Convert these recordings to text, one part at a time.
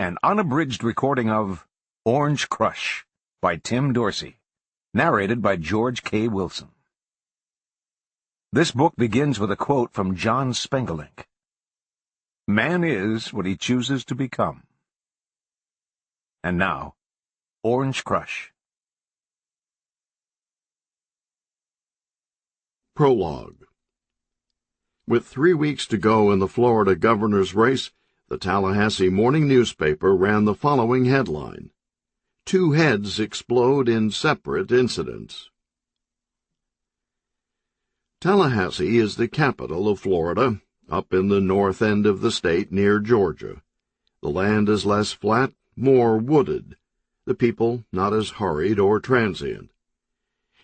an unabridged recording of Orange Crush by Tim Dorsey, narrated by George K. Wilson. This book begins with a quote from John Spengelink. Man is what he chooses to become. And now, Orange Crush. Prologue. With 3 weeks to go in the Florida governor's race, the Tallahassee morning newspaper ran the following headline: 2 heads explode in separate incidents. Tallahassee is the capital of Florida, up in the north end of the state near Georgia. The land is less flat, more wooded. The people not as hurried or transient.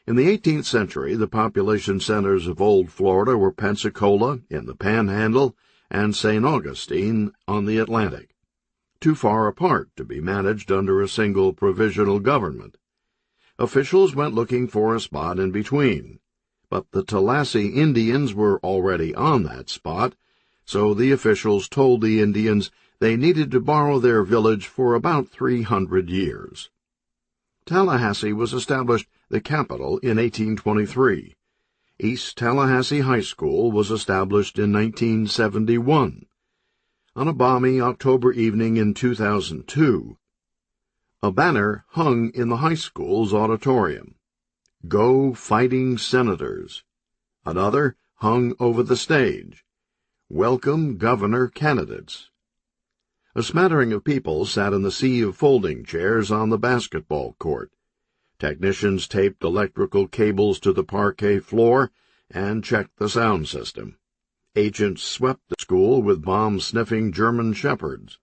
In the 18th century, the population centers of Old Florida were Pensacola in the Panhandle and St. Augustine on the Atlantic, too far apart to be managed under a single provisional government. Officials went looking for a spot in between, but the Tallahassee Indians were already on that spot, so the officials told the Indians they needed to borrow their village for about 300 years. Tallahassee was established the capital in 1823. East Tallahassee High School was established in 1971. On a balmy October evening in 2002, a banner hung in the high school's auditorium. Go Fighting Senators. Another hung over the stage. Welcome Governor Candidates. A smattering of people sat in the sea of folding chairs on the basketball court. Technicians taped electrical cables to the parquet floor and checked the sound system. Agents swept the school with bomb-sniffing German shepherds.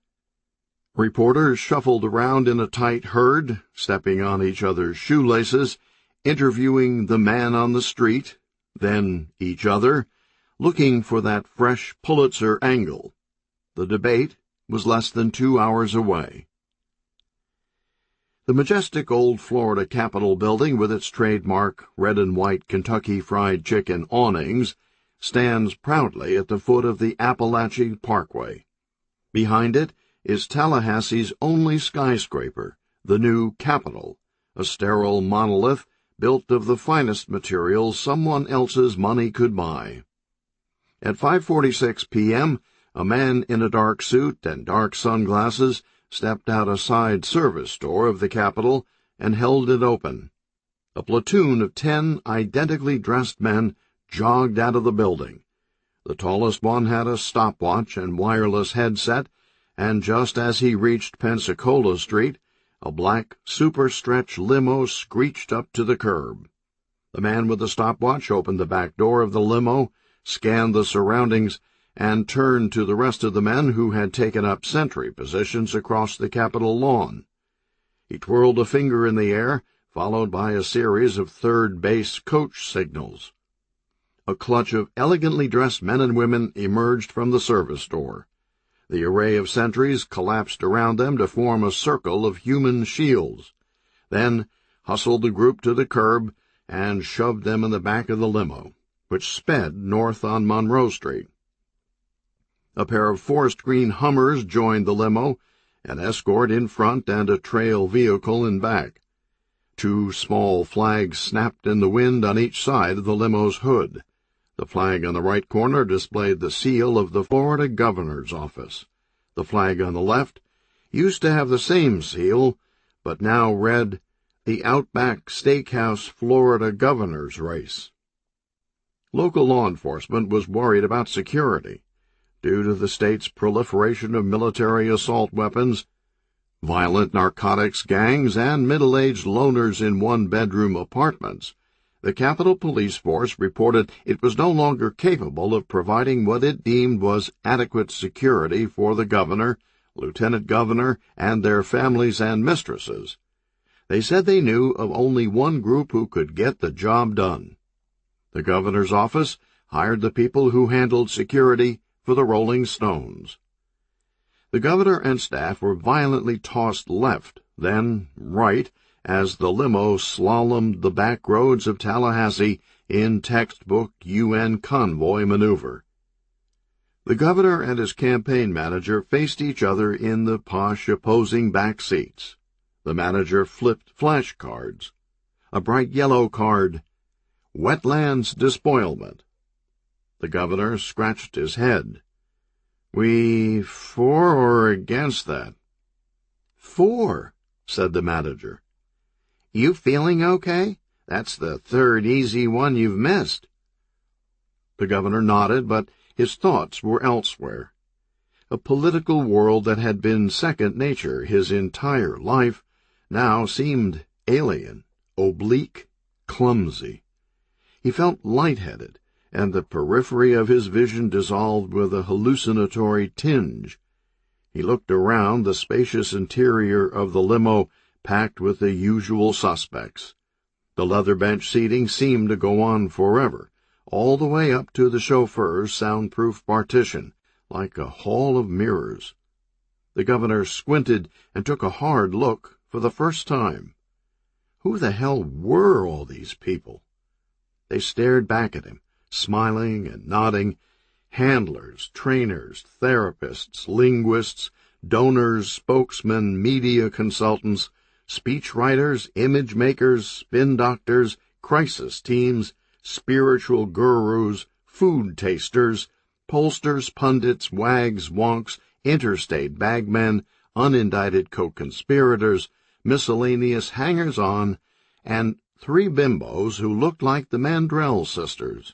Reporters shuffled around in a tight herd, stepping on each other's shoelaces, interviewing the man on the street, then each other, looking for that fresh Pulitzer angle. The debate was less than 2 hours away. The majestic old Florida Capitol building, with its trademark red and white Kentucky Fried Chicken awnings, stands proudly at the foot of the Appalachian Parkway. Behind it is Tallahassee's only skyscraper, the new Capitol, a sterile monolith built of the finest materials someone else's money could buy. At 5:46 p.m., a man in a dark suit and dark sunglasses stepped out a side service door of the Capitol and held it open. A platoon of 10 identically dressed men jogged out of the building. The tallest one had a stopwatch and wireless headset, and just as he reached Pensacola Street, a black super-stretch limo screeched up to the curb. The man with the stopwatch opened the back door of the limo, scanned the surroundings, and turned to the rest of the men who had taken up sentry positions across the Capitol lawn. He twirled a finger in the air, followed by a series of third-base coach signals. A clutch of elegantly dressed men and women emerged from the service door. The array of sentries collapsed around them to form a circle of human shields, then hustled the group to the curb and shoved them in the back of the limo, which sped north on Monroe Street. A pair of forest green Hummers joined the limo, an escort in front and a trail vehicle in back. 2 small flags snapped in the wind on each side of the limo's hood. The flag on the right corner displayed the seal of the Florida governor's office. The flag on the left used to have the same seal, but now read, the Outback Steakhouse Florida governor's race. Local law enforcement was worried about security. Due to the state's proliferation of military assault weapons, violent narcotics gangs, and middle-aged loners in one-bedroom apartments, the Capitol Police Force reported it was no longer capable of providing what it deemed was adequate security for the governor, lieutenant governor, and their families and mistresses. They said they knew of only one group who could get the job done. The governor's office hired the people who handled security for the Rolling Stones. The governor and staff were violently tossed left, then right, as the limo slalomed the back roads of Tallahassee in textbook UN convoy maneuver. The governor and his campaign manager faced each other in the posh opposing back seats. The manager flipped flashcards. A bright yellow card, Wetlands Despoilment. The governor scratched his head. We for or against that? For, said the manager. You feeling okay? That's the third easy one you've missed. The governor nodded, but his thoughts were elsewhere. A political world that had been second nature his entire life now seemed alien, oblique, clumsy. He felt lightheaded, and the periphery of his vision dissolved with a hallucinatory tinge. He looked around the spacious interior of the limo, packed with the usual suspects. The leather bench seating seemed to go on forever, all the way up to the chauffeur's soundproof partition, like a hall of mirrors. The governor squinted and took a hard look for the first time. Who the hell were all these people? They stared back at him, smiling and nodding, handlers, trainers, therapists, linguists, donors, spokesmen, media consultants, speechwriters, image makers, spin doctors, crisis teams, spiritual gurus, food tasters, pollsters, pundits, wags, wonks, interstate bagmen, unindicted co-conspirators, miscellaneous hangers-on, and 3 bimbos who looked like the Mandrell sisters.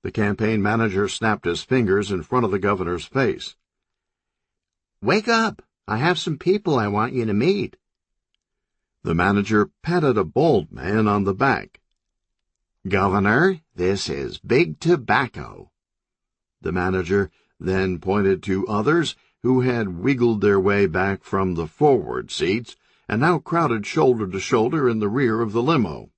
The campaign manager snapped his fingers in front of the governor's face. Wake up! I have some people I want you to meet. The manager patted a bald man on the back. Governor, this is Big Tobacco. The manager then pointed to others who had wiggled their way back from the forward seats and now crowded shoulder to shoulder in the rear of the limo.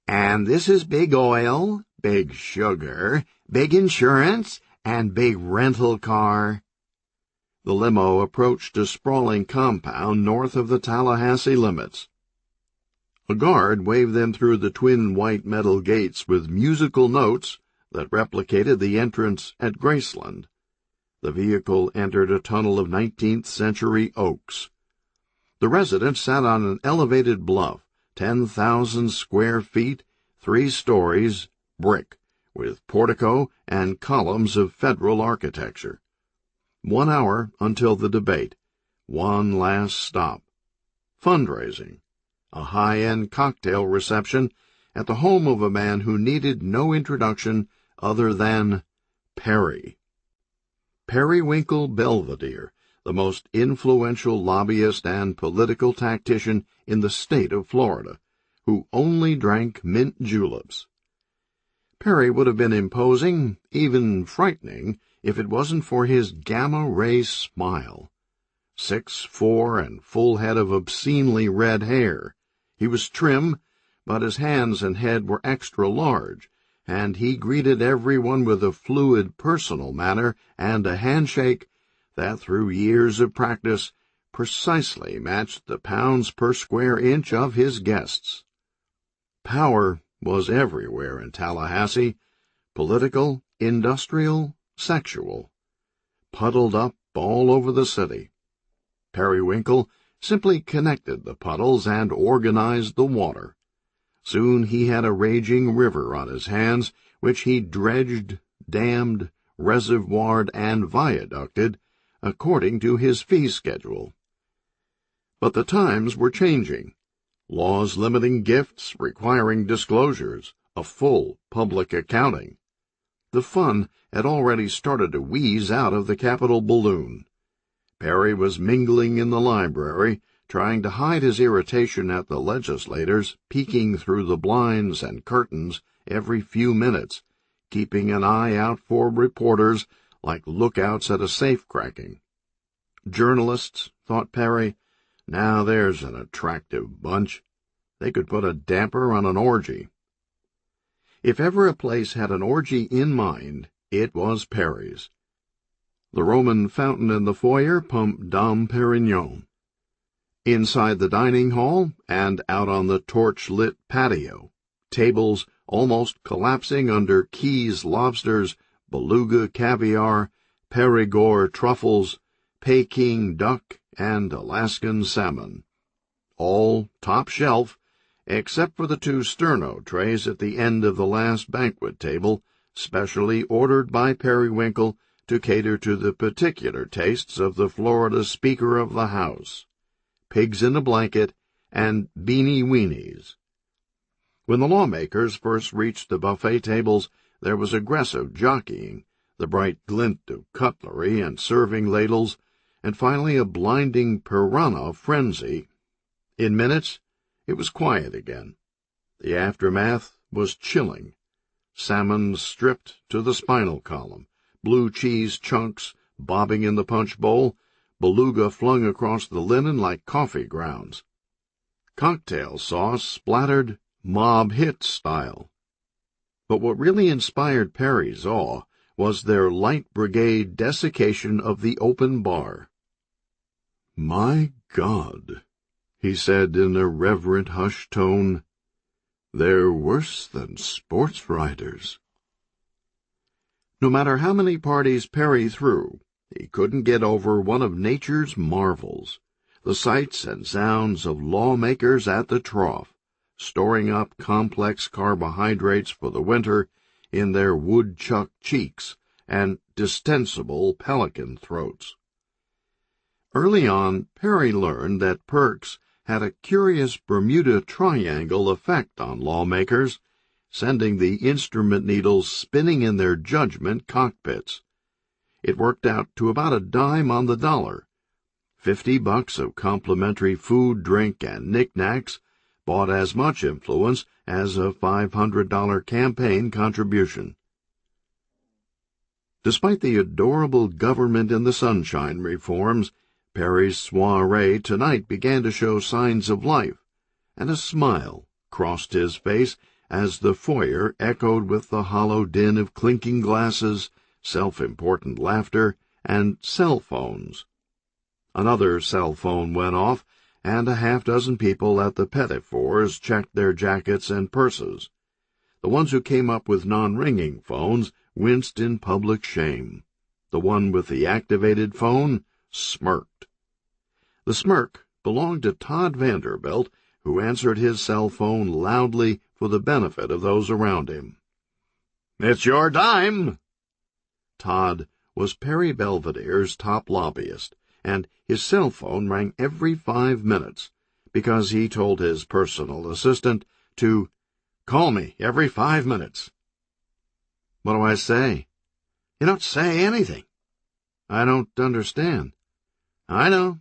And this is Big Oil, Big Sugar, Big Insurance, and Big Rental Car. The limo approached a sprawling compound north of the Tallahassee limits. A guard waved them through the twin white metal gates with musical notes that replicated the entrance at Graceland. The vehicle entered a tunnel of 19th-century oaks. The residence sat on an elevated bluff, 10,000 square feet, 3 stories, brick, with portico and columns of federal architecture. 1 hour until the debate. One last stop. Fundraising. A high-end cocktail reception at the home of a man who needed no introduction other than Perry. Periwinkle Belvedere, the most influential lobbyist and political tactician in the state of Florida, who only drank mint juleps. Perry would have been imposing, even frightening, if it wasn't for his gamma-ray smile. 6'4" and full head of obscenely red hair. He was trim, but his hands and head were extra large, and he greeted everyone with a fluid personal manner and a handshake that, through years of practice, precisely matched the pounds per square inch of his guests. Power was everywhere in Tallahassee, political, industrial, sexual, puddled up all over the city. Periwinkle simply connected the puddles and organized the water. Soon he had a raging river on his hands, which he dredged, dammed, reservoired, and viaducted, according to his fee schedule. But the times were changing. Laws limiting gifts, requiring disclosures, a full public accounting. The fun had already started to wheeze out of the Capitol balloon. Perry was mingling in the library, trying to hide his irritation at the legislators peeking through the blinds and curtains every few minutes, keeping an eye out for reporters like lookouts at a safe-cracking. Journalists, thought Perry, now there's an attractive bunch. They could put a damper on an orgy. If ever a place had an orgy in mind, it was Perry's. The Roman fountain in the foyer pumped Dom Perignon. Inside the dining hall and out on the torch-lit patio, tables almost collapsing under Key's lobsters beluga caviar, Perigord truffles, Peking duck, and Alaskan salmon. All top shelf, except for the 2 sterno trays at the end of the last banquet table, specially ordered by Periwinkle to cater to the particular tastes of the Florida Speaker of the House, pigs in a blanket, and beanie weenies. When the lawmakers first reached the buffet tables, there was aggressive jockeying, the bright glint of cutlery and serving ladles, and finally a blinding piranha frenzy. In minutes, it was quiet again. The aftermath was chilling. Salmon stripped to the spinal column, blue cheese chunks bobbing in the punch bowl, beluga flung across the linen like coffee grounds. Cocktail sauce splattered mob hit style. But what really inspired Perry's awe was their light brigade desiccation of the open bar. "My God," he said in a reverent hushed tone, "they're worse than sports riders." No matter how many parties Perry threw, he couldn't get over one of nature's marvels, the sights and sounds of lawmakers at the trough, storing up complex carbohydrates for the winter in their woodchuck cheeks and distensible pelican throats. Early on, Perry learned that perks had a curious Bermuda Triangle effect on lawmakers, sending the instrument needles spinning in their judgment cockpits. It worked out to about a dime on the dollar. $50 of complimentary food, drink, and knickknacks bought as much influence as a $500 campaign contribution. Despite the adorable government in the sunshine reforms, Perry's soiree tonight began to show signs of life, and a smile crossed his face as the foyer echoed with the hollow din of clinking glasses, self-important laughter, and cell phones. Another cell phone went off, and a half-dozen people at the Petitfours checked their jackets and purses. The ones who came up with non-ringing phones winced in public shame. The one with the activated phone smirked. The smirk belonged to Todd Vanderbilt, who answered his cell phone loudly for the benefit of those around him. "It's your dime!" Todd was Perry Belvedere's top lobbyist, and his cell phone rang every 5 minutes, because he told his personal assistant to call me every 5 minutes. "What do I say?" "You don't say anything." "I don't understand." "I know."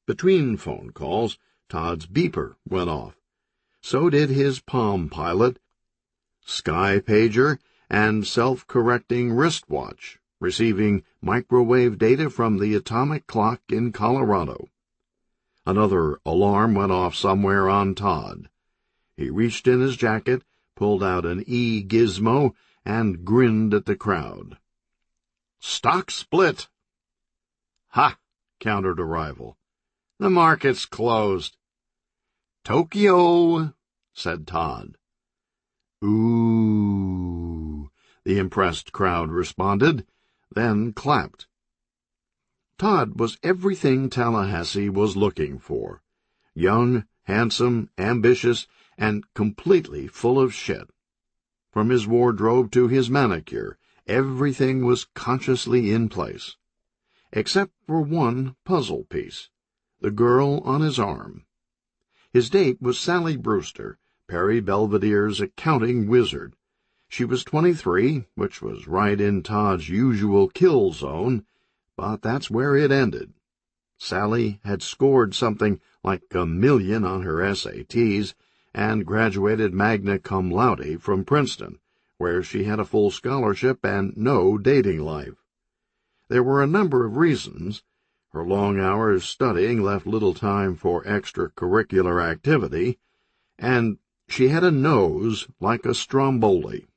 Between phone calls, Todd's beeper went off. So did his Palm Pilot, Sky Pager, and self-correcting wristwatch, receiving microwave data from the atomic clock in Colorado. Another alarm went off somewhere on Todd. He reached in his jacket, pulled out an e-gizmo, and grinned at the crowd. "Stock split." "Ha!" countered a rival. "The market's closed." "Tokyo," said Todd. "Ooh," the impressed crowd responded, then clapped. Todd was everything Tallahassee was looking for. Young, handsome, ambitious, and completely full of shit. From his wardrobe to his manicure, everything was consciously in place. Except for one puzzle piece, the girl on his arm. His date was Sally Brewster, Perry Belvedere's accounting wizard. She was 23, which was right in Todd's usual kill zone, but that's where it ended. Sally had scored something like 1 million on her SATs and graduated magna cum laude from Princeton, where she had a full scholarship and no dating life. There were a number of reasons. Her long hours studying left little time for extracurricular activity, and she had a nose like a stromboli.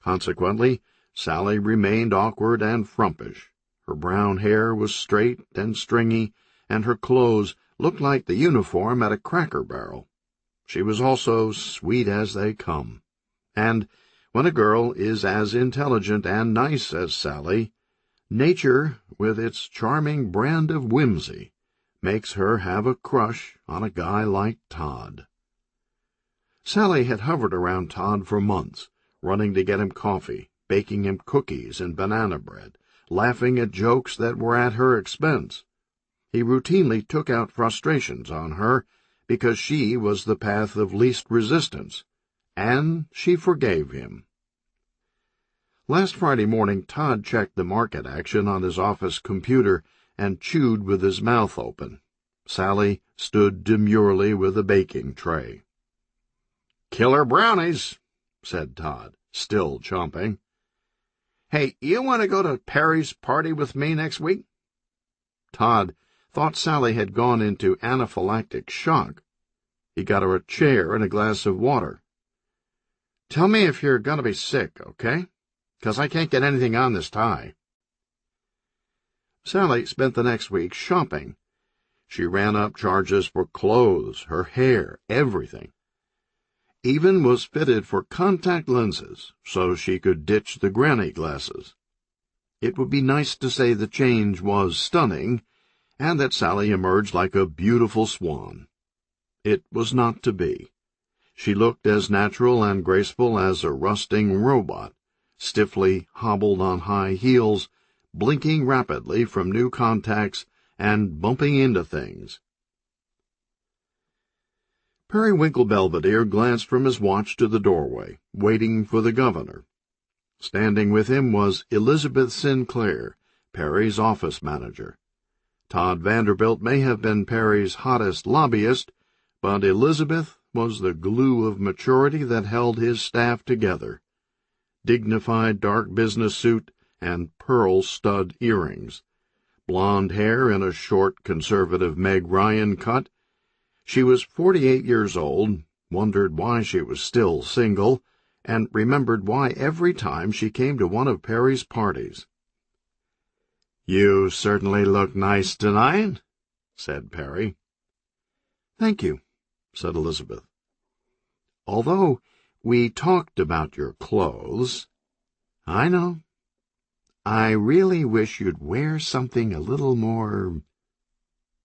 Consequently, Sally remained awkward and frumpish. Her brown hair was straight and stringy, and her clothes looked like the uniform at a Cracker Barrel. She was also sweet as they come, and When a girl is as intelligent and nice as Sally, nature, with its charming brand of whimsy, makes her have a crush on a guy like Todd. Sally had hovered around Todd for months, running to get him coffee, baking him cookies and banana bread, laughing at jokes that were at her expense. He routinely took out frustrations on her because she was the path of least resistance, and she forgave him. Last Friday morning, Todd checked the market action on his office computer and chewed with his mouth open. Sally stood demurely with a baking tray. "Killer brownies," said Todd, still chomping. "Hey, you want to go to Perry's party with me next week?" Todd thought Sally had gone into anaphylactic shock. He got her a chair and a glass of water. "Tell me if you're going to be sick, okay? 'Cause I can't get anything on this tie." Sally spent the next week shopping. She ran up charges for clothes, her hair, everything. Even was fitted for contact lenses so she could ditch the granny glasses. It would be nice to say the change was stunning, and that Sally emerged like a beautiful swan. It was not to be. She looked as natural and graceful as a rusting robot, stiffly hobbled on high heels, blinking rapidly from new contacts and bumping into things. Periwinkle Belvedere glanced from his watch to the doorway, waiting for the governor. Standing with him was Elizabeth Sinclair, Perry's office manager. Todd Vanderbilt may have been Perry's hottest lobbyist, but Elizabeth was the glue of maturity that held his staff together. Dignified dark business suit and pearl stud earrings, blonde hair in a short conservative Meg Ryan cut. She was 48 years old, wondered why she was still single, and remembered why every time she came to one of Perry's parties. "You certainly look nice tonight," said Perry. "Thank you," said Elizabeth. "Although we talked about your clothes." "I know. I really wish you'd wear something a little more—"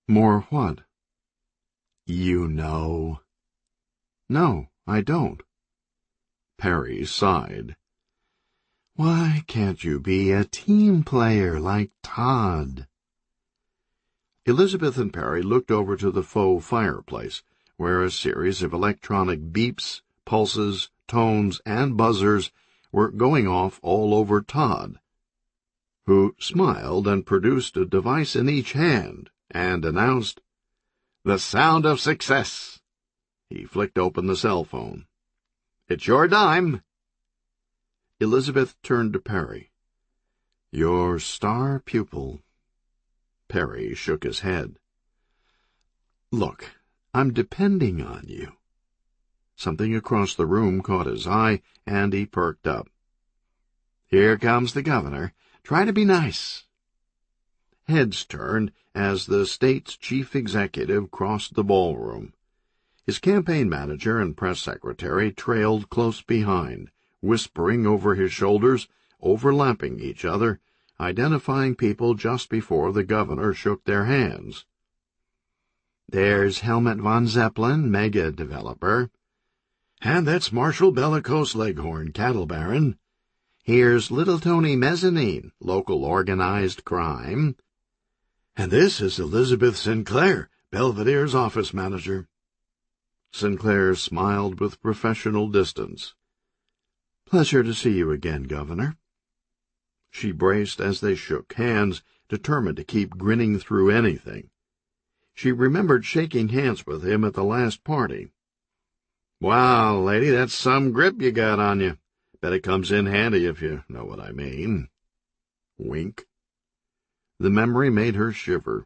"More what?" "You know." "No, I don't." Perry sighed. "Why can't you be a team player like Todd?" Elizabeth and Perry looked over to the faux fireplace, where a series of electronic beeps, pulses, tones, and buzzers were going off all over Todd, who smiled and produced a device in each hand and announced, "The sound of success." He flicked open the cell phone. "It's your dime." Elizabeth turned to Perry. "Your star pupil." Perry shook his head. "Look, I'm depending on you." Something across the room caught his eye, and he perked up. "Here comes the governor. Try to be nice." Heads turned as the state's chief executive crossed the ballroom. His campaign manager and press secretary trailed close behind, whispering over his shoulders, overlapping each other, identifying people just before the governor shook their hands. "There's Helmut von Zeppelin, mega developer. And that's Marshal Bellicose Leghorn, cattle baron. Here's Little Tony Mezzanine, local organized crime. And this is Elizabeth Sinclair, Belvedere's office manager." Sinclair smiled with professional distance. "Pleasure to see you again, Governor." She braced as they shook hands, determined to keep grinning through anything. She remembered shaking hands with him at the last party. "Wow, lady, that's some grip you got on you. Bet it comes in handy if you know what I mean." Wink. The memory made her shiver.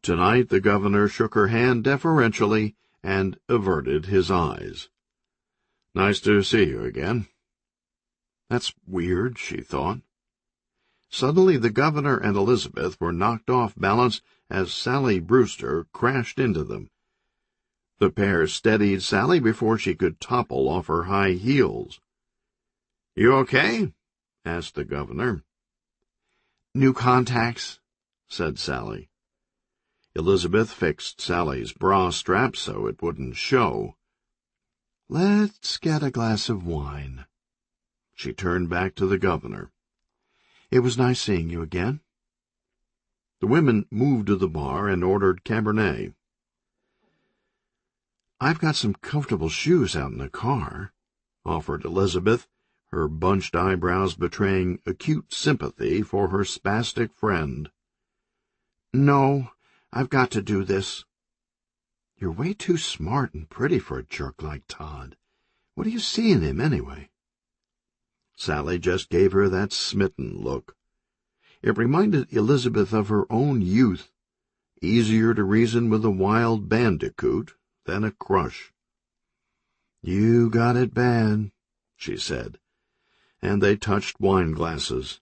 Tonight the governor shook her hand deferentially and averted his eyes. "Nice to see you again." That's weird, she thought. Suddenly the governor and Elizabeth were knocked off balance as Sally Brewster crashed into them. The pair steadied Sally before she could topple off her high heels. "You okay?" asked the governor. "New contacts," said Sally. Elizabeth fixed Sally's bra strap so it wouldn't show. "Let's get a glass of wine." She turned back to the governor. "It was nice seeing you again." The women moved to the bar and ordered Cabernet. "I've got some comfortable shoes out in the car," offered Elizabeth, her bunched eyebrows betraying acute sympathy for her spastic friend. "No, I've got to do this." "You're way too smart and pretty for a jerk like Todd. What do you see in him, anyway?" Sally just gave her that smitten look. It reminded Elizabeth of her own youth, easier to reason with a wild bandicoot than a crush. "You got it bad," she said, and they touched wine glasses.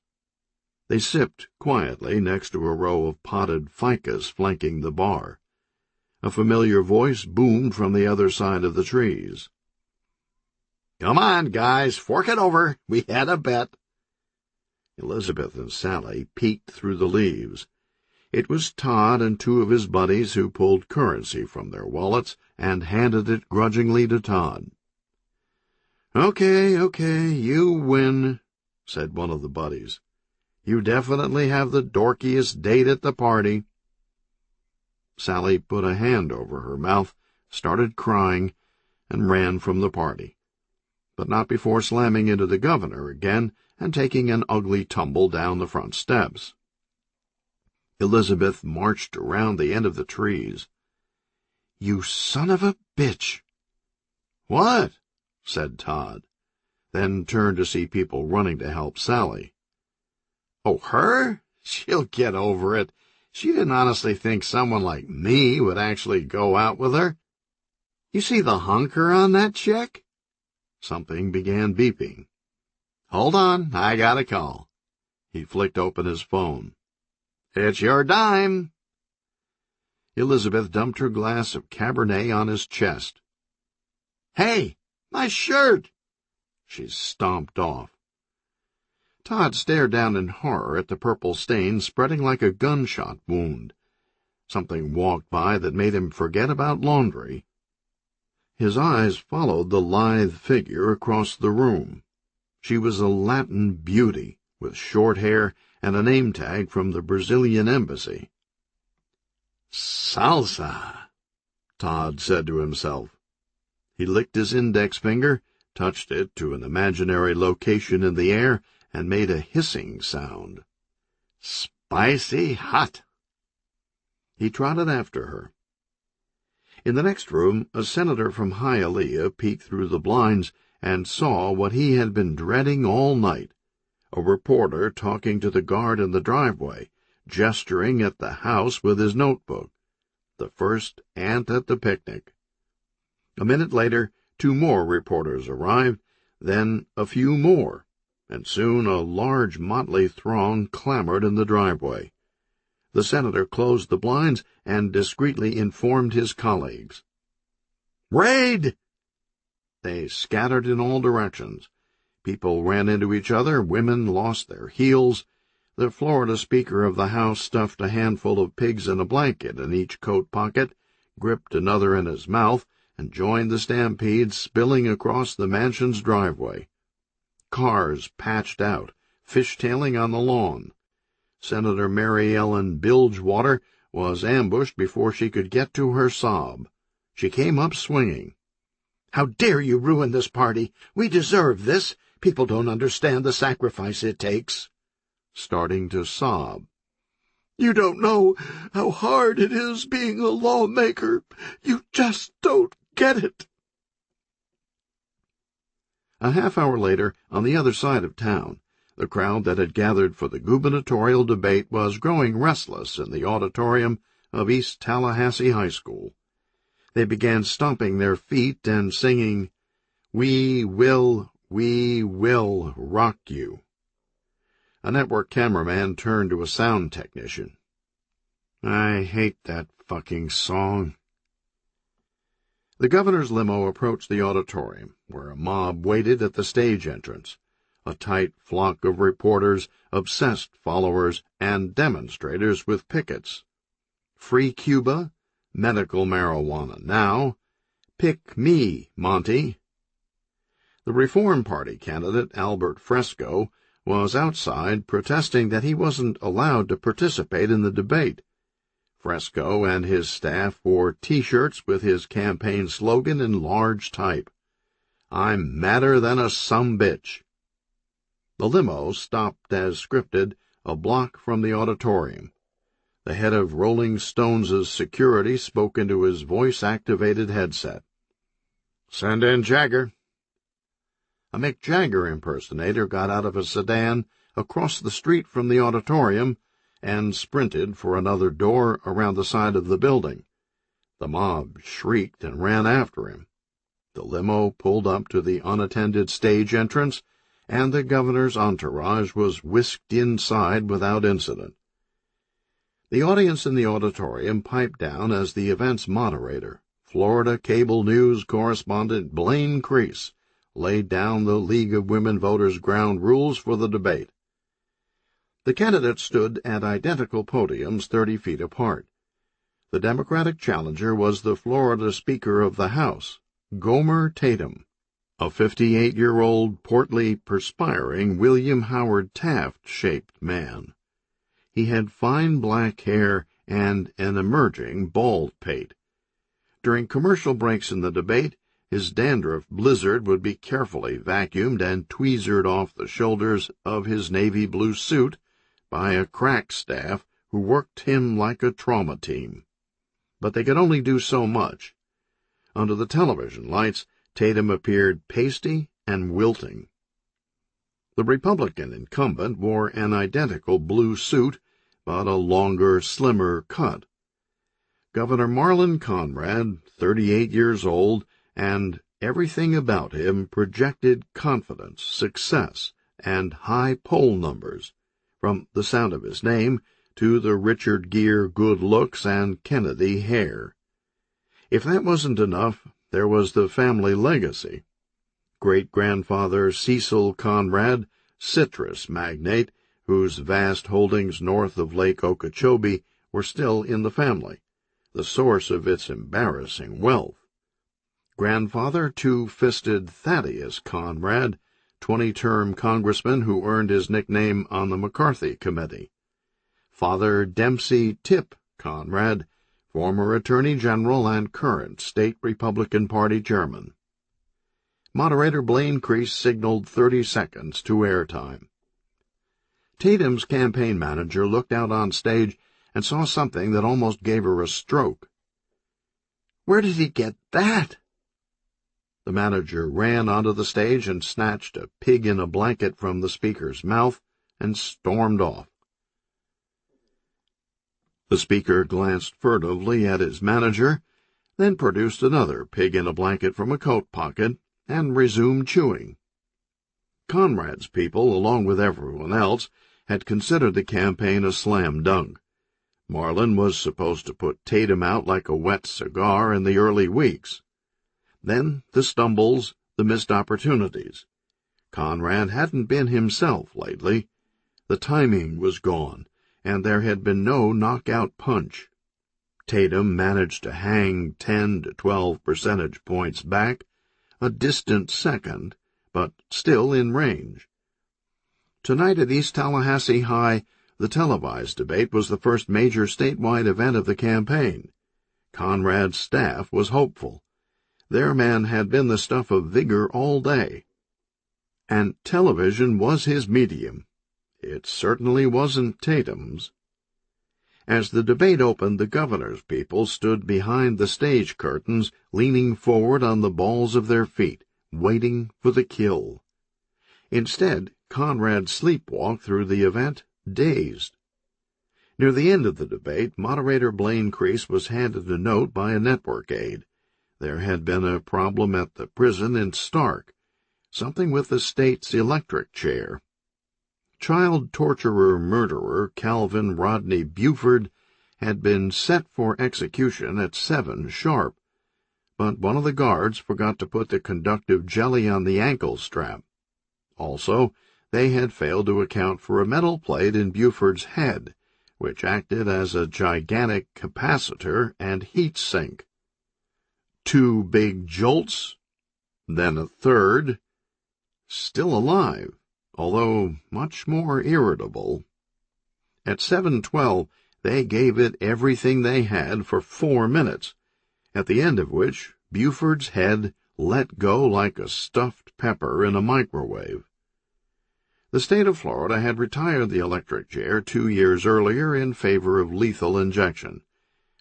They sipped quietly next to a row of potted ficus flanking the bar. A familiar voice boomed from the other side of the trees. "Come on, guys, fork it over. We had a bet." Elizabeth and Sally peeked through the leaves. It was Todd and two of his buddies who pulled currency from their wallets and handed it grudgingly to Todd. Okay, you win," said one of the buddies. "You definitely have the dorkiest date at the party." Sally put a hand over her mouth, started crying, and ran from the party, but not before slamming into the governor again and taking an ugly tumble down the front steps. Elizabeth marched around the end of the trees. "You son of a bitch!" "What?" said Todd, then turned to see people running to help Sally. "Oh, her? She'll get over it. She didn't honestly think someone like me would actually go out with her. You see the hunker on that chick?" Something began beeping. "Hold on, I got a call." He flicked open his phone. "It's your dime." Elizabeth dumped her glass of Cabernet on his chest. "Hey, my shirt!" She stomped off. Todd stared down in horror at the purple stain spreading like a gunshot wound. Something walked by that made him forget about laundry. His eyes followed the lithe figure across the room. She was a Latin beauty, with short hair and a name tag from the Brazilian embassy. "Salsa," Todd said to himself. He licked his index finger, touched it to an imaginary location in the air, and made a hissing sound. "Spicy hot." He trotted after her. In the next room, a senator from Hialeah peeked through the blinds and saw what he had been dreading all night, a reporter talking to the guard in the driveway, gesturing at the house with his notebook, the first ant at the picnic. A minute later, 2 more reporters arrived, then a few more, and soon a large motley throng clamored in the driveway. The senator closed the blinds and discreetly informed his colleagues. "Raid!" They scattered in all directions. People ran into each other, women lost their heels. The Florida Speaker of the House stuffed a handful of pigs in a blanket in each coat pocket, gripped another in his mouth, and joined the stampede spilling across the mansion's driveway. Cars patched out, fishtailing on the lawn. Senator Mary Ellen Bilgewater was ambushed before she could get to her sob. She came up swinging. "How dare you ruin this party? We deserve this. People don't understand the sacrifice it takes." Starting to sob. "You don't know how hard it is being a lawmaker. You just don't get it." A half-hour later, on the other side of town, the crowd that had gathered for the gubernatorial debate was growing restless in the auditorium of East Tallahassee High School. They began stomping their feet and singing, we will rock you." A network cameraman turned to a sound technician. "I hate that fucking song." The governor's limo approached the auditorium, where a mob waited at the stage entrance. a tight flock of reporters, obsessed followers, and demonstrators with pickets. Free Cuba, medical marijuana now, pick me, Monty. The Reform Party candidate, Albert Fresco, was outside protesting that he wasn't allowed to participate in the debate. Fresco and his staff wore T-shirts with his campaign slogan in large type, "I'm madder than a sumbitch." The limo stopped as scripted a block from the auditorium. The head of Rolling Stones' security spoke into his voice-activated headset. "Send in Jagger." A Mick Jagger impersonator got out of a sedan across the street from the auditorium and sprinted for another door around the side of the building. The mob shrieked and ran after him. The limo pulled up to the unattended stage entrance, and the governor's entourage was whisked inside without incident. The audience in the auditorium piped down as the event's moderator, Florida cable news correspondent Blaine Crease, laid down the League of Women Voters ground rules for the debate. The candidates stood at identical podiums 30 feet apart. The Democratic challenger was the Florida Speaker of the House, Gomer Tatum, a 58-year-old, portly, perspiring, William Howard Taft-shaped man. He had fine black hair and an emerging bald pate. During commercial breaks in the debate, his dandruff blizzard would be carefully vacuumed and tweezered off the shoulders of his navy blue suit by a crack staff who worked him like a trauma team. But they could only do so much. Under the television lights, Tatum appeared pasty and wilting. The Republican incumbent wore an identical blue suit, but a longer, slimmer cut. Governor Marlin Conrad, 38 years old, and everything about him projected confidence, success, and high poll numbers, from the sound of his name to the Richard Gere good looks and Kennedy hair. If that wasn't enough, there was the family legacy. Great-grandfather Cecil Conrad, citrus magnate, whose vast holdings north of Lake Okeechobee were still in the family, the source of its embarrassing wealth. Grandfather, two-fisted Thaddeus Conrad, 20-term congressman who earned his nickname on the McCarthy Committee. Father Dempsey Tip Conrad, former Attorney General and current state Republican Party chairman. Moderator Blaine Crease signaled 30 seconds to airtime. Tatum's campaign manager looked out on stage and saw something that almost gave her a stroke. "Where did he get that?" The manager ran onto the stage and snatched a pig in a blanket from the speaker's mouth and stormed off. The speaker glanced furtively at his manager, then produced another pig in a blanket from a coat pocket and resumed chewing. Conrad's people, along with everyone else, had considered the campaign a slam dunk. Marlin was supposed to put Tatum out like a wet cigar in the early weeks. Then the stumbles, the missed opportunities. Conrad hadn't been himself lately. The timing was gone, and there had been no knockout punch. Tatum managed to hang 10 to 12 percentage points back, a distant second, but still in range. Tonight at East Tallahassee High, the televised debate was the first major statewide event of the campaign. Conrad's staff was hopeful. Their man had been the stuff of vigor all day. And television was his medium. It certainly wasn't Tatum's. As the debate opened, the governor's people stood behind the stage curtains, leaning forward on the balls of their feet, waiting for the kill. Instead, Conrad sleepwalked through the event, dazed. Near the end of the debate, moderator Blaine Crease was handed a note by a network aide. There had been a problem at the prison in Stark, something with the state's electric chair. Child torturer-murderer Calvin Rodney Buford had been set for execution at 7 sharp, but one of the guards forgot to put the conductive jelly on the ankle strap. Also, they had failed to account for a metal plate in Buford's head, which acted as a gigantic capacitor and heat sink. 2 big jolts, then a third. Still alive, although much more irritable. At 7:12, they gave it everything they had for 4 minutes, at the end of which Buford's head let go like a stuffed pepper in a microwave. The state of Florida had retired the electric chair 2 years earlier in favor of lethal injection,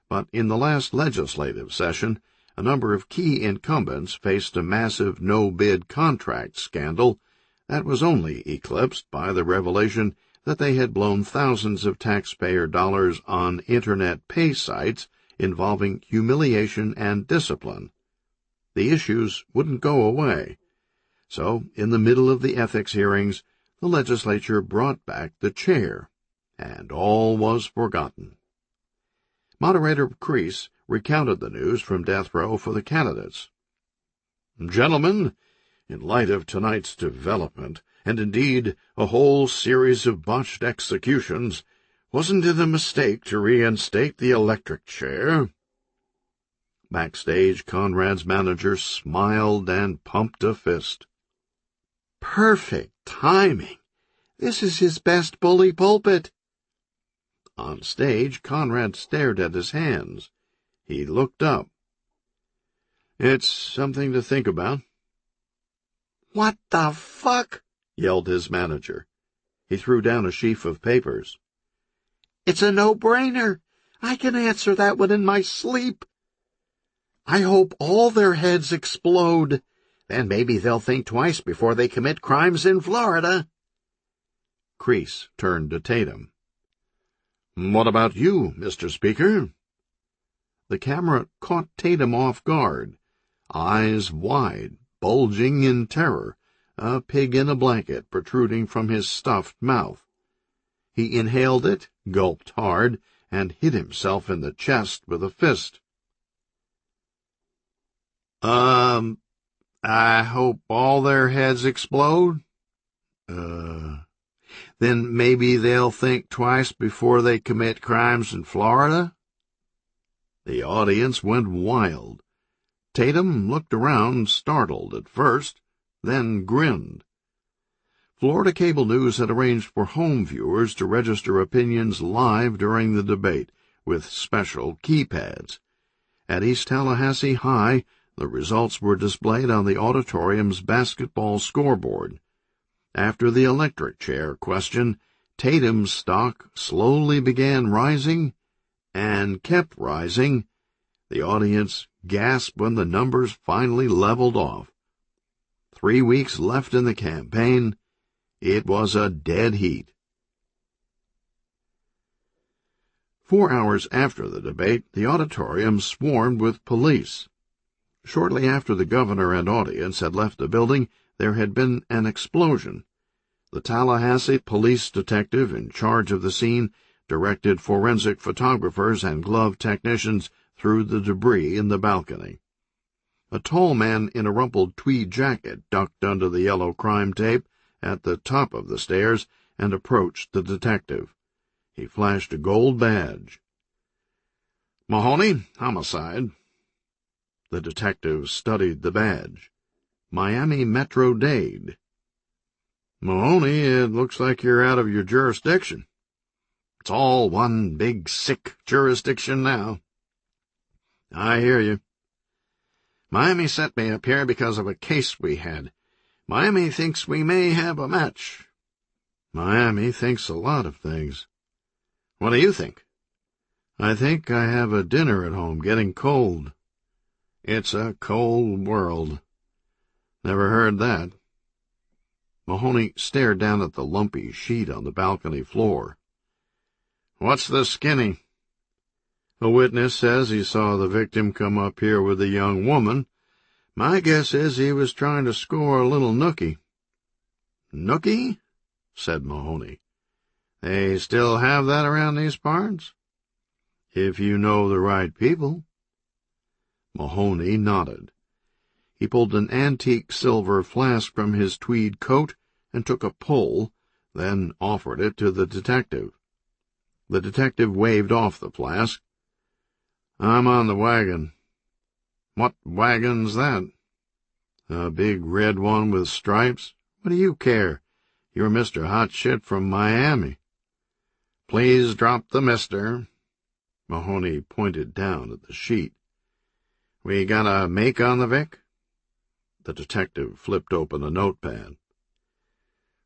but in the last legislative session, a number of key incumbents faced a massive no-bid contract scandal that was only eclipsed by the revelation that they had blown thousands of taxpayer dollars on Internet pay sites involving humiliation and discipline. The issues wouldn't go away. So, in the middle of the ethics hearings, the legislature brought back the chair, and all was forgotten. Moderator Crease recounted the news from death row for the candidates. "Gentlemen, in light of tonight's development, and indeed a whole series of botched executions, wasn't it a mistake to reinstate the electric chair?" Backstage, Conrad's manager smiled and pumped a fist. "Perfect timing. This is his best bully pulpit." On stage, Conrad stared at his hands. He looked up. "It's something to think about." "What the fuck?" yelled his manager. He threw down a sheaf of papers. "It's a no-brainer. I can answer that one in my sleep. I hope all their heads explode. Then maybe they'll think twice before they commit crimes in Florida." Crease turned to Tatum. "What about you, Mr. Speaker?" The camera caught Tatum off guard, eyes wide, bulging in terror, a pig in a blanket protruding from his stuffed mouth. He inhaled it, gulped hard, and hit himself in the chest with a fist. I hope all their heads explode? Then maybe they'll think twice before they commit crimes in Florida?" The audience went wild. Tatum looked around, startled at first, then grinned. Florida Cable News had arranged for home viewers to register opinions live during the debate, with special keypads. At East Tallahassee High, the results were displayed on the auditorium's basketball scoreboard. After the electric chair question, Tatum's stock slowly began rising and kept rising. The audience gasped when the numbers finally leveled off. 3 weeks left in the campaign. It was a dead heat. 4 hours after the debate, the auditorium swarmed with police. Shortly after the governor and audience had left the building, there had been an explosion. The Tallahassee police detective in charge of the scene directed forensic photographers and glove technicians through the debris in the balcony. A tall man in a rumpled tweed jacket ducked under the yellow crime tape at the top of the stairs and approached the detective. He flashed a gold badge. "Mahoney, homicide." The detective studied the badge. "Miami Metro-Dade." "Mahoney, it looks like you're out of your jurisdiction." "It's all one big sick jurisdiction now." "I hear you." "Miami sent me up here because of a case we had. Miami thinks we may have a match." "Miami thinks a lot of things." "What do you think?" "I think I have a dinner at home getting cold." "It's a cold world." "Never heard that." Mahoney stared down at the lumpy sheet on the balcony floor. "What's the skinny?" "A witness says he saw the victim come up here with a young woman. My guess is he was trying to score a little nookie." "Nookie?" said Mahoney. "They still have that around these parts?" "If you know the right people." Mahoney nodded. He pulled an antique silver flask from his tweed coat and took a pull, then offered it to the detective. The detective waved off the flask. "I'm on the wagon." "What wagon's that?" "A big red one with stripes. What do you care? You're Mr. Hot Shit from Miami." "Please drop the mister." Mahoney pointed down at the sheet. "We got a make on the Vic?" The detective flipped open a notepad.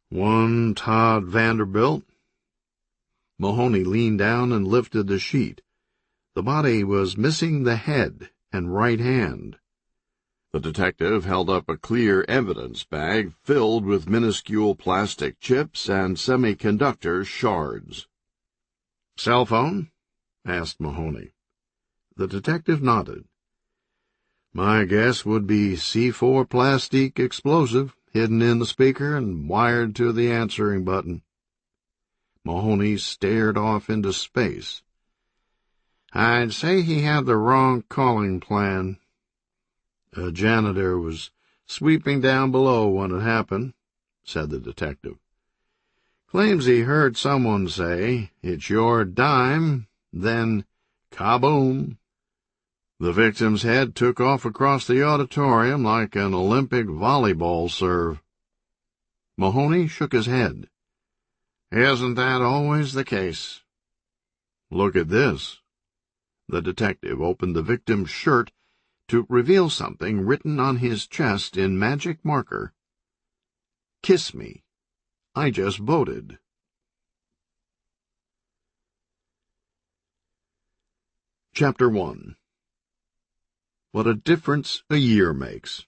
"One Todd Vanderbilt." Mahoney leaned down and lifted the sheet. The body was missing the head and right hand. The detective held up a clear evidence bag filled with minuscule plastic chips and semiconductor shards. "Cell phone?" asked Mahoney. The detective nodded. "My guess would be C4 plastique explosive, hidden in the speaker and wired to the answering button." Mahoney stared off into space. "I'd say he had the wrong calling plan." "A janitor was sweeping down below when it happened," said the detective. "Claims he heard someone say, 'It's your dime,' then kaboom." The victim's head took off across the auditorium like an Olympic volleyball serve. Mahoney shook his head. "Isn't that always the case?" "Look at this." The detective opened the victim's shirt to reveal something written on his chest in magic marker. "Kiss me. I just voted." Chapter 1. What a difference a year makes.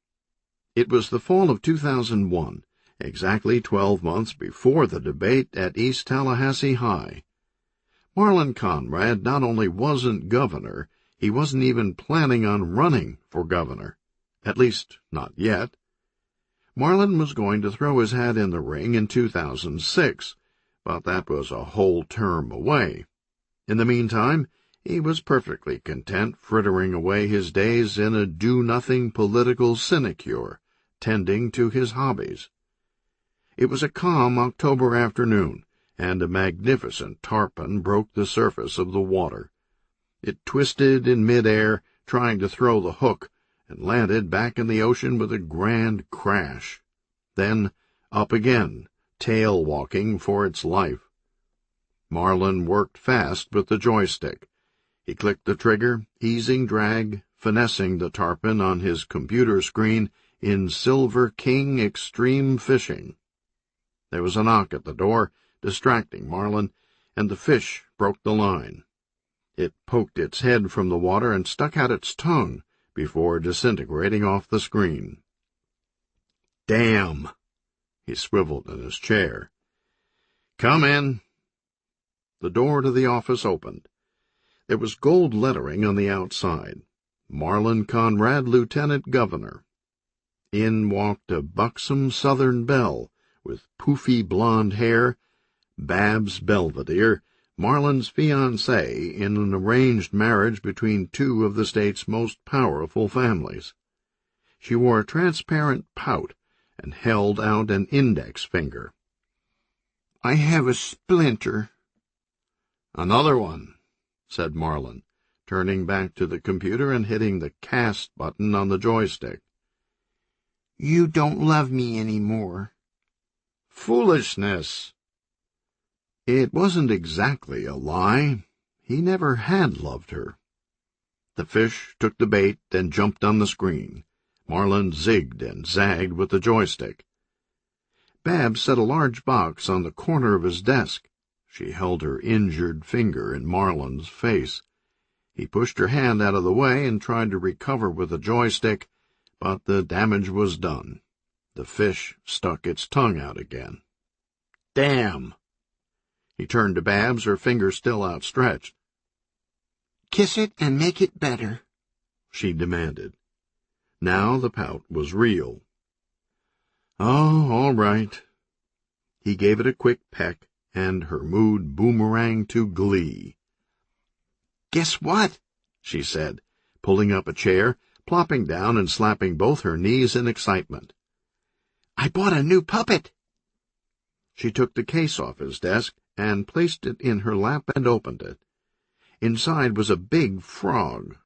It was the fall of 2001, exactly 12 months before the debate at East Tallahassee High. Marlon Conrad not only wasn't governor, he wasn't even planning on running for governor. At least, not yet. Marlon was going to throw his hat in the ring in 2006, but that was a whole term away. In the meantime, he was perfectly content frittering away his days in a do-nothing political sinecure, tending to his hobbies. It was a calm October afternoon, and a magnificent tarpon broke the surface of the water. It twisted in mid-air, trying to throw the hook, and landed back in the ocean with a grand crash. Then up again, tail-walking for its life. Marlon worked fast with the joystick. He clicked the trigger, easing drag, finessing the tarpon on his computer screen in Silver King Extreme Fishing. There was a knock at the door, distracting Marlon, and the fish broke the line. It poked its head from the water and stuck out its tongue before disintegrating off the screen. "Damn!" He swiveled in his chair. "Come in." The door to the office opened. There was gold lettering on the outside. Marlon Conrad, Lieutenant Governor. In walked a buxom Southern belle, with poofy blonde hair, Babs Belvedere, Marlon's fiancée in an arranged marriage between two of the state's most powerful families. She wore a transparent pout and held out an index finger. "I have a splinter." "Another one," said Marlon, turning back to the computer and hitting the cast button on the joystick. "You don't love me any more." "Foolishness." It wasn't exactly a lie. He never had loved her. The fish took the bait and jumped on the screen. Marlon zigged and zagged with the joystick. Babs set a large box on the corner of his desk. She held her injured finger in Marlon's face. He pushed her hand out of the way and tried to recover with the joystick, but the damage was done. The fish stuck its tongue out again. "Damn!" He turned to Babs, her finger still outstretched. "Kiss it and make it better," she demanded. Now the pout was real. "Oh, all right." He gave it a quick peck, and her mood boomeranged to glee. "Guess what?" she said, pulling up a chair, plopping down and slapping both her knees in excitement. "I bought a new puppet." She took the case off his desk and placed it in her lap and opened it. Inside was a big frog,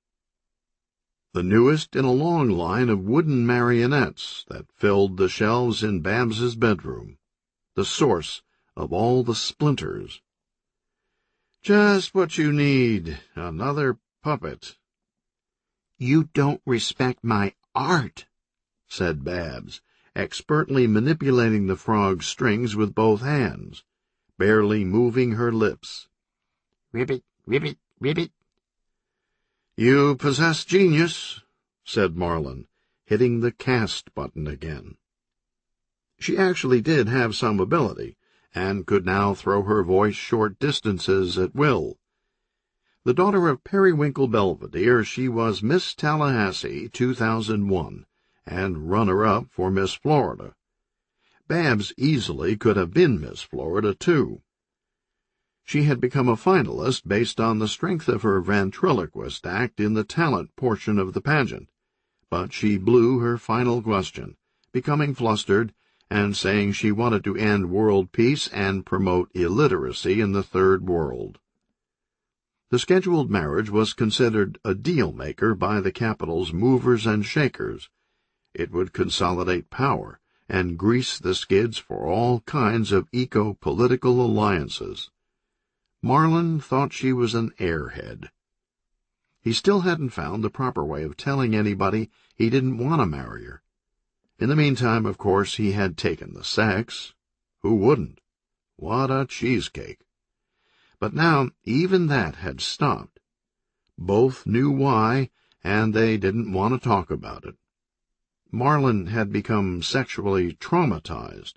the newest in a long line of wooden marionettes that filled the shelves in Babs's bedroom, the source of all the splinters. "Just what you need, another puppet." "You don't respect my art," said Babs, expertly manipulating the frog's strings with both hands, barely moving her lips. "Ribbit, ribbit, ribbit." "You possess genius," said Marlin, hitting the cast button again. She actually did have some ability, and could now throw her voice short distances at will. The daughter of Periwinkle Belvedere, she was Miss Tallahassee 2001, and runner-up for Miss Florida. Babs easily could have been Miss Florida, too. She had become a finalist based on the strength of her ventriloquist act in the talent portion of the pageant, but she blew her final question, becoming flustered and saying she wanted to end world peace and promote illiteracy in the Third World. The scheduled marriage was considered a deal-maker by the capital's movers and shakers. It would consolidate power and grease the skids for all kinds of eco-political alliances. Marlin thought she was an airhead. He still hadn't found the proper way of telling anybody he didn't want to marry her. In the meantime, of course, he had taken the sex. Who wouldn't? What a cheesecake! But now even that had stopped. Both knew why, and they didn't want to talk about it. Marlin had become sexually traumatized.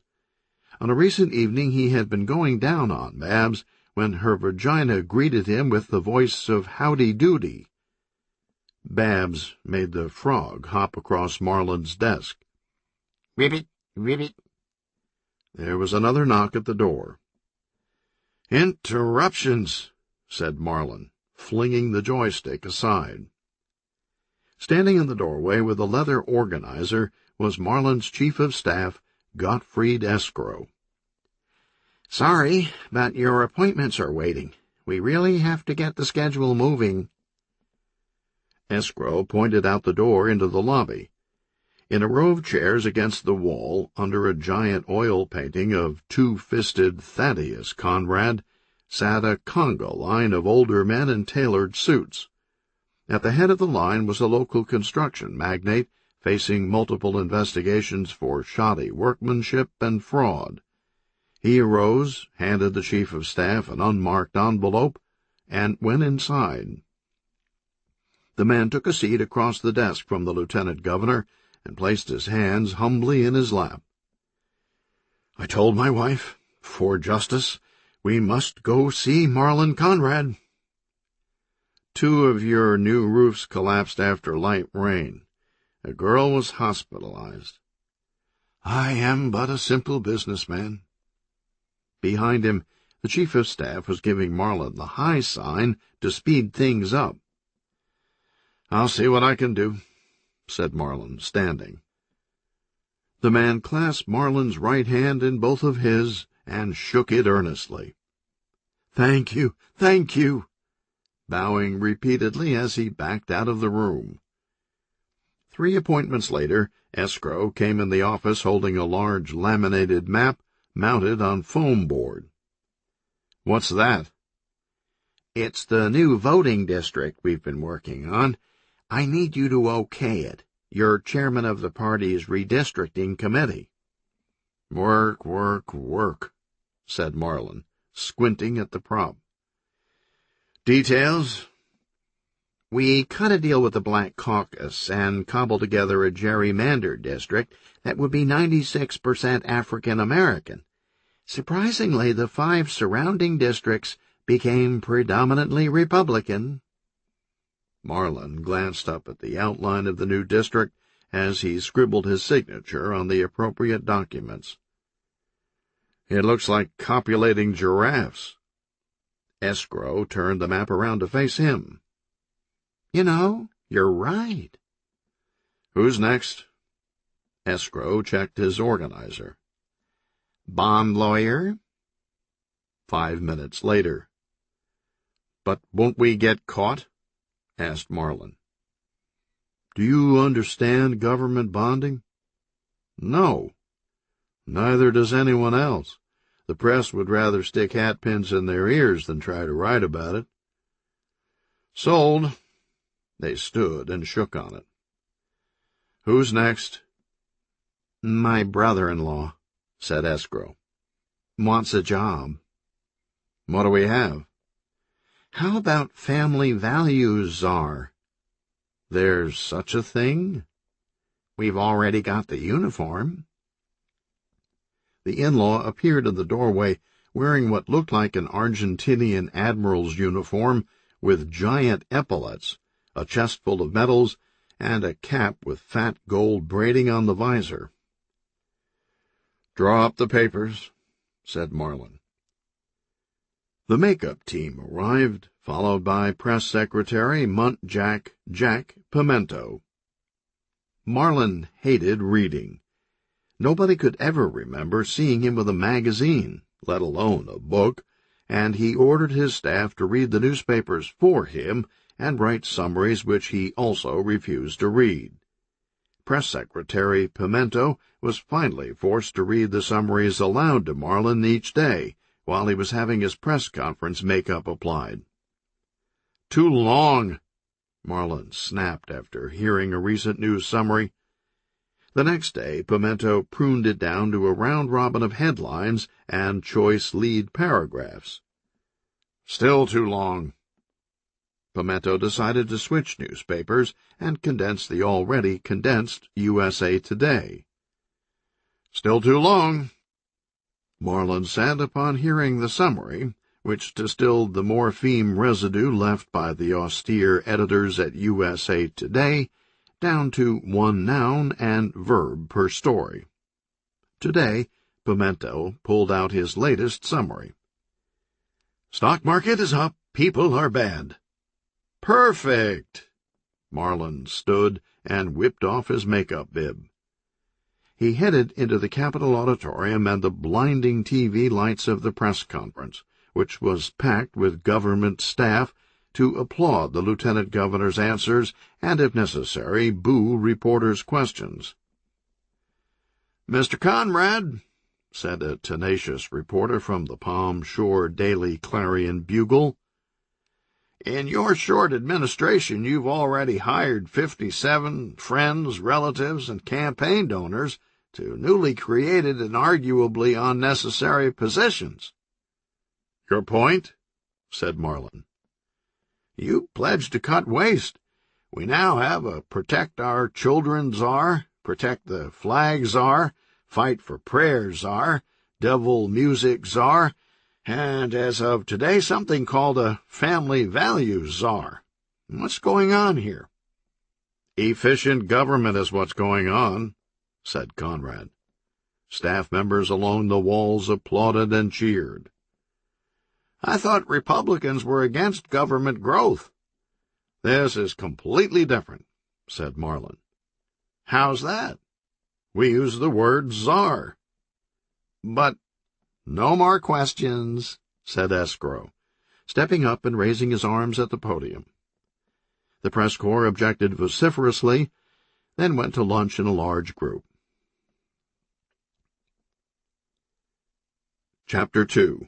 On a recent evening he had been going down on Babs when her vagina greeted him with the voice of Howdy Doody. Babs made the frog hop across Marlin's desk. "Ribbit, ribbit." There was another knock at the door. "Interruptions," said Marlin, flinging the joystick aside. Standing in the doorway with a leather organizer was Marlin's chief of staff, Gottfried Escrow. "Sorry, but your appointments are waiting. We really have to get the schedule moving." Escrow pointed out the door into the lobby. In a row of chairs against the wall, under a giant oil painting of two-fisted Thaddeus Conrad, sat a conga line of older men in tailored suits. At the head of the line was a local construction magnate facing multiple investigations for shoddy workmanship and fraud. He arose, handed the chief of staff an unmarked envelope, and went inside. The man took a seat across the desk from the lieutenant governor and placed his hands humbly in his lap. "I told my wife, for justice, we must go see Marlin Conrad." "2 of your new roofs collapsed after light rain. A girl was hospitalized." "I am but a simple businessman." Behind him, the chief of staff was giving Marlin the high sign to speed things up. "I'll see what I can do," said Marlin, standing. The man clasped Marlin's right hand in both of his and shook it earnestly. "Thank you, thank you," bowing repeatedly as he backed out of the room. 3 appointments later, Escrow came in the office holding a large laminated map mounted on foam board. "What's that?" "It's the new voting district we've been working on. I need you to okay it. You're chairman of the party's redistricting committee." "Work, work, work," said Marlin, squinting at the prop. "Details?" "We cut a deal with the Black Caucus and cobbled together a gerrymandered district that would be 96% African-American. Surprisingly, the 5 surrounding districts became predominantly Republican." Marlin glanced up at the outline of the new district as he scribbled his signature on the appropriate documents. "It looks like copulating giraffes." Escrow turned the map around to face him. "You know, you're right." "Who's next?" Escrow checked his organizer. Bond lawyer? 5 minutes later. But won't we get caught? Asked Marlin. Do you understand government bonding? No. Neither does anyone else. The press would rather stick hatpins in their ears than try to write about it. Sold. They stood and shook on it. Who's next? My brother-in-law, said Escrow. Wants a job. What do we have? How about family values, Czar? There's such a thing? We've already got the uniform. The in-law appeared in the doorway wearing what looked like an Argentinian admiral's uniform with giant epaulets, a chest full of medals, and a cap with fat gold braiding on the visor. Draw up the papers, said Marlin. The makeup team arrived, followed by Press Secretary Jack Pimento. Marlin hated reading. Nobody could ever remember seeing him with a magazine, let alone a book, and he ordered his staff to read the newspapers for him and write summaries which he also refused to read. Press Secretary Pimento was finally forced to read the summaries aloud to Marlin each day, while he was having his press conference makeup applied. Too long, Marlin snapped after hearing a recent news summary. The next day, Pimento pruned it down to a round-robin of headlines and choice lead paragraphs. Still too long. Pimento decided to switch newspapers and condense the already condensed USA Today. Still too long. Marlin said upon hearing the summary, which distilled the morpheme residue left by the austere editors at USA Today down to one noun and verb per story. Today, Pimento pulled out his latest summary. Stock market is up, people are bad. Perfect! Marlin stood and whipped off his makeup bib. He headed into the Capitol Auditorium and the blinding TV lights of the press conference, which was packed with government staff, to applaud the lieutenant governor's answers and, if necessary, boo reporters' questions. Mr. Conrad, said a tenacious reporter from the Palm Shore Daily Clarion Bugle, in your short administration you've already hired 57 friends, relatives, and campaign donors to newly created and arguably unnecessary positions. Your point? Said Marlin. You pledged to cut waste. We now have a Protect Our Children Czar, Protect the Flag Czar, Fight for Prayer Czar, Devil Music Czar, and as of today something called a Family Values Czar. What's going on here? Efficient government is what's going on, said Conrad. Staff members along the walls applauded and cheered. I thought Republicans were against government growth. This is completely different, said Marlin. How's that? We use the word czar. But no more questions, said Escrow, stepping up and raising his arms at the podium. The press corps objected vociferously, then went to lunch in a large group. Chapter 2.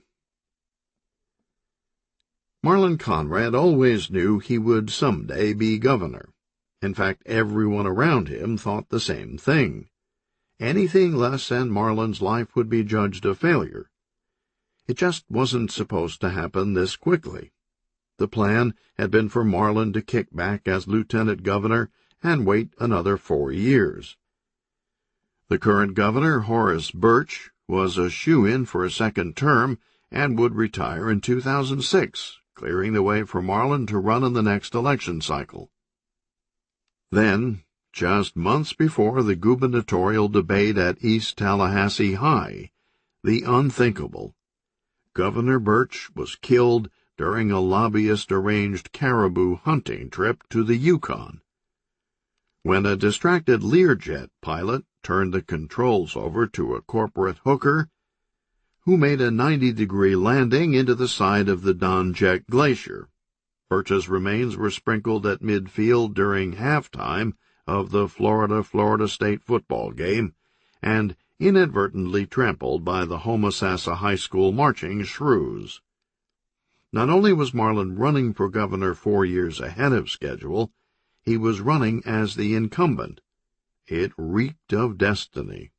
Marlin Conrad always knew he would someday be governor. In fact, everyone around him thought the same thing. Anything less and Marlin's life would be judged a failure. It just wasn't supposed to happen this quickly. The plan had been for Marlin to kick back as lieutenant governor and wait another 4 years. The current governor, Horace Birch, was a shoo-in for a second term and would retire in 2006, clearing the way for Marlin to run in the next election cycle. Then, just months before the gubernatorial debate at East Tallahassee High, the unthinkable. Governor Birch was killed during a lobbyist-arranged caribou hunting trip to the Yukon. When a distracted Learjet pilot turned the controls over to a corporate hooker, who made a 90-degree landing into the side of the Donjek Glacier. Birch's remains were sprinkled at midfield during halftime of the Florida State football game, and inadvertently trampled by the Homosassa High School marching shrews. Not only was Marlin running for governor 4 years ahead of schedule, he was running as the incumbent. It reeked of destiny.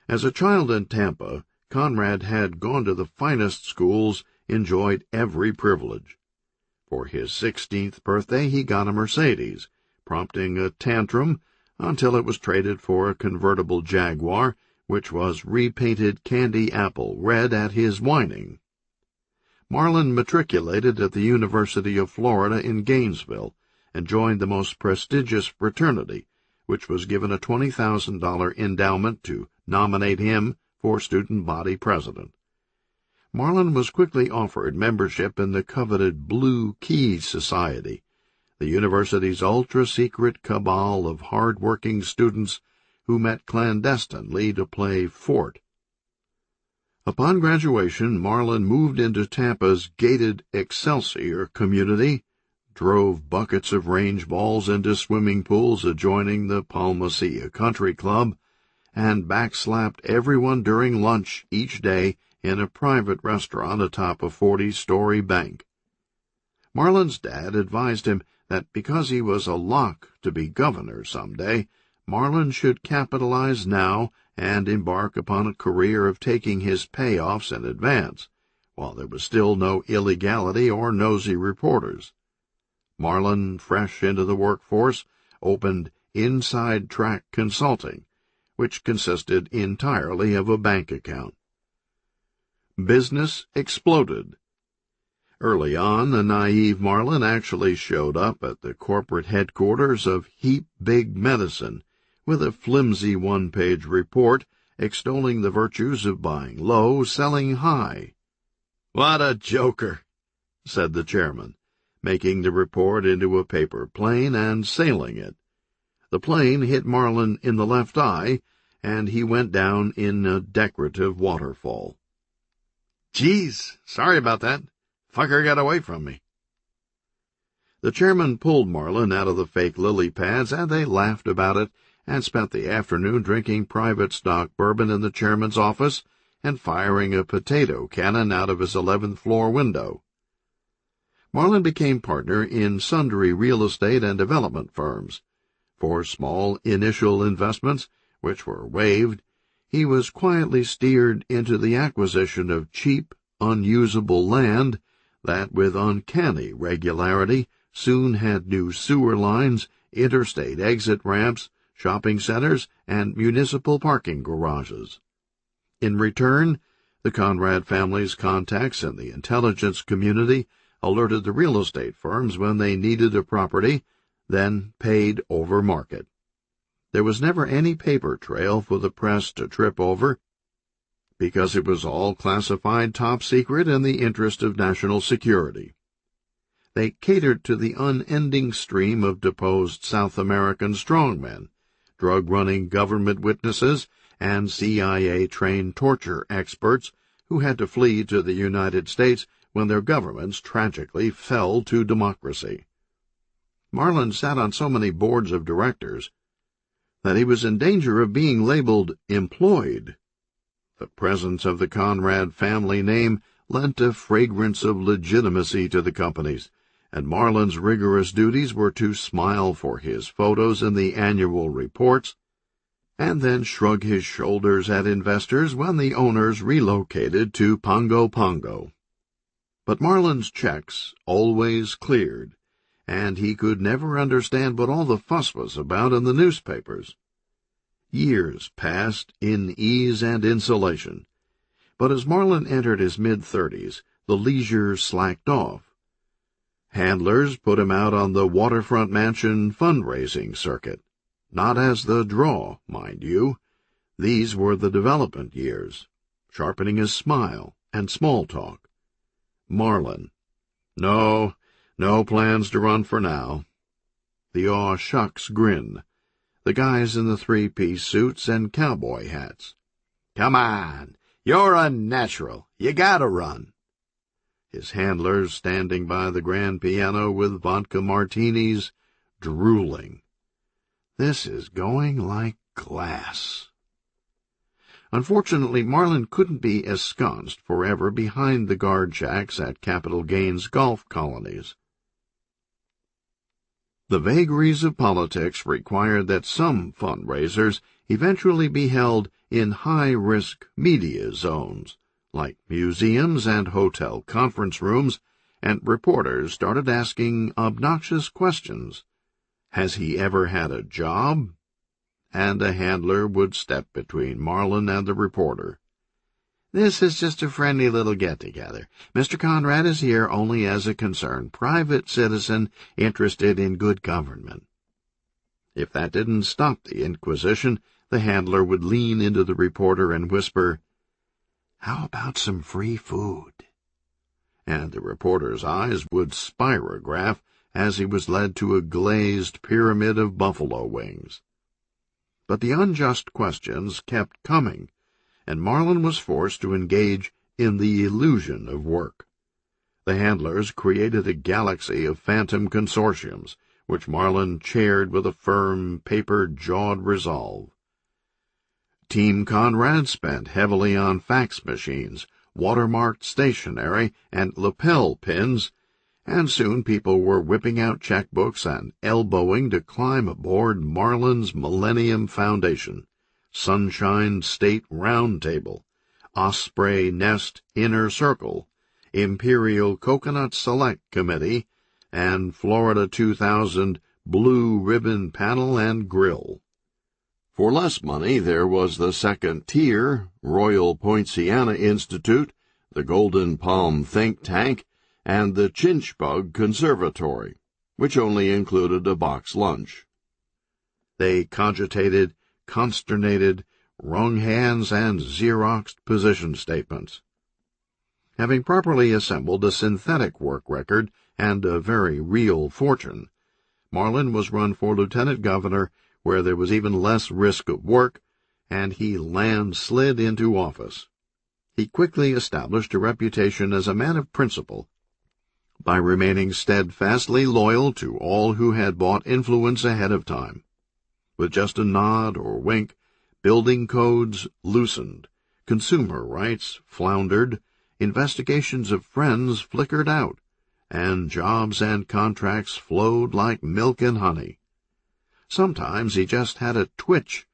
As a child in Tampa, Conrad had gone to the finest schools, enjoyed every privilege. For his 16th birthday he got a Mercedes, prompting a tantrum until it was traded for a convertible Jaguar, which was repainted candy apple red at his whining. Marlin matriculated at the University of Florida in Gainesville and joined the most prestigious fraternity, which was given a $20,000 endowment to nominate him for student body president. Marlin was quickly offered membership in the coveted Blue Key Society, the university's ultra-secret cabal of hard-working students who met clandestinely to play fort. Upon graduation, Marlin moved into Tampa's gated Excelsior community, drove buckets of range balls into swimming pools adjoining the Palmacia Country Club, and backslapped everyone during lunch each day in a private restaurant atop a 40-story bank. Marlin's dad advised him that because he was a lock to be governor someday, Marlin should capitalize now and embark upon a career of taking his payoffs in advance, while there was still no illegality or nosy reporters. Marlin, fresh into the workforce, opened Inside Track Consulting, which consisted entirely of a bank account. Business exploded. Early on, the naive Marlin actually showed up at the corporate headquarters of Heap Big Medicine with a flimsy one-page report extolling the virtues of buying low, selling high. "What a joker," said the chairman, making the report into a paper plane and sailing it. The plane hit Marlin in the left eye, and he went down in a decorative waterfall. "Geez, sorry about that. Fucker got away from me." The chairman pulled Marlin out of the fake lily pads, and they laughed about it and spent the afternoon drinking private stock bourbon in the chairman's office and firing a potato cannon out of his 11th floor window. Marlin became partner in sundry real estate and development firms. For small initial investments, which were waived, he was quietly steered into the acquisition of cheap, unusable land that, with uncanny regularity, soon had new sewer lines, interstate exit ramps, shopping centers, and municipal parking garages. In return, the Conrad family's contacts in the intelligence community alerted the real estate firms when they needed a property, then paid over market. There was never any paper trail for the press to trip over, because it was all classified top secret in the interest of national security. They catered to the unending stream of deposed South American strongmen, drug-running government witnesses, and CIA-trained torture experts who had to flee to the United States when their governments tragically fell to democracy. Marlin sat on so many boards of directors that he was in danger of being labeled employed. The presence of the Conrad family name lent a fragrance of legitimacy to the companies, and Marlin's rigorous duties were to smile for his photos in the annual reports, and then shrug his shoulders at investors when the owners relocated to Pongo Pongo. But Marlin's checks always cleared, and he could never understand what all the fuss was about in the newspapers. Years passed in ease and insulation, but as Marlin entered his mid-30s, the leisure slacked off. Handlers put him out on the waterfront mansion fundraising circuit. Not as the draw, mind you. These were the development years, sharpening his smile and small talk. Marlin. No plans to run for now. The aw-shucks grin. The guys in the three-piece suits and cowboy hats. Come on, "You're unnatural. You gotta run." His handlers standing by the grand piano with vodka martinis, drooling. This is going like glass. Unfortunately, Marlin couldn't be ensconced forever behind the guard shacks at Capital Gains golf colonies. The vagaries of politics required that some fundraisers eventually be held in high-risk media zones, like museums and hotel conference rooms, and reporters started asking obnoxious questions. Has he ever had a job? And a handler would step between Marlin and the reporter. "This is just a friendly little get-together. Mr. Conrad is here only as a concerned private citizen interested in good government." If that didn't stop the inquisition, the handler would lean into the reporter and whisper, "How about some free food?" And the reporter's eyes would spirograph as he was led to a glazed pyramid of buffalo wings. But the unjust questions kept coming, and Marlin was forced to engage in the illusion of work. The handlers created a galaxy of phantom consortiums, which Marlin chaired with a firm, paper-jawed resolve. Team Conrad spent heavily on fax machines, watermarked stationery, and lapel pins, and soon people were whipping out checkbooks and elbowing to climb aboard Marlin's Millennium Foundation, Sunshine State Round Table, Osprey Nest Inner Circle, Imperial Coconut Select Committee, and Florida 2000 Blue Ribbon Panel and Grill. For less money, there was the second tier, Royal Poinciana Institute, the Golden Palm Think Tank, and the Chinchbug Conservatory, which only included a box lunch. They cogitated, consternated, wrung hands, and Xeroxed position statements. Having properly assembled a synthetic work record and a very real fortune, Marlin was run for lieutenant governor, where there was even less risk of work, and he slid into office. He quickly established a reputation as a man of principle by remaining steadfastly loyal to all who had bought influence ahead of time. With just a nod or wink, building codes loosened, consumer rights floundered, investigations of friends flickered out, and jobs and contracts flowed like milk and honey. Sometimes he just had a twitch,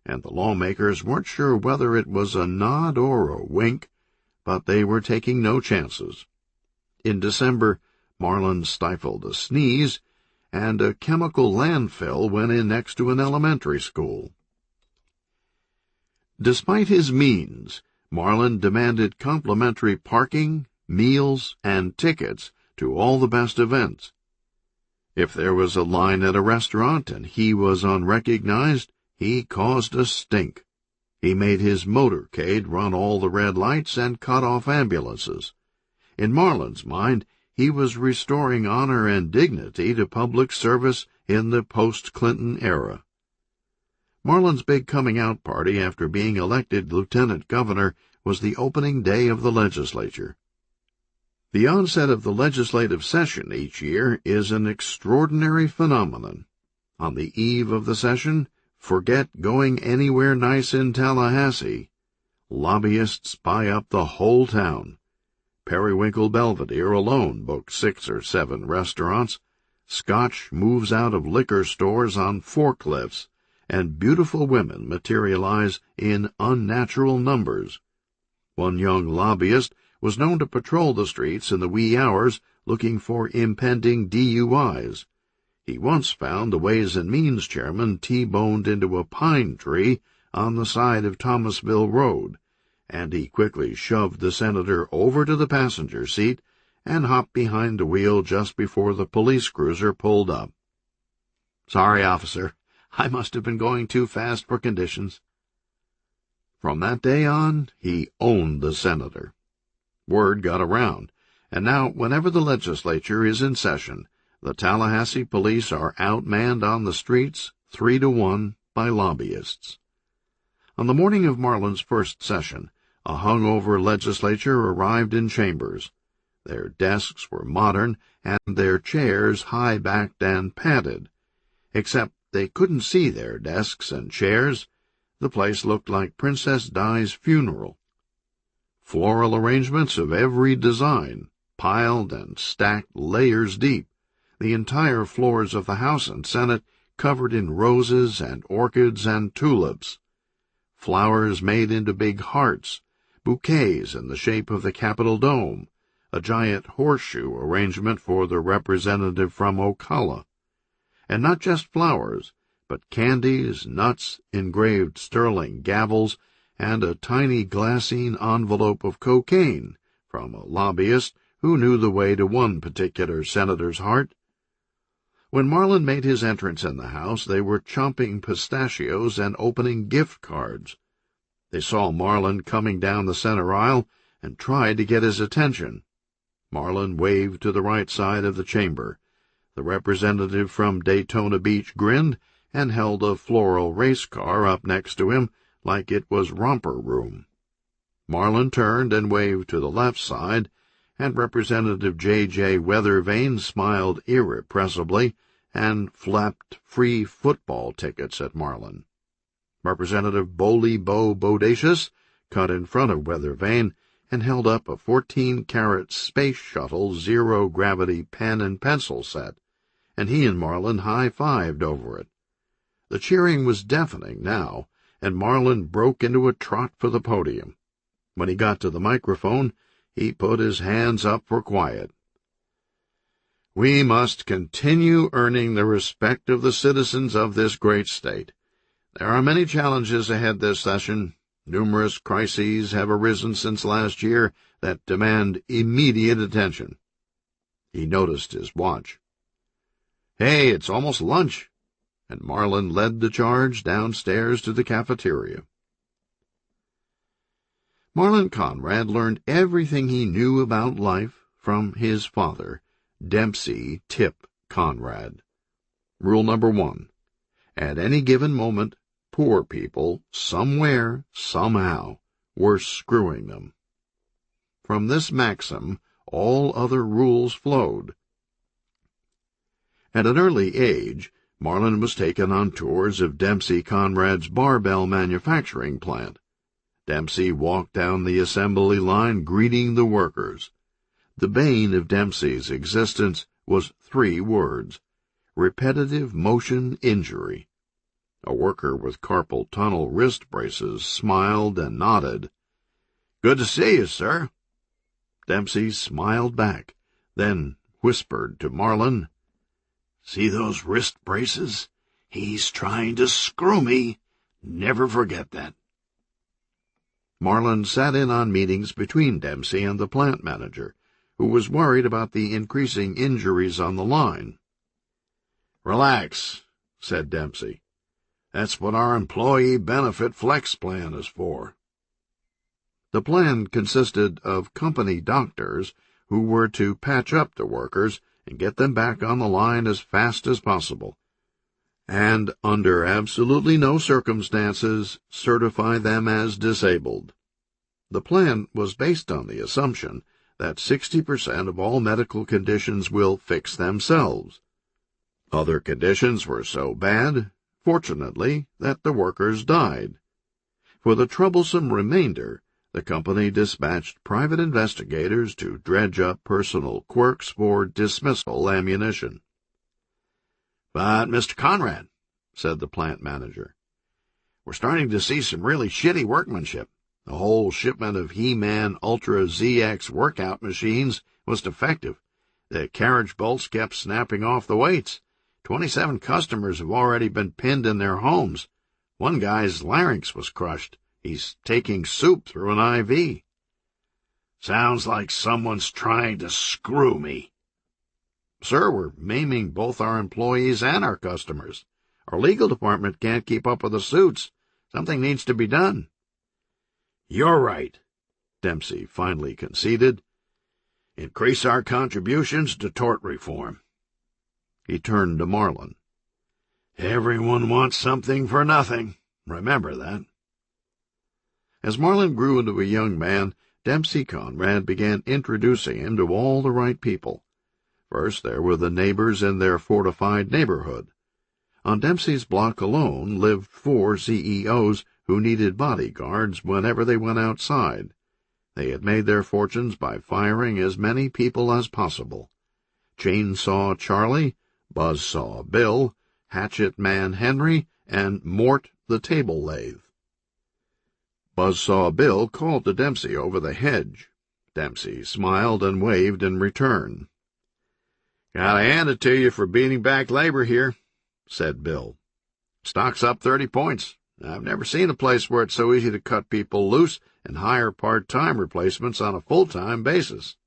and the lawmakers weren't sure whether it was a nod or a wink, but they were taking no chances. In December, Marlin stifled a sneeze, and a chemical landfill went in next to an elementary school. Despite his means, Marlin demanded complimentary parking, meals, and tickets to all the best events. If there was a line at a restaurant and he was unrecognized, he caused a stink. He made his motorcade run all the red lights and cut off ambulances. In Marlin's mind, he was restoring honor and dignity to public service in the post-Clinton era. Marlin's big coming-out party after being elected lieutenant governor was the opening day of the legislature. The onset of the legislative session each year is an extraordinary phenomenon. On the eve of the session, forget going anywhere nice in Tallahassee. Lobbyists buy up the whole town. Periwinkle Belvedere alone booked 6 or 7 restaurants. Scotch moves out of liquor stores on forklifts, and beautiful women materialize in unnatural numbers. One young lobbyist was known to patrol the streets in the wee hours looking for impending DUIs. He once found the Ways and Means chairman T-boned into a pine tree on the side of Thomasville Road, and he quickly shoved the senator over to the passenger seat and hopped behind the wheel just before the police cruiser pulled up. "Sorry, officer. I must have been going too fast for conditions." From that day on, he owned the senator. Word got around, and now whenever the legislature is in session, the Tallahassee police are outmanned on the streets 3-1 by lobbyists. On the morning of Marlin's first session, A hungover legislature arrived in chambers. Their desks were modern, and their chairs high-backed and padded. Except they couldn't see their desks and chairs. The place looked like Princess Di's funeral. Floral arrangements of every design, piled and stacked layers deep, the entire floors of the House and Senate covered in roses and orchids and tulips. Flowers made into big hearts, bouquets in the shape of the Capitol dome, a giant horseshoe arrangement for the representative from Ocala. And not just flowers, but candies, nuts, engraved sterling gavels, and a tiny glassine envelope of cocaine from a lobbyist who knew the way to one particular senator's heart. When Marlin made his entrance in the house, they were chomping pistachios and opening gift cards. They saw Marlin coming down the center aisle and tried to get his attention. Marlin waved to the right side of the chamber. The representative from Daytona Beach grinned and held a floral race car up next to him like it was romper room. Marlin turned and waved to the left side, and Representative J.J. Weathervane smiled irrepressibly and flapped free football tickets at Marlin. Representative Bowley Bo Bodacious cut in front of Weathervane and held up a 14-carat space shuttle zero-gravity pen and pencil set, and he and Marlin high-fived over it. The cheering was deafening now, and Marlin broke into a trot for the podium. When he got to the microphone, he put his hands up for quiet. "We must continue earning the respect of the citizens of this great state. There are many challenges ahead this session. Numerous crises have arisen since last year that demand immediate attention." He noticed his watch. "Hey, it's almost lunch," and Marlin led the charge downstairs to the cafeteria. Marlin Conrad learned everything he knew about life from his father, Dempsey Tip Conrad. Rule number 1. At any given moment, poor people, somewhere, somehow, were screwing them. From this maxim, all other rules flowed. At an early age, Marlin was taken on tours of Dempsey Conrad's barbell manufacturing plant. Dempsey walked down the assembly line greeting the workers. The bane of Dempsey's existence was 3 words: repetitive motion injury. A worker with carpal tunnel wrist braces smiled and nodded. "Good to see you, sir." Dempsey smiled back, then whispered to Marlin, "See those wrist braces? He's trying to screw me. Never forget that." Marlin sat in on meetings between Dempsey and the plant manager, who was worried about the increasing injuries on the line. "Relax," said Dempsey. "That's what our employee benefit flex plan is for." The plan consisted of company doctors who were to patch up the workers and get them back on the line as fast as possible, and under absolutely no circumstances certify them as disabled. The plan was based on the assumption that 60% of all medical conditions will fix themselves. Other conditions were so bad, fortunately, that the workers died. For the troublesome remainder, the company dispatched private investigators to dredge up personal quirks for dismissal ammunition. "But, Mr. Conrad," said the plant manager, "we're starting to see some really shitty workmanship. The whole shipment of He-Man Ultra ZX workout machines was defective. The carriage bolts kept snapping off the weights. 27 customers have already been pinned in their homes. One guy's larynx was crushed. He's taking soup through an IV." "Sounds like someone's trying to screw me." "Sir, we're maiming both our employees and our customers. Our legal department can't keep up with the suits. Something needs to be done." "You're right," Dempsey finally conceded. "Increase our contributions to tort reform." He turned to Marlin. "Everyone wants something for nothing. Remember that." As Marlin grew into a young man, Dempsey Conrad began introducing him to all the right people. First, there were the neighbors in their fortified neighborhood. On Dempsey's block alone lived 4 CEOs who needed bodyguards whenever they went outside. They had made their fortunes by firing as many people as possible. Chainsaw Charlie, Buzzsaw Bill, Hatchet Man Henry, and Mort the Table Lathe. Buzzsaw Bill called to Dempsey over the hedge. Dempsey smiled and waved in return. "Gotta hand it to you for beating back labor here," said Bill. "Stock's up 30 points. I've never seen a place where it's so easy to cut people loose and hire part-time replacements on a full-time basis."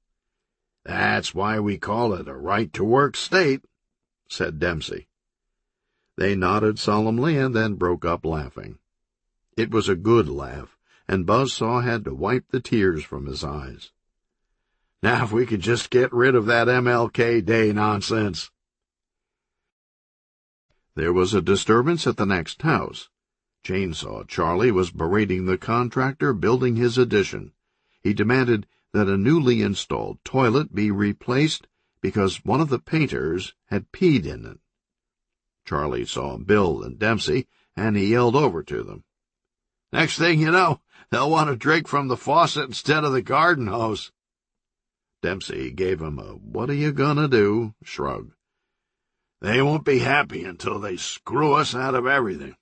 "That's why we call it a right-to-work state," said Dempsey. They nodded solemnly and then broke up laughing. It was a good laugh, and Buzzsaw had to wipe the tears from his eyes. "Now if we could just get rid of that MLK Day nonsense." There was a disturbance at the next house. Chainsaw Charlie was berating the contractor building his addition. He demanded that a newly installed toilet be replaced because one of the painters had peed in it. Charlie saw Bill and Dempsey, and he yelled over to them. "Next thing you know, they'll want to drink from the faucet instead of the garden hose." Dempsey gave him a what-are-you-gonna-do shrug. "They won't be happy until they screw us out of everything."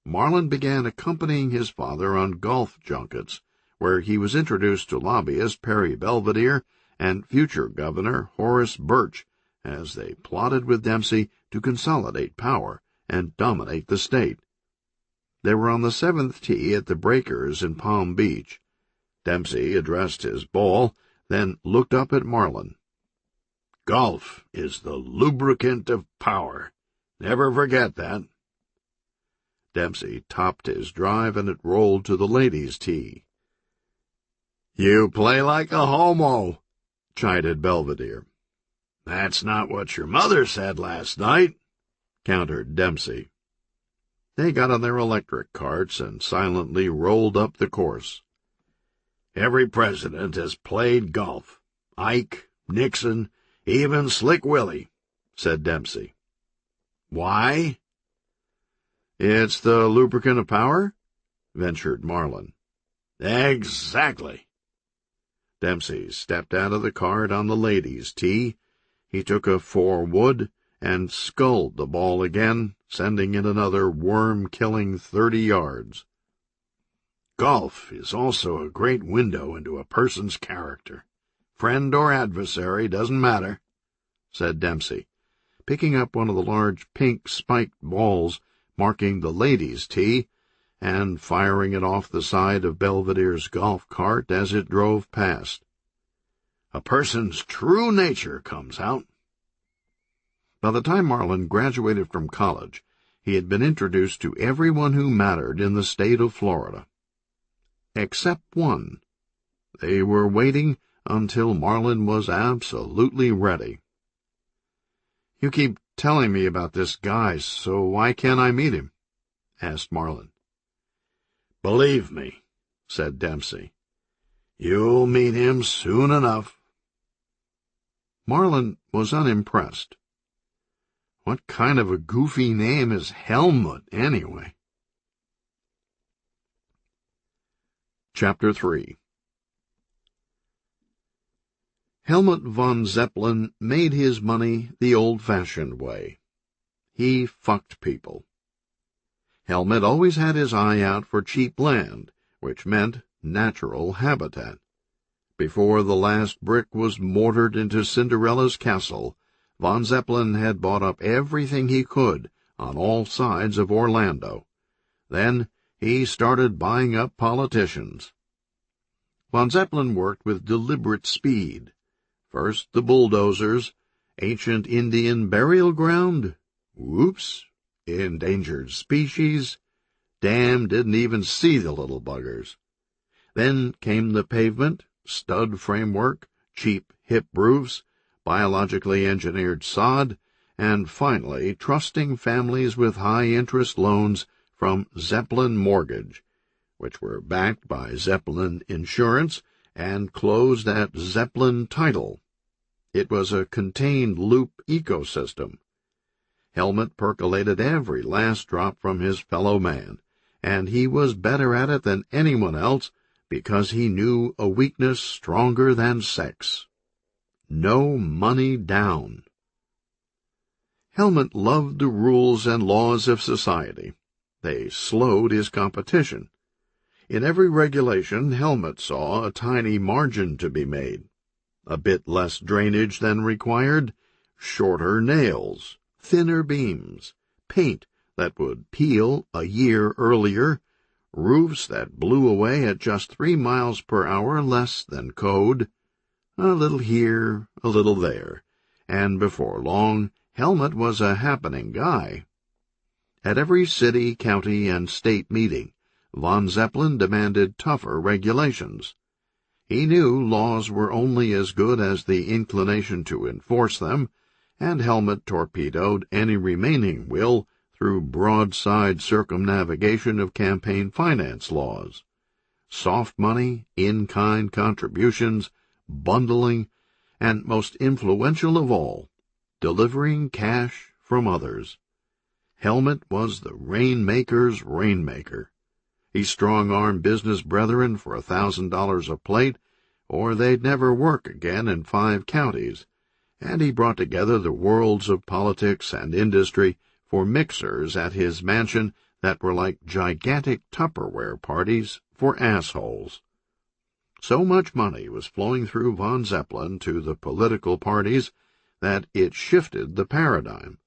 Marlin began accompanying his father on golf junkets, where he was introduced to lobbyist Perry Belvedere and future Governor Horace Birch as they plotted with Dempsey to consolidate power and dominate the state. They were on the 7th tee at the Breakers in Palm Beach. Dempsey addressed his ball, then looked up at Marlin. "Golf is the lubricant of power. Never forget that." Dempsey topped his drive, and it rolled to the ladies' tee. "You play like a homo," chided Belvedere. "That's not what your mother said last night," countered Dempsey. They got on their electric carts and silently rolled up the course. "Every president has played golf. Ike, Nixon, even Slick Willie," said Dempsey. "Why?" "It's the lubricant of power," ventured Marlin. "Exactly." Dempsey stepped out of the cart on the ladies' tee. He took a 4-wood and sculled the ball again, sending it another worm-killing 30 yards. "Golf is also a great window into a person's character. Friend or adversary, doesn't matter," said Dempsey, picking up one of the large pink spiked balls marking the ladies' tee and firing it off the side of Belvedere's golf cart as it drove past. "A person's true nature comes out." By the time Marlin graduated from college, he had been introduced to everyone who mattered in the state of Florida. Except one. They were waiting until Marlin was absolutely ready. "You keep telling me about this guy, so why can't I meet him?" asked Marlin. "Believe me," said Dempsey, "you'll meet him soon enough." Marlin was unimpressed. What kind of a goofy name is Helmut, anyway? Chapter 3. Helmut von Zeppelin made his money the old-fashioned way. He fucked people. Helmut always had his eye out for cheap land, which meant natural habitat. Before the last brick was mortared into Cinderella's castle, von Zeppelin had bought up everything he could on all sides of Orlando. Then he started buying up politicians. Von Zeppelin worked with deliberate speed. First the bulldozers, ancient Indian burial ground, whoops, endangered species, damn, didn't even see the little buggers. Then came the pavement, stud framework, cheap hip roofs, biologically engineered sod, and finally trusting families with high-interest loans from Zeppelin Mortgage, which were backed by Zeppelin Insurance and closed at Zeppelin Title. It was a contained loop ecosystem. Helmut percolated every last drop from his fellow man, and he was better at it than anyone else because he knew a weakness stronger than sex. No money down. Helmut loved the rules and laws of society. They slowed his competition. In every regulation, Helmut saw a tiny margin to be made. A bit less drainage than required, shorter nails, thinner beams, paint that would peel a year earlier, roofs that blew away at just 3 miles per hour less than code, a little here, a little there, and before long, Helmut was a happening guy. At every city, county, and state meeting, von Zeppelin demanded tougher regulations. He knew laws were only as good as the inclination to enforce them, and Helmut torpedoed any remaining will through broadside circumnavigation of campaign finance laws. Soft money, in-kind contributions, bundling, and most influential of all, delivering cash from others. Helmut was the rainmaker's rainmaker. He strong-armed business brethren for $1,000 a plate, or they'd never work again in 5 counties, and he brought together the worlds of politics and industry for mixers at his mansion that were like gigantic Tupperware parties for assholes. So much money was flowing through von Zeppelin to the political parties that it shifted the paradigm.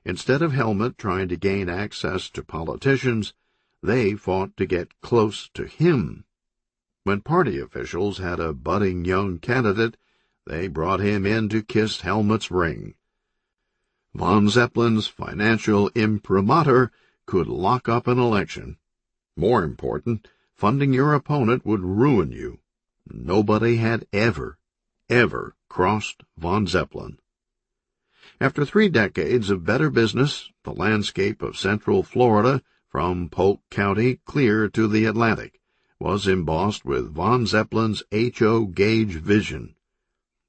Instead of Helmut trying to gain access to politicians, they fought to get close to him. When party officials had a budding young candidate, they brought him in to kiss Helmut's ring. Von Zeppelin's financial imprimatur could lock up an election. More important, funding your opponent would ruin you. Nobody had ever crossed von Zeppelin. After 3 decades of better business, the landscape of central Florida, from Polk County clear to the Atlantic, was embossed with von Zeppelin's H.O. Gage vision.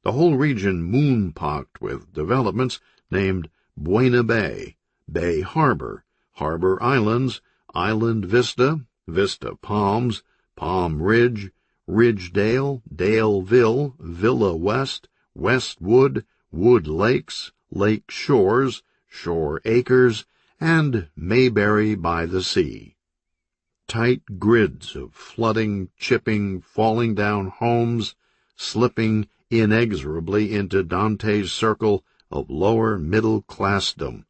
The whole region moon-pocked with developments named Buena Bay, Bay Harbor, Harbor Islands, Island Vista, Vista Palms, Palm Ridge, Ridgedale, Daleville, Villa West, Westwood, Wood Lakes, Lake Shores, Shore Acres, and Mayberry by the Sea. Tight grids of flooding, chipping, falling down homes, slipping inexorably into Dante's circle of lower middle-classdom,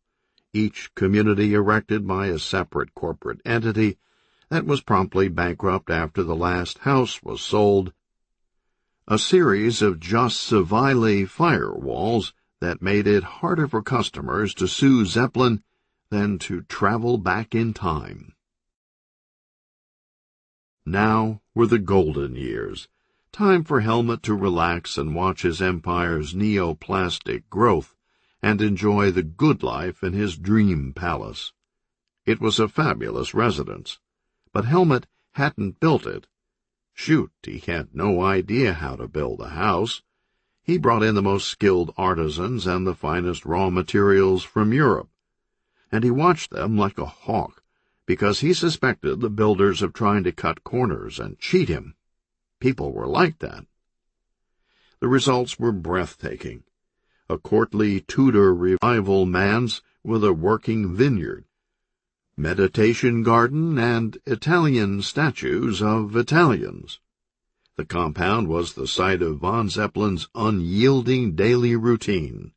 each community erected by a separate corporate entity that was promptly bankrupt after the last house was sold, a series of just Savile firewalls that made it harder for customers to sue Zeppelin than to travel back in time. Now were the golden years, time for Helmut to relax and watch his empire's neoplastic growth and enjoy the good life in his dream palace. It was a fabulous residence, but Helmut hadn't built it. Shoot, he had no idea how to build a house. He brought in the most skilled artisans and the finest raw materials from Europe, and he watched them like a hawk, because he suspected the builders of trying to cut corners and cheat him. People were like that. The results were breathtaking. A courtly Tudor revival manse with a working vineyard, meditation garden, and Italian statues of Italians. The compound was the site of von Zeppelin's unyielding daily routine.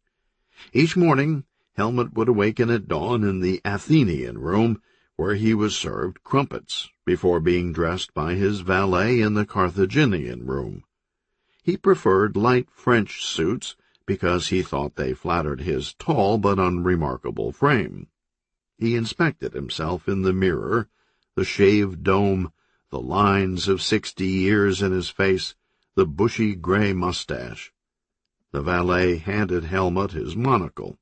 Each morning, Helmut would awaken at dawn in the Athenian room, where he was served crumpets, before being dressed by his valet in the Carthaginian room. He preferred light French suits because he thought they flattered his tall but unremarkable frame. He inspected himself in the mirror, the shaved dome, the lines of 60 years in his face, the bushy gray mustache. The valet handed Helmut his monocle.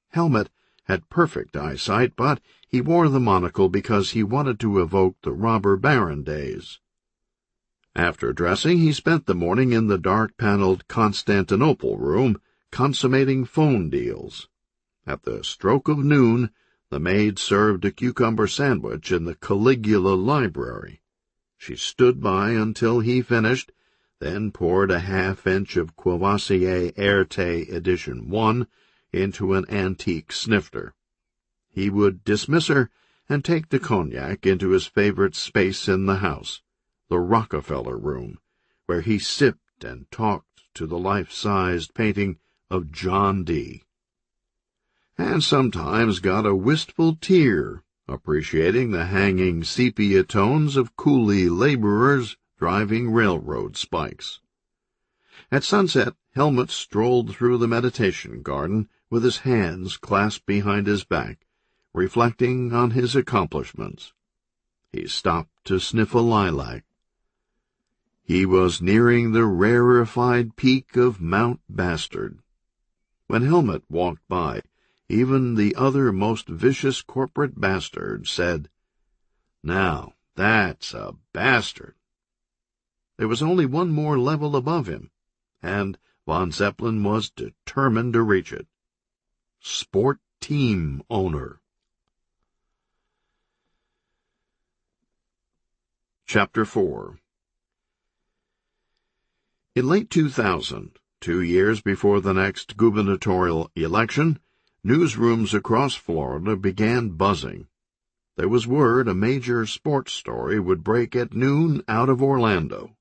Helmut had perfect eyesight, but he wore the monocle because he wanted to evoke the robber baron days. After dressing, he spent the morning in the dark-paneled Constantinople room, consummating phone deals. At the stroke of noon, the maid served a cucumber sandwich in the Caligula library. She stood by until he finished, then poured a half-inch of Courvoisier Erte Edition 1 into an antique snifter. He would dismiss her and take the cognac into his favorite space in the house, the Rockefeller Room, where he sipped and talked to the life-sized painting of John D. And sometimes got a wistful tear, appreciating the hanging sepia tones of coolie laborers driving railroad spikes. At sunset, Helmut strolled through the meditation garden with his hands clasped behind his back, reflecting on his accomplishments. He stopped to sniff a lilac. He was nearing the rarefied peak of Mount Bastard. When Helmut walked by, even the other most vicious corporate bastard said, "Now, that's a bastard." There was only one more level above him, and von Zeppelin was determined to reach it. Sport team owner. Chapter 4. In late 2000, 2 years before the next gubernatorial election, newsrooms across Florida began buzzing. There was word a major sports story would break at noon out of Orlando.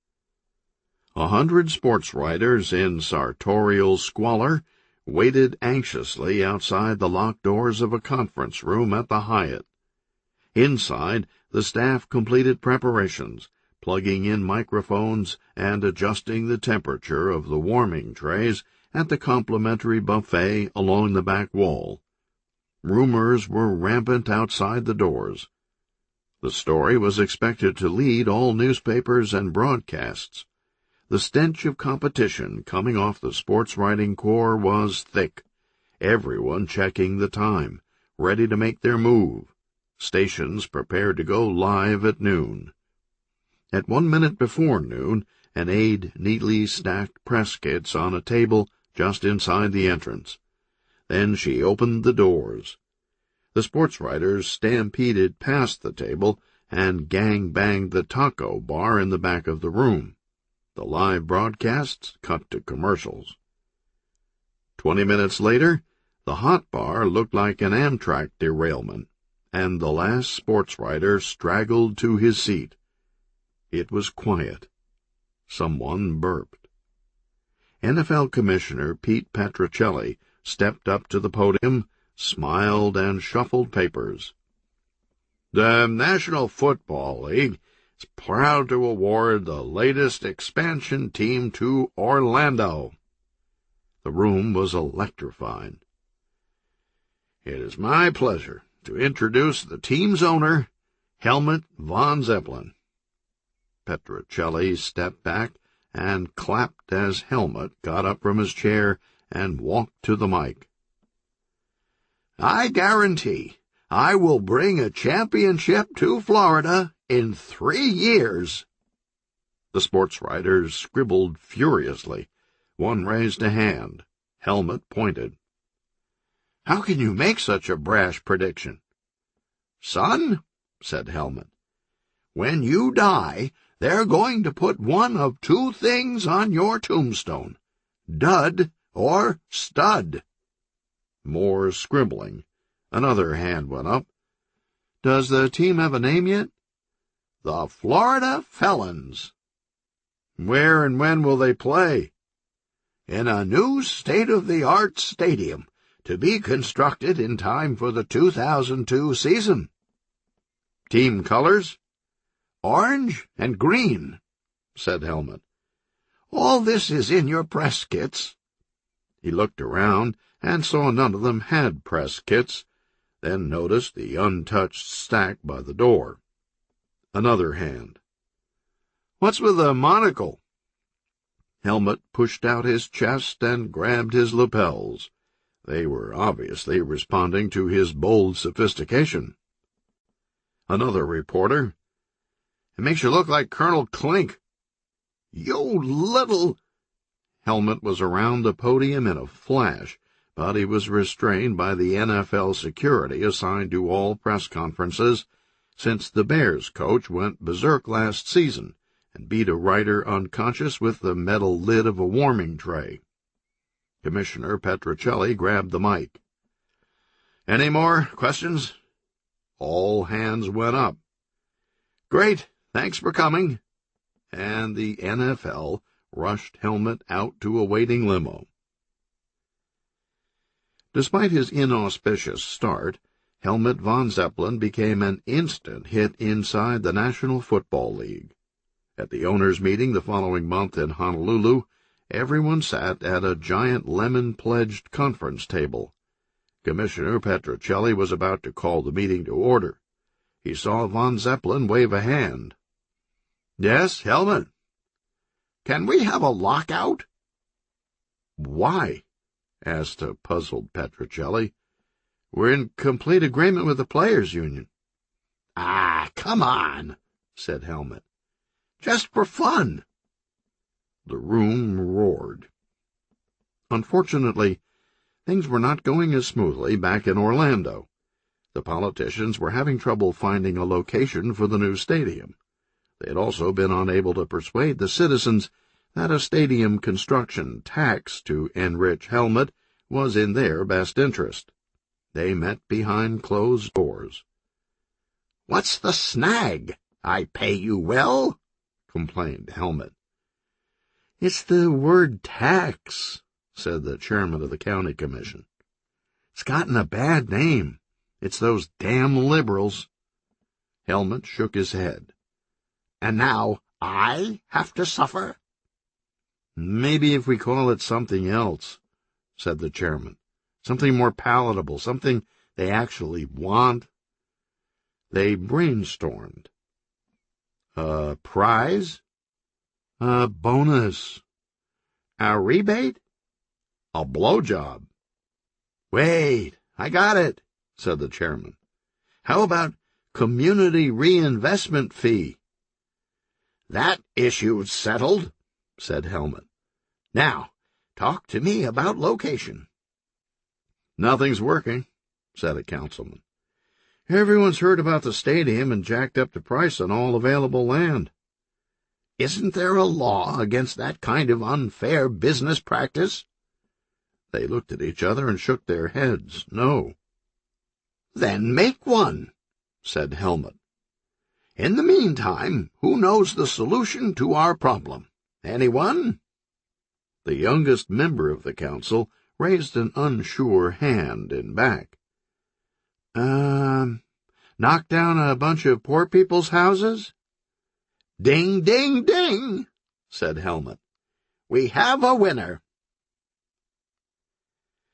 100 sports writers in sartorial squalor waited anxiously outside the locked doors of a conference room at the Hyatt. Inside, the staff completed preparations, plugging in microphones and adjusting the temperature of the warming trays at the complimentary buffet along the back wall. Rumors were rampant outside the doors. The story was expected to lead all newspapers and broadcasts. The stench of competition coming off the sports writing corps was thick, everyone checking the time, ready to make their move, stations prepared to go live at noon. At 1 minute before noon, an aide neatly stacked press kits on a table just inside the entrance. Then she opened the doors. The sports writers stampeded past the table and gang-banged the taco bar in the back of the room. The live broadcasts cut to commercials. 20 minutes later, the hot bar looked like an Amtrak derailment, and the last sports writer straggled to his seat. It was quiet. Someone burped. NFL Commissioner Pete Petrocelli stepped up to the podium, smiled, and shuffled papers. "The National Football League is proud to award the latest expansion team to Orlando." The room was electrified. "It is my pleasure to introduce the team's owner, Helmut von Zeppelin." Petrocelli stepped back and clapped as Helmut got up from his chair and walked to the mic. "I guarantee I will bring a championship to Florida in 3 years." The sports writers scribbled furiously. One raised a hand. Helmut pointed. "How can you make such a brash prediction?" "Son," said Helmut, "when you die, they're going to put one of 2 things on your tombstone, dud or stud." More scribbling. Another hand went up. "Does the team have a name yet?" "The Florida Felons." "Where and when will they play?" "In a new state-of-the-art stadium, to be constructed in time for the 2002 season." "Team colors?" "Orange and green," said Helmut. "All this is in your press kits." He looked around and saw none of them had press kits, then noticed the untouched stack by the door. Another hand. "What's with the monocle?" Helmut pushed out his chest and grabbed his lapels. They were obviously responding to his bold sophistication. Another reporter. "It makes you look like Colonel Clink." "You little—" Helmet was around the podium in a flash, but he was restrained by the NFL security assigned to all press conferences, since the Bears coach went berserk last season and beat a writer unconscious with the metal lid of a warming tray. Commissioner Petrocelli grabbed the mic. "Any more questions?" All hands went up. "Great, thanks for coming." And the NFL rushed Helmet out to a waiting limo. Despite his inauspicious start, Helmet von Zeppelin became an instant hit inside the National Football League. At the owners' meeting the following month in Honolulu, everyone sat at a giant lemon-pledged conference table. Commissioner Petrocelli was about to call the meeting to order. He saw von Zeppelin wave a hand. "Yes, Helmet." "Can we have a lockout?" "Why?" asked a puzzled Petrocelli. "We're in complete agreement with the Players' Union." "Ah, come on," said Helmet. "Just for fun." The room roared. Unfortunately, things were not going as smoothly back in Orlando. The politicians were having trouble finding a location for the new stadium. They had also been unable to persuade the citizens that a stadium construction tax to enrich Helmet was in their best interest. They met behind closed doors. "What's the snag? I pay you well," complained Helmet. "It's the word tax," said the chairman of the county commission. "It's gotten a bad name. It's those damn liberals." Helmet shook his head. "And now I have to suffer?" "Maybe if we call it something else," said the chairman. "Something more palatable, something they actually want." They brainstormed. "A prize?" "A bonus." "A rebate?" "A blowjob." "Wait, I got it," said the chairman. "How about community reinvestment fee?" "That issue's settled," said Helmet. "Now, talk to me about location." "Nothing's working," said a councilman. "Everyone's heard about the stadium and jacked up the price on all available land." "Isn't there a law against that kind of unfair business practice?" They looked at each other and shook their heads. No. "Then make one," said Helmet. "In the meantime, who knows the solution to our problem? Anyone?" The youngest member of the council raised an unsure hand in back. Knock down a bunch of poor people's houses?" "Ding, ding, ding," said Helmet. "We have a winner."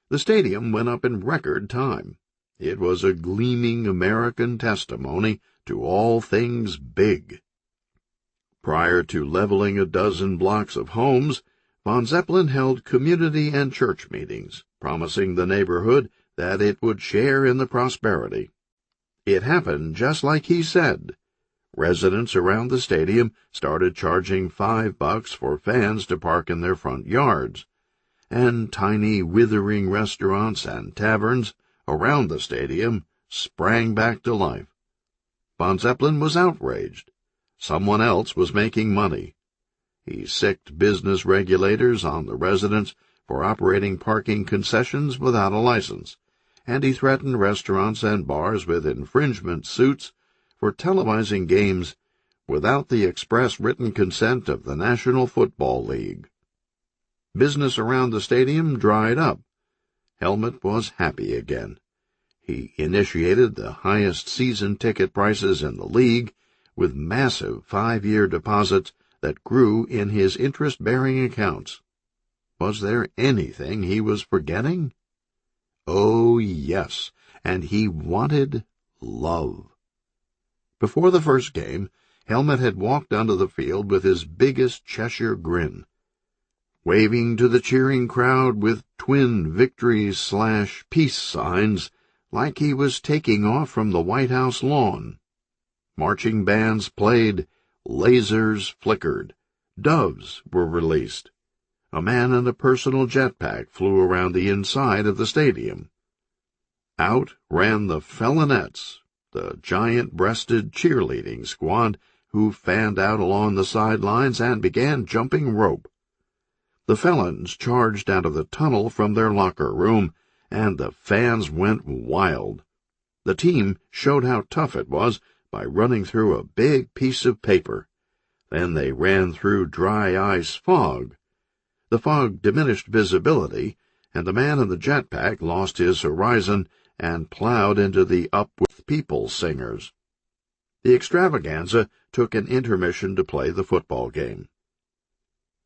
The stadium went up in record time. It was a gleaming American testimony to all things big. Prior to leveling a dozen blocks of homes, von Zeppelin held community and church meetings, promising the neighborhood that it would share in the prosperity. It happened just like he said. Residents around the stadium started charging $5 for fans to park in their front yards, and tiny withering restaurants and taverns around the stadium sprang back to life. Von Zeppelin was outraged. Someone else was making money. He sicked business regulators on the residents for operating parking concessions without a license, and he threatened restaurants and bars with infringement suits for televising games without the express written consent of the National Football League. Business around the stadium dried up. Helmet was happy again. He initiated the highest season ticket prices in the league, with massive 5-year deposits that grew in his interest-bearing accounts. Was there anything he was forgetting? Oh, yes, and he wanted love. Before the first game, Helmet had walked onto the field with his biggest Cheshire grin. waving to the cheering crowd with twin victories/peace signs like he was taking off from the White House lawn. Marching bands played, lasers flickered, doves were released. A man in a personal jetpack flew around the inside of the stadium. Out ran the Felonettes, the giant-breasted cheerleading squad who fanned out along the sidelines and began jumping rope. The felons charged out of the tunnel from their locker room, and the fans went wild. The team showed how tough it was by running through a big piece of paper. Then they ran through dry ice fog. The fog diminished visibility, and the man in the jetpack lost his horizon and plowed into the Up With People singers. The extravaganza took an intermission to play the football game.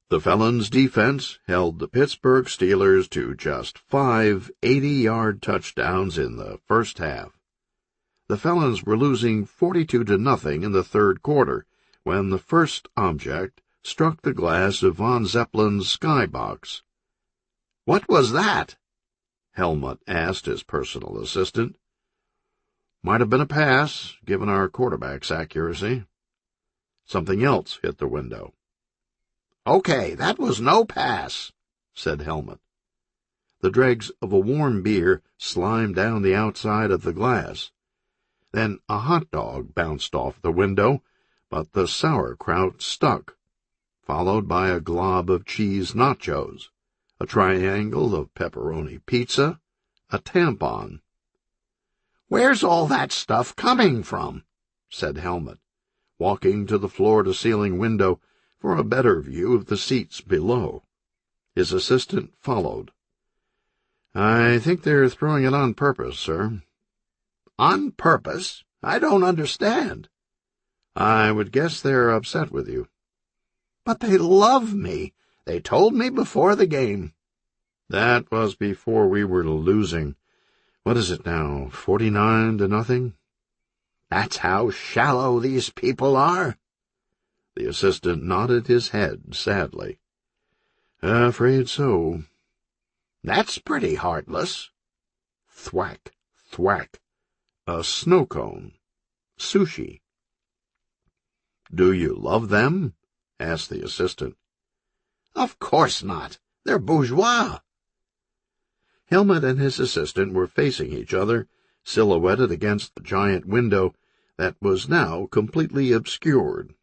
The Felons' defense held the Pittsburgh Steelers to just 5 80-yard touchdowns in the first half. The Felons were losing 42-0 in the third quarter when the first object struck the glass of Von Zeppelin's skybox. "What was that?" Helmut asked his personal assistant. "Might have been a pass, given our quarterback's accuracy." Something else hit the window. "Okay, that was no pass," said Helmut. The dregs of a warm beer slimed down the outside of the glass. Then a hot dog bounced off the window, but the sauerkraut stuck, followed by a glob of cheese nachos, a triangle of pepperoni pizza, a tampon. "Where's all that stuff coming from?" said Helmut, walking to the floor-to-ceiling window for a better view of the seats below. His assistant followed. "I think they're throwing it on purpose, sir." "On purpose? I don't understand." "I would guess they're upset with you." "But they love me. They told me before the game." "That was before we were losing. What is it now, 49-0? "That's how shallow these people are." The assistant nodded his head sadly. "Afraid so." "That's pretty heartless." Thwack, thwack. A snow cone. Sushi. "Do you love them?" asked the assistant. "Of course not. They're bourgeois." Helmut and his assistant were facing each other, silhouetted against the giant window that was now completely obscured.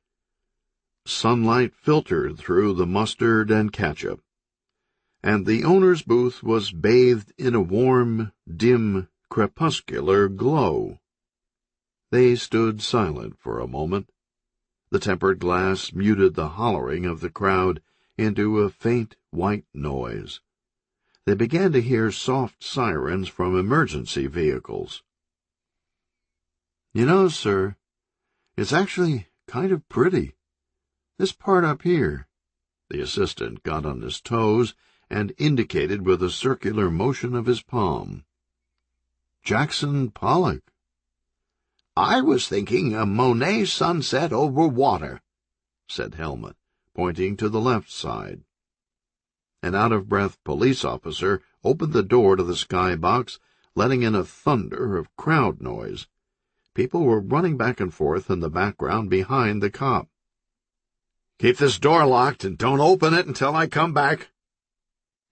Sunlight filtered through the mustard and ketchup, and the owner's booth was bathed in a warm, dim, crepuscular glow. They stood silent for a moment. The tempered glass muted the hollering of the crowd into a faint white noise. They began to hear soft sirens from emergency vehicles. "You know, sir, it's actually kind of pretty. This part up here." The assistant got on his toes and indicated with a circular motion of his palm. "Jackson Pollock." "I was thinking a Monet sunset over water," said Helmut, pointing to the left side. An out-of-breath police officer opened the door to the skybox, letting in a thunder of crowd noise. People were running back and forth in the background behind the cop. "Keep this door locked and don't open it until I come back."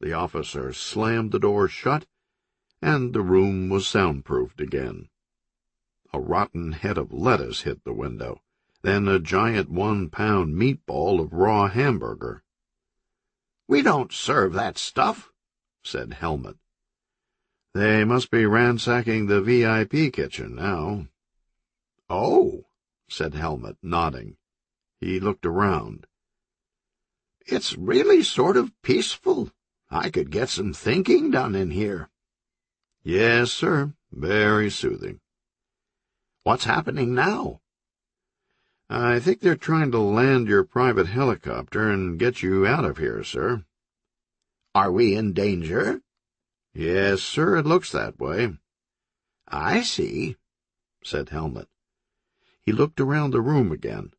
The officer slammed the door shut, and the room was soundproofed again. A rotten head of lettuce hit the window, then a giant 1-pound meatball of raw hamburger. "We don't serve that stuff," said Helmut. "They must be ransacking the VIP kitchen now." "Oh," said Helmut, nodding. He looked around. "It's really sort of peaceful. I could get some thinking done in here." "Yes, sir. Very soothing." "What's happening now?" "I think they're trying to land your private helicopter and get you out of here, sir." "Are we in danger?" "Yes, sir, it looks that way." "I see," said Helmut. He looked around the room again.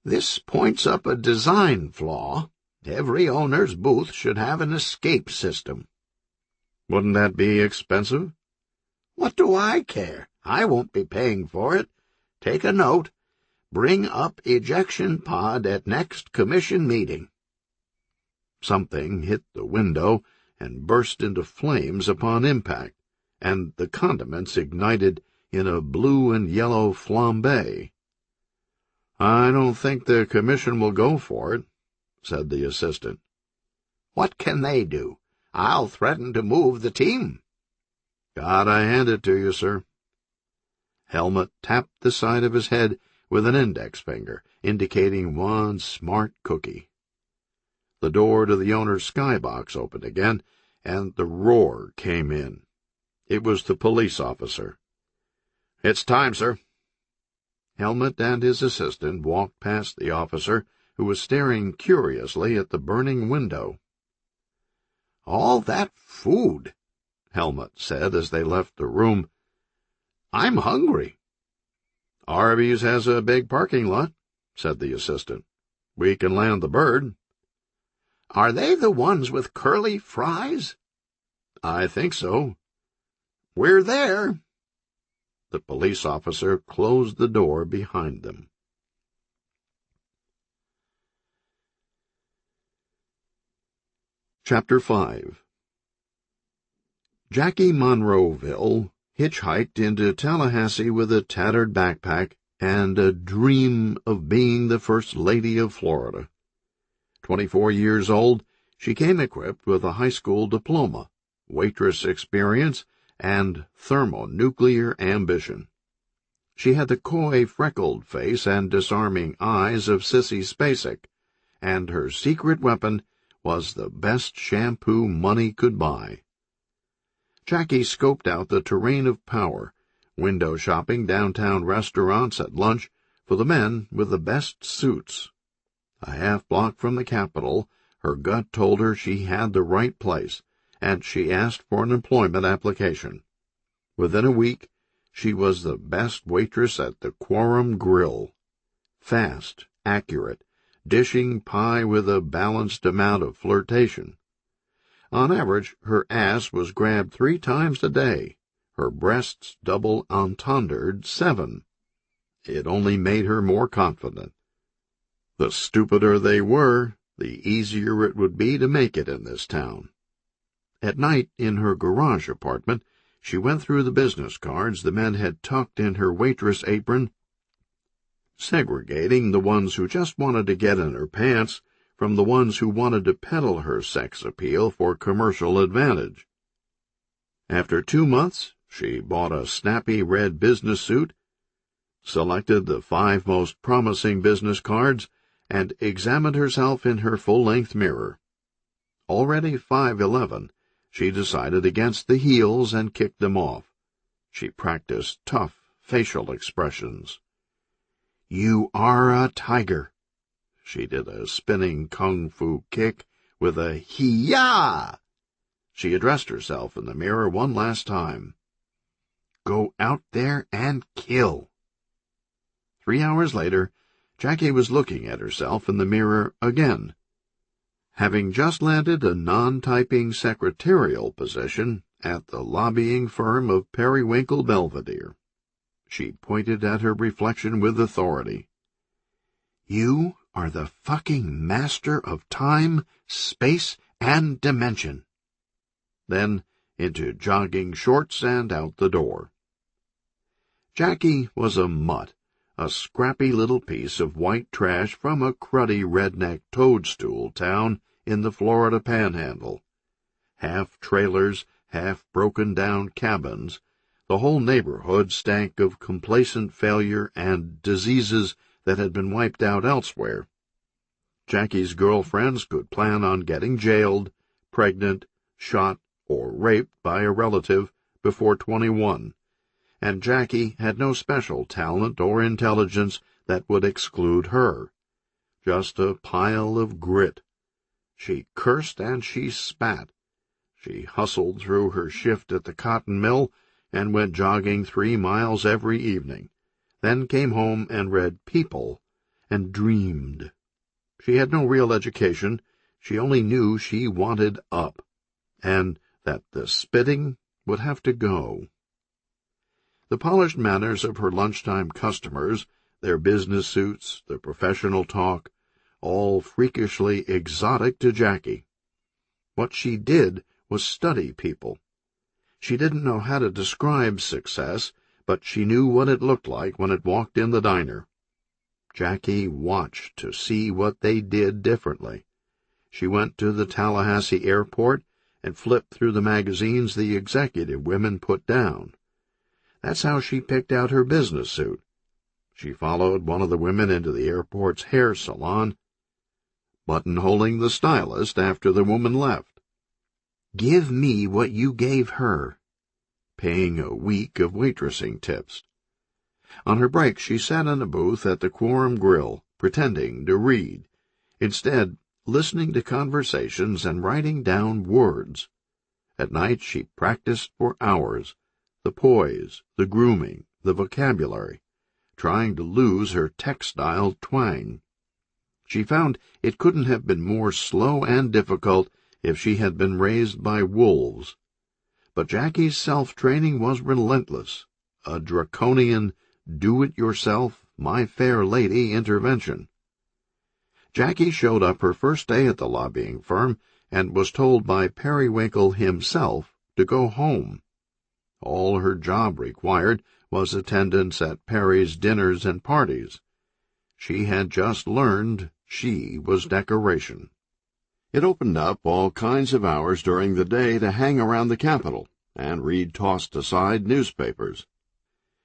"This points up a design flaw. Every owner's booth should have an escape system. Wouldn't that be expensive? What do I care? I won't be paying for it. Take a note. Bring up ejection pod at next commission meeting. Something hit the window and burst into flames upon impact, and the condiments ignited in a blue and yellow flambe. I don't think the commission will go for it, said the assistant. What can they do? I'll threaten to move the team. Gotta hand it to you, sir. Helmut tapped the side of his head with an index finger, indicating one smart cookie. The door to the owner's skybox opened again, and the roar came in. It was the police officer. It's time, sir. Helmut and his assistant walked past the officer, who was staring curiously at the burning window. All that food, Helmut said as they left the room. I'm hungry. Arby's has a big parking lot, said the assistant. We can land the bird. Are they the ones with curly fries? I think so. We're there. The police officer closed the door behind them. Chapter 5. Jackie Monroeville hitchhiked into Tallahassee with a tattered backpack and a dream of being the First Lady of Florida. 24 years old, she came equipped with a high school diploma, waitress experience, and thermonuclear ambition. She had the coy, freckled face and disarming eyes of Sissy Spacek, and her secret weapon was the best shampoo money could buy. Jackie scoped out the terrain of power, window shopping downtown restaurants at lunch for the men with the best suits. A half-block from the Capitol, her gut told her she had the right place, and she asked for an employment application. Within a week, she was the best waitress at the Quorum Grill. Fast, accurate, dishing pie with a balanced amount of flirtation. On average, her ass was grabbed 3 times a day, her breasts double entendred 7. It only made her more confident. The stupider they were, the easier it would be to make it in this town. At night, in her garage apartment, she went through the business cards the men had tucked in her waitress apron, segregating the ones who just wanted to get in her pants from the ones who wanted to peddle her sex appeal for commercial advantage. After 2 months, she bought a snappy red business suit, selected the 5 most promising business cards, and examined herself in her full-length mirror. Already 5'11", she decided against the heels and kicked them off. She practiced tough facial expressions. You are a tiger. She did a spinning kung fu kick with a hee-yah. She addressed herself in the mirror one last time. Go out there and kill. 3 hours later, Jackie was looking at herself in the mirror again. Having just landed a non-typing secretarial position at the lobbying firm of Periwinkle Belvedere, she pointed at her reflection with authority. You are the fucking master of time, space, and dimension. Then into jogging shorts and out the door. Jackie was a mutt, a scrappy little piece of white trash from a cruddy redneck toadstool town in the Florida Panhandle. Half trailers, half broken-down cabins, the whole neighborhood stank of complacent failure and diseases that had been wiped out elsewhere. Jackie's girlfriends could plan on getting jailed, pregnant, shot, or raped by a relative before 21, and Jackie had no special talent or intelligence that would exclude her. Just a pile of grit. She cursed and she spat. She hustled through her shift at the cotton mill and went jogging 3 miles every evening, then came home and read People and dreamed. She had no real education. She only knew she wanted up, and that the spitting would have to go. The polished manners of her lunchtime customers, their business suits, their professional talk, all freakishly exotic to Jackie. What she did was study people. She didn't know how to describe success, but she knew what it looked like when it walked in the diner. Jackie watched to see what they did differently. She went to the Tallahassee airport and flipped through the magazines the executive women put down. That's how she picked out her business suit. She followed one of the women into the airport's hair salon, buttonholing the stylist after the woman left. "Give me what you gave her," paying a week of waitressing tips. On her break, she sat in a booth at the Quorum Grill, pretending to read, instead listening to conversations and writing down words. At night, she practiced for hours, the poise, the grooming, the vocabulary, trying to lose her textile twang. She found it couldn't have been more slow and difficult if she had been raised by wolves. But Jackie's self-training was relentless, a draconian, do-it-yourself, my fair lady intervention. Jackie showed up her first day at the lobbying firm and was told by Periwinkle himself to go home. All her job required was attendance at Perry's dinners and parties. She had just learned she was decoration. It opened up all kinds of hours during the day to hang around the Capitol and read tossed-aside newspapers.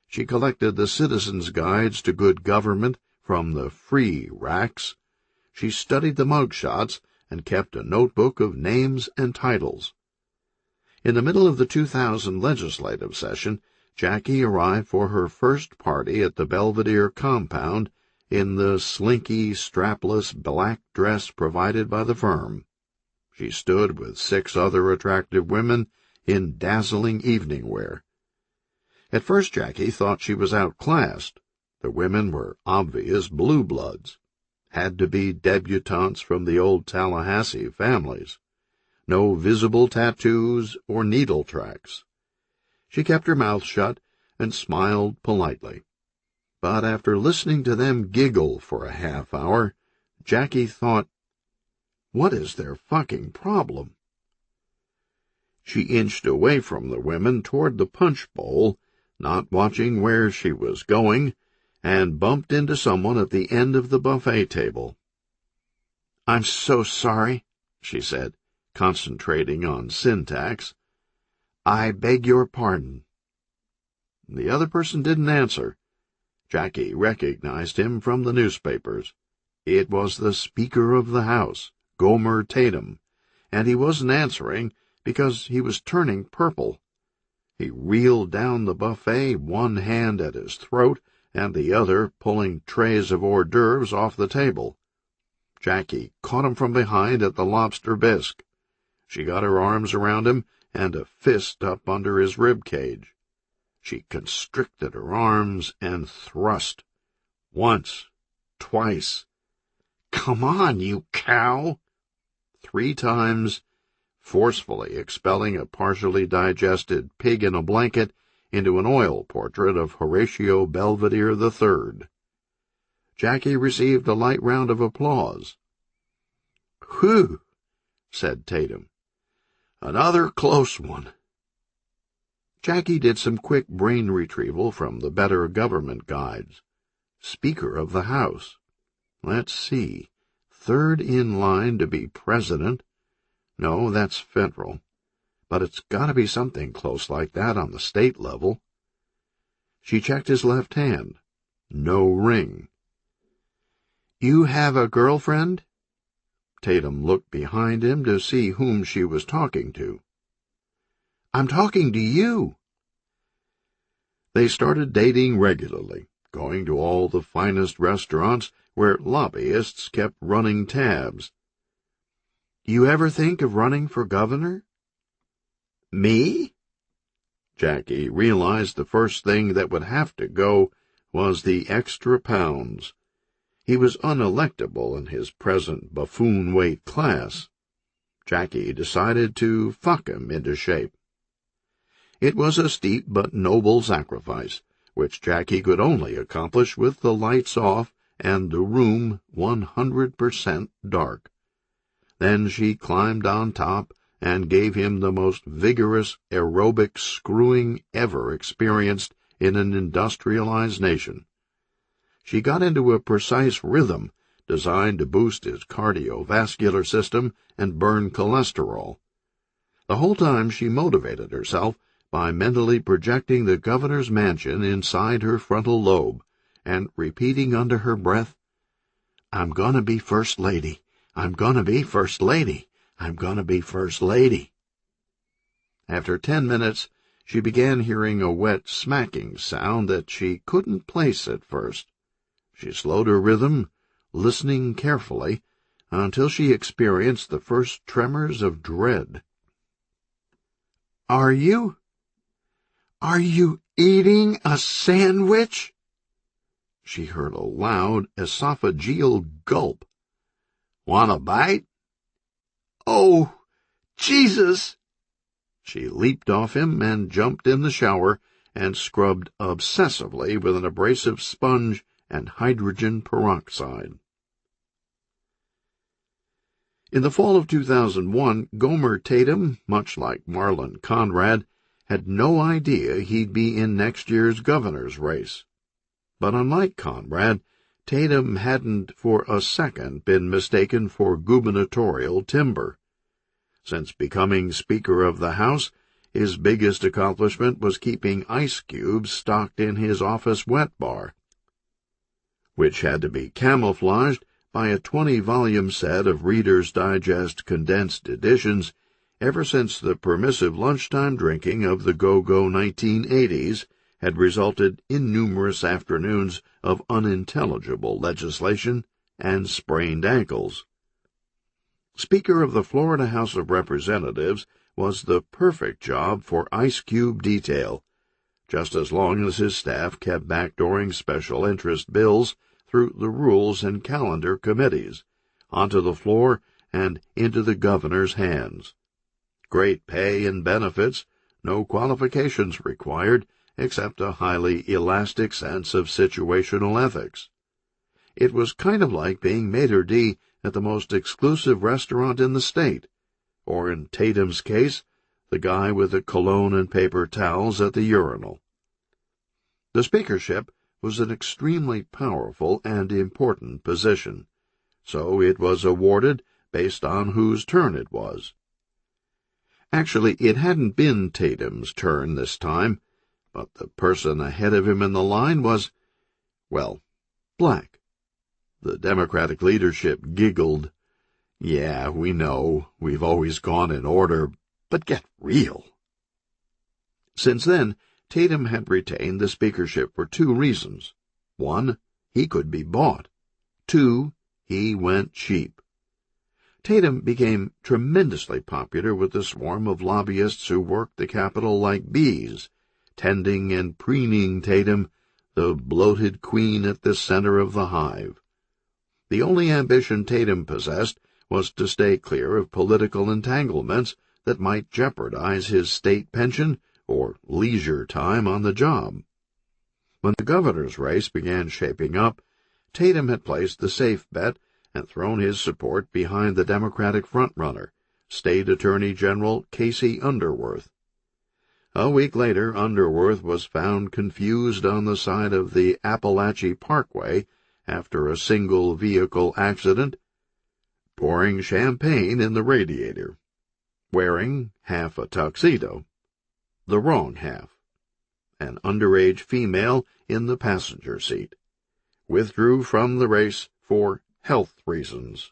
She collected the citizens' guides to good government from the free racks. She studied the mugshots and kept a notebook of names and titles. In the middle of the 2000 legislative session, Jackie arrived for her first party at the Belvedere compound in the slinky, strapless black dress provided by the firm. She stood with 6 other attractive women in dazzling evening wear. At first Jackie thought she was outclassed. The women were obvious blue bloods, had to be debutantes from the old Tallahassee families. No visible tattoos or needle tracks. She kept her mouth shut and smiled politely. But after listening to them giggle for a half hour, Jackie thought, what is their fucking problem? She inched away from the women toward the punch bowl, not watching where she was going, and bumped into someone at the end of the buffet table. "I'm so sorry," she said, concentrating on syntax. "I beg your pardon." The other person didn't answer. Jackie recognized him from the newspapers. It was the Speaker of the House, Gomer Tatum, and he wasn't answering because he was turning purple. He reeled down the buffet, one hand at his throat and the other pulling trays of hors d'oeuvres off the table. Jackie caught him from behind at the lobster bisque. She got her arms around him and a fist up under his rib cage. She constricted her arms and thrust. Once, twice. "Come on, you cow!" 3 times, forcefully expelling a partially digested pig in a blanket into an oil portrait of Horatio Belvedere III. Jackie received a light round of applause. "Whew," said Tatum. "Another close one." Jackie did some quick brain retrieval from the Better Government guides. Speaker of the House. Let's see. 3rd in line to be president. No, that's federal. But it's got to be something close like that on the state level. She checked his left hand. No ring. "You have a girlfriend?" Tatum looked behind him to see whom she was talking to. "I'm talking to you." They started dating regularly, going to all the finest restaurants where lobbyists kept running tabs. "You ever think of running for governor?" "Me?" Jackie realized the first thing that would have to go was the extra pounds. He was unelectable in his present buffoon-weight class. Jackie decided to fuck him into shape. It was a steep but noble sacrifice, which Jackie could only accomplish with the lights off and the room 100% dark. Then she climbed on top and gave him the most vigorous aerobic screwing ever experienced in an industrialized nation. She got into a precise rhythm designed to boost his cardiovascular system and burn cholesterol. The whole time she motivated herself by mentally projecting the governor's mansion inside her frontal lobe and repeating under her breath, "I'm gonna be First Lady. I'm gonna be First Lady. I'm gonna be First Lady." After 10 minutes, she began hearing a wet smacking sound that she couldn't place at first. She slowed her rhythm, listening carefully, until she experienced the first tremors of dread. Are you eating a sandwich?" She heard a loud, esophageal gulp. "Want a bite?" "Oh, Jesus!" She leaped off him and jumped in the shower and scrubbed obsessively with an abrasive sponge and hydrogen peroxide. In the fall of 2001, Gomer Tatum, much like Marlon Conrad, had no idea he'd be in next year's governor's race. But unlike Conrad, Tatum hadn't for a second been mistaken for gubernatorial timber. Since becoming Speaker of the House, his biggest accomplishment was keeping ice cubes stocked in his office wet bar, which had to be camouflaged by a 20-volume set of Reader's Digest condensed editions ever since the permissive lunchtime drinking of the go-go 1980s had resulted in numerous afternoons of unintelligible legislation and sprained ankles. Speaker of the Florida House of Representatives was the perfect job for ice cube detail, just as long as his staff kept backdooring special interest bills through the Rules and Calendar committees, onto the floor and into the governor's hands. Great pay and benefits, no qualifications required, except a highly elastic sense of situational ethics. It was kind of like being maitre d' at the most exclusive restaurant in the state, or in Tatum's case, the guy with the cologne and paper towels at the urinal. The speakership was an extremely powerful and important position, so it was awarded based on whose turn it was. Actually, it hadn't been Tatum's turn this time, but the person ahead of him in the line was, well, black. The Democratic leadership giggled. "Yeah, we know, we've always gone in order, but get real." Since then, Tatum had retained the speakership for 2 reasons. 1, he could be bought. 2, he went cheap. Tatum became tremendously popular with the swarm of lobbyists who worked the Capitol like bees, tending and preening Tatum, the bloated queen at the center of the hive. The only ambition Tatum possessed was to stay clear of political entanglements that might jeopardize his state pension or leisure time on the job. When the governor's race began shaping up, Tatum had placed the safe bet and thrown his support behind the Democratic frontrunner, State Attorney General Casey Underwood. A week later, Underwood was found confused on the side of the Appalachia Parkway after a single-vehicle accident, pouring champagne in the radiator, wearing half a tuxedo, the wrong half, an underage female in the passenger seat, withdrew from the race for health reasons.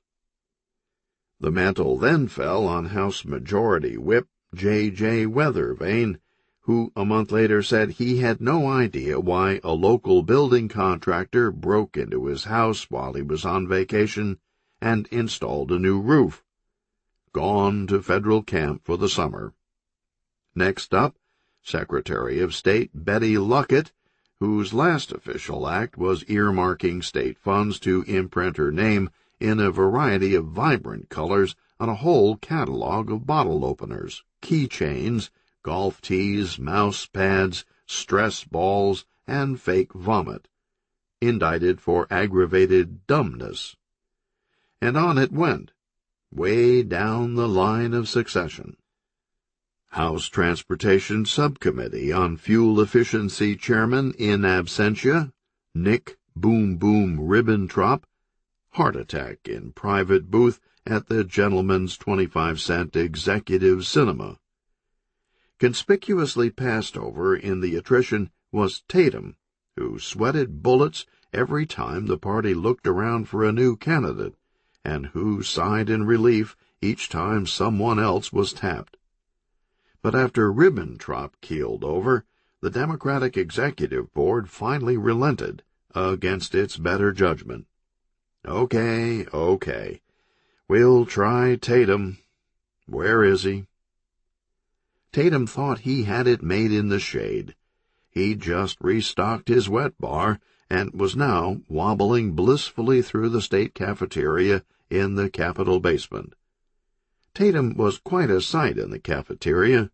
The mantle then fell on House Majority Whip J.J. Weathervane, who a month later said he had no idea why a local building contractor broke into his house while he was on vacation and installed a new roof. Gone to federal camp for the summer. Next up, Secretary of State Betty Luckett, whose last official act was earmarking state funds to imprint her name in a variety of vibrant colors on a whole catalog of bottle openers, keychains, golf tees, mouse pads, stress balls, and fake vomit, indicted for aggravated dumbness. And on it went, way down the line of succession. House Transportation Subcommittee on Fuel Efficiency Chairman in absentia, Nick Boom Boom Ribbentrop, heart attack in private booth at the Gentleman's 25-cent executive cinema. Conspicuously passed over in the attrition was Tatum, who sweated bullets every time the party looked around for a new candidate, and who sighed in relief each time someone else was tapped. But after Ribbentrop keeled over, the Democratic Executive Board finally relented against its better judgment. Okay. We'll try Tatum. Where is he? Tatum thought he had it made in the shade. He'd just restocked his wet bar and was now wobbling blissfully through the state cafeteria in the Capitol basement. Tatum was quite a sight in the cafeteria.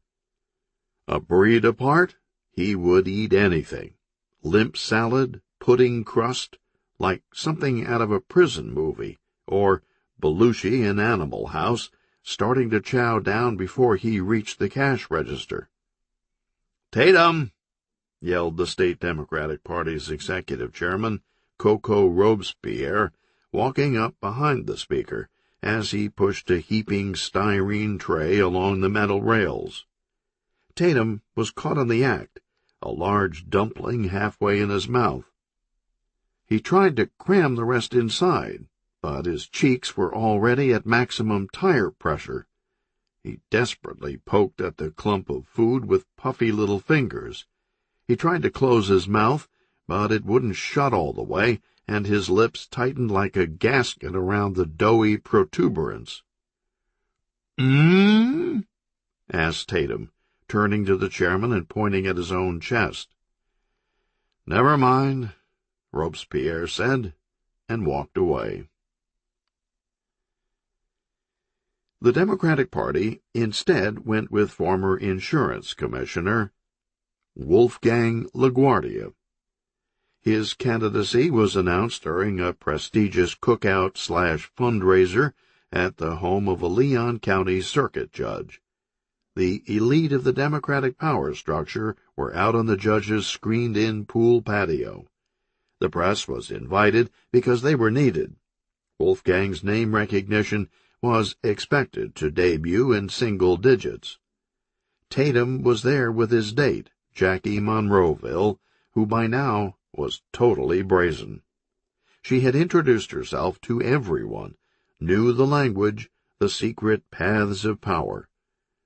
A breed apart, he would eat anything. Limp salad, pudding crust, like something out of a prison movie, or Belushi in Animal House, starting to chow down before he reached the cash register. "Tatum!" yelled the state Democratic Party's executive chairman, Coco Robespierre, walking up behind the speaker as he pushed a heaping styrene tray along the metal rails. Tatum was caught in the act, a large dumpling halfway in his mouth. He tried to cram the rest inside, but his cheeks were already at maximum tire pressure. He desperately poked at the clump of food with puffy little fingers. He tried to close his mouth, but it wouldn't shut all the way, and his lips tightened like a gasket around the doughy protuberance. Asked Tatum, turning to the chairman and pointing at his own chest. "Never mind," Robespierre said, and walked away. The Democratic Party instead went with former insurance commissioner Wolfgang LaGuardia. His candidacy was announced during a prestigious cookout/fundraiser at the home of a Leon County circuit judge. The elite of the Democratic power structure were out on the judge's screened-in pool patio. The press was invited because they were needed. Wolfgang's name recognition was expected to debut in single digits. Tatum was there with his date, Jackie Monroeville, who by now was totally brazen. She had introduced herself to everyone, knew the language, the secret paths of power.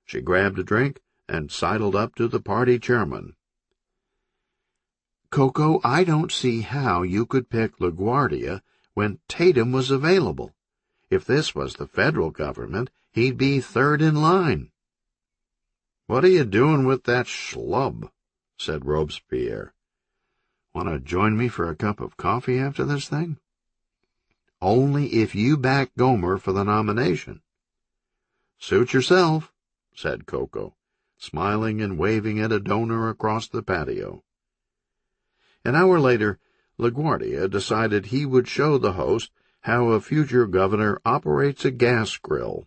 She grabbed a drink and sidled up to the party chairman. "Coco, I don't see how you could pick LaGuardia when Tatum was available. If this was the federal government, he'd be third in line." "What are you doing with that schlub?" said Robespierre. "Want to join me for a cup of coffee after this thing?" "Only if you back Gomer for the nomination." "Suit yourself," said Coco, smiling and waving at a donor across the patio. An hour later, LaGuardia decided he would show the host how a future governor operates a gas grill.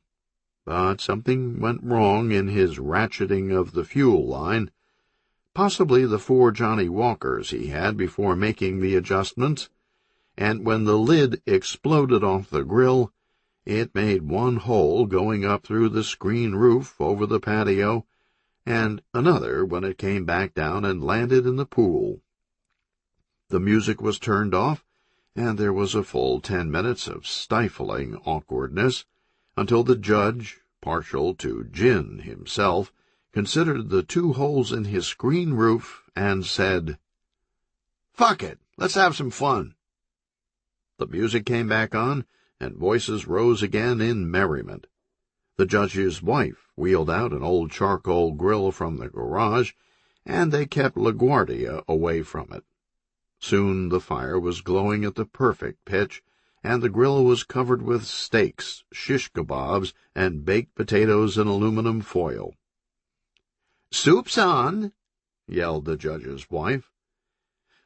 But something went wrong in his ratcheting of the fuel line. Possibly the 4 Johnny Walkers he had before making the adjustments, and when the lid exploded off the grill, it made one hole going up through the screen roof over the patio, and another when it came back down and landed in the pool. The music was turned off, and there was a full 10 minutes of stifling awkwardness, until the judge, partial to gin himself, considered the 2 holes in his screen roof and said, "Fuck it, let's have some fun." The music came back on, and voices rose again in merriment. The judge's wife wheeled out an old charcoal grill from the garage, and they kept LaGuardia away from it. Soon the fire was glowing at the perfect pitch, and the grill was covered with steaks, shish kebabs, and baked potatoes in aluminum foil. "Soup's on!" yelled the judge's wife.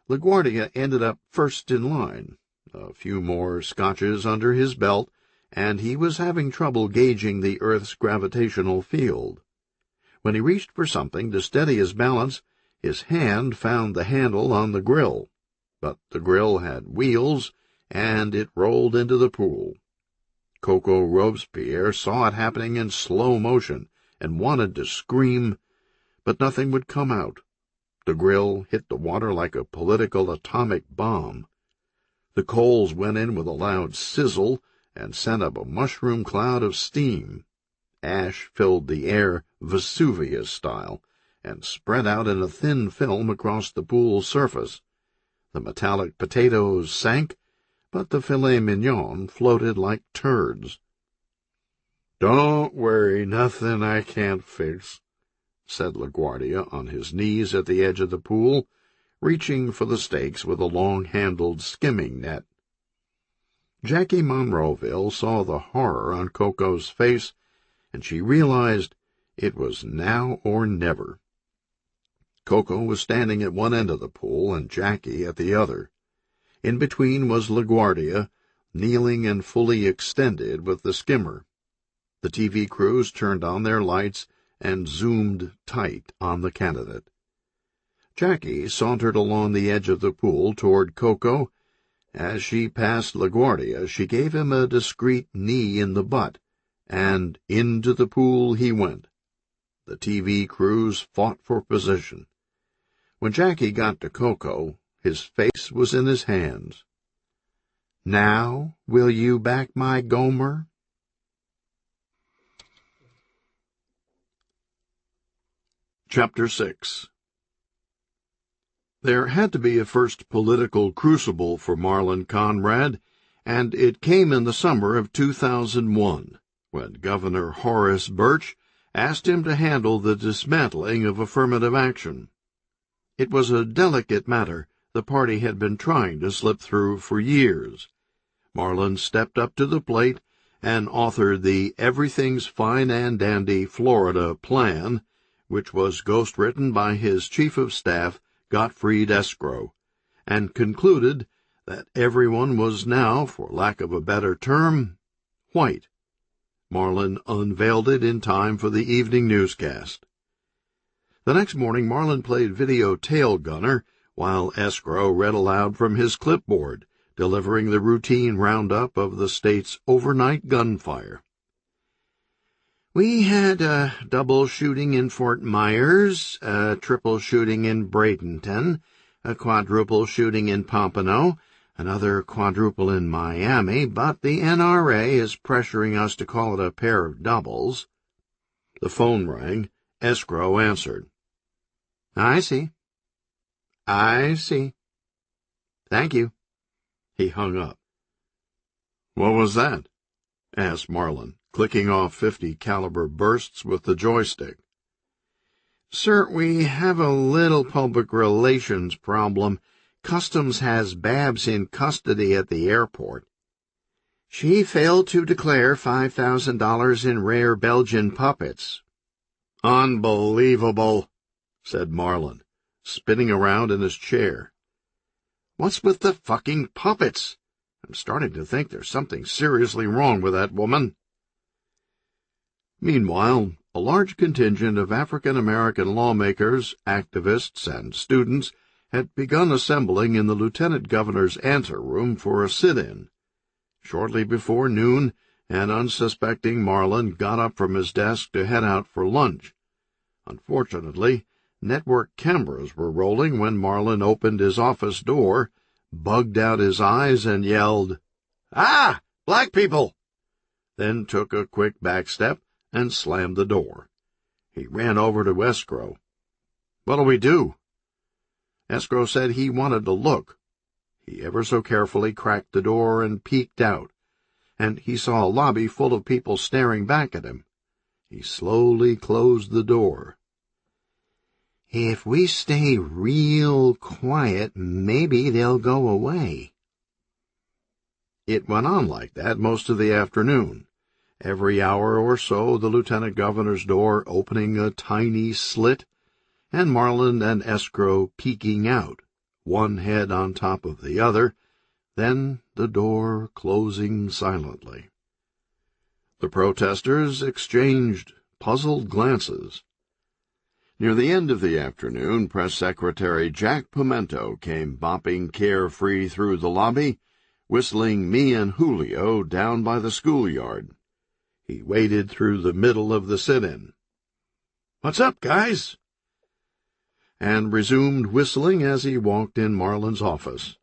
LaGuardia ended up first in line, a few more scotches under his belt, and he was having trouble gauging the Earth's gravitational field. When he reached for something to steady his balance, his hand found the handle on the grill, but the grill had wheels, and it rolled into the pool. Coco Robespierre saw it happening in slow motion and wanted to scream, but nothing would come out. The grill hit the water like a political atomic bomb. The coals went in with a loud sizzle and sent up a mushroom cloud of steam. Ash filled the air Vesuvius style and spread out in a thin film across the pool's surface. The metallic potatoes sank, but the filet mignon floated like turds. "Don't worry, nothing I can't fix," said LaGuardia on his knees at the edge of the pool, reaching for the steaks with a long-handled skimming net. Jackie Monroeville saw the horror on Coco's face, and she realized it was now or never. Coco was standing at one end of the pool and Jackie at the other. In between was LaGuardia, kneeling and fully extended with the skimmer. The TV crews turned on their lights and zoomed tight on the candidate. Jackie sauntered along the edge of the pool toward Coco. As she passed LaGuardia, she gave him a discreet knee in the butt, and into the pool he went. The TV crews fought for position. When Jackie got to Coco, his face was in his hands. "Now will you back my Gomer?" Chapter 6. There had to be a first political crucible for Marlon Conrad, and it came in the summer of 2001, when Governor Horace Birch asked him to handle the dismantling of affirmative action. It was a delicate matter the party had been trying to slip through for years. Marlon stepped up to the plate and authored the Everything's Fine and Dandy Florida Plan, which was ghostwritten by his chief of staff, Gottfried Escrow, and concluded that everyone was now, for lack of a better term, white. Marlon unveiled it in time for the evening newscast. The next morning Marlon played video tail gunner, while Escrow read aloud from his clipboard, delivering the routine roundup of the state's overnight gunfire. "We had a double shooting in Fort Myers, a triple shooting in Bradenton, a quadruple shooting in Pompano, another quadruple in Miami, but the NRA is pressuring us to call it a pair of doubles." The phone rang. Escrow answered. "I see. I see. Thank you." He hung up. "What was that?" asked Marlon, clicking off 50-caliber bursts with the joystick. "Sir, we have a little public relations problem. Customs has Babs in custody at the airport. She failed to declare $5,000 in rare Belgian puppets." "Unbelievable," said Marlon, spinning around in his chair. "What's with the fucking puppets? I'm starting to think there's something seriously wrong with that woman." Meanwhile, a large contingent of African-American lawmakers, activists, and students had begun assembling in the lieutenant governor's anteroom for a sit-in. Shortly before noon, an unsuspecting Marlon got up from his desk to head out for lunch. Unfortunately, network cameras were rolling when Marlon opened his office door, bugged out his eyes, and yelled, "Ah, black people!" Then took a quick back step and slammed the door. He ran over to Escrow. "What'll we do?" Escrow said he wanted to look. He ever so carefully cracked the door and peeked out, and he saw a lobby full of people staring back at him. He slowly closed the door. "If we stay real quiet, maybe they'll go away." It went on like that most of the afternoon. Every hour or so the lieutenant governor's door opening a tiny slit, and Marlin and Escrow peeking out, one head on top of the other, then the door closing silently. The protesters exchanged puzzled glances. Near the end of the afternoon, Press Secretary Jack Pimento came bopping carefree through the lobby, whistling Me and Julio down by the schoolyard. He waded through the middle of the sit-in. "What's up, guys?" and resumed whistling as he walked in Marlin's office.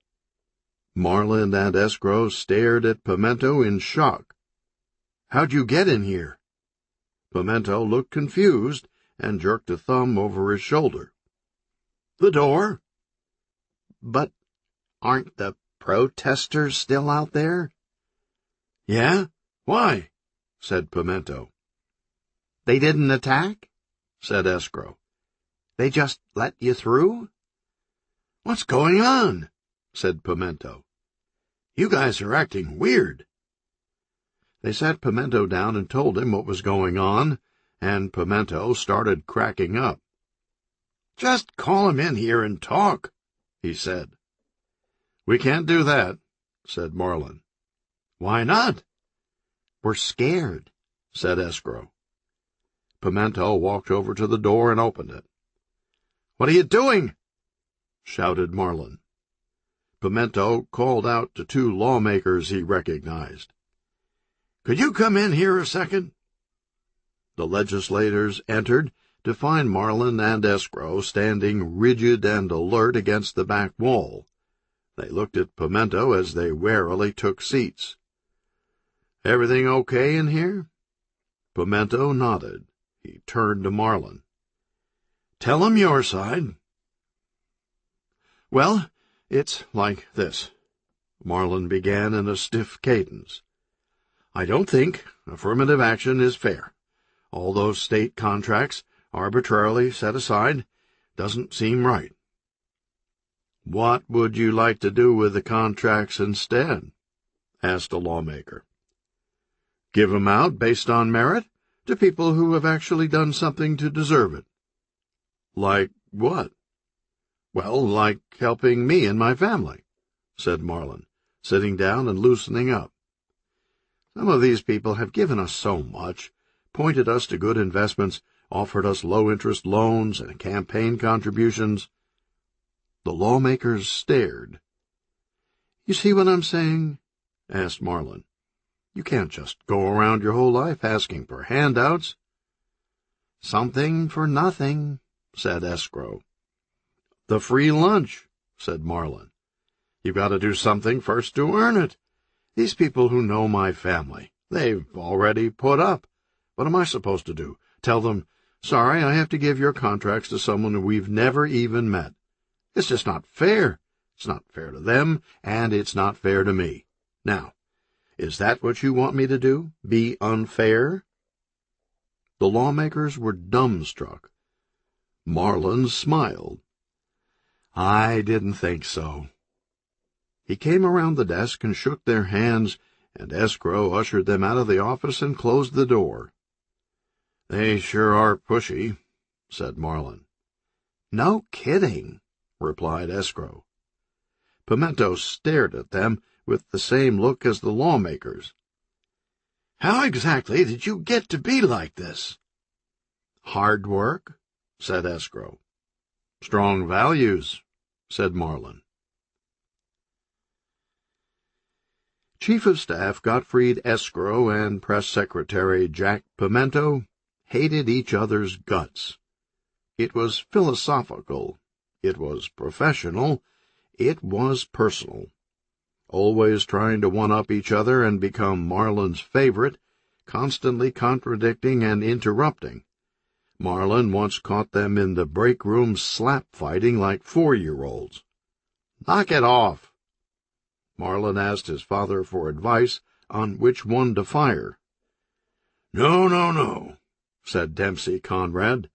Marlin and Escrow stared at Pimento in shock. "How'd you get in here?" Pimento looked confused and jerked a thumb over his shoulder. "The door." "But aren't the protesters still out there?" "Yeah? Why?" said Pimento. "They didn't attack?" said Escrow. "They just let you through?" "What's going on?" said Pimento. "You guys are acting weird." They sat Pimento down and told him what was going on, and Pimento started cracking up. "Just call him in here and talk," he said. "We can't do that," said Marlin. "Why not?" "We're scared," said Escrow. Pimento walked over to the door and opened it. "What are you doing?" shouted Marlin. Pimento called out to two lawmakers he recognized. "Could you come in here a second?" The legislators entered to find Marlin and Escrow standing rigid and alert against the back wall. They looked at Pimento as they warily took seats. "Everything okay in here?" Pimento nodded. He turned to Marlin. "Tell him your side." "Well, it's like this," Marlin began in a stiff cadence. "I don't think affirmative action is fair. All those state contracts arbitrarily set aside doesn't seem right." "What would you like to do with the contracts instead?" asked a lawmaker. "Give 'em out based on merit to people who have actually done something to deserve it." "Like what?" "Well, like helping me and my family," said Marlin, sitting down and loosening up. "Some of these people have given us so much, pointed us to good investments, offered us low-interest loans and campaign contributions." The lawmakers stared. "You see what I'm saying?" asked Marlin. "You can't just go around your whole life asking for handouts." "Something for nothing," said Escrow. "The free lunch," said Marlin. "You've got to do something first to earn it. These people who know my family, they've already put up. What am I supposed to do? Tell them, 'Sorry, I have to give your contracts to someone we've never even met.' It's just not fair. It's not fair to them, and it's not fair to me. Now, is that what you want me to do? Be unfair?" The lawmakers were dumbstruck. Marlin smiled. "I didn't think so." He came around the desk and shook their hands, and Escrow ushered them out of the office and closed the door. "They sure are pushy," said Marlin. "No kidding," replied Escrow. Pimento stared at them with the same look as the lawmakers. "How exactly did you get to be like this?" "Hard work," said Escrow. "Strong values," said Marlin. Chief of Staff Gottfried Escrow and Press Secretary Jack Pimento hated each other's guts. It was philosophical, it was professional, it was personal. Always trying to one-up each other and become Marlin's favorite, constantly contradicting and interrupting. Marlin once caught them in the break-room slap-fighting like 4-year-olds. "Knock it off!" Marlin asked his father for advice on which one to fire. "No, no, no," said Dempsey Conrad.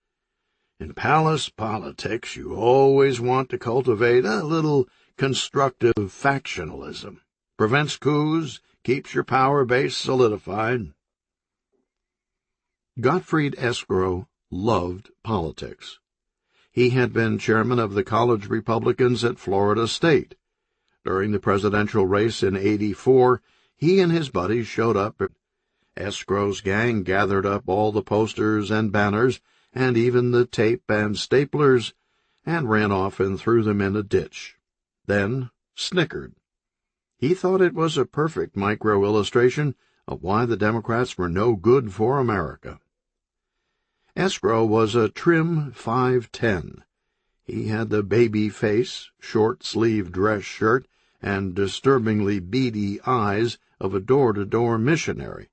"In palace politics you always want to cultivate a little constructive factionalism. prevents coups, keeps your power base solidified. Gottfried Escrow loved politics. He had been chairman of the college Republicans at Florida State. During the presidential race in '84, he and his buddies showed up. Escrow's gang gathered up all the posters and banners, and even the tape and staplers, and ran off and threw them in a ditch. Then snickered. He thought it was a perfect micro-illustration of why the Democrats were no good for America. Escrow was a trim 5'10". He had the baby face, short-sleeved dress shirt, and disturbingly beady eyes of a door-to-door missionary,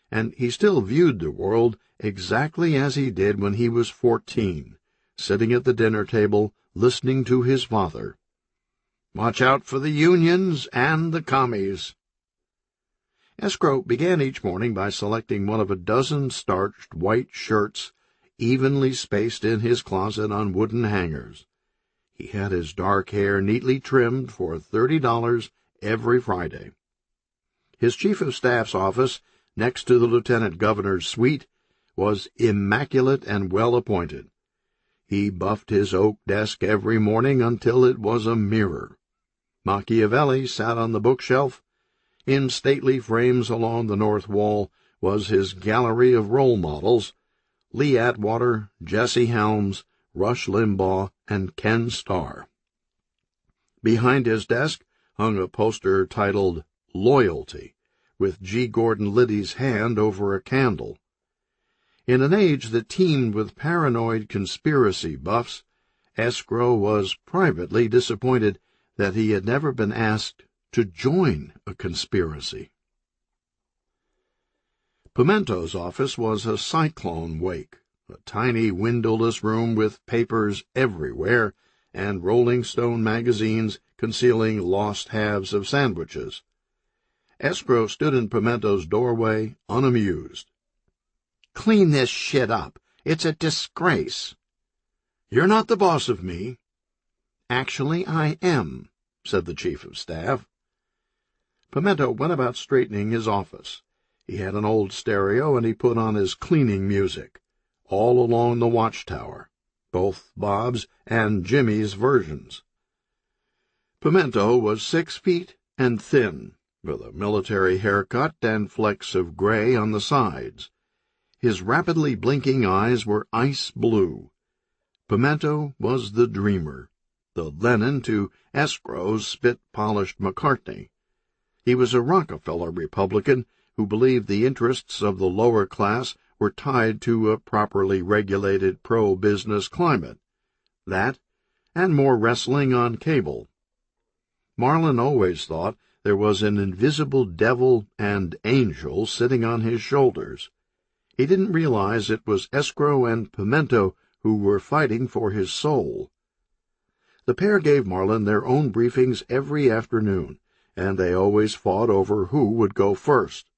and he still viewed the world exactly as he did when he was 14, sitting at the dinner table listening to his father. "Watch out for the unions and the commies." Escrow began each morning by selecting one of a dozen starched white shirts evenly spaced in his closet on wooden hangers. He had his dark hair neatly trimmed for $30 every Friday. His chief of staff's office, next to the lieutenant governor's suite, was immaculate and well appointed. He buffed his oak desk every morning until it was a mirror. Machiavelli sat on the bookshelf. In stately frames along the north wall was his gallery of role models: Lee Atwater, Jesse Helms, Rush Limbaugh, and Ken Starr. Behind his desk hung a poster titled "Loyalty," with G. Gordon Liddy's hand over a candle. In an age that teemed with paranoid conspiracy buffs, Escrow was privately disappointed that he had never been asked to join a conspiracy. Pimento's office was a cyclone wake, a tiny windowless room with papers everywhere and Rolling Stone magazines concealing lost halves of sandwiches. Escrow stood in Pimento's doorway, unamused. "Clean this shit up. It's a disgrace." "You're not the boss of me." "Actually, I am," said the chief of staff. Pimento went about straightening his office. He had an old stereo, and he put on his cleaning music, all along the watchtower, both Bob's and Jimmy's versions. Pimento was 6 feet and thin, with a military haircut and flecks of gray on the sides. His rapidly blinking eyes were ice blue. Pimento was the dreamer, the Lenin to Escrow's spit-polished McCartney. He was a Rockefeller Republican who believed the interests of the lower class were tied to a properly regulated pro-business climate. That, and more wrestling on cable. Marlin always thought there was an invisible devil and angel sitting on his shoulders. He didn't realize it was Escrow and Pimento who were fighting for his soul. The pair gave Marlin their own briefings every afternoon, and they always fought over who would go first.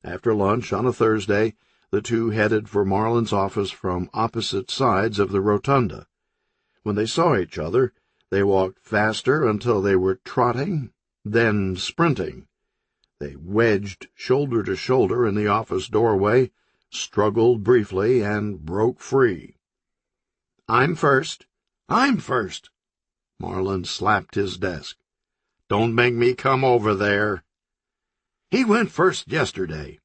After lunch on a Thursday, the two headed for Marlin's office from opposite sides of the rotunda. When they saw each other, they walked faster until they were trotting, then sprinting. They wedged shoulder to shoulder in the office doorway, struggled briefly, and broke free. "I'm first." "I'm first." Marlin slapped his desk. "Don't make me come over there." "He went first yesterday."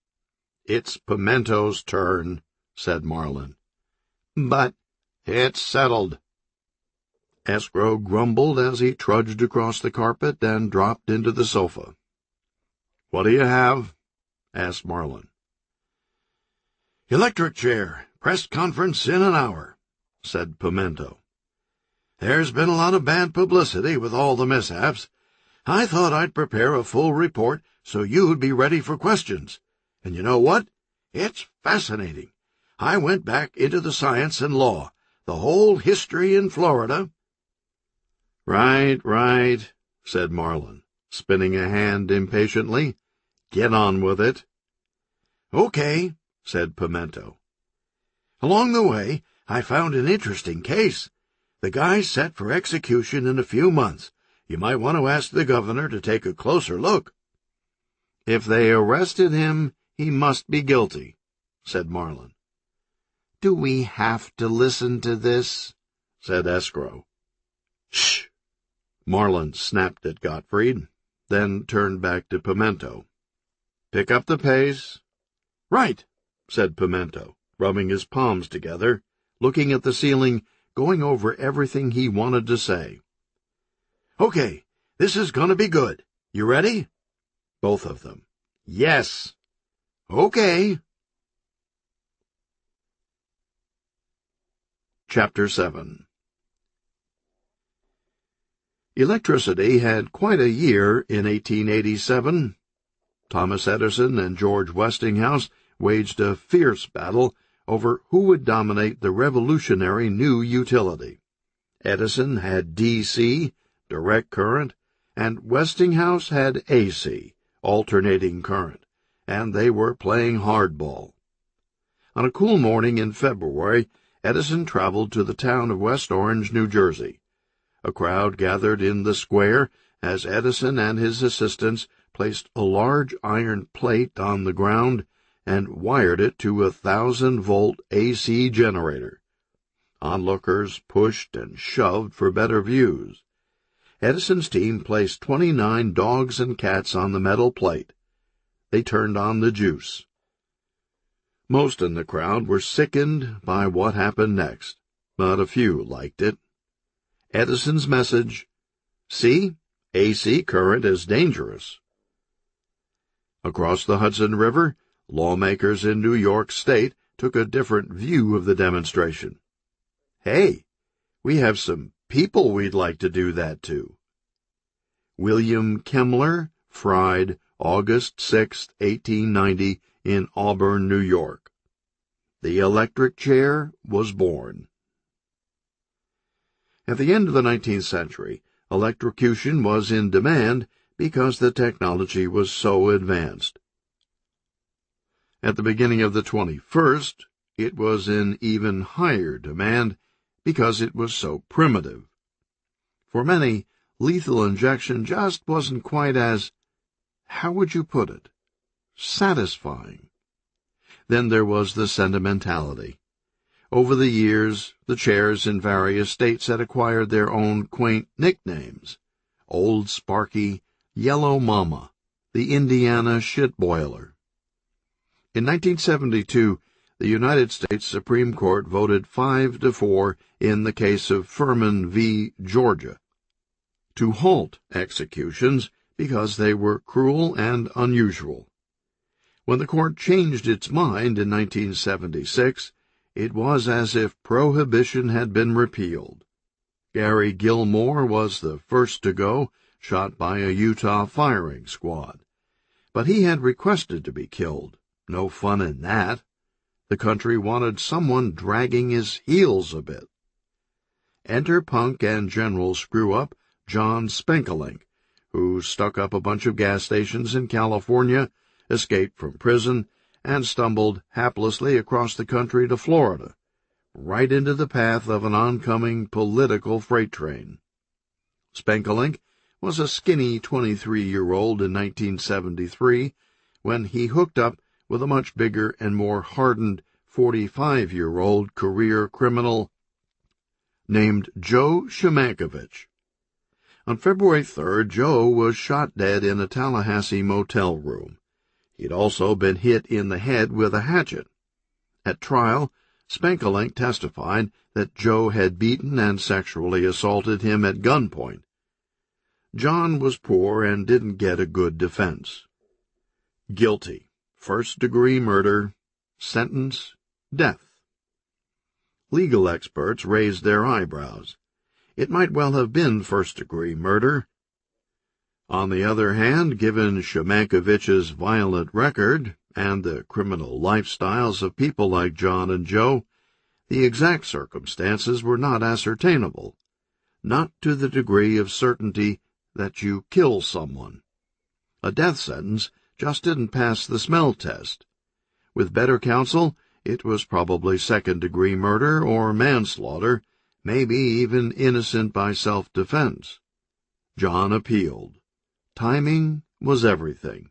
"It's Pimento's turn," said Marlin. "But—" "It's settled." Escrow grumbled as he trudged across the carpet and dropped into the sofa. "What do you have?" asked Marlin. "Electric chair. Press conference in an hour," said Pimento. "There's been a lot of bad publicity with all the mishaps. I thought I'd prepare a full report so you'd be ready for questions. And you know what? It's fascinating. I went back into the science and law, the whole history in Florida." Right, said Marlin, spinning a hand impatiently. "Get on with it." "Okay," said Pimento. "Along the way, I found an interesting case. The guy's set for execution in a few months. You might want to ask the governor to take a closer look." "If they arrested him, he must be guilty," said Marlin. "Do we have to listen to this?" said Escrow. "Shh!" Marlin snapped at Gottfried, then turned back to Pimento. "Pick up the pace." "Right," said Pimento, rubbing his palms together, looking at the ceiling, going over everything he wanted to say. "Okay, this is gonna be good. You ready?" Both of them. "Yes." "Okay." Chapter 7. Electricity had quite a year in 1887. Thomas Edison and George Westinghouse waged a fierce battle over who would dominate the revolutionary new utility. Edison had DC, direct current, and Westinghouse had AC, alternating current, and they were playing hardball. On a cool morning in February, Edison traveled to the town of West Orange, New Jersey. A crowd gathered in the square as Edison and his assistants placed a large iron plate on the ground and wired it to a 1,000-volt AC generator. Onlookers pushed and shoved for better views. Edison's team placed 29 dogs and cats on the metal plate. They turned on the juice. Most in the crowd were sickened by what happened next, but a few liked it. Edison's message: "See, AC current is dangerous." Across the Hudson River, lawmakers in New York State took a different view of the demonstration. "Hey, we have some people we'd like to do that to." William Kemmler fried August 6, 1890, in Auburn, New York. The electric chair was born. At the end of the 19th century, electrocution was in demand because the technology was so advanced. At the beginning of the 21st, it was in even higher demand because it was so primitive. For many, lethal injection just wasn't quite as, how would you put it, satisfying. Then there was the sentimentality. Over the years, the chairs in various states had acquired their own quaint nicknames: Old Sparky, Yellow Mama, the Indiana Shit Boiler. In 1972, the United States Supreme Court voted 5-4 in the case of Furman v. Georgia to halt executions because they were cruel and unusual. When the court changed its mind in 1976, it was as if prohibition had been repealed. Gary Gilmore was the first to go, shot by a Utah firing squad. But he had requested to be killed. No fun in that. The country wanted someone dragging his heels a bit. Enter punk and general screw-up John Spenkelink, who stuck up a bunch of gas stations in California, escaped from prison, and stumbled haplessly across the country to Florida, right into the path of an oncoming political freight train. Spenkelink was a skinny 23-year-old in 1973 when he hooked up with a much bigger and more hardened 45-year-old career criminal named Joe Shemankovich. On February 3rd, Joe was shot dead in a Tallahassee motel room. He'd also been hit in the head with a hatchet. At trial, Spenkelink testified that Joe had beaten and sexually assaulted him at gunpoint. John was poor and didn't get a good defense. Guilty. First-degree murder. Sentence: death. Legal experts raised their eyebrows. It might well have been first-degree murder. On the other hand, given Shemankovich's violent record and the criminal lifestyles of people like John and Joe, the exact circumstances were not ascertainable, not to the degree of certainty that you kill someone. A death sentence just didn't pass the smell test. With better counsel, it was probably second-degree murder or manslaughter, maybe even innocent by self-defense. John appealed. Timing was everything.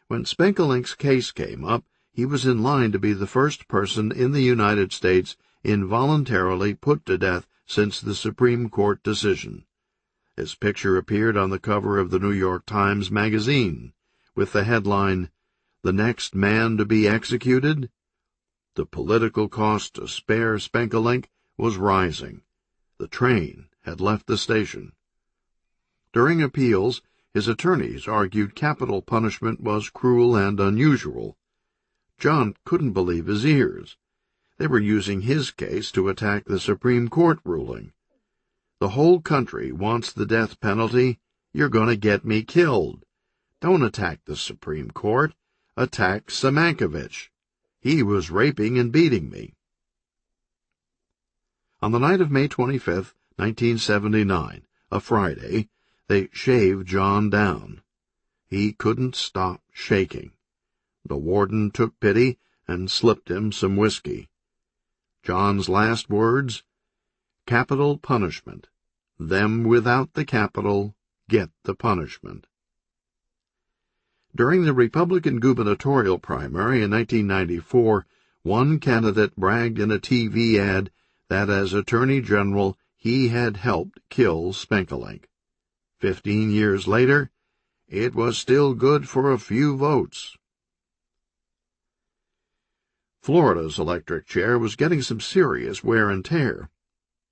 When Spenkelink's case came up, he was in line to be the first person in the United States involuntarily put to death since the Supreme Court decision. His picture appeared on the cover of the New York Times Magazine, with the headline, "The Next Man to be Executed?" The political cost to spare Spenkelink was rising. The train had left the station. During appeals, his attorneys argued capital punishment was cruel and unusual. John couldn't believe his ears. They were using his case to attack the Supreme Court ruling. The whole country wants the death penalty. You're going to get me killed. Don't attack the Supreme Court. Attack Semankovich. He was raping and beating me. On the night of May 25, 1979, a Friday, they shaved John down. He couldn't stop shaking. The warden took pity and slipped him some whiskey. John's last words, "Capital punishment. Them without the capital get the punishment." During the Republican gubernatorial primary in 1994, one candidate bragged in a TV ad that as Attorney General he had helped kill Spenkelink. 15 years later, it was still good for a few votes. Florida's electric chair was getting some serious wear and tear.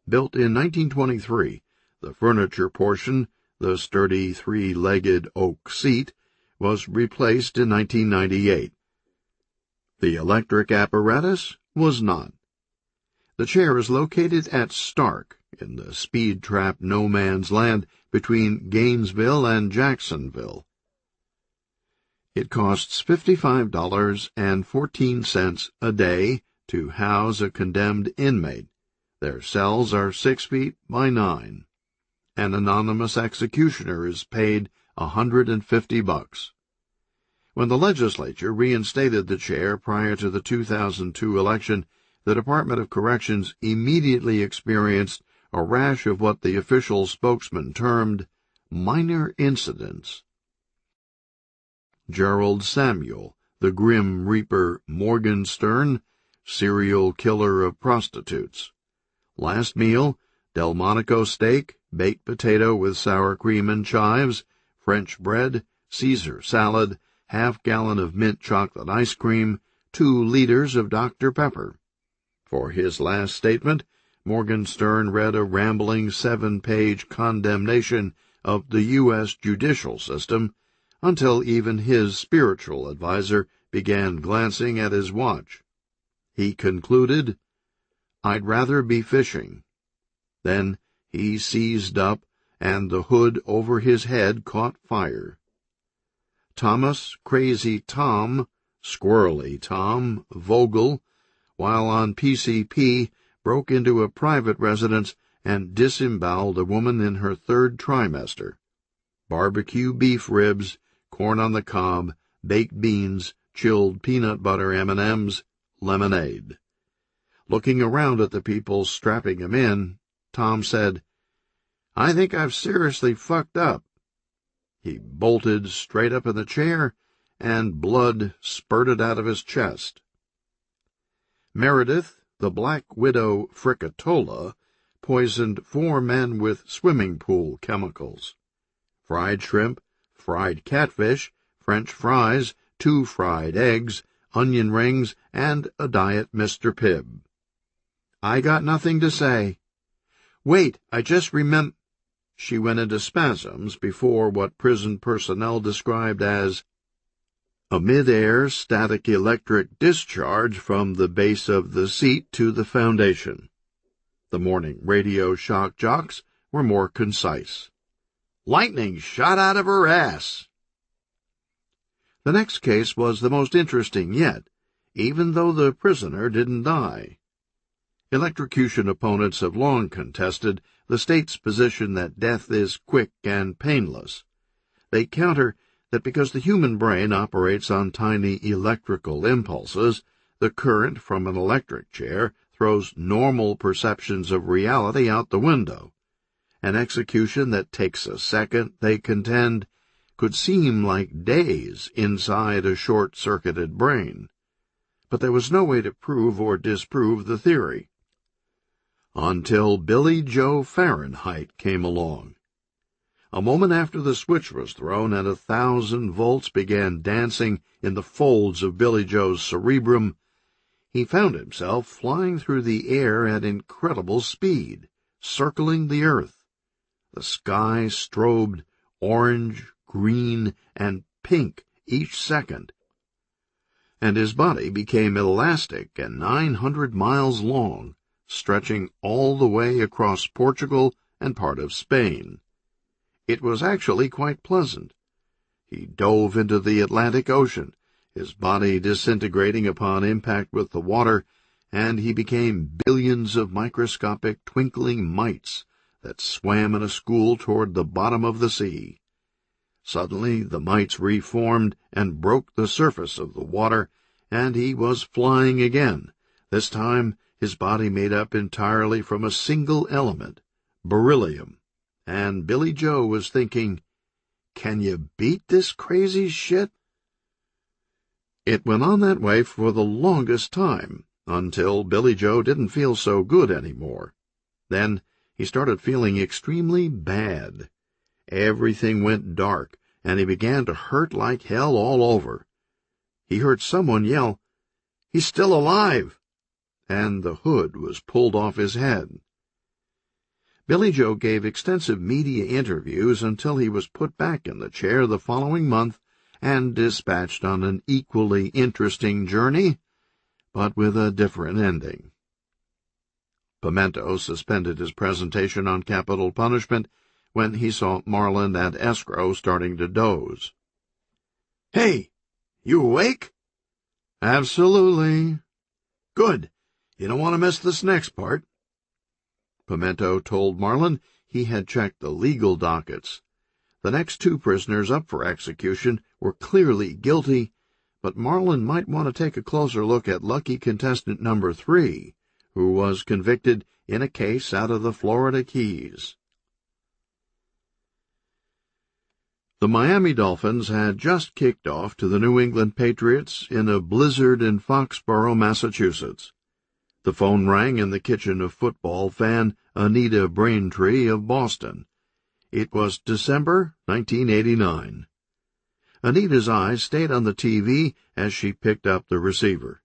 Built in 1923, the furniture portion, the sturdy three-legged oak seat, was replaced in 1998. The electric apparatus was not. The chair is located at Stark, in the speed-trap no-man's land between Gainesville and Jacksonville. It costs $55.14 a day to house a condemned inmate. Their cells are 6 feet by 9. An anonymous executioner is paid $150. When the legislature reinstated the chair prior to the 2002 election, the Department of Corrections immediately experienced a rash of what the official spokesman termed minor incidents. Gerald Samuel, the Grim Reaper Morgenstern, serial killer of prostitutes. Last meal, Delmonico steak, baked potato with sour cream and chives, French bread, Caesar salad, half-gallon of mint chocolate ice cream, 2 liters of Dr. Pepper. For his last statement, Morgenstern read a rambling 7-page condemnation of the U.S. judicial system until even his spiritual adviser began glancing at his watch. He concluded, "I'd rather be fishing." Then he seized up, and the hood over his head caught fire. Thomas Crazy Tom, Squirrely Tom, Vogel, while on PCP, broke into a private residence and disemboweled a woman in her 3rd trimester. Barbecue beef ribs, corn on the cob, baked beans, chilled peanut butter M&Ms, lemonade. Looking around at the people strapping him in, Tom said, "I think I've seriously fucked up." He bolted straight up in the chair, and blood spurted out of his chest. Meredith, the Black Widow Fricatola, poisoned 4 men with swimming pool chemicals. Fried shrimp, fried catfish, French fries, 2 fried eggs, onion rings, and a Diet Mr. Pibb. "I got nothing to say." "Wait, I just She went into spasms before what prison personnel described as a mid-air static electric discharge from the base of the seat to the foundation. The morning radio shock jocks were more concise. "Lightning shot out of her ass." The next case was the most interesting yet, even though the prisoner didn't die. Electrocution opponents have long contested the state's position that death is quick and painless. They counter that because the human brain operates on tiny electrical impulses, the current from an electric chair throws normal perceptions of reality out the window. An execution that takes a second, they contend, could seem like days inside a short-circuited brain. But there was no way to prove or disprove the theory. Until Billy Joe Fahrenheit came along. A moment after the switch was thrown and 1,000 volts began dancing in the folds of Billy Joe's cerebrum, he found himself flying through the air at incredible speed, circling the earth. The sky strobed orange, green, and pink each second, and his body became elastic and 900 miles long, stretching all the way across Portugal and part of Spain. It was actually quite pleasant. He dove into the Atlantic Ocean, his body disintegrating upon impact with the water, and he became billions of microscopic twinkling mites that swam in a school toward the bottom of the sea. Suddenly the mites reformed and broke the surface of the water, and he was flying again, this time his body made up entirely from a single element, beryllium. And Billy Joe was thinking, can you beat this crazy shit? It went on that way for the longest time, until Billy Joe didn't feel so good anymore. Then he started feeling extremely bad. Everything went dark, and he began to hurt like hell all over. He heard someone yell, "He's still alive!" and the hood was pulled off his head. Billy Joe gave extensive media interviews until he was put back in the chair the following month and dispatched on an equally interesting journey, but with a different ending. Pimento suspended his presentation on capital punishment when he saw Marlin at escrow starting to doze. "Hey, you awake?" "Absolutely." "Good. You don't want to miss this next part." Pimento told Marlin he had checked the legal dockets. The next 2 prisoners up for execution were clearly guilty, but Marlin might want to take a closer look at lucky contestant number 3, who was convicted in a case out of the Florida Keys. The Miami Dolphins had just kicked off to the New England Patriots in a blizzard in Foxborough, Massachusetts. The phone rang in the kitchen of football fan Anita Braintree of Boston. It was December 1989. Anita's eyes stayed on the TV as she picked up the receiver.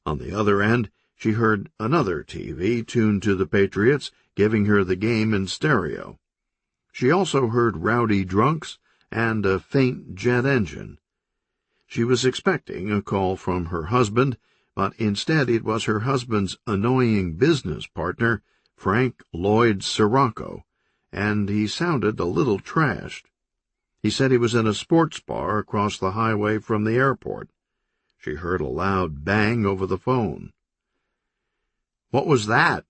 On the other end, she heard another TV tuned to the Patriots, giving her the game in stereo. She also heard rowdy drunks and a faint jet engine. She was expecting a call from her husband, but instead it was her husband's annoying business partner, Frank Lloyd Sirocco, and he sounded a little trashed. He said he was in a sports bar across the highway from the airport. She heard a loud bang over the phone. "What was that?"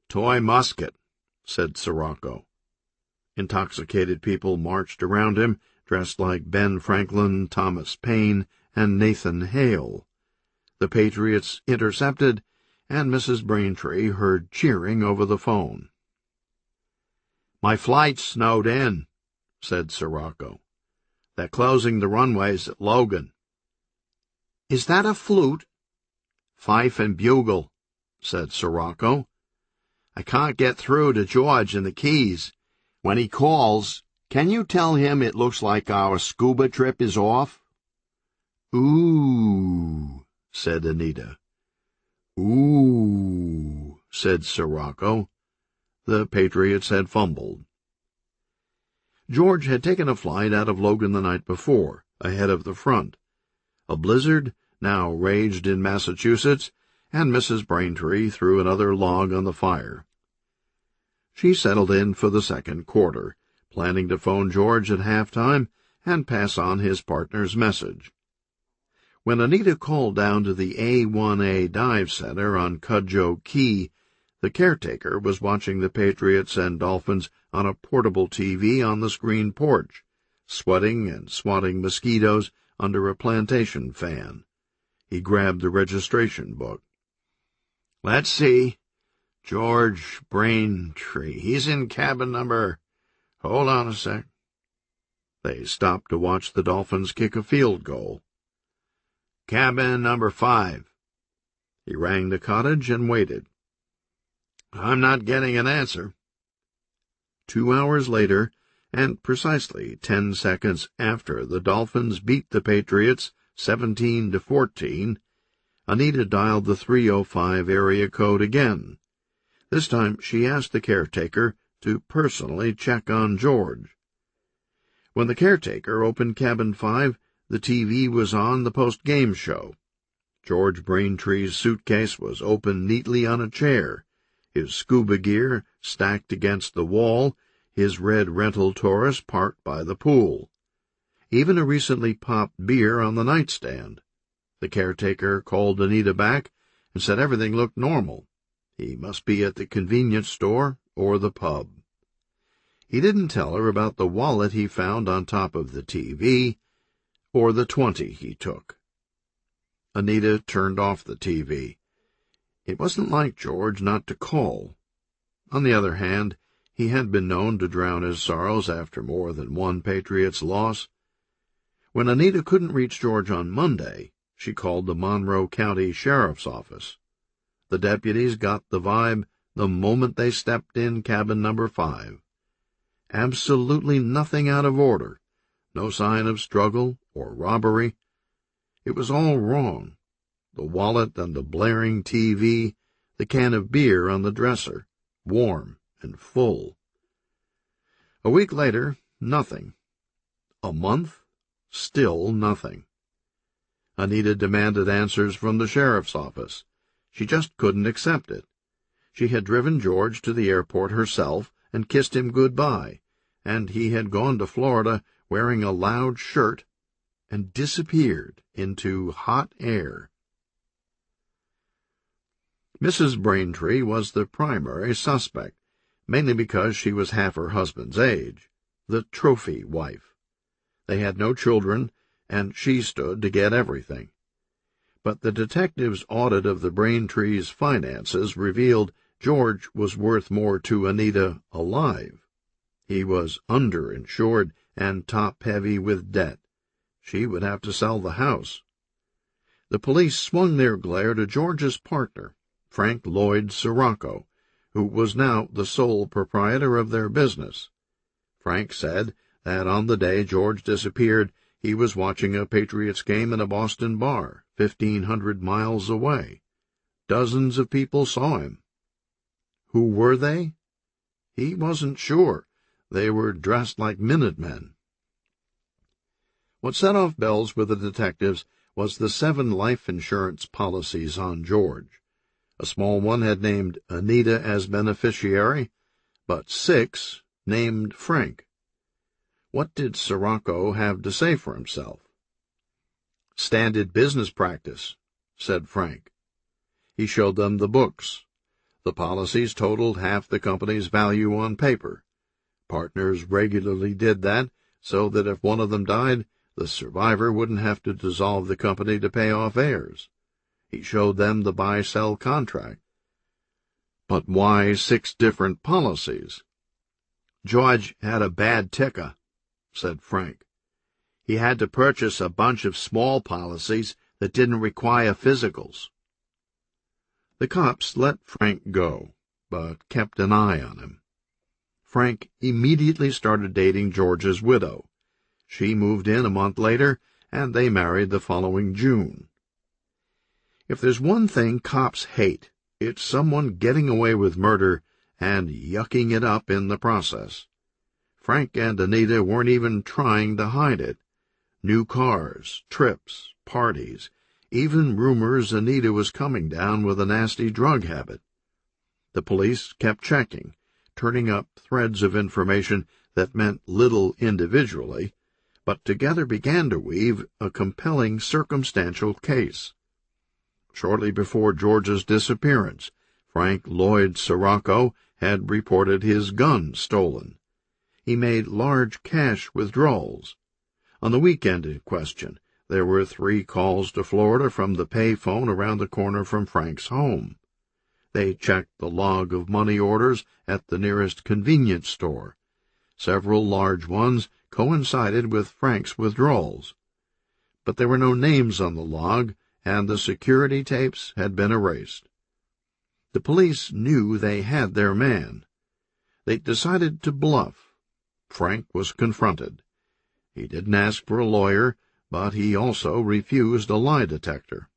"Toy musket," said Sirocco. Intoxicated people marched around him, dressed like Ben Franklin, Thomas Paine, and Nathan Hale. The Patriots intercepted, and Mrs. Braintree heard cheering over the phone. "My flight's snowed in," said Sirocco. "They're closing the runways at Logan." "Is that a flute?" "Fife and bugle," said Sirocco. "I can't get through to George in the Keys. When he calls, can you tell him it looks like our scuba trip is off?" "Ooh," said Anita. "Ooh," said Sirocco. The Patriots had fumbled. George had taken a flight out of Logan the night before, ahead of the front. A blizzard now raged in Massachusetts, and Mrs. Braintree threw another log on the fire. She settled in for the second quarter, planning to phone George at halftime and pass on his partner's message. When Anita called down to the A1A Dive Center on Cudjoe Key, the caretaker was watching the Patriots and Dolphins on a portable TV on the screen porch, sweating and swatting mosquitoes under a plantation fan. He grabbed the registration book. "Let's see. George Braintree. He's in cabin number... Hold on a sec." They stopped to watch the Dolphins kick a field goal. "Cabin number 5. He rang the cottage and waited. "I'm not getting an answer." 2 hours later, and precisely 10 seconds after the Dolphins beat the Patriots 17-14, Anita dialed the 305 area code again. This time she asked the caretaker to personally check on George. When the caretaker opened cabin 5, the TV was on the post-game show. George Braintree's suitcase was open neatly on a chair, his scuba gear stacked against the wall, his red rental Taurus parked by the pool. Even a recently popped beer on the nightstand. The caretaker called Anita back and said everything looked normal. He must be at the convenience store or the pub. He didn't tell her about the wallet he found on top of the TV, or the 20 he took. Anita turned off the TV. It wasn't like George not to call. On the other hand, he had been known to drown his sorrows after more than one Patriots loss. When Anita couldn't reach George on Monday, she called the Monroe County Sheriff's Office. The deputies got the vibe the moment they stepped in cabin number 5. Absolutely nothing out of order, no sign of struggle or robbery. It was all wrong. The wallet and the blaring TV, the can of beer on the dresser, warm and full. A week later, nothing. A month, still nothing. Anita demanded answers from the sheriff's office. She just couldn't accept it. She had driven George to the airport herself and kissed him goodbye, and he had gone to Florida wearing a loud shirt and disappeared into hot air. Mrs. Braintree was the primary suspect, mainly because she was half her husband's age, the trophy wife. They had no children, and she stood to get everything. But the detective's audit of the Braintree's finances revealed George was worth more to Anita alive. He was underinsured and top-heavy with debt. She would have to sell the house. The police swung their glare to George's partner, Frank Lloyd Sirocco, who was now the sole proprietor of their business. Frank said that on the day George disappeared, he was watching a Patriots game in a Boston bar, 1,500 miles away. Dozens of people saw him. Who were they? He wasn't sure. They were dressed like Minutemen. What set off bells with the detectives was the 7 life insurance policies on George. A small one had named Anita as beneficiary, but 6 named Frank. What did Sirocco have to say for himself? "Standard business practice," said Frank. He showed them the books. The policies totaled half the company's value on paper. Partners regularly did that, so that if one of them died, the survivor wouldn't have to dissolve the company to pay off heirs. He showed them the buy-sell contract. But why 6 different policies? "George had a bad ticker," said Frank. "He had to purchase a bunch of small policies that didn't require physicals." The cops let Frank go, but kept an eye on him. Frank immediately started dating George's widow. She moved in a month later, and they married the following June. If there's one thing cops hate, it's someone getting away with murder and yucking it up in the process. Frank and Anita weren't even trying to hide it. New cars, trips, parties, even rumors Anita was coming down with a nasty drug habit. The police kept checking, turning up threads of information that meant little individually, but together began to weave a compelling circumstantial case. Shortly before George's disappearance, Frank Lloyd Sirocco had reported his gun stolen. He made large cash withdrawals. On the weekend in question, there were 3 calls to Florida from the pay phone around the corner from Frank's home. They checked the log of money orders at the nearest convenience store. Several large ones coincided with Frank's withdrawals. But there were no names on the log, and the security tapes had been erased. The police knew they had their man. They decided to bluff. Frank was confronted. He didn't ask for a lawyer, but he also refused a lie detector.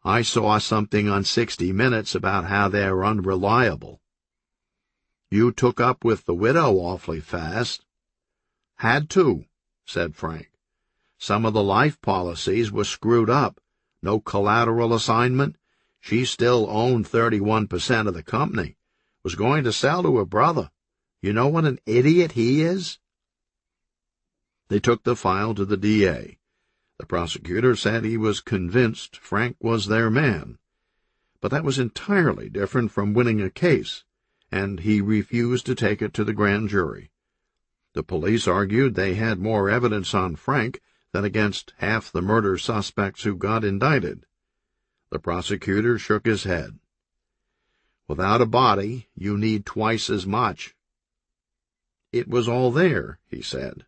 "I saw something on 60 Minutes about how they're unreliable." "You took up with the widow awfully fast." "Had to," said Frank. "Some of the life policies were screwed up. No collateral assignment. She still owned 31% of the company. Was going to sell to her brother. You know what an idiot he is?" They took the file to the DA. The prosecutor said he was convinced Frank was their man. But that was entirely different from winning a case, and he refused to take it to the grand jury. The police argued they had more evidence on Frank than against half the murder suspects who got indicted. The prosecutor shook his head. "Without a body, you need twice as much." "It was all there," he said.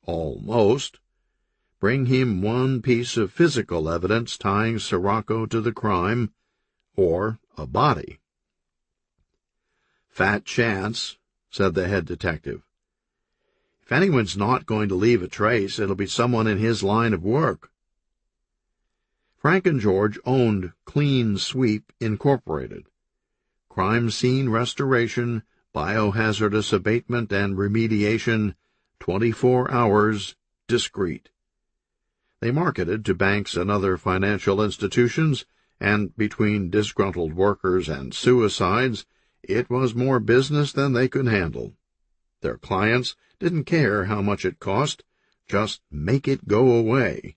"Almost. Bring him one piece of physical evidence tying Sirocco to the crime, or a body." "Fat chance," said the head detective. "If anyone's not going to leave a trace, it'll be someone in his line of work." Frank and George owned Clean Sweep Incorporated. Crime scene restoration, biohazardous abatement and remediation, 24 hours, discreet. They marketed to banks and other financial institutions, and between disgruntled workers and suicides, it was more business than they could handle. Their clients didn't care how much it cost, just make it go away.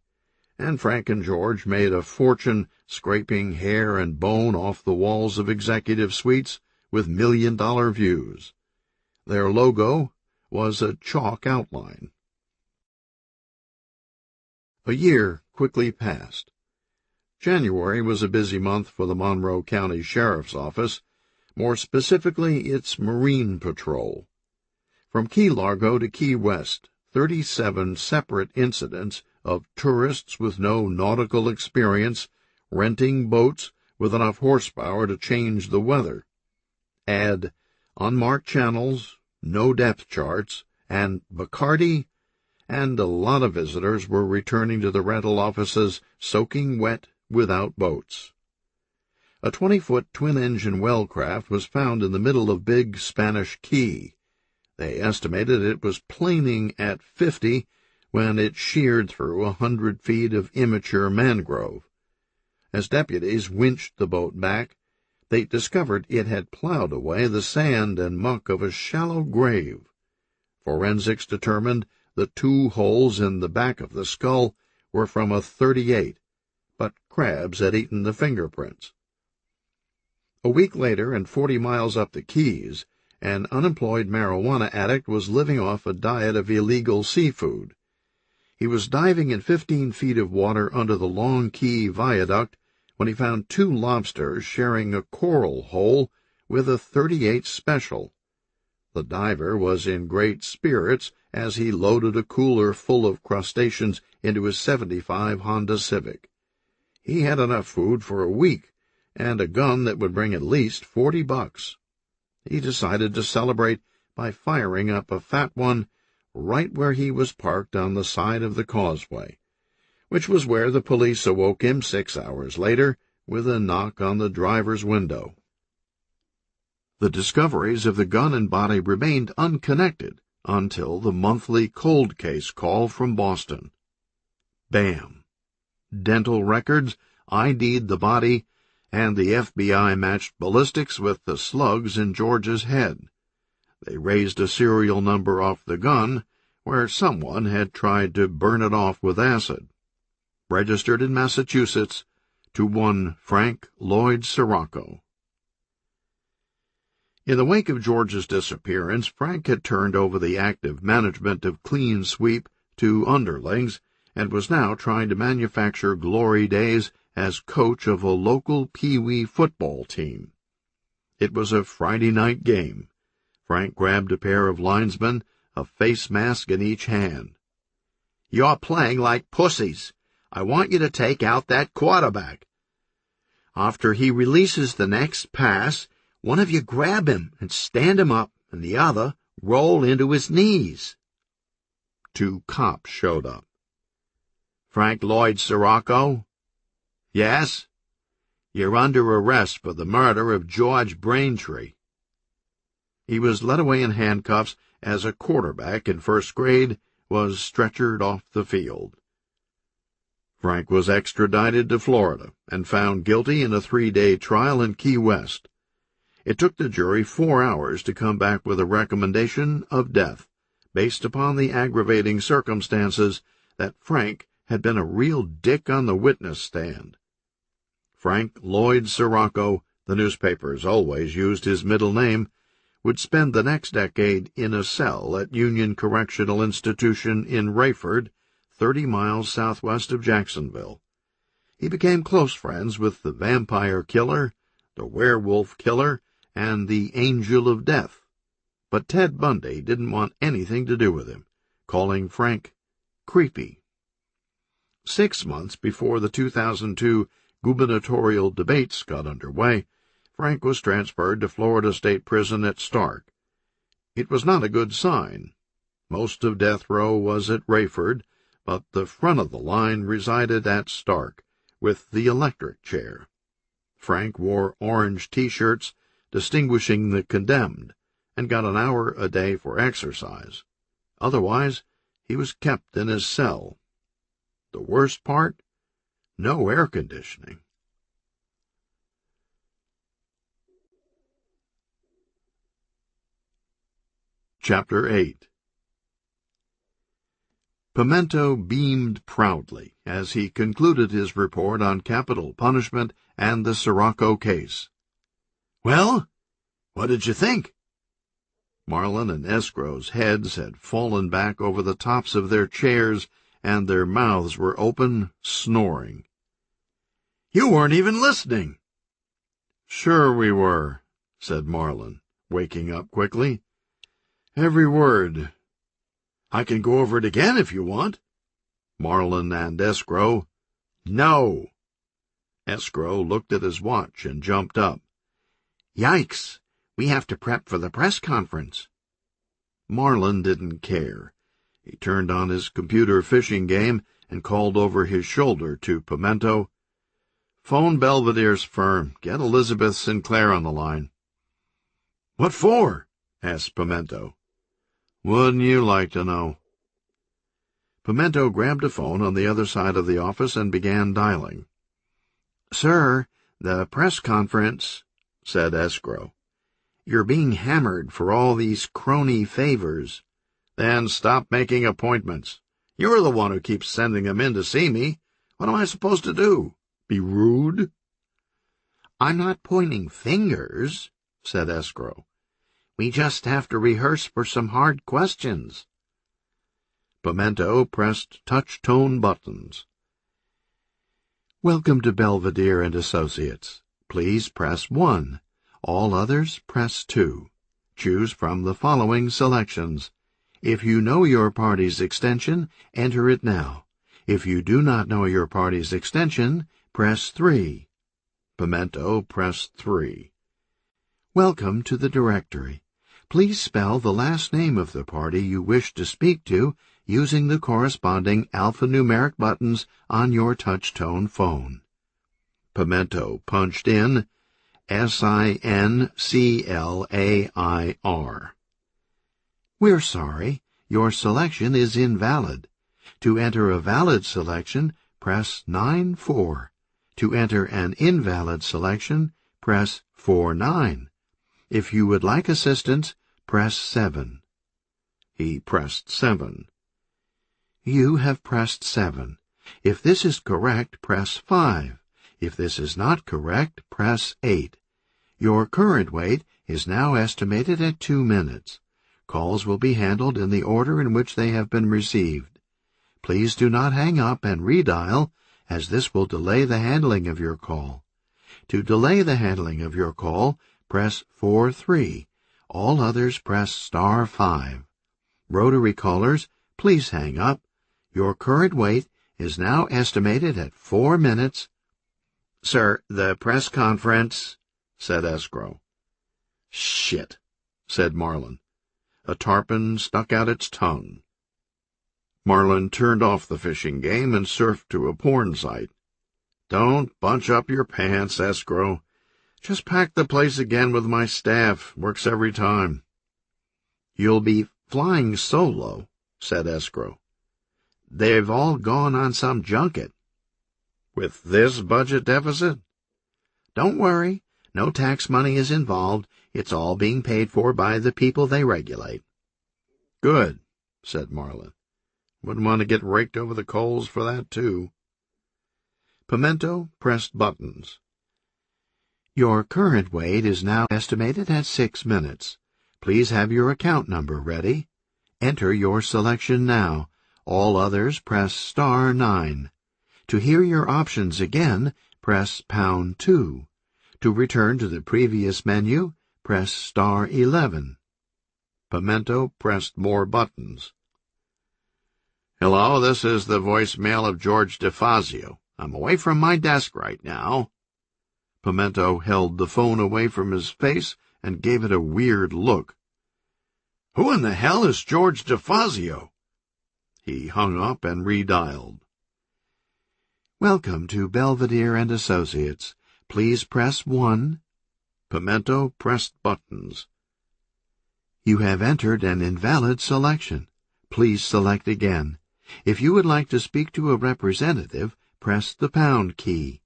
And Frank and George made a fortune scraping hair and bone off the walls of executive suites with million-dollar views. Their logo was a chalk outline. A year quickly passed. January was a busy month for the Monroe County Sheriff's Office, more specifically its Marine Patrol. From Key Largo to Key West, 37 separate incidents of tourists with no nautical experience renting boats with enough horsepower to change the weather. Add unmarked channels, no depth charts, and Bacardi, and a lot of visitors were returning to the rental offices soaking wet without boats. A 20-foot twin-engine wellcraft was found in the middle of Big Spanish Key. They estimated it was planing at 50 when it sheared through 100 feet of immature mangrove. As deputies winched the boat back, they discovered it had plowed away the sand and muck of a shallow grave. Forensics determined the 2 holes in the back of the skull were from a .38, but crabs had eaten the fingerprints. A week later, and 40 miles up the Keys, an unemployed marijuana addict was living off a diet of illegal seafood. He was diving in 15 feet of water under the Long Key Viaduct when he found 2 lobsters sharing a coral hole with a .38 special. The diver was in great spirits as he loaded a cooler full of crustaceans into his '75 Honda Civic. He had enough food for a week, and a gun that would bring at least $40. He decided to celebrate by firing up a fat one right where he was parked on the side of the causeway, which was where the police awoke him 6 hours later with a knock on the driver's window. The discoveries of the gun and body remained unconnected until the monthly cold case call from Boston. Bam! Dental records ID'd the body, and the FBI matched ballistics with the slugs in George's head. They raised a serial number off the gun, where someone had tried to burn it off with acid. Registered in Massachusetts to one Frank Lloyd Sirocco. In the wake of George's disappearance, Frank had turned over the active management of Clean Sweep to underlings and was now trying to manufacture glory days as coach of a local Pee-wee football team. It was a Friday night game. Frank grabbed a pair of linesmen, a face mask in each hand. "You're playing like pussies. I want you to take out that quarterback. After he releases the next pass, one of you grab him and stand him up, and the other roll into his knees." 2 cops showed up. "Frank Lloyd Sirocco?" "Yes." "You're under arrest for the murder of George Braintree." He was led away in handcuffs as a quarterback in first grade was stretchered off the field. Frank was extradited to Florida and found guilty in a 3-day trial in Key West. It took the jury 4 hours to come back with a recommendation of death, based upon the aggravating circumstances that Frank had been a real dick on the witness stand. Frank Lloyd Sirocco, the newspapers always used his middle name, would spend the next decade in a cell at Union Correctional Institution in Rayford, 30 miles southwest of Jacksonville. He became close friends with the vampire killer, the werewolf killer, and the angel of death. But Ted Bundy didn't want anything to do with him, calling Frank creepy. 6 months before the 2002 gubernatorial debates got underway, Frank was transferred to Florida State Prison at Stark. It was not a good sign. Most of death row was at Rayford, but the front of the line resided at Stark, with the electric chair. Frank wore orange T-shirts distinguishing the condemned, and got an hour a day for exercise. Otherwise, he was kept in his cell. The worst part? No air conditioning. Chapter 8. Pimento beamed proudly as he concluded his report on capital punishment and the Sirocco case. "Well, what did you think?" Marlin and Escrow's heads had fallen back over the tops of their chairs, and their mouths were open, snoring. "You weren't even listening." "Sure we were," said Marlin, waking up quickly. "Every word. I can go over it again if you want." Marlin and Escrow. "No." Escrow looked at his watch and jumped up. "Yikes! We have to prep for the press conference." Marlin didn't care. He turned on his computer fishing game and called over his shoulder to Pimento. "Phone Belvedere's firm. Get Elizabeth Sinclair on the line." "What for?" asked Pimento. "Wouldn't you like to know?" Pimento grabbed a phone on the other side of the office and began dialing. "Sir, the press conference," said Escrow. "You're being hammered for all these crony favors." "Then stop making appointments. You're the one who keeps sending them in to see me. What am I supposed to do? Be rude?" "I'm not pointing fingers," said Escrow. "We just have to rehearse for some hard questions." Pimento pressed touch-tone buttons. "Welcome to Belvedere and Associates. Please press 1. All others, press 2. Choose from the following selections. If you know your party's extension, enter it now. If you do not know your party's extension, press 3. Pimento pressed 3. "Welcome to the directory. Please spell the last name of the party you wish to speak to using the corresponding alphanumeric buttons on your touch-tone phone." Pimento punched in Sinclair. "We're sorry. Your selection is invalid. To enter a valid selection, press 9-4. To enter an invalid selection, press 4-9. If you would like assistance, press 7. He pressed 7. "You have pressed 7. If this is correct, press 5. If this is not correct, press 8. Your current wait is now estimated at 2 minutes. Calls will be handled in the order in which they have been received. Please do not hang up and redial, as this will delay the handling of your call. To delay the handling of your call, press 4-3. All others press *5. Rotary callers, please hang up. Your current wait is now estimated at 4 minutes. Sir, the press conference, said Escrow. Shit, said Marlin. A tarpon stuck out its tongue. Marlin turned off the fishing game and surfed to a porn site. Don't bunch up your pants, Escrow. Just pack the place again with my staff. Works every time. You'll be flying solo, said Escrow. They've all gone on some junket. With this budget deficit? Don't worry. No tax money is involved. It's all being paid for by the people they regulate. Good, said Marlin. Wouldn't want to get raked over the coals for that, too. Pimento pressed buttons. Your current wait is now estimated at 6 minutes. Please have your account number ready. Enter your selection now. All others press *9. To hear your options again, press #2. To return to the previous menu, press *11. Pimento pressed more buttons. Hello, this is the voicemail of George DeFazio. I'm away from my desk right now. Pimento held the phone away from his face and gave it a weird look. Who in the hell is George DeFazio? He hung up and redialed. Welcome to Belvedere and Associates. Please press 1. Pimento pressed buttons. You have entered an invalid selection. Please select again. If you would like to speak to a representative, press the # key.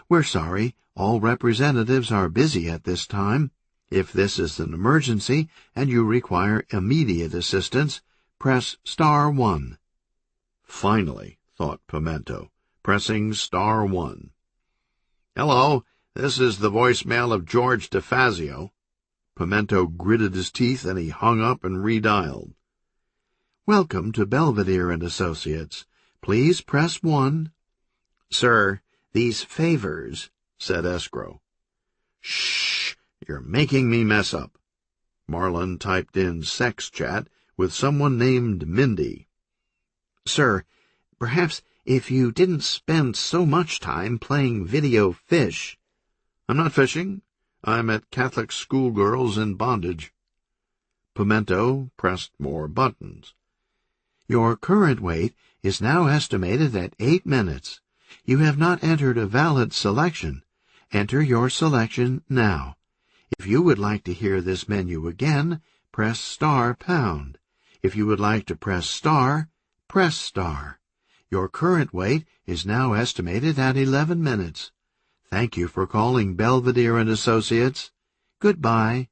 We're sorry, all representatives are busy at this time. If this is an emergency and you require immediate assistance, press *1. Finally, thought Pimento, pressing *1. Hello, this is the voicemail of George DeFazio. Pimento gritted his teeth and he hung up and redialed. Welcome to Belvedere and Associates. Please press 1. Sir, these favors, said Escrow. Shh, you're making me mess up. Marlin typed in sex chat with someone named Mindy. Sir, perhaps if you didn't spend so much time playing video fish. I'm not fishing. I'm at Catholic schoolgirls in bondage. Pimento pressed more buttons. Your current wait is now estimated at 8 minutes. You have not entered a valid selection. Enter your selection now. If you would like to hear this menu again, press *#. If you would like to press *, press *. Your current wait is now estimated at 11 minutes. Thank you for calling Belvedere and Associates. Goodbye.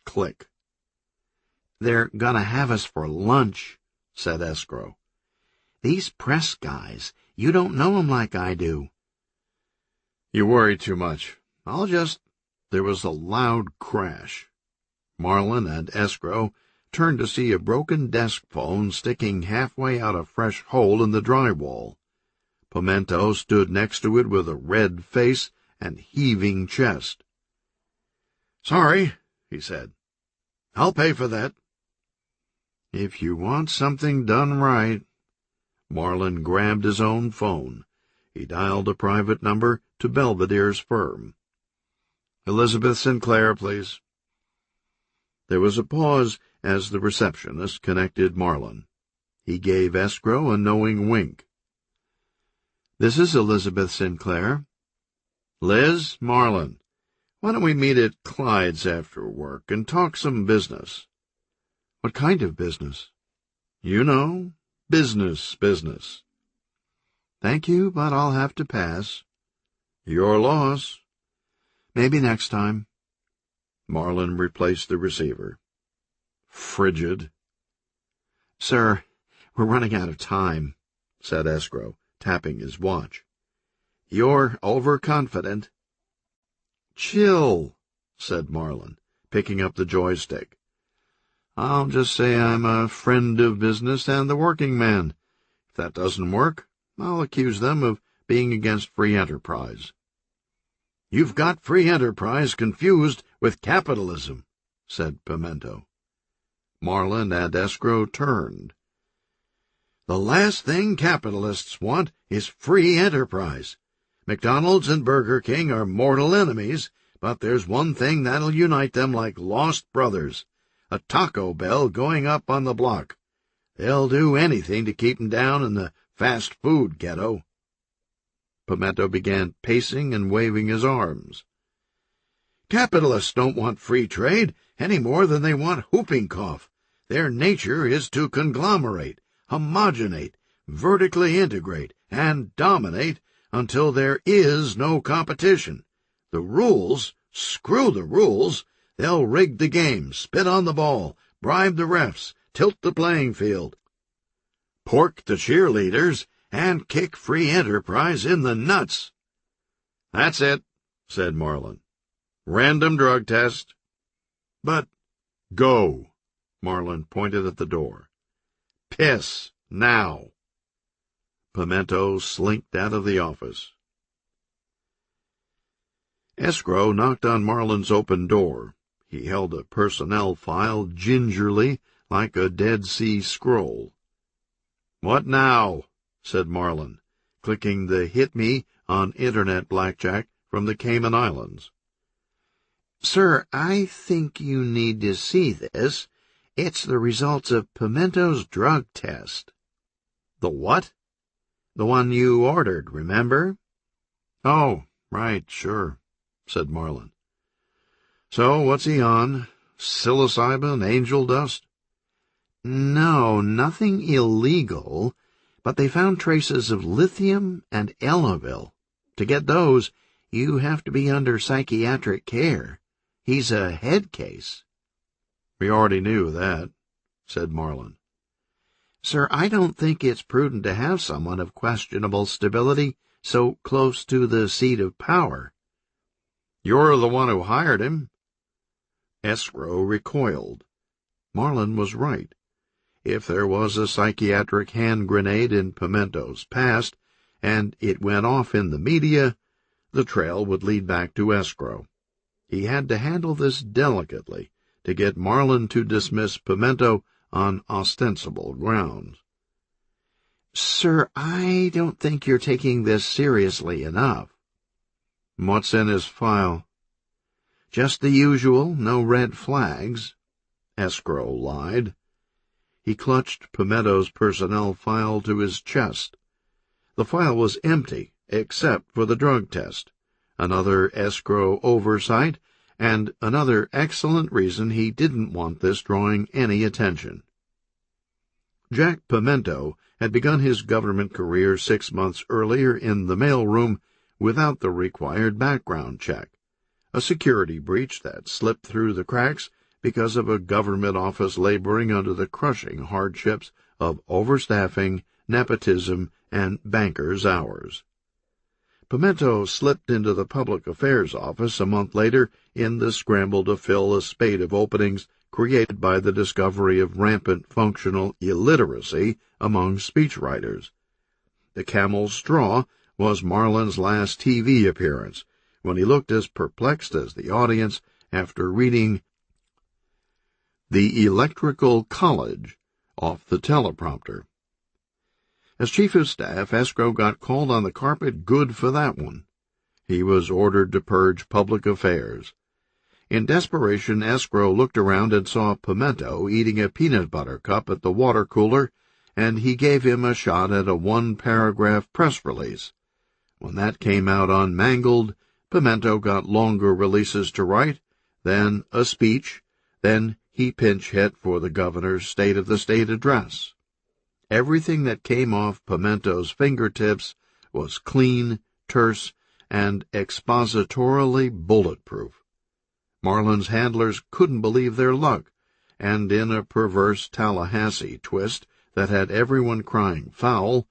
Click. They're gonna have us for lunch, said Escrow. These press guys, you don't know 'em like I do. You worry too much. There was a loud crash. Marlin and Escrow turned to see a broken desk phone sticking halfway out a fresh hole in the drywall. Pimento stood next to it with a red face and heaving chest. Sorry, he said. I'll pay for that. If you want something done right. Marlin grabbed his own phone. He dialed a private number to Belvedere's firm. Elizabeth Sinclair, please. There was a pause as the receptionist connected Marlin. He gave Escrow a knowing wink. This is Elizabeth Sinclair. Liz, Marlin, why don't we meet at Clyde's after work and talk some business? What kind of business? You know, business. Thank you, but I'll have to pass. Your loss. Maybe next time. Marlin replaced the receiver. Frigid. Sir, we're running out of time, said Escrow, tapping his watch. You're overconfident. Chill, said Marlin, picking up the joystick. I'll just say I'm a friend of business and the working man. If that doesn't work, I'll accuse them of being against free enterprise. You've got free enterprise confused with capitalism, said Pimento. Marlin and Escrow turned. "The last thing capitalists want is free enterprise. McDonald's and Burger King are mortal enemies, but there's one thing that'll unite them like lost brothers, a Taco Bell going up on the block. They'll do anything to keep 'em down in the fast food ghetto." Pimento began pacing and waving his arms. "Capitalists don't want free trade any more than they want whooping cough. Their nature is to conglomerate, homogenate, vertically integrate, and dominate until there is no competition. The rules, screw the rules. They'll rig the game, spit on the ball, bribe the refs, tilt the playing field, pork the cheerleaders, and kick free enterprise in the nuts." "That's it," said Marlin. "Random drug test." "But—" "Go." Marlin pointed at the door. "Piss, now." Pimento slinked out of the office. Escrow knocked on Marlin's open door. He held a personnel file gingerly, like a Dead Sea Scroll. "What now?" said Marlin, clicking the Hit Me on Internet Blackjack from the Cayman Islands. "Sir, I think you need to see this. It's the results of Pimento's drug test." "The what?" "The one you ordered, remember?" "Oh, right, sure," said Marlin. "So what's he on? Psilocybin, angel dust?" "No, nothing illegal, but they found traces of lithium and elevil. To get those, you have to be under psychiatric care. He's a head case." "We already knew that," said Marlin. "Sir, I don't think it's prudent to have someone of questionable stability so close to the seat of power." "You're the one who hired him." Escrow recoiled. Marlin was right. If there was a psychiatric hand grenade in Pimento's past, and it went off in the media, the trail would lead back to Escrow. He had to handle this delicately to get Marlin to dismiss Pimento on ostensible grounds. "Sir, I don't think you're taking this seriously enough." "What's in his file?" "Just the usual, no red flags." Escrow lied. He clutched Pimento's personnel file to his chest. The file was empty, except for the drug test, another Escrow oversight, and another excellent reason he didn't want this drawing any attention. Jack Pimento had begun his government career 6 months earlier in the mailroom without the required background check, a security breach that slipped through the cracks because of a government office laboring under the crushing hardships of overstaffing, nepotism, and bankers' hours. Pimento slipped into the public affairs office a month later in the scramble to fill a spate of openings created by the discovery of rampant functional illiteracy among speechwriters. The camel's straw was Marlin's last TV appearance, when he looked as perplexed as the audience after reading "The Electrical College" off the teleprompter. As chief of staff, Escrow got called on the carpet good for that one. He was ordered to purge public affairs. In desperation, Escrow looked around and saw Pimento eating a peanut butter cup at the water cooler, and he gave him a shot at a one-paragraph press release. When that came out unmangled, Pimento got longer releases to write, then a speech, then he pinch hit for the governor's State of the State address. Everything that came off Pimento's fingertips was clean, terse, and expositorily bulletproof. Marlin's handlers couldn't believe their luck, and in a perverse Tallahassee twist that had everyone crying foul,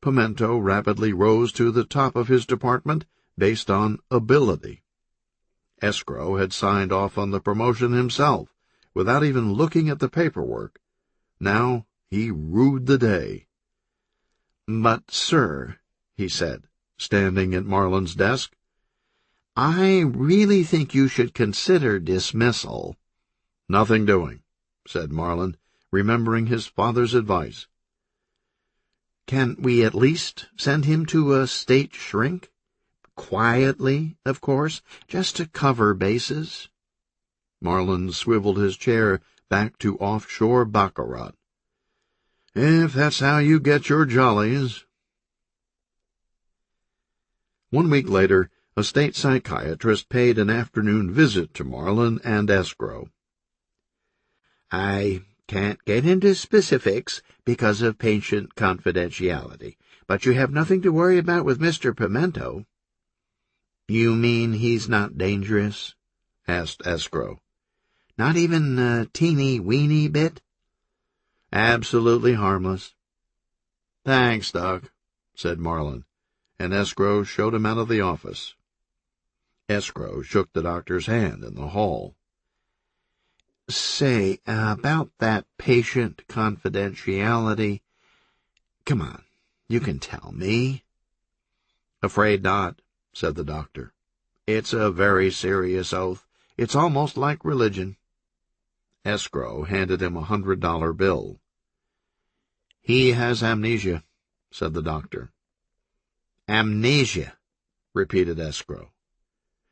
Pimento rapidly rose to the top of his department based on ability. Escrow had signed off on the promotion himself, without even looking at the paperwork. Now he ruled the day. "But, sir," he said, standing at Marlin's desk, "I really think you should consider dismissal." "Nothing doing," said Marlin, remembering his father's advice. "Can we at least send him to a state shrink? Quietly, of course, just to cover bases." Marlin swiveled his chair back to offshore baccarat. "If that's how you get your jollies." 1 week later, a state psychiatrist paid an afternoon visit to Marlin and Escrow. "I can't get into specifics because of patient confidentiality, but you have nothing to worry about with Mr. Pimento." "You mean he's not dangerous?" asked Escrow. "Not even a teeny-weeny bit?" "Absolutely harmless." "Thanks, Doc," said Marlin, and Escrow showed him out of the office. Escrow shook the doctor's hand in the hall. "Say, about that patient confidentiality, come on, you can tell me." "Afraid not," said the doctor. "It's a very serious oath. It's almost like religion." Escrow handed him $100 bill. "He has amnesia," said the doctor. "Amnesia," repeated Escrow.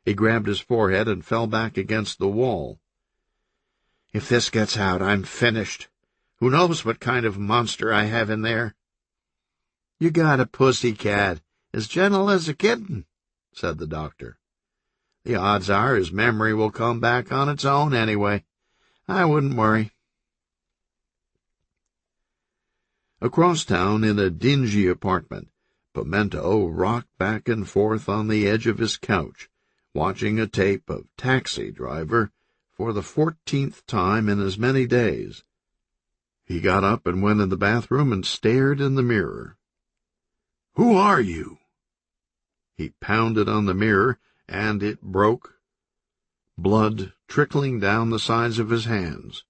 He grabbed his forehead and fell back against the wall. "If this gets out, I'm finished. Who knows what kind of monster I have in there?" "You got a pussycat, as gentle as a kitten," said the doctor. "The odds are his memory will come back on its own anyway. I wouldn't worry." Across town, in a dingy apartment, Pimento rocked back and forth on the edge of his couch, watching a tape of Taxi Driver for the 14th time in as many days. He got up and went in the bathroom and stared in the mirror. "Who are you?" He pounded on the mirror, and it broke, blood trickling down the sides of his hands.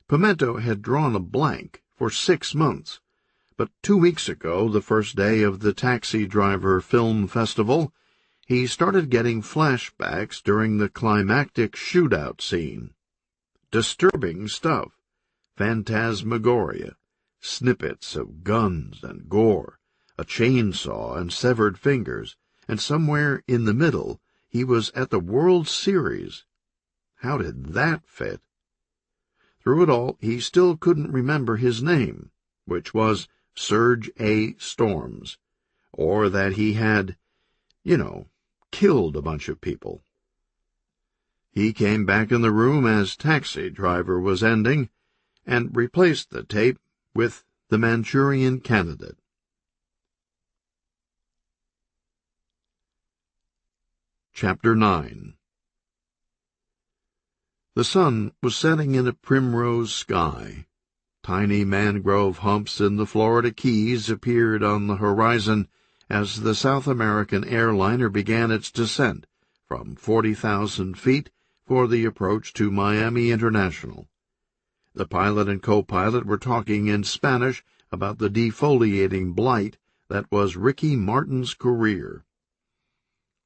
Pimento had drawn a blank for 6 months, but 2 weeks ago, the first day of the Taxi Driver Film Festival, he started getting flashbacks during the climactic shootout scene. Disturbing stuff, phantasmagoria, snippets of guns and gore, a chainsaw and severed fingers, and somewhere in the middle he was at the World Series. How did that fit? Through it all, he still couldn't remember his name, which was Serge Storms, or that he had, killed a bunch of people. He came back in the room as Taxi Driver was ending, and replaced the tape with The Manchurian Candidate. Chapter 9. The sun was setting in a primrose sky. Tiny mangrove humps in the Florida Keys appeared on the horizon as the South American airliner began its descent from 40,000 feet for the approach to Miami International. The pilot and co-pilot were talking in Spanish about the defoliating blight that was Ricky Martin's career.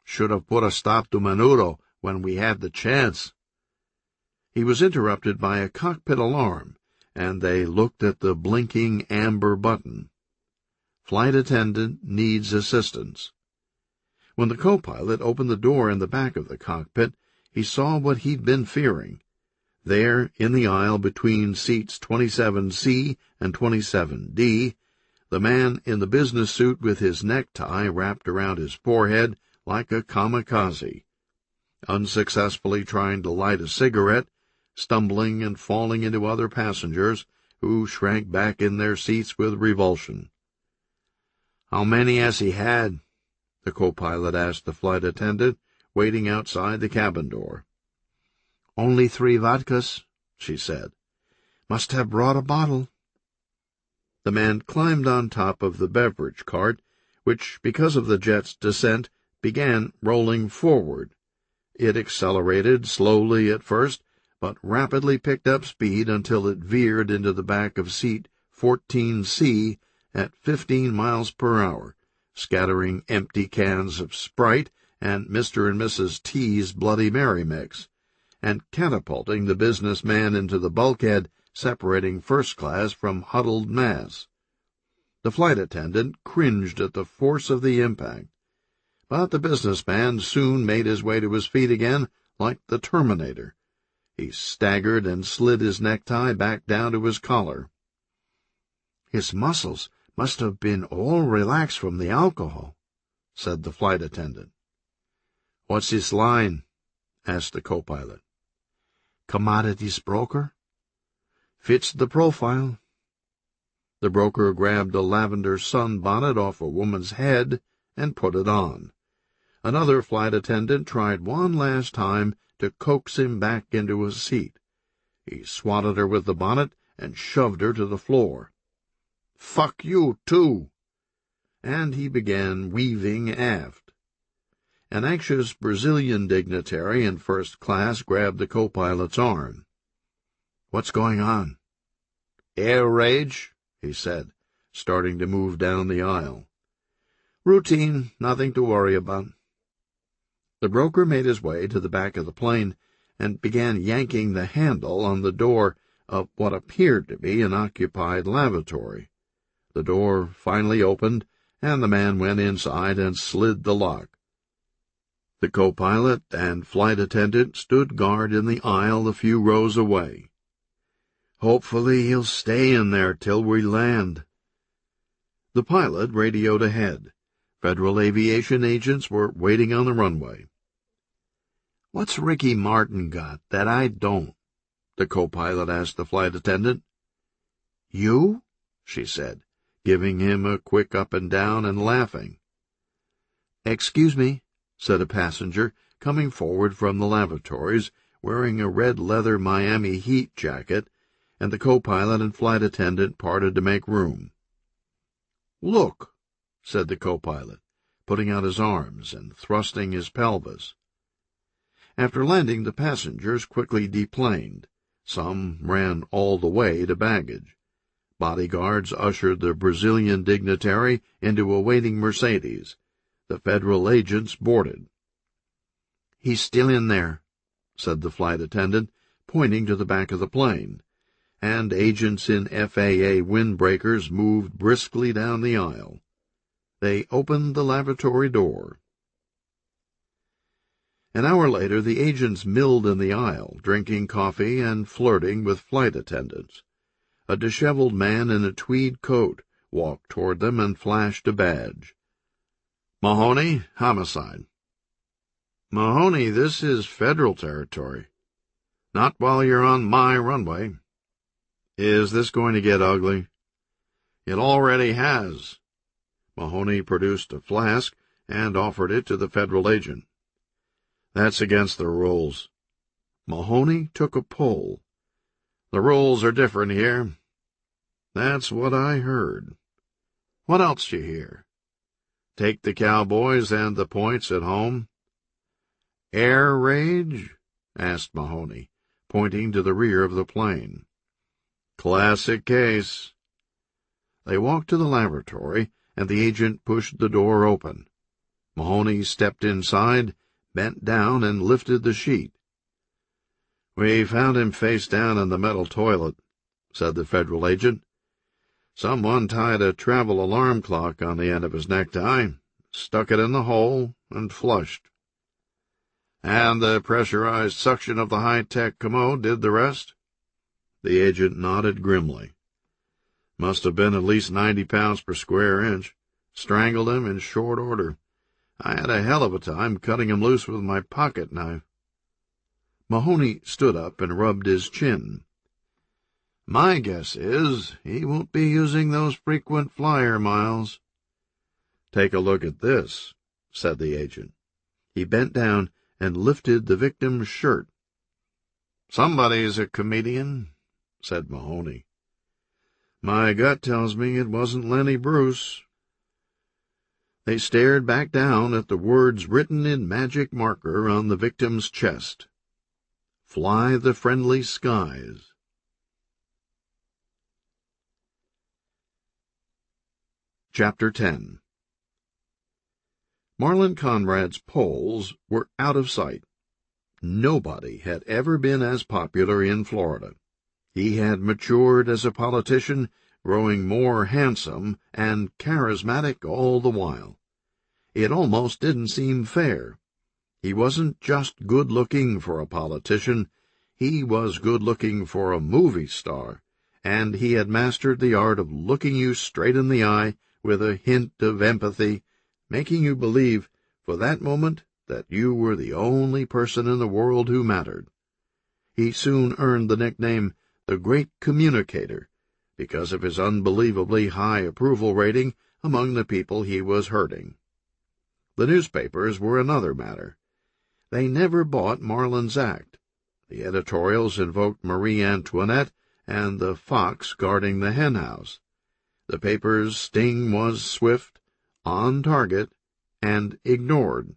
"Should have put a stop to Menudo when we had the chance." He was interrupted by a cockpit alarm, and they looked at the blinking amber button. "Flight attendant needs assistance." When the co-pilot opened the door in the back of the cockpit, he saw what he'd been fearing. There, in the aisle between seats 27C and 27D, the man in the business suit with his necktie wrapped around his forehead like a kamikaze, unsuccessfully trying to light a cigarette, stumbling and falling into other passengers who shrank back in their seats with revulsion. "How many has he had?" the co-pilot asked the flight attendant, waiting outside the cabin door. "Only 3 vodkas," she said. "Must have brought a bottle." The man climbed on top of the beverage cart, which, because of the jet's descent, began rolling forward. It accelerated slowly at first, but rapidly picked up speed until it veered into the back of seat 14C at 15 miles per hour, scattering empty cans of Sprite and Mr. and Mrs. T's Bloody Mary mix, and catapulting the businessman into the bulkhead separating first class from huddled mass. The flight attendant cringed at the force of the impact, but the businessman soon made his way to his feet again like the Terminator. He staggered and slid his necktie back down to his collar. "His muscles must have been all relaxed from the alcohol," said the flight attendant. "What's his line?" asked the co-pilot. "Commodities broker." "Fits the profile." The broker grabbed a lavender sunbonnet off a woman's head and put it on. Another flight attendant tried one last time to coax him back into a seat. He swatted her with the bonnet and shoved her to the floor. "Fuck you, too!" And he began weaving aft. An anxious Brazilian dignitary in first class grabbed the co-pilot's arm. "What's going on?" "Air rage," he said, starting to move down the aisle. "Routine, nothing to worry about." The broker made his way to the back of the plane and began yanking the handle on the door of what appeared to be an occupied lavatory. The door finally opened, and the man went inside and slid the lock. The co-pilot and flight attendant stood guard in the aisle a few rows away. "Hopefully he'll stay in there till we land." The pilot radioed ahead. Federal aviation agents were waiting on the runway. "What's Ricky Martin got that I don't?" the co-pilot asked the flight attendant. "You?" she said, giving him a quick up and down and laughing. "Excuse me," said a passenger, coming forward from the lavatories, wearing a red leather Miami Heat jacket, and the co-pilot and flight attendant parted to make room. "Look," said the co-pilot, putting out his arms and thrusting his pelvis. After landing, the passengers quickly deplaned. Some ran all the way to baggage. Bodyguards ushered the Brazilian dignitary into a waiting Mercedes. The federal agents boarded. "He's still in there," said the flight attendant, pointing to the back of the plane, and agents in FAA windbreakers moved briskly down the aisle. They opened the lavatory door. An hour later, the agents milled in the aisle, drinking coffee and flirting with flight attendants. A disheveled man in a tweed coat walked toward them and flashed a badge. "Mahoney, homicide." "Mahoney, this is federal territory." "Not while you're on my runway." "Is this going to get ugly?" "It already has." Mahoney produced a flask and offered it to the federal agent. "That's against the rules." Mahoney took a pull. "The rules are different here." "That's what I heard." "What else did you hear?" "Take the Cowboys and the points at home." "Air rage?" asked Mahoney, pointing to the rear of the plane. "Classic case." They walked to the lavatory, and the agent pushed the door open. Mahoney stepped inside, bent down, and lifted the sheet. "We found him face down in the metal toilet," said the federal agent. "Someone tied a travel alarm clock on the end of his necktie, stuck it in the hole, and flushed." "And the pressurized suction of the high-tech commode did the rest?" The agent nodded grimly. "Must have been at least 90 pounds per square inch. Strangled him in short order. I had a hell of a time cutting him loose with my pocket knife." Mahoney stood up and rubbed his chin. "My guess is he won't be using those frequent flyer miles." "Take a look at this," said the agent. He bent down and lifted the victim's shirt. "Somebody's a comedian," said Mahoney. "My gut tells me it wasn't Lenny Bruce." They stared back down at the words written in magic marker on the victim's chest. "Fly the friendly skies." Chapter 10. Marlon Conrad's poles were out of sight. Nobody had ever been as popular in Florida. He had matured as a politician, growing more handsome and charismatic all the while. It almost didn't seem fair. He wasn't just good-looking for a politician, he was good-looking for a movie star, and he had mastered the art of looking you straight in the eye with a hint of empathy, making you believe, for that moment, that you were the only person in the world who mattered. He soon earned the nickname the Great Communicator, because of his unbelievably high approval rating among the people he was hurting. The newspapers were another matter. They never bought Marlin's act. The editorials invoked Marie Antoinette and the fox guarding the henhouse. The paper's sting was swift, on target, and ignored.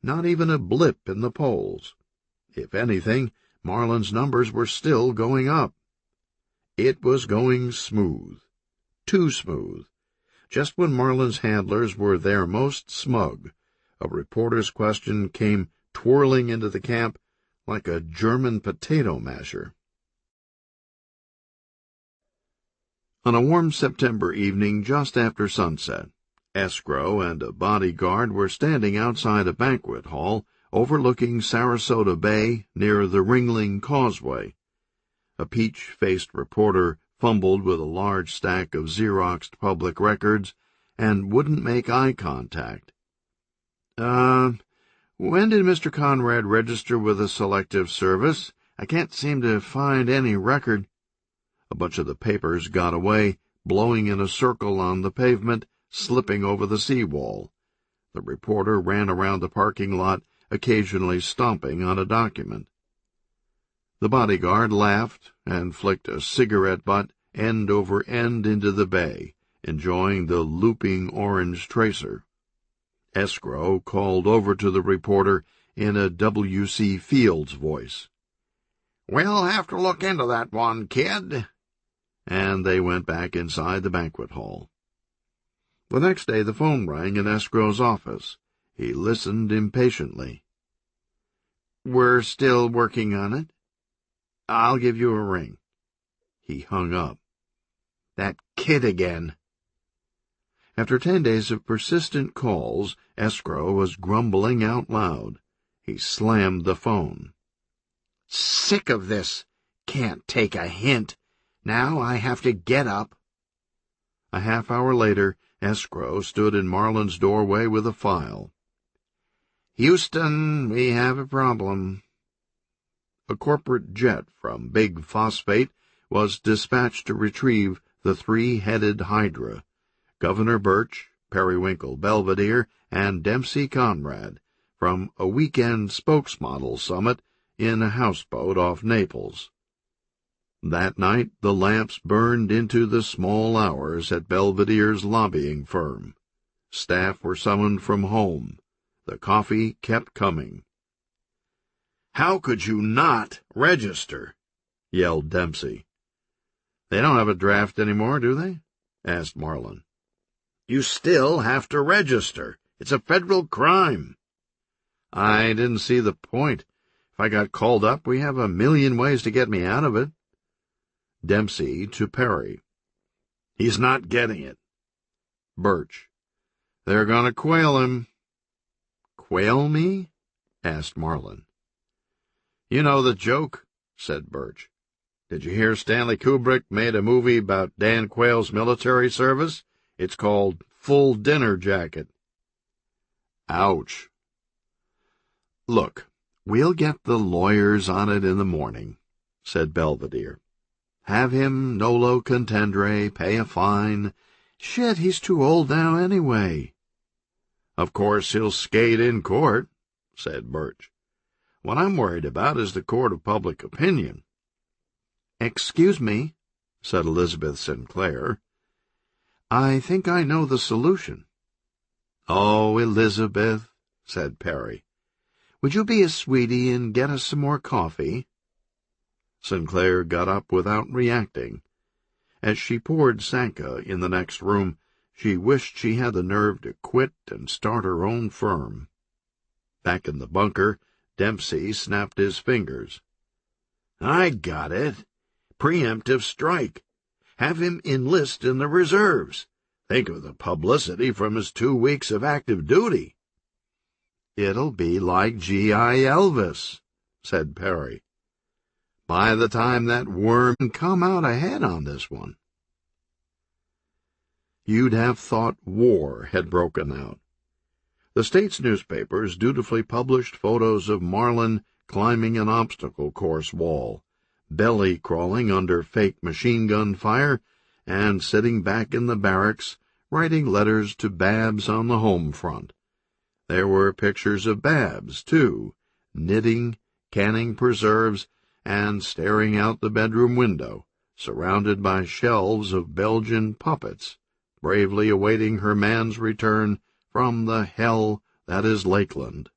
Not even a blip in the polls. If anything, Marlin's numbers were still going up. It was going smooth. Too smooth. Just when Marlin's handlers were their most smug, a reporter's question came twirling into the camp like a German potato masher. On a warm September evening just after sunset, Escrow and a bodyguard were standing outside a banquet hall overlooking Sarasota Bay near the Ringling Causeway. A peach-faced reporter fumbled with a large stack of Xeroxed public records and wouldn't make eye contact. When did Mr. Conrad register with the Selective Service? I can't seem to find any record. A bunch of the papers got away, blowing in a circle on the pavement, slipping over the seawall. The reporter ran around the parking lot, occasionally stomping on a document. The bodyguard laughed and flicked a cigarette butt end over end into the bay, enjoying the looping orange tracer. Escrow called over to the reporter in a W.C. Fields voice. "We'll have to look into that one, kid." And they went back inside the banquet hall. The next day the phone rang in Escrow's office. He listened impatiently. "We're still working on it. I'll give you a ring." He hung up. "That kid again." After 10 days of persistent calls, Escrow was grumbling out loud. He slammed the phone. "Sick of this. Can't take a hint. Now I have to get up." A half hour later, Escrow stood in Marlin's doorway with a file. "Houston, we have a problem." A corporate jet from Big Phosphate was dispatched to retrieve the three-headed Hydra, Governor Birch, Periwinkle Belvedere, and Dempsey Conrad, from a weekend spokesmodel summit in a houseboat off Naples. That night the lamps burned into the small hours at Belvedere's lobbying firm. Staff were summoned from home. The coffee kept coming. "How could you not register?" yelled Dempsey. "They don't have a draft anymore, do they?" asked Marlin. "You still have to register. It's a federal crime." "I didn't see the point. If I got called up, we have a million ways to get me out of it." Dempsey to Perry. "He's not getting it." Birch. "They're going to quail him." "Quail me?" asked Marlin. "You know the joke," said Birch. "Did you hear Stanley Kubrick made a movie about Dan Quayle's military service? It's called Full Dinner Jacket." Ouch. "Look, we'll get the lawyers on it in the morning," said Belvedere. "Have him nolo contendere, pay a fine. Shit, he's too old now anyway." "Of course he'll skate in court," said Birch. "What I'm worried about is the court of public opinion." "Excuse me," said Elizabeth Sinclair. "I think I know the solution." "Oh, Elizabeth," said Perry. "Would you be a sweetie and get us some more coffee?" Sinclair got up without reacting. As she poured Sanka in the next room, she wished she had the nerve to quit and start her own firm. Back in the bunker, Dempsey snapped his fingers. I got it. Preemptive strike. Have him enlist in the reserves. Think of the publicity from his 2 weeks of active duty. It'll be like G.I. Elvis, said Perry. By the time that worm can come out ahead on this one. You'd have thought war had broken out. The state's newspapers dutifully published photos of Marlin climbing an obstacle course wall, belly crawling under fake machine gun fire, and sitting back in the barracks writing letters to Babs on the home front. There were pictures of Babs, too, knitting, canning preserves, and staring out the bedroom window, surrounded by shelves of Belgian puppets, bravely awaiting her man's return from the hell that is Lakeland.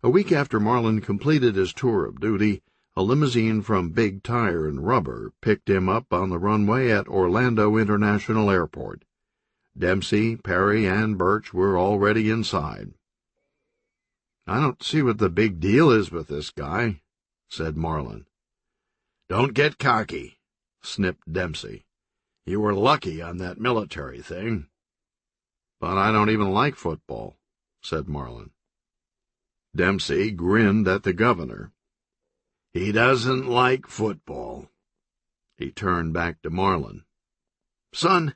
A week after Marlin completed his tour of duty, a limousine from Big Tire and Rubber picked him up on the runway at Orlando International Airport. Dempsey, Perry, and Birch were already inside. I don't see what the big deal is with this guy, said Marlin. Don't get cocky, snipped Dempsey. You were lucky on that military thing. But I don't even like football, said Marlin. Dempsey grinned at the governor. He doesn't like football. He turned back to Marlin. Son,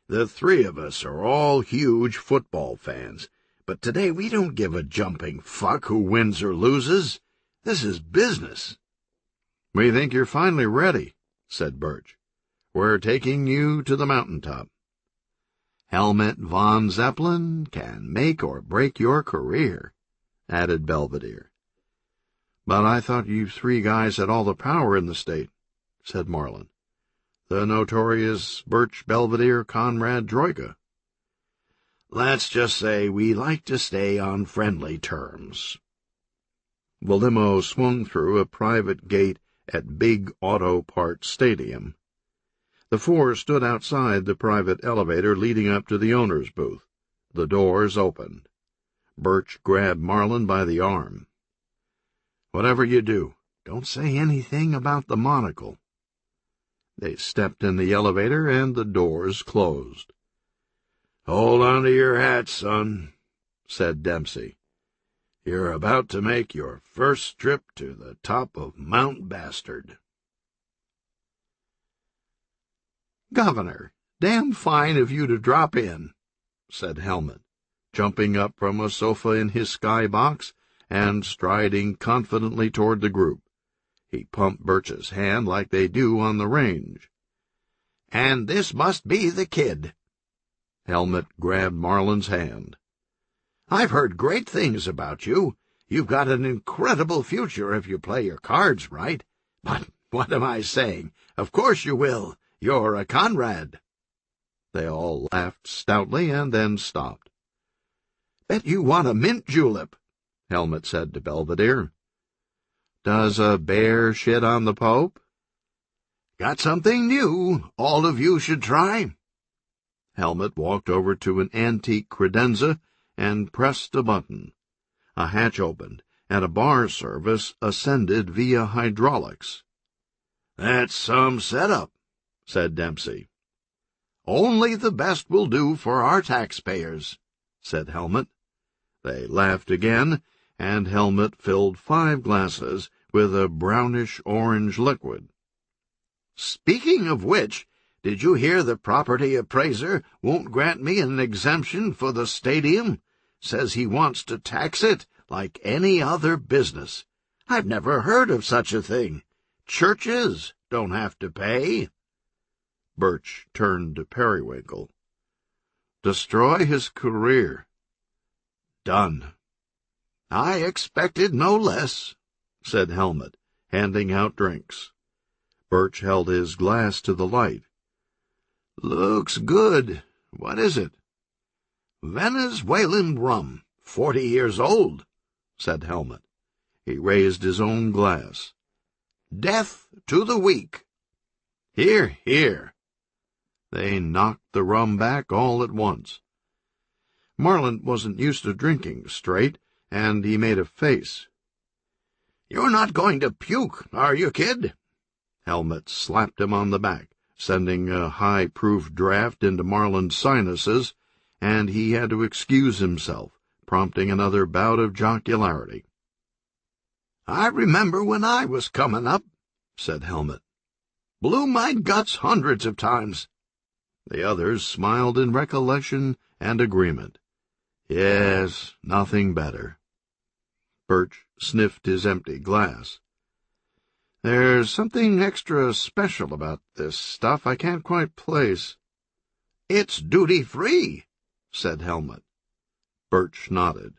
the 3 of us are all huge football fans, but today we don't give a jumping fuck who wins or loses. This is business. We think you're finally ready, said Birch. We're taking you to the mountaintop. Helmut von Zeppelin can make or break your career, added Belvedere. But I thought you 3 guys had all the power in the state, said Marlin. The notorious Birch, Belvedere, Conrad Troika. Let's just say we like to stay on friendly terms. The limo swung through a private gate at Big Auto Parts Stadium. The 4 stood outside the private elevator leading up to the owner's booth. The doors opened. Birch grabbed Marlin by the arm. Whatever you do, don't say anything about the monocle. They stepped in the elevator, and the doors closed. Hold on to your hat, son, said Dempsey. You're about to make your first trip to the top of Mount Bastard. Governor, damn fine of you to drop in, said Helmut, jumping up from a sofa in his skybox and striding confidently toward the group. He pumped Birch's hand like they do on the range. And this must be the kid. Helmut grabbed Marlin's hand. I've heard great things about you. You've got an incredible future if you play your cards right. But what am I saying? Of course you will. You're a Conrad. They all laughed stoutly and then stopped. Bet you want a mint julep, Helmut said to Belvedere. Does a bear shit on the Pope? Got something new all of you should try. Helmut walked over to an antique credenza and pressed a button. A hatch opened, and a bar service ascended via hydraulics. That's some setup, said Dempsey. Only the best will do for our taxpayers, said Helmut. They laughed again, and Helmut filled 5 glasses with a brownish-orange liquid. Speaking of which, did you hear the property appraiser won't grant me an exemption for the stadium? Says he wants to tax it like any other business. I've never heard of such a thing. Churches don't have to pay. Birch turned to Periwinkle. Destroy his career. Done. I expected no less, said Helmut, handing out drinks. Birch held his glass to the light. Looks good. What is it? Venezuelan rum, 40 years old, said Helmut. He raised his own glass. Death to the weak. Here, here. They knocked the rum back all at once. Marlin wasn't used to drinking straight, and he made a face. "You're not going to puke, are you, kid?" Helmet slapped him on the back, sending a high-proof draft into Marlin's sinuses, and he had to excuse himself, prompting another bout of jocularity. "I remember when I was coming up," said Helmet. "Blew my guts hundreds of times." The others smiled in recollection and agreement. Yes, nothing better. Birch sniffed his empty glass. "There's something extra special about this stuff I can't quite place." "It's duty-free," said Helmet. Birch nodded.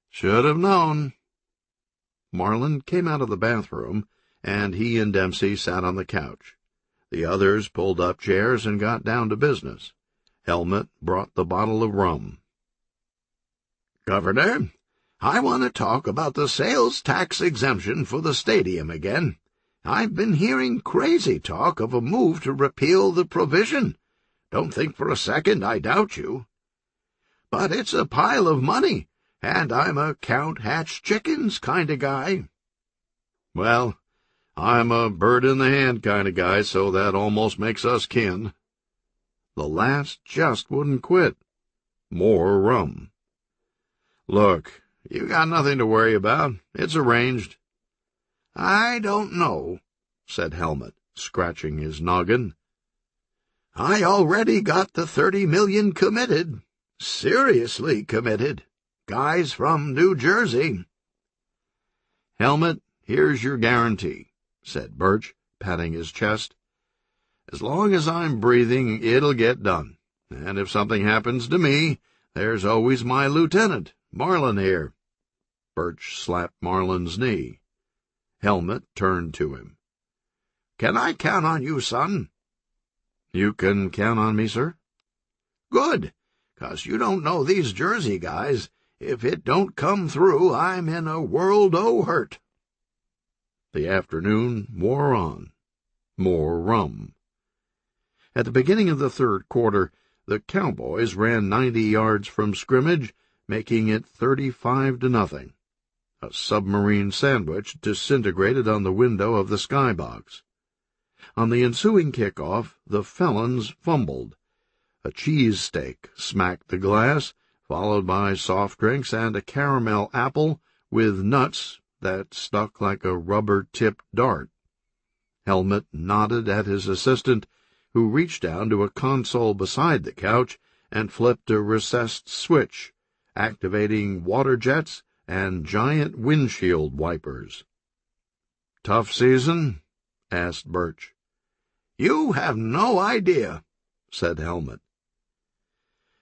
"Should have known." Marlin came out of the bathroom, and he and Dempsey sat on the couch. The others pulled up chairs and got down to business. Helmet brought the bottle of rum. "Governor, I want to talk about the sales tax exemption for the stadium again. I've been hearing crazy talk of a move to repeal the provision. Don't think for a second I doubt you. But it's a pile of money, and I'm a count-hatched chickens kind of guy." "Well, I'm a bird-in-the-hand kind of guy, so that almost makes us kin." The last just wouldn't quit. More rum. "Look, you got nothing to worry about. It's arranged." "I don't know," said Helmet, scratching his noggin. "I already got the 30 million committed. Seriously committed. Guys from New Jersey." "Helmet, here's your guarantee," said Birch, patting his chest. "As long as I'm breathing, it'll get done. And if something happens to me, there's always my lieutenant, Marlin here." Birch slapped Marlin's knee. Helmet turned to him. "Can I count on you, son?" "You can count on me, sir." "Good, 'cause you don't know these Jersey guys. If it don't come through, I'm in a world o' hurt." The afternoon wore on. More rum. At the beginning of the third quarter, the Cowboys ran 90 yards from scrimmage, making it 35-0. A submarine sandwich disintegrated on the window of the skybox. On the ensuing kickoff, the felons fumbled. A cheesesteak smacked the glass, followed by soft drinks and a caramel apple with nuts that stuck like a rubber-tipped dart. Helmet nodded at his assistant, who reached down to a console beside the couch and flipped a recessed switch, activating water jets and giant windshield wipers. "Tough season?" asked Birch. "You have no idea," said Helmet.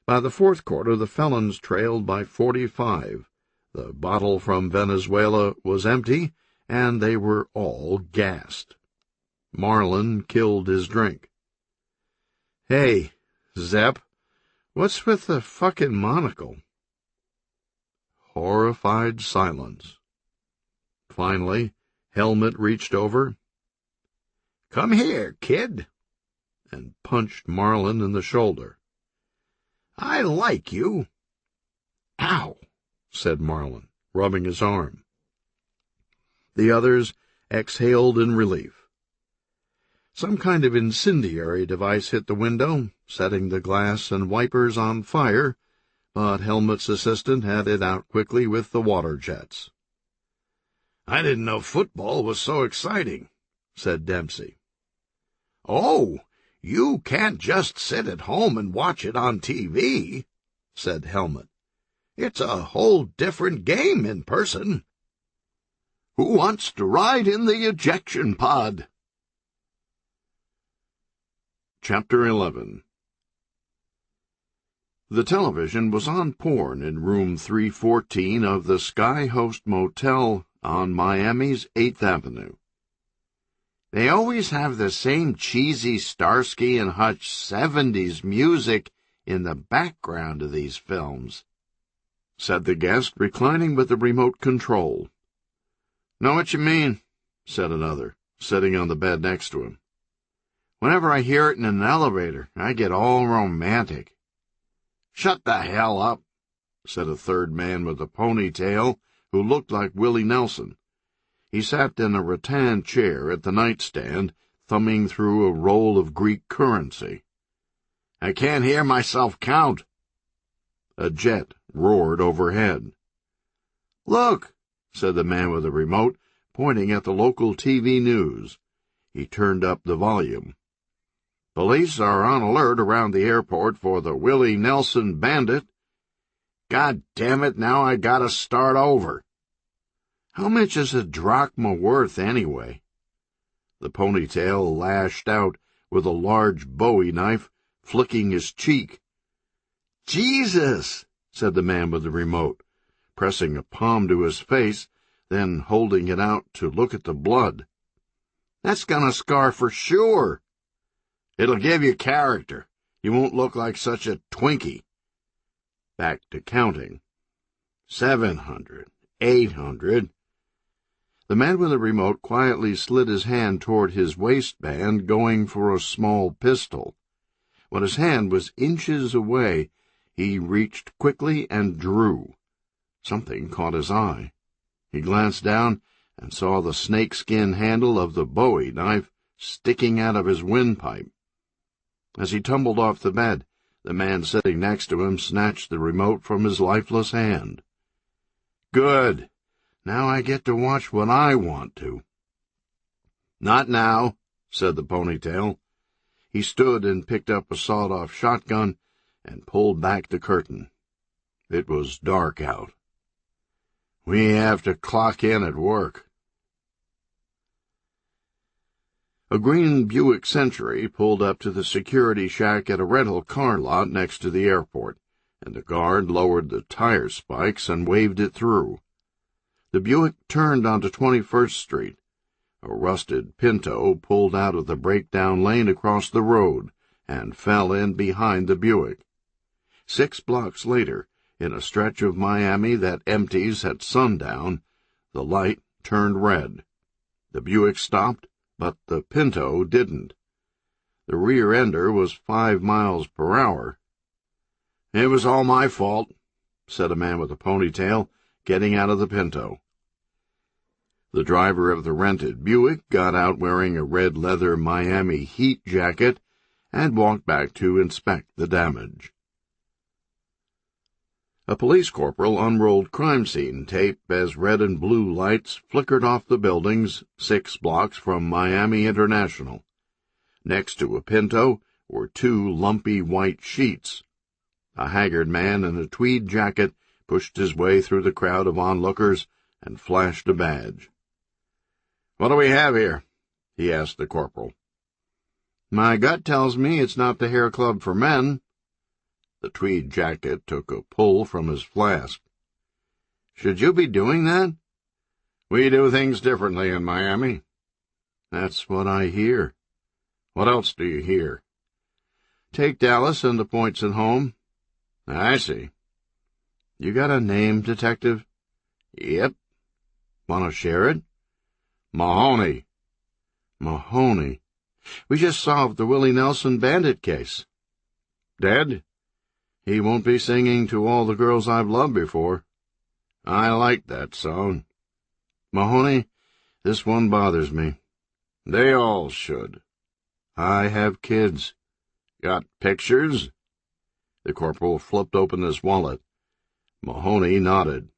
By the fourth quarter, the felons trailed by 45. The bottle from Venezuela was empty, and they were all gassed. Marlin killed his drink. "Hey, Zepp, what's with the fucking monocle?" Horrified silence. Finally, Helmet reached over. "Come here, kid," and punched Marlin in the shoulder. "I like you." "Ow," said Marlin, rubbing his arm. The others exhaled in relief. Some kind of incendiary device hit the window, setting the glass and wipers on fire, but Helmet's assistant had it out quickly with the water jets. "I didn't know football was so exciting," said Dempsey. "Oh, you can't just sit at home and watch it on TV," said Helmet. "It's a whole different game in person. Who wants to ride in the ejection pod?" Chapter 11. The television was on porn in room 314 of the Sky Host Motel on Miami's 8th Avenue. "They always have the same cheesy Starsky and Hutch 70s music in the background of these films," said the guest, reclining with the remote control. "Know what you mean," said another, sitting on the bed next to him. "Whenever I hear it in an elevator, I get all romantic." "Shut the hell up," said a third man with a ponytail who looked like Willie Nelson. He sat in a rattan chair at the nightstand, thumbing through a roll of Greek currency. "I can't hear myself count." A jet roared overhead. "Look," said the man with the remote, pointing at the local TV news. He turned up the volume. "Police are on alert around the airport for the Willie Nelson bandit." "God damn it, now I gotta start over." "How much is a drachma worth, anyway?" The ponytail lashed out with a large Bowie knife, flicking his cheek. "Jesus!" said the man with the remote, pressing a palm to his face, then holding it out to look at the blood. "That's gonna scar for sure." "It'll give you character. You won't look like such a Twinkie." Back to counting. 700, 800. The man with the remote quietly slid his hand toward his waistband, going for a small pistol. When his hand was inches away, he reached quickly and drew. Something caught his eye. He glanced down and saw the snakeskin handle of the Bowie knife sticking out of his windpipe. As he tumbled off the bed, the man sitting next to him snatched the remote from his lifeless hand. "Good. Now I get to watch what I want to." "Not now," said the ponytail. He stood and picked up a sawed-off shotgun and pulled back the curtain. It was dark out. "We have to clock in at work." A green Buick Century pulled up to the security shack at a rental car lot next to the airport, and the guard lowered the tire spikes and waved it through. The Buick turned onto 21st Street. A rusted Pinto pulled out of the breakdown lane across the road and fell in behind the Buick. 6 blocks later, in a stretch of Miami that empties at sundown, the light turned red. The Buick stopped, but the Pinto didn't. The rear-ender was 5 miles per hour. "It was all my fault," said a man with a ponytail, getting out of the Pinto. The driver of the rented Buick got out wearing a red leather Miami Heat jacket and walked back to inspect the damage. A police corporal unrolled crime scene tape as red and blue lights flickered off the buildings 6 blocks from Miami International. Next to a Pinto were 2 lumpy white sheets. A haggard man in a tweed jacket pushed his way through the crowd of onlookers and flashed a badge. "What do we have here?" he asked the corporal. "My gut tells me it's not the hair club for men." The tweed jacket took a pull from his flask. "Should you be doing that?" "We do things differently in Miami." "That's what I hear." "What else do you hear?" "Take Dallas and the points at home." "I see." "You got a name, detective?" "Yep." "Want to share it?" "Mahoney." "Mahoney. We just solved the Willie Nelson bandit case." "Dead?" "He won't be singing To All the Girls I've Loved Before." "I like that song." "Mahoney, this one bothers me." "They all should." "I have kids." "Got pictures?" The corporal flipped open his wallet. Mahoney nodded.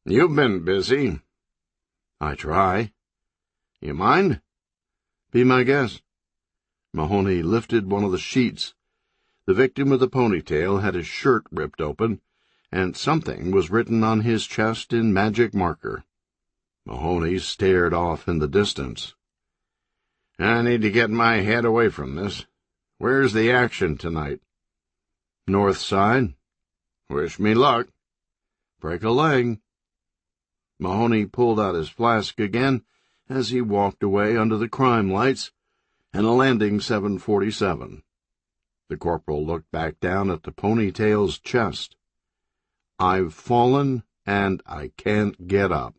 "You've been busy." "I try." "You mind?" "Be my guest." Mahoney lifted one of the sheets. The victim with the ponytail had his shirt ripped open, and something was written on his chest in magic marker. Mahoney stared off in the distance. "I need to get my head away from this. Where's the action tonight?" "North Side." "Wish me luck." "Break a leg." Mahoney pulled out his flask again as he walked away under the crime lights and a landing 747. The corporal looked back down at the ponytail's chest. "I've fallen, and I can't get up."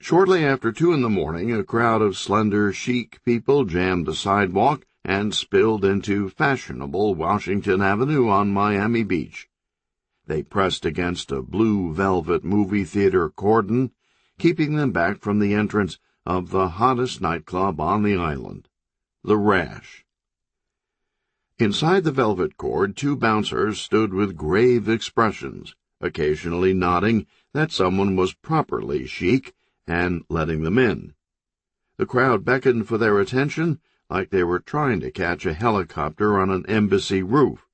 Shortly after 2 in the morning, a crowd of slender, chic people jammed the sidewalk and spilled into fashionable Washington Avenue on Miami Beach. They pressed against a blue velvet movie theater cordon, keeping them back from the entrance of the hottest nightclub on the island, the Rash. Inside the velvet cord, 2 bouncers stood with grave expressions, occasionally nodding that someone was properly chic and letting them in. The crowd beckoned for their attention like they were trying to catch a helicopter on an embassy roof.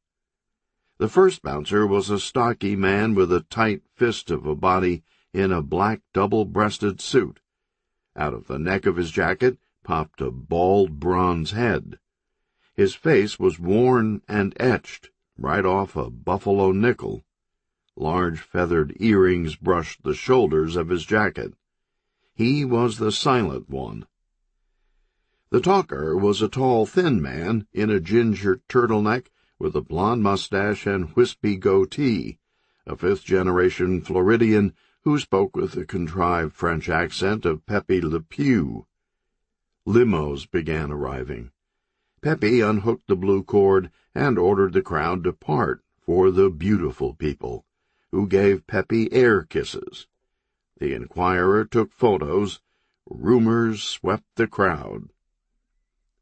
The first bouncer was a stocky man with a tight fist of a body in a black double-breasted suit. Out of the neck of his jacket popped a bald bronze head. His face was worn and etched, right off a buffalo nickel. Large feathered earrings brushed the shoulders of his jacket. He was the silent one. The talker was a tall, thin man in a ginger turtleneck with a blond mustache and wispy goatee, a 5th-generation Floridian who spoke with the contrived French accent of Pepe Le Pew. Limos began arriving. Pepe unhooked the blue cord and ordered the crowd to part for the beautiful people, who gave Pepe air kisses. The Inquirer took photos. Rumors swept the crowd.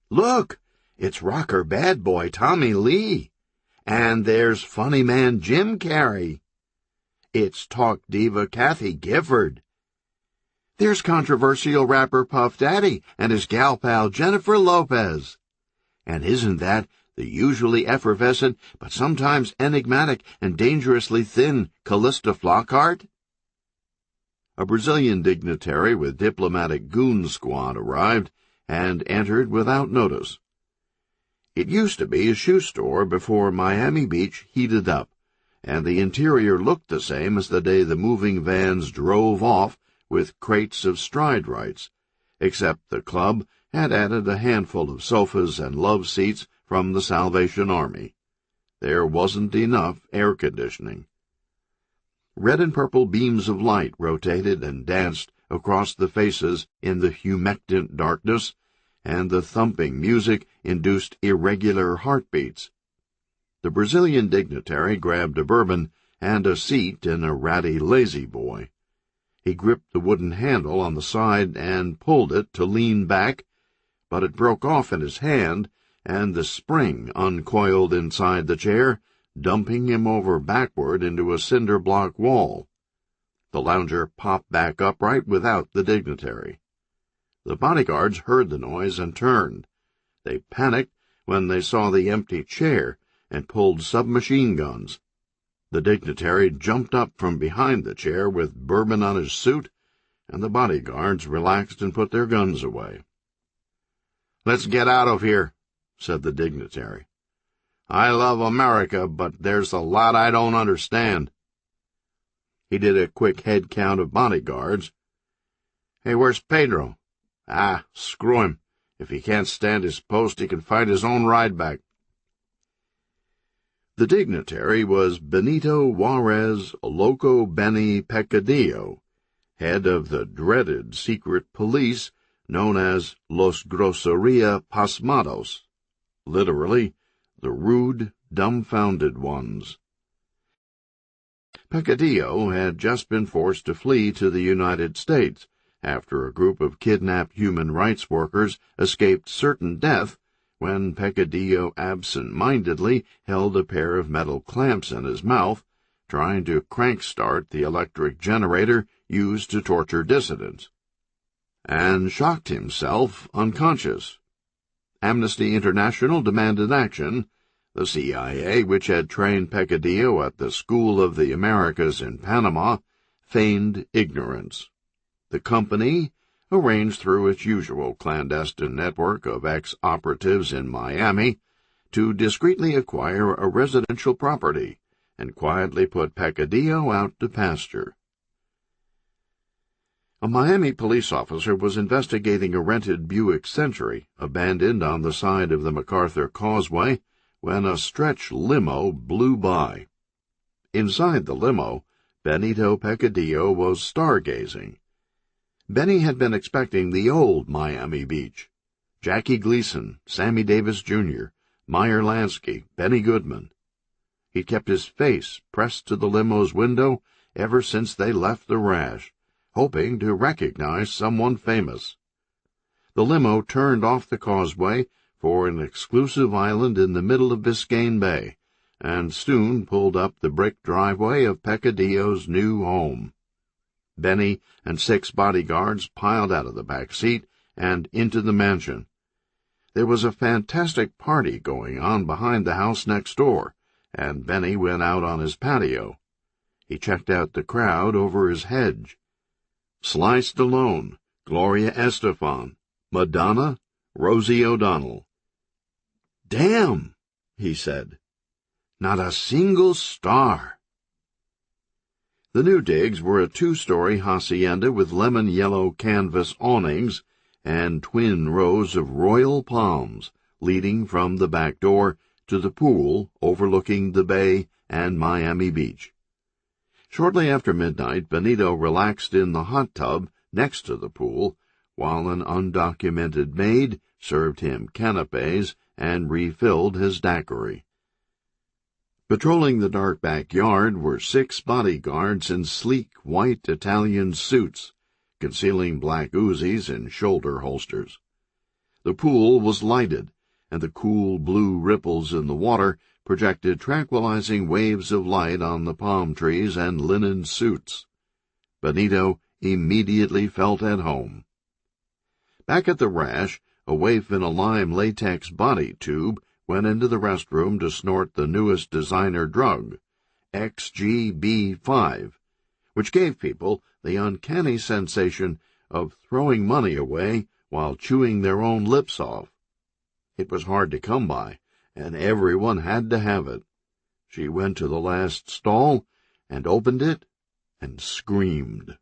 "Look! It's rocker bad boy Tommy Lee. And there's funny man Jim Carrey. It's talk diva Kathy Gifford. There's controversial rapper Puff Daddy and his gal pal Jennifer Lopez. And isn't that the usually effervescent but sometimes enigmatic and dangerously thin Callista Flockhart?" A Brazilian dignitary with diplomatic goon squad arrived and entered without notice. It used to be a shoe store before Miami Beach heated up, and the interior looked the same as the day the moving vans drove off with crates of stride rights, except the club had added a handful of sofas and love seats from the Salvation Army. There wasn't enough air conditioning. Red and purple beams of light rotated and danced across the faces in the humectant darkness, and the thumping music induced irregular heartbeats. The Brazilian dignitary grabbed a bourbon and a seat in a ratty lazy boy. He gripped the wooden handle on the side and pulled it to lean back, but it broke off in his hand, and the spring uncoiled inside the chair, dumping him over backward into a cinder-block wall. The lounger popped back upright without the dignitary. The bodyguards heard the noise and turned. They panicked when they saw the empty chair and pulled submachine guns. The dignitary jumped up from behind the chair with bourbon on his suit, and the bodyguards relaxed and put their guns away. "Let's get out of here," said the dignitary. "I love America, but there's a lot I don't understand." He did a quick head count of bodyguards. "Hey, where's Pedro?" "Ah, screw him. If he can't stand his post, he can find his own ride back." The dignitary was Benito Juarez Loco Benny Pecadillo, head of the dreaded secret police known as Los Groseria Pasmados, literally, the rude, dumbfounded ones. Pecadillo had just been forced to flee to the United States after a group of kidnapped human rights workers escaped certain death when Pecadillo absent-mindedly held a pair of metal clamps in his mouth, trying to crank-start the electric generator used to torture dissidents, and shocked himself unconscious. Amnesty International demanded action. The CIA, which had trained Pecadillo at the School of the Americas in Panama, feigned ignorance. The company, arranged through its usual clandestine network of ex-operatives in Miami, to discreetly acquire a residential property and quietly put Pecadillo out to pasture. A Miami police officer was investigating a rented Buick Century abandoned on the side of the MacArthur Causeway when a stretch limo blew by. Inside the limo, Benito Pecadillo was stargazing. Benny had been expecting the old Miami Beach, Jackie Gleason, Sammy Davis Jr., Meyer Lansky, Benny Goodman. He'd kept his face pressed to the limo's window ever since they left the Rash, hoping to recognize someone famous. The limo turned off the causeway for an exclusive island in the middle of Biscayne Bay, and soon pulled up the brick driveway of Peccadillo's new home. Benny and 6 bodyguards piled out of the back seat and into the mansion. There was a fantastic party going on behind the house next door, and Benny went out on his patio. He checked out the crowd over his hedge. Sly Stallone, Gloria Estefan, Madonna, Rosie O'Donnell. "Damn," he said. "Not a single star." The new digs were a 2-story hacienda with lemon-yellow canvas awnings and twin rows of royal palms leading from the back door to the pool overlooking the bay and Miami Beach. Shortly after midnight, Benito relaxed in the hot tub next to the pool, while an undocumented maid served him canapes and refilled his daiquiri. Patrolling the dark backyard were 6 bodyguards in sleek white Italian suits, concealing black Uzis in shoulder holsters. The pool was lighted, and the cool blue ripples in the water projected tranquilizing waves of light on the palm trees and linen suits. Benito immediately felt at home. Back at the Rash, a waif in a lime latex body tube went into the restroom to snort the newest designer drug, XGB5, which gave people the uncanny sensation of throwing money away while chewing their own lips off. It was hard to come by, and everyone had to have it. She went to the last stall and opened it and screamed.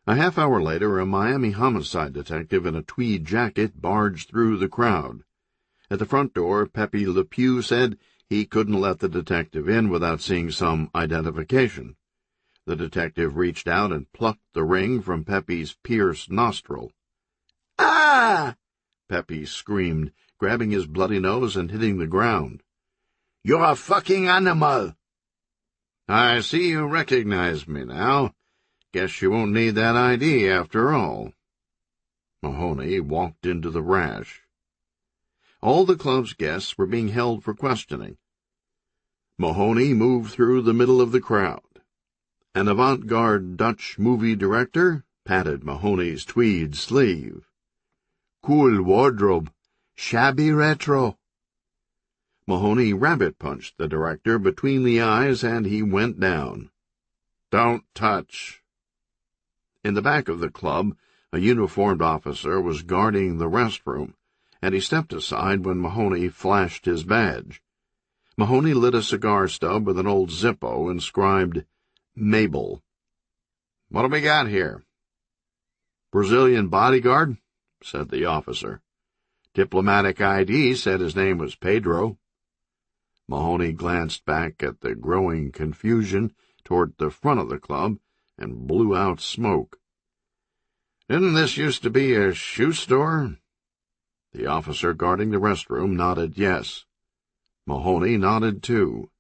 A half hour later, a Miami homicide detective in a tweed jacket barged through the crowd. At the front door, Pepe Le Pew said he couldn't let the detective in without seeing some identification. The detective reached out and plucked the ring from Pepe's pierced nostril. "Ah!" Pepe screamed, grabbing his bloody nose and hitting the ground. "You're a fucking animal!" "I see you recognize me now. Guess you won't need that ID after all." Mahoney walked into the Rash. All the club's guests were being held for questioning. Mahoney moved through the middle of the crowd. An avant-garde Dutch movie director patted Mahoney's tweed sleeve. "Cool wardrobe. Shabby retro." Mahoney rabbit-punched the director between the eyes, and he went down. "Don't touch." In the back of the club, a uniformed officer was guarding the restroom, and he stepped aside when Mahoney flashed his badge. Mahoney lit a cigar stub with an old Zippo inscribed, "Mabel." "What have we got here?" "Brazilian bodyguard," said the officer. "Diplomatic ID said his name was Pedro." Mahoney glanced back at the growing confusion toward the front of the club and blew out smoke. "Didn't this used to be a shoe store?" The officer guarding the restroom nodded yes. Mahoney nodded too.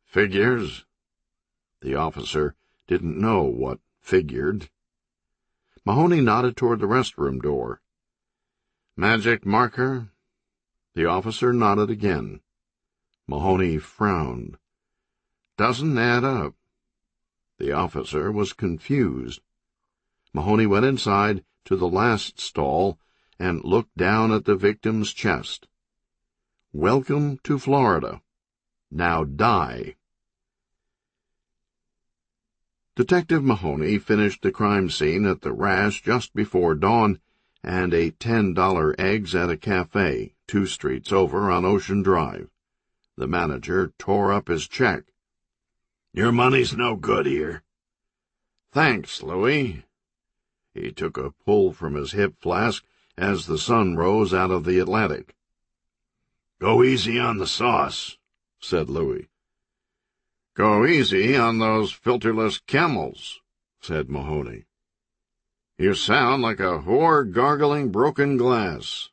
"Figures?" The officer didn't know what figured. Mahoney nodded toward the restroom door. "Magic marker?" The officer nodded again. Mahoney frowned. "Doesn't add up." The officer was confused. Mahoney went inside to the last stall and looked down at the victim's chest. "Welcome to Florida. Now die." Detective Mahoney finished the crime scene at the Rash just before dawn and ate $10 eggs at a cafe 2 streets over on Ocean Drive. The manager tore up his check. "Your money's no good here." "Thanks, Louis." He took a pull from his hip flask as the sun rose out of the Atlantic. "Go easy on the sauce," said Louis. "Go easy on those filterless camels," said Mahoney. You sound like a whore gargling broken glass.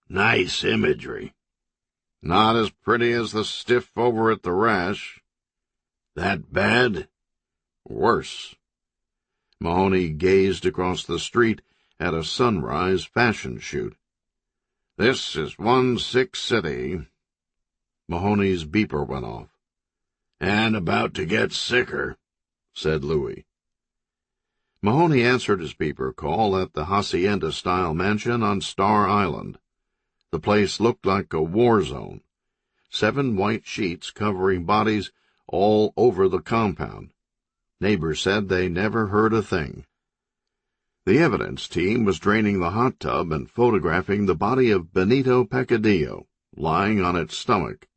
Nice imagery. Not as pretty as the stiff over at the Rash. That bad? Worse. Mahoney gazed across the street at a sunrise fashion shoot. This is one sick city. Mahoney's beeper went off. And about to get sicker, said Louis. Mahoney answered his beeper call at the hacienda-style mansion on Star Island. The place looked like a war zone. 7 white sheets covering bodies all over the compound. Neighbors said they never heard a thing. The evidence team was draining the hot tub and photographing the body of Benito Peccadillo, lying on its stomach.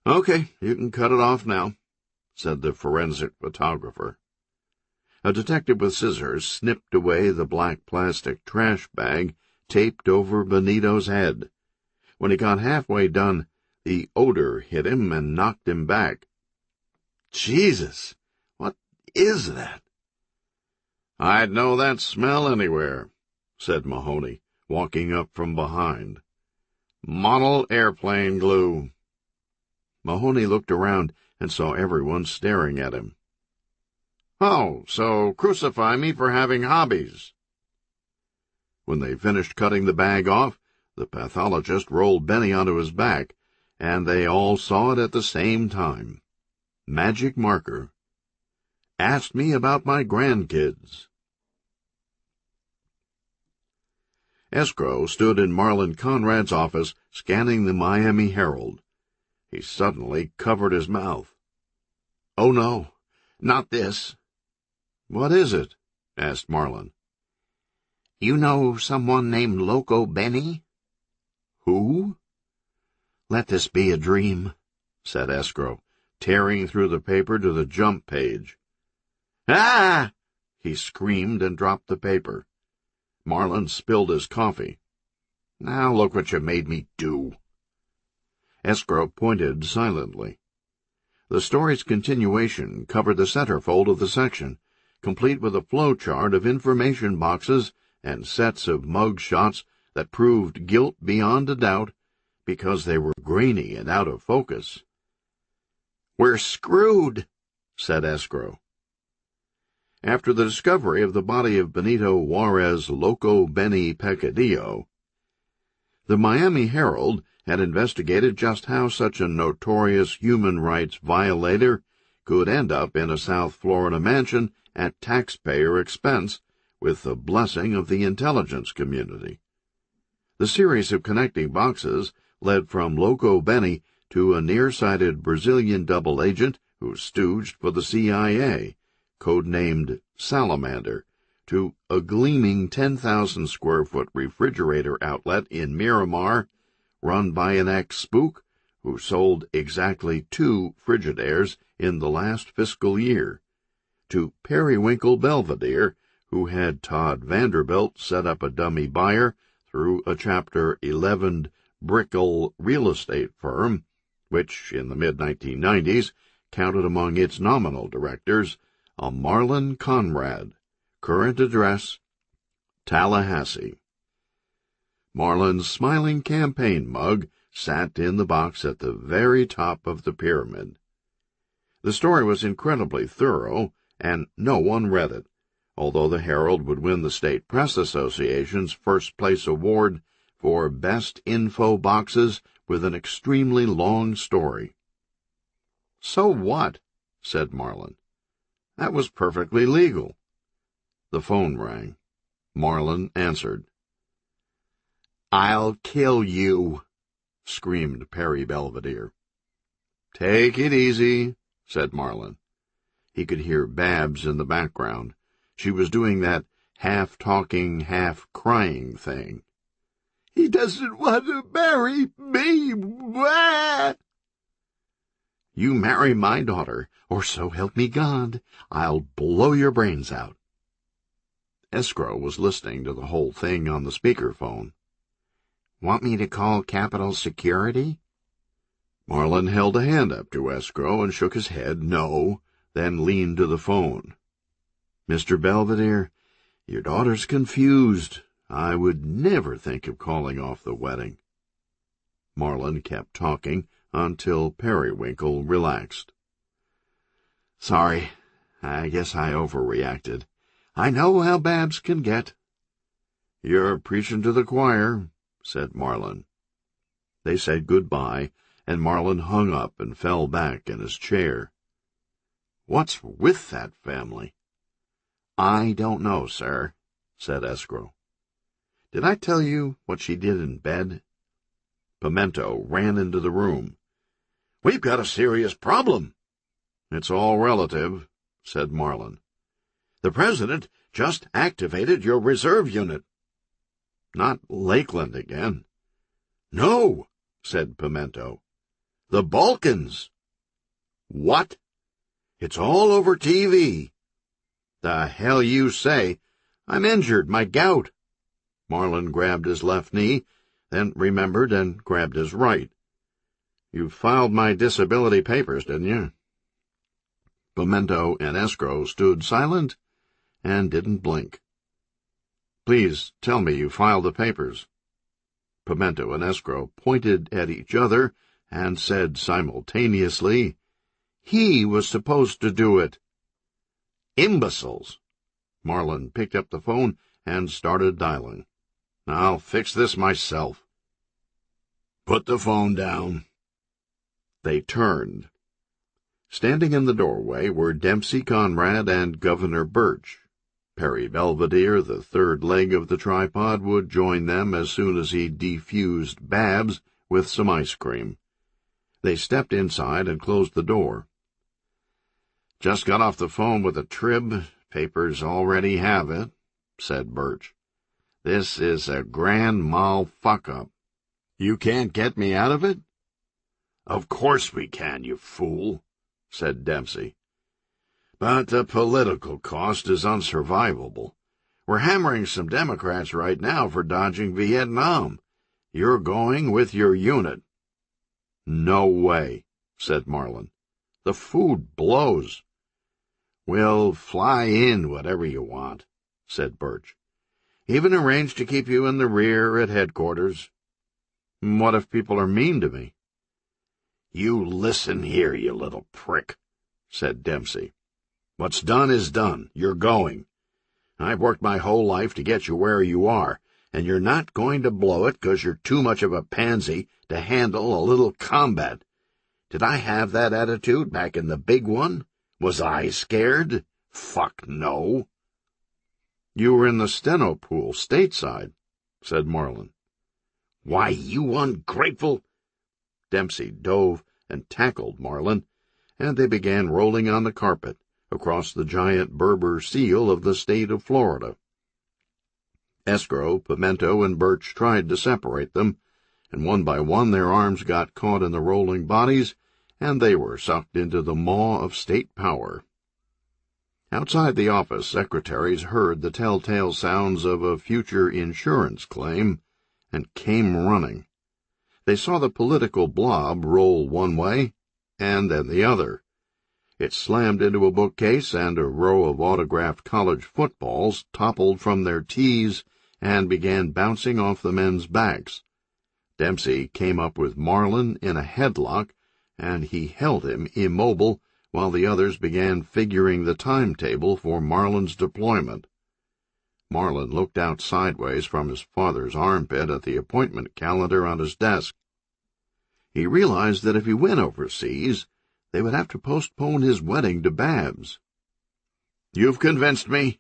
"Okay, you can cut it off now," said the forensic photographer. A detective with scissors snipped away the black plastic trash bag taped over Benito's head. When he got halfway done, the odor hit him and knocked him back. "Jesus, what is that?" "I'd know that smell anywhere," said Mahoney, walking up from behind. "Model airplane glue." Mahoney looked around and saw everyone staring at him. "Oh, so crucify me for having hobbies." When they finished cutting the bag off, the pathologist rolled Benny onto his back, and they all saw it at the same time. Magic marker. Asked me about my grandkids. Escrow stood in Marlon Conrad's office, scanning the Miami Herald. He suddenly covered his mouth. "Oh, no, not this." "What is it?" asked Marlon. "You know someone named Loco Benny?" "Who?" "Let this be a dream," said Escrow, tearing through the paper to the jump page. "Ah!" he screamed and dropped the paper. Marlon spilled his coffee. "Now look what you made me do." Escrow pointed silently. The story's continuation covered the centerfold of the section, complete with a flow chart of information boxes and sets of mug shots that proved guilt beyond a doubt because they were grainy and out of focus. "We're screwed," said Escrow. After the discovery of the body of Benito Juarez Loco Benny Peccadillo, the Miami Herald had investigated just how such a notorious human rights violator could end up in a South Florida mansion at taxpayer expense with the blessing of the intelligence community. The series of connecting boxes led from Loco Benny to a nearsighted Brazilian double agent who stooged for the CIA, codenamed Salamander, to a gleaming 10,000-square-foot refrigerator outlet in Miramar, run by an ex-spook who sold exactly 2 Frigidaires in the last fiscal year, to Periwinkle Belvedere, who had Todd Vanderbilt set up a dummy buyer through a Chapter 11 Brickell real estate firm, which, in the mid-1990s, counted among its nominal directors a Marlon Conrad, current address, Tallahassee. Marlon's smiling campaign mug sat in the box at the very top of the pyramid. The story was incredibly thorough, and no one read it, although the Herald would win the State Press Association's first-place award for Best Info Boxes with an extremely long story. "So what?" said Marlon. "That was perfectly legal." The phone rang. Marlon answered. "I'll kill you," screamed Perry Belvedere. "Take it easy," said Marlon. He could hear Babs in the background. She was doing that half-talking, half-crying thing. "He doesn't want to marry me. Blah!" "You marry my daughter, or so help me God, I'll blow your brains out." Escrow was listening to the whole thing on the speakerphone. "Want me to call Capitol Security?" Marlon held a hand up to Escrow and shook his head no, then leaned to the phone. "Mr. Belvedere, Your daughter's confused. I would never think of calling off the wedding. Marlin kept talking until Periwinkle relaxed. Sorry, I guess I overreacted. I know how Babs can get. You're preaching to the choir, said Marlin. They said good-bye, and Marlin hung up and fell back in his chair. What's with that family? I don't know, sir, said Escrow. Did I tell you what she did in bed? Pimento ran into the room. We've got a serious problem. It's all relative, said Marlin. The president just activated your reserve unit. Not Lakeland again. No, said Pimento. The Balkans. What? It's all over TV. The hell you say? I'm injured, my gout. Marlin grabbed his left knee, then remembered and grabbed his right. You filed my disability papers, didn't you? Pimento and Escrow stood silent and didn't blink. Please tell me you filed the papers. Pimento and Escrow pointed at each other and said simultaneously, He was supposed to do it. Imbeciles. Marlin picked up the phone and started dialing. I'll fix this myself. Put the phone down. They turned. Standing in the doorway were Dempsey Conrad and Governor Birch. Perry Belvedere, the third leg of the tripod, would join them as soon as he defused Babs with some ice cream. They stepped inside and closed the door. Just got off the phone with a Trib. Papers already have it, said Birch. This is a grand mal fuck-up. You can't get me out of it? Of course we can, you fool, said Dempsey. But the political cost is unsurvivable. We're hammering some Democrats right now for dodging Vietnam. You're going with your unit. No way, said Marlin. The food blows. We'll fly in whatever you want, said Birch. Even arrange to keep you in the rear at headquarters. What if people are mean to me? You listen here, you little prick, said Dempsey. What's done is done. You're going. I've worked my whole life to get you where you are, and you're not going to blow it 'cause you're too much of a pansy to handle a little combat. Did I have that attitude back in the big one? Was I scared? Fuck no. You were in the steno pool stateside, said Marlin. Why, you ungrateful... Dempsey dove and tackled Marlin, and they began rolling on the carpet across the giant Berber seal of the state of Florida. Escrow, Pimento, and Birch tried to separate them, and one by one their arms got caught in the rolling bodies, and they were sucked into the maw of state power. Outside the office, secretaries heard the telltale sounds of a future insurance claim and came running. They saw the political blob roll one way and then the other. It slammed into a bookcase, and a row of autographed college footballs toppled from their tees and began bouncing off the men's backs. Dempsey came up with Marlin in a headlock, and he held him immobile while the others began figuring the timetable for Marlin's deployment. Marlin looked out sideways from his father's armpit at the appointment calendar on his desk. He realized that if he went overseas, they would have to postpone his wedding to Babs. You've convinced me.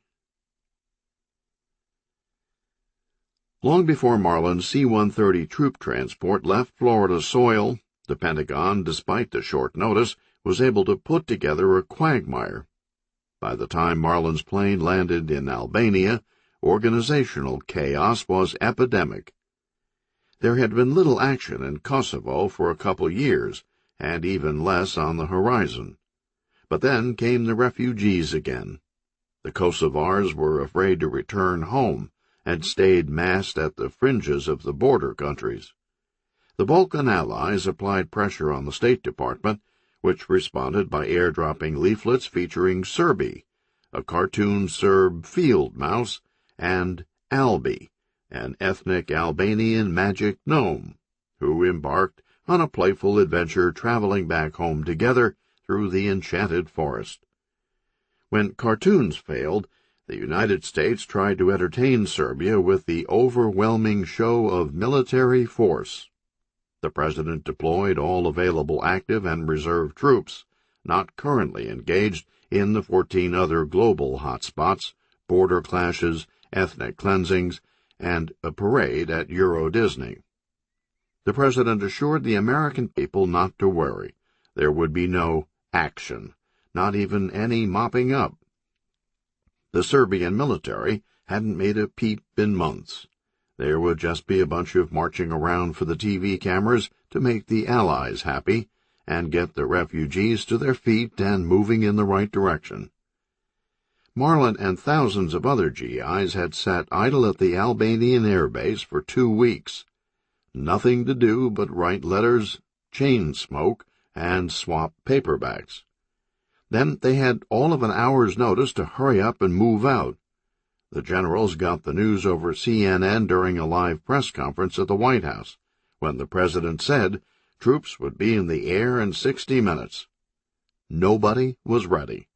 Long before Marlin's C-130 troop transport left Florida soil, the Pentagon, despite the short notice, was able to put together a quagmire. By the time Marlin's plane landed in Albania, organizational chaos was epidemic. There had been little action in Kosovo for a couple years, and even less on the horizon. But then came the refugees again. The Kosovars were afraid to return home, and stayed massed at the fringes of the border countries. The Balkan allies applied pressure on the State Department, which responded by airdropping leaflets featuring Serby, a cartoon Serb field mouse, and Albi, an ethnic Albanian magic gnome, who embarked on a playful adventure traveling back home together through the enchanted forest. When cartoons failed, the United States tried to entertain Serbia with the overwhelming show of military force. The president deployed all available active and reserve troops, not currently engaged in the 14 other global hotspots, border clashes, ethnic cleansings, and a parade at Euro Disney. The president assured the American people not to worry. There would be no action, not even any mopping up. The Serbian military hadn't made a peep in months. There would just be a bunch of marching around for the TV cameras to make the Allies happy and get the refugees to their feet and moving in the right direction. Marlin and thousands of other GIs had sat idle at the Albanian air base for 2 weeks. Nothing to do but write letters, chain smoke, and swap paperbacks. Then they had all of an hour's notice to hurry up and move out. The generals got the news over CNN during a live press conference at the White House, when the president said troops would be in the air in 60 minutes. Nobody was ready.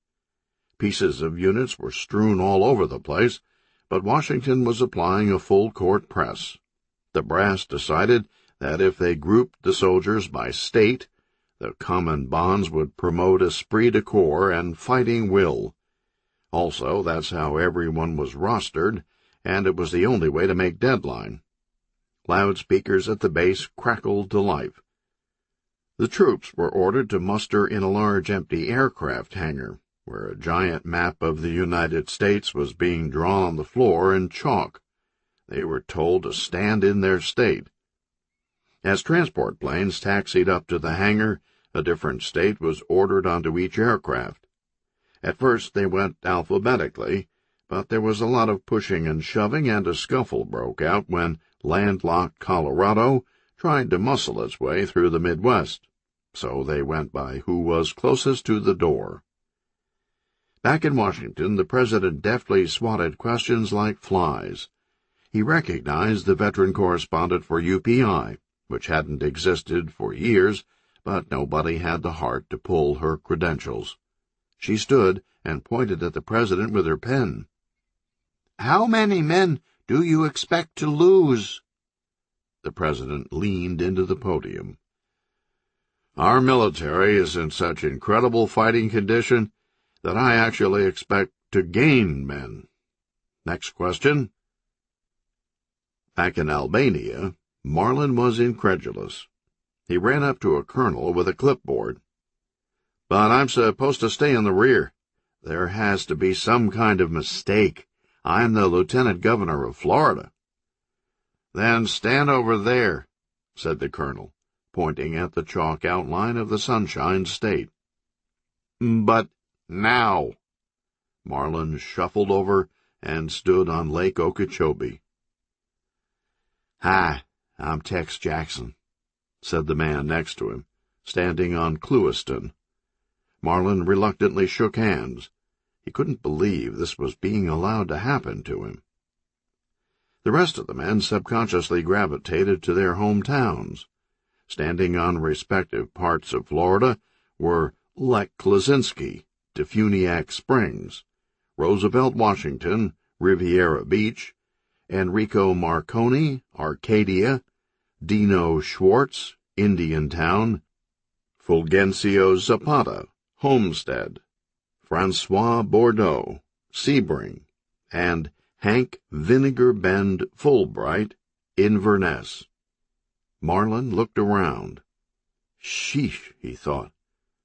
Pieces of units were strewn all over the place, but Washington was applying a full-court press. The brass decided that if they grouped the soldiers by state, the common bonds would promote esprit de corps and fighting will. Also, that's how everyone was rostered, and it was the only way to make deadline. Loudspeakers at the base crackled to life. The troops were ordered to muster in a large empty aircraft hangar, where a giant map of the United States was being drawn on the floor in chalk. They were told to stand in their state. As transport planes taxied up to the hangar, a different state was ordered onto each aircraft. At first they went alphabetically, but there was a lot of pushing and shoving, and a scuffle broke out when landlocked Colorado tried to muscle its way through the Midwest, so they went by who was closest to the door. Back in Washington, the president deftly swatted questions like flies. He recognized the veteran correspondent for UPI, which hadn't existed for years, but nobody had the heart to pull her credentials. She stood and pointed at the president with her pen. "How many men do you expect to lose?" The president leaned into the podium. "Our military is in such incredible fighting condition that I actually expect to gain men. Next question." Back in Albania, Marlin was incredulous. He ran up to a colonel with a clipboard. "But I'm supposed to stay in the rear. There has to be some kind of mistake. I'm the lieutenant governor of Florida." "Then stand over there," said the colonel, pointing at the chalk outline of the Sunshine State. "But now." Marlin shuffled over and stood on Lake Okeechobee. "Hi, I'm Tex Jackson," said the man next to him, standing on Clewiston. Marlin reluctantly shook hands. He couldn't believe this was being allowed to happen to him. The rest of the men subconsciously gravitated to their hometowns. Standing on respective parts of Florida were Lech Klasinski, Defuniak Springs, Roosevelt, Washington, Riviera Beach, Enrico Marconi, Arcadia, Dino Schwartz, Indiantown, Fulgencio Zapata, Homestead, Francois Bordeaux, Sebring, and Hank Vinegar Bend Fulbright, Inverness. Marlin looked around. Sheesh, he thought.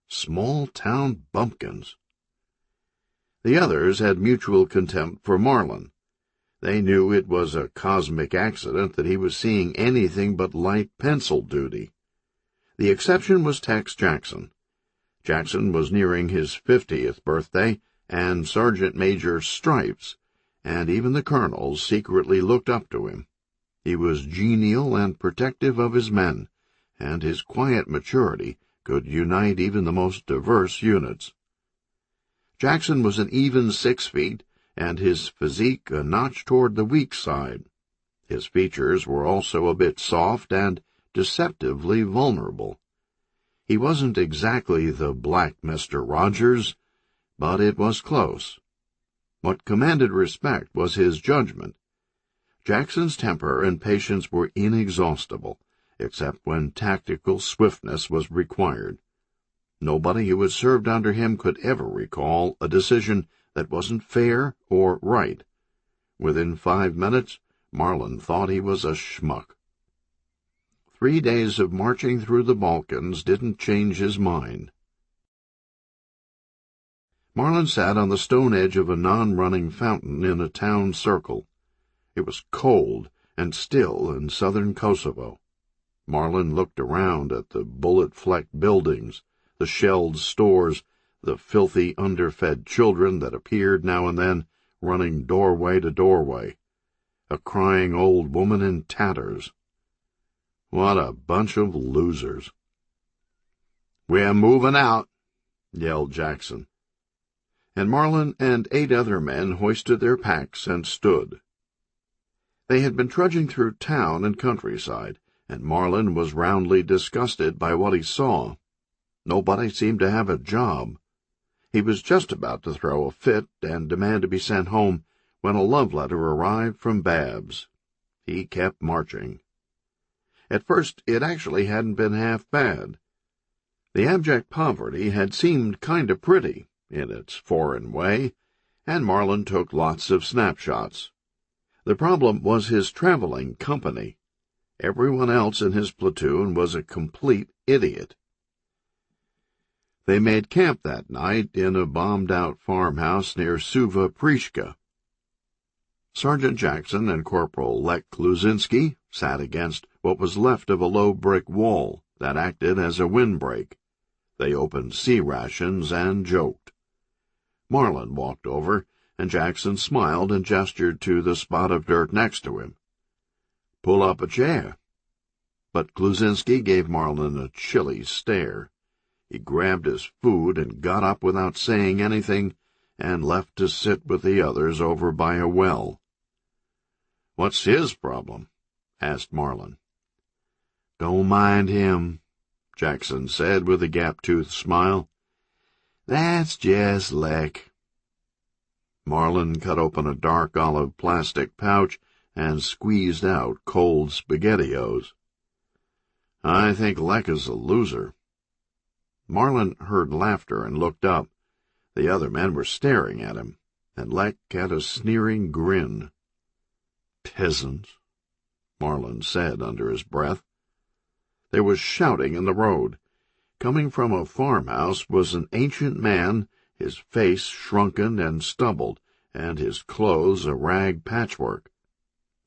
Small-town bumpkins. The others had mutual contempt for Marlin. They knew it was a cosmic accident that he was seeing anything but light pencil duty. The exception was Tex Jackson. Jackson was nearing his 50th birthday, and Sergeant Major Stripes, and even the colonels secretly looked up to him. He was genial and protective of his men, and his quiet maturity could unite even the most diverse units. Jackson was an even 6 feet and his physique a notch toward the weak side. His features were also a bit soft and deceptively vulnerable. He wasn't exactly the Black Mr. Rogers, but it was close. What commanded respect was his judgment. Jackson's temper and patience were inexhaustible, except when tactical swiftness was required. Nobody who had served under him could ever recall a decision that wasn't fair or right. Within 5 minutes, Marlin thought he was a schmuck. 3 days of marching through the Balkans didn't change his mind. Marlin sat on the stone edge of a non-running fountain in a town circle. It was cold and still in southern Kosovo. Marlin looked around at the bullet-flecked buildings, the shelled stores, the filthy, underfed children that appeared now and then, running doorway to doorway. A crying old woman in tatters. What a bunch of losers. "We're moving out," yelled Jackson. And Marlin and 8 other men hoisted their packs and stood. They had been trudging through town and countryside, and Marlin was roundly disgusted by what he saw. Nobody seemed to have a job. He was just about to throw a fit and demand to be sent home when a love letter arrived from Babs. He kept marching. At first, it actually hadn't been half bad. The abject poverty had seemed kind of pretty, in its foreign way, and Marlin took lots of snapshots. The problem was his traveling company. Everyone else in his platoon was a complete idiot. They made camp that night in a bombed-out farmhouse near Suva Prishka. Sergeant Jackson and Corporal Lech Kluzinski sat against what was left of a low brick wall that acted as a windbreak. They opened sea rations and joked. Marlin walked over, and Jackson smiled and gestured to the spot of dirt next to him. "Pull up a chair." But Kluzinski gave Marlin a chilly stare. He grabbed his food and got up without saying anything and left to sit with the others over by a well. "What's his problem?" asked Marlin. "Don't mind him," Jackson said with a gap-toothed smile. "That's just Lech." Marlin cut open a dark olive plastic pouch and squeezed out cold SpaghettiOs. "I think Lech is a loser." Marlin heard laughter and looked up. The other men were staring at him, and Lech had a sneering grin. "Peasants," Marlin said under his breath. There was shouting in the road. Coming from a farmhouse was an ancient man, his face shrunken and stubbled, and his clothes a rag patchwork.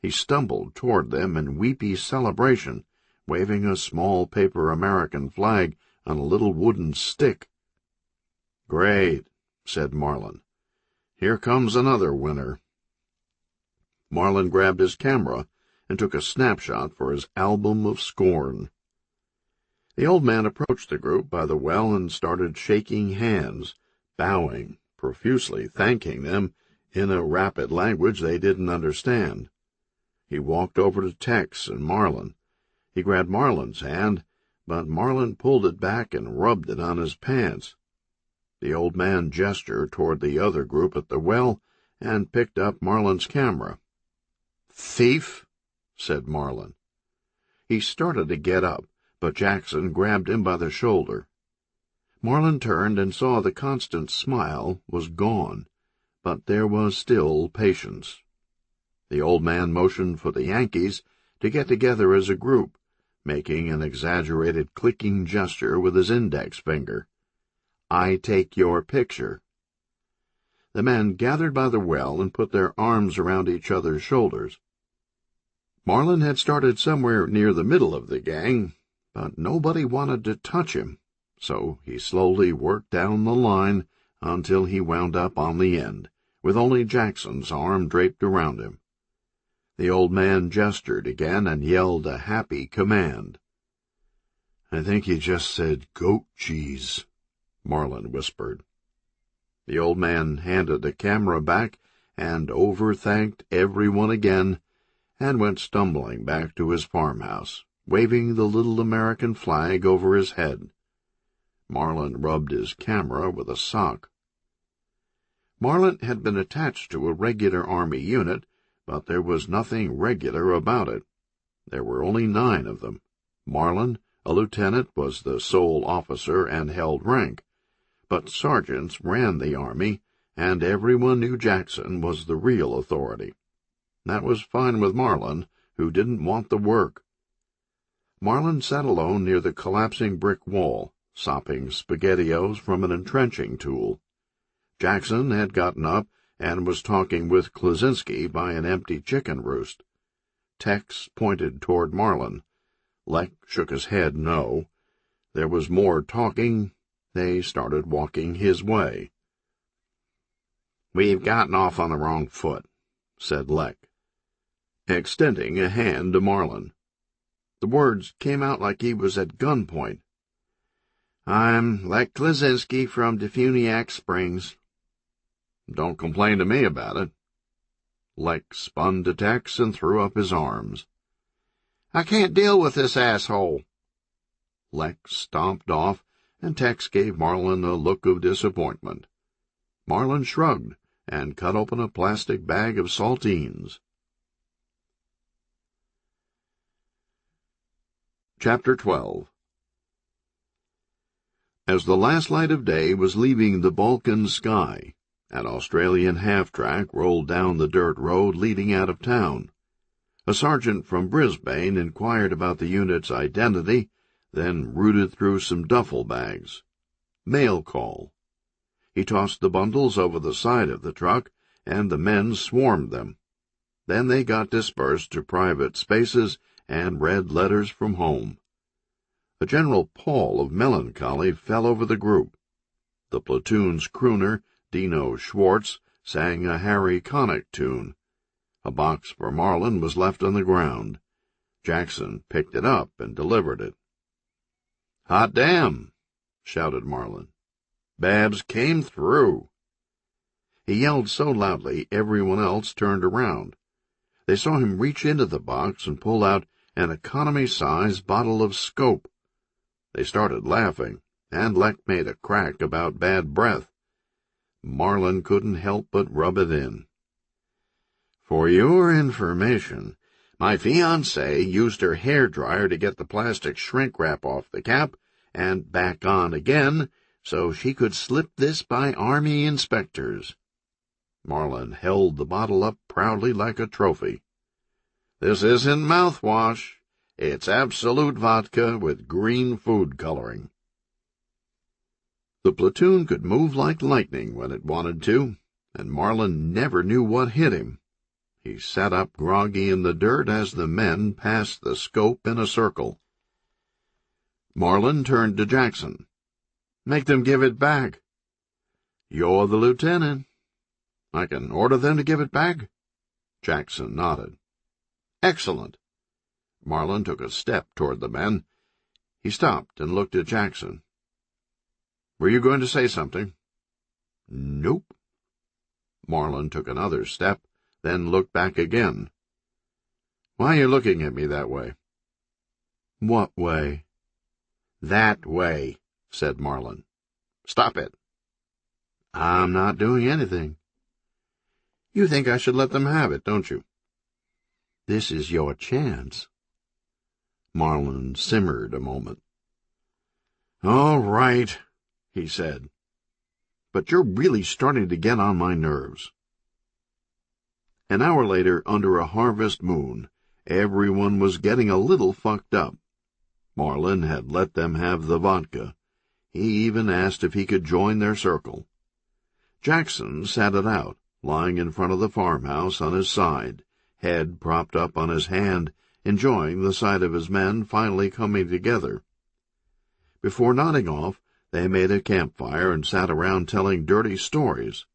He stumbled toward them in weepy celebration, waving a small paper American flag on a little wooden stick. "Great," said Marlin. "Here comes another winner." Marlin grabbed his camera and took a snapshot for his album of scorn. The old man approached the group by the well and started shaking hands, bowing, profusely thanking them in a rapid language they didn't understand. He walked over to Tex and Marlin. He grabbed Marlin's hand, but Marlin pulled it back and rubbed it on his pants. The old man gestured toward the other group at the well and picked up Marlin's camera. "Thief," said Marlin. He started to get up, but Jackson grabbed him by the shoulder. Marlin turned and saw the constant smile was gone, but there was still patience. The old man motioned for the Yankees to get together as a group, making an exaggerated clicking gesture with his index finger. "I take your picture." The men gathered by the well and put their arms around each other's shoulders. Marlin had started somewhere near the middle of the gang, but nobody wanted to touch him, so he slowly worked down the line until he wound up on the end, with only Jackson's arm draped around him. The old man gestured again and yelled a happy command. "I think he just said goat cheese," Marlin whispered. The old man handed the camera back and over-thanked everyone again, and went stumbling back to his farmhouse, waving the little American flag over his head. Marlin rubbed his camera with a sock. Marlin had been attached to a regular Army unit, but there was nothing regular about it. There were only 9 of them. Marlin, a lieutenant, was the sole officer and held rank, but sergeants ran the Army, and everyone knew Jackson was the real authority. That was fine with Marlin, who didn't want the work. Marlin sat alone near the collapsing brick wall, sopping SpaghettiOs from an entrenching tool. Jackson had gotten up and was talking with Klaczynski by an empty chicken roost. Tex pointed toward Marlin. Lek shook his head no. There was more talking. They started walking his way. "We've gotten off on the wrong foot," said Lek, extending a hand to Marlin. The words came out like he was at gunpoint. "I'm Lek Klaczynski from Defuniak Springs." "Don't complain to me about it." Lek spun to Tex and threw up his arms. "I can't deal with this asshole." Lek stomped off, and Tex gave Marlin a look of disappointment. Marlin shrugged and cut open a plastic bag of saltines. Chapter 12. As the last light of day was leaving the Balkan sky, an Australian half-track rolled down the dirt road leading out of town. A sergeant from Brisbane inquired about the unit's identity, then rooted through some duffel bags. Mail call. He tossed the bundles over the side of the truck, and the men swarmed them. Then they got dispersed to private spaces and read letters from home. A general pall of melancholy fell over the group. The platoon's crooner, Dino Schwartz, sang a Harry Connick tune. A box for Marlin was left on the ground. Jackson picked it up and delivered it. "Hot damn!" shouted Marlin. "Babs came through." He yelled so loudly everyone else turned around. They saw him reach into the box and pull out an economy-size bottle of scope. They started laughing, and Lek made a crack about bad breath. Marlin couldn't help but rub it in. "For your information, my fiancée used her hairdryer to get the plastic shrink wrap off the cap and back on again so she could slip this by Army inspectors." Marlin held the bottle up proudly like a trophy. "This isn't mouthwash. It's absolute vodka with green food coloring." The platoon could move like lightning when it wanted to, and Marlin never knew what hit him. He sat up groggy in the dirt as the men passed the scope in a circle. Marlin turned to Jackson. "Make them give it back." "You're the lieutenant." "I can order them to give it back?" Jackson nodded. "Excellent." Marlin took a step toward the men. He stopped and looked at Jackson. "Were you going to say something?" "Nope." Marlin took another step, then looked back again. "Why are you looking at me that way?" "What way?" "That way," said Marlin. "Stop it." "I'm not doing anything." "You think I should let them have it, don't you?" "This is your chance." Marlin simmered a moment. "All right," he said. "But you're really starting to get on my nerves." An hour later, under a harvest moon, everyone was getting a little fucked up. Marlin had let them have the vodka. He even asked if he could join their circle. Jackson sat it out, lying in front of the farmhouse on his side, head propped up on his hand, enjoying the sight of his men finally coming together. Before nodding off, they made a campfire and sat around telling dirty stories.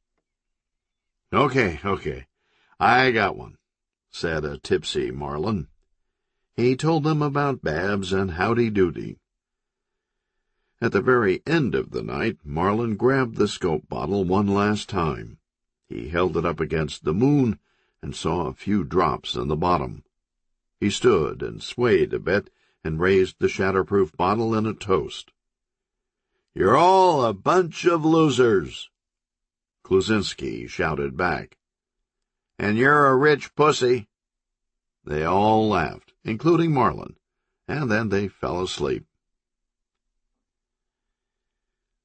Okay, I got one," said a tipsy Marlin. He told them about Babs and Howdy Doody. At the very end of the night, Marlin grabbed the scope bottle one last time. He held it up against the moon and saw a few drops in the bottom. He stood and swayed a bit and raised the shatterproof bottle in a toast. "You're all a bunch of losers," Kluzinski shouted back. "And you're a rich pussy." They all laughed, including Marlin, and then they fell asleep.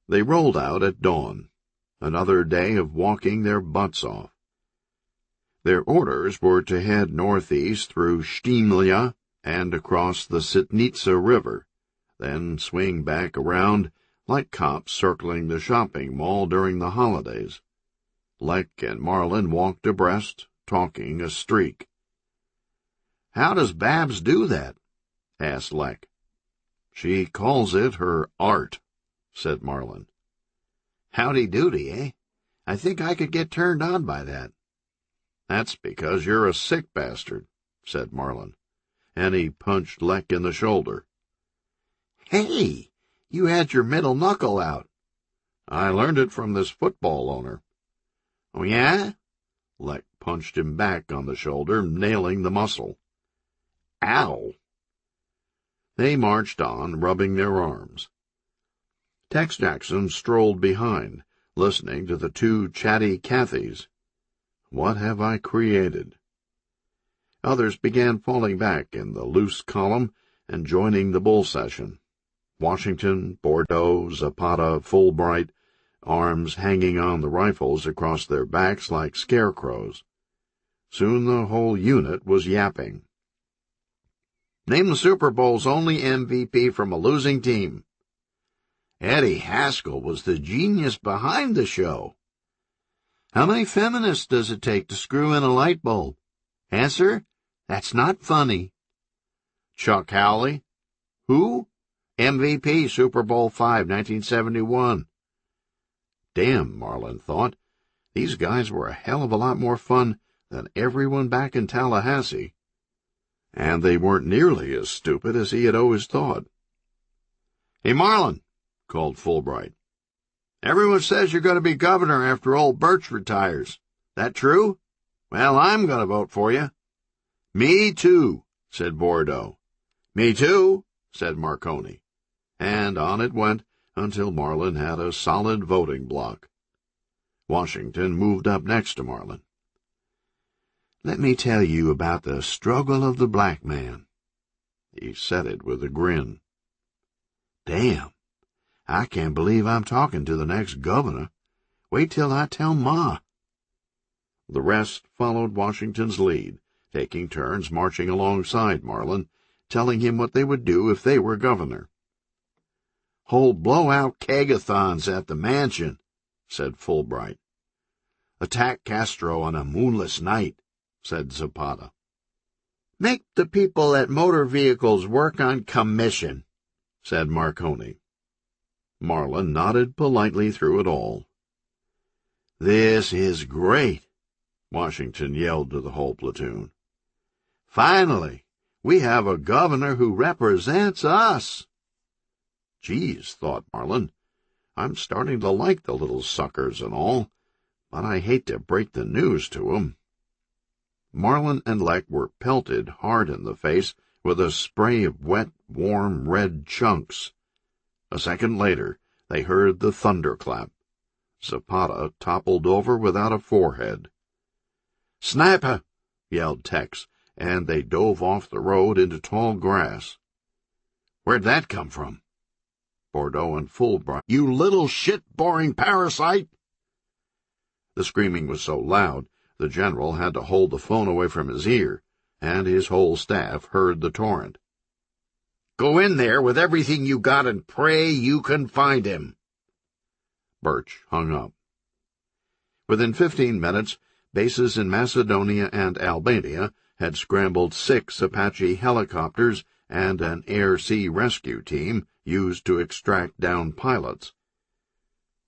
They rolled out at dawn, another day of walking their butts off. Their orders were to head northeast through Shtimlia and across the Sitnitsa River, then swing back around like cops circling the shopping mall during the holidays. Lek and Marlin walked abreast, talking a streak. "How does Babs do that?" asked Lek. "She calls it her art," said Marlin. "Howdy-doody, eh? I think I could get turned on by that." "That's because you're a sick bastard," said Marlin, and he punched Lek in the shoulder. "Hey, you had your middle knuckle out." "I learned it from this football owner." "Oh, yeah?" Lek punched him back on the shoulder, nailing the muscle. "Ow!" They marched on, rubbing their arms. Tex Jackson strolled behind, listening to the two chatty Cathys. What have I created? Others began falling back in the loose column and joining the bull session. Washington, Bordeaux, Zapata, Fulbright, arms hanging on the rifles across their backs like scarecrows. Soon the whole unit was yapping. "Name the Super Bowl's only MVP from a losing team." "Eddie Haskell was the genius behind the show." "How many feminists does it take to screw in a light bulb?" "Answer, that's not funny." "Chuck Howley." "Who?" "MVP, Super Bowl V, 1971. Damn, Marlin thought. These guys were a hell of a lot more fun than everyone back in Tallahassee. And they weren't nearly as stupid as he had always thought. "Hey, Marlin," called Fulbright. "Everyone says you're going to be governor after old Birch retires. That true? Well, I'm going to vote for you." "Me too," said Bordeaux. "Me too," said Marconi. And on it went until Marlin had a solid voting block. Washington moved up next to Marlin. "Let me tell you about the struggle of the black man." He said it with a grin. "Damn, I can't believe I'm talking to the next governor. Wait till I tell Ma." The rest followed Washington's lead, taking turns marching alongside Marlin, telling him what they would do if they were governor. "Hold blowout kegathons at the mansion," said Fulbright. "Attack Castro on a moonless night," said Zapata. "Make the people at motor vehicles work on commission," said Marconi. Marlin nodded politely through it all. "This is great," Washington yelled to the whole platoon. "Finally, we have a governor who represents us." Geez, thought Marlin, I'm starting to like the little suckers and all, but I hate to break the news to 'em. Marlin and Lek were pelted hard in the face with a spray of wet, warm, red chunks. A second later, they heard the thunderclap. Zapata toppled over without a forehead. "Sniper!" yelled Tex, and they dove off the road into tall grass. "Where'd that come from?" Bordeaux and Fulbright. "You little shit-boring parasite!" The screaming was so loud, the general had to hold the phone away from his ear, and his whole staff heard the torrent. "Go in there with everything you got and pray you can find him." Birch hung up. Within 15 minutes, bases in Macedonia and Albania had scrambled 6 Apache helicopters and an air-sea rescue team used to extract down pilots.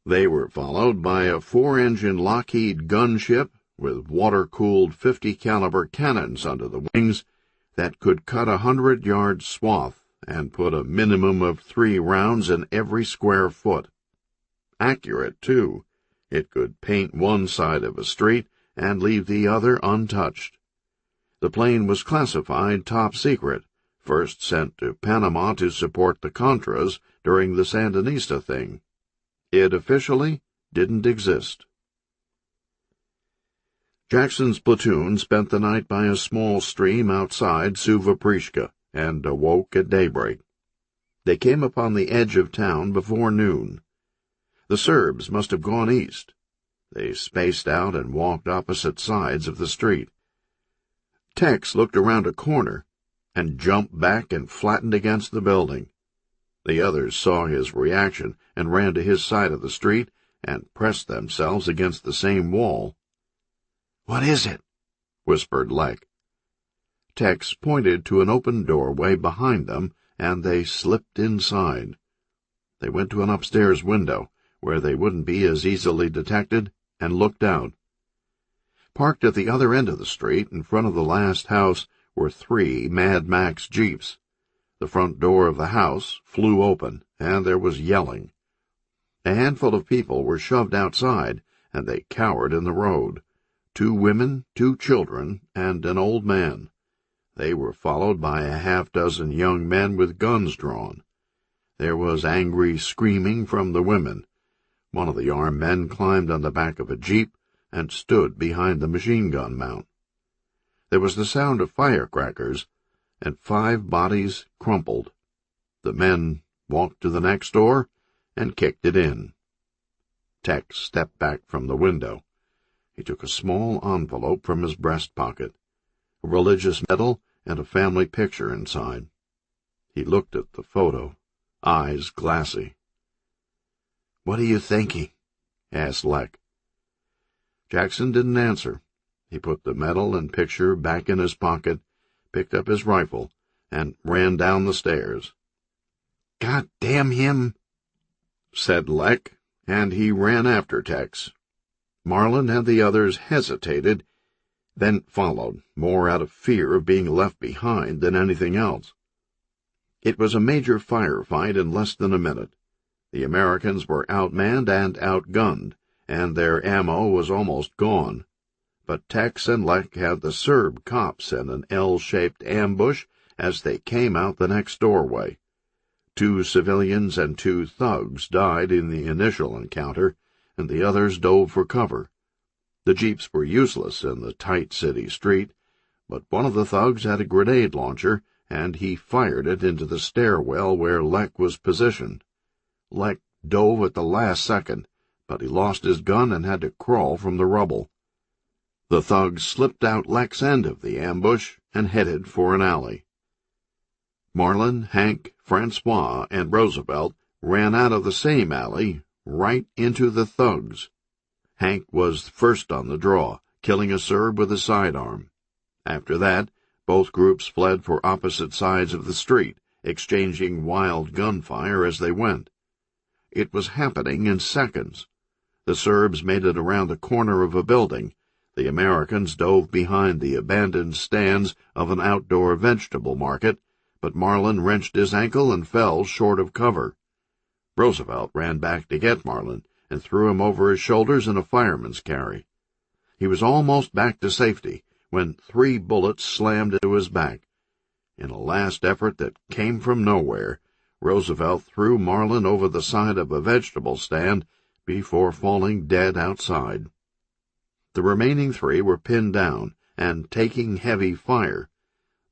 They were followed by a 4-engine Lockheed gunship with water-cooled 50-caliber cannons under the wings that could cut a 100-yard swath and put a minimum of 3 rounds in every square foot. Accurate, too. It could paint one side of a street and leave the other untouched. The plane was classified top secret, first sent to Panama to support the Contras during the Sandinista thing. It officially didn't exist. Jackson's platoon spent the night by a small stream outside Suvaprishka and awoke at daybreak. They came upon the edge of town before noon. The Serbs must have gone east. They spaced out and walked opposite sides of the street. Tex looked around a corner and jumped back and flattened against the building. The others saw his reaction and ran to his side of the street and pressed themselves against the same wall. "What is it?" whispered Lek. Tex pointed to an open doorway behind them, and they slipped inside. They went to an upstairs window, where they wouldn't be as easily detected, and looked out. Parked at the other end of the street, in front of the last house, were 3 Mad Max Jeeps. The front door of the house flew open, and there was yelling. A handful of people were shoved outside, and they cowered in the road. 2 women, 2 children, and an old man. They were followed by a half-dozen young men with guns drawn. There was angry screaming from the women. One of the armed men climbed on the back of a jeep and stood behind the machine-gun mount. There was the sound of firecrackers, and 5 bodies crumpled. The men walked to the next door and kicked it in. Tex stepped back from the window. He took a small envelope from his breast pocket, a religious medal and a family picture inside. He looked at the photo, eyes glassy. "What are you thinking?" asked Lek. Jackson didn't answer. He put the medal and picture back in his pocket, picked up his rifle, and ran down the stairs. "God damn him," said Lek, and he ran after Tex. Marlin and the others hesitated, then followed, more out of fear of being left behind than anything else. It was a major firefight in less than a minute. The Americans were outmanned and outgunned, and their ammo was almost gone. But Tex and Lek had the Serb cops in an L-shaped ambush as they came out the next doorway. 2 civilians and 2 thugs died in the initial encounter, and the others dove for cover. The jeeps were useless in the tight city street, but one of the thugs had a grenade launcher, and he fired it into the stairwell where Lek was positioned. Lek dove at the last second, but he lost his gun and had to crawl from the rubble. The thugs slipped out Lek's end of the ambush and headed for an alley. Marlin, Hank, Francois, and Roosevelt ran out of the same alley, right into the thugs. Hank was first on the draw, killing a Serb with a sidearm. After that, both groups fled for opposite sides of the street, exchanging wild gunfire as they went. It was happening in seconds. The Serbs made it around the corner of a building. The Americans dove behind the abandoned stands of an outdoor vegetable market, but Marlin wrenched his ankle and fell short of cover. Roosevelt ran back to get Marlin and threw him over his shoulders in a fireman's carry. He was almost back to safety when 3 bullets slammed into his back. In a last effort that came from nowhere, Roosevelt threw Marlin over the side of a vegetable stand before falling dead outside. The remaining 3 were pinned down and taking heavy fire.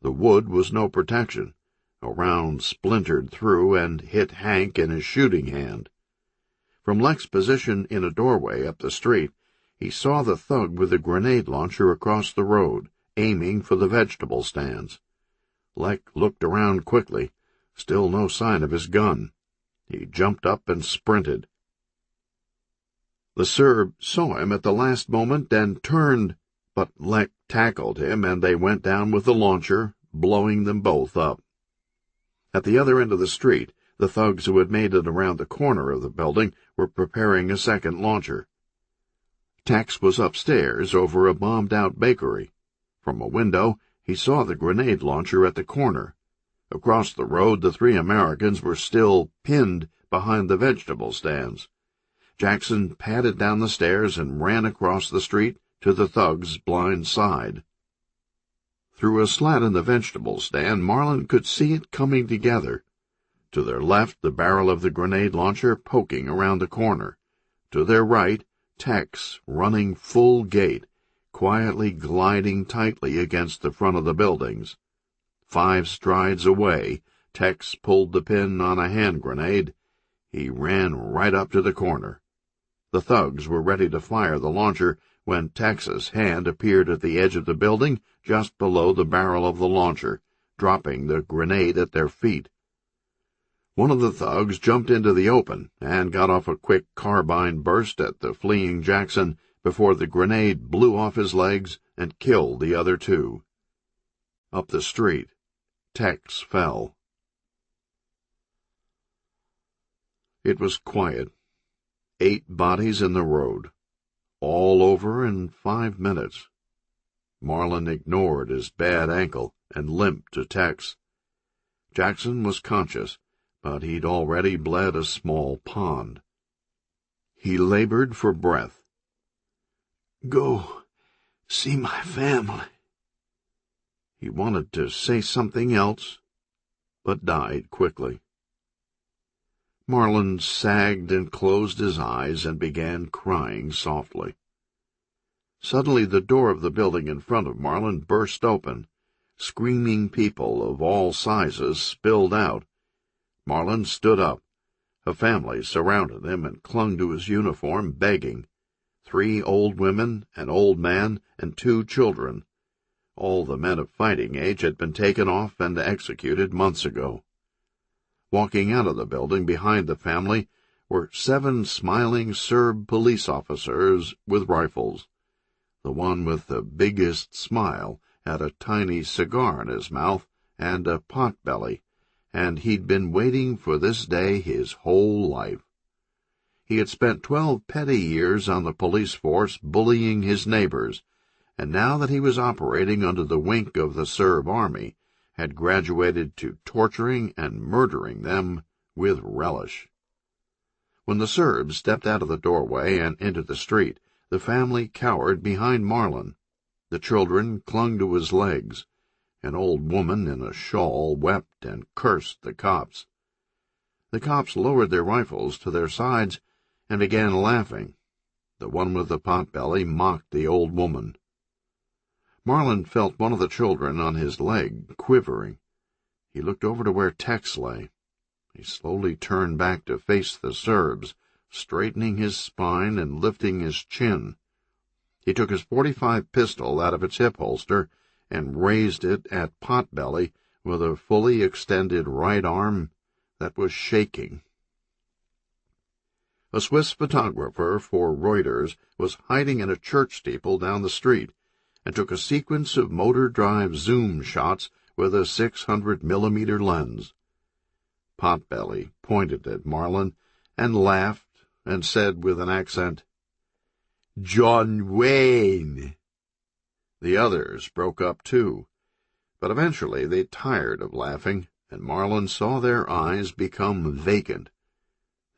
The wood was no protection. A round splintered through and hit Hank in his shooting hand. From Lek's position in a doorway up the street, he saw the thug with a grenade launcher across the road, aiming for the vegetable stands. Lek looked around quickly. Still no sign of his gun. He jumped up and sprinted. The Serb saw him at the last moment and turned, but Lek tackled him and they went down with the launcher, blowing them both up. At the other end of the street, the thugs who had made it around the corner of the building were preparing a second launcher. Tex was upstairs over a bombed-out bakery. From a window, he saw the grenade launcher at the corner. Across the road, the 3 Americans were still pinned behind the vegetable stands. Jackson padded down the stairs and ran across the street to the thug's blind side. Through a slat in the vegetable stand, Marlin could see it coming together. To their left, the barrel of the grenade launcher poking around the corner. To their right, Tex running full gait, quietly gliding tightly against the front of the buildings. 5 strides away, Tex pulled the pin on a hand grenade. He ran right up to the corner. The thugs were ready to fire the launcher when Tex's hand appeared at the edge of the building just below the barrel of the launcher, dropping the grenade at their feet. One of the thugs jumped into the open and got off a quick carbine burst at the fleeing Jackson before the grenade blew off his legs and killed the other 2. Up the street, Tex fell. It was quiet. 8 bodies in the road. All over in 5 minutes. Marlin ignored his bad ankle and limped to Tex. Jackson was conscious, but he'd already bled a small pond. He labored for breath. "Go see my family." He wanted to say something else, but died quickly. Marlin sagged and closed his eyes and began crying softly. Suddenly the door of the building in front of Marlin burst open. Screaming people of all sizes spilled out. Marlin stood up. A family surrounded him and clung to his uniform, begging. 3 old women, an old man, and 2 children. All the men of fighting age had been taken off and executed months ago. Walking out of the building behind the family were 7 smiling Serb police officers with rifles. The one with the biggest smile had a tiny cigar in his mouth and a pot-belly, and he'd been waiting for this day his whole life. He had spent 12 petty years on the police force bullying his neighbors, and now that he was operating under the wink of the Serb army, had graduated to torturing and murdering them with relish. When the Serbs stepped out of the doorway and into the street, the family cowered behind Marlin. The children clung to his legs. An old woman in a shawl wept and cursed the cops. The cops lowered their rifles to their sides and began laughing. The one with the pot-belly mocked the old woman. Marlin felt one of the children on his leg, quivering. He looked over to where Tex lay. He slowly turned back to face the Serbs, straightening his spine and lifting his chin. He took his .45 pistol out of its hip holster and raised it at Potbelly with a fully extended right arm that was shaking. A Swiss photographer for Reuters was hiding in a church steeple down the street and took a sequence of motor-drive zoom shots with a 600mm lens. Potbelly pointed at Marlin and laughed and said with an accent, "John Wayne." The others broke up too, but eventually they tired of laughing, and Marlin saw their eyes become vacant.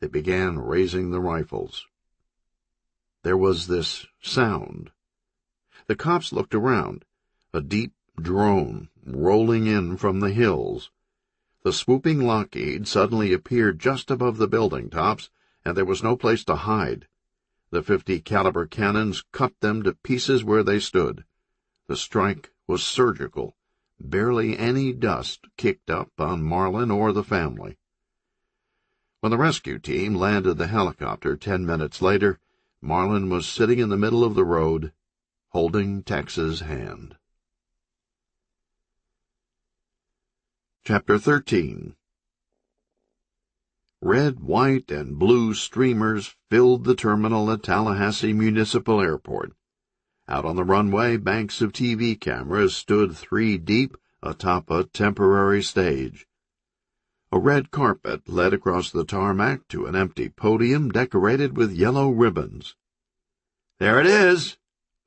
They began raising the rifles. There was this sound. The cops looked around, a deep drone rolling in from the hills. The swooping Lockheed suddenly appeared just above the building tops, and there was no place to hide. The .50 caliber cannons cut them to pieces where they stood. The strike was surgical. Barely any dust kicked up on Marlin or the family. When the rescue team landed the helicopter 10 minutes later, Marlin was sitting in the middle of the road, holding Tex's hand. Chapter 13. Red, white, and blue streamers filled the terminal at Tallahassee Municipal Airport. Out on the runway, banks of TV cameras stood 3 deep atop a temporary stage. A red carpet led across the tarmac to an empty podium decorated with yellow ribbons. "There it is!"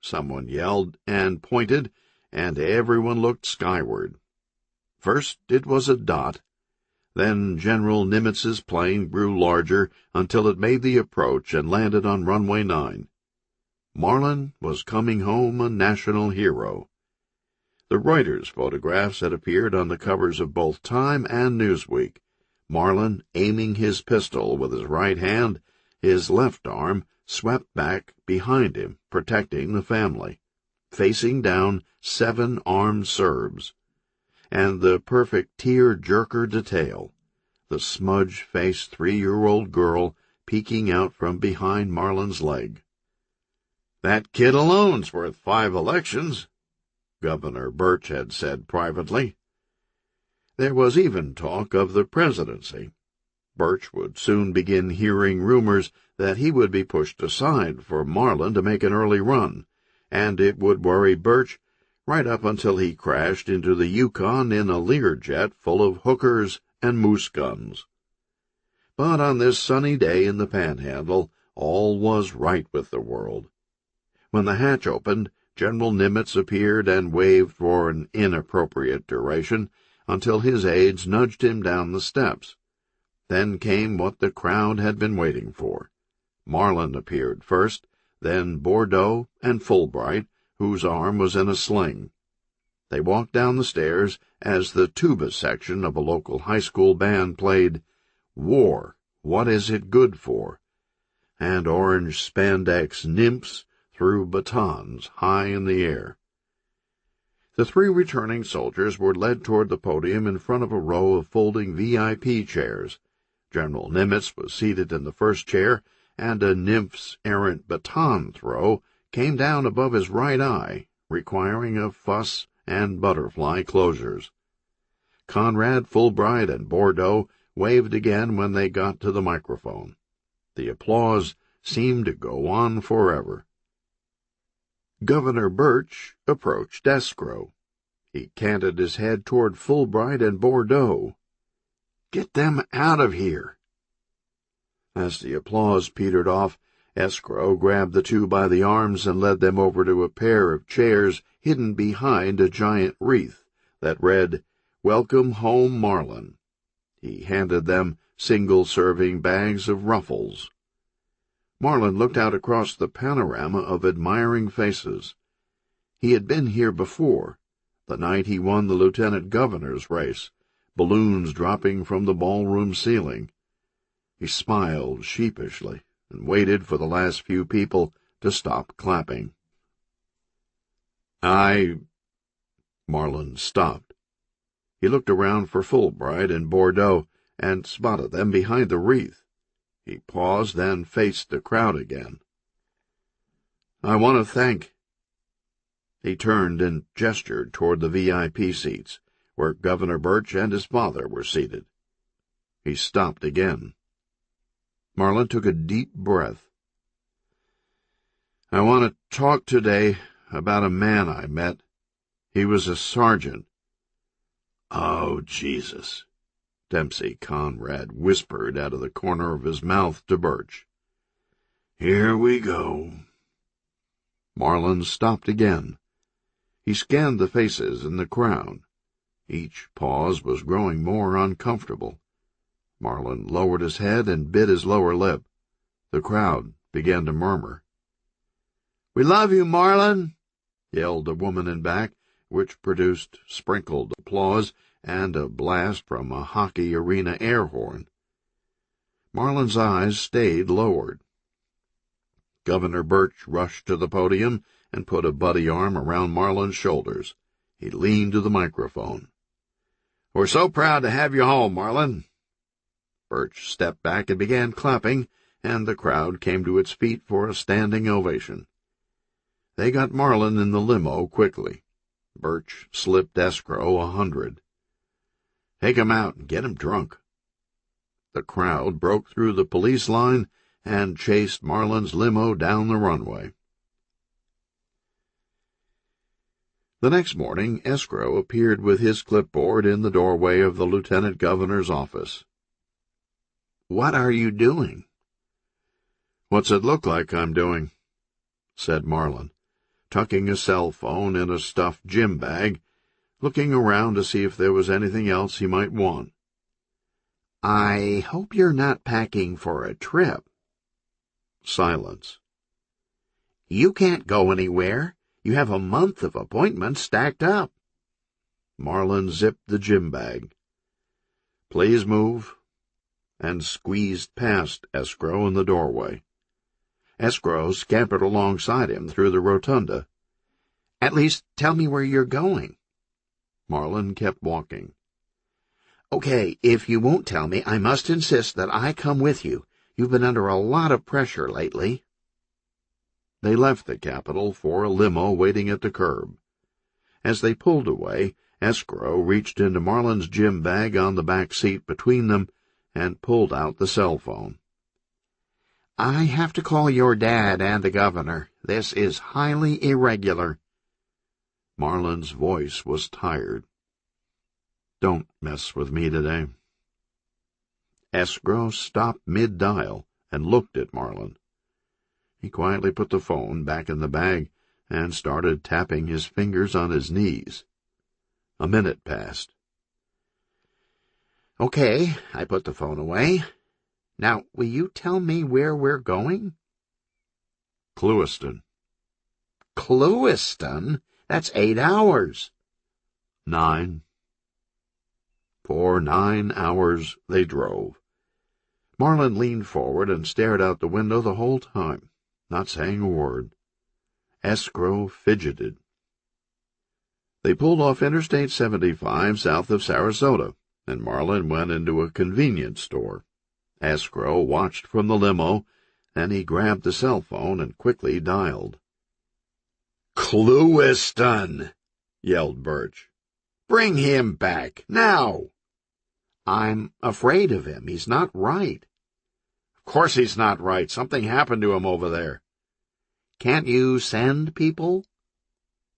someone yelled and pointed, and everyone looked skyward. First it was a dot, Then General Nimitz's plane grew larger until it made the approach and landed on runway 9. Marlin was coming home a national hero. The Reuters photographs had appeared on the covers of both Time and Newsweek. Marlin aiming his pistol with his right hand, his left arm swept back behind him, protecting the family, facing down 7 armed Serbs. And the perfect tear-jerker detail, the smudge-faced 3-year-old girl peeking out from behind Marlin's leg. "That kid alone's worth 5 elections," Governor Birch had said privately. There was even talk of the presidency. Birch would soon begin hearing rumors that he would be pushed aside for Marlin to make an early run, and it would worry Birch right up until he crashed into the Yukon in a Learjet full of hookers and moose guns. But on this sunny day in the Panhandle, all was right with the world. When the hatch opened, General Nimitz appeared and waved for an inappropriate duration until his aides nudged him down the steps. Then came what the crowd had been waiting for. Marlin appeared first, then Bordeaux and Fulbright, whose arm was in a sling. They walked down the stairs as the tuba section of a local high school band played "War, What Is It Good For?" and orange spandex nymphs threw batons high in the air. The 3 returning soldiers were led toward the podium in front of a row of folding VIP chairs. General Nimitz was seated in the first chair, and a nymph's errant baton throw came down above his right eye, requiring a fuss and butterfly closures. Conrad, Fulbright, and Bordeaux waved again when they got to the microphone. The applause seemed to go on forever. Governor Birch approached escrow. He canted his head toward Fulbright and Bordeaux. "Get them out of here." As the applause petered off, escrow grabbed the 2 by the arms and led them over to a pair of chairs hidden behind a giant wreath that read, "Welcome Home, Marlin." He handed them single-serving bags of Ruffles. Marlin looked out across the panorama of admiring faces. He had been here before, the night he won the lieutenant governor's race, balloons dropping from the ballroom ceiling. He smiled sheepishly and waited for the last few people to stop clapping. Marlin stopped. He looked around for Fulbright and Bordeaux and spotted them behind the wreath. He paused, then faced the crowd again. "I want to thank—" He turned and gestured toward the VIP seats, where Governor Birch and his father were seated. He stopped again. Marlin took a deep breath. "I want to talk today about a man I met. He was a sergeant." "Oh, Jesus," Dempsey Conrad whispered out of the corner of his mouth to Birch. "Here we go." Marlin stopped again. He scanned the faces in the crowd. Each pause was growing more uncomfortable. Marlin lowered his head and bit his lower lip. The crowd began to murmur. "We love you, Marlin," yelled a woman in back, which produced sprinkled applause and a blast from a hockey arena air horn. Marlin's eyes stayed lowered. Governor Birch rushed to the podium and put a buddy arm around Marlin's shoulders. He leaned to the microphone. "We're so proud to have you home, Marlin." Birch stepped back and began clapping, and the crowd came to its feet for a standing ovation. They got Marlin in the limo quickly. Birch slipped escrow $100. "Take him out and get him drunk." The crowd broke through the police line and chased Marlin's limo down the runway. The next morning, escrow appeared with his clipboard in the doorway of the lieutenant governor's office. "What are you doing?" "What's it look like I'm doing?" said Marlin, tucking a cell phone in a stuffed gym bag, looking around to see if there was anything else he might want. I hope you're not packing for a trip. Silence. You can't go anywhere. You have a month of appointments stacked up. Marlin zipped the gym bag. Please move, and squeezed past Escrow in the doorway. Escrow scampered alongside him through the rotunda. At least tell me where you're going. Marlin kept walking. Okay, if you won't tell me, I must insist that I come with you. You've been under a lot of pressure lately. They left the Capitol for a limo waiting at the curb. As they pulled away, Escrow reached into Marlin's gym bag on the back seat between them and pulled out the cell phone. I have to call your dad and the governor. This is highly irregular. Marlin's voice was tired. Don't mess with me today. Escrow stopped mid-dial and looked at Marlin. He quietly put the phone back in the bag and started tapping his fingers on his knees. A minute passed. Okay, I put the phone away. Now, will you tell me where we're going? Clewiston. Clewiston? That's 8 hours. 9. For 9 hours they drove. Marlin leaned forward and stared out the window the whole time, not saying a word. Escrow fidgeted. They pulled off Interstate 75 south of Sarasota, and Marlin went into a convenience store. Escrow watched from the limo, then he grabbed the cell phone and quickly dialed. Clewiston! Yelled Birch. Bring him back, now! I'm afraid of him. He's not right. Of course he's not right. Something happened to him over there. Can't you send people?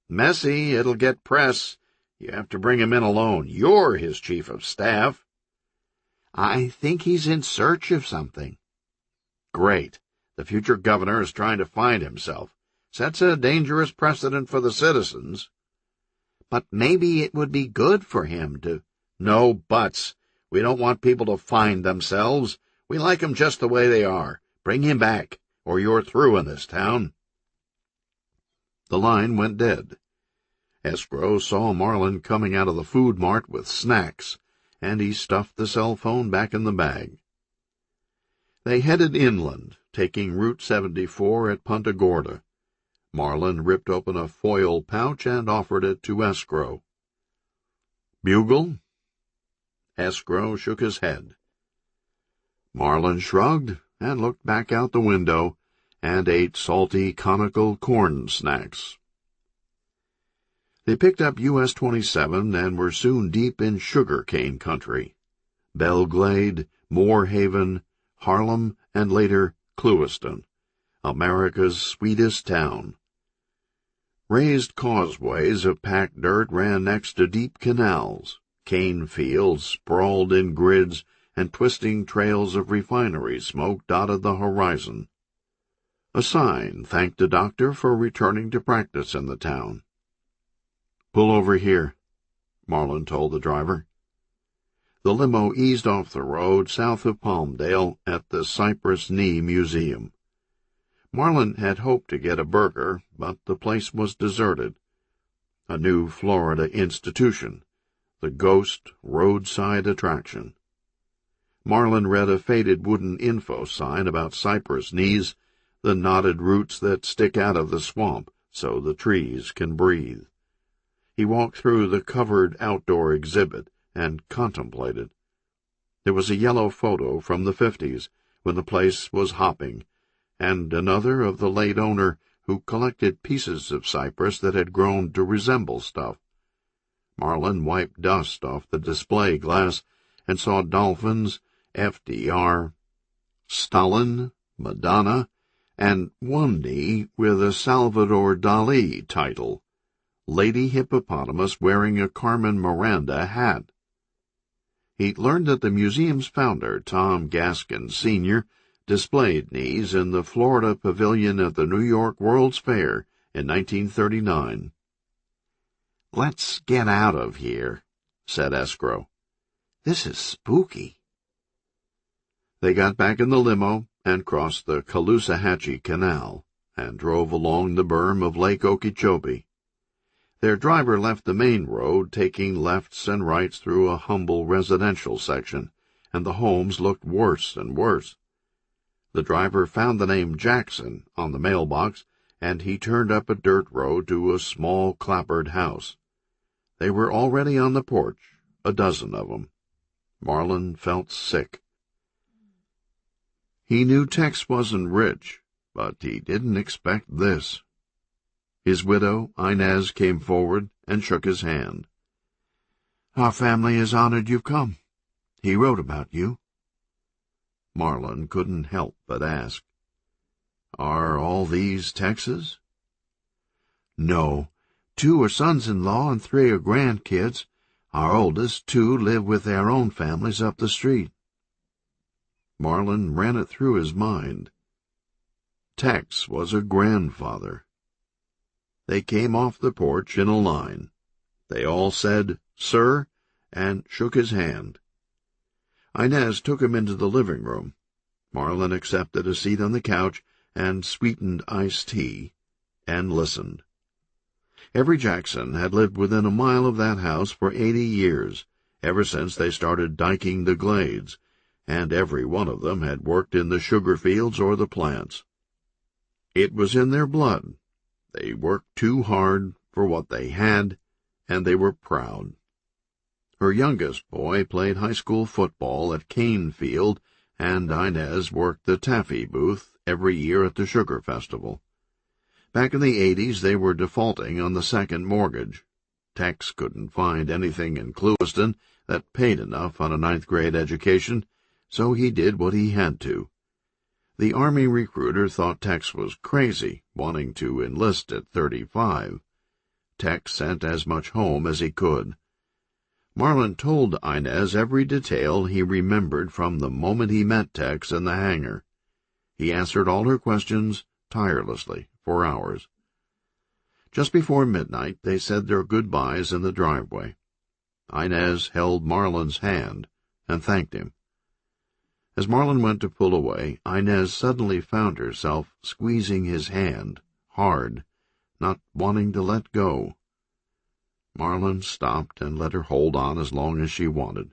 Messy. It'll get press. You have to bring him in alone. You're his chief of staff. I think he's in search of something. Great. The future governor is trying to find himself. Sets a dangerous precedent for the citizens. But maybe it would be good for him to— No buts. We don't want people to find themselves. We like 'em just the way they are. Bring him back, or you're through in this town. The line went dead. Escrow saw Marlin coming out of the food mart with snacks, and he stuffed the cell phone back in the bag. They headed inland, taking Route 74 at Punta Gorda. Marlin ripped open a foil pouch and offered it to Escrow. Bugle? Escrow shook his head. Marlin shrugged and looked back out the window and ate salty conical corn snacks. They picked up US 27 and were soon deep in sugar cane country. Belglade, Moorhaven, Harlem, and later Clewiston, America's sweetest town. Raised causeways of packed dirt ran next to deep canals. Cane fields sprawled in grids, and twisting trails of refinery smoke dotted the horizon. A sign thanked the doctor for returning to practice in the town. "Pull over here," Marlin told the driver. The limo eased off the road south of Palmdale at the Cypress Knee Museum. Marlin had hoped to get a burger, but the place was deserted. A new Florida institution, the ghost roadside attraction. Marlin read a faded wooden info sign about cypress knees, the knotted roots that stick out of the swamp so the trees can breathe. He walked through the covered outdoor exhibit and contemplated. There was a yellow photo from the 50s, when the place was hopping, and another of the late owner who collected pieces of cypress that had grown to resemble stuff. Marlin wiped dust off the display glass and saw dolphins, FDR, Stalin, Madonna, and one knee with a Salvador Dali title, Lady Hippopotamus wearing a Carmen Miranda hat. He learned that the museum's founder, Tom Gaskin Sr., displayed knees in the Florida Pavilion at the New York World's Fair in 1939. "Let's get out of here," said Escrow. "This is spooky." They got back in the limo and crossed the Caloosahatchee Canal and drove along the berm of Lake Okeechobee. Their driver left the main road, taking lefts and rights through a humble residential section, and the homes looked worse and worse. The driver found the name Jackson on the mailbox, and he turned up a dirt road to a small clapboard house. They were already on the porch, a dozen of them. Marlin felt sick. He knew Tex wasn't rich, but he didn't expect this. His widow, Inez, came forward and shook his hand. "Our family is honored you've come. He wrote about you." Marlin couldn't help but ask, "Are all these Tex's?" "No. 2 are sons-in-law and 3 are grandkids. Our oldest 2 live with their own families up the street." Marlin ran it through his mind. Tex was a grandfather. They came off the porch in a line. They all said, "Sir," and shook his hand. Inez took him into the living room. Marlin accepted a seat on the couch and sweetened iced tea, and listened. Every Jackson had lived within a mile of that house for 80 years, ever since they started diking the glades, and every one of them had worked in the sugar fields or the plants. It was in their blood. They worked too hard for what they had, and they were proud. Her youngest boy played high school football at Cane Field, and Inez worked the taffy booth every year at the Sugar Festival. Back in the 80s, they were defaulting on the second mortgage. Tex couldn't find anything in Clewiston that paid enough on a 9th-grade education, so he did what he had to. The Army recruiter thought Tex was crazy, wanting to enlist at 35. Tex sent as much home as he could. Marlin told Inez every detail he remembered from the moment he met Tex in the hangar. He answered all her questions tirelessly for hours. Just before midnight, they said their goodbyes in the driveway. Inez held Marlin's hand and thanked him. As Marlin went to pull away, Inez suddenly found herself squeezing his hand hard, not wanting to let go. Marlin stopped and let her hold on as long as she wanted.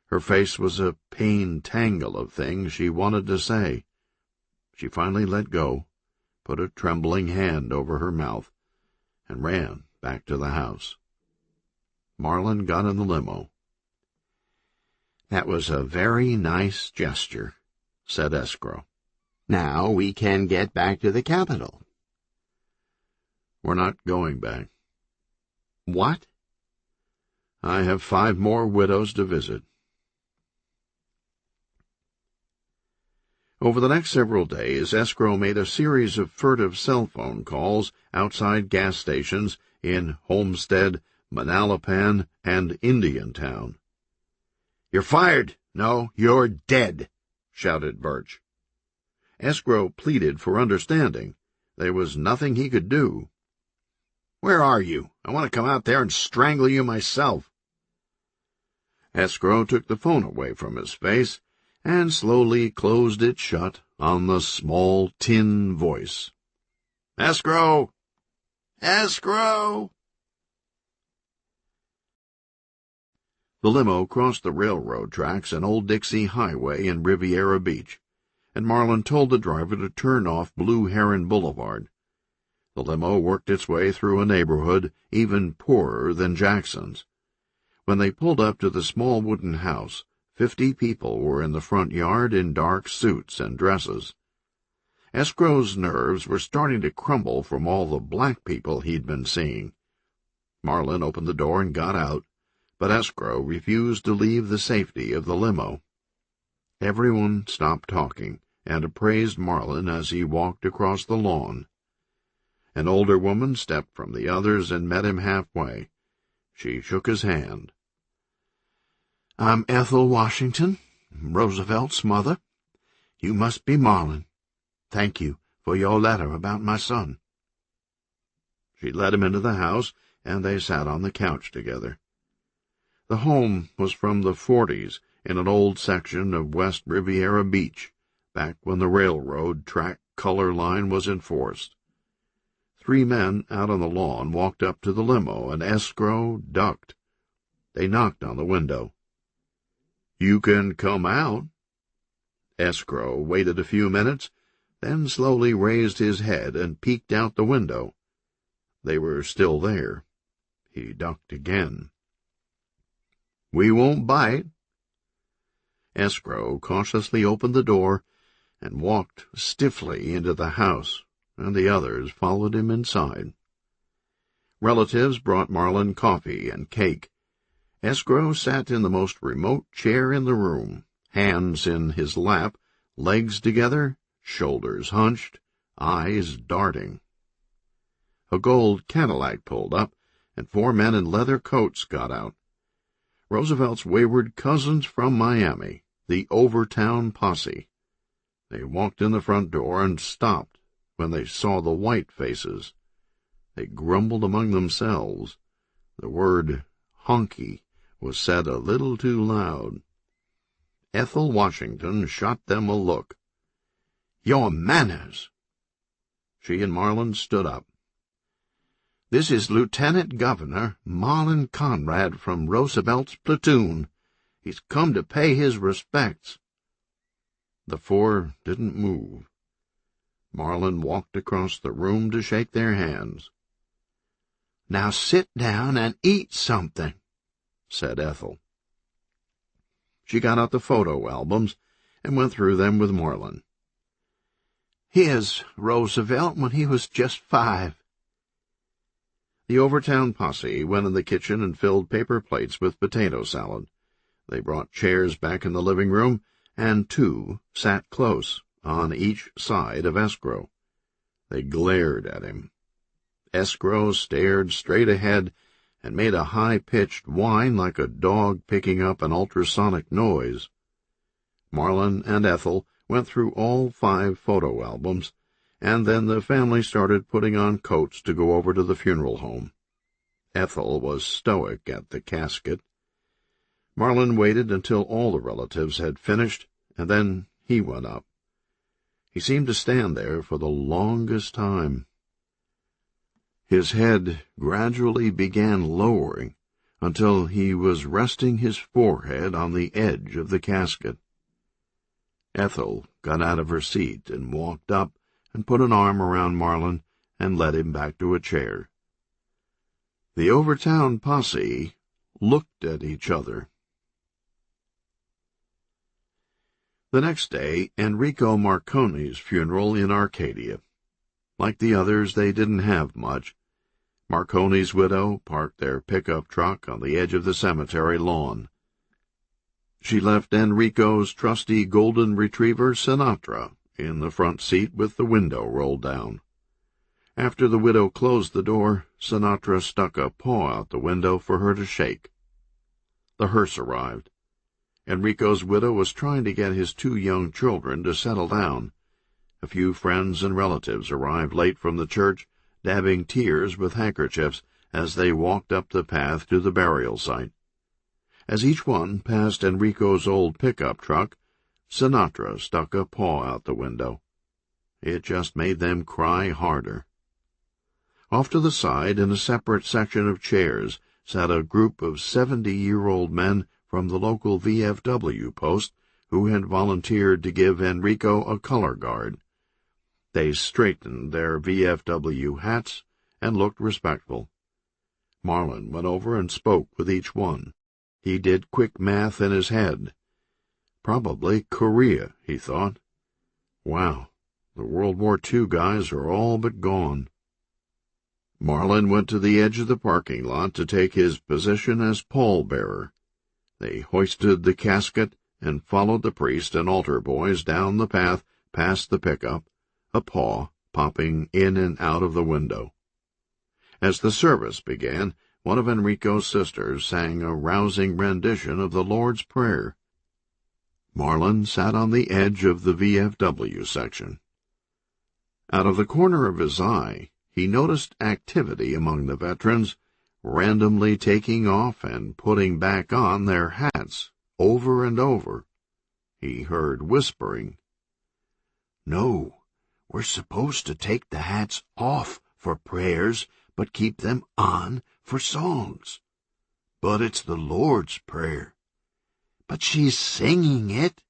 Her face was a pained tangle of things she wanted to say. She finally let go, put a trembling hand over her mouth, and ran back to the house. Marlin got in the limo. "That was a very nice gesture," said Escrow. "Now we can get back to the capital." "We're not going back." "What?" "I have 5 more widows to visit." Over the next several days, Escrow made a series of furtive cell phone calls outside gas stations in Homestead, Manalapan, and Indiantown. "You're fired! No, you're dead!" shouted Birch. Escrow pleaded for understanding. There was nothing he could do. "Where are you? I want to come out there and strangle you myself." Escrow took the phone away from his face and slowly closed it shut on the small tin voice. "Escrow! Escrow!" The limo crossed the railroad tracks and Old Dixie Highway in Riviera Beach, and Marlin told the driver to turn off Blue Heron Boulevard. The limo worked its way through a neighborhood even poorer than Jackson's. When they pulled up to the small wooden house, 50 people were in the front yard in dark suits and dresses. Escrow's nerves were starting to crumble from all the black people he'd been seeing. Marlin opened the door and got out, but Escrow refused to leave the safety of the limo. Everyone stopped talking and appraised Marlin as he walked across the lawn. An older woman stepped from the others and met him halfway. She shook his hand. "I'm Ethel Washington, Roosevelt's mother. You must be Marlin. Thank you for your letter about my son." She led him into the house, and they sat on the couch together. The home was from the 40s, in an old section of West Riviera Beach, back when the railroad track color line was enforced. 3 men out on the lawn walked up to the limo, and Escrow ducked. They knocked on the window. "You can come out." Escrow waited a few minutes, then slowly raised his head and peeked out the window. They were still there. He ducked again. "We won't bite." Escrow cautiously opened the door and walked stiffly into the house, and the others followed him inside. Relatives brought Marlin coffee and cake. Escrow sat in the most remote chair in the room, hands in his lap, legs together, shoulders hunched, eyes darting. A gold Cadillac pulled up, and 4 men in leather coats got out. Roosevelt's wayward cousins from Miami, the Overtown posse. They walked in the front door and stopped when they saw the white faces. They grumbled among themselves. The word honky was said a little too loud. Ethel Washington shot them a look. "Your manners!" She and Marlin stood up. "This is Lieutenant Governor Marlin Conrad from Roosevelt's platoon. He's come to pay his respects." The 4 didn't move. Marlin walked across the room to shake their hands. "Now sit down and eat something," said Ethel. She got out the photo albums and went through them with Marlin. "Here's Roosevelt when he was just 5. The Overtown posse went in the kitchen and filled paper plates with potato salad. They brought chairs back in the living room, and 2 sat close, on each side of Escrow. They glared at him. Escrow stared straight ahead and made a high-pitched whine like a dog picking up an ultrasonic noise. Marlin and Ethel went through all 5 photo albums, and then the family started putting on coats to go over to the funeral home. Ethel was stoic at the casket. Marlin waited until all the relatives had finished, and then he went up. He seemed to stand there for the longest time. His head gradually began lowering until he was resting his forehead on the edge of the casket. Ethel got out of her seat and walked up and put an arm around Marlin and led him back to a chair. The Overtown posse looked at each other. The next day, Enrico Marconi's funeral in Arcadia. Like the others, they didn't have much. Marconi's widow parked their pickup truck on the edge of the cemetery lawn. She left Enrico's trusty golden retriever, Sinatra, in the front seat with the window rolled down. After the widow closed the door, Sinatra stuck a paw out the window for her to shake. The hearse arrived. Enrico's widow was trying to get his 2 young children to settle down. A few friends and relatives arrived late from the church, dabbing tears with handkerchiefs as they walked up the path to the burial site. As each one passed Enrico's old pickup truck, Sinatra stuck a paw out the window. It just made them cry harder. Off to the side, in a separate section of chairs, sat a group of 70-year-old men from the local VFW post who had volunteered to give Enrico a color guard. They straightened their VFW hats and looked respectful. Marlin went over and spoke with each one. He did quick math in his head. Probably Korea, he thought. Wow, the World War II guys are all but gone. Marlin went to the edge of the parking lot to take his position as pallbearer. They hoisted the casket and followed the priest and altar boys down the path past the pickup, a paw popping in and out of the window. As the service began, one of Enrico's sisters sang a rousing rendition of the Lord's Prayer. Marlin sat on the edge of the VFW section. Out of the corner of his eye, he noticed activity among the veterans, randomly taking off and putting back on their hats over and over. He heard whispering. "No, we're supposed to take the hats off for prayers, but keep them on for songs." "But it's the Lord's Prayer." "But she's singing it."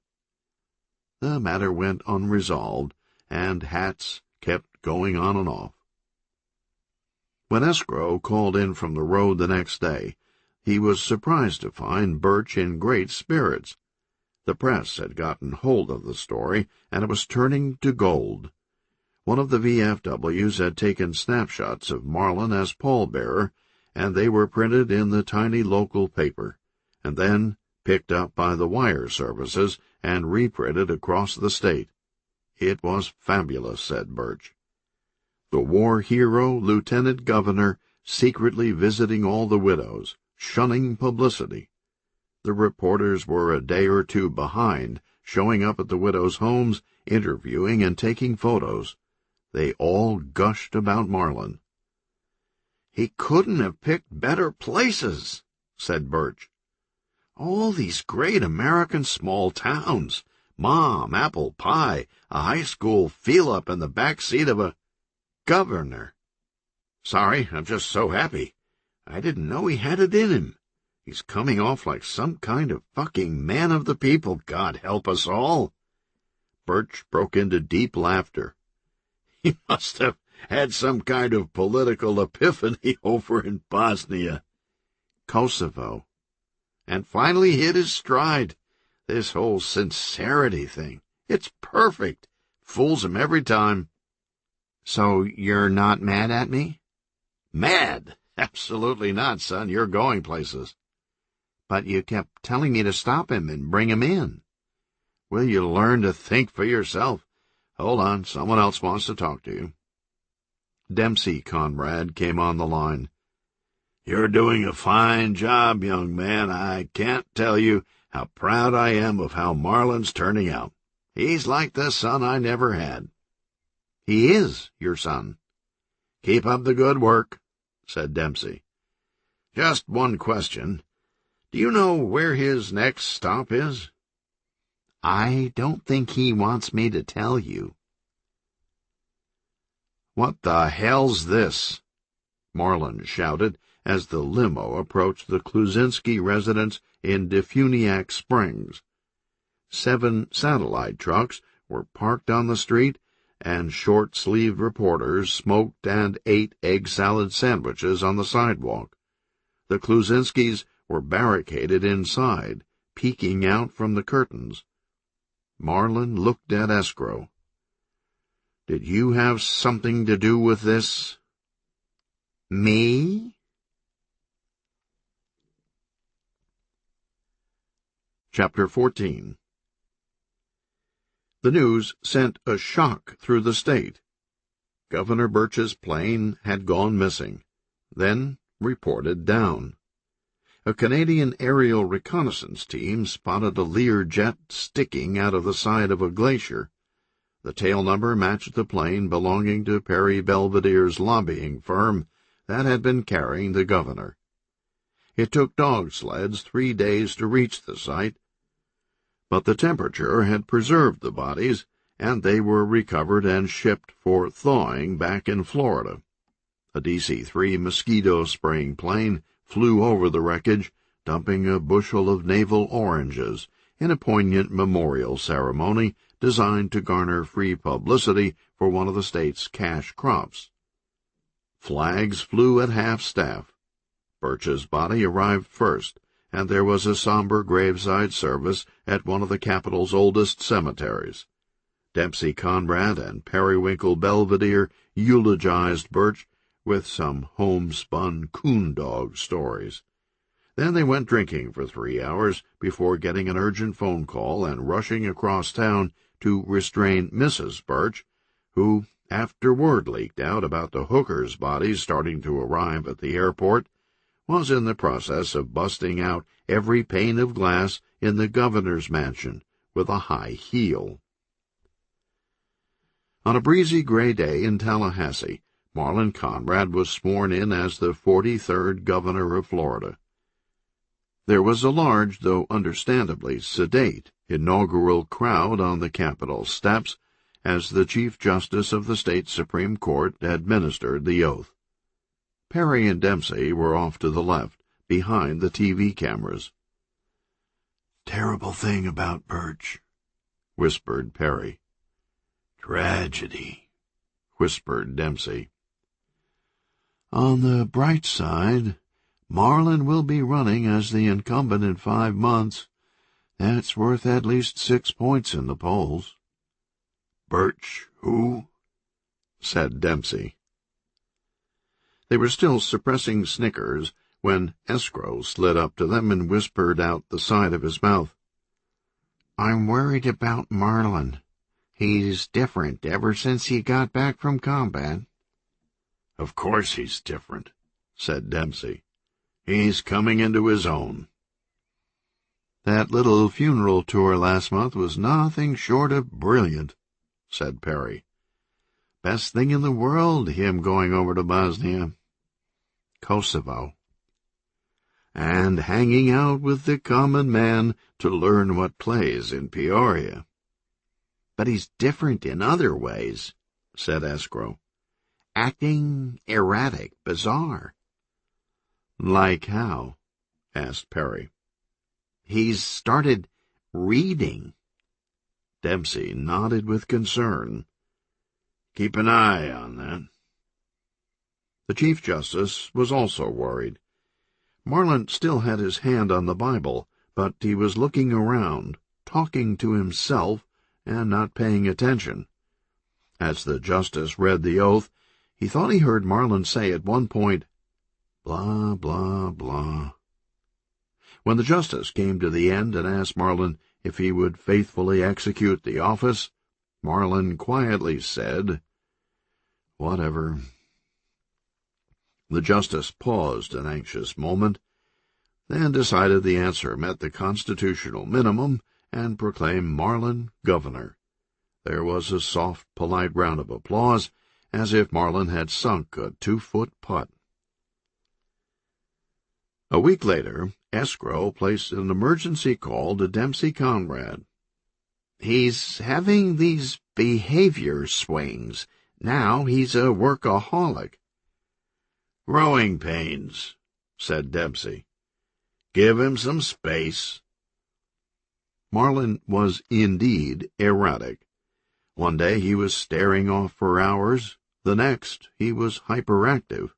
The matter went unresolved, and hats kept going on and off. When Escrow called in from the road the next day, he was surprised to find Birch in great spirits. The press had gotten hold of the story, and it was turning to gold. One of the VFWs had taken snapshots of Marlin as pallbearer, and they were printed in the tiny local paper, and then picked up by the wire services and reprinted across the state. It was fabulous, said Birch. The war hero, lieutenant governor, secretly visiting all the widows, shunning publicity. The reporters were a day or two behind, showing up at the widows' homes, interviewing and taking photos. They all gushed about Marlin. "He couldn't have picked better places," said Birch. "All these great American small towns, Mom, apple pie, a high school feel-up in the back seat of a governor. Sorry, I'm just so happy. I didn't know he had it in him. He's coming off like some kind of fucking man of the people, God help us all." Birch broke into deep laughter. "He must have had some kind of political epiphany over in Bosnia, Kosovo, and finally hit his stride. This whole sincerity thing, it's perfect. Fools him every time." "So you're not mad at me?" "Mad? Absolutely not, son. You're going places." "But you kept telling me to stop him and bring him in." "Will you learn to think for yourself? Hold on, someone else wants to talk to you." Dempsey Conrad came on the line. "You're doing a fine job, young man. I can't tell you how proud I am of how Marlin's turning out. He's like the son I never had." "He is your son." "Keep up the good work," said Dempsey. "Just one question. Do you know where his next stop is?" "I don't think he wants me to tell you." "What the hell's this?" Marlin shouted as the limo approached the Kluzinski residence in Defuniak Springs. 7 satellite trucks were parked on the street, and short-sleeved reporters smoked and ate egg salad sandwiches on the sidewalk. The Kluzinskis were barricaded inside, peeking out from the curtains. Marlin looked at Escrow. "Did you have something to do with this?" "Me?" Chapter 14. The news sent a shock through the state. Governor Birch's plane had gone missing, then reported down. A Canadian aerial reconnaissance team spotted a Learjet sticking out of the side of a glacier. The tail number matched the plane belonging to Perry Belvedere's lobbying firm that had been carrying the governor. It took dog sleds 3 days to reach the site, but the temperature had preserved the bodies, and they were recovered and shipped for thawing back in Florida. A DC-3 mosquito-spraying plane flew over the wreckage, dumping a bushel of naval oranges in a poignant memorial ceremony designed to garner free publicity for one of the state's cash crops. Flags flew at half-staff. Birch's body arrived first, and there was a somber graveside service at one of the capital's oldest cemeteries. Dempsey Conrad and Periwinkle Belvedere eulogized Birch with some homespun coon-dog stories. Then they went drinking for 3 hours before getting an urgent phone call and rushing across town to restrain Mrs. Birch, who, after word leaked out about the hookers' bodies starting to arrive at the airport, was in the process of busting out every pane of glass in the governor's mansion with a high heel. On a breezy gray day in Tallahassee, Marlin Conrad was sworn in as the 43rd governor of Florida. There was a large, though understandably sedate, inaugural crowd on the Capitol steps as the Chief Justice of the State Supreme Court administered the oath. Perry and Dempsey were off to the left, behind the TV cameras. "Terrible thing about Birch," whispered Perry. "Tragedy," whispered Dempsey. "On the bright side, Marlin will be running as the incumbent in 5 months. That's worth at least 6 points in the polls." "Birch who?" said Dempsey. They were still suppressing snickers when Escrow slid up to them and whispered out the side of his mouth. "I'm worried about Marlin. He's different ever since he got back from combat." "Of course he's different," said Dempsey. "He's coming into his own." "That little funeral tour last month was nothing short of brilliant," said Perry. "Best thing in the world, him going over to Bosnia. Kosovo. And hanging out with the common man to learn what plays in Peoria." "But he's different in other ways," said Escrow. "Acting erratic, bizarre." "Like how?" asked Perry. "He's started reading." Dempsey nodded with concern. "Keep an eye on that." The Chief Justice was also worried. Marlin still had his hand on the Bible, but he was looking around, talking to himself, and not paying attention. As the justice read the oath, he thought he heard Marlin say at one point, "Blah, blah, blah." When the justice came to the end and asked Marlin if he would faithfully execute the office, Marlin quietly said, "Whatever." The justice paused an anxious moment, then decided the answer met the constitutional minimum and proclaimed Marlin governor. There was a soft, polite round of applause, as if Marlin had sunk a 2-foot putt. A week later, Escrow placed an emergency call to Dempsey Conrad. "He's having these behavior swings. Now he's a workaholic." "Growing pains," said Dempsey. "Give him some space." Marlin was indeed erratic. One day he was staring off for hours, the next he was hyperactive.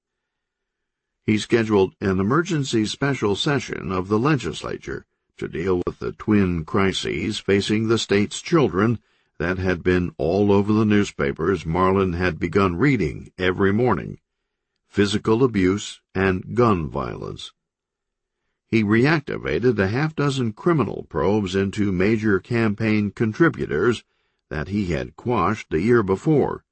He scheduled an emergency special session of the legislature to deal with the twin crises facing the state's children that had been all over the newspapers Marlin had begun reading every morning: physical abuse and gun violence. He reactivated a half-dozen criminal probes into major campaign contributors that he had quashed the year before,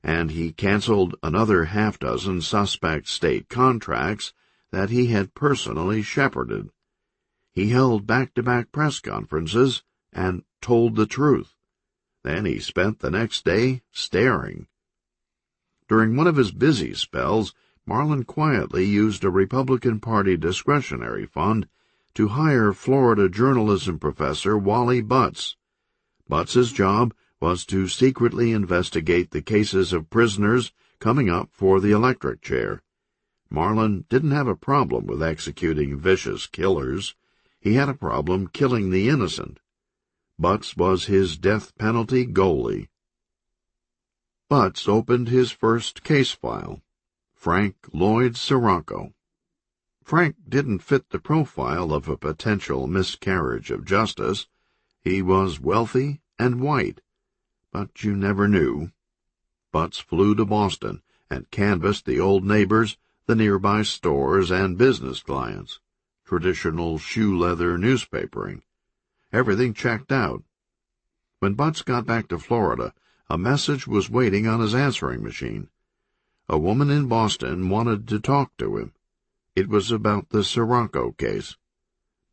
and he canceled another half-dozen suspect state contracts that he had personally shepherded. He held back-to-back press conferences and told the truth. Then he spent the next day staring. During one of his busy spells, Marlin quietly used a Republican Party discretionary fund to hire Florida journalism professor Wally Butts. Butts's job was to secretly investigate the cases of prisoners coming up for the electric chair. Marlin didn't have a problem with executing vicious killers. He had a problem killing the innocent. Butts was his death penalty goalie. Butts opened his first case file: Frank Lloyd Sirocco. Frank didn't fit the profile of a potential miscarriage of justice. He was wealthy and white, but you never knew. Butts flew to Boston and canvassed the old neighbors, the nearby stores, and business clients. Traditional shoe-leather newspapering. Everything checked out. When Butts got back to Florida, a message was waiting on his answering machine. A woman in Boston wanted to talk to him. It was about the Sirocco case.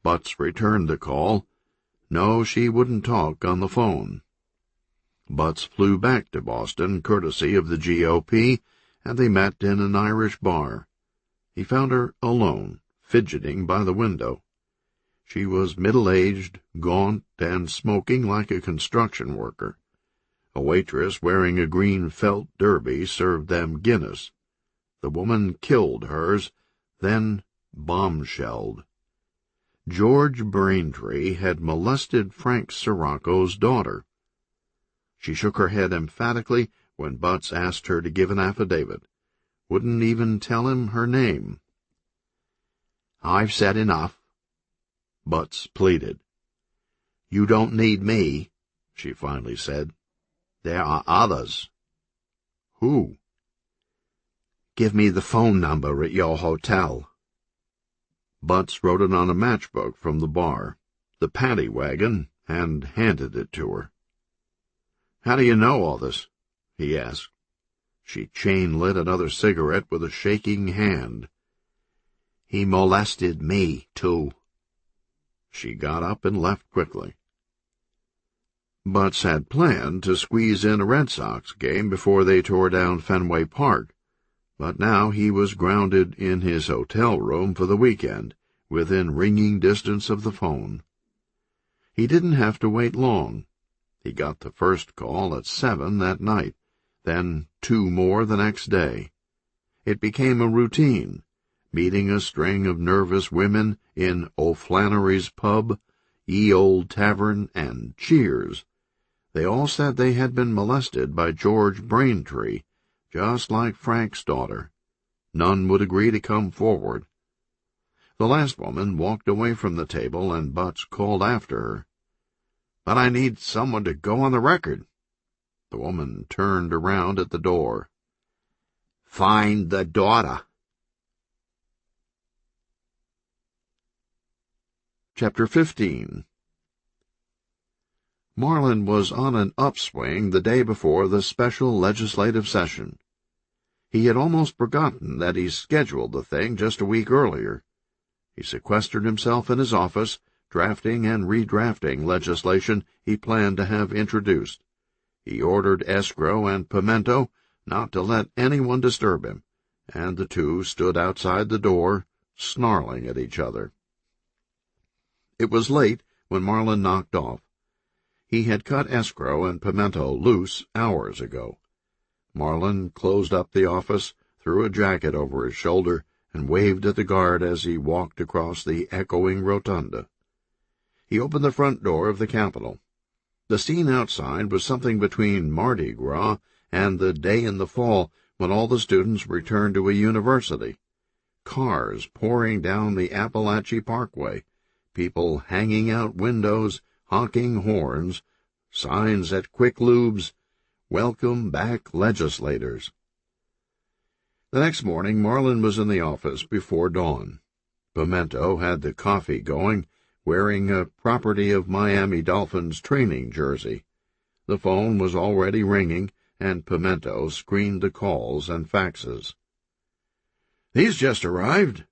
Butts returned the call. No, she wouldn't talk on the phone. Butts flew back to Boston, courtesy of the GOP, and they met in an Irish bar. He found her alone, fidgeting by the window. She was middle-aged, gaunt, and smoking like a construction worker. A waitress wearing a green felt derby served them Guinness. The woman killed hers, then bombshelled. George Braintree had molested Frank Sirocco's daughter. She shook her head emphatically when Butts asked her to give an affidavit. Wouldn't even tell him her name. "I've said enough," Butts pleaded. "You don't need me," she finally said. "There are others." "Who?" "Give me the phone number at your hotel." Butts wrote it on a matchbook from the bar, the paddy wagon, and handed it to her. "How do you know all this?" he asked. She chain-lit another cigarette with a shaking hand. "He molested me, too." She got up and left quickly. Butts had planned to squeeze in a Red Sox game before they tore down Fenway Park, but now he was grounded in his hotel room for the weekend, within ringing distance of the phone. He didn't have to wait long. He got the first call at 7 that night, then 2 more the next day. It became a routine, meeting a string of nervous women in O'Flannery's pub, Ye Old Tavern, and Cheers. They all said they had been molested by George Braintree, just like Frank's daughter. None would agree to come forward. The last woman walked away from the table, and Butts called after her. "But I need someone to go on the record." The woman turned around at the door. "Find the daughter." Chapter 15. Marlin was on an upswing the day before the special legislative session. He had almost forgotten that he scheduled the thing just a week earlier. He sequestered himself in his office, drafting and redrafting legislation he planned to have introduced. He ordered Escrow and Pimento not to let anyone disturb him, and the two stood outside the door, snarling at each other. It was late when Marlin knocked off. He had cut Escrow and Pimento loose hours ago. Marlin closed up the office, threw a jacket over his shoulder, and waved at the guard as he walked across the echoing rotunda. He opened the front door of the Capitol. The scene outside was something between Mardi Gras and the day in the fall when all the students returned to a university. Cars pouring down the Appalachie Parkway, people hanging out windows, honking horns, signs at Quick Lubes, "Welcome back, legislators." The next morning Marlin was in the office before dawn. Pimento had the coffee going, wearing a Property of Miami Dolphins training jersey. The phone was already ringing, and Pimento screened the calls and faxes. "These just arrived,"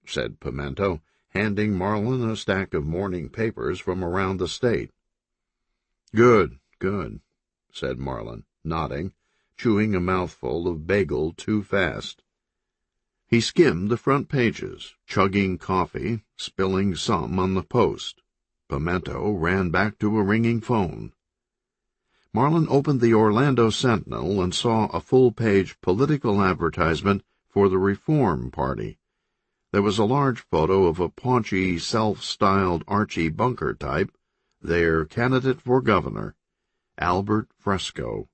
said Pimento, handing Marlin a stack of morning papers from around the state. "Good, good," said Marlin, nodding, chewing a mouthful of bagel too fast. He skimmed the front pages, chugging coffee, spilling some on the Post. Pimento ran back to a ringing phone. Marlin opened the Orlando Sentinel and saw a full-page political advertisement for the Reform Party. There was a large photo of a paunchy, self-styled Archie Bunker type, their candidate for governor, Albert Fresco.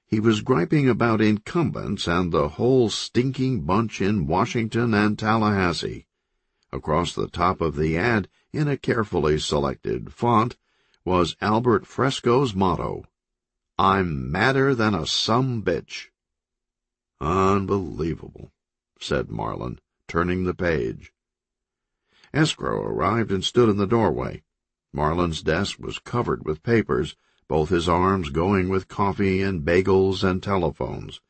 He was griping about incumbents and the whole stinking bunch in Washington and Tallahassee. Across the top of the ad, in a carefully selected font, was Albert Fresco's motto, "I'm madder than a sumbitch." "Unbelievable," said Marlin, turning the page. Escrow arrived and stood in the doorway. Marlin's desk was covered with papers, both his arms going with coffee and bagels and telephones,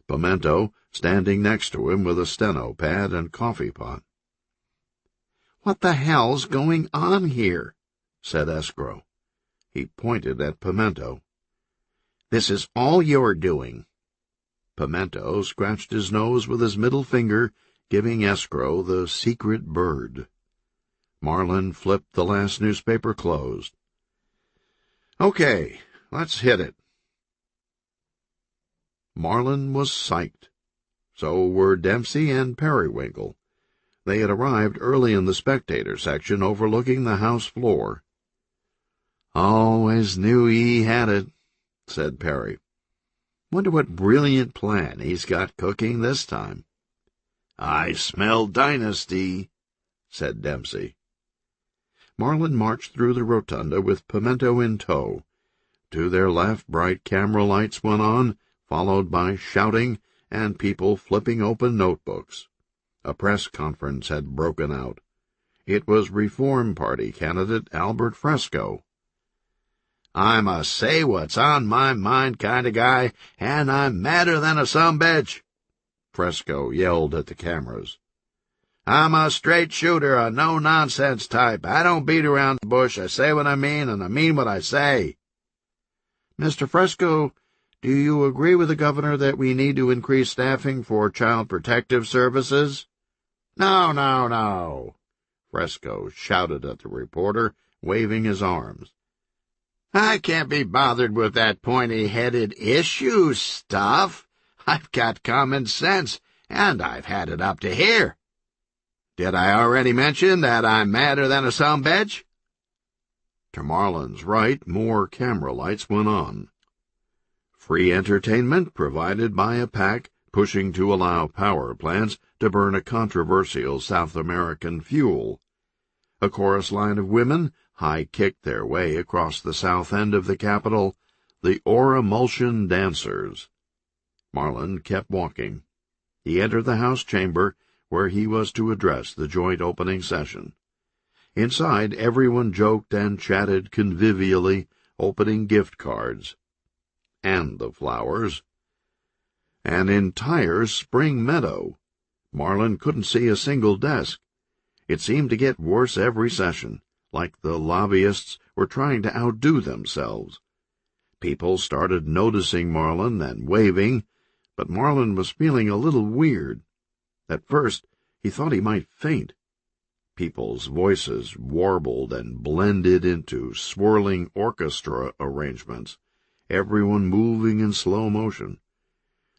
Pimento standing next to him with a steno pad and coffee pot. "What the hell's going on here?" said Escrow. He pointed at Pimento. "This is all you're doing." Pimento scratched his nose with his middle finger, giving Escrow the secret bird. Marlin flipped the last newspaper closed. "Okay, let's hit it." Marlin was psyched. So were Dempsey and Periwinkle. They had arrived early in the spectator section overlooking the house floor. "Always knew he had it," said Perry. "Wonder what brilliant plan he's got cooking this time." "I smell dynasty," said Dempsey. Marlin marched through the rotunda with Pimento in tow. To their left, bright camera lights went on, followed by shouting and people flipping open notebooks. A press conference had broken out. It was Reform Party candidate Albert Fresco. "I'm a say-what's-on-my-mind kind of guy, and I'm madder than a sumbitch," Fresco yelled at the cameras. "I'm a straight shooter, a no-nonsense type. I don't beat around the bush. I say what I mean, and I mean what I say." "Mr. Fresco, do you agree with the governor that we need to increase staffing for Child Protective Services?" "No, no, no," Fresco shouted at the reporter, waving his arms. "I can't be bothered with that pointy-headed issue stuff. I've got common sense, and I've had it up to here. Did I already mention that I'm madder than a sumbitch?" To Marlin's right, more camera lights went on. Free entertainment provided by a PAC pushing to allow power plants to burn a controversial South American fuel. A chorus line of women high-kicked their way across the south end of the Capitol, the Aura-Mulsion Dancers. Marlin kept walking. He entered the House chamber, where he was to address the joint opening session. Inside, everyone joked and chatted convivially, opening gift cards. And the flowers. An entire spring meadow. Marlin couldn't see a single desk. It seemed to get worse every session, like the lobbyists were trying to outdo themselves. People started noticing Marlin and waving, but Marlin was feeling a little weird. At first, he thought he might faint. People's voices warbled and blended into swirling orchestra arrangements, everyone moving in slow motion.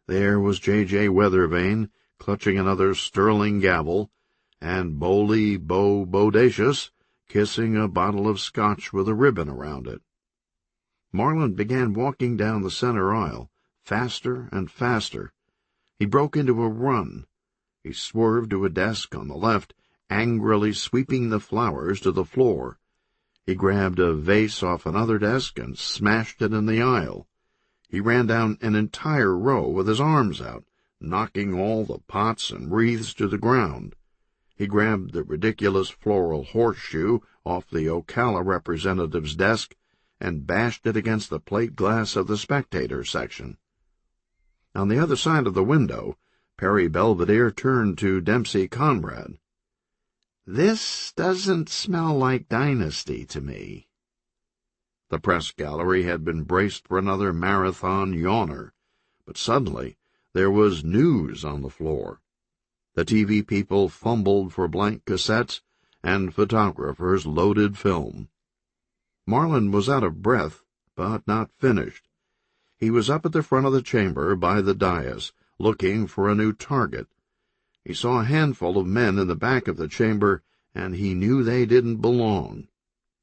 There was J.J. Weathervane, clutching another sterling gavel, and Bowley Bo Bodacious, kissing a bottle of scotch with a ribbon around it. Marlin began walking down the center aisle, faster and faster. He broke into a run. He swerved to a desk on the left, angrily sweeping the flowers to the floor. He grabbed a vase off another desk and smashed it in the aisle. He ran down an entire row with his arms out, knocking all the pots and wreaths to the ground. He grabbed the ridiculous floral horseshoe off the Ocala representative's desk and bashed it against the plate glass of the spectator section. On the other side of the window, Perry Belvedere turned to Dempsey Conrad. "This doesn't smell like dynasty to me." The press gallery had been braced for another marathon yawner, but suddenly there was news on the floor. The TV people fumbled for blank cassettes, and photographers loaded film. Marlin was out of breath, but not finished. He was up at the front of the chamber by the dais, looking for a new target. He saw a handful of men in the back of the chamber, and he knew they didn't belong.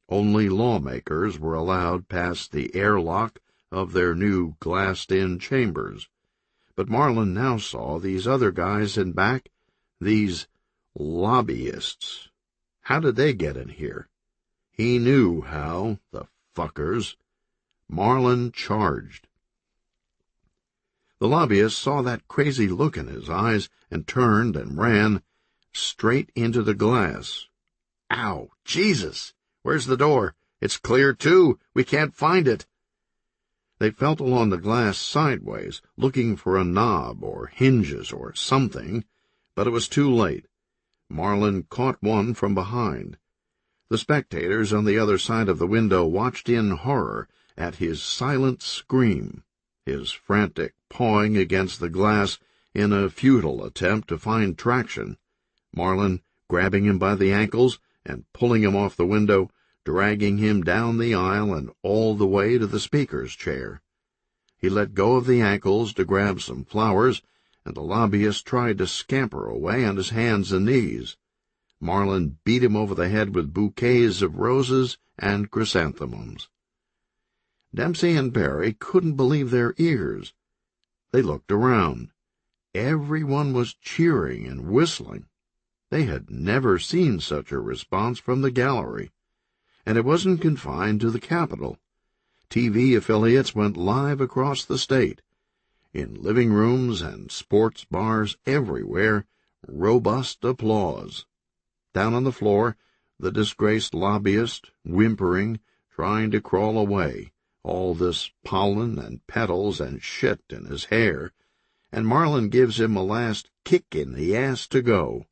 Only lawmakers were allowed past the airlock of their new glassed-in chambers. But Marlin now saw these other guys in back, these lobbyists. How did they get in here? He knew how, the fuckers. Marlin charged. The lobbyist saw that crazy look in his eyes and turned and ran straight into the glass. "Ow! Jesus! Where's the door? It's clear, too. We can't find it." They felt along the glass sideways, looking for a knob or hinges or something, but it was too late. Marlin caught one from behind. The spectators on the other side of the window watched in horror at his silent scream, his frantic pawing against the glass in a futile attempt to find traction. Marlin, grabbing him by the ankles and pulling him off the window, dragging him down the aisle and all the way to the Speaker's chair. He let go of the ankles to grab some flowers, and the lobbyist tried to scamper away on his hands and knees. Marlin beat him over the head with bouquets of roses and chrysanthemums. Dempsey and Barry couldn't believe their ears. They looked around. Everyone was cheering and whistling. They had never seen such a response from the gallery, and it wasn't confined to the Capitol. TV affiliates went live across the state. In living rooms and sports bars everywhere, robust applause. Down on the floor, the disgraced lobbyist, whimpering, trying to crawl away, all this pollen and petals and shit in his hair, and Marlin gives him a last kick in the ass to go.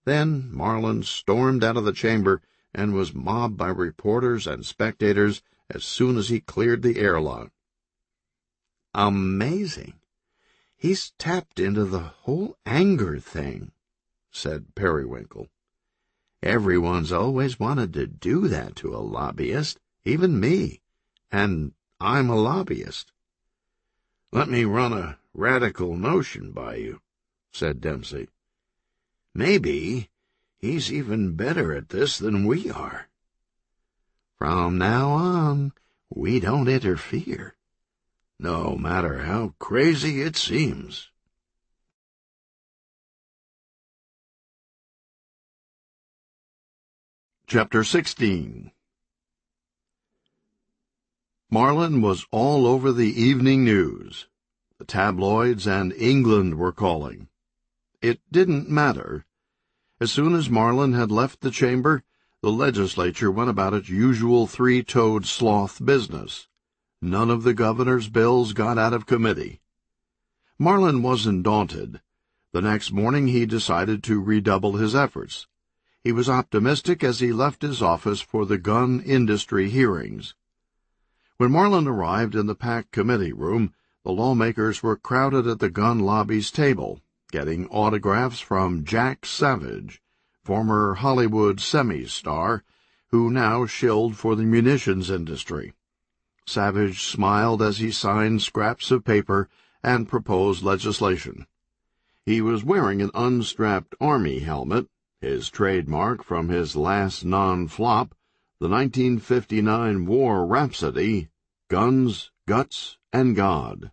Then Marlin stormed out of the chamber and was mobbed by reporters and spectators as soon as he cleared the airlock. "Amazing. He's tapped into the whole anger thing," said Periwinkle. "Everyone's always wanted to do that to a lobbyist, even me, and I'm a lobbyist." "Let me run a radical notion by you," said Dempsey. "Maybe he's even better at this than we are. From now on, we don't interfere, no matter how crazy it seems." Chapter 16. Marlin was all over the evening news. The tabloids and England were calling. It didn't matter. As soon as Marlin had left the chamber, the legislature went about its usual three-toed sloth business. None of the governor's bills got out of committee. Marlin wasn't daunted. The next morning he decided to redouble his efforts. He was optimistic as he left his office for the gun industry hearings. When Marlin arrived in the packed committee room, the lawmakers were crowded at the gun lobby's table, getting autographs from Jack Savage, former Hollywood semi-star, who now shilled for the munitions industry. Savage smiled as he signed scraps of paper and proposed legislation. He was wearing an unstrapped army helmet, his trademark from his last non-flop, the 1959 war rhapsody, Guns, Guts, and God.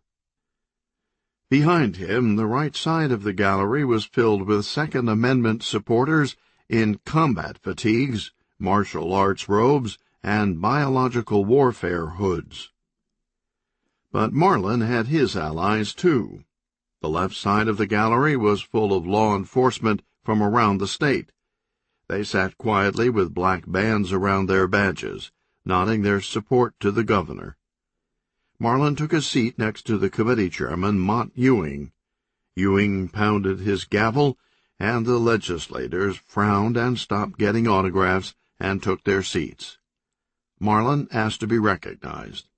Behind him, the right side of the gallery was filled with Second Amendment supporters in combat fatigues, martial arts robes, and biological warfare hoods. But Marlin had his allies, too. The left side of the gallery was full of law enforcement from around the state. They sat quietly with black bands around their badges, nodding their support to the governor. Marlin took a seat next to the committee chairman, Mott Ewing. Ewing pounded his gavel, and the legislators frowned and stopped getting autographs and took their seats. Marlin asked to be recognized.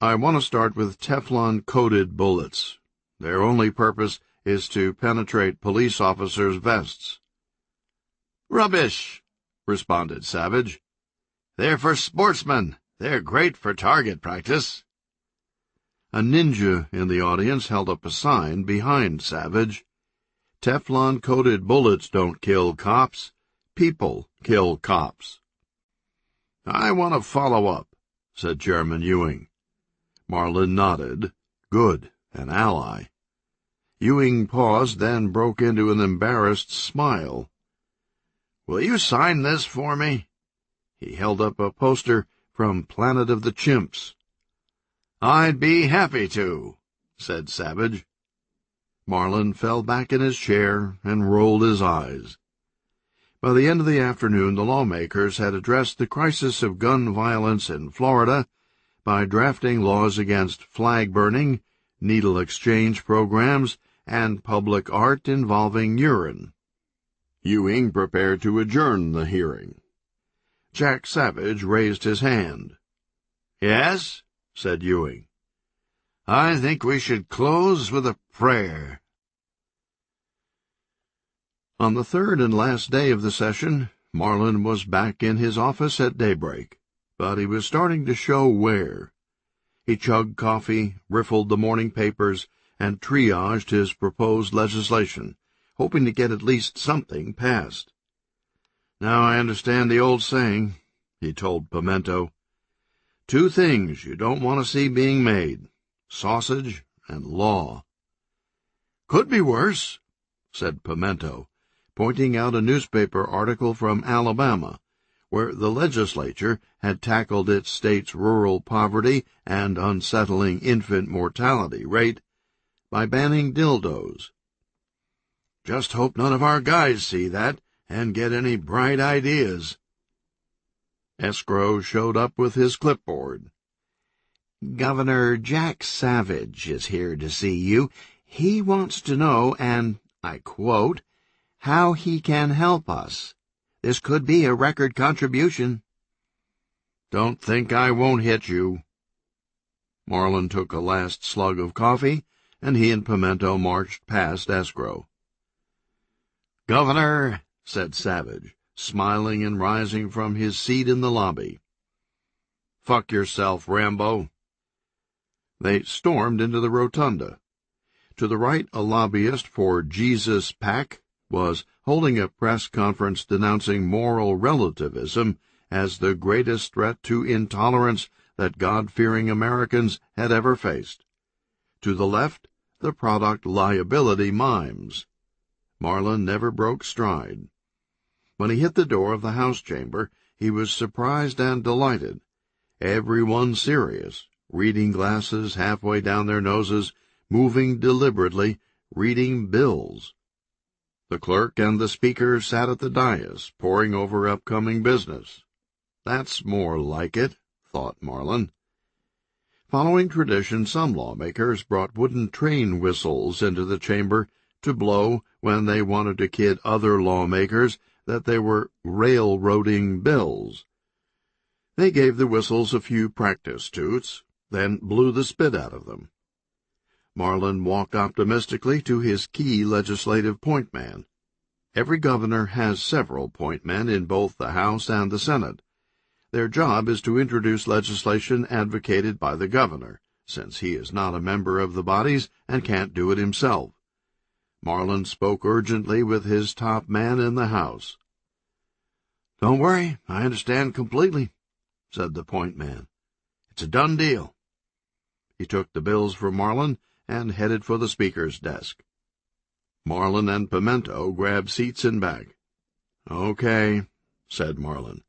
"I want to start with Teflon-coated bullets. Their only purpose is to penetrate police officers' vests." "Rubbish," responded Savage. "They're for sportsmen. They're great for target practice." A ninja in the audience held up a sign behind Savage. "Teflon-coated bullets don't kill cops. People kill cops." "I want to follow up," said Chairman Ewing. Marlin nodded. Good, an ally. Ewing paused, then broke into an embarrassed smile. "Will you sign this for me?" He held up a poster from Planet of the Chimps. "I'd be happy to," said Savage. Marlin fell back in his chair and rolled his eyes. By the end of the afternoon, the lawmakers had addressed the crisis of gun violence in Florida by drafting laws against flag burning, needle exchange programs, and public art involving urine. Ewing prepared to adjourn the hearing. Jack Savage raised his hand. "Yes," said Ewing. "I think we should close with a prayer." On the third and last day of the session, Marlin was back in his office at daybreak, but he was starting to show wear. He chugged coffee, riffled the morning papers, and triaged his proposed legislation, hoping to get at least something passed. "Now I understand the old saying," he told Pimento. "Two things you don't want to see being made, sausage and law." "Could be worse," said Pimento, pointing out a newspaper article from Alabama, where the legislature had tackled its state's rural poverty and unsettling infant mortality rate by banning dildos. "Just hope none of our guys see that and get any bright ideas." Escrow showed up with his clipboard. "Governor Jack Savage is here to see you. He wants to know, and I quote, how he can help us. This could be a record contribution." "Don't think I won't hit you." Marlin took a last slug of coffee, and he and Pimento marched past Escrow. "Governor," said Savage, smiling and rising from his seat in the lobby. "Fuck yourself, Rambo." They stormed into the rotunda. To the right, a lobbyist for Jesus PAC was holding a press conference denouncing moral relativism as the greatest threat to intolerance that God-fearing Americans had ever faced. To the left, the product liability mimes. Marlin never broke stride. When he hit the door of the House chamber, he was surprised and delighted. Everyone serious, reading glasses halfway down their noses, moving deliberately, reading bills. The clerk and the speaker sat at the dais, poring over upcoming business. That's more like it, thought Marlin. Following tradition, some lawmakers brought wooden train whistles into the chamber to blow when they wanted to kid other lawmakers that they were railroading bills. They gave the whistles a few practice toots, then blew the spit out of them. Marlin walked optimistically to his key legislative point man. Every governor has several point men in both the House and the Senate. Their job is to introduce legislation advocated by the governor, since he is not a member of the bodies and can't do it himself. Marlin spoke urgently with his top man in the House. "Don't worry, I understand completely," said the point man. "It's a done deal." He took the bills from Marlin and headed for the speaker's desk. Marlin and Pimento grabbed seats in back. "Okay," said Marlin.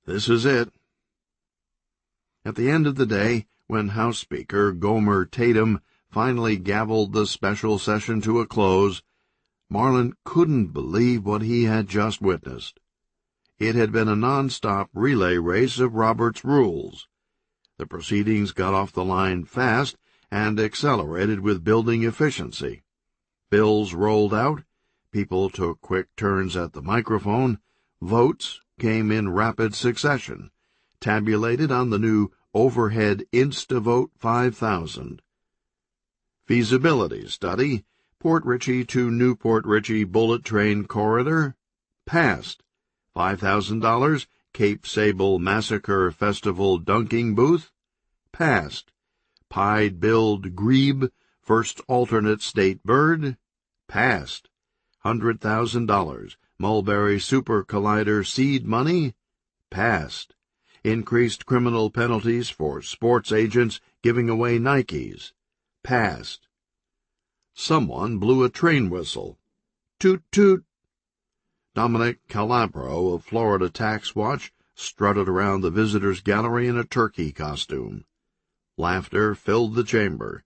"This is it." At the end of the day, when House Speaker Gomer Tatum finally gavelled the special session to a close, Marlin couldn't believe what he had just witnessed. It had been a non-stop relay race of Robert's rules. The proceedings got off the line fast and accelerated with building efficiency. Bills rolled out, people took quick turns at the microphone, votes came in rapid succession, tabulated on the new overhead InstaVote 5000. Feasibility study, Port Richey to Newport Richey Bullet Train Corridor, passed. $5,000, Cape Sable Massacre Festival Dunking Booth, passed. Pied-billed grebe, first alternate state bird, passed. $100,000, Mulberry Super Collider seed money, passed. Increased criminal penalties for sports agents giving away Nikes, passed. Someone blew a train whistle. Toot toot. Dominic Calabro of Florida Tax Watch strutted around the visitors' gallery in a turkey costume. Laughter filled the chamber.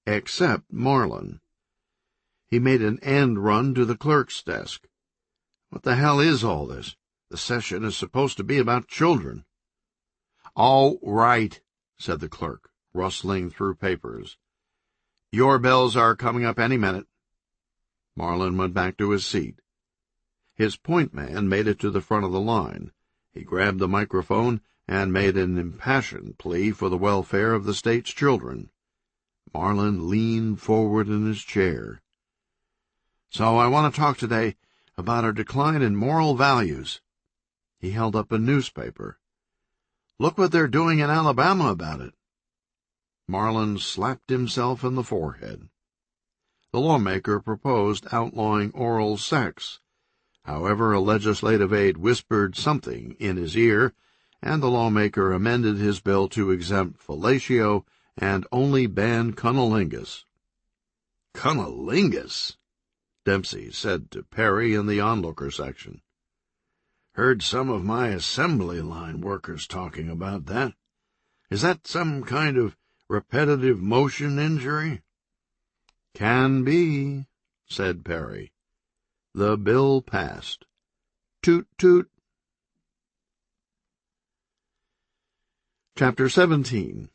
Except Marlin. He made an end run to the clerk's desk. "What the hell is all this? The session is supposed to be about children." "All right," said the clerk, rustling through papers. "Your bills are coming up any minute." Marlin went back to his seat. His point man made it to the front of the line. He grabbed the microphone and made an impassioned plea for the welfare of the state's children. Marlin leaned forward in his chair. So I want to talk today about our decline in moral values." He held up a newspaper. "Look what they're doing in Alabama about it." Marlin slapped himself in the forehead. The lawmaker proposed outlawing oral sex. However, a legislative aide whispered something in his ear, and the lawmaker amended his bill to exempt fellatio and only ban cunnilingus. "Cunnilingus?" Dempsey said to Perry in the onlooker section. "Heard some of my assembly line workers talking about that. Is that some kind of repetitive motion injury?" "Can be," said Perry. The bill passed. Toot toot. Chapter 17.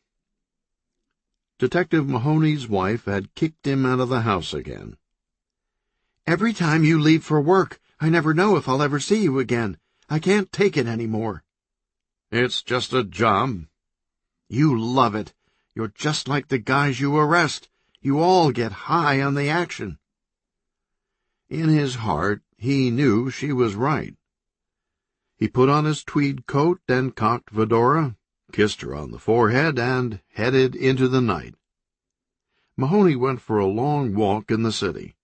Detective Mahoney's wife had kicked him out of the house again. "Every time you leave for work, I never know if I'll ever see you again. I can't take it any more." "It's just a job." "You love it. You're just like the guys you arrest. You all get high on the action." In his heart, he knew she was right. He put on his tweed coat and cocked fedora, kissed her on the forehead, and headed into the night. Mahoney went for a long walk in the city.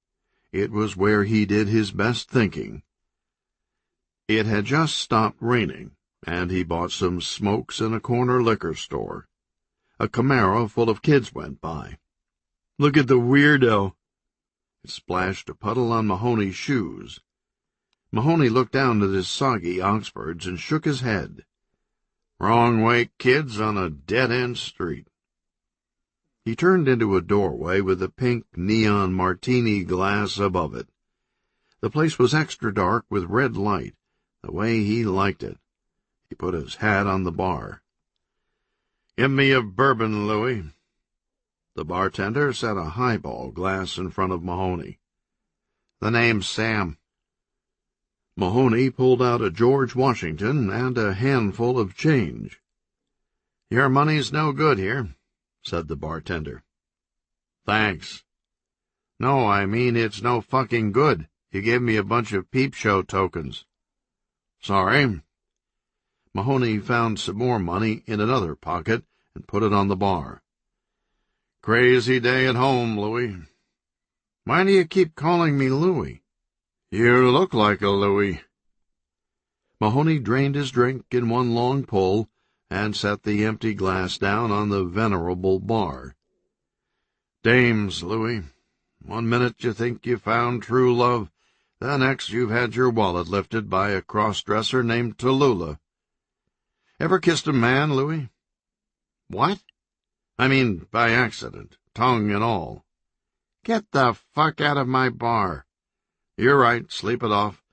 It was where he did his best thinking. It had just stopped raining, and he bought some smokes in a corner liquor store. A Camaro full of kids went by. "Look at the weirdo." It splashed a puddle on Mahoney's shoes. Mahoney looked down at his soggy Oxfords and shook his head. Wrong way kids on a dead-end street. He turned into a doorway with a pink neon martini glass above it. The place was extra dark with red light, the way he liked it. He put his hat on the bar. "Give me a bourbon, Louie." The bartender set a highball glass in front of Mahoney. "The name's Sam." Mahoney pulled out a George Washington and a handful of change. "Your money's no good here," said the bartender. "Thanks." "No, I mean it's no fucking good. You gave me a bunch of peep show tokens." "Sorry." Mahoney found some more money in another pocket and put it on the bar. "Crazy day at home, Louie." "Why do you keep calling me Louie?" "You look like a Louie." Mahoney drained his drink in one long pull and set the empty glass down on the venerable bar. "Dames, Louie. 1 minute you think you found true love, the next you've had your wallet lifted by a cross-dresser named Tallulah. Ever kissed a man, Louie?" "What?" "I mean, by accident, tongue and all." "Get the fuck out of my bar." "You're right, sleep it off.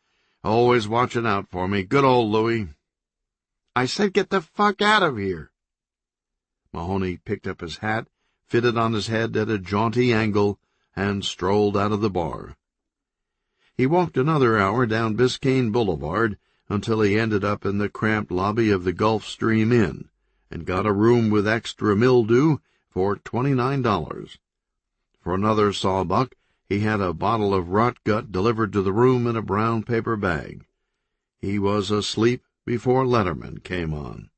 Always watching out for me, good old Louie." "I said get the fuck out of here." Mahoney picked up his hat, fitted on his head at a jaunty angle, and strolled out of the bar. He walked another hour down Biscayne Boulevard until he ended up in the cramped lobby of the Gulfstream Inn, and got a room with extra mildew for $29. For another sawbuck, he had a bottle of rot gut delivered to the room in a brown paper bag. He was asleep before Letterman came on.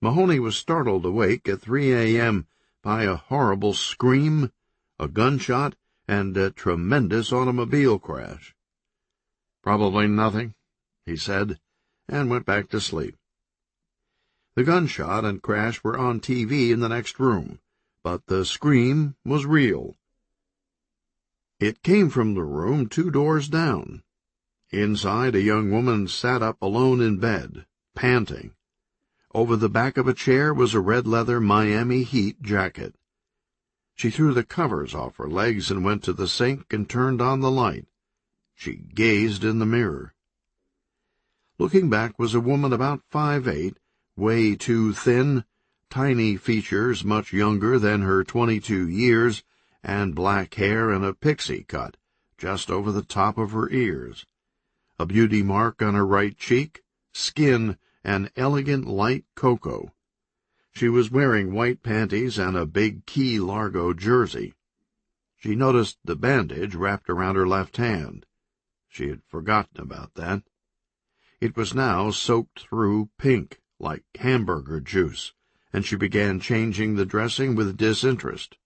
Mahoney was startled awake at 3 a.m. by a horrible scream, a gunshot, and a tremendous automobile crash. "Probably nothing," he said, and went back to sleep. The gunshot and crash were on TV in the next room, but the scream was real. It came from the room 2 doors down. Inside, a young woman sat up alone in bed, panting. Over the back of a chair was a red leather Miami Heat jacket. She threw the covers off her legs and went to the sink and turned on the light. She gazed in the mirror. Looking back was a woman about 5'8", way too thin, tiny features much younger than her 22 years, and black hair in a pixie cut just over the top of her ears. A beauty mark on her right cheek, skin an elegant light cocoa. She was wearing white panties and a big Key Largo jersey. She noticed the bandage wrapped around her left hand. She had forgotten about that. It was now soaked through pink, like hamburger juice, and she began changing the dressing with disinterest.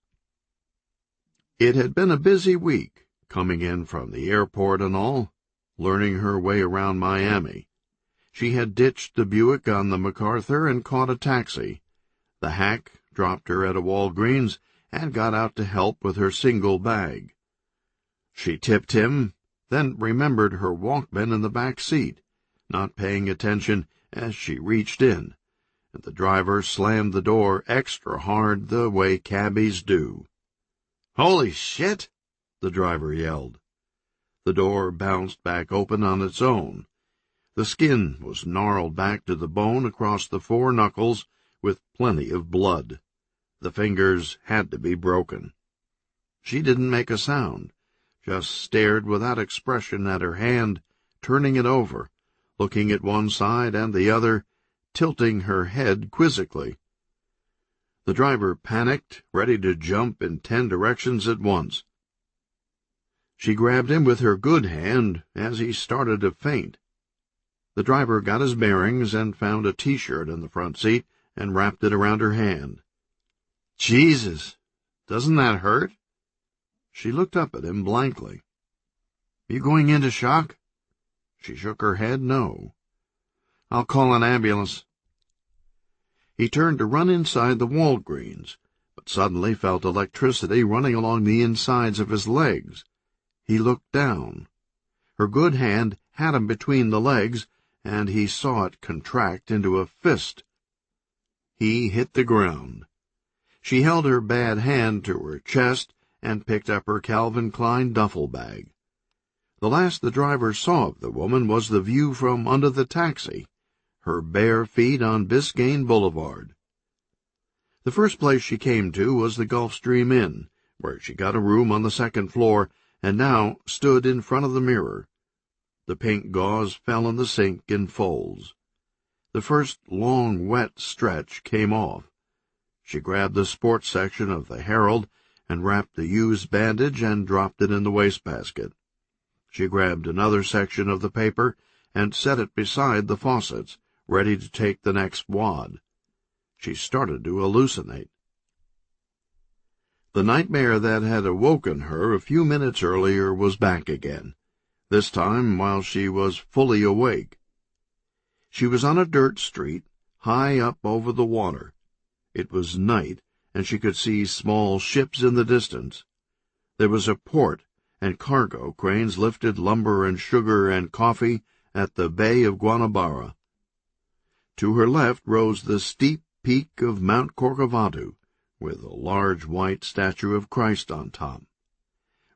It had been a busy week, coming in from the airport and all, learning her way around Miami. She had ditched the Buick on the MacArthur and caught a taxi. The hack dropped her at a Walgreens and got out to help with her single bag. She tipped him, then remembered her Walkman in the back seat, not paying attention as she reached in, and the driver slammed the door extra hard the way cabbies do. "Holy shit!" the driver yelled. The door bounced back open on its own. The skin was gnarled back to the bone across the 4 knuckles with plenty of blood. The fingers had to be broken. She didn't make a sound, just stared without expression at her hand, turning it over, looking at one side and the other, tilting her head quizzically. The driver panicked, ready to jump in 10 directions at once. She grabbed him with her good hand as he started to faint. The driver got his bearings and found a T-shirt in the front seat and wrapped it around her hand. "Jesus, doesn't that hurt?" She looked up at him blankly. "You going into shock?" She shook her head no. "I'll call an ambulance." He turned to run inside the Walgreens, but suddenly felt electricity running along the insides of his legs. He looked down. Her good hand had him between the legs, and he saw it contract into a fist. He hit the ground. She held her bad hand to her chest and picked up her Calvin Klein duffel bag. The last the driver saw of the woman was the view from under the taxi, her bare feet on Biscayne Boulevard. The first place she came to was the Gulfstream Inn, where she got a room on the 2nd floor and now stood in front of the mirror. The pink gauze fell in the sink in folds. The first long, wet stretch came off. She grabbed the sports section of the Herald and wrapped the used bandage and dropped it in the wastebasket. She grabbed another section of the paper and set it beside the faucets, ready to take the next wad. She started to hallucinate. The nightmare that had awoken her a few minutes earlier was back again, this time while she was fully awake. She was on a dirt street, high up over the water. It was night, and she could see small ships in the distance. There was a port, and cargo cranes lifted lumber and sugar and coffee at the Bay of Guanabara. To her left rose the steep peak of Mount Corcovado, with a large white statue of Christ on top.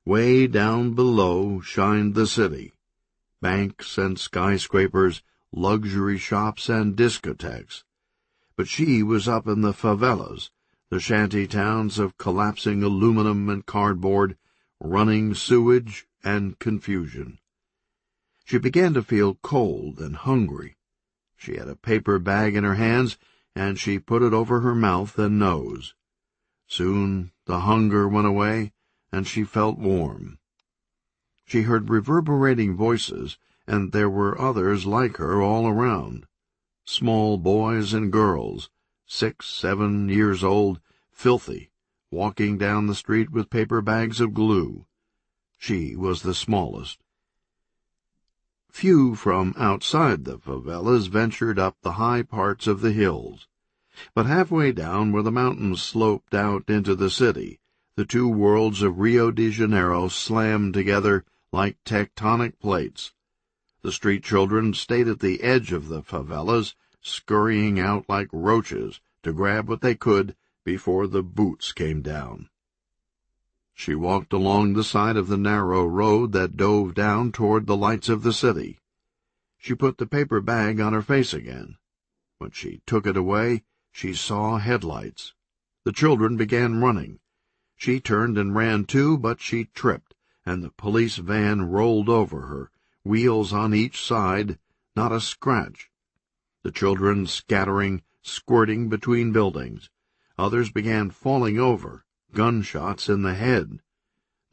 Way down below shined the city, banks and skyscrapers, luxury shops and discotheques. But she was up in the favelas, the shanty towns of collapsing aluminum and cardboard, running sewage and confusion. She began to feel cold and hungry. She had a paper bag in her hands, and she put it over her mouth and nose. Soon the hunger went away, and she felt warm. She heard reverberating voices, and there were others like her all around. Small boys and girls, 6, 7 years old, filthy, walking down the street with paper bags of glue. She was the smallest. Few from outside the favelas ventured up the high parts of the hills. But halfway down, where the mountains sloped out into the city, the two worlds of Rio de Janeiro slammed together like tectonic plates. The street children stayed at the edge of the favelas, scurrying out like roaches to grab what they could before the boots came down. She walked along the side of the narrow road that dove down toward the lights of the city. She put the paper bag on her face again. When she took it away, she saw headlights. The children began running. She turned and ran too, but she tripped, and the police van rolled over her, wheels on each side, not a scratch. The children scattering, squirting between buildings. Others began falling over, gunshots in the head.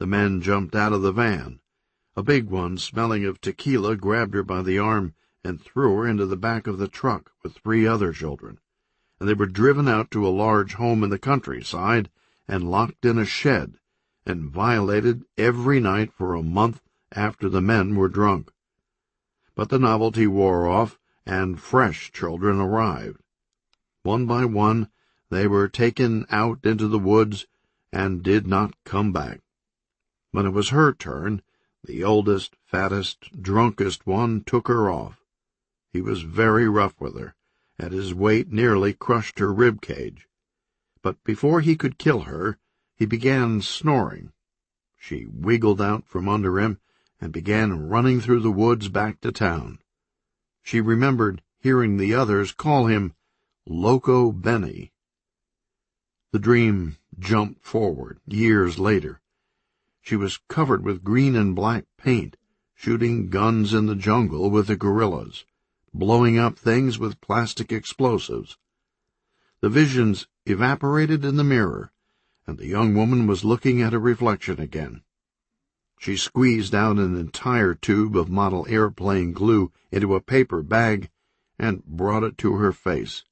The men jumped out of the van. A big one, smelling of tequila, grabbed her by the arm and threw her into the back of the truck with 3 other children, and they were driven out to a large home in the countryside and locked in a shed and violated every night for a month after the men were drunk. But the novelty wore off, and fresh children arrived. One by one, they were taken out into the woods and did not come back. When it was her turn, the oldest, fattest, drunkest one took her off. He was very rough with her, and his weight nearly crushed her rib cage. But before he could kill her, he began snoring. She wiggled out from under him and began running through the woods back to town. She remembered hearing the others call him Loco Benny. The dream jumped forward, years later. She was covered with green and black paint, shooting guns in the jungle with the gorillas, blowing up things with plastic explosives. The visions evaporated in the mirror, and the young woman was looking at her reflection again. She squeezed out an entire tube of model airplane glue into a paper bag and brought it to her face.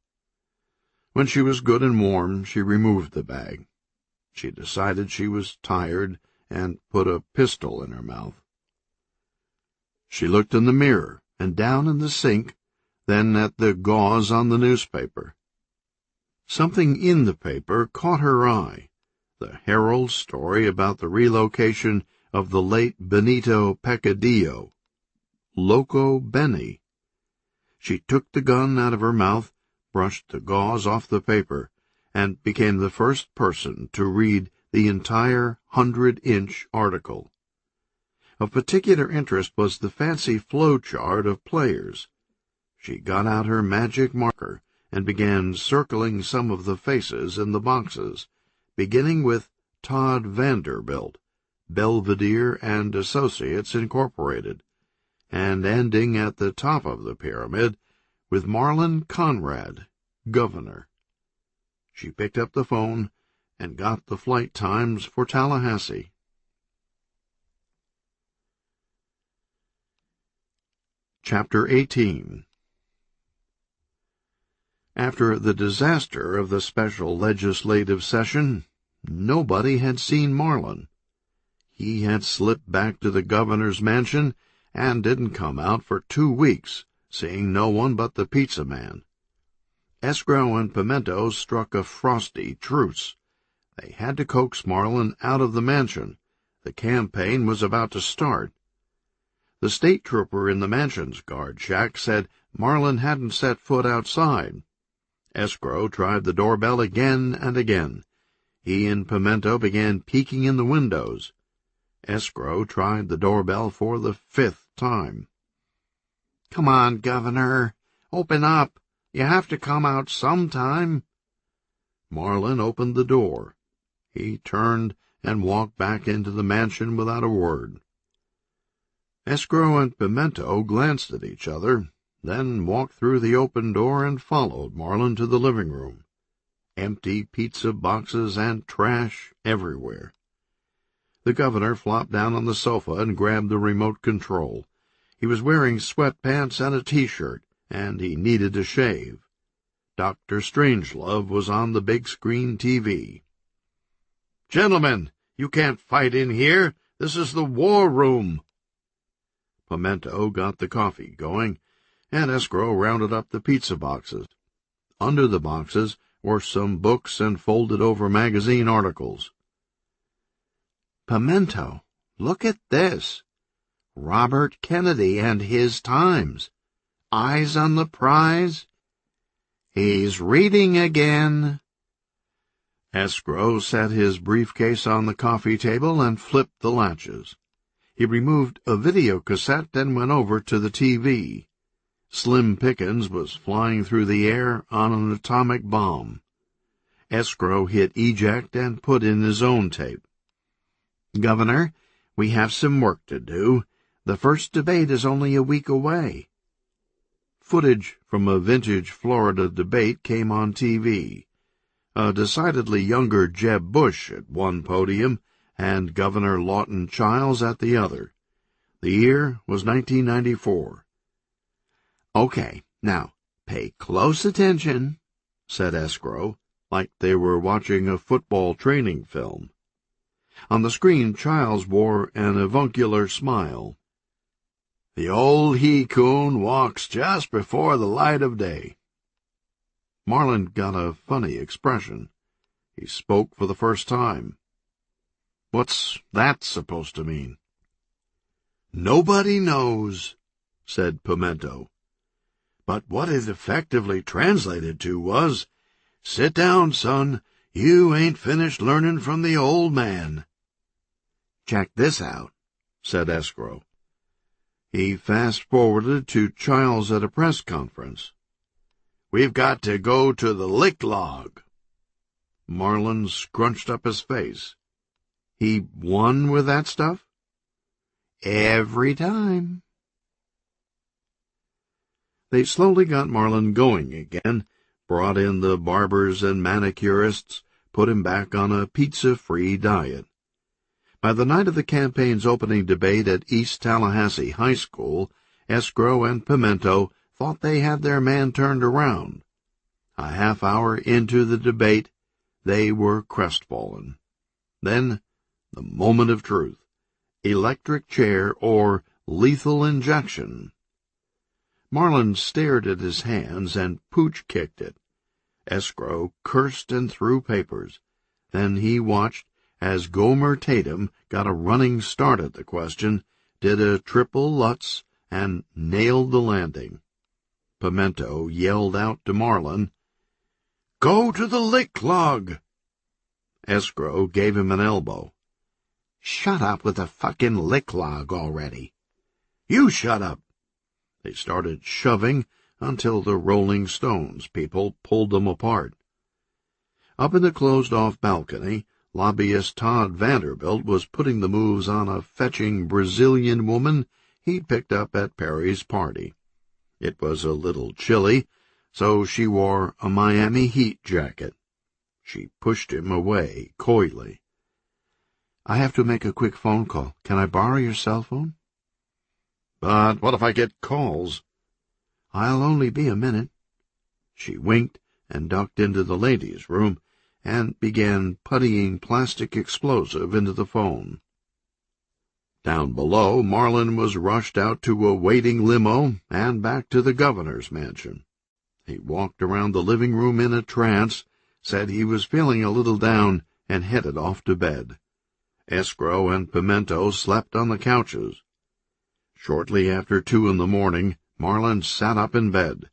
When she was good and warm, she removed the bag. She decided she was tired and put a pistol in her mouth. She looked in the mirror and down in the sink, then at the gauze on the newspaper. Something in the paper caught her eye, the Herald story about the relocation of the late Benito Peccadillo. Loco Benny. She took the gun out of her mouth, brushed the gauze off the paper, and became the first person to read the entire 100-inch article. Of particular interest was the fancy flow chart of players. She got out her magic marker and began circling some of the faces in the boxes, beginning with Todd Vanderbilt, Belvedere and Associates Incorporated, and ending at the top of the pyramid with Marlon Conrad, Governor. She picked up the phone and got the flight times for Tallahassee. Chapter 18. After the disaster of the special legislative session, nobody had seen Marlon. He had slipped back to the governor's mansion and didn't come out for 2 weeks, seeing no one but the pizza man. Escrow and Pimento struck a frosty truce. They had to coax Marlon out of the mansion. The campaign was about to start. The state trooper in the mansion's guard shack said Marlon hadn't set foot outside. Escrow tried the doorbell again and again. He and Pimento began peeking in the windows. Escrow tried the doorbell for the 5th time. "Come on, Governor. Open up. You have to come out sometime." Marlon opened the door. He turned and walked back into the mansion without a word. Escrow and Pimento glanced at each other, then walked through the open door and followed Marlon to the living room. Empty pizza boxes and trash everywhere. The governor flopped down on the sofa and grabbed the remote control. He was wearing sweatpants and a T-shirt, and he needed to shave. Dr. Strangelove was on the big screen TV. "Gentlemen, you can't fight in here. This is the war room." Pimento got the coffee going, and Escrow rounded up the pizza boxes. Under the boxes were some books and folded-over magazine articles. "Pimento, look at this. Robert Kennedy and His Times. Eyes on the prize. He's reading again." Escrow set his briefcase on the coffee table and flipped the latches. He removed a video cassette and went over to the TV. Slim Pickens was flying through the air on an atomic bomb. Escrow hit eject and put in his own tape. "Governor, we have some work to do. The first debate is only a week away." Footage from a vintage Florida debate came on TV. A decidedly younger Jeb Bush at one podium and Governor Lawton Chiles at the other. The year was 1994. "Okay, now, pay close attention," said Escrow, like they were watching a football training film. On the screen, Chiles wore an avuncular smile. "The old he-coon walks just before the light of day." Marlin got a funny expression. He spoke for the first time. "What's that supposed to mean?" "Nobody knows," said Pimento. "But what it effectively translated to was, 'Sit down, son. You ain't finished learning from the old man.'" "Check this out," said Escrow. He fast-forwarded to Chiles at a press conference. "We've got to go to the lick log." Marlin scrunched up his face. He won with that stuff? "Every time." They slowly got Marlin going again, brought in the barbers and manicurists, put him back on a pizza-free diet. By the night of the campaign's opening debate at East Tallahassee High School, Escrow and Pimento thought they had their man turned around. A half-hour into the debate, they were crestfallen. Then, the moment of truth. Electric chair or lethal injection. Marlin stared at his hands and pooch-kicked it. Escrow cursed and threw papers. Then he watched as Gomer Tatum got a running start at the question, did a triple Lutz, and nailed the landing. Pimento yelled out to Marlin, "Go to the lick log!" Escrow gave him an elbow. "Shut up with the fucking lick log already." "You shut up!" They started shoving until the Rolling Stones people pulled them apart. Up in the closed-off balcony, lobbyist Todd Vanderbilt was putting the moves on a fetching Brazilian woman he'd picked up at Perry's party. It was a little chilly, so she wore a Miami Heat jacket. She pushed him away coyly. "I have to make a quick phone call. Can I borrow your cell phone?" "But what if I get calls?" "I'll only be a minute." She winked and ducked into the ladies' room and began puttying plastic explosive into the phone. Down below, Marlin was rushed out to a waiting limo and back to the governor's mansion. He walked around the living room in a trance, said he was feeling a little down, and headed off to bed. Escrow and Pimento slept on the couches. Shortly after 2 in the morning, Marlin sat up in bed.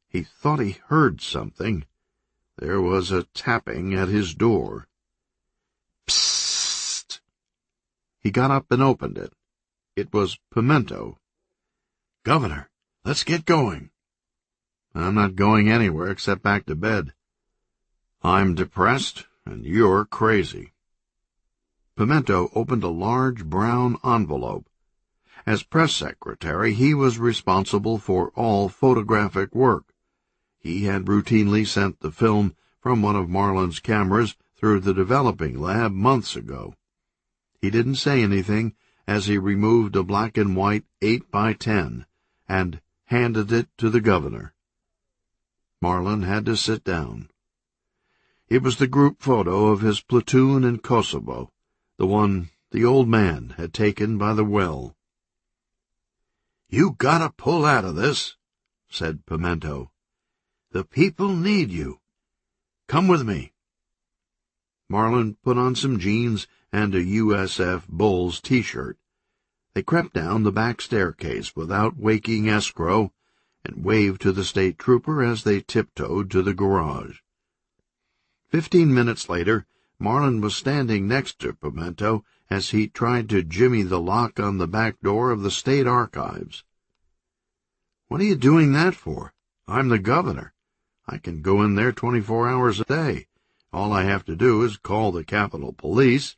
He thought he heard something. There was a tapping at his door. Psst! He got up and opened it. It was Pimento. "Governor, let's get going." "I'm not going anywhere except back to bed." "I'm depressed, and you're crazy." Pimento opened a large brown envelope. As press secretary, he was responsible for all photographic work. He had routinely sent the film from one of Marlin's cameras through the developing lab months ago. He didn't say anything as he removed a black-and-white 8x10 and handed it to the governor. Marlin had to sit down. It was the group photo of his platoon in Kosovo, the one the old man had taken by the well. "You gotta pull out of this," said Pimento. "The people need you. Come with me." Marlin put on some jeans and a USF Bulls t-shirt. They crept down the back staircase without waking Escrow and waved to the state trooper as they tiptoed to the garage. 15 minutes later, Marlin was standing next to Pimento as he tried to jimmy the lock on the back door of the state archives. "What are you doing that for? I'm the governor. I can go in there 24 hours a day. All I have to do is call the Capitol Police."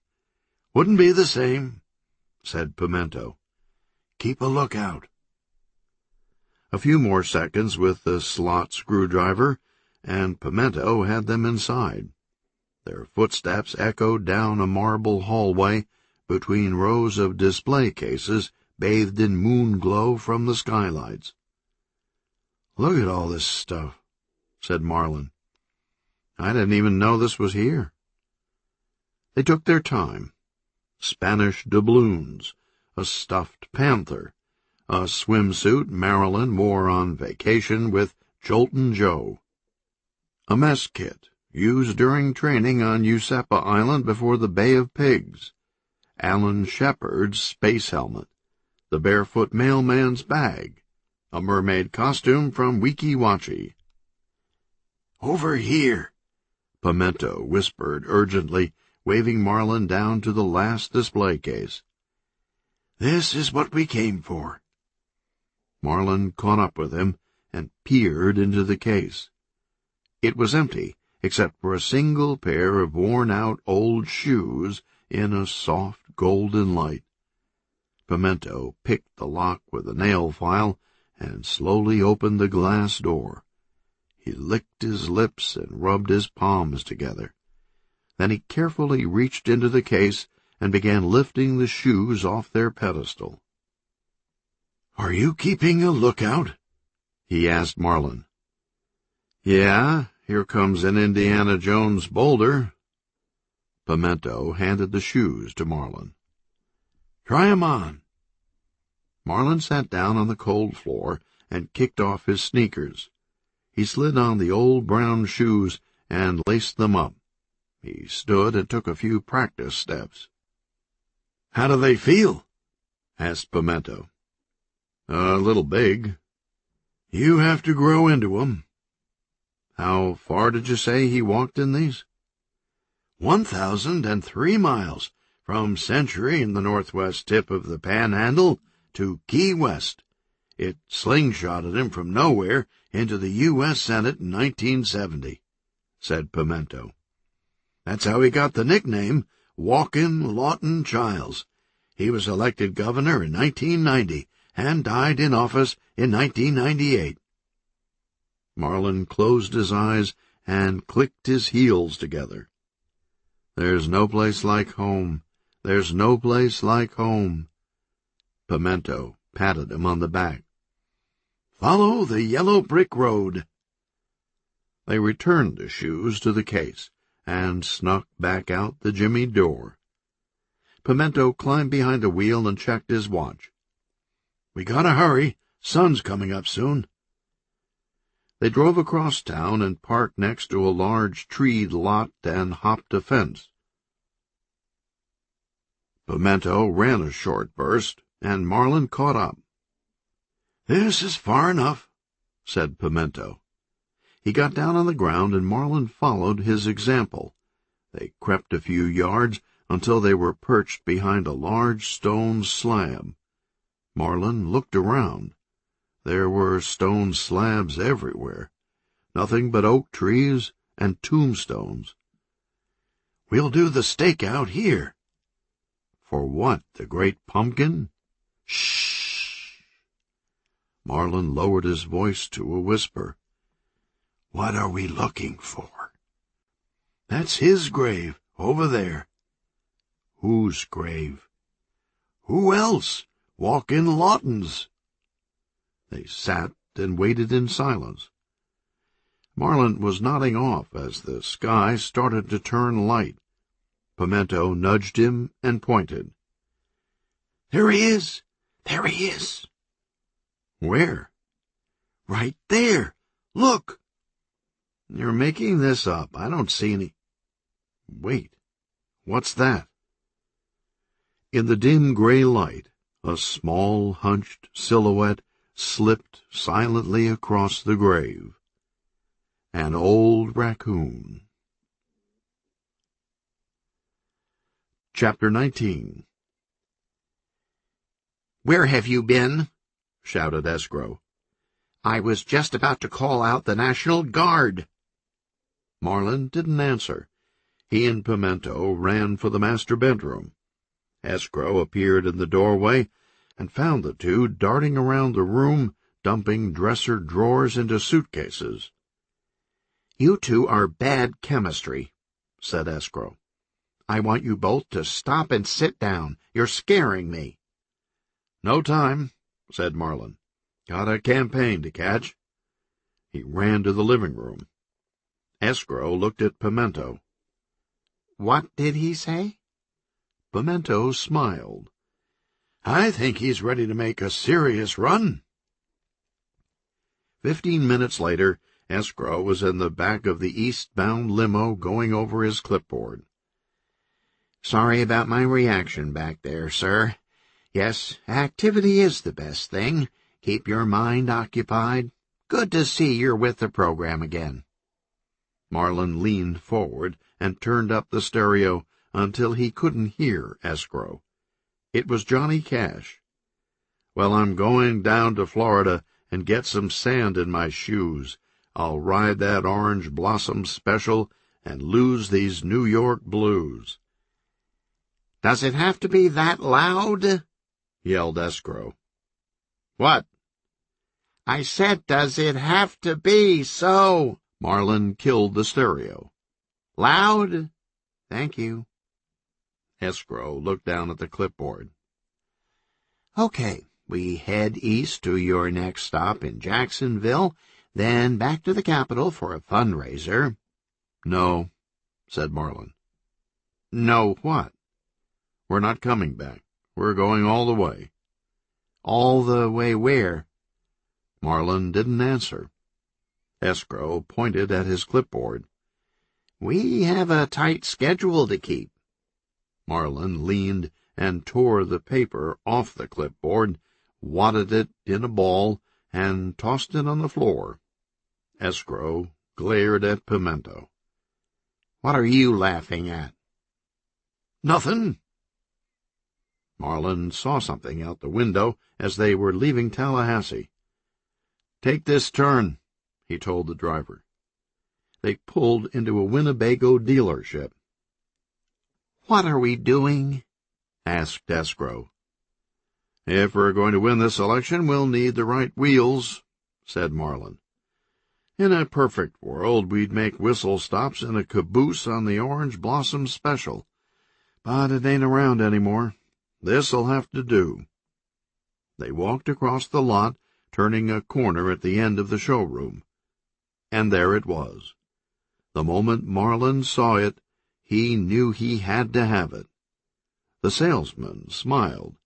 "Wouldn't be the same," said Pimento. "Keep a lookout." A few more seconds with the slot screwdriver, and Pimento had them inside. Their footsteps echoed down a marble hallway between rows of display cases bathed in moon glow from the skylights. "Look at all this stuff," said Marlin. "I didn't even know this was here." They took their time. Spanish doubloons, a stuffed panther, a swimsuit Marilyn wore on vacation with Joltin' Joe, a mess kit used during training on Usepa Island before the Bay of Pigs, Alan Shepard's space helmet, the barefoot mailman's bag, a mermaid costume from Weeki Wachee. "Over here," Pimento whispered urgently, waving Marlin down to the last display case. "This is what we came for." Marlin caught up with him and peered into the case. It was empty, except for a single pair of worn-out old shoes in a soft golden light. Pimento picked the lock with a nail file and slowly opened the glass door. He licked his lips and rubbed his palms together. Then he carefully reached into the case and began lifting the shoes off their pedestal. "Are you keeping a lookout?" he asked Marlin. "Yeah, here comes an Indiana Jones boulder." Pimento handed the shoes to Marlin. "Try 'em on." Marlin sat down on the cold floor and kicked off his sneakers. He slid on the old brown shoes and laced them up. He stood and took a few practice steps. "How do they feel?" asked Pimento. "A little big." "You have to grow into 'em." "How far did you say he walked in these?" 1,003 miles, from Century in the northwest tip of the Panhandle to Key West. It slingshotted him from nowhere into the U.S. Senate in 1970, said Pimento. "That's how he got the nickname Walkin' Lawton Chiles. He was elected governor in 1990 and died in office in 1998. Marlin closed his eyes and clicked his heels together. "There's no place like home. There's no place like home." Pimento patted him on the back. "Follow the yellow brick road." They returned the shoes to the case and snuck back out the jimmied door. Pimento climbed behind the wheel and checked his watch. "We gotta hurry. Sun's coming up soon." They drove across town and parked next to a large treed lot and hopped a fence. Pimento ran a short burst, and Marlin caught up. "This is far enough," said Pimento. He got down on the ground, and Marlin followed his example. They crept a few yards until they were perched behind a large stone slab. Marlin looked around. There were stone slabs everywhere, nothing but oak trees and tombstones. "We'll do the stake out here." "For what, the great pumpkin?" "Shh!" Marlin lowered his voice to a whisper. "What are we looking for?" "That's his grave, over there." "Whose grave?" "Who else? Walkin' Lawton's." They sat and waited in silence. Marlin was nodding off as the sky started to turn light. Pimento nudged him and pointed. "There he is! There he is!" "Where?" "Right there! Look!" "You're making this up. I don't see any—" "Wait. What's that?" In the dim gray light, a small, hunched silhouette slipped silently across the grave. An old raccoon. Chapter 19. "Where have you been?" shouted Escrow. "I was just about to call out the National Guard." Marlin didn't answer. He and Pimento ran for the master bedroom. Escrow appeared in the doorway and found the two darting around the room, dumping dresser drawers into suitcases. "You two are bad chemistry," said Escrow. "I want you both to stop and sit down. You're scaring me." "No time," said Marlin. "Got a campaign to catch." He ran to the living room. Escrow looked at Pimento. "What did he say?" Pimento smiled. "I think he's ready to make a serious run." 15 minutes later, Escrow was in the back of the eastbound limo going over his clipboard. "Sorry about my reaction back there, sir. Yes, activity is the best thing. Keep your mind occupied. Good to see you're with the program again." Marlin leaned forward and turned up the stereo until he couldn't hear Escrow. It was Johnny Cash. "Well, I'm going down to Florida and get some sand in my shoes. I'll ride that Orange Blossom Special and lose these New York blues." "Does it have to be that loud?" yelled Escrow. "What?" "I said, does it have to be so?" Marlin killed the stereo. "Loud? Thank you." Escrow looked down at the clipboard. "Okay, we head east to your next stop in Jacksonville, then back to the capital for a fundraiser." "No," said Marlin. "No what?" "We're not coming back. We're going all the way." "All the way where?" Marlin didn't answer. Escrow pointed at his clipboard. "We have a tight schedule to keep." Marlin leaned and tore the paper off the clipboard, wadded it in a ball, and tossed it on the floor. Escrow glared at Pimento. "What are you laughing at?" "Nothing." Marlin saw something out the window as they were leaving Tallahassee. "Take this turn," he told the driver. They pulled into a Winnebago dealership. "What are we doing?" asked Escrow. "If we're going to win this election, we'll need the right wheels," said Marlin. "In a perfect world, we'd make whistle stops in a caboose on the Orange Blossom Special. But it ain't around anymore. This'll have to do." They walked across the lot, turning a corner at the end of the showroom. And there it was. The moment Marlin saw it, he knew he had to have it. The salesman smiled.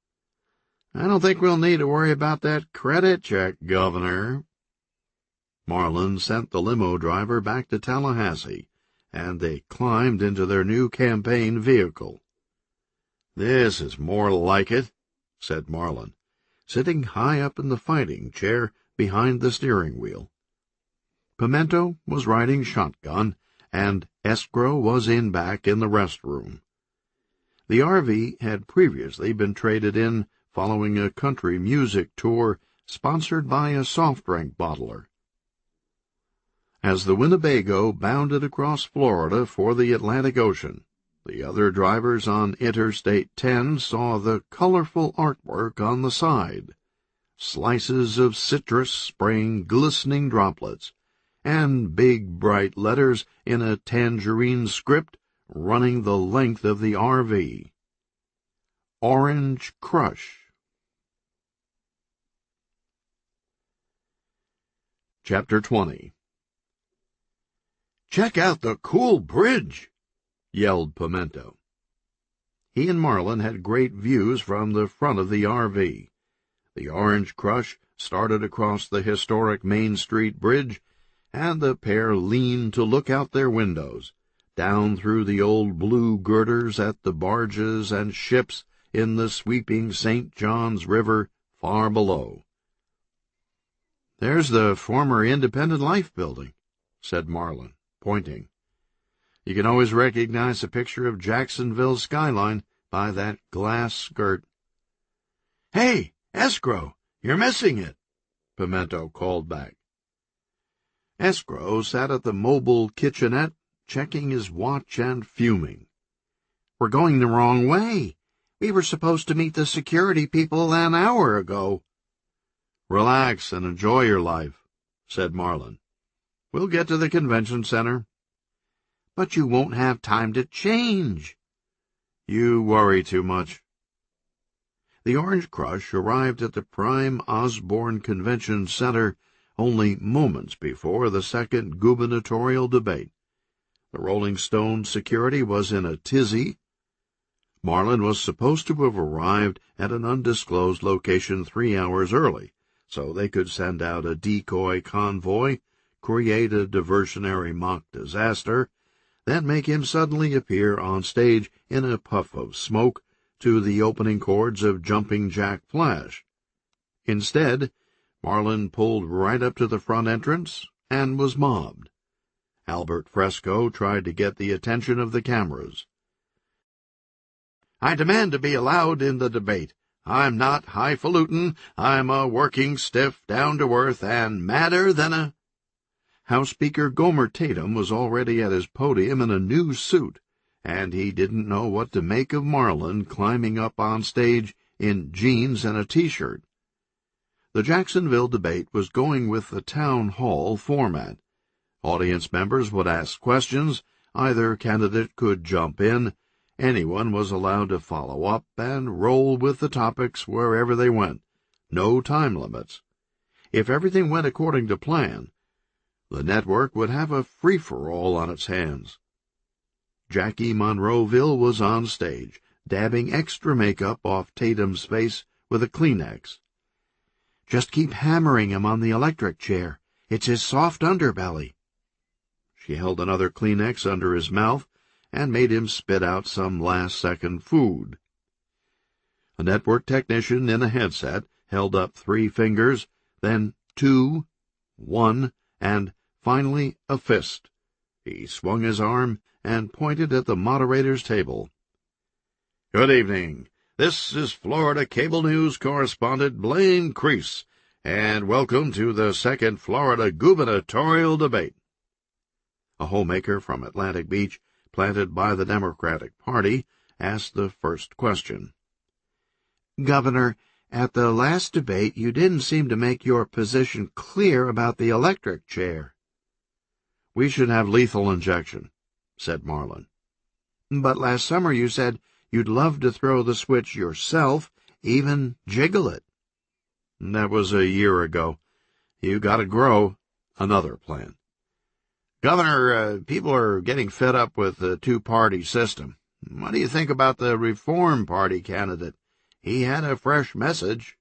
"I don't think we'll need to worry about that credit check, Governor." Marlin sent the limo driver back to Tallahassee, and they climbed into their new campaign vehicle. "This is more like it," said Marlin, sitting high up in the fighting chair behind the steering wheel. Pimento was riding shotgun, and Escrow was in back in the rest room. The RV had previously been traded in following a country music tour sponsored by a soft drink bottler. As the Winnebago bounded across Florida for the Atlantic Ocean, the other drivers on Interstate 10 saw the colorful artwork on the side, slices of citrus spraying glistening droplets, and big bright letters in a tangerine script running the length of the RV. Orange Crush. Chapter 20. "Check out the cool bridge!" yelled Pimento. He and Marlin had great views from the front of the RV. The Orange Crush started across the historic Main Street Bridge, and the pair leaned to look out their windows, down through the old blue girders at the barges and ships in the sweeping St. John's River far below. "There's the former Independent Life Building," said Marlin, pointing. "You can always recognize a picture of Jacksonville's skyline by that glass skirt." "Hey, Escrow, you're missing it," Pimento called back. Escrow sat at the mobile kitchenette, checking his watch and fuming. "We're going the wrong way. We were supposed to meet the security people an hour ago." "Relax and enjoy your life," said Marlin. "We'll get to the convention center." But you won't have time to change. You worry too much. The Orange Crush arrived at the prime Osborne Convention Center only moments before the second gubernatorial debate. The Rolling Stone security was in a tizzy. Marlin was supposed to have arrived at an undisclosed location 3 hours early, so they could send out a decoy convoy, create a diversionary mock disaster, then make him suddenly appear on stage in a puff of smoke to the opening chords of Jumping Jack Flash. Instead, Marlin pulled right up to the front entrance and was mobbed. Albert Fresco tried to get the attention of the cameras. I demand to be allowed in the debate. I'm not highfalutin. I'm a working stiff, down-to-earth, and madder than a— House Speaker Gomer Tatum was already at his podium in a new suit, and he didn't know what to make of Marlin climbing up on stage in jeans and a T-shirt. The Jacksonville debate was going with the town hall format. Audience members would ask questions, either candidate could jump in, anyone was allowed to follow up and roll with the topics wherever they went. No time limits. If everything went according to plan, the network would have a free-for-all on its hands. Jackie Monroeville was on stage, dabbing extra makeup off Tatum's face with a Kleenex. Just keep hammering him on the electric chair. It's his soft underbelly. She held another Kleenex under his mouth and made him spit out some last-second food. A network technician in a headset held up 3 fingers, then 2, 1, and finally a fist. He swung his arm and pointed at the moderator's table. Good evening. This is Florida Cable News correspondent Blaine Crease, and welcome to the second Florida gubernatorial debate. A homemaker from Atlantic Beach, planted by the Democratic Party, asked the first question. Governor, at the last debate you didn't seem to make your position clear about the electric chair. We should have lethal injection, said Marlin. But last summer you said you'd love to throw the switch yourself, even jiggle it. That was a year ago. You gotta grow. Another plan. Governor, people are getting fed up with the two-party system. What do you think about the Reform Party candidate? He had a fresh message.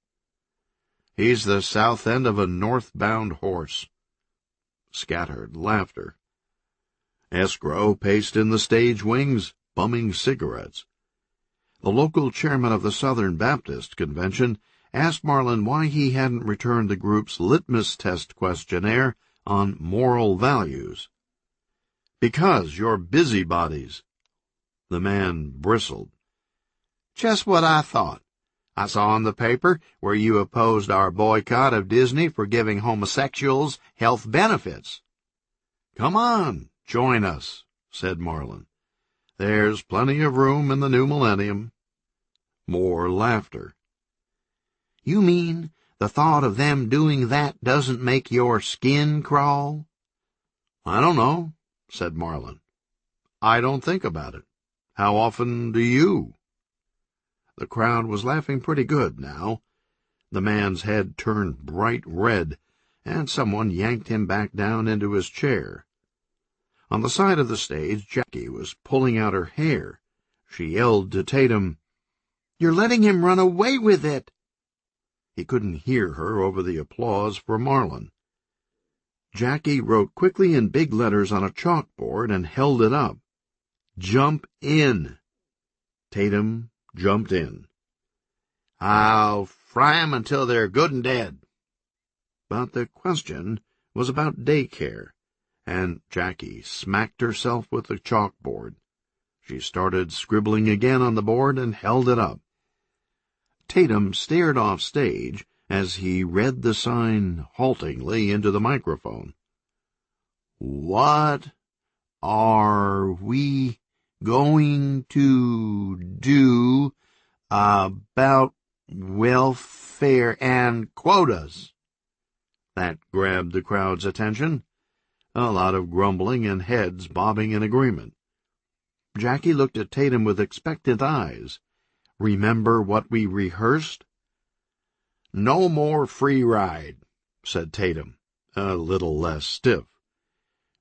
He's the south end of a northbound horse. Scattered laughter. Escrow paced in the stage wings, bumming cigarettes. The local chairman of the Southern Baptist Convention asked Marlin why he hadn't returned the group's litmus test questionnaire on moral values. Because you're busybodies. The man bristled. Just what I thought. I saw in the paper where you opposed our boycott of Disney for giving homosexuals health benefits. Come on, join us, said Marlin. There's plenty of room in the new millennium. More laughter. You mean the thought of them doing that doesn't make your skin crawl? I don't know, said Marlin. I don't think about it. How often do you? The crowd was laughing pretty good now. The man's head turned bright red, and someone yanked him back down into his chair. On the side of the stage, Jackie was pulling out her hair. She yelled to Tatum, "You're letting him run away with it!" He couldn't hear her over the applause for Marlin. Jackie wrote quickly in big letters on a chalkboard and held it up. "Jump in." Tatum jumped in. "I'll fry 'em until they're good and dead." But the question was about daycare, and Jackie smacked herself with the chalkboard. She started scribbling again on the board and held it up. Tatum stared off stage as he read the sign haltingly into the microphone. "What are we going to do about welfare and quotas?" That grabbed the crowd's attention. A lot of grumbling and heads bobbing in agreement. Jackie looked at Tatum with expectant eyes. "Remember what we rehearsed?" "No more free ride," said Tatum, a little less stiff.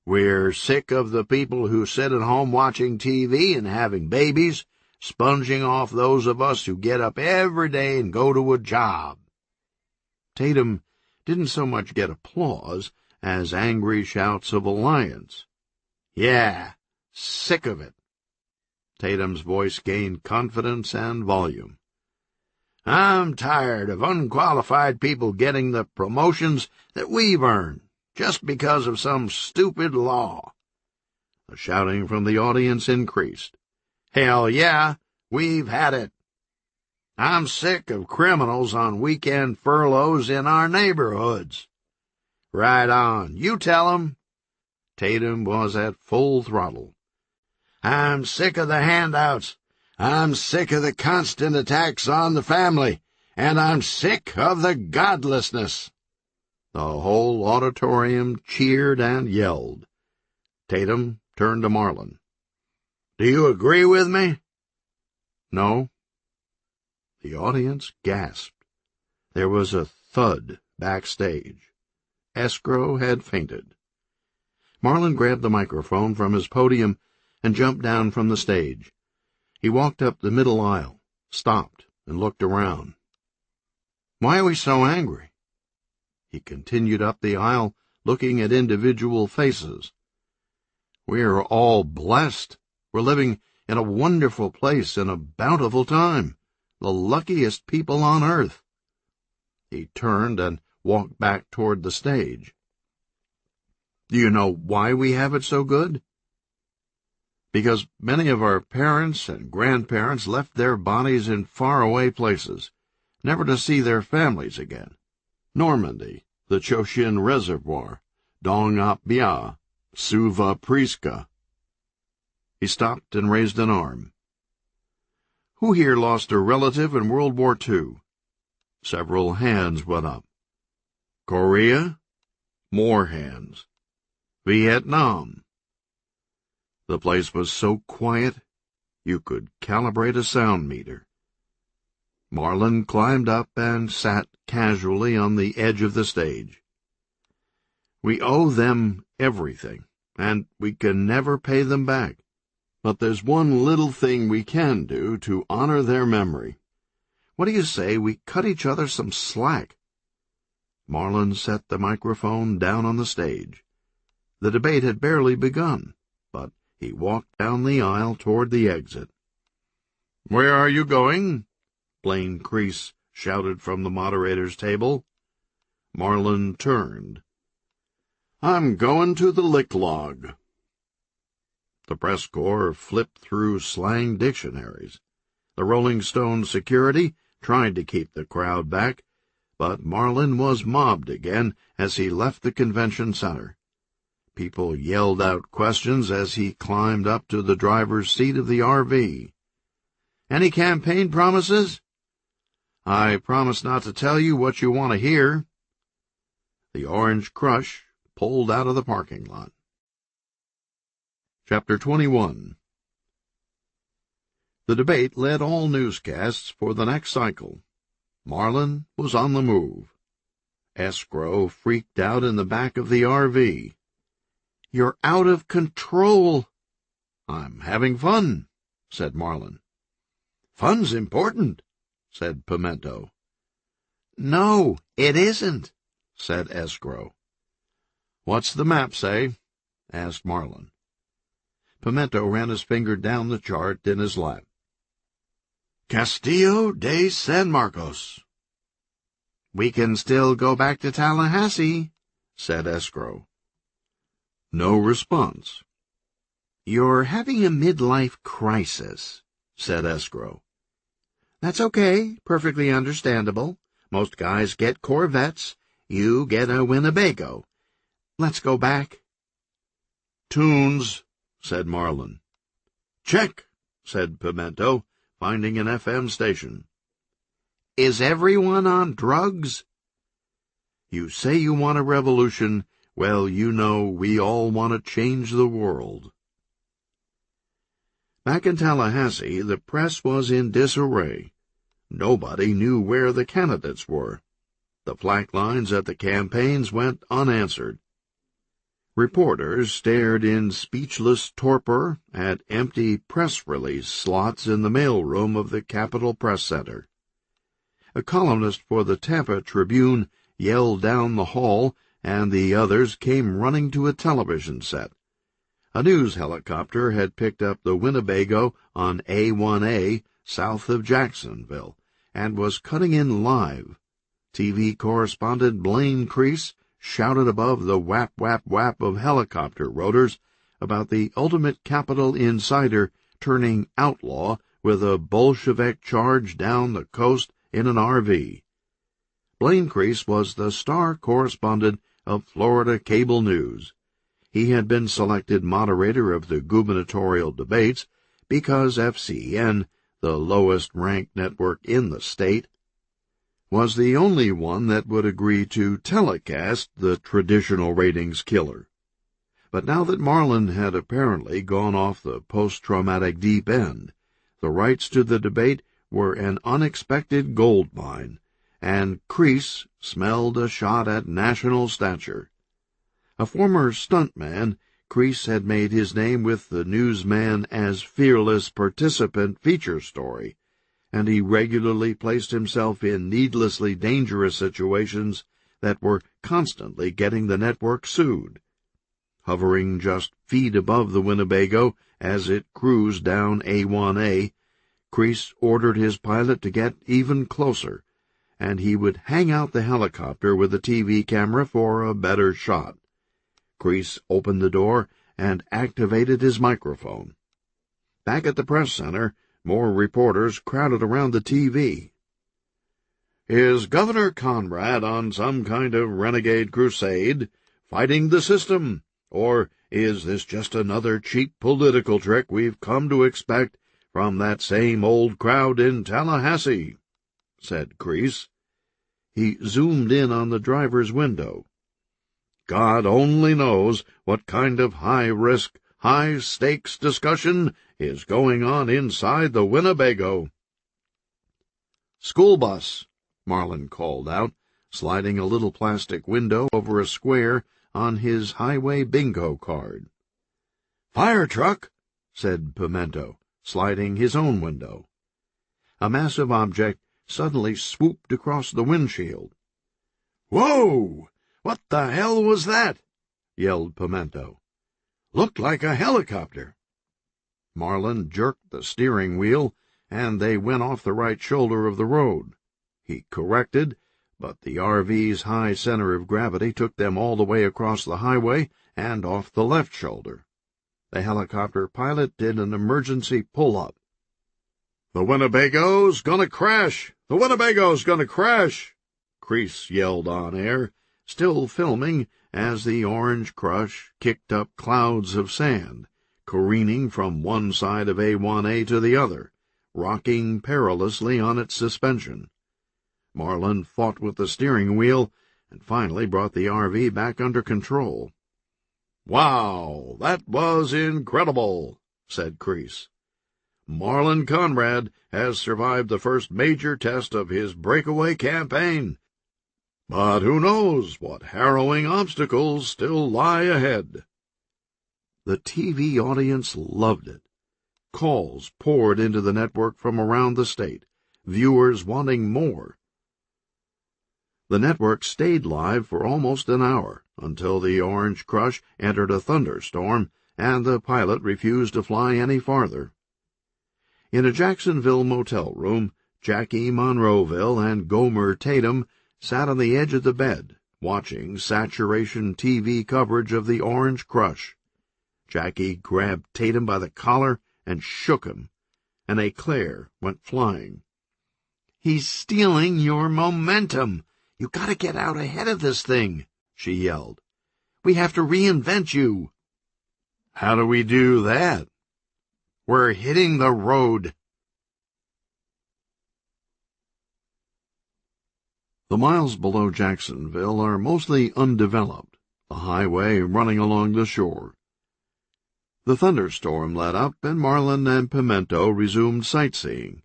"We're sick of the people who sit at home watching TV and having babies, sponging off those of us who get up every day and go to a job." Tatum didn't so much get applause as angry shouts of alliance. "Yeah, sick of it." Tatum's voice gained confidence and volume. "I'm tired of unqualified people getting the promotions that we've earned just because of some stupid law." The shouting from the audience increased. "Hell yeah, we've had it. I'm sick of criminals on weekend furloughs in our neighborhoods." "Right on, you tell 'em." Tatum was at full throttle. "I'm sick of the handouts. I'm sick of the constant attacks on the family, and I'm sick of the godlessness." The whole auditorium cheered and yelled. Tatum turned to Marlin. "Do you agree with me?" "No." The audience gasped. There was a thud backstage. Escrow had fainted. Marlin grabbed the microphone from his podium and jumped down from the stage. He walked up the middle aisle, stopped, and looked around. "Why are we so angry?" He continued up the aisle, looking at individual faces. "We're all blessed. We're living in a wonderful place in a bountiful time. The luckiest people on earth." He turned and walked back toward the stage. "Do you know why we have it so good?" "Because many of our parents and grandparents left their bodies in faraway places, never to see their families again. Normandy, the Choshin Reservoir, Dong Ap Bia, Suva Priska." He stopped and raised an arm. "Who here lost a relative in World War II?" Several hands went up. "Korea?" More hands. "Vietnam?" The place was so quiet you could calibrate a sound meter. Marlin climbed up and sat casually on the edge of the stage. "We owe them everything, and we can never pay them back. But there's one little thing we can do to honor their memory. What do you say we cut each other some slack?" Marlin set the microphone down on the stage. The debate had barely begun, but he walked down the aisle toward the exit. "Where are you going?" Blaine Crease shouted from the moderator's table. Marlin turned. "I'm going to the lick log." The press corps flipped through slang dictionaries. The Rolling Stone security tried to keep the crowd back, but Marlin was mobbed again as he left the convention center. People yelled out questions as he climbed up to the driver's seat of the RV. "Any campaign promises?" "I promise not to tell you what you want to hear." The Orange Crush pulled out of the parking lot. Chapter 21. The debate led all newscasts for the next cycle. Marlin was on the move. Escrow freaked out in the back of the RV. "You're out of control." "I'm having fun," said Marlin. "Fun's important," said Pimento. "No, it isn't," said Escrow. "What's the map say?" asked Marlin. Pimento ran his finger down the chart in his lap. "Castillo de San Marcos." "We can still go back to Tallahassee," said Escrow. No response. "You're having a midlife crisis," said Escrow. "That's okay, perfectly understandable. Most guys get Corvettes. You get a Winnebago. Let's go back." "Tunes," said Marlin. "Check," said Pimento, finding an FM station. "Is everyone on drugs?" "You say you want a revolution. well, you know, we all want to change the world. Back in Tallahassee, the press was in disarray. Nobody knew where the candidates were. The flag lines at the campaigns went unanswered. Reporters stared in speechless torpor at empty press release slots in the mailroom of the Capitol Press Center. A columnist for the Tampa Tribune yelled down the hall, and the others came running to a television set. A news helicopter had picked up the Winnebago on A1A south of Jacksonville and was cutting in live. TV correspondent Blaine Crease shouted above the whap, whap, whap of helicopter rotors about the ultimate Capitol insider turning outlaw with a Bolshevik charge down the coast in an RV. Blaine Crease was the star correspondent of Florida Cable News. He had been selected moderator of the gubernatorial debates because FCN, the lowest-ranked network in the state, was the only one that would agree to telecast the traditional ratings killer. But now that Marlin had apparently gone off the post-traumatic deep end, the rights to the debate were an unexpected gold mine, and Crease smelled a shot at national stature. A former stuntman, Crease had made his name with the Newsman as fearless participant feature story, and he regularly placed himself in needlessly dangerous situations that were constantly getting the network sued. Hovering just feet above the Winnebago as it cruised down A1A, Crease ordered his pilot to get even closer, and he would hang out the helicopter with a TV camera for a better shot. Crease opened the door and activated his microphone. Back at the press center, more reporters crowded around the TV. "Is Governor Conrad on some kind of renegade crusade, fighting the system, or is this just another cheap political trick we've come to expect from that same old crowd in Tallahassee?" said Crease. He zoomed in on the driver's window. "God only knows what kind of high-risk, high-stakes discussion is going on inside the Winnebago." "School bus," Marlin called out, sliding a little plastic window over a square on his highway bingo card. "Fire truck," said Pimento, sliding his own window. A massive object suddenly swooped across the windshield. "Whoa! What the hell was that?" yelled Pimento. "Looked like a helicopter." Marlin jerked the steering wheel, and they went off the right shoulder of the road. He corrected, but the RV's high center of gravity took them all the way across the highway and off the left shoulder. The helicopter pilot did an emergency pull-up. "The Winnebago's gonna crash! The Winnebago's gonna crash!" Crease yelled on air, still filming as the Orange Crush kicked up clouds of sand, careening from one side of A1A to the other, rocking perilously on its suspension. Marlin fought with the steering wheel and finally brought the RV back under control. "Wow, that was incredible," said Crease. "Marlin Conrad has survived the first major test of his breakaway campaign. But who knows what harrowing obstacles still lie ahead." The TV audience loved it. Calls poured into the network from around the state, viewers wanting more. The network stayed live for almost an hour, until the Orange Crush entered a thunderstorm and the pilot refused to fly any farther. In a Jacksonville motel room, Jackie Monroeville and Gomer Tatum sat on the edge of the bed, watching saturation TV coverage of the Orange Crush. Jackie grabbed Tatum by the collar and shook him. An eclair went flying. "He's stealing your momentum. You gotta get out ahead of this thing," she yelled. "We have to reinvent you." "How do we do that?" "We're hitting the road." The miles below Jacksonville are mostly undeveloped, the highway running along the shore. The thunderstorm let up, and Marlin and Pimento resumed sightseeing.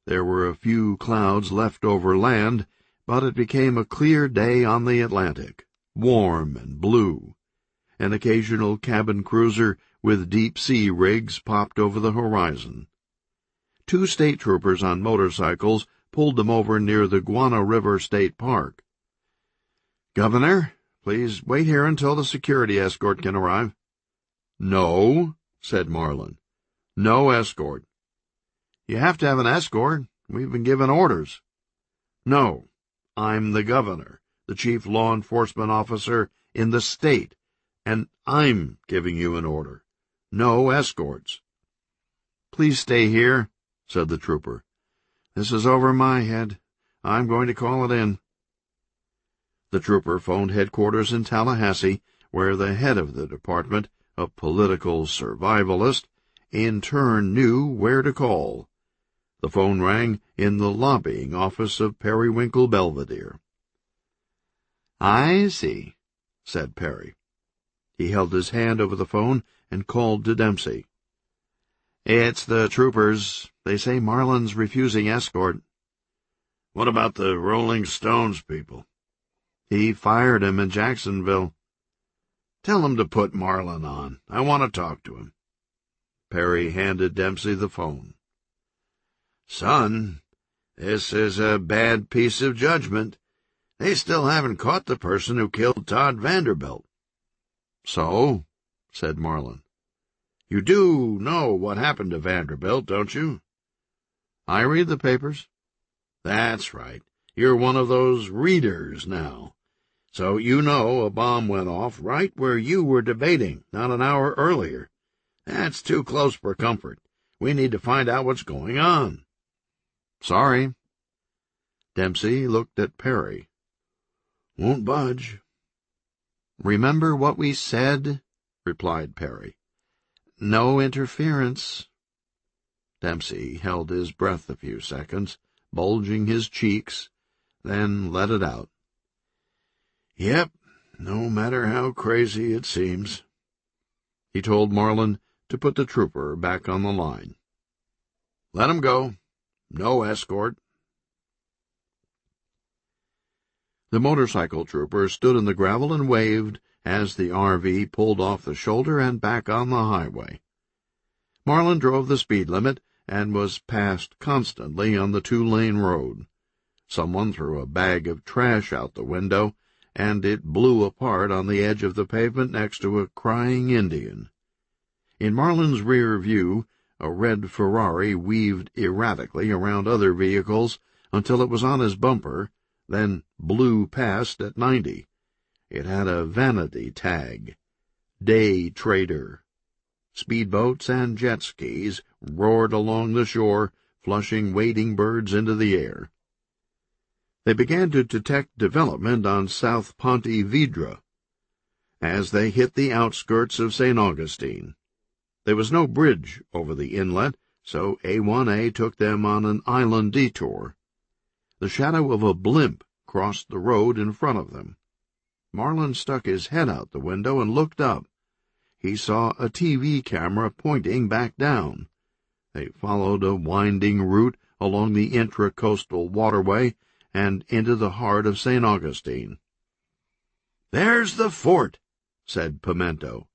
There were a few clouds left over land, but it became a clear day on the Atlantic, warm and blue. An occasional cabin cruiser with deep-sea rigs popped over the horizon. 2 state troopers on motorcycles pulled them over near the Guana River State Park. "Governor, please wait here until the security escort can arrive." "No," said Marlin. "No escort." "You have to have an escort. We've been given orders." "No, I'm the governor, the chief law enforcement officer in the state, and I'm giving you an order. No escorts." "Please stay here," said the trooper. "This is over my head. I'm going to call it in." The trooper phoned headquarters in Tallahassee, where the head of the department, a political survivalist, in turn knew where to call. The phone rang in the lobbying office of Periwinkle Belvedere. "I see," said Perry. He held his hand over the phone and called to Dempsey. "It's the troopers. They say Marlin's refusing escort." What about the Rolling Stones people? "He fired him in Jacksonville." Tell him to put Marlin on. I want to talk to him." Perry handed Dempsey the phone. "Son, this is a bad piece of judgment. They still haven't caught the person who killed Todd Vanderbilt." "So?" said Marlin. "You do know what happened to Vanderbilt, don't you?" "I read the papers." "That's right. You're one of those readers now. So you know a bomb went off right where you were debating not an hour earlier. That's too close for comfort. We need to find out what's going on." "Sorry." Dempsey looked at Perry. "Won't budge." "Remember what we said?" replied Perry. "No interference." Dempsey held his breath a few seconds, bulging his cheeks, then let it out. "Yep, no matter how crazy it seems." He told Marlin to put the trooper back on the line. "Let him go. No escort." The motorcycle trooper stood in the gravel and waved as the RV pulled off the shoulder and back on the highway. Marlin drove the speed limit and was passed constantly on the 2-lane road. Someone threw a bag of trash out the window, and it blew apart on the edge of the pavement next to a crying Indian. In Marlin's rear view, a red Ferrari weaved erratically around other vehicles until it was on his bumper, then blew past at 90. It had a vanity tag. Day Trader. Speedboats and jet skis roared along the shore, flushing wading birds into the air. They began to detect development on South Ponte Vedra as they hit the outskirts of St. Augustine. There was no bridge over the inlet, so A1A took them on an island detour. The shadow of a blimp crossed the road in front of them. Marlin stuck his head out the window and looked up. He saw a TV camera pointing back down. They followed a winding route along the intracoastal waterway and into the heart of St. Augustine. "There's the fort," said Pimento.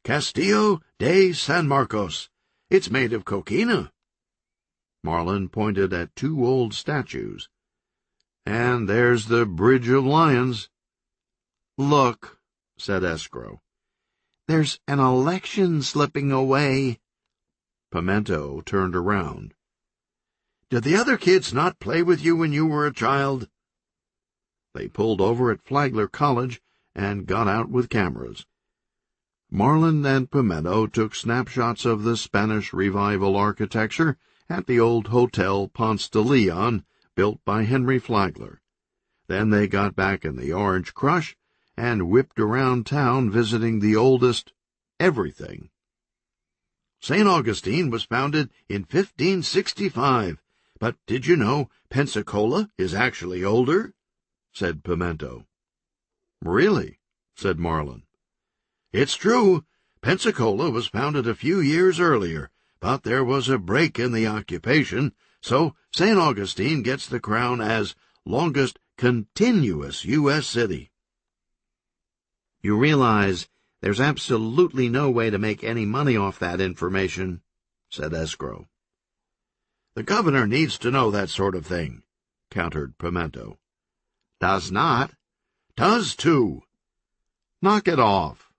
"Castillo de San Marcos. It's made of coquina." Marlin pointed at 2 old statues. "And there's the Bridge of Lions." "Look," said Escrow. "There's an election slipping away." Pimento turned around. "Did the other kids not play with you when you were a child?" They pulled over at Flagler College and got out with cameras. Marlin and Pimento took snapshots of the Spanish Revival architecture at the old Hotel Ponce de Leon, built by Henry Flagler. Then they got back in the Orange Crush and whipped around town visiting the oldest everything. "St. Augustine was founded in 1565, but did you know Pensacola is actually older?" said Pimento. "Really?" said Marlin. "It's true. Pensacola was founded a few years earlier, but there was a break in the occupation, so St. Augustine gets the crown as longest continuous U.S. city." "You realize there's absolutely no way to make any money off that information," said Escrow. "The governor needs to know that sort of thing," countered Pimento. "Does not." "Does too." "Knock it off."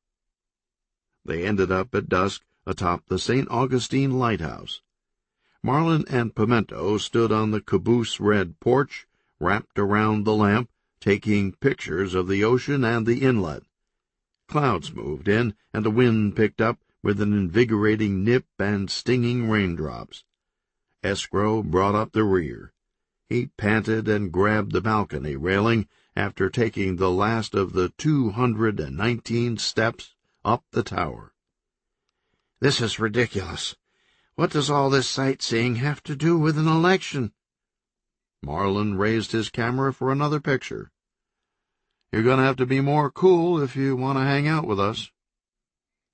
They ended up at dusk atop the St. Augustine lighthouse. Marlin and Pimento stood on the caboose-red porch, wrapped around the lamp, taking pictures of the ocean and the inlet. Clouds moved in, and the wind picked up with an invigorating nip and stinging raindrops. Escrow brought up the rear. He panted and grabbed the balcony railing after taking the last of the 219 steps up the tower. "This is ridiculous. What does all this sightseeing have to do with an election?" Marlin raised his camera for another picture. "You're going to have to be more cool if you want to hang out with us."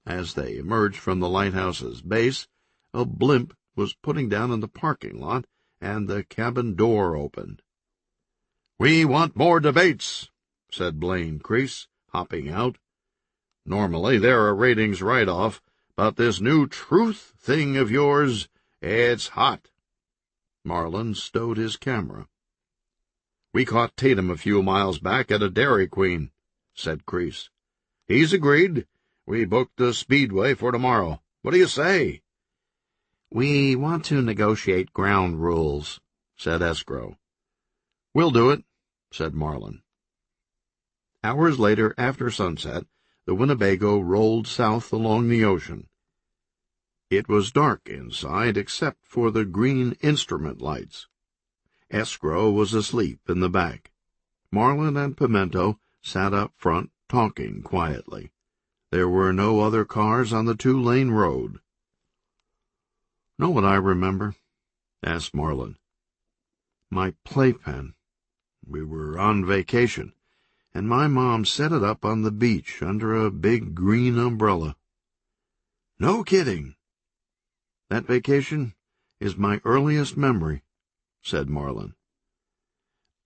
As they emerged from the lighthouse's base, a blimp was putting down in the parking lot, and the cabin door opened. "We want more debates," said Blaine Crease, hopping out. "Normally they're a ratings write-off, but this new truth thing of yours, it's hot." Marlin stowed his camera. "We caught Tatum a few miles back at a Dairy Queen," said Crease. "He's agreed. We booked the Speedway for tomorrow. What do you say?" "We want to negotiate ground rules," said Escrow. "We'll do it," said Marlin. Hours later, after sunset, the Winnebago rolled south along the ocean. It was dark inside except for the green instrument lights. Escrow was asleep in the back. Marlin and Pimento sat up front, talking quietly. There were no other cars on the two-lane road. "Know what I remember?" asked Marlin. "My playpen. We were on vacation, and my mom set it up on the beach under a big green umbrella." "No kidding." "That vacation is my earliest memory," said Marlin.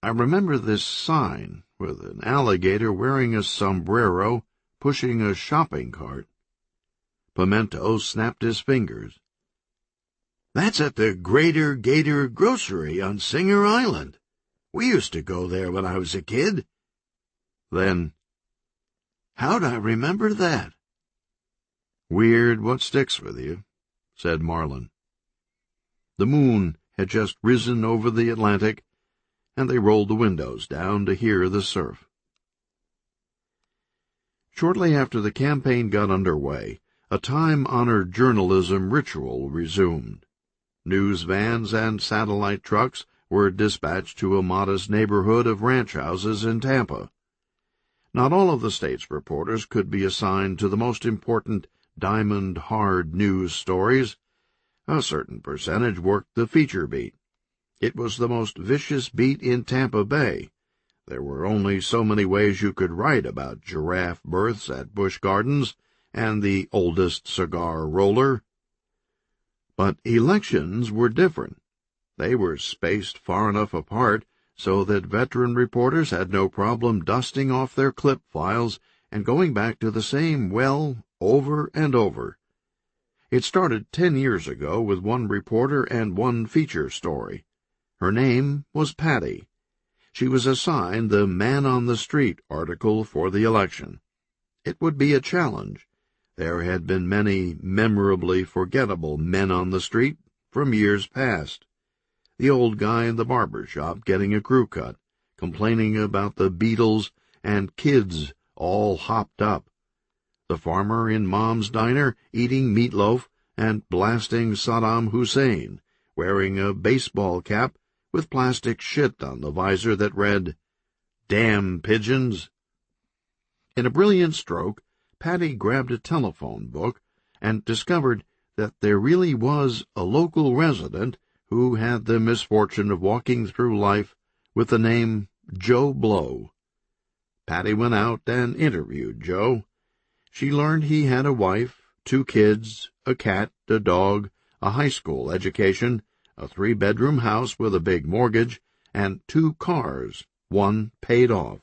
"I remember this sign with an alligator wearing a sombrero pushing a shopping cart." Pimento snapped his fingers. "That's at the Greater Gator Grocery on Singer Island. We used to go there when I was a kid." Then, "How'd I remember that?" "Weird what sticks with you," said Marlin. The moon had just risen over the Atlantic, and they rolled the windows down to hear the surf. Shortly after the campaign got underway, a time-honored journalism ritual resumed. News vans and satellite trucks were dispatched to a modest neighborhood of ranch houses in Tampa. Not all of the state's reporters could be assigned to the most important diamond-hard news stories. A certain percentage worked the feature beat. It was the most vicious beat in Tampa Bay. There were only so many ways you could write about giraffe births at Busch Gardens and the oldest cigar roller. But elections were different. They were spaced far enough apart so that veteran reporters had no problem dusting off their clip files and going back to the same well over and over. It started 10 years ago with one reporter and one feature story. Her name was Patty. She was assigned the Man on the Street article for the election. It would be a challenge. There had been many memorably forgettable men on the street from years past. The old guy in the barber shop getting a crew cut, complaining about the Beatles and kids all hopped up. The farmer in Mom's diner eating meatloaf and blasting Saddam Hussein, wearing a baseball cap with plastic shit on the visor that read, "Damn pigeons." In a brilliant stroke, Patty grabbed a telephone book and discovered that there really was a local resident who had the misfortune of walking through life with the name Joe Blow. Patty went out and interviewed Joe. She learned he had a wife, 2 kids, a cat, a dog, a high school education, a 3-bedroom house with a big mortgage, and 2 cars, 1 paid off.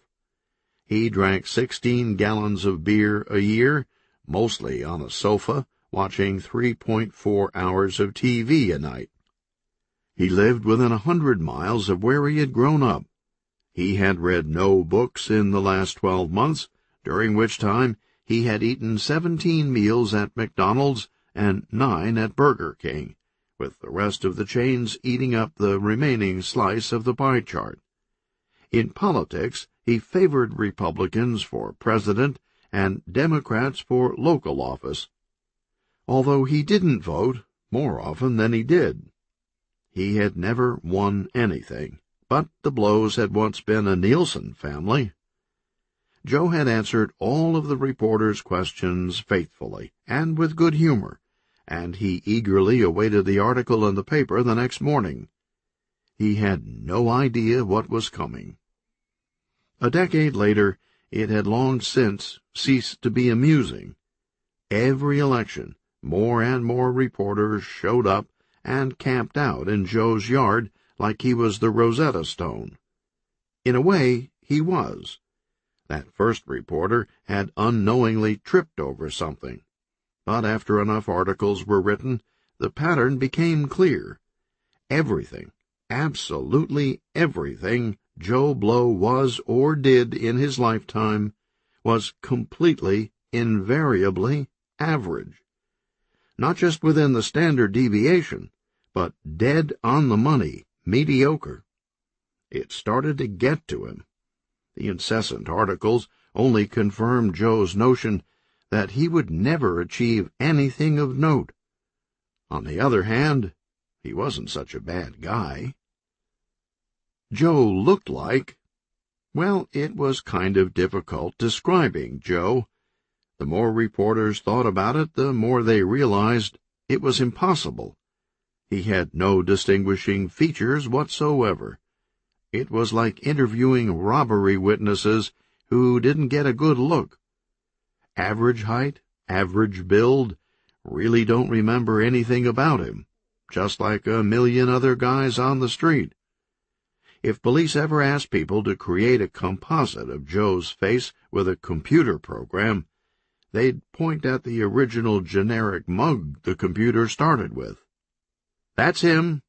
He drank 16 gallons of beer a year, mostly on a sofa, watching 3.4 hours of TV a night. He lived within 100 miles of where he had grown up. He had read no books in the last 12 months, during which time he had eaten 17 meals at McDonald's and 9 at Burger King, with the rest of the chains eating up the remaining slice of the pie chart. In politics, he favored Republicans for president and Democrats for local office, although he didn't vote more often than he did. He had never won anything, but the Blows had once been a Nielsen family. Joe had answered all of the reporters' questions faithfully and with good humor, and he eagerly awaited the article in the paper the next morning. He had no idea what was coming. A decade later, it had long since ceased to be amusing. Every election, more and more reporters showed up and camped out in Joe's yard like he was the Rosetta Stone. In a way, he was. That first reporter had unknowingly tripped over something. But after enough articles were written, the pattern became clear. Everything, absolutely everything Joe Blow was or did in his lifetime was completely, invariably average. Not just within the standard deviation, but dead on the money, mediocre. It started to get to him. The incessant articles only confirmed Joe's notion that he would never achieve anything of note. On the other hand, he wasn't such a bad guy. Joe looked like... Well, it was kind of difficult describing Joe. The more reporters thought about it, the more they realized it was impossible. He had no distinguishing features whatsoever. It was like interviewing robbery witnesses who didn't get a good look. Average height, average build, really don't remember anything about him, just like a million other guys on the street. If police ever asked people to create a composite of Joe's face with a computer program, they'd point at the original generic mug the computer started with. That's him.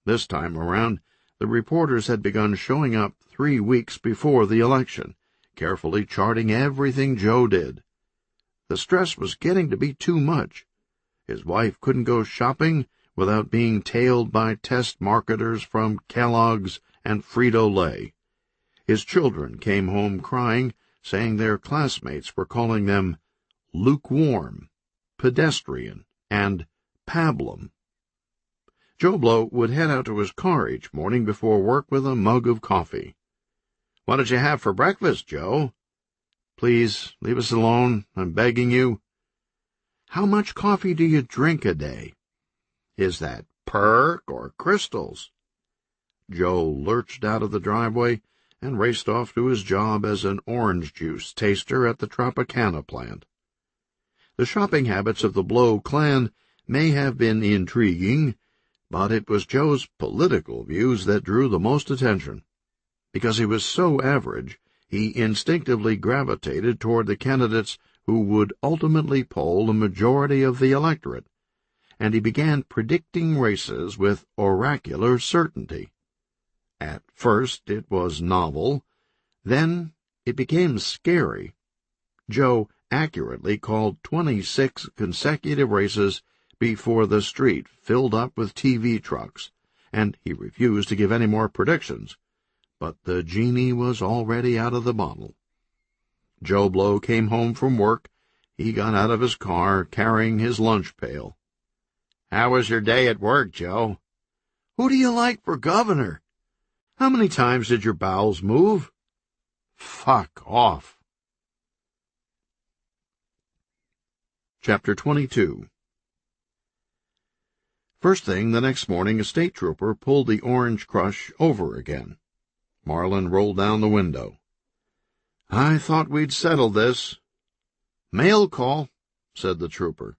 This time around, the reporters had begun showing up 3 weeks before the election, carefully charting everything Joe did. The stress was getting to be too much. His wife couldn't go shopping without being tailed by test marketers from Kellogg's and Frito-Lay. His children came home crying, saying their classmates were calling them lukewarm, pedestrian, and pablum. Joe Blow would head out to his car each morning before work with a mug of coffee. "What did you have for breakfast, Joe?" "Please, leave us alone, I'm begging you." "How much coffee do you drink a day?" "Is that Perk or Crystals?" Joe lurched out of the driveway and raced off to his job as an orange juice taster at the Tropicana plant. The shopping habits of the Blow clan may have been intriguing, but it was Joe's political views that drew the most attention. Because he was so average, he instinctively gravitated toward the candidates who would ultimately poll a majority of the electorate, and he began predicting races with oracular certainty. At first it was novel, then it became scary. Joe accurately called 26 consecutive races before the street filled up with TV trucks, and he refused to give any more predictions. But the genie was already out of the bottle. Joe Blow came home from work. He got out of his car, carrying his lunch pail. "How was your day at work, Joe?" "Who do you like for governor?" "How many times did your bowels move?" "Fuck off." Chapter 22. First thing the next morning, a state trooper pulled the Orange Crush over again. Marlin rolled down the window. I thought we'd settled this. Mail call, said the trooper.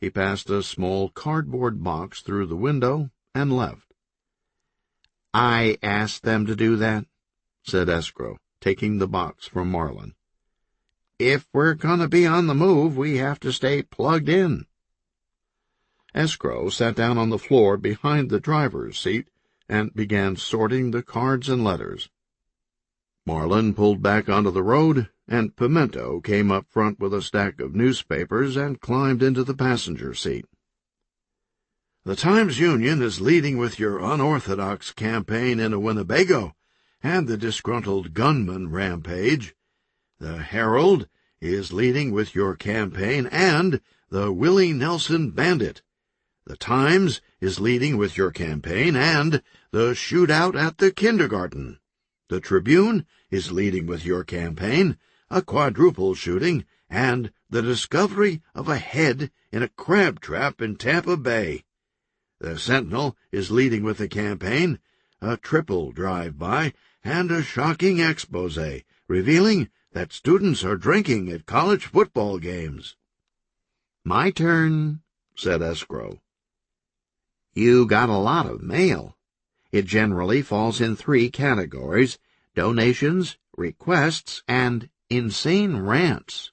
He passed a small cardboard box through the window and left. I asked them to do that, said Escrow, taking the box from Marlin. If we're going to be on the move, we have to stay plugged in. Escrow sat down on the floor behind the driver's seat and began sorting the cards and letters. Marlin pulled back onto the road, and Pimento came up front with a stack of newspapers and climbed into the passenger seat. The Times-Union is leading with your unorthodox campaign in a Winnebago and the disgruntled gunman rampage. The Herald is leading with your campaign and the Willie Nelson Bandit. The Times is leading with your campaign and the shootout at the kindergarten. The Tribune is leading with your campaign, a quadruple shooting, and the discovery of a head in a crab trap in Tampa Bay. The Sentinel is leading with the campaign, a triple drive-by, and a shocking expose revealing that students are drinking at college football games. My turn, said Escrow. You got a lot of mail. It generally falls in 3 categories: donations, requests, and insane rants.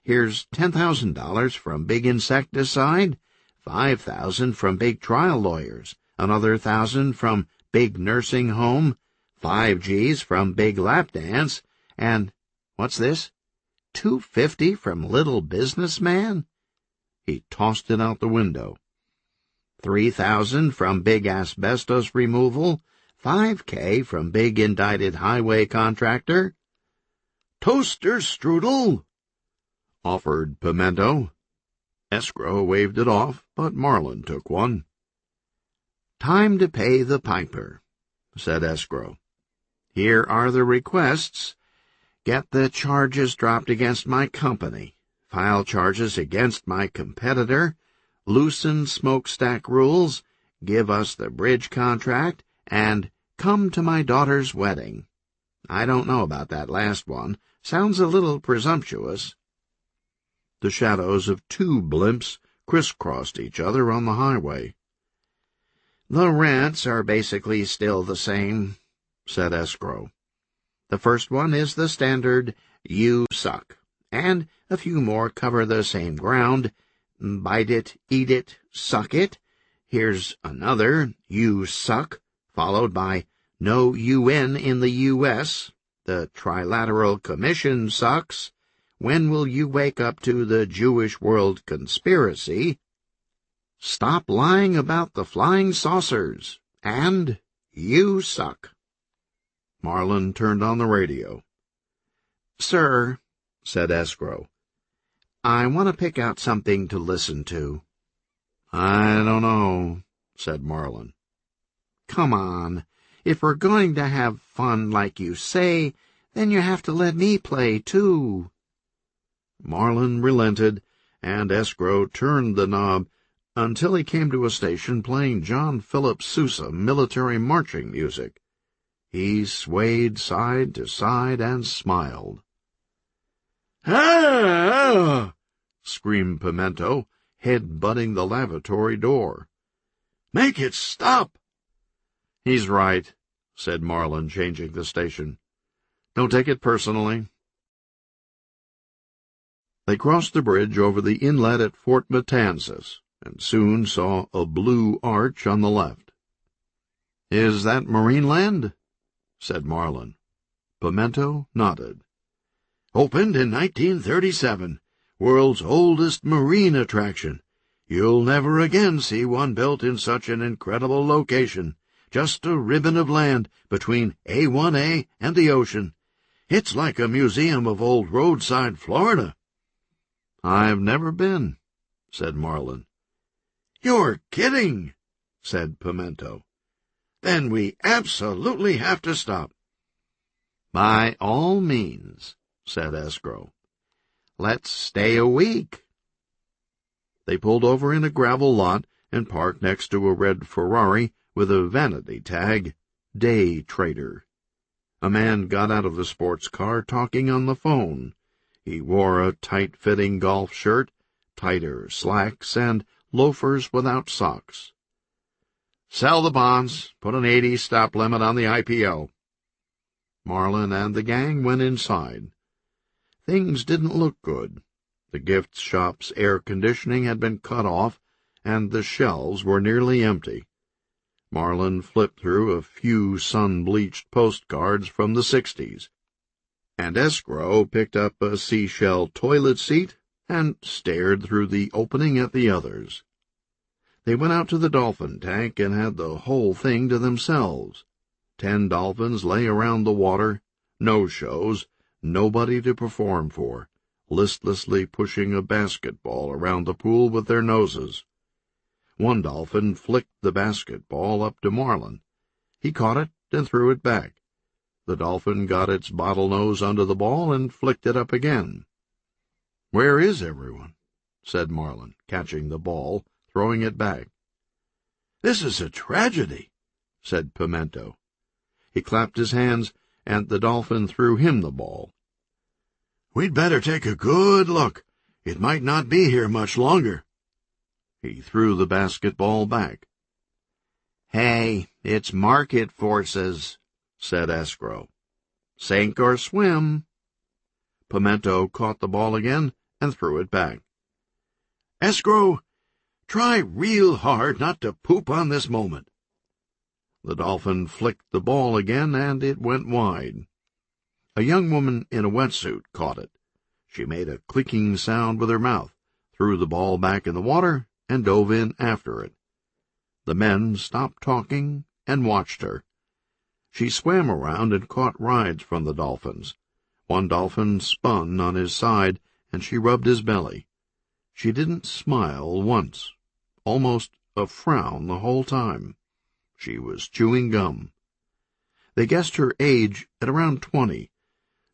Here's $10,000 from Big Insecticide, $5,000 from Big Trial Lawyers, another 1,000 from Big Nursing Home, 5 G's from Big Lap Dance, and, what's this? $250 from Little Businessman? He tossed it out the window. 3,000 from Big Asbestos Removal, $5K from Big Indicted Highway Contractor. Toaster strudel, offered Pimento. Escrow waved it off, but Marlin took one. Time to pay the piper, said Escrow. Here are the requests. Get the charges dropped against my company. File charges against my competitor. Loosen smokestack rules. Give us the bridge contract. And come to my daughter's wedding. I don't know about that last one. Sounds a little presumptuous. The shadows of 2 blimps crisscrossed each other on the highway. The rants are basically still the same, said Escrow. The first one is the standard, you suck, and a few more cover the same ground. Bite it, eat it, suck it. Here's another, you suck, followed by no UN in the U.S. The Trilateral Commission sucks. When will you wake up to the Jewish world conspiracy? Stop lying about the flying saucers. And you suck. Marlin turned on the radio. Sir, said Escrow, I want to pick out something to listen to. I don't know, said Marlin. Come on. If we're going to have fun like you say, then you have to let me play, too. Marlin relented, and Escrow turned the knob until he came to a station playing John Philip Sousa military marching music. He swayed side to side and smiled. Ah! Screamed Pimento, head butting the lavatory door. Make it stop! He's right, said Marlin, changing the station. Don't take it personally. They crossed the bridge over the inlet at Fort Matanzas, and soon saw a blue arch on the left. Is that Marineland? Said Marlin. Pimento nodded. Opened in 1937, world's oldest marine attraction. You'll never again see one built in such an incredible location. Just a ribbon of land between A1A and the ocean. It's like a museum of old roadside Florida. I've never been, said Marlin. You're kidding, said Pimento. Then we absolutely have to stop. By all means, said Escrow. Let's stay a week. They pulled over in a gravel lot and parked next to a red Ferrari with a vanity tag, Day Trader. A man got out of the sports car talking on the phone. He wore a tight-fitting golf shirt, tighter slacks, and loafers without socks. "Sell the bonds. Put an 80 stop limit on the IPO." Marlin and the gang went inside. Things didn't look good. The gift shop's air conditioning had been cut off, and the shelves were nearly empty. Marlin flipped through a few sun-bleached postcards from the 60s, and Escrow picked up a seashell toilet seat and stared through the opening at the others. They went out to the dolphin tank and had the whole thing to themselves. 10 dolphins lay around the water, no shows, nobody to perform for, listlessly pushing a basketball around the pool with their noses. One dolphin flicked the basketball up to Marlin. He caught it and threw it back. The dolphin got its bottlenose under the ball and flicked it up again. "Where is everyone?" said Marlin, catching the ball, throwing it back. "This is a tragedy," said Pimento. He clapped his hands, and the dolphin threw him the ball. "We'd better take a good look. It might not be here much longer." He threw the basketball back. "Hey, it's market forces," said Escrow. "Sink or swim." Pimento caught the ball again and threw it back. "Escrow, try real hard not to poop on this moment." The dolphin flicked the ball again, and it went wide. A young woman in a wetsuit caught it. She made a clicking sound with her mouth, threw the ball back in the water, and dove in after it. The men stopped talking and watched her. She swam around and caught rides from the dolphins. One dolphin spun on his side, and she rubbed his belly. She didn't smile once, almost a frown the whole time. She was chewing gum. They guessed her age at around 20.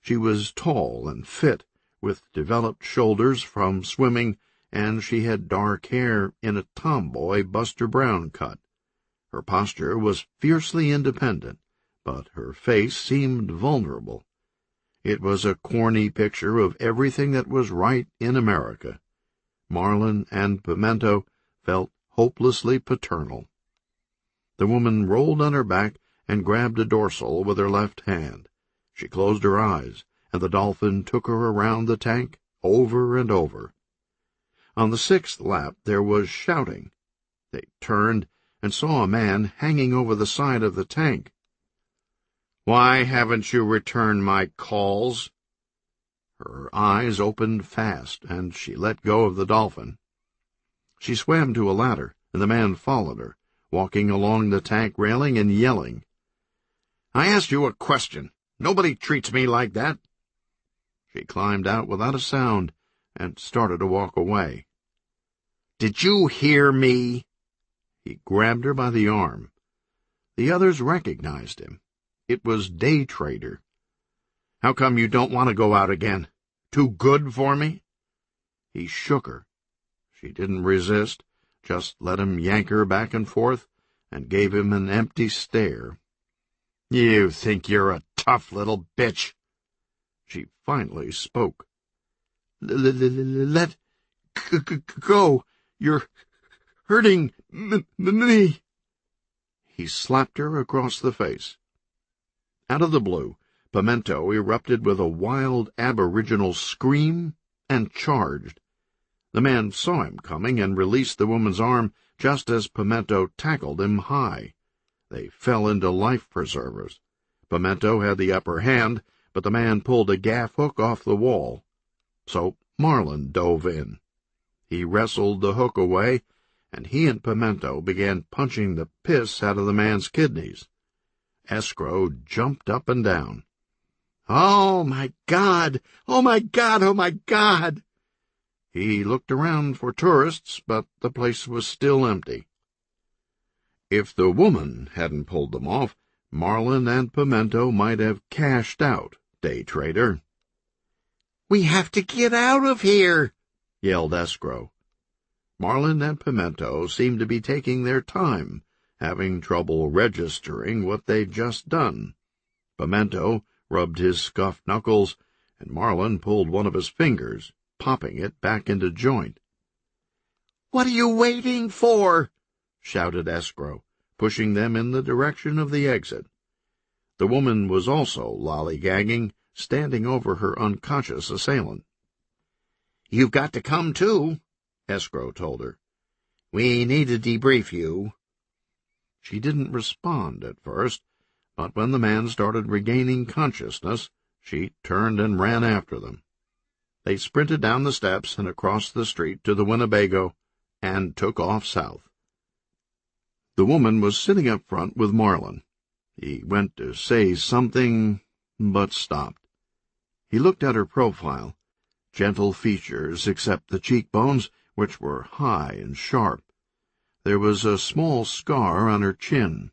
She was tall and fit, with developed shoulders from swimming, and she had dark hair in a tomboy Buster Brown cut. Her posture was fiercely independent, but her face seemed vulnerable. It was a corny picture of everything that was right in America. Marlin and Pimento felt hopelessly paternal. The woman rolled on her back and grabbed a dorsal with her left hand. She closed her eyes, and the dolphin took her around the tank over and over. On the 6th lap there was shouting. They turned and saw a man hanging over the side of the tank. "Why haven't you returned my calls?" Her eyes opened fast, and she let go of the dolphin. She swam to a ladder, and the man followed her, walking along the tank railing and yelling. "I asked you a question. Nobody treats me like that." She climbed out without a sound and started to walk away. "Did you hear me?" He grabbed her by the arm. The others recognized him. It was Day Trader. "How come you don't want to go out again? Too good for me?" He shook her. She didn't resist, just let him yank her back and forth, and gave him an empty stare. "You think you're a tough little bitch." She finally spoke. "Let go. You're hurting me." He slapped her across the face. Out of the blue, Pimento erupted with a wild aboriginal scream and charged. The man saw him coming and released the woman's arm just as Pimento tackled him high. They fell into life-preservers. Pimento had the upper hand, but the man pulled a gaff hook off the wall. So Marlin dove in. He wrestled the hook away, and he and Pimento began punching the piss out of the man's kidneys. Escrow jumped up and down. "Oh, my God! Oh, my God! Oh, my God!" He looked around for tourists, but the place was still empty. If the woman hadn't pulled them off, Marlin and Pimento might have cashed out Day Trader. "We have to get out of here!" yelled Escrow. Marlin and Pimento seemed to be taking their time, having trouble registering what they'd just done. Pimento rubbed his scuffed knuckles, and Marlin pulled one of his fingers, popping it back into joint. "What are you waiting for?" shouted Escrow, pushing them in the direction of the exit. The woman was also lollygagging, standing over her unconscious assailant. "You've got to come too," Escrow told her. "We need to debrief you." She didn't respond at first, but when the man started regaining consciousness, she turned and ran after them. They sprinted down the steps and across the street to the Winnebago and took off south. The woman was sitting up front with Marlin. He went to say something, but stopped. He looked at her profile. Gentle features except the cheekbones, which were high and sharp. There was a small scar on her chin.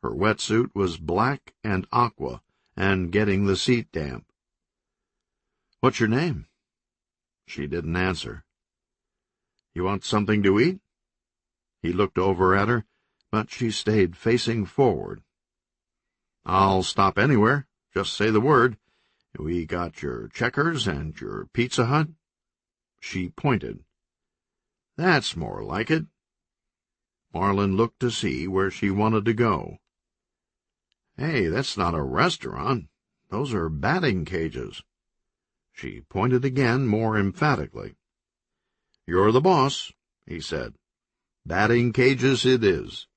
Her wetsuit was black and aqua, and getting the seat damp. "What's your name?" She didn't answer. "You want something to eat?" He looked over at her, but she stayed facing forward. "I'll stop anywhere. Just say the word. We got your Checkers and your Pizza Hut." She pointed. "That's more like it." Marlin looked to see where she wanted to go. "Hey, that's not a restaurant. Those are batting cages." She pointed again, more emphatically. "You're the boss," he said. "Batting cages it is."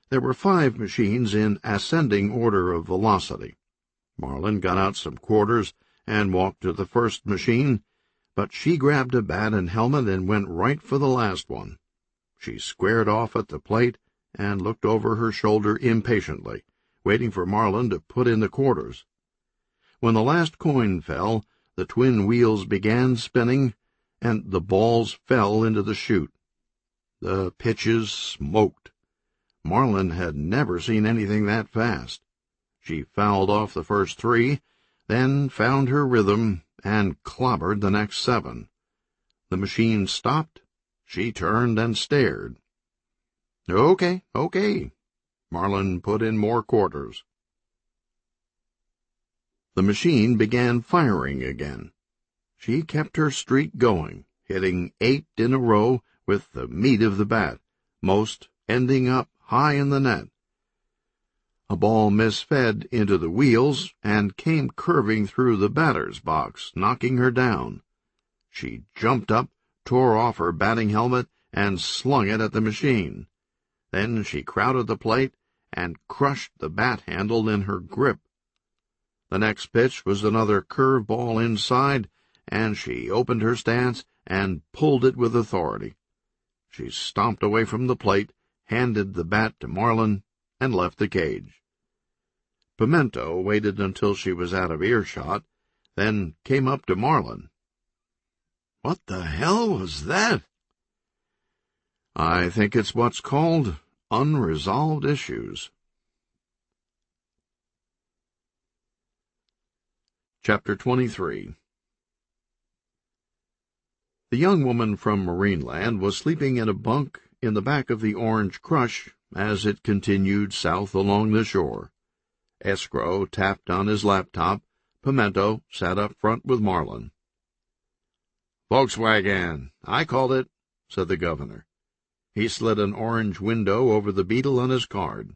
There were 5 machines in ascending order of velocity. Marlin got out some quarters and walked to the first machine, but she grabbed a bat and helmet and went right for the last one. She squared off at the plate and looked over her shoulder impatiently, waiting for Marlin to put in the quarters. When the last coin fell, the twin wheels began spinning, and the balls fell into the chute. The pitches smoked. Marlin had never seen anything that fast. She fouled off the first 3, then found her rhythm and clobbered the next 7. The machine stopped. She turned and stared. Okay. Marlin put in more quarters. The machine began firing again. She kept her streak going, hitting 8 in a row with the meat of the bat, most ending up high in the net. A ball misfed into the wheels and came curving through the batter's box, knocking her down. She jumped up, tore off her batting helmet, and slung it at the machine. Then she crowded the plate and crushed the bat handle in her grip. The next pitch was another curve ball inside, and she opened her stance and pulled it with authority. She stomped away from the plate, handed the bat to Marlin, and left the cage. Pimento waited until she was out of earshot, then came up to Marlin. "What the hell was that?" "I think it's what's called unresolved issues." Chapter 23. The young woman from Marineland was sleeping in a bunk in the back of the Orange Crush as it continued south along the shore. Escrow tapped on his laptop. Pimento sat up front with Marlin. "Volkswagen, I called it," said the governor. He slid an orange window over the beetle on his card.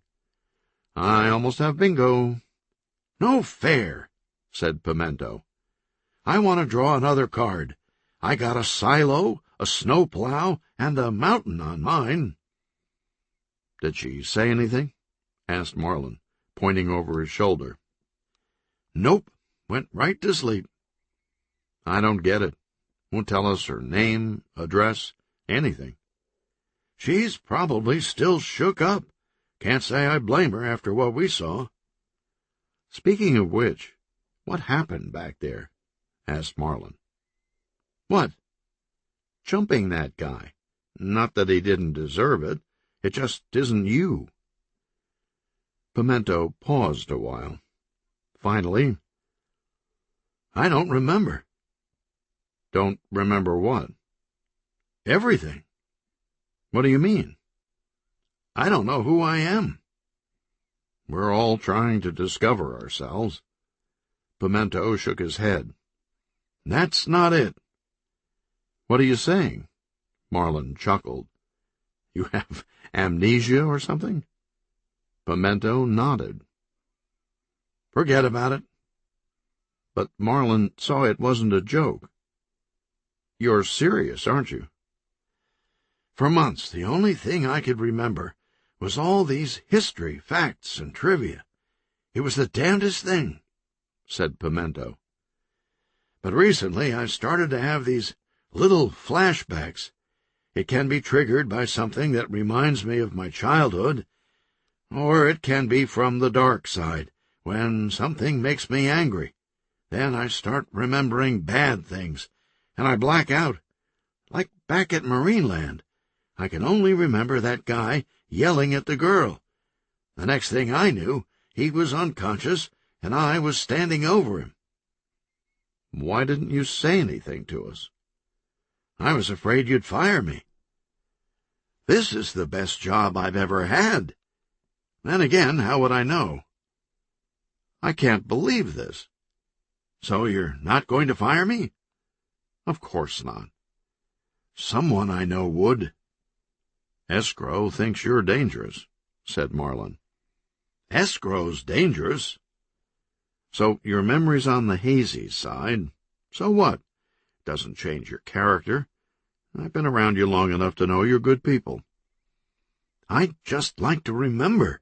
"I almost have bingo." "No fair," said Pimento. "I want to draw another card. I got a silo, a snowplow, and a mountain on mine." "Did she say anything?" asked Marlin, pointing over his shoulder. "Nope. Went right to sleep." "I don't get it. Won't tell us her name, address, anything." "She's probably still shook up. Can't say I blame her after what we saw." "Speaking of which, what happened back there?" asked Marlin. "What?" "Jumping that guy. Not that he didn't deserve it. It just isn't you." Pimento paused a while. Finally, "I don't remember." "Don't remember what?" "Everything." "What do you mean?" "I don't know who I am." We're all trying to discover ourselves. Pimento shook his head. That's not it. What are you saying? Marlin chuckled. You have amnesia or something? Pimento nodded. Forget about it. But Marlin saw it wasn't a joke. You're serious, aren't you? For months, the only thing I could remember was all these history, facts, and trivia. It was the damnedest thing, said Pimento. But recently I've started to have these little flashbacks. It can be triggered by something that reminds me of my childhood, or it can be from the dark side, when something makes me angry. Then I start remembering bad things, and I black out. Like back at Marineland, I can only remember that guy yelling at the girl. The next thing I knew, he was unconscious, and I was standing over him. Why didn't you say anything to us? I was afraid you'd fire me. This is the best job I've ever had. Then again, how would I know? I can't believe this. So you're not going to fire me? Of course not. Someone I know would. Escrow thinks you're dangerous, said Marlin. Escrow's dangerous. So your memory's on the hazy side. So what? Doesn't change your character. I've been around you long enough to know you're good people. I'd just like to remember.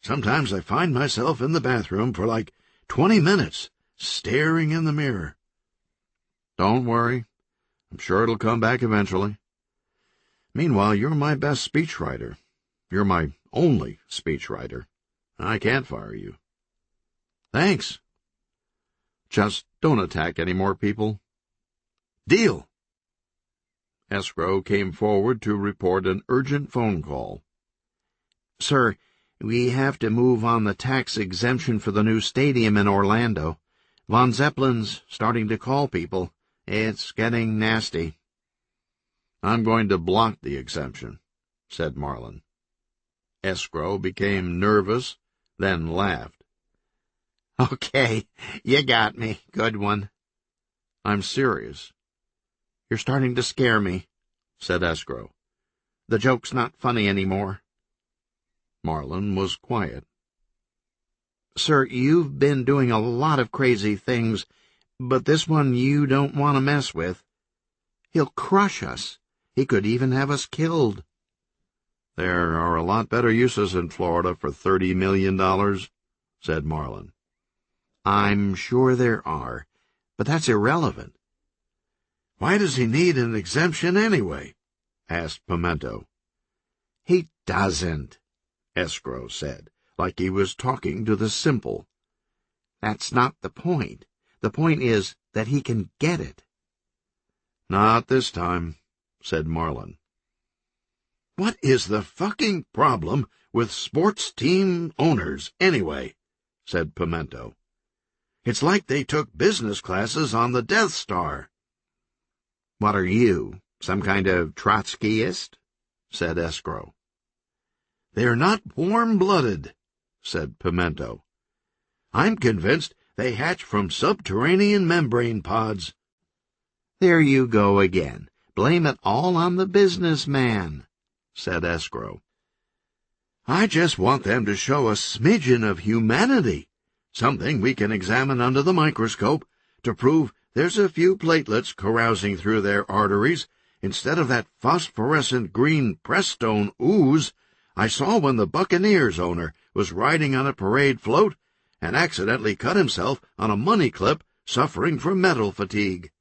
Sometimes I find myself in the bathroom for like 20 minutes, staring in the mirror. Don't worry. I'm sure it'll come back eventually. Meanwhile, you're my best speechwriter. You're my only speechwriter. I can't fire you. Thanks. Just don't attack any more people. Deal. Escrow came forward to report an urgent phone call. Sir, we have to move on the tax exemption for the new stadium in Orlando. Von Zeppelin's starting to call people. It's getting nasty. I'm going to block the exemption, said Marlin. Escrow became nervous, then laughed. Okay, you got me. Good one. I'm serious. You're starting to scare me, said Escrow. The joke's not funny anymore. Marlin was quiet. Sir, you've been doing a lot of crazy things, but this one you don't want to mess with. He'll crush us. He could even have us killed. There are a lot better uses in Florida for $30 million, said Marlin. I'm sure there are, but that's irrelevant. Why does he need an exemption anyway? Asked Pimento. He doesn't, Escrow said, like he was talking to the simple. That's not the point. The point is that he can get it. Not this time, said Marlin. What is the fucking problem with sports team owners, anyway? Said Pimento. It's like they took business classes on the Death Star. What are you, some kind of Trotskyist? Said Escrow. They're not warm-blooded, said Pimento. I'm convinced they hatch from subterranean membrane pods. There you go again. Blame it all on the businessman, said Escrow. I just want them to show a smidgen of humanity, something we can examine under the microscope to prove there's a few platelets carousing through their arteries instead of that phosphorescent green Prestone ooze I saw when the Buccaneers owner was riding on a parade float and accidentally cut himself on a money clip, suffering from metal fatigue.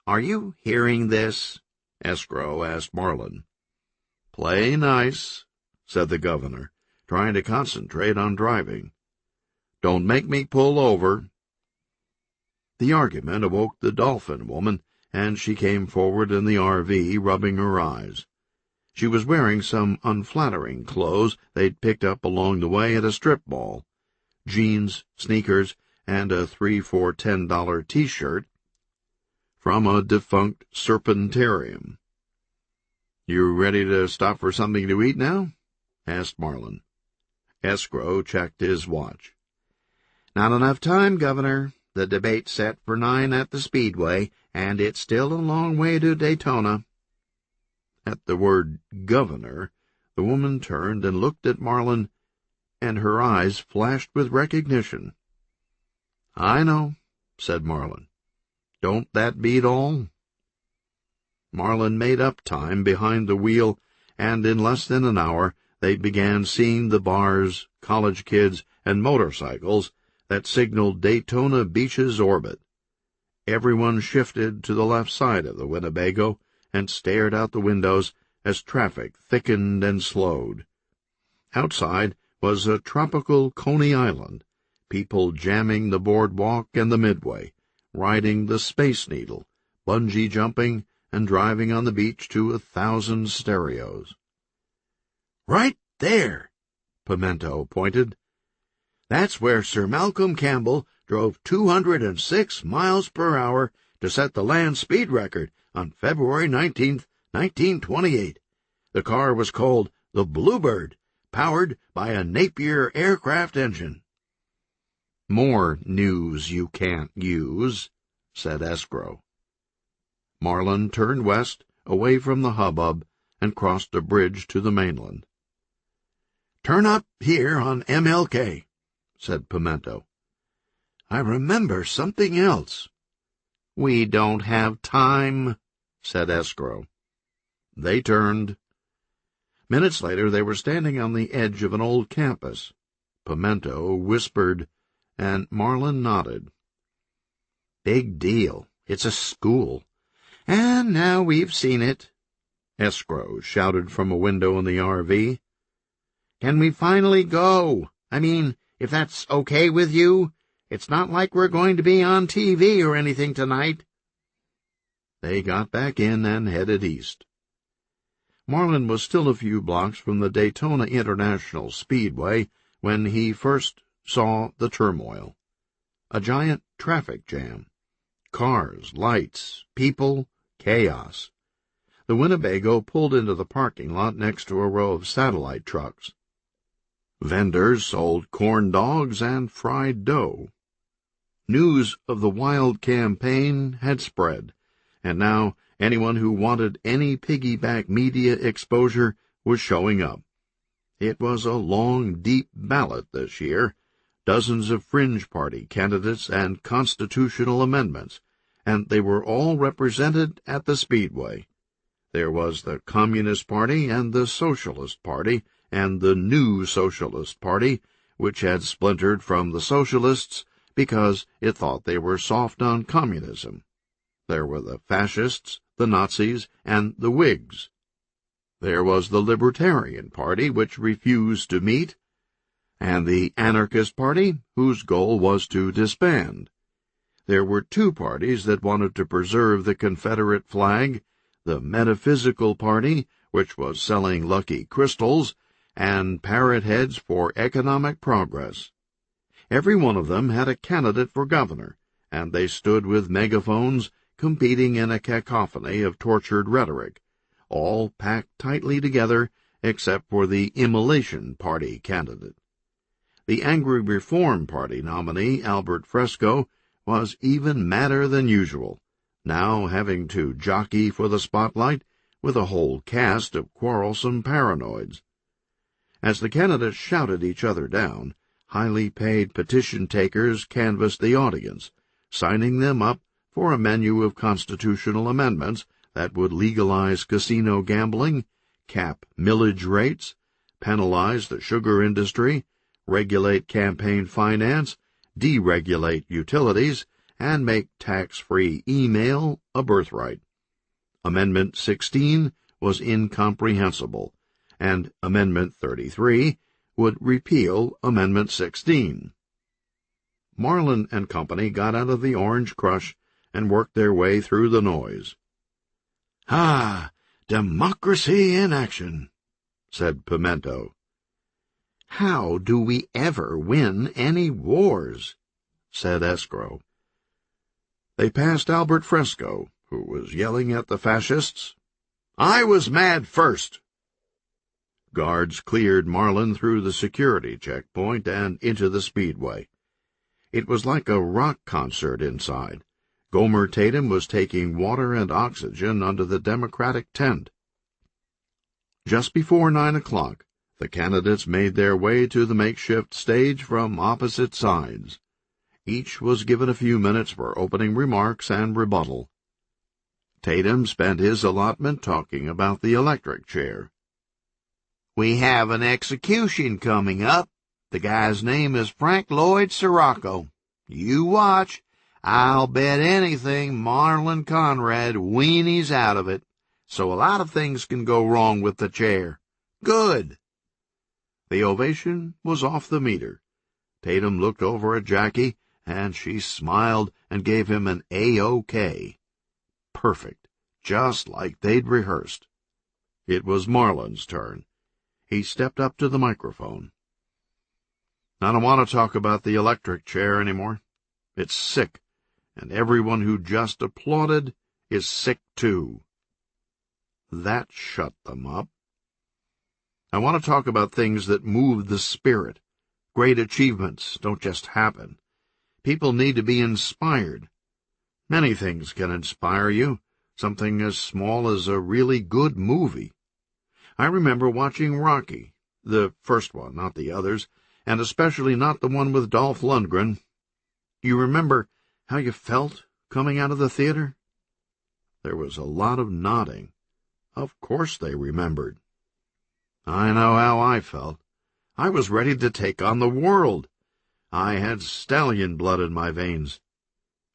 Are you hearing this? Escrow asked Marlin. Play nice, said the governor, trying to concentrate on driving. Don't make me pull over. The argument awoke the dolphin woman, and she came forward in the RV, rubbing her eyes. She was wearing some unflattering clothes they'd picked up along the way at a strip mall. Jeans, sneakers, and a 3 for $10 T-shirt from a defunct serpentarium. You ready to stop for something to eat now? Asked Marlin. Escrow checked his watch. "Not enough time, Governor. The debate's set for 9 at the Speedway, and it's still a long way to Daytona." At the word governor, the woman turned and looked at Marlin, and her eyes flashed with recognition. "I know," said Marlin. "Don't that beat all?" Marlin made up time behind the wheel, and in less than an hour they began seeing the bars, college kids, and motorcycles that signaled Daytona Beach's orbit. Everyone shifted to the left side of the Winnebago and stared out the windows as traffic thickened and slowed. Outside was a tropical Coney Island, people jamming the boardwalk and the Midway, riding the Space Needle, bungee jumping, and driving on the beach to 1,000 stereos. "Right there," Pimento pointed. "That's where Sir Malcolm Campbell drove 206 miles per hour to set the land speed record on February 19th, 1928. The car was called the Bluebird, powered by a Napier aircraft engine." "More news you can't use," said Escrow. Marlin turned west, away from the hubbub, and crossed a bridge to the mainland. "Turn up here on MLK," said Pimento. "I remember something else." "We don't have time," said Escrow. They turned. Minutes later they were standing on the edge of an old campus. Pimento whispered, and Marlin nodded. "Big deal. It's a school. And now we've seen it," Escrow shouted from a window in the RV. "Can we finally go? I mean, if that's okay with you? It's not like we're going to be on TV or anything tonight." They got back in and headed east. Marlin was still a few blocks from the Daytona International Speedway when he first saw the turmoil. A giant traffic jam. Cars, lights, people, chaos. The Winnebago pulled into the parking lot next to a row of satellite trucks. Vendors sold corn dogs and fried dough. News of the wild campaign had spread, and now anyone who wanted any piggyback media exposure was showing up. It was a long, deep ballot this year, dozens of fringe party candidates and constitutional amendments, and they were all represented at the Speedway. There was the Communist Party and the Socialist Party and the New Socialist Party, which had splintered from the Socialists because it thought they were soft on communism. There were the Fascists, the Nazis, and the Whigs. There was the Libertarian Party, which refused to meet, and the Anarchist Party, whose goal was to disband. There were two parties that wanted to preserve the Confederate flag, the Metaphysical Party, which was selling lucky crystals, and Parrot Heads for Economic Progress. Every one of them had a candidate for governor, and they stood with megaphones, competing in a cacophony of tortured rhetoric, all packed tightly together except for the Immolation Party candidate. The Angry Reform Party nominee, Albert Fresco, was even madder than usual, now having to jockey for the spotlight with a whole cast of quarrelsome paranoids. As the candidates shouted each other down, highly paid petition-takers canvassed the audience, signing them up for a menu of constitutional amendments that would legalize casino gambling, cap millage rates, penalize the sugar industry, regulate campaign finance, deregulate utilities, and make tax-free email a birthright. Amendment 16 was incomprehensible, and Amendment 33 would repeal Amendment 16. Marlin and company got out of the Orange Crush and worked their way through the noise. "Ah, democracy in action," said Pimento. "How do we ever win any wars?" said Escrow. They passed Albert Fresco, who was yelling at the fascists. "I was mad first." Guards cleared Marlin through the security checkpoint and into the speedway. It was like a rock concert inside. Gomer Tatum was taking water and oxygen under the Democratic tent. Just before 9 o'clock, the candidates made their way to the makeshift stage from opposite sides. Each was given a few minutes for opening remarks and rebuttal. Tatum spent his allotment talking about the electric chair. We have an execution coming up. The guy's name is Frank Lloyd Sirocco. You watch. I'll bet anything Marlin Conrad weenies out of it, so a lot of things can go wrong with the chair. Good. The ovation was off the meter. Tatum looked over at Jackie, and she smiled and gave him an A-OK. Perfect, just like they'd rehearsed. It was Marlin's turn. He stepped up to the microphone. I don't want to talk about the electric chair anymore. It's sick, and everyone who just applauded is sick too. That shut them up. I want to talk about things that move the spirit. Great achievements don't just happen. People need to be inspired. Many things can inspire you, something as small as a really good movie. I remember watching Rocky, the first one, not the others, and especially not the one with Dolph Lundgren. You remember how you felt coming out of the theater? There was a lot of nodding. Of course they remembered. I know how I felt. I was ready to take on the world. I had stallion blood in my veins.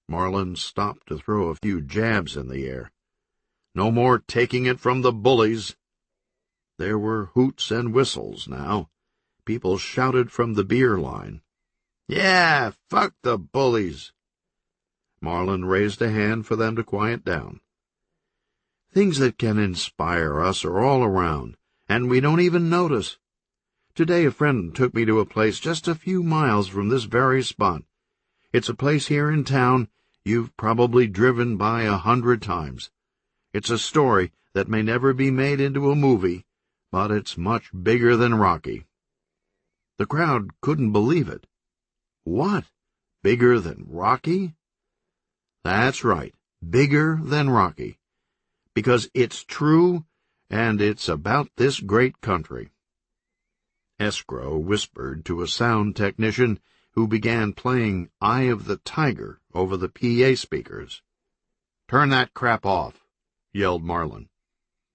Marlin stopped to throw a few jabs in the air. No more taking it from the bullies. There were hoots and whistles now. People shouted from the beer line. Yeah, fuck the bullies. Marlin raised a hand for them to quiet down. Things that can inspire us are all around, and we don't even notice. Today a friend took me to a place just a few miles from this very spot. It's a place here in town you've probably driven by 100 times. It's a story that may never be made into a movie, but it's much bigger than Rocky. The crowd couldn't believe it. What? Bigger than Rocky? That's right, bigger than Rocky. Because it's true, and it's about this great country. Escrow whispered to a sound technician who began playing Eye of the Tiger over the PA speakers. Turn that crap off, yelled Marlin.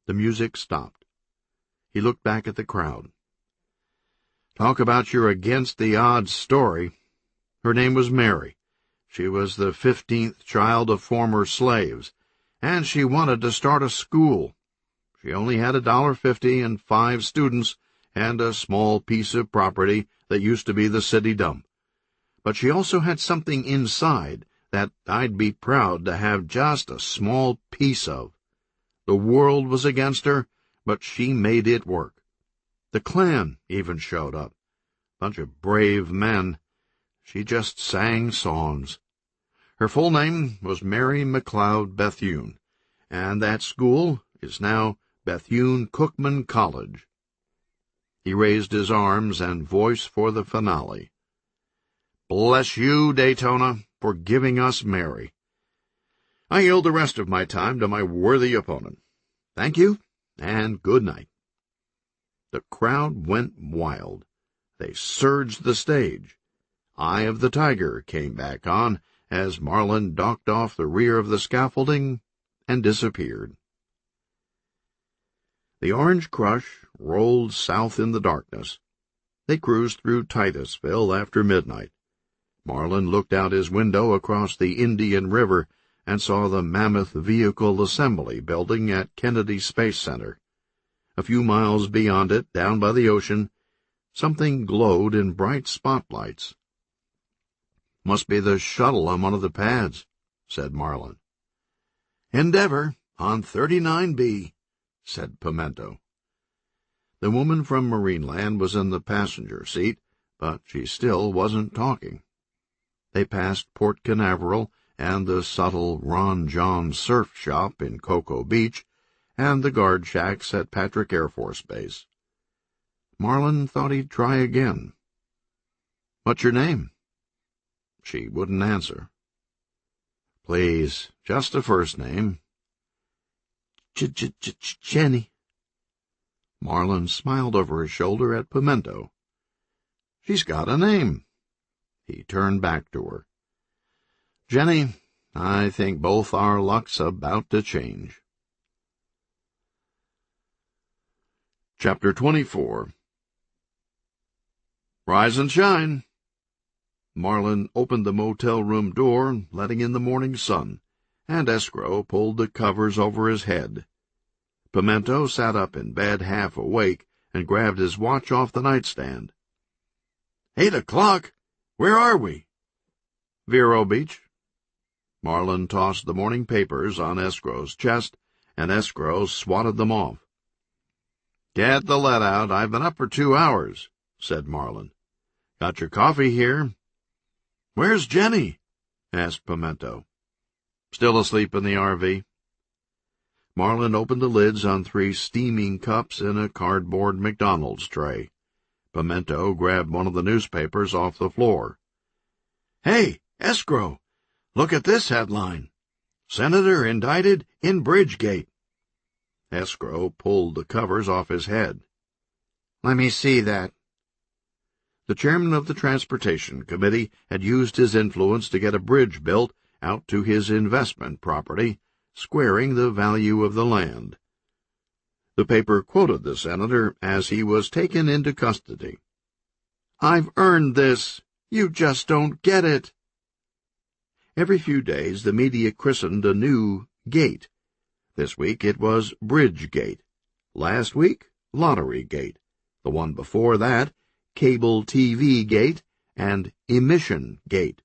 The music stopped. He looked back at the crowd. Talk about your against-the-odds story. Her name was Mary. She was the 15th child of former slaves, and she wanted to start a school. She only had $1.50 and 5 students and a small piece of property that used to be the city dump. But she also had something inside that I'd be proud to have just a small piece of. The world was against her, but she made it work. The Klan even showed up. Bunch of brave men. She just sang songs. Her full name was Mary McLeod Bethune, and that school is now Bethune-Cookman College. He raised his arms and voice for the finale. Bless you, Daytona, for giving us Mary. I yield the rest of my time to my worthy opponent. Thank you, and good night. The crowd went wild. They surged the stage. Eye of the Tiger came back on as Marlin docked off the rear of the scaffolding and disappeared. The Orange Crush rolled south in the darkness. They cruised through Titusville after midnight. Marlin looked out his window across the Indian River and saw the mammoth vehicle assembly building at Kennedy Space Center. A few miles beyond it, down by the ocean, something glowed in bright spotlights. Must be the shuttle on one of the pads, said Marlin. Endeavor, on 39B, said Pimento. The woman from Marineland was in the passenger seat, but she still wasn't talking. They passed Port Canaveral and the subtle Ron John surf shop in Cocoa Beach and the guard shacks at Patrick Air Force Base. Marlin thought he'd try again. "What's your name?" She wouldn't answer. "Please, just a first name." Jenny." Marlin smiled over his shoulder at Pimento. "She's got a name." He turned back to her. "Jenny, I think both our luck's about to change." Chapter 24. "Rise and shine." Marlin opened the motel room door, letting in the morning sun, and Escrow pulled the covers over his head. Pimento sat up in bed half awake and grabbed his watch off the nightstand. 8 o'clock? Where are we?" "Vero Beach." Marlin tossed the morning papers on Escrow's chest, and Escrow swatted them off. "Get the lead out. I've been up for 2 hours," said Marlin. "Got your coffee here." "Where's Jenny?" asked Pimento. "Still asleep in the RV." Marlin opened the lids on 3 steaming cups in a cardboard McDonald's tray. Pimento grabbed one of the newspapers off the floor. "Hey, Escrow, look at this headline. Senator indicted in Bridgegate." Escrow pulled the covers off his head. "Let me see that." The chairman of the Transportation Committee had used his influence to get a bridge built out to his investment property, squaring the value of the land. The paper quoted the senator as he was taken into custody. "I've earned this. You just don't get it." Every few days the media christened a new gate. This week it was Bridgegate. Last week, Lottery Gate. The one before that, Cable TV Gate and Emission Gate.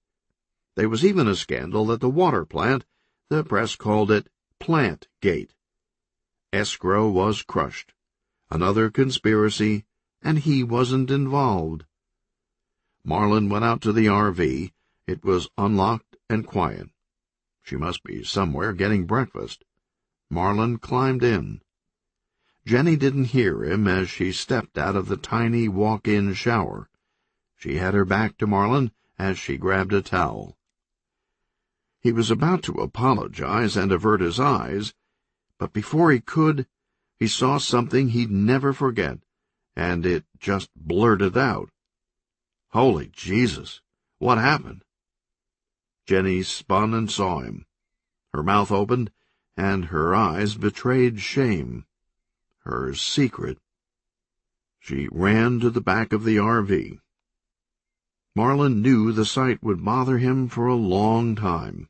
There was even a scandal at the water plant. The press called it Plant Gate. Escrow was crushed. Another conspiracy, and he wasn't involved. Marlin went out to the RV. It was unlocked and quiet. She must be somewhere getting breakfast. Marlin climbed in. Jenny didn't hear him as she stepped out of the tiny walk-in shower. She had her back to Marlin as she grabbed a towel. He was about to apologize and avert his eyes, but before he could, he saw something he'd never forget, and it just blurted out. "Holy Jesus! What happened?" Jenny spun and saw him. Her mouth opened, and her eyes betrayed shame. Her secret. She ran to the back of the RV. Marlin knew the sight would bother him for a long time.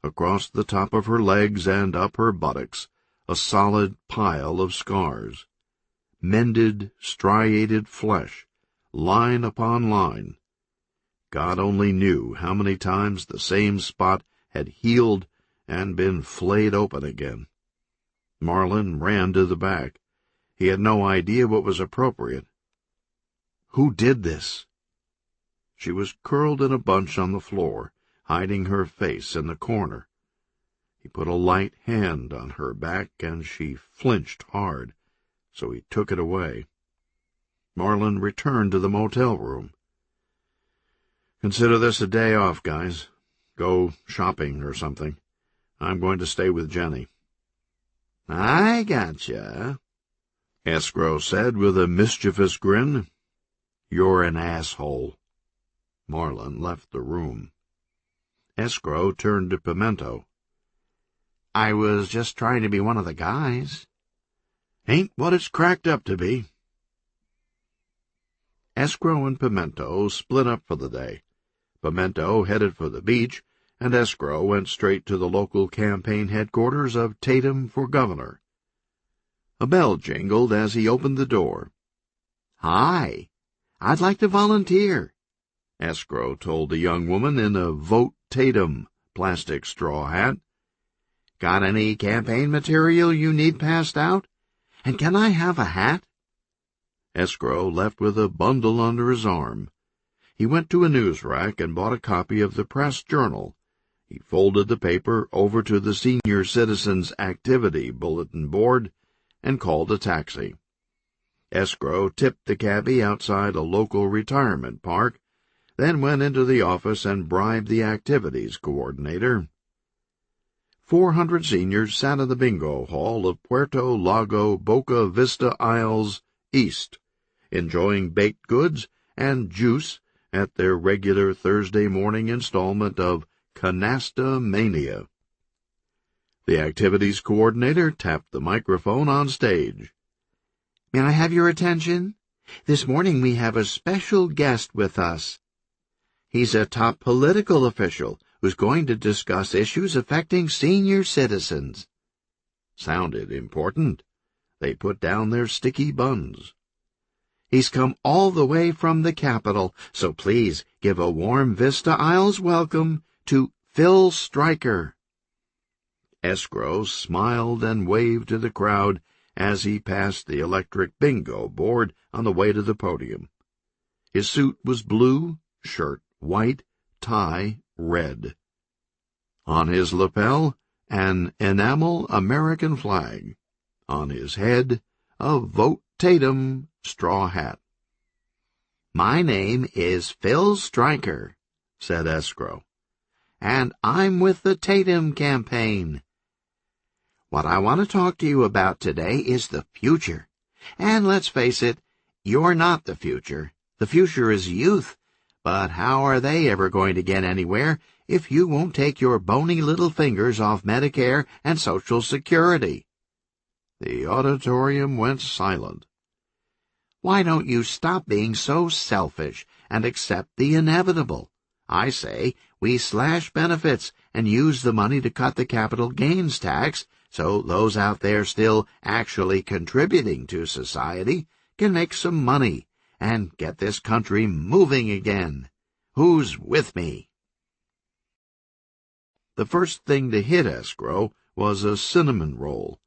Across the top of her legs and up her buttocks, a solid pile of scars. Mended, striated flesh, line upon line. God only knew how many times the same spot had healed and been flayed open again. Marlin ran to the back. He had no idea what was appropriate. Who did this? She was curled in a bunch on the floor, hiding her face in the corner. He put a light hand on her back, and she flinched hard, so he took it away. Marlin returned to the motel room. "Consider this a day off, guys. Go shopping or something. I'm going to stay with Jenny." "I gotcha," Escrow said with a mischievous grin. "You're an asshole." Marlin left the room. Escrow turned to Pimento. "I was just trying to be one of the guys." "Ain't what it's cracked up to be." Escrow and Pimento split up for the day. Pimento headed for the beach, and Escrow went straight to the local campaign headquarters of Tatum for Governor. A bell jingled as he opened the door. "Hi, I'd like to volunteer," Escrow told the young woman in a Vote Tatum plastic straw hat. "Got any campaign material you need passed out? And can I have a hat?" Escrow left with a bundle under his arm. He went to a news rack and bought a copy of the Press-Journal. He folded the paper over to the Senior Citizens Activity Bulletin Board and called a taxi. Escrow tipped the cabbie outside a local retirement park, then went into the office and bribed the activities coordinator. 400 seniors sat in the bingo hall of Puerto Lago Boca Vista Isles East, enjoying baked goods and juice at their regular Thursday morning installment of Canasta Mania. The activities coordinator tapped the microphone on stage. May I have your attention? This morning we have a special guest with us. He's a top political official who's going to discuss issues affecting senior citizens. Sounded important. They put down their sticky buns. He's come all the way from the capital, so please give a warm Vista Isles welcome to Phil Stryker. Escrow smiled and waved to the crowd as he passed the electric bingo board on the way to the podium. His suit was blue, shirt white, tie red. On his lapel, an enamel American flag. On his head, a Vote Tatum straw hat. My name is Phil Stryker, said Escrow, and I'm with the Tatum campaign. What I want to talk to you about today is the future. And let's face it, you're not the future. The future is youth. But how are they ever going to get anywhere if you won't take your bony little fingers off Medicare and Social Security? The auditorium went silent. Why don't you stop being so selfish and accept the inevitable? I say we slash benefits and use the money to cut the capital gains tax so those out there still actually contributing to society can make some money and get this country moving again. Who's with me? The first thing to hit Escrow was a cinnamon roll,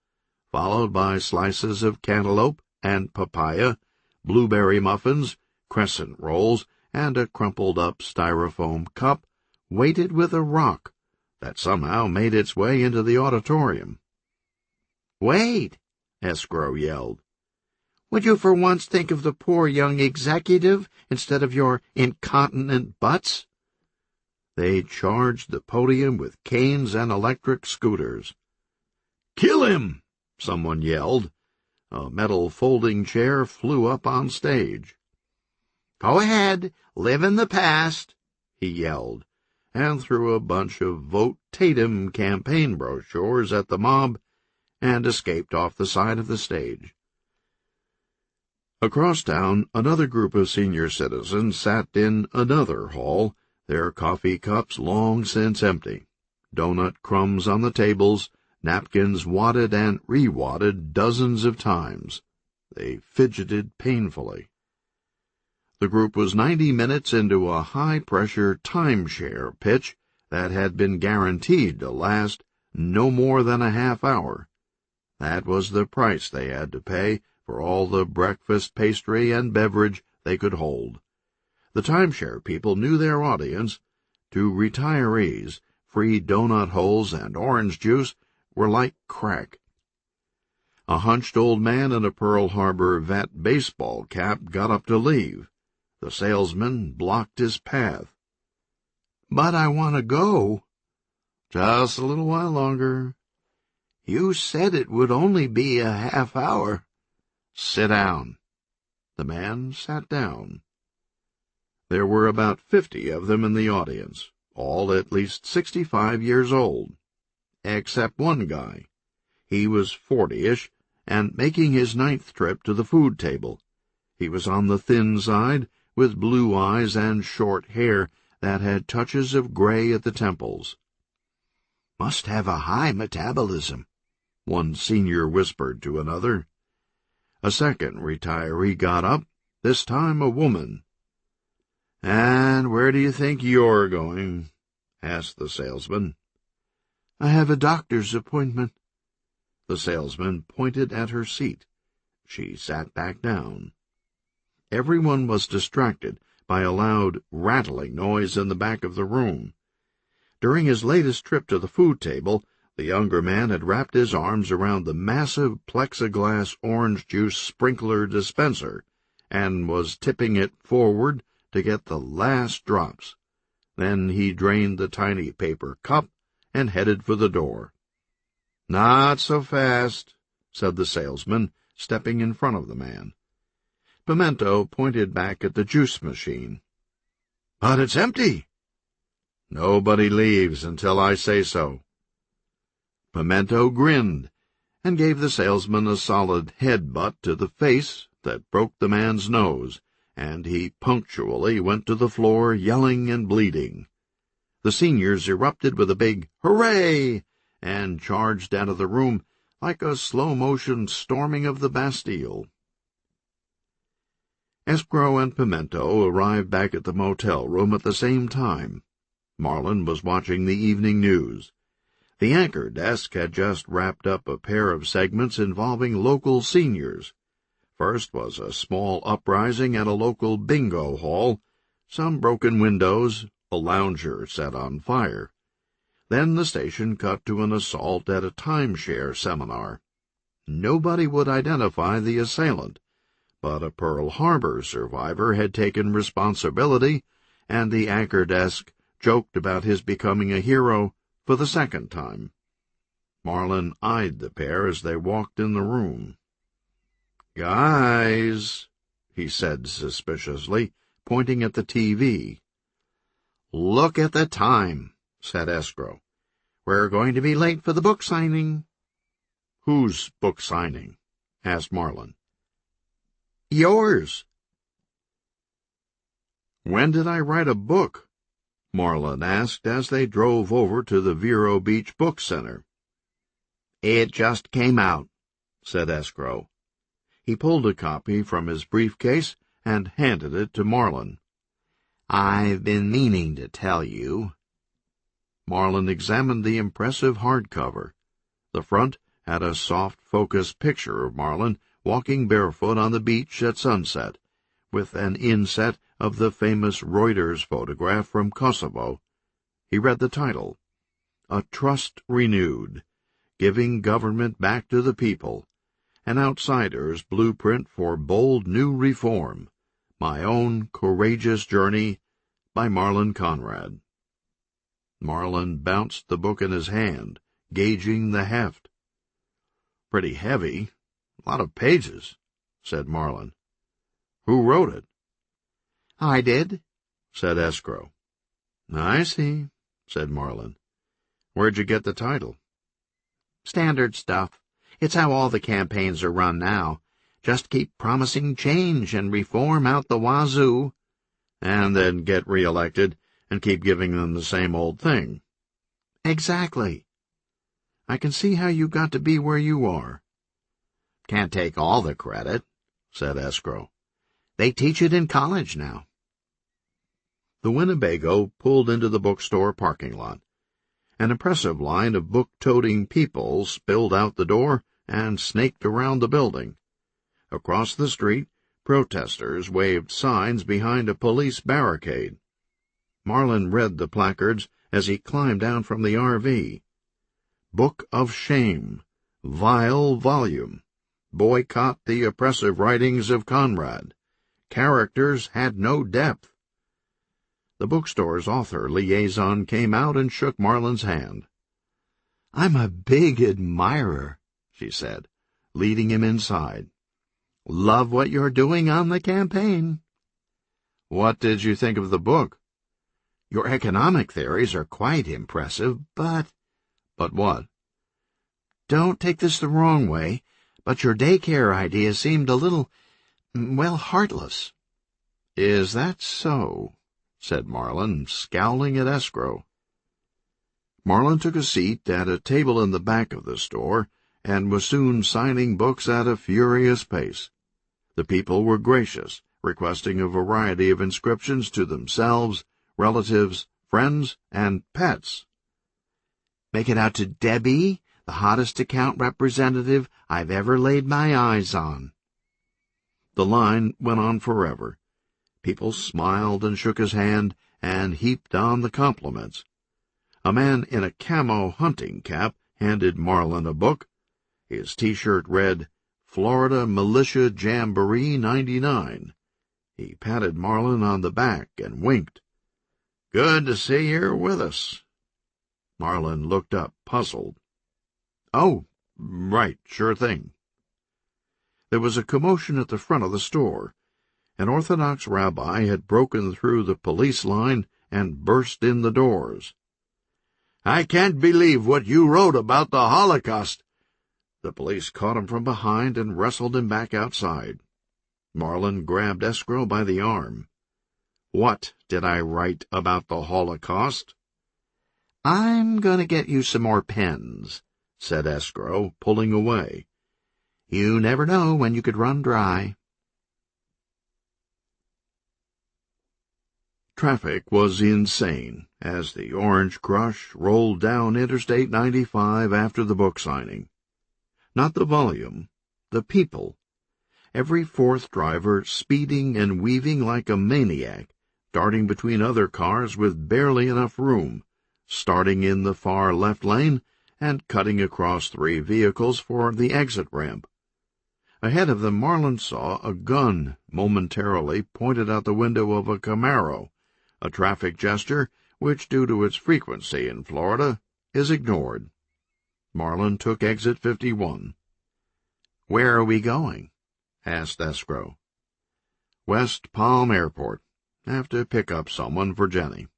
followed by slices of cantaloupe and papaya, blueberry muffins, crescent rolls, and a crumpled-up styrofoam cup weighted with a rock that somehow made its way into the auditorium. Wait, Escrow yelled. Would you for once think of the poor young executive instead of your incontinent butts? They charged the podium with canes and electric scooters. "Kill him!" someone yelled. A metal folding chair flew up on stage. "Go ahead, live in the past," he yelled, and threw a bunch of Vote Tatum campaign brochures at the mob and escaped off the side of the stage. Across town, another group of senior citizens sat in another hall, their coffee cups long since empty, donut crumbs on the tables, napkins wadded and re-wadded dozens of times. They fidgeted painfully. The group was 90 minutes into a high-pressure timeshare pitch that had been guaranteed to last no more than a half hour. That was the price they had to pay for all the breakfast, pastry, and beverage they could hold. The timeshare people knew their audience. To retirees, free donut holes and orange juice were like crack. A hunched old man in a Pearl Harbor vet baseball cap got up to leave. The salesman blocked his path. "But I want to go." "Just a little while longer." "You said it would only be a half hour." "Sit down." The man sat down. There were about 50 of them in the audience, all at least 65 years old, except one guy. He was 40-ish and making his 9th trip to the food table. He was on the thin side, with blue eyes and short hair that had touches of gray at the temples. "Must have a high metabolism," one senior whispered to another. A second retiree got up, this time a woman. "And where do you think you're going?" asked the salesman. "I have a doctor's appointment." The salesman pointed at her seat. She sat back down. Everyone was distracted by a loud, rattling noise in the back of the room. During his latest trip to the food table, The younger man had wrapped his arms around the massive plexiglass orange juice sprinkler dispenser and was tipping it forward to get the last drops. Then he drained the tiny paper cup and headed for the door. "Not so fast," said the salesman, stepping in front of the man. Pimento pointed back at the juice machine. "But it's empty." "Nobody leaves until I say so." Pimento grinned and gave the salesman a solid headbutt to the face that broke the man's nose, and he punctually went to the floor, yelling and bleeding. The seniors erupted with a big hooray and charged out of the room like a slow-motion storming of the Bastille. Escrow and Pimento arrived back at the motel room at the same time. Marlin was watching the evening news. The anchor desk had just wrapped up a pair of segments involving local seniors. First was a small uprising at a local bingo hall, some broken windows, a lounger set on fire. Then the station cut to an assault at a timeshare seminar. Nobody would identify the assailant, but a Pearl Harbor survivor had taken responsibility, and the anchor desk joked about his becoming a hero for the second time. Marlin eyed the pair as they walked in the room. "Guys," he said suspiciously, pointing at the TV. "Look at the time," said Escrow. "We're going to be late for the book signing." "Whose book signing?" asked Marlin. "Yours." "When did I write a book?" Marlin asked as they drove over to the Vero Beach Book Center. "It just came out," said Escrow. He pulled a copy from his briefcase and handed it to Marlin. "I've been meaning to tell you." Marlin examined the impressive hardcover. The front had a soft-focus picture of Marlin walking barefoot on the beach at sunset, with an inset of the famous Reuters photograph from Kosovo. He read the title, "A Trust Renewed, Giving Government Back to the People, An Outsider's Blueprint for Bold New Reform, My Own Courageous Journey, by Marlin Conrad." Marlin bounced the book in his hand, gauging the heft. "Pretty heavy. A lot of pages," said Marlin. "Who wrote it?" "I did," said Escrow. "I see," said Marlin. "Where'd you get the title?" "Standard stuff. It's how all the campaigns are run now. Just keep promising change and reform out the wazoo, and then get re-elected and keep giving them the same old thing." "Exactly." "I can see how you got to be where you are." "Can't take all the credit," said Escrow. "They teach it in college now." The Winnebago pulled into the bookstore parking lot. An impressive line of book-toting people spilled out the door and snaked around the building. Across the street, protesters waved signs behind a police barricade. Marlin read the placards as he climbed down from the RV. "Book of Shame, Vile Volume, Boycott the Oppressive Writings of Conrad, Characters Had No Depth." The bookstore's author liaison came out and shook Marlin's hand. "I'm a big admirer," she said, leading him inside. "Love what you're doing on the campaign." "What did you think of the book?" "Your economic theories are quite impressive, but—" "But what?" "Don't take this the wrong way, but your daycare idea seemed a little, well, heartless." "Is that so?" said Marlin, scowling at Escrow. Marlin took a seat at a table in the back of the store and was soon signing books at a furious pace. The people were gracious, requesting a variety of inscriptions to themselves, relatives, friends, and pets. "Make it out to Debbie, the hottest account representative I've ever laid my eyes on." The line went on forever. People smiled and shook his hand and heaped on the compliments. A man in a camo hunting cap handed Marlin a book. His T-shirt read, Florida Militia Jamboree 99. He patted Marlin on the back and winked. "Good to see you're with us." Marlin looked up, puzzled. "Oh, right, sure thing." There was a commotion at the front of the store. An Orthodox rabbi had broken through the police line and burst in the doors. "I can't believe what you wrote about the Holocaust." The police caught him from behind and wrestled him back outside. Marlin grabbed Escrow by the arm. "What did I write about the Holocaust?" "I'm going to get you some more pens," said Escrow, pulling away. "You never know when you could run dry." Traffic was insane as the Orange Crush rolled down Interstate 95 after the book signing. Not the volume, the people. Every fourth driver speeding and weaving like a maniac, darting between other cars with barely enough room, starting in the far left lane and cutting across 3 vehicles for the exit ramp. Ahead of them, Marlin saw a gun momentarily pointed out the window of a Camaro, a traffic gesture which, due to its frequency in Florida, is ignored. Marlin took exit 51. "Where are we going?" asked Escrow. "West Palm Airport. Have to pick up someone for Jenny."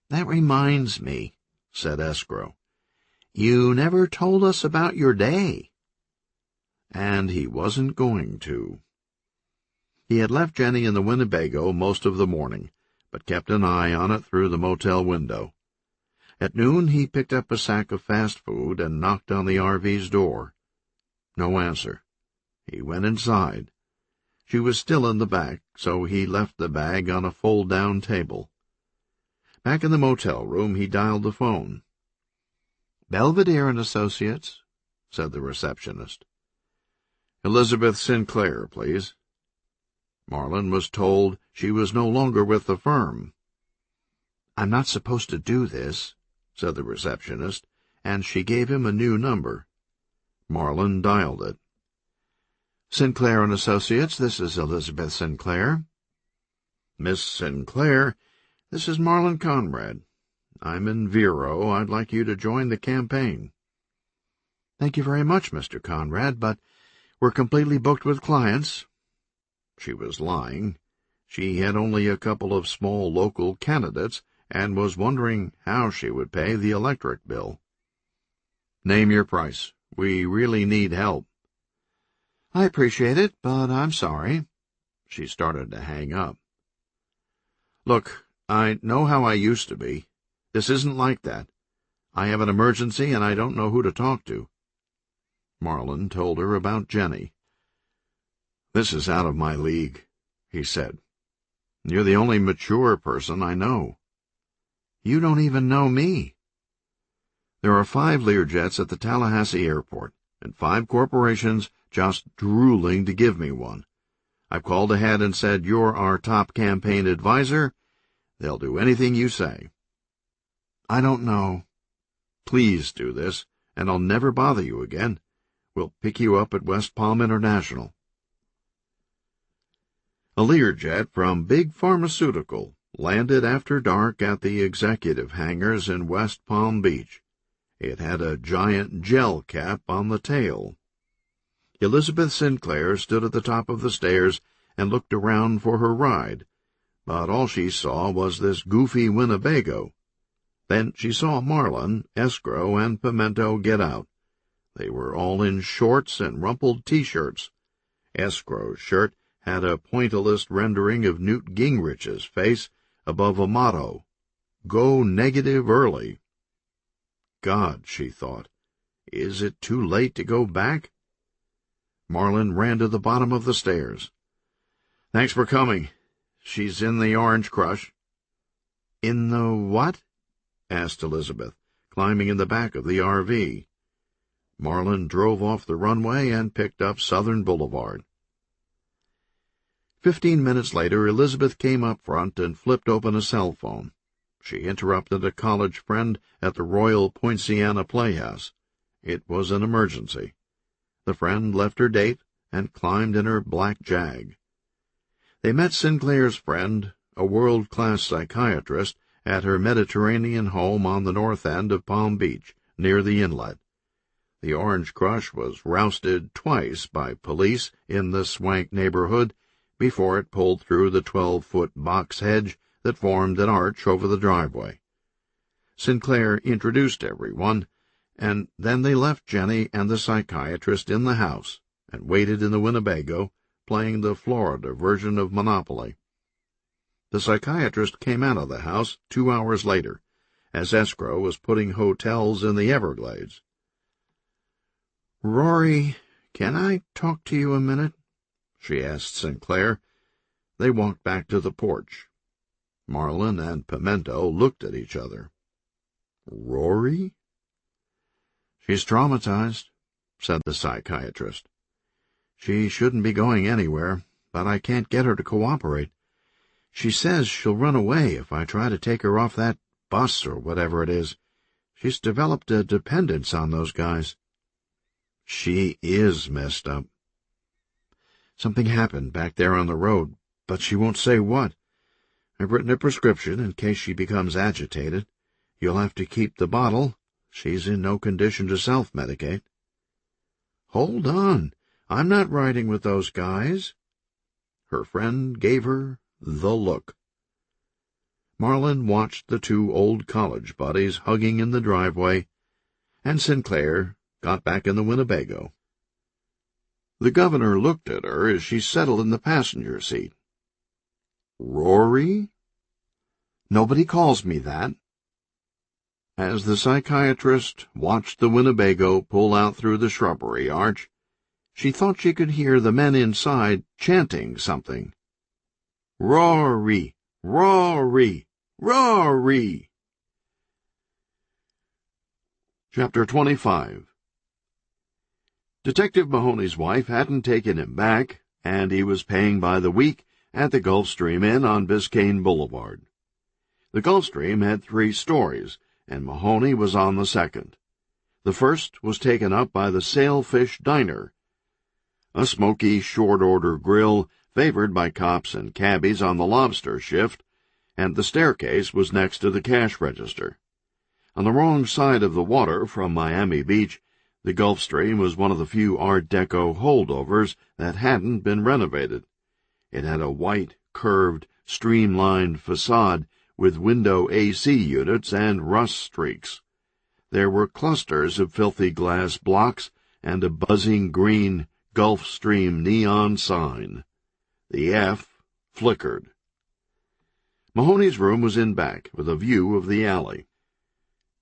"That reminds me," said Escrow. "You never told us about your day." And he wasn't going to. He had left Jenny in the Winnebago most of the morning, but kept an eye on it through the motel window. At noon he picked up a sack of fast food and knocked on the RV's door. No answer. He went inside. She was still in the back, so he left the bag on a fold-down table. Back in the motel room, he dialed the phone. "Belvedere and Associates," said the receptionist. "Elizabeth Sinclair, please." Marlin was told she was no longer with the firm. "I'm not supposed to do this," said the receptionist, and she gave him a new number. Marlin dialed it. "Sinclair and Associates, this is Elizabeth Sinclair." "Miss Sinclair, this is Marlin Conrad. I'm in Vero. I'd like you to join the campaign." "Thank you very much, Mr. Conrad, but we're completely booked with clients." She was lying. She had only a couple of small local candidates and was wondering how she would pay the electric bill. "Name your price. We really need help." "I appreciate it, but I'm sorry." She started to hang up. "Look, I know how I used to be. This isn't like that. I have an emergency and I don't know who to talk to." Marlin told her about Jenny. "This is out of my league," he said. "You're the only mature person I know." "You don't even know me." "There are 5 Learjets at the Tallahassee airport, and 5 corporations just drooling to give me one. I've called ahead and said you're our top campaign advisor. They'll do anything you say." "I don't know." "Please do this, and I'll never bother you again. We'll pick you up at West Palm International." A Learjet from Big Pharmaceutical landed after dark at the executive hangars in West Palm Beach. It had a giant gel cap on the tail. Elizabeth Sinclair stood at the top of the stairs and looked around for her ride, but all she saw was this goofy Winnebago. Then she saw Marlin, Escrow, and Pimento get out. They were all in shorts and rumpled T-shirts. Escrow's shirt had a pointillist rendering of Newt Gingrich's face above a motto, "Go negative early." God, she thought, is it too late to go back? Marlin ran to the bottom of the stairs. "Thanks for coming. She's in the Orange Crush." "In the what?" asked Elizabeth, climbing in the back of the RV. Marlin drove off the runway and picked up Southern Boulevard. 15 minutes later, Elizabeth came up front and flipped open a cell phone. She interrupted a college friend at the Royal Poinciana Playhouse. It was an emergency. The friend left her date and climbed in her black Jag. They met Sinclair's friend, a world-class psychiatrist, at her Mediterranean home on the north end of Palm Beach, near the inlet. The Orange Crush was rousted twice by police in the swank neighborhood before it pulled through the 12-foot box hedge that formed an arch over the driveway. Sinclair introduced everyone, and then they left Jenny and the psychiatrist in the house and waited in the Winnebago, playing the Florida version of Monopoly. The psychiatrist came out of the house 2 hours later, as escrow was putting hotels in the Everglades. "Rory, can I talk to you a minute?" she asked Sinclair. They walked back to the porch. Marlin and Pimento looked at each other. "Rory?" "She's traumatized," said the psychiatrist. "She shouldn't be going anywhere, but I can't get her to cooperate. She says she'll run away if I try to take her off that bus or whatever it is. She's developed a dependence on those guys." "She is messed up." "Something happened back there on the road, but she won't say what. I've written a prescription in case she becomes agitated. You'll have to keep the bottle. She's in no condition to self-medicate." "Hold on. I'm not riding with those guys." Her friend gave her the look. Marlin watched the two old college buddies hugging in the driveway, and Sinclair got back in the Winnebago. The governor looked at her as she settled in the passenger seat. "Rory?" "Nobody calls me that." As the psychiatrist watched the Winnebago pull out through the shrubbery arch, she thought she could hear the men inside chanting something. "Rory! Rory! Rory!" Chapter 25. Detective Mahoney's wife hadn't taken him back, and he was paying by the week at the Gulfstream Inn on Biscayne Boulevard. The Gulfstream had 3 stories, and Mahoney was on the second. The first was taken up by the Sailfish Diner, a smoky, short-order grill favored by cops and cabbies on the lobster shift, and the staircase was next to the cash register. On the wrong side of the water from Miami Beach, the Gulfstream was one of the few Art Deco holdovers that hadn't been renovated. It had a white, curved, streamlined facade with window AC units and rust streaks. There were clusters of filthy glass blocks and a buzzing green Gulfstream neon sign. The F flickered. Mahoney's room was in back, with a view of the alley.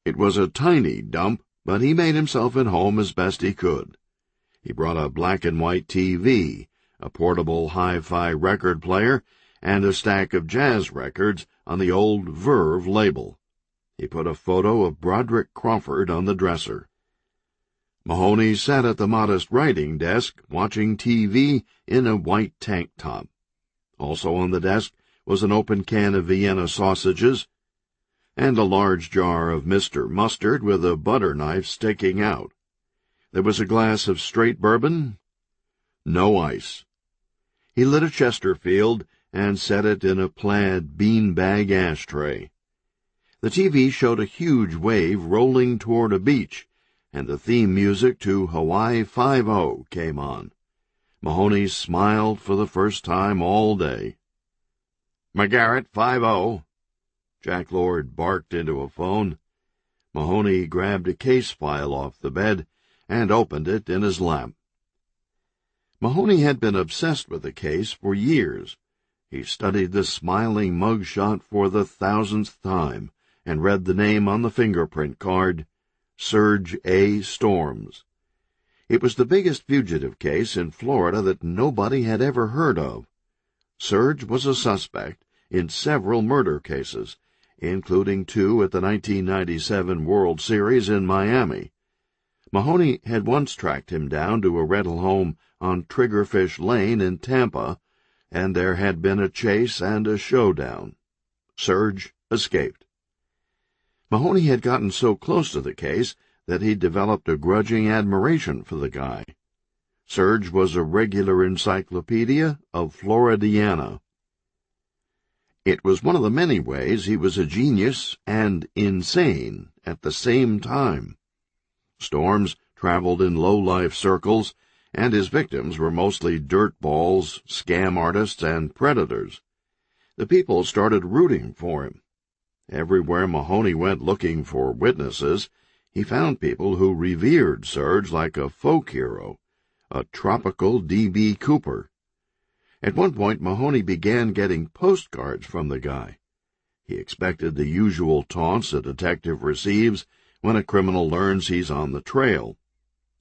It was a tiny dump, but he made himself at home as best he could. He brought a black-and-white TV, a portable hi-fi record player, and a stack of jazz records on the old Verve label. He put a photo of Broderick Crawford on the dresser. Mahoney sat at the modest writing desk, watching TV in a white tank top. Also on the desk was an open can of Vienna sausages and a large jar of Mr. Mustard with a butter knife sticking out. There was a glass of straight bourbon, no ice. He lit a Chesterfield and set it in a plaid beanbag ashtray. The TV showed a huge wave rolling toward a beach, and the theme music to Hawaii 5-0 came on. Mahoney smiled for the first time all day. "McGarrett, 5-0. Jack Lord barked into a phone. Mahoney grabbed a case file off the bed and opened it in his lap. Mahoney had been obsessed with the case for years. He studied the smiling mugshot for the 1000th time and read the name on the fingerprint card, Serge Storms. It was the biggest fugitive case in Florida that nobody had ever heard of. Serge was a suspect in several murder cases, including 2 at the 1997 World Series in Miami. Mahoney had once tracked him down to a rental home on Triggerfish Lane in Tampa, and there had been a chase and a showdown. Serge escaped. Mahoney had gotten so close to the case that he'd developed a grudging admiration for the guy. Serge was a regular encyclopedia of Floridiana. It was one of the many ways he was a genius and insane at the same time. Storms traveled in low-life circles, and his victims were mostly dirtballs, scam artists, and predators. The people started rooting for him. Everywhere Mahoney went looking for witnesses, he found people who revered Serge like a folk hero, a tropical D.B. Cooper. At one point, Mahoney began getting postcards from the guy. He expected the usual taunts a detective receives when a criminal learns he's on the trail.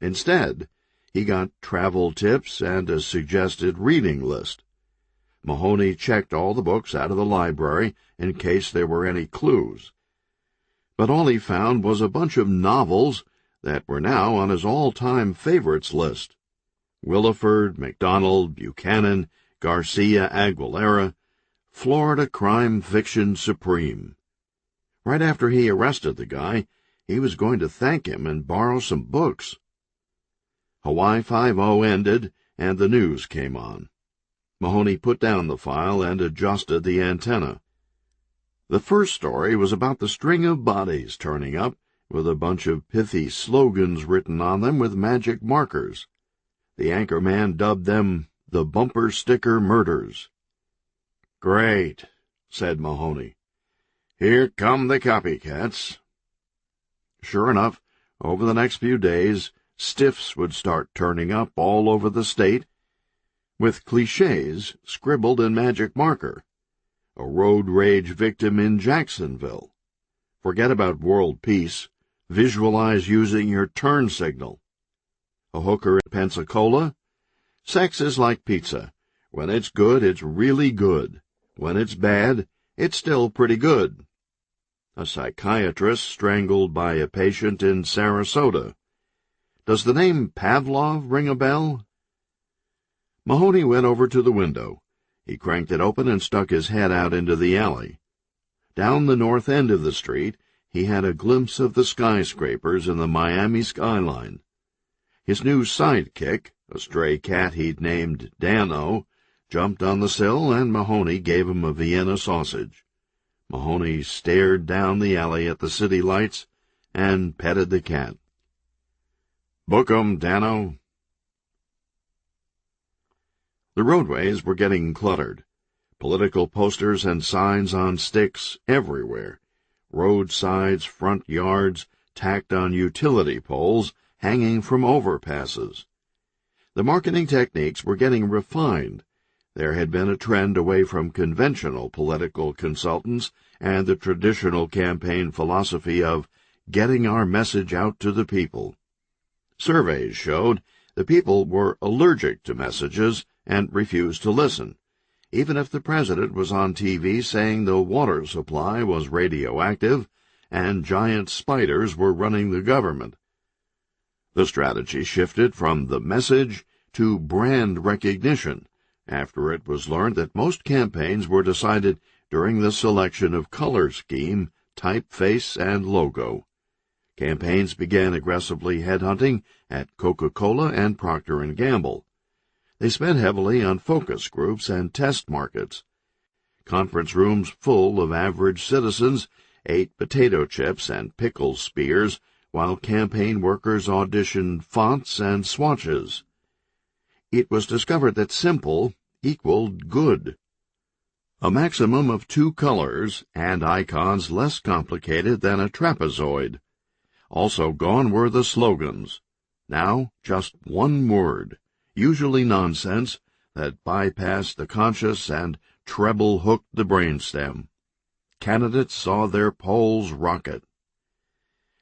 Instead, he got travel tips and a suggested reading list. Mahoney checked all the books out of the library in case there were any clues. But all he found was a bunch of novels that were now on his all-time favorites list. Williford, MacDonald, Buchanan, Garcia Aguilera, Florida crime fiction supreme. Right after he arrested the guy, he was going to thank him and borrow some books. Hawaii 5-0 ended, and the news came on. Mahoney put down the file and adjusted the antenna. The first story was about the string of bodies turning up, with a bunch of pithy slogans written on them with magic markers. The anchorman dubbed them the bumper sticker murders. "Great," said Mahoney. "Here come the copycats." Sure enough, over the next few days, stiffs would start turning up all over the state, with cliches scribbled in magic marker. A road rage victim in Jacksonville. Forget about world peace. Visualize using your turn signal. A hooker in Pensacola. Sex is like pizza. When it's good, it's really good. When it's bad, it's still pretty good. A psychiatrist strangled by a patient in Sarasota. Does the name Pavlov ring a bell? Mahoney went over to the window. He cranked it open and stuck his head out into the alley. Down the north end of the street, he had a glimpse of the skyscrapers and the Miami skyline. His new sidekick, a stray cat he'd named Dano, jumped on the sill, and Mahoney gave him a Vienna sausage. Mahoney stared down the alley at the city lights and petted the cat. "Book 'em, Dano." The roadways were getting cluttered. Political posters and signs on sticks everywhere. Roadsides, front yards, tacked on utility poles, hanging from overpasses. The marketing techniques were getting refined. There had been a trend away from conventional political consultants and the traditional campaign philosophy of getting our message out to the people. Surveys showed the people were allergic to messages and refused to listen, even if the president was on TV saying the water supply was radioactive and giant spiders were running the government. The strategy shifted from the message to brand recognition after it was learned that most campaigns were decided during the selection of color scheme, typeface, and logo. Campaigns began aggressively headhunting at Coca-Cola and Procter & Gamble. They spent heavily on focus groups and test markets. Conference rooms full of average citizens ate potato chips and pickle spears while campaign workers auditioned fonts and swatches. It was discovered that simple equaled good. A maximum of 2 colors and icons less complicated than a trapezoid. Also gone were the slogans. Now just one word, usually nonsense, that bypassed the conscious and treble-hooked the brainstem. Candidates saw their polls rocket.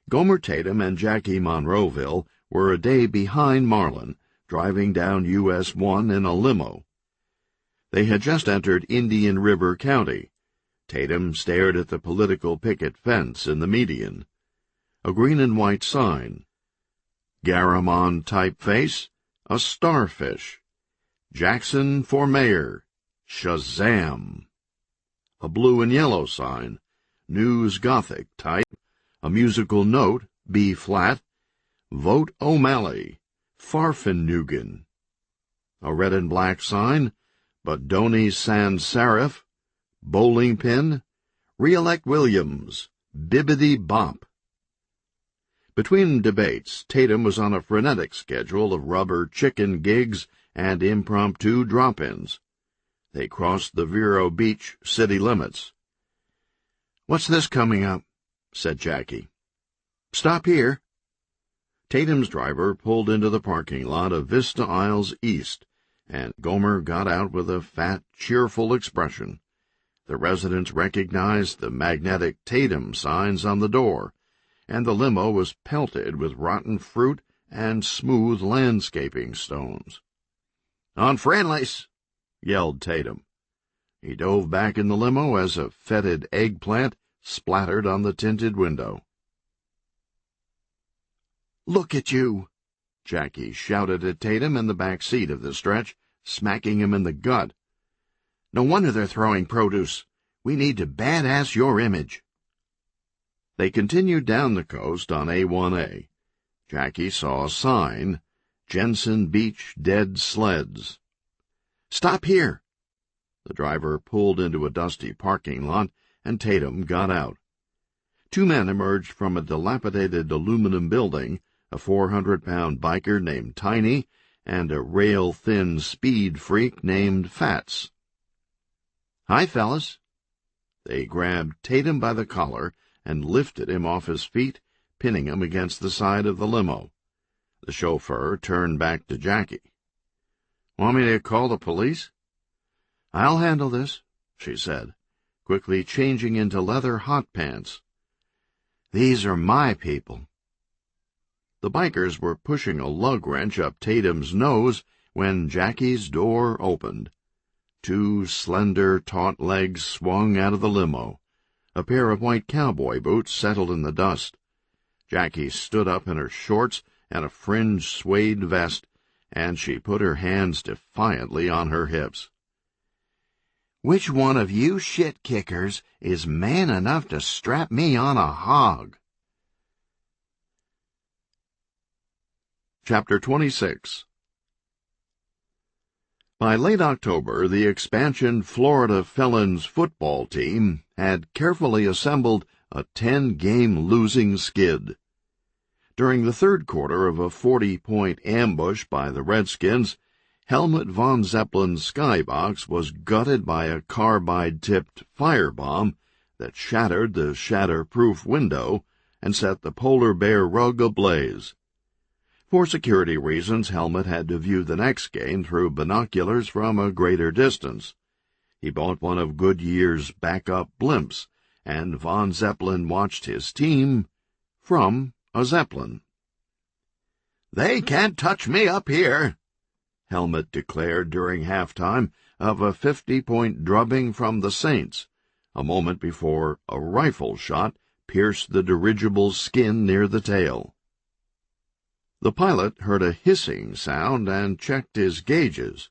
Gomer Tatum and Jackie Monroeville were a day behind Marlin, driving down US 1 in a limo. They had just entered Indian River County. Tatum stared at the political picket fence in the median. A green and white sign. Garamond typeface, a starfish. Jackson for mayor. Shazam! A blue and yellow sign. News Gothic type. A musical note, B flat, Vote O'Malley, Farfennugan. A red and black sign, Bodoni Sans Serif, bowling pin, re-elect Williams, bibbidi bop. Between debates, Tatum was on a frenetic schedule of rubber chicken gigs and impromptu drop-ins. They crossed the Vero Beach city limits. "What's this coming up?" said Jackie. "Stop here." Tatum's driver pulled into the parking lot of Vista Isles East, and Gomer got out with a fat, cheerful expression. The residents recognized the magnetic Tatum signs on the door, and the limo was pelted with rotten fruit and smooth landscaping stones. "On friendlies!" yelled Tatum. He dove back in the limo as a fetid eggplant splattered on the tinted window. "Look at you!" Jackie shouted at Tatum in the back seat of the stretch, smacking him in the gut. "No wonder they're throwing produce. We need to badass your image." They continued down the coast on A1A. Jackie saw a sign, Jensen Beach Dead Sleds. "Stop here." The driver pulled into a dusty parking lot, and Tatum got out. Two men emerged from a dilapidated aluminum building, a 400-pound biker named Tiny, and a rail-thin speed freak named Fats. "Hi, fellas." They grabbed Tatum by the collar and lifted him off his feet, pinning him against the side of the limo. The chauffeur turned back to Jackie. "Want me to call the police?" "I'll handle this," she said, quickly changing into leather hot pants. "These are my people." The bikers were pushing a lug wrench up Tatum's nose when Jackie's door opened. Two slender, taut legs swung out of the limo. A pair of white cowboy boots settled in the dust. Jackie stood up in her shorts and a fringed suede vest, and she put her hands defiantly on her hips. "Which one of you shit-kickers is man enough to strap me on a hog?" Chapter 26. By late October, the expansion Florida Felons football team had carefully assembled a 10-game losing skid. During the third quarter of a 40-point ambush by the Redskins, Helmut von Zeppelin's skybox was gutted by a carbide-tipped firebomb that shattered the shatter-proof window and set the polar bear rug ablaze. For security reasons, Helmut had to view the next game through binoculars from a greater distance. He bought one of Goodyear's backup blimps, and von Zeppelin watched his team from a Zeppelin. "They can't touch me up here," Helmut declared during halftime of a 50-point drubbing from the Saints, a moment before a rifle shot pierced the dirigible's skin near the tail. The pilot heard a hissing sound and checked his gauges.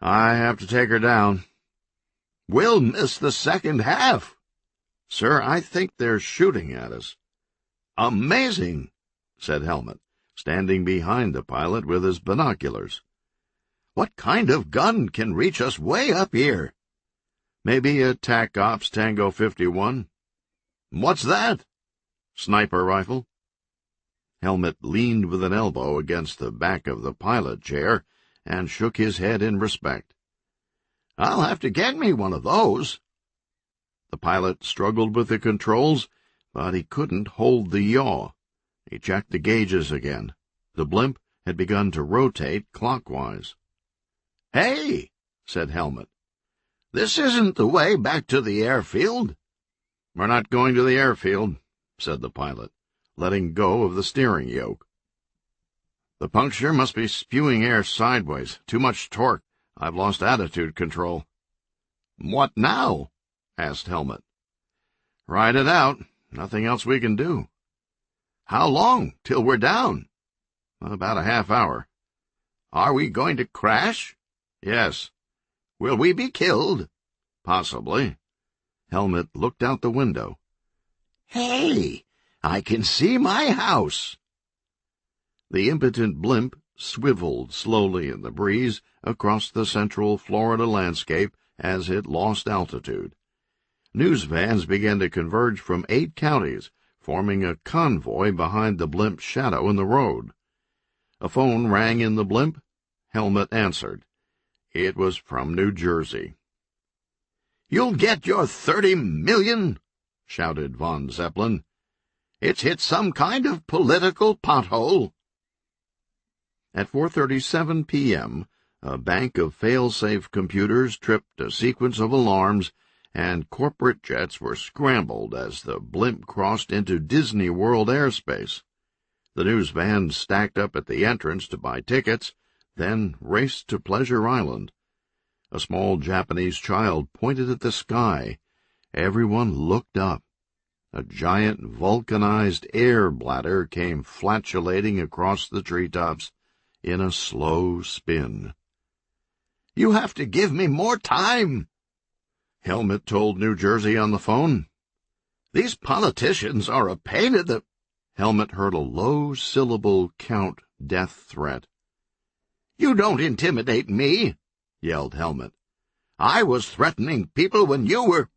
"I have to take her down." "We'll miss the second half." "Sir, I think they're shooting at us." "Amazing," said Helmut, standing behind the pilot with his binoculars. "What kind of gun can reach us way up here?" "Maybe a TAC Ops Tango 51. "What's that?" "Sniper rifle." Helmut leaned with an elbow against the back of the pilot chair and shook his head in respect. "I'll have to get me one of those." The pilot struggled with the controls, but he couldn't hold the yaw. He checked the gauges again. The blimp had begun to rotate clockwise. "Hey," said Helmut, "this isn't the way back to the airfield." "We're not going to the airfield," said the pilot, letting go of the steering yoke. "The puncture must be spewing air sideways. Too much torque. I've lost attitude control." "What now?" asked Helmut. "Ride it out. Nothing else we can do." "How long till we're down?" "About a half hour." "Are we going to crash?" "Yes." "Will we be killed?" "Possibly." Helmut looked out the window. "Hey, I can see my house." The impotent blimp swiveled slowly in the breeze across the central Florida landscape as it lost altitude. News vans began to converge from 8 counties, forming a convoy behind the blimp's shadow in the road. A phone rang in the blimp. Helmet answered. It was from New Jersey. "You'll get your 30 million," shouted von Zeppelin. "It's hit some kind of political pothole." At 4:37 p.m., a bank of fail-safe computers tripped a sequence of alarms, and corporate jets were scrambled as the blimp crossed into Disney World airspace. The news vans stacked up at the entrance to buy tickets, then raced to Pleasure Island. A small Japanese child pointed at the sky. Everyone looked up. A giant vulcanized air bladder came flatulating across the treetops in a slow spin. "You have to give me more time," Helmet told New Jersey on the phone. "These politicians are a pain in the—" Helmet heard a low-syllable count death threat. "You don't intimidate me," yelled Helmet. "I was threatening people when you were—"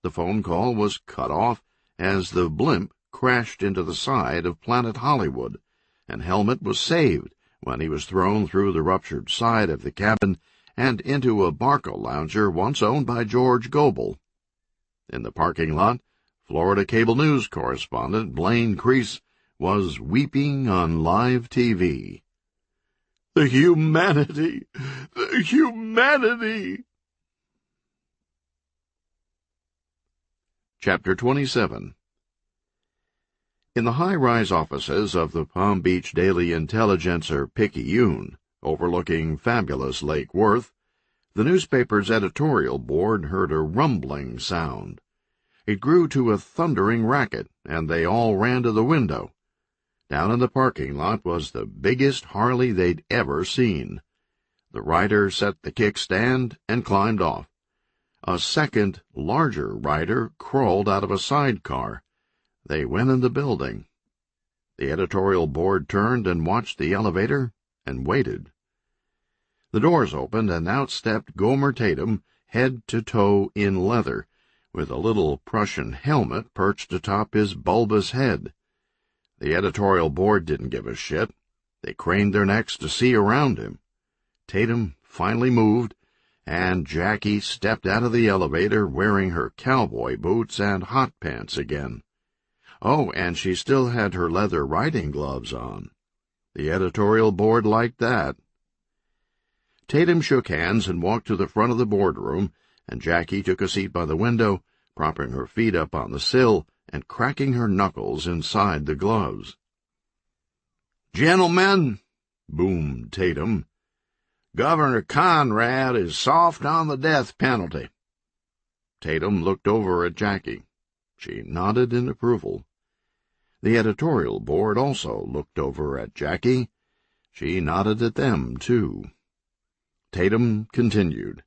The phone call was cut off as the blimp crashed into the side of Planet Hollywood, and Helmet was saved when he was thrown through the ruptured side of the cabin and into a Barca-lounger once owned by George Goebel. In the parking lot, Florida cable news correspondent Blaine Crease was weeping on live TV. "The humanity! The humanity!" Chapter 27. In the high-rise offices of the Palm Beach Daily Intelligencer Picayune, overlooking fabulous Lake Worth, the newspaper's editorial board heard a rumbling sound. It grew to a thundering racket, and they all ran to the window. Down in the parking lot was the biggest Harley they'd ever seen. The rider set the kickstand and climbed off. A second, larger rider crawled out of a sidecar. They went in the building. The editorial board turned and watched the elevator and waited. The doors opened, and out stepped Gomer Tatum, head to toe in leather, with a little Prussian helmet perched atop his bulbous head. The editorial board didn't give a shit. They craned their necks to see around him. Tatum finally moved, and Jackie stepped out of the elevator wearing her cowboy boots and hot pants again. Oh, and she still had her leather riding gloves on. The editorial board liked that. Tatum shook hands and walked to the front of the boardroom, and Jackie took a seat by the window, propping her feet up on the sill and cracking her knuckles inside the gloves. "Gentlemen," boomed Tatum, "Governor Conrad is soft on the death penalty." Tatum looked over at Jackie. She nodded in approval. The editorial board also looked over at Jackie. She nodded at them, too. Tatum continued.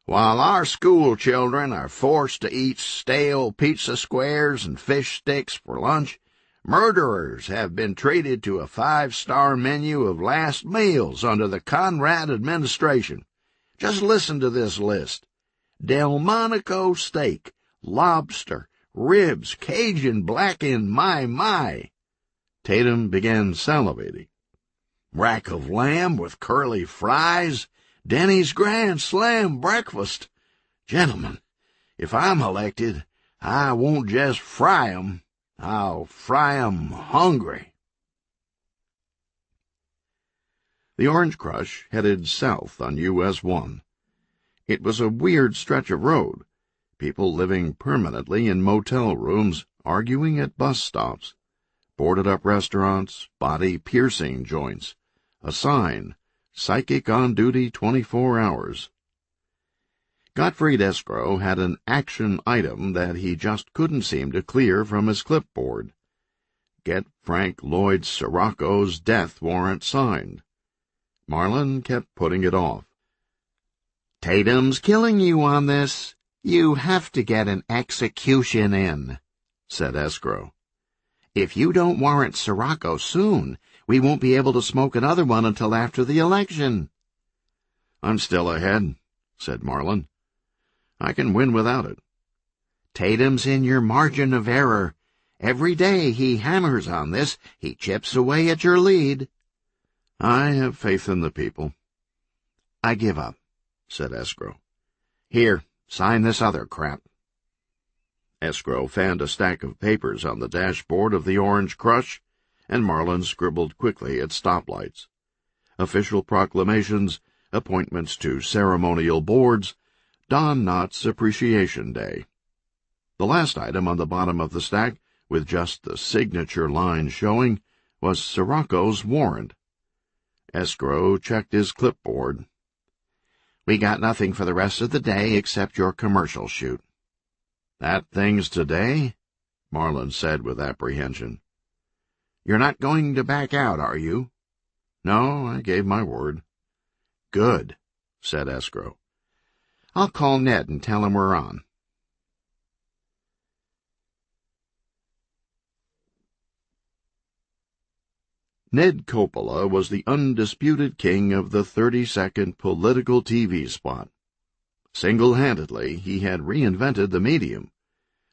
"While our school children are forced to eat stale pizza squares and fish sticks for lunch, murderers have been treated to a 5-star menu of last meals under the Conrad administration. Just listen to this list: Delmonico steak, lobster, ribs, Cajun blackened my. Tatum began salivating. Rack of lamb with curly fries, Denny's Grand Slam breakfast. Gentlemen, if I'm elected, I won't just fry 'em, I'll fry 'em hungry." The Orange Crush headed south on US 1. It was a weird stretch of road. People living permanently in motel rooms, arguing at bus stops, boarded-up restaurants, body-piercing joints, a sign, psychic on duty 24 hours. Gottfried Escrow had an action item that he just couldn't seem to clear from his clipboard. Get Frank Lloyd Sirocco's death warrant signed. Marlin kept putting it off. "Tatum's killing you on this. You have to get an execution in," said Escrow. If you don't warrant Sirocco soon, we won't be able to smoke another one until after the election." "I'm still ahead," said Marlin. "I can win without it." "Tatum's in your margin of error. Every day he hammers on this, he chips away at your lead." "I have faith in the people." "I give up," said Escrow. "Here, sign this other crap." Escrow fanned a stack of papers on the dashboard of the Orange Crush, and Marlin scribbled quickly at stoplights. Official proclamations, appointments to ceremonial boards, Don Knotts' Appreciation Day. The last item on the bottom of the stack, with just the signature line showing, was Sirocco's warrant. Escrow checked his clipboard. "We got nothing for the rest of the day except your commercial shoot." "That thing's today?" Marlin said with apprehension. "You're not going to back out, are you?" "No, I gave my word." "Good," said Escrow. "I'll call Ned and tell him we're on." Ned Coppola was the undisputed king of the 30-second political TV spot. Single-handedly, he had reinvented the medium.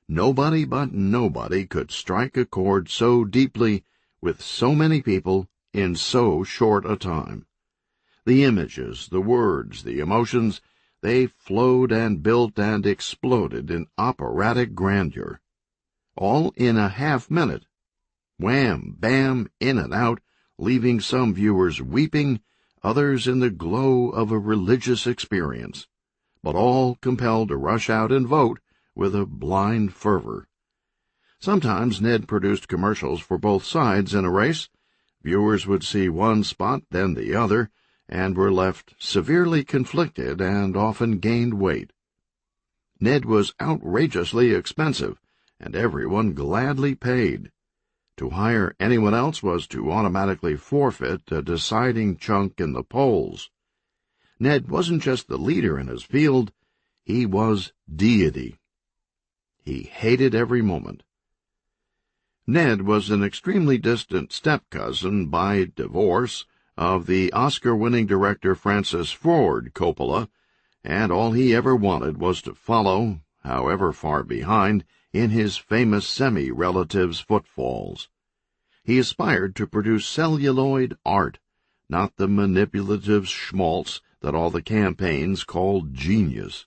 Nobody but nobody could strike a chord so deeply with so many people in so short a time. The images, the words, the emotions, they flowed and built and exploded in operatic grandeur. All in a half-minute. Wham, bam, in and out, leaving some viewers weeping, others in the glow of a religious experience, but all compelled to rush out and vote with a blind fervor. Sometimes Ned produced commercials for both sides in a race. Viewers would see one spot, then the other, and were left severely conflicted and often gained weight. Ned was outrageously expensive, and everyone gladly paid. To hire anyone else was to automatically forfeit a deciding chunk in the polls. Ned wasn't just the leader in his field, he was deity. He hated every moment. Ned was an extremely distant step-cousin by divorce of the Oscar-winning director Francis Ford Coppola, and all he ever wanted was to follow, however far behind, in his famous semi-relative's footfalls. He aspired to produce celluloid art, not the manipulative schmaltz that all the campaigns called genius.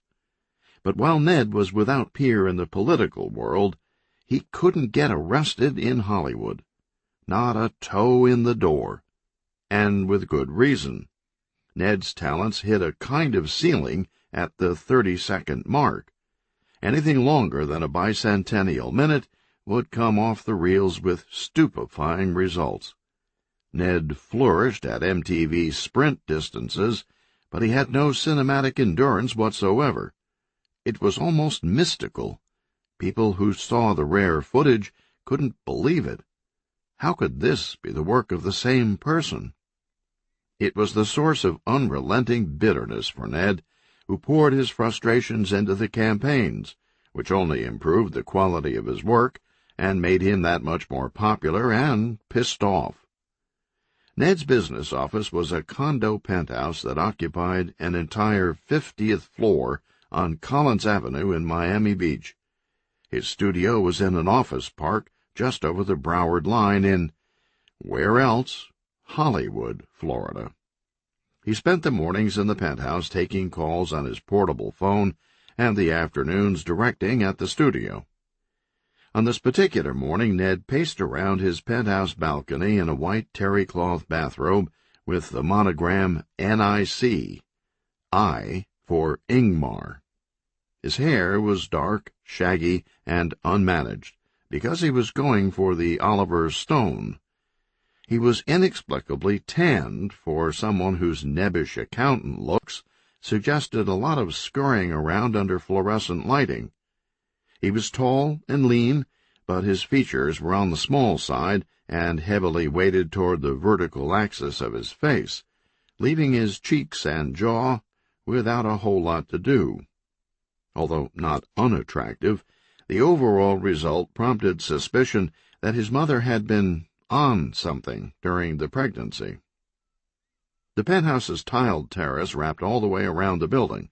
But while Ned was without peer in the political world, he couldn't get arrested in Hollywood. Not a toe in the door. And with good reason. Ned's talents hit a kind of ceiling at the 30-second mark. Anything longer than a bicentennial minute would come off the reels with stupefying results. Ned flourished at MTV's sprint distances, but he had no cinematic endurance whatsoever. It was almost mystical. People who saw the rare footage couldn't believe it. How could this be the work of the same person? It was the source of unrelenting bitterness for Ned, who poured his frustrations into the campaigns, which only improved the quality of his work and made him that much more popular and pissed off. Ned's business office was a condo penthouse that occupied an entire 50th floor on Collins Avenue in Miami Beach. His studio was in an office park just over the Broward line in, where else? Hollywood, Florida. He spent the mornings in the penthouse taking calls on his portable phone and the afternoons directing at the studio. On this particular morning, Ned paced around his penthouse balcony in a white terry-cloth bathrobe with the monogram NIC, I for Ingmar. His hair was dark, shaggy, and unmanaged, because he was going for the Oliver Stone. He was inexplicably tanned for someone whose nebbish accountant looks suggested a lot of scurrying around under fluorescent lighting. He was tall and lean, but his features were on the small side and heavily weighted toward the vertical axis of his face, leaving his cheeks and jaw without a whole lot to do. Although not unattractive, the overall result prompted suspicion that his mother had been on something during the pregnancy. The penthouse's tiled terrace wrapped all the way around the building,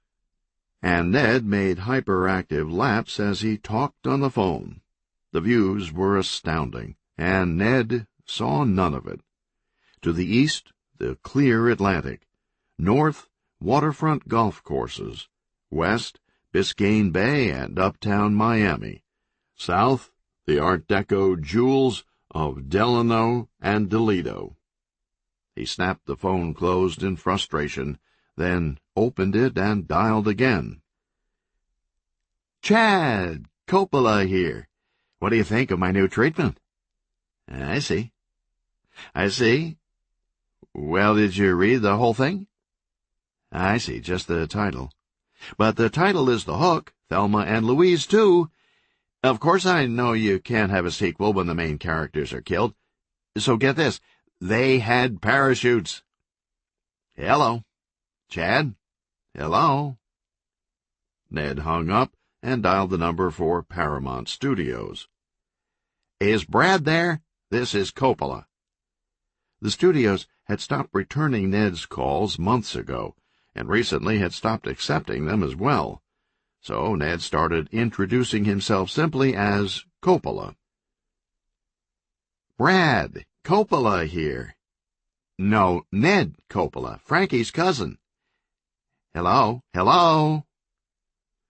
and Ned made hyperactive laps as he talked on the phone. The views were astounding, and Ned saw none of it. To the east, the clear Atlantic. North, waterfront golf courses. West, Biscayne Bay and uptown Miami. South, the Art Deco jewels of Delano and Toledo. He snapped the phone closed in frustration, then opened it and dialed again. "Chad, Coppola here. What do you think of my new treatment?" "I see. I see. Well, did you read the whole thing?" "I see, just the title. But the title is the hook, Thelma and Louise, too. Of course I know you can't have a sequel when the main characters are killed. So get this, they had parachutes." "Hello? Chad? Hello?" Ned hung up and dialed the number for Paramount Studios. "Is Brad there? This is Coppola." The studios had stopped returning Ned's calls months ago, and recently had stopped accepting them as well. So Ned started introducing himself simply as Coppola. "Brad, Coppola here." "No, Ned Coppola, Frankie's cousin." "Hello, hello."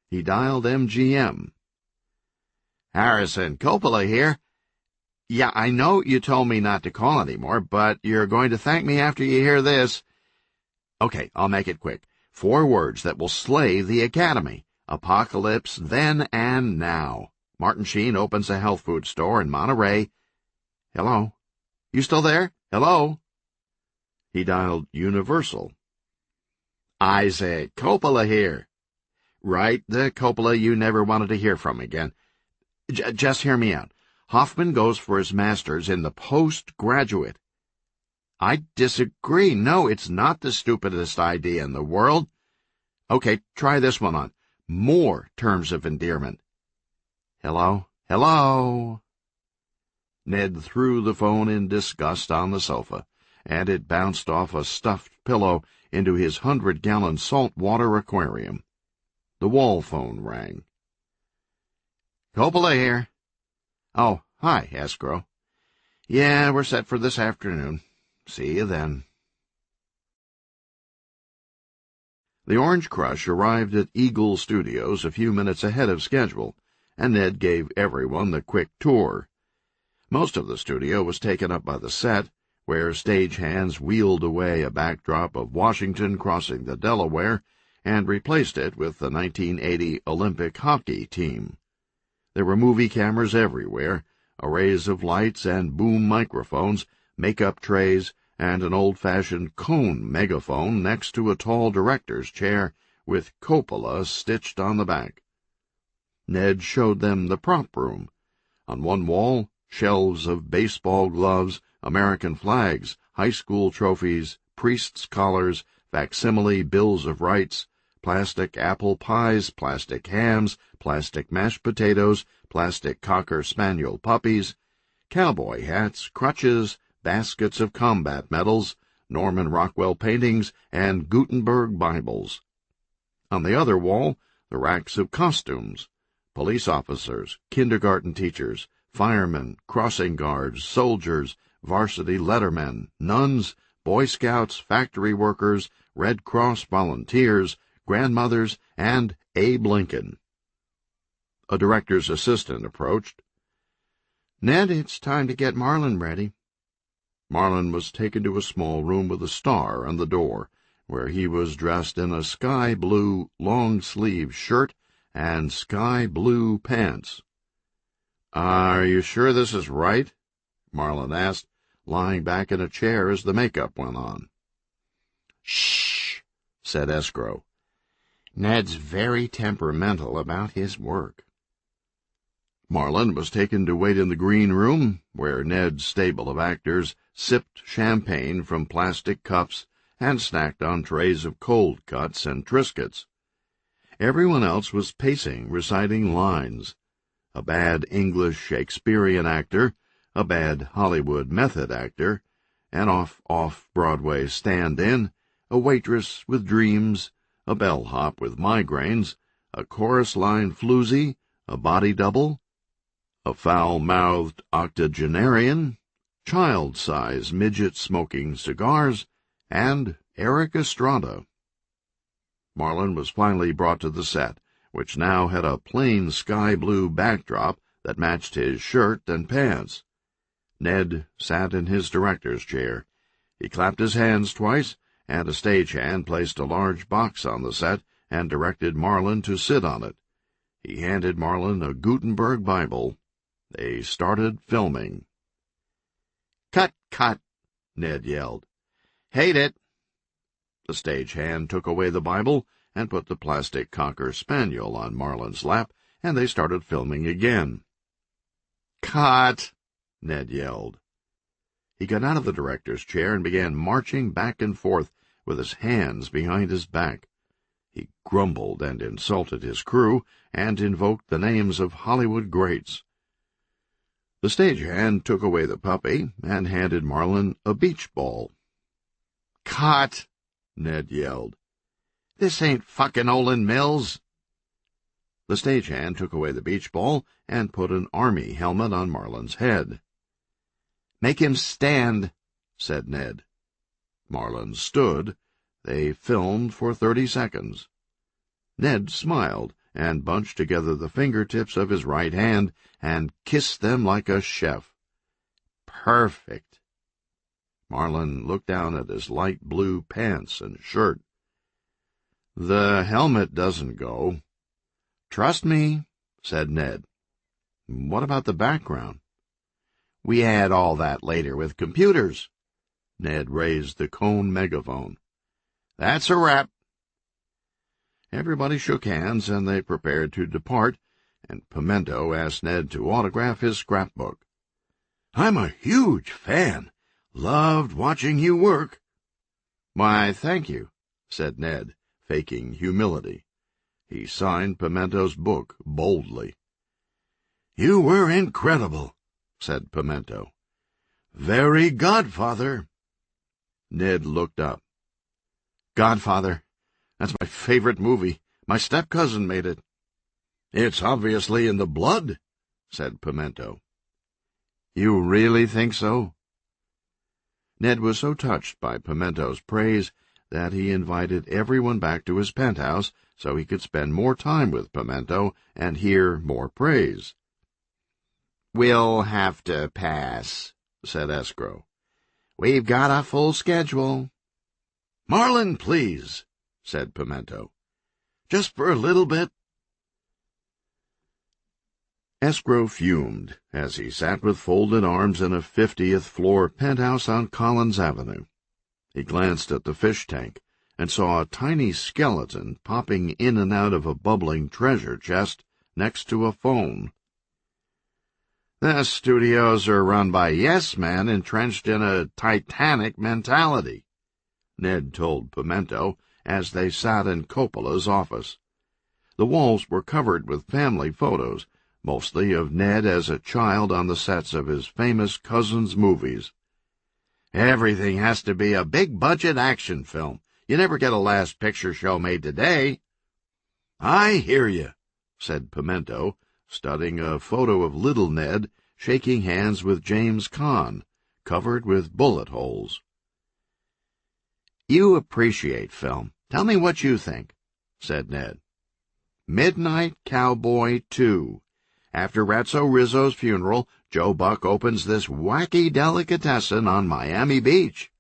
He dialed MGM. "Harrison, Coppola here. Yeah, I know you told me not to call anymore, but you're going to thank me after you hear this. Okay, I'll make it quick. 4 words that will slay the Academy. Apocalypse then and now. Martin Sheen opens a health food store in Monterey. Hello? You still there? Hello?" He dialed Universal. "Isaac, Coppola here." "Right, the Coppola you never wanted to hear from again. Just hear me out. Hoffman goes for his master's in the postgraduate." "I disagree. No, it's not the stupidest idea in the world." "Okay, try this one on. More terms of endearment." "Hello? Hello?" Ned threw the phone in disgust on the sofa, and it bounced off a stuffed pillow into his 100-gallon saltwater aquarium. The wall phone rang. "Coppola here." "Oh, hi, Escrow. Yeah, we're set for this afternoon. See you then." The Orange Crush arrived at Eagle Studios a few minutes ahead of schedule, and Ned gave everyone the quick tour. Most of the studio was taken up by the set, where stagehands wheeled away a backdrop of Washington crossing the Delaware and replaced it with the 1980 Olympic hockey team. There were movie cameras everywhere, arrays of lights and boom microphones, makeup trays, and an old-fashioned cone megaphone next to a tall director's chair with Coppola stitched on the back. Ned showed them the prop room. On one wall, shelves of baseball gloves, American flags, high school trophies, priests' collars, facsimile bills of rights, plastic apple pies, plastic hams, plastic mashed potatoes, plastic cocker spaniel puppies, cowboy hats, crutches, baskets of combat medals, Norman Rockwell paintings, and Gutenberg Bibles. On the other wall, the racks of costumes, police officers, kindergarten teachers, firemen, crossing guards, soldiers, varsity lettermen, nuns, Boy Scouts, factory workers, Red Cross volunteers, grandmothers, and Abe Lincoln. A director's assistant approached. "Ned, it's time to get Marlin ready." Marlin was taken to a small room with a star on the door, where he was dressed in a sky-blue long-sleeved shirt and sky-blue pants. "Are you sure this is right?" Marlin asked, lying back in a chair as the makeup went on. "Shh," said Escrow. "Ned's very temperamental about his work." Marlin was taken to wait in the green room, where Ned's stable of actors sipped champagne from plastic cups and snacked on trays of cold cuts and Triscuits. Everyone else was pacing, reciting lines. A bad English Shakespearean actor, a bad Hollywood method actor, an off-Broadway stand-in, a waitress with dreams, a bellhop with migraines, a chorus-line floozy, a body double, a foul-mouthed octogenarian, child-size midget smoking cigars, and Eric Estrada. Marlin was finally brought to the set, which now had a plain sky-blue backdrop that matched his shirt and pants. Ned sat in his director's chair. He clapped his hands twice, and a stagehand placed a large box on the set and directed Marlin to sit on it. He handed Marlin a Gutenberg Bible. They started filming. "Cut, cut," Ned yelled. "Hate it." The stagehand took away the Bible and put the plastic Cocker Spaniel on Marlin's lap, and they started filming again. "Cut," Ned yelled. He got out of the director's chair and began marching back and forth with his hands behind his back. He grumbled and insulted his crew and invoked the names of Hollywood greats. The stagehand took away the puppy and handed Marlin a beach ball. "Cut!" Ned yelled. "This ain't fucking Olin Mills." The stagehand took away the beach ball and put an army helmet on Marlin's head. "Make him stand," said Ned. Marlin stood. They filmed for 30 seconds. Ned smiled and bunched together the fingertips of his right hand and kissed them like a chef. "Perfect." Marlin looked down at his light blue pants and shirt. "The helmet doesn't go." "Trust me," said Ned. "What about the background?" "We add all that later with computers." Ned raised the cone megaphone. "That's a wrap." Everybody shook hands, and they prepared to depart, and Pimento asked Ned to autograph his scrapbook. "I'm a huge fan. Loved watching you work." "Why, thank you," said Ned, faking humility. He signed Pimento's book boldly. "You were incredible," said Pimento. "Very Godfather." Ned looked up. "Godfather? That's my favorite movie. My step-cousin made it." "It's obviously in the blood," said Pimento. "You really think so?" Ned was so touched by Pimento's praise that he invited everyone back to his penthouse so he could spend more time with Pimento and hear more praise. "We'll have to pass," said Escrow. "We've got a full schedule." "Marlin, please," said Pimento. "Just for a little bit." Escrow fumed as he sat with folded arms in a 50th-floor penthouse on Collins Avenue. He glanced at the fish tank and saw a tiny skeleton popping in and out of a bubbling treasure chest next to a phone. "The studios are run by yes-men entrenched in a Titanic mentality," Ned told Pimento as they sat in Coppola's office. The walls were covered with family photos, mostly of Ned as a child on the sets of his famous cousin's movies. "Everything has to be a big-budget action film. You never get a last picture show made today." "I hear you," said Pimento, studying a photo of little Ned shaking hands with James Caan, covered with bullet holes. "You appreciate film. Tell me what you think," said Ned. "Midnight Cowboy 2. After Ratso Rizzo's funeral, Joe Buck opens this wacky delicatessen on Miami Beach.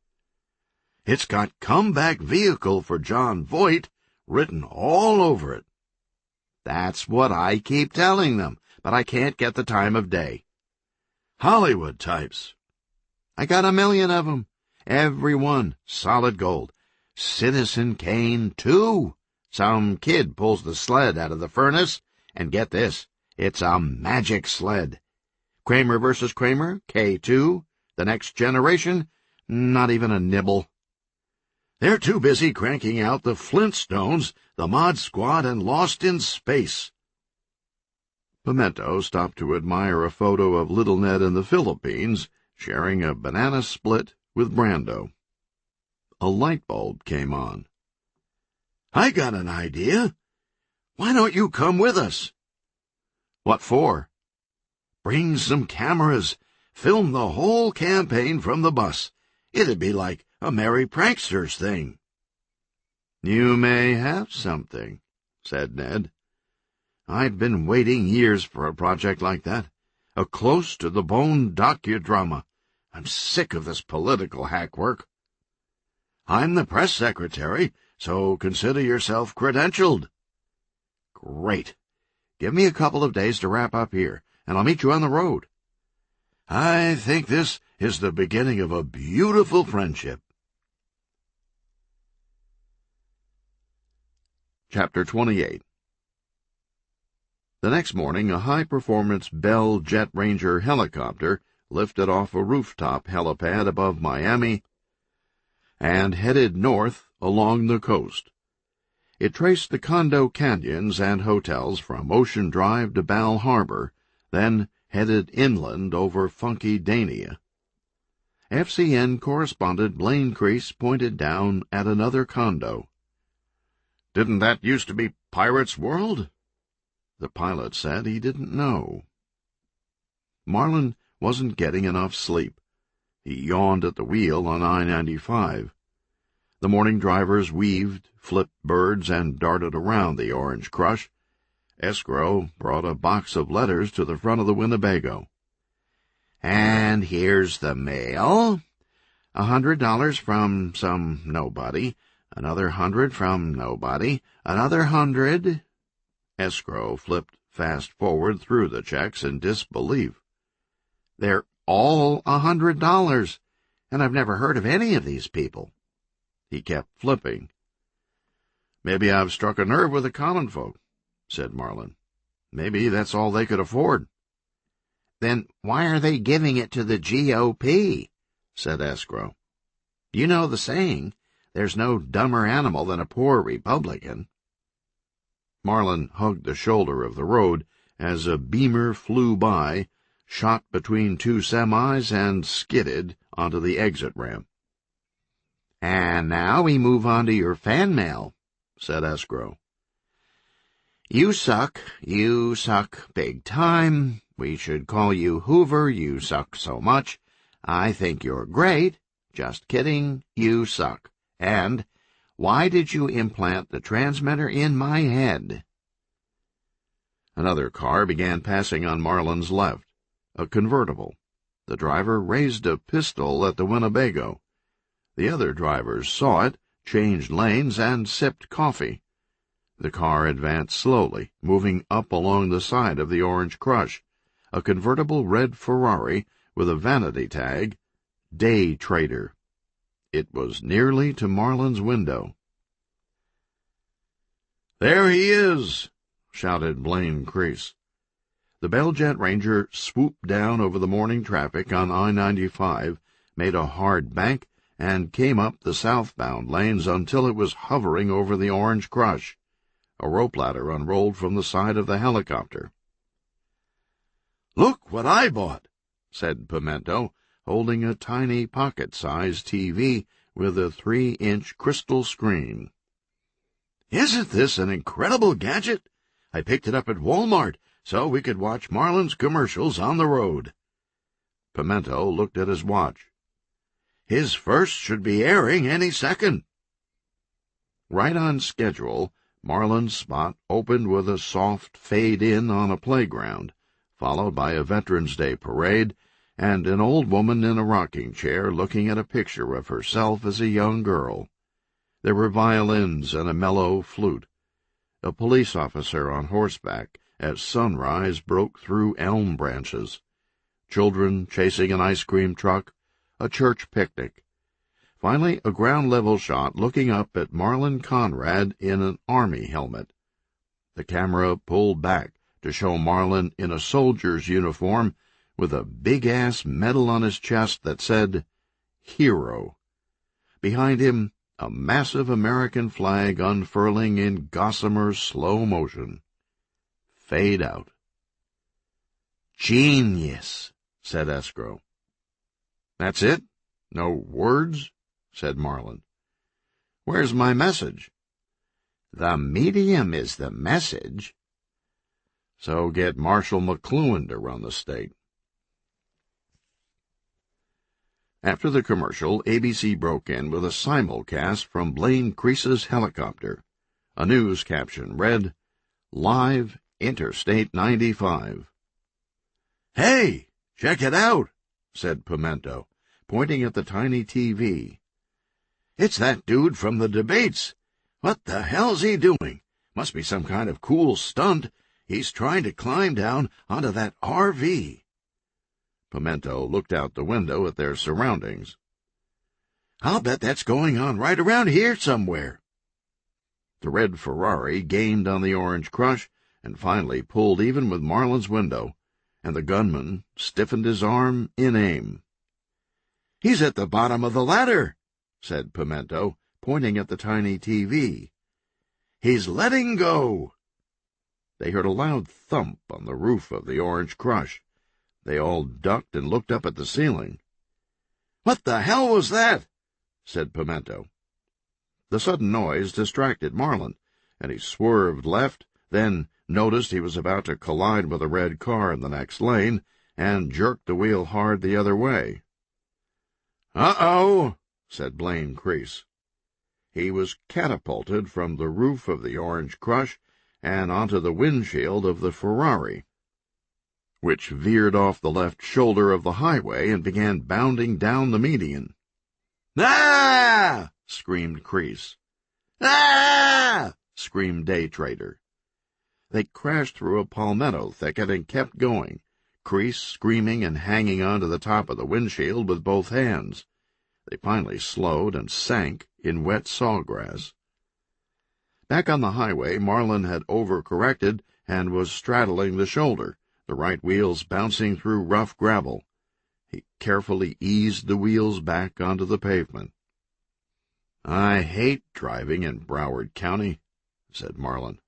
It's got comeback vehicle for John Voight written all over it." "That's what I keep telling them, but I can't get the time of day." "Hollywood types." "I got 1,000,000 of 'em. Every one solid gold. Citizen Kane 2. Some kid pulls the sled out of the furnace, and get this, it's a magic sled. Kramer versus Kramer, K2. The Next Generation, not even a nibble. They're too busy cranking out the Flintstones, the Mod Squad, and Lost in Space." Pimento stopped to admire a photo of little Ned in the Philippines, sharing a banana split with Brando. A light bulb came on. "I got an idea. Why don't you come with us?" "What for?" "Bring some cameras. Film the whole campaign from the bus. It'd be like a Merry Pranksters thing." "You may have something," said Ned. "I've been waiting years for a project like that. A close-to-the-bone docudrama. I'm sick of this political hack work." "I'm the press secretary, so consider yourself credentialed." "Great. Give me a couple of days to wrap up here, and I'll meet you on the road." "I think this is the beginning of a beautiful friendship." Chapter 28. The next morning, a high-performance Bell Jet Ranger helicopter lifted off a rooftop helipad above Miami and headed north along the coast. It traced the condo canyons and hotels from Ocean Drive to Bal Harbor, then headed inland over funky Dania. FCN correspondent Blaine Crease pointed down at another condo. "Didn't that used to be Pirate's World?" The pilot said he didn't know. Marlin wasn't getting enough sleep. He yawned at the wheel on I-95. The morning drivers weaved, flipped birds, and darted around the Orange Crush. Escrow brought a box of letters to the front of the Winnebago. "And here's the mail. $100 from some nobody, another 100 from nobody, another 100. Escrow flipped fast forward through the checks in disbelief. "They're all $100, and I've never heard of any of these people." He kept flipping. "Maybe I've struck a nerve with the common folk," said Marlin. "Maybe that's all they could afford." "Then why are they giving it to the GOP?" said Escrow. "You know the saying, there's no dumber animal than a poor Republican." Marlin hugged the shoulder of the road as a Beamer flew by, shot between two semis, and skidded onto the exit ramp. "And now we move on to your fan mail," said Escrow. You suck big time. We should call you Hoover, you suck so much. I think you're great. Just kidding, you suck. And why did you implant the transmitter in my head?" Another car began passing on Marlin's left, a convertible. The driver raised a pistol at the Winnebago. The other drivers saw it, changed lanes, and sipped coffee. The car advanced slowly, moving up along the side of the Orange Crush, a convertible red Ferrari with a vanity tag, Day Trader. It was nearly to Marlin's window. "There he is!" shouted Blaine Crease. The Bell Jet Ranger swooped down over the morning traffic on I-95, made a hard bank, and came up the southbound lanes until it was hovering over the Orange Crush. A rope ladder unrolled from the side of the helicopter. "Look what I bought," said Pimento, holding a tiny pocket-sized TV with a 3-inch crystal screen. "Isn't this an incredible gadget? I picked it up at Walmart so we could watch Marlin's commercials on the road." Pimento looked at his watch. "His first should be airing any second." Right on schedule, Marlin's spot opened with a soft fade-in on a playground, followed by a Veterans Day parade and an old woman in a rocking chair looking at a picture of herself as a young girl. There were violins and a mellow flute. A police officer on horseback at sunrise broke through elm branches. Children chasing an ice cream truck, a church picnic. Finally, a ground-level shot looking up at Marlin Conrad in an army helmet. The camera pulled back to show Marlin in a soldier's uniform with a big-ass medal on his chest that said, Hero. Behind him, a massive American flag unfurling in gossamer slow motion. Fade out. Genius, said Escrow. That's it? No words? Said Marlin. Where's my message? The medium is the message. So get Marshall McLuhan to run the state. After the commercial, ABC broke in with a simulcast from Blaine Crease's helicopter. A news caption read, Live Interstate 95. "Hey, check it out," said Pimento, pointing at the tiny TV. "It's that dude from the debates. What the hell's he doing? Must be some kind of cool stunt. He's trying to climb down onto that RV." Pimento looked out the window at their surroundings. "I'll bet that's going on right around here somewhere." The red Ferrari gained on the Orange Crush and finally pulled even with Marlin's window, and the gunman stiffened his arm in aim. "He's at the bottom of the ladder," said Pimento, pointing at the tiny TV. "He's letting go." They heard a loud thump on the roof of the Orange Crush. They all ducked and looked up at the ceiling. "What the hell was that?" said Pimento. The sudden noise distracted Marlin, and he swerved left, then noticed he was about to collide with a red car in the next lane, and jerked the wheel hard the other way. "Uh-oh," said Blaine Crease. He was catapulted from the roof of the Orange Crush and onto the windshield of the Ferrari, which veered off the left shoulder of the highway and began bounding down the median. "Ah!" screamed Crease. "Ah!" screamed Day Trader. They crashed through a palmetto thicket and kept going, Crease screaming and hanging on to the top of the windshield with both hands. They finally slowed and sank in wet sawgrass. Back on the highway, Marlin had overcorrected and was straddling the shoulder, the right wheels bouncing through rough gravel. He carefully eased the wheels back onto the pavement. "I hate driving in Broward County," said Marlin.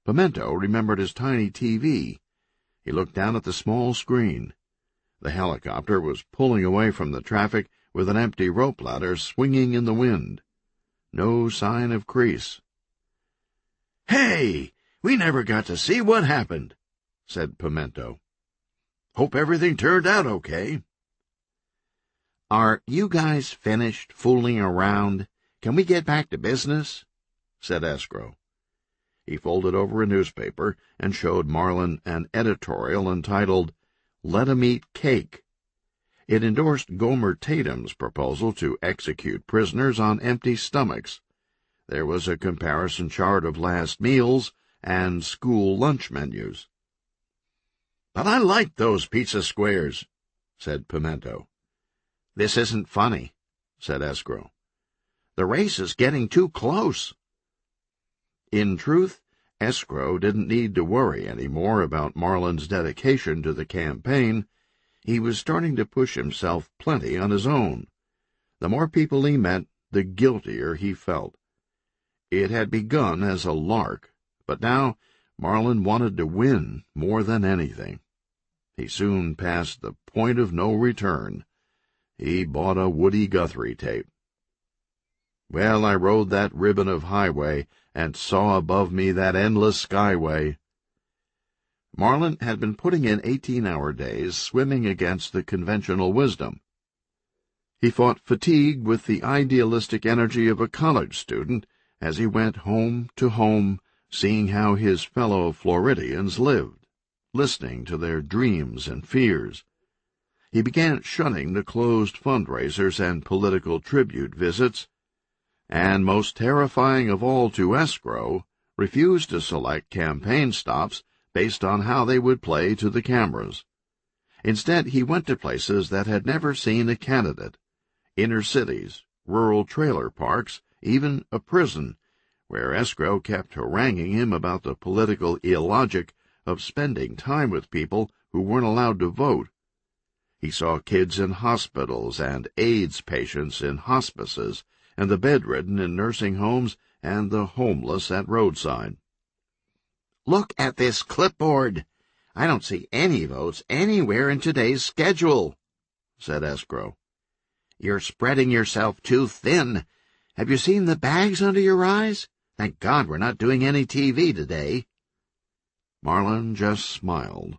Pimento remembered his tiny TV. He looked down at the small screen. The helicopter was pulling away from the traffic with an empty rope ladder swinging in the wind. No sign of Crease. "Hey, we never got to see what happened," said Pimento. "Hope everything turned out okay." "Are you guys finished fooling around? Can we get back to business?" said Escrow. He folded over a newspaper and showed Marlin an editorial entitled, "Let 'em Eat Cake." It endorsed Gomer Tatum's proposal to execute prisoners on empty stomachs. There was a comparison chart of last meals and school lunch menus. "But I like those pizza squares," said Pimento. "This isn't funny," said Escrow. "The race is getting too close." In truth, Escrow didn't need to worry any more about Marlin's dedication to the campaign. He was starting to push himself plenty on his own. The more people he met, the guiltier he felt. It had begun as a lark, but now Marlin wanted to win more than anything. He soon passed the point of no return. He bought a Woody Guthrie tape. "Well, I rode that ribbon of highway and saw above me that endless skyway." Marlin had been putting in 18-hour days swimming against the conventional wisdom. He fought fatigue with the idealistic energy of a college student as he went home to home, seeing how his fellow Floridians lived, listening to their dreams and fears. He began shunning the closed fundraisers and political tribute visits, and, most terrifying of all to Escrow, refused to select campaign stops based on how they would play to the cameras. Instead, he went to places that had never seen a candidate, inner cities, rural trailer parks, even a prison, where Escrow kept haranguing him about the political illogic of spending time with people who weren't allowed to vote. He saw kids in hospitals and AIDS patients in hospices, and the bedridden in nursing homes, and the homeless at roadside. "Look at this clipboard. I don't see any votes anywhere in today's schedule, said Escrow. You're spreading yourself too thin. Have you seen the bags under your eyes? Thank God we're not doing any TV today. Marlin just smiled.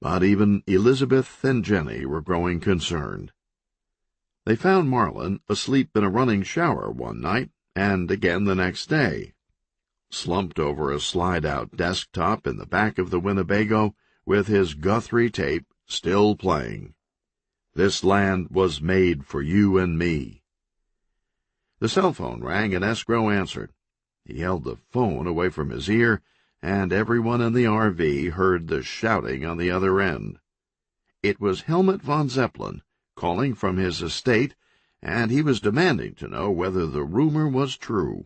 But even Elizabeth and Jenny were growing concerned. They found Marlin asleep in a running shower one night, and again the next day, slumped over a slide-out desktop in the back of the Winnebago with his Guthrie tape still playing. This land was made for you and me. The cell phone rang and Escrow answered. He held the phone away from his ear, and everyone in the RV heard the shouting on the other end. It was Helmut von Zeppelin calling from his estate, and he was demanding to know whether the rumor was true,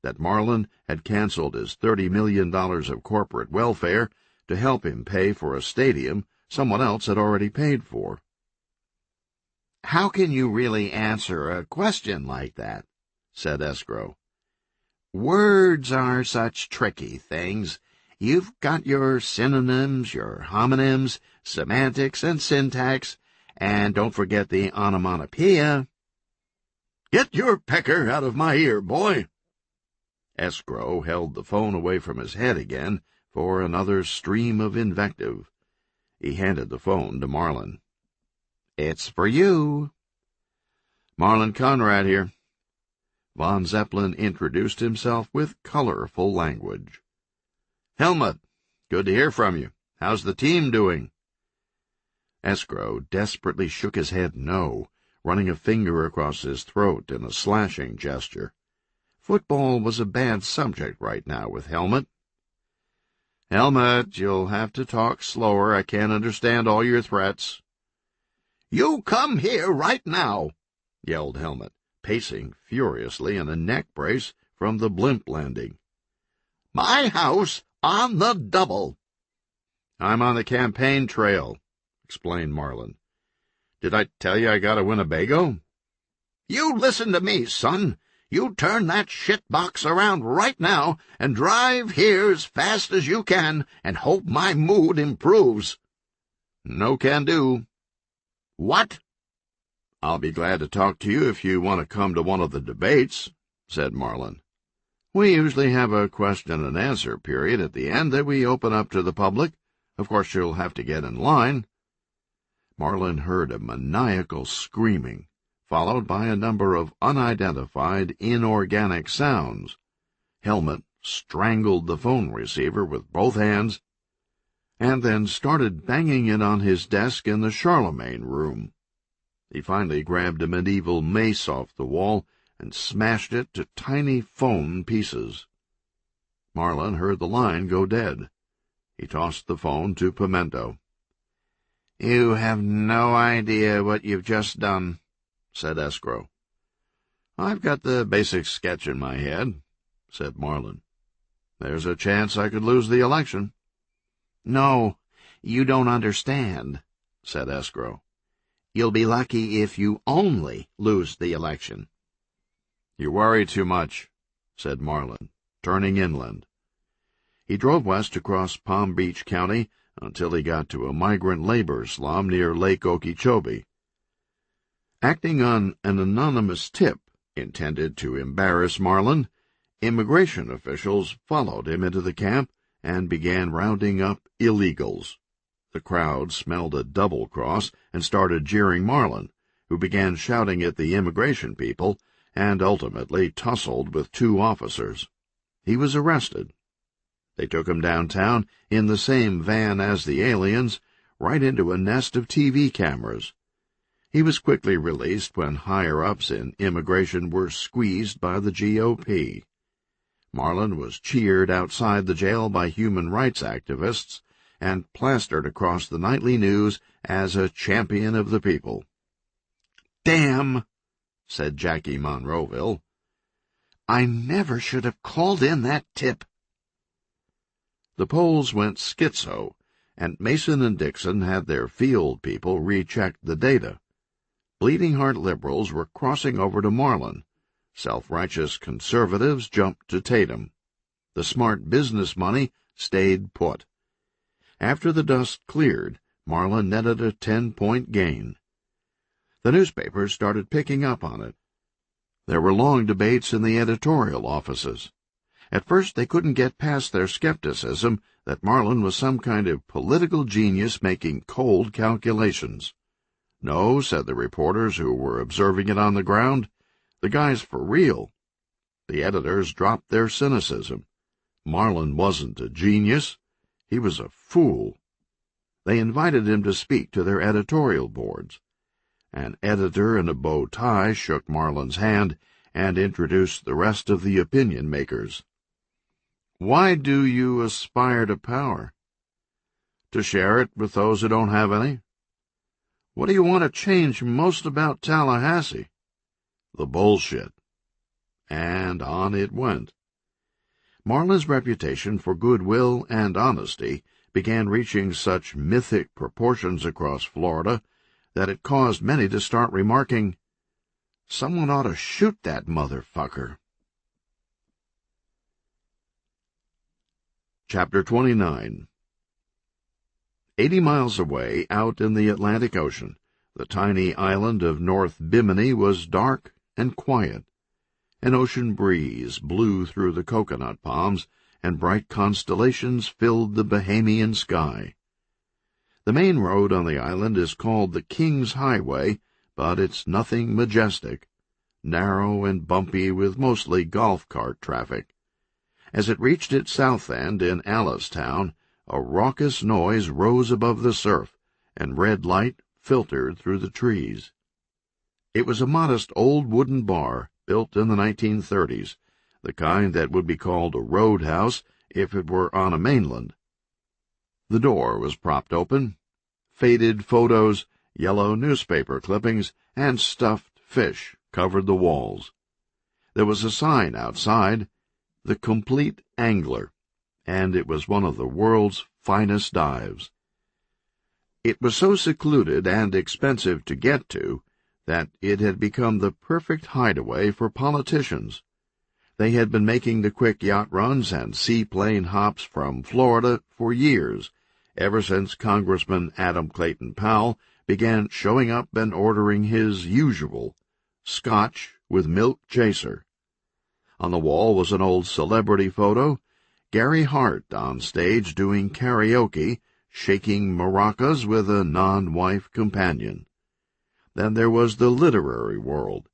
that Marlin had canceled his $30 million of corporate welfare to help him pay for a stadium someone else had already paid for. How can you really answer a question like that? Said Escrow. Words are such tricky things. You've got your synonyms, your homonyms, semantics, and syntax, and don't forget the onomatopoeia. Get your pecker out of my ear, boy. Escrow held the phone away from his head again for another stream of invective. He handed the phone to Marlin. It's for you. Marlin Conrad here. Von Zeppelin introduced himself with colorful language. Helmut, good to hear from you. How's the team doing? Escrow desperately shook his head no, running a finger across his throat in a slashing gesture. Football was a bad subject right now with Helmut. Helmut, you'll have to talk slower. I can't understand all your threats. You come here right now, yelled Helmut, pacing furiously in a neck brace from the blimp landing. My house on the double. I'm on the campaign trail, explained Marlin. Did I tell you I got a Winnebago? You listen to me, son. You turn that shitbox around right now and drive here as fast as you can and hope my mood improves. No can do. What? I'll be glad to talk to you if you want to come to one of the debates, said Marlin. We usually have a question-and-answer period at the end that we open up to the public. Of course, you'll have to get in line. Marlin heard a maniacal screaming, followed by a number of unidentified inorganic sounds. Helmut strangled the phone receiver with both hands, and then started banging it on his desk in the Charlemagne room. He finally grabbed a medieval mace off the wall and smashed it to tiny phone pieces. Marlin heard the line go dead. He tossed the phone to Pimento. You have no idea what you've just done, said Escrow. I've got the basic sketch in my head, said Marlin. There's a chance I could lose the election. No, you don't understand, said Escrow. You'll be lucky if you only lose the election. You worry too much, said Marlin, turning inland. He drove west across Palm Beach County until he got to a migrant labor slum near Lake Okeechobee. Acting on an anonymous tip intended to embarrass Marlin, immigration officials followed him into the camp and began rounding up illegals. The crowd smelled a double-cross and started jeering Marlin, who began shouting at the immigration people and ultimately tussled with two officers. He was arrested. They took him downtown in the same van as the aliens, right into a nest of TV cameras. He was quickly released when higher-ups in immigration were squeezed by the GOP. Marlin was cheered outside the jail by human rights activists and plastered across the nightly news as a champion of the people. "Damn," said Jackie Monroeville. "I never should have called in that tip." The polls went schizo, and Mason and Dixon had their field people recheck the data. Bleeding Heart liberals were crossing over to Marlin. Self-righteous conservatives jumped to Tatum. The smart business money stayed put. After the dust cleared, Marlin netted a 10-point gain. The newspapers started picking up on it. There were long debates in the editorial offices. At first they couldn't get past their skepticism that Marlin was some kind of political genius making cold calculations. No, said the reporters who were observing it on the ground, the guy's for real. The editors dropped their cynicism. Marlin wasn't a genius. He was a fool. They invited him to speak to their editorial boards. An editor in a bow tie shook Marlin's hand and introduced the rest of the opinion makers. "Why do you aspire to power?" "To share it with those who don't have any." "What do you want to change most about Tallahassee?" "The bullshit." And on it went. Marlin's reputation for goodwill and honesty began reaching such mythic proportions across Florida that it caused many to start remarking, "Someone ought to shoot that motherfucker." Chapter 29. 80 miles away, out in the Atlantic Ocean, the tiny island of North Bimini was dark and quiet. An ocean breeze blew through the coconut palms, and bright constellations filled the Bahamian sky. The main road on the island is called the King's Highway, but it's nothing majestic, narrow and bumpy with mostly golf cart traffic. As it reached its south end in Alistown, a raucous noise rose above the surf, and red light filtered through the trees. It was a modest old wooden bar, built in the 1930s, the kind that would be called a roadhouse if it were on a mainland. The door was propped open. Faded photos, yellow newspaper clippings, and stuffed fish covered the walls. There was a sign outside, "The Complete Angler," and it was one of the world's finest dives. It was so secluded and expensive to get to that it had become the perfect hideaway for politicians. They had been making the quick yacht runs and seaplane hops from Florida for years, ever since Congressman Adam Clayton Powell began showing up and ordering his usual Scotch with milk chaser. On the wall was an old celebrity photo, Gary Hart on stage doing karaoke, shaking maracas with a non-wife companion. Then there was the literary world.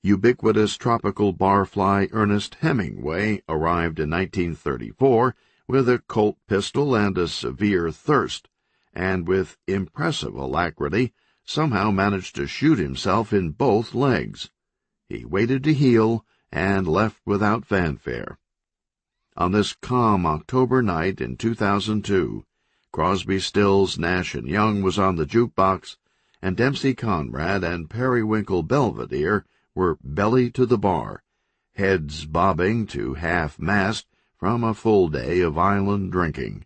Ubiquitous tropical barfly Ernest Hemingway arrived in 1934 with a Colt pistol and a severe thirst, and with impressive alacrity somehow managed to shoot himself in both legs. He waited to heal and left without fanfare. On this calm October night in 2002, Crosby, Stills, Nash & Young was on the jukebox, and Dempsey Conrad and Periwinkle Belvedere were belly to the bar, heads bobbing to half-mast from a full day of island drinking.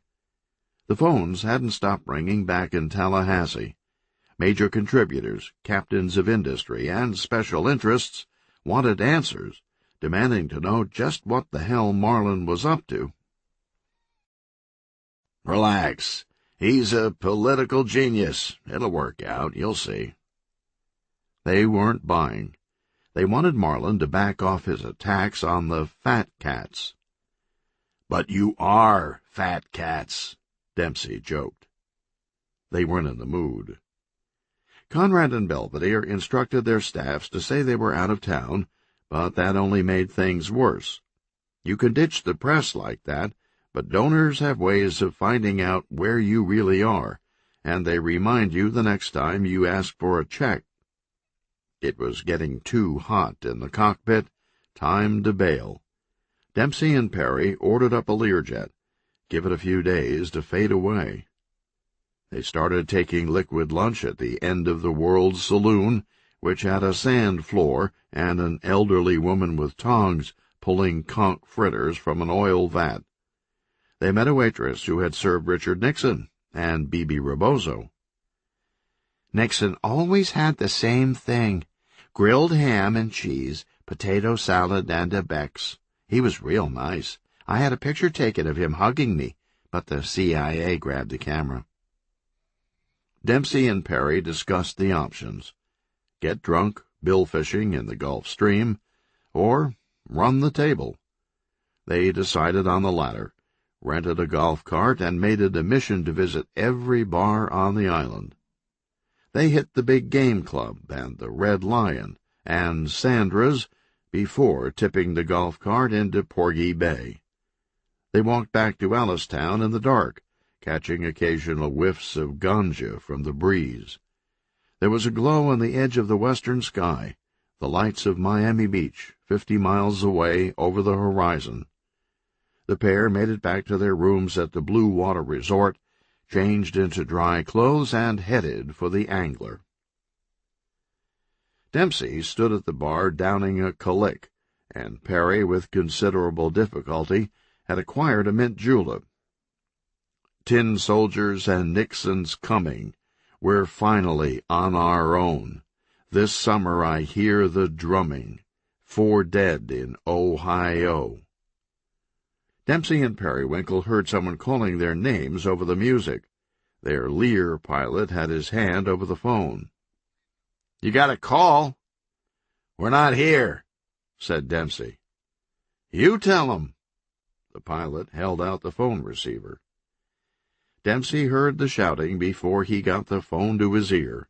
The phones hadn't stopped ringing back in Tallahassee. Major contributors, captains of industry, and special interests wanted answers, demanding to know just what the hell Marlin was up to. "Relax. He's a political genius. It'll work out, you'll see." They weren't buying. They wanted Marlin to back off his attacks on the fat cats. "But you are fat cats," Dempsey joked. They weren't in the mood. Conrad and Belvedere instructed their staffs to say they were out of town, but that only made things worse. You can ditch the press like that, but donors have ways of finding out where you really are, and they remind you the next time you ask for a check. It was getting too hot in the cockpit. Time to bail. Dempsey and Perry ordered up a Learjet. Give it a few days to fade away. They started taking liquid lunch at the End of the World Saloon, which had a sand floor and an elderly woman with tongs pulling conch fritters from an oil vat. They met a waitress who had served Richard Nixon and Bebe Rebozo. "Nixon always had the same thing, grilled ham and cheese, potato salad, and a Beck's. He was real nice. I had a picture taken of him hugging me, but the CIA grabbed the camera. Dempsey and Perry discussed the options: get drunk bill fishing in the Gulf Stream, or run the table. They decided on the latter, rented a golf cart, and made it a mission to visit every bar on the island. They hit the Big Game Club and the Red Lion and Sandra's before tipping the golf cart into Porgy Bay. They walked back to Ellistown in the dark, catching occasional whiffs of ganja from the breeze. There was a glow on the edge of the western sky, the lights of Miami Beach, 50 miles away over the horizon. The pair made it back to their rooms at the Blue Water Resort, changed into dry clothes, and headed for the Angler. Dempsey stood at the bar downing a calic, and Perry, with considerable difficulty, had acquired a mint julep. Tin Soldiers and Nixon's coming. We're finally on our own. This summer I hear the drumming. 4 dead in Ohio. Dempsey and Periwinkle heard someone calling their names over the music. Their Lear pilot had his hand over the phone. "You got a call?" "We're not here," said Dempsey. "You tell 'em." The pilot held out the phone receiver. Dempsey heard the shouting before he got the phone to his ear.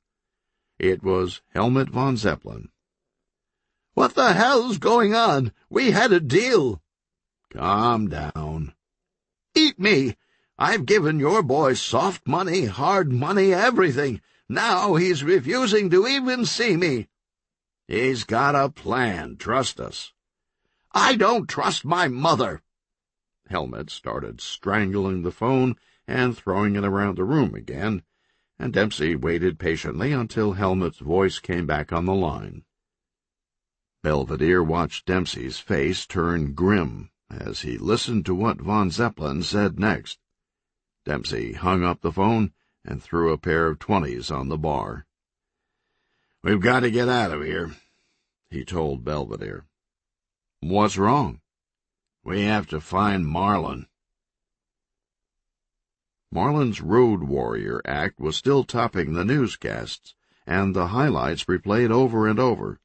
It was Helmut von Zeppelin. "What the hell's going on? We had a deal." "Calm down." "Eat me! I've given your boy soft money, hard money, everything. Now he's refusing to even see me." "He's got a plan, trust us." "I don't trust my mother." Helmut started strangling the phone and throwing it around the room again, and Dempsey waited patiently until Helmut's voice came back on the line. Belvedere watched Dempsey's face turn grim as he listened to what von Zeppelin said next. Dempsey hung up the phone and threw a pair of 20s on the bar. "We've got to get out of here," he told Belvedere. "What's wrong?" "We have to find Marlin." Marlin's Road Warrior act was still topping the newscasts, and the highlights replayed over and over.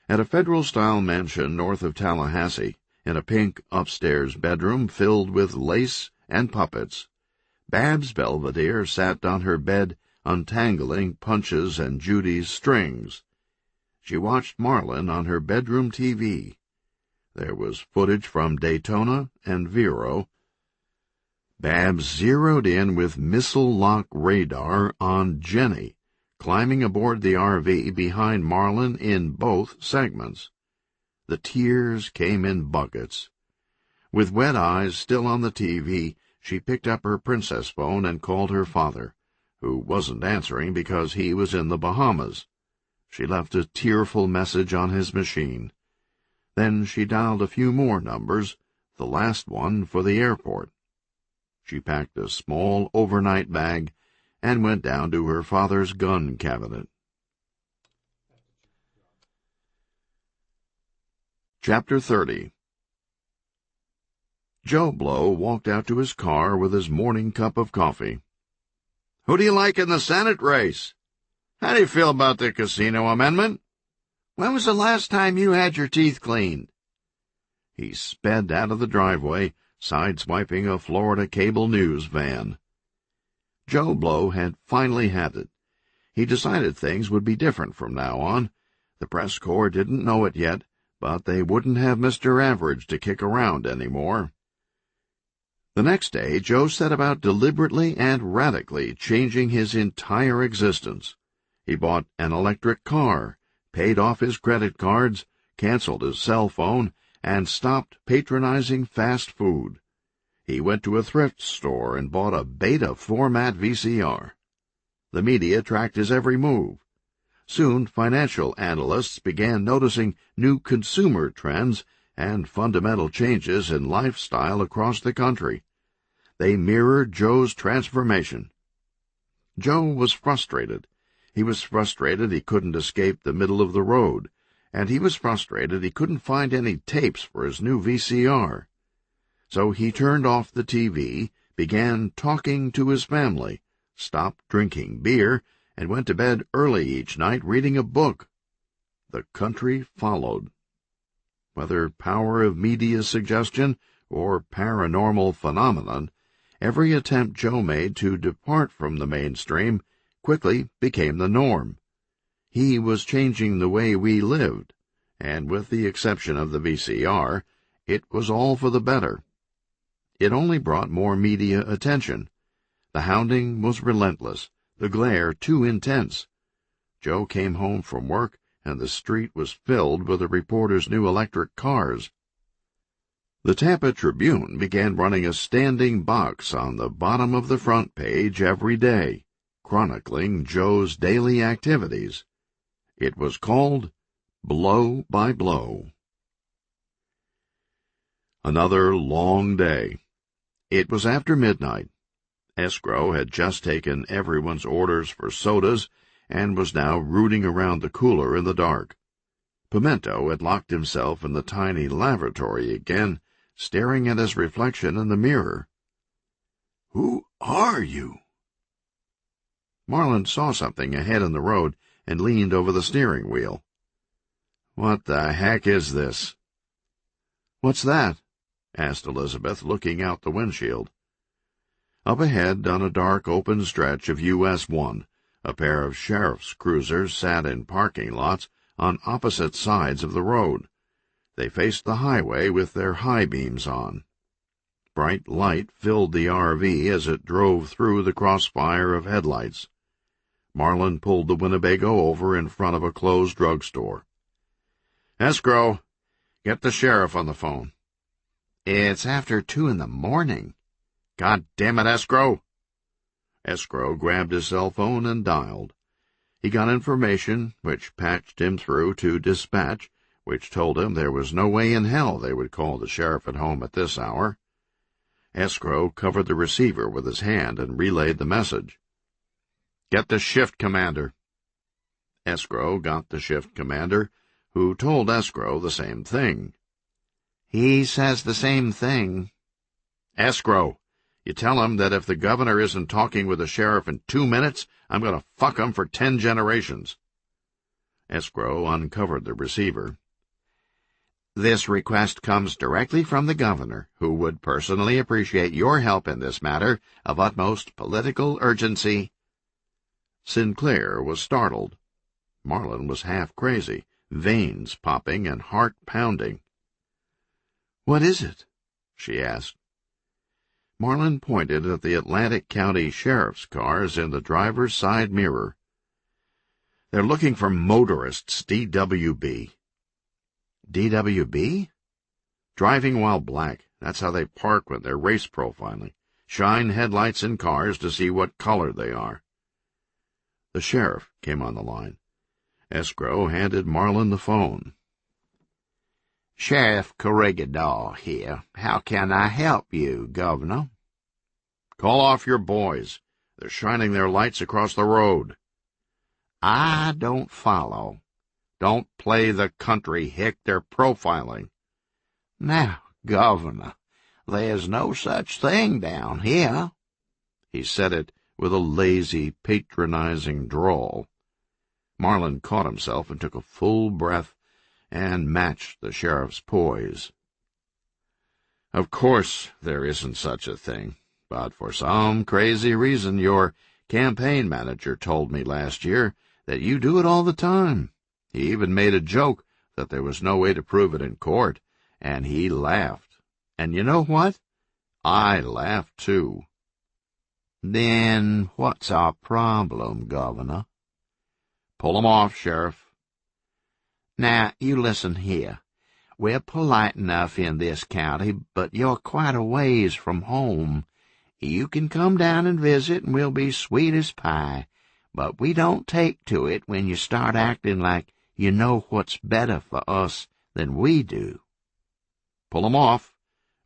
At a federal-style mansion north of Tallahassee, in a pink upstairs bedroom filled with lace and puppets, Babs Belvedere sat on her bed untangling Punch's and Judy's strings. She watched Marlin on her bedroom TV. There was footage from Daytona and Vero. Babs zeroed in with missile-lock radar on Jenny, climbing aboard the RV behind Marlin in both segments. The tears came in buckets. With wet eyes still on the TV, she picked up her princess phone and called her father, who wasn't answering because he was in the Bahamas. She left a tearful message on his machine. Then she dialed a few more numbers, the last one for the airport. She packed a small overnight bag and went down to her father's gun cabinet. Chapter 30. Joe Blow walked out to his car with his morning cup of coffee. "Who do you like in the Senate race? How do you feel about the casino amendment? When was the last time you had your teeth cleaned?" He sped out of the driveway, sideswiping a Florida cable news van. Joe Blow had finally had it. He decided things would be different from now on. The press corps didn't know it yet, but they wouldn't have Mr. Average to kick around anymore. The next day, Joe set about deliberately and radically changing his entire existence. He bought an electric car, paid off his credit cards, canceled his cell phone, and stopped patronizing fast food. He went to a thrift store and bought a beta-format VCR. The media tracked his every move. Soon, financial analysts began noticing new consumer trends and fundamental changes in lifestyle across the country. They mirrored Joe's transformation. Joe was frustrated. He was frustrated he couldn't escape the middle of the road, and he was frustrated he couldn't find any tapes for his new VCR. So he turned off the TV, began talking to his family, stopped drinking beer, and went to bed early each night reading a book. The country followed. Whether power of media suggestion or paranormal phenomenon, every attempt Joe made to depart from the mainstream quickly became the norm. He was changing the way we lived, and with the exception of the VCR, it was all for the better. It only brought more media attention. The hounding was relentless, the glare too intense. Joe came home from work, and the street was filled with the reporters' new electric cars. The Tampa Tribune began running a standing box on the bottom of the front page every day, chronicling Joe's daily activities. It was called Blow by Blow. Another long day. It was after midnight. Escrow had just taken everyone's orders for sodas and was now rooting around the cooler in the dark. Pimento had locked himself in the tiny lavatory again, staring at his reflection in the mirror. "Who are you?" Marlin saw something ahead in the road and leaned over the steering wheel. "What the heck is this?" "What's that?" asked Elizabeth, looking out the windshield. Up ahead, on a dark open stretch of US 1, a pair of sheriff's cruisers sat in parking lots on opposite sides of the road. They faced the highway with their high beams on. Bright light filled the RV as it drove through the crossfire of headlights. Marlin pulled the Winnebago over in front of a closed drugstore. "Escrow, get the sheriff on the phone." "It's after 2 a.m. "God damn it, Escrow!" Escrow grabbed his cell phone and dialed. He got information, which patched him through to dispatch, which told him there was no way in hell they would call the sheriff at home at this hour. Escrow covered the receiver with his hand and relayed the message. "Get the shift commander." Escrow got the shift commander, who told Escrow the same thing. "He says the same thing." "Escrow, you tell him that if the governor isn't talking with the sheriff in 2 minutes, I'm going to fuck him for 10 generations. Escrow uncovered the receiver. "This request comes directly from the governor, who would personally appreciate your help in this matter of utmost political urgency." Sinclair was startled. Marlin was half crazy, veins popping and heart pounding. "What is it?" she asked. Marlin pointed at the Atlantic County Sheriff's cars in the driver's side mirror. "They're looking for motorists, DWB. DWB? Driving while black. That's how they park when they're race profiling. Shine headlights in cars to see what color they are." The sheriff came on the line. Escrow handed Marlin the phone. "Sheriff Corregidor here. How can I help you, Governor?" "Call off your boys. They're shining their lights across the road." "I don't follow." "Don't play the country, Hick. They're profiling." "Now, Governor, there's no such thing down here." He said it with a lazy, patronizing drawl. Marlin caught himself and took a full breath and matched the sheriff's poise. "Of course there isn't such a thing, but for some crazy reason your campaign manager told me last year that you do it all the time. He even made a joke that there was no way to prove it in court, and he laughed. And you know what? I laughed too." "Then what's our problem, Governor?" "Pull 'em off, Sheriff." "Now, you listen here. We're polite enough in this county, but you're quite a ways from home. You can come down and visit, and we'll be sweet as pie, but we don't take to it when you start acting like you know what's better for us than we do." "Pull 'em off,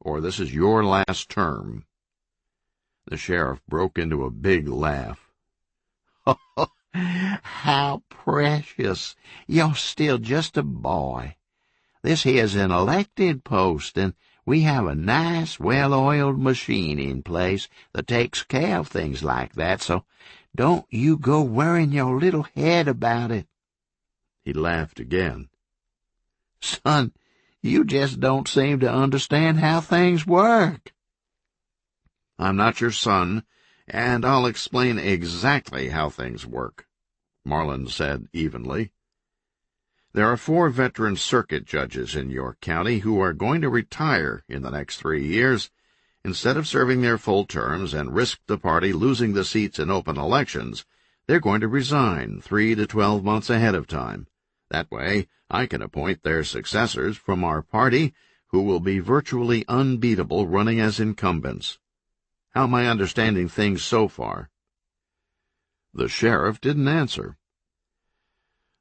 or this is your last term." The sheriff broke into a big laugh. "How precious! You're still just a boy. This here's an elected post, and We have a nice, well-oiled machine in place that takes care of things like that, so don't you go worrying your little head about it." He laughed again. "Son, you just don't seem to understand how things work." "I'm not your son, and I'll explain exactly how things work," Marlin said evenly. "There are 4 veteran circuit judges in York County who are going to retire in the next 3 years. Instead of serving their full terms and risk the party losing the seats in open elections, they're going to resign 3 to 12 months ahead of time. That way, I can appoint their successors from our party, who will be virtually unbeatable running as incumbents. How am I understanding things so far?" The sheriff didn't answer.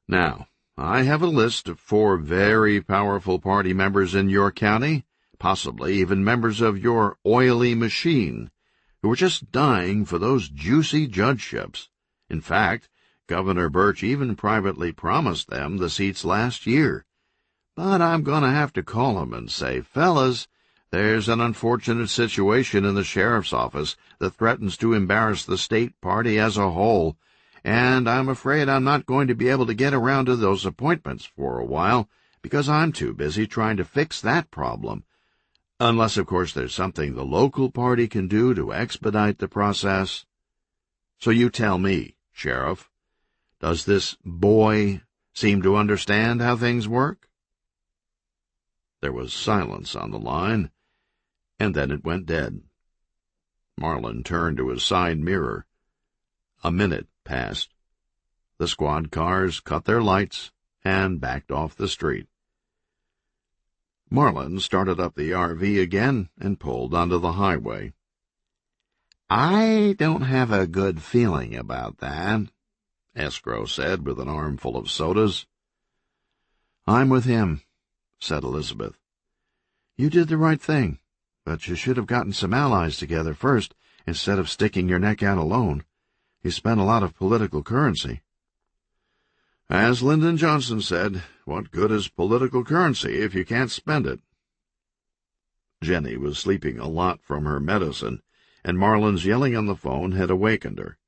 "Now, I have a list of 4 very powerful party members in your county, possibly even members of your oily machine, who are just dying for those juicy judgeships. In fact, Governor Birch even privately promised them the seats last year. But I'm going to have to call him and say, 'Fellas, there's an unfortunate situation in the sheriff's office that threatens to embarrass the state party as a whole, and I'm afraid I'm not going to be able to get around to those appointments for a while, because I'm too busy trying to fix that problem. Unless, of course, there's something the local party can do to expedite the process. So you tell me, Sheriff, does this boy seem to understand how things work?" There was silence on the line, and then it went dead. Marlin turned to his side mirror. A minute passed. The squad cars cut their lights and backed off the street. Marlin started up the RV again and pulled onto the highway. "I don't have a good feeling about that," Escrow said with an armful of sodas. "I'm with him," said Elizabeth. "You did the right thing, but you should have gotten some allies together first instead of sticking your neck out alone. You spent a lot of political currency." "As Lyndon Johnson said, what good is political currency if you can't spend it?" Jenny was sleeping a lot from her medicine, and Marlin's yelling on the phone had awakened her.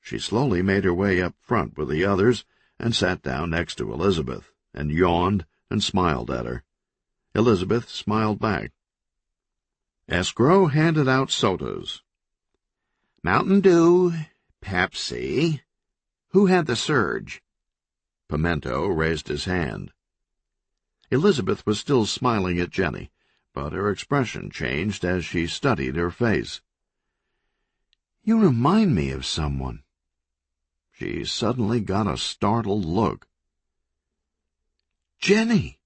She slowly made her way up front with the others and sat down next to Elizabeth, and yawned and smiled at her. Elizabeth smiled back. Escrow handed out sodas. "Mountain Dew, Pepsi. Who had the surge?" Pimento raised his hand. Elizabeth was still smiling at Jenny, but her expression changed as she studied her face. "You remind me of someone." She suddenly got a startled look. "Jenny!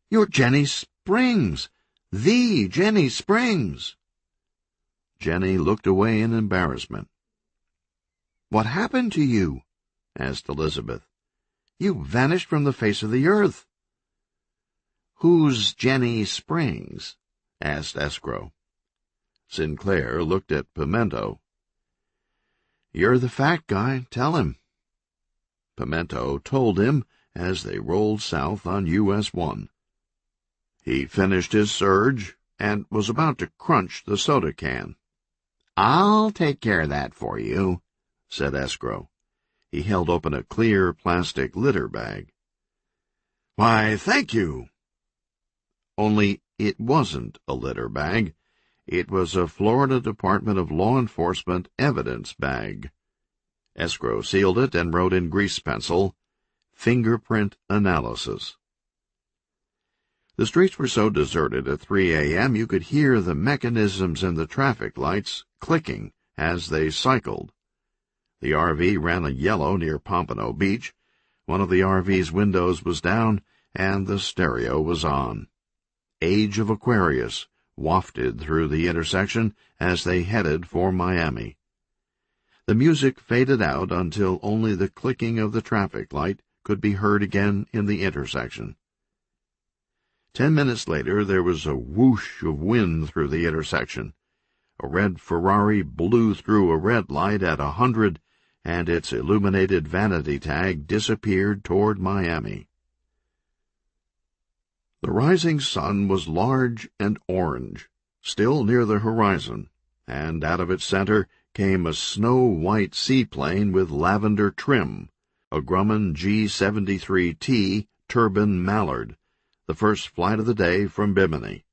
You're Jenny Springs! The Jenny Springs!" Jenny looked away in embarrassment. "What happened to you?" asked Elizabeth. "You vanished from the face of the earth." "Who's Jenny Springs?" asked Escrow. Sinclair looked at Pimento. "You're the fat guy. Tell him." Pimento told him as they rolled south on US 1. He finished his surge and was about to crunch the soda can. "I'll take care of that for you," said Escrow. He held open a clear plastic litter bag. "Why, thank you." Only it wasn't a litter bag. It was a Florida Department of Law Enforcement evidence bag. Escrow sealed it and wrote in grease pencil, "Fingerprint analysis." The streets were so deserted at 3 a.m. you could hear the mechanisms in the traffic lights clicking as they cycled. The RV ran a yellow near Pompano Beach. One of the RV's windows was down, and the stereo was on. Age of Aquarius wafted through the intersection as they headed for Miami. The music faded out until only the clicking of the traffic light could be heard again in the intersection. 10 minutes later there was a whoosh of wind through the intersection. A red Ferrari blew through a red light at 100, and its illuminated vanity tag disappeared toward Miami. The rising sun was large and orange, still near the horizon, and out of its center came a snow-white seaplane with lavender trim, a Grumman G-73T turbine Mallard, the first flight of the day from Bimini.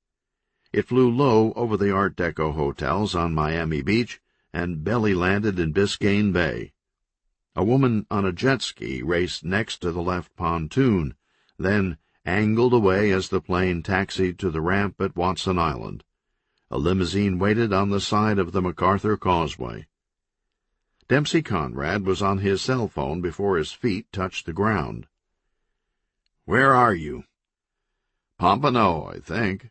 It flew low over the Art Deco hotels on Miami Beach and belly-landed in Biscayne Bay. A woman on a jet ski raced next to the left pontoon, then angled away as the plane taxied to the ramp at Watson Island. A limousine waited on the side of the MacArthur Causeway. Dempsey Conrad was on his cell phone before his feet touched the ground. "Where are you?" "Pompano, I think,"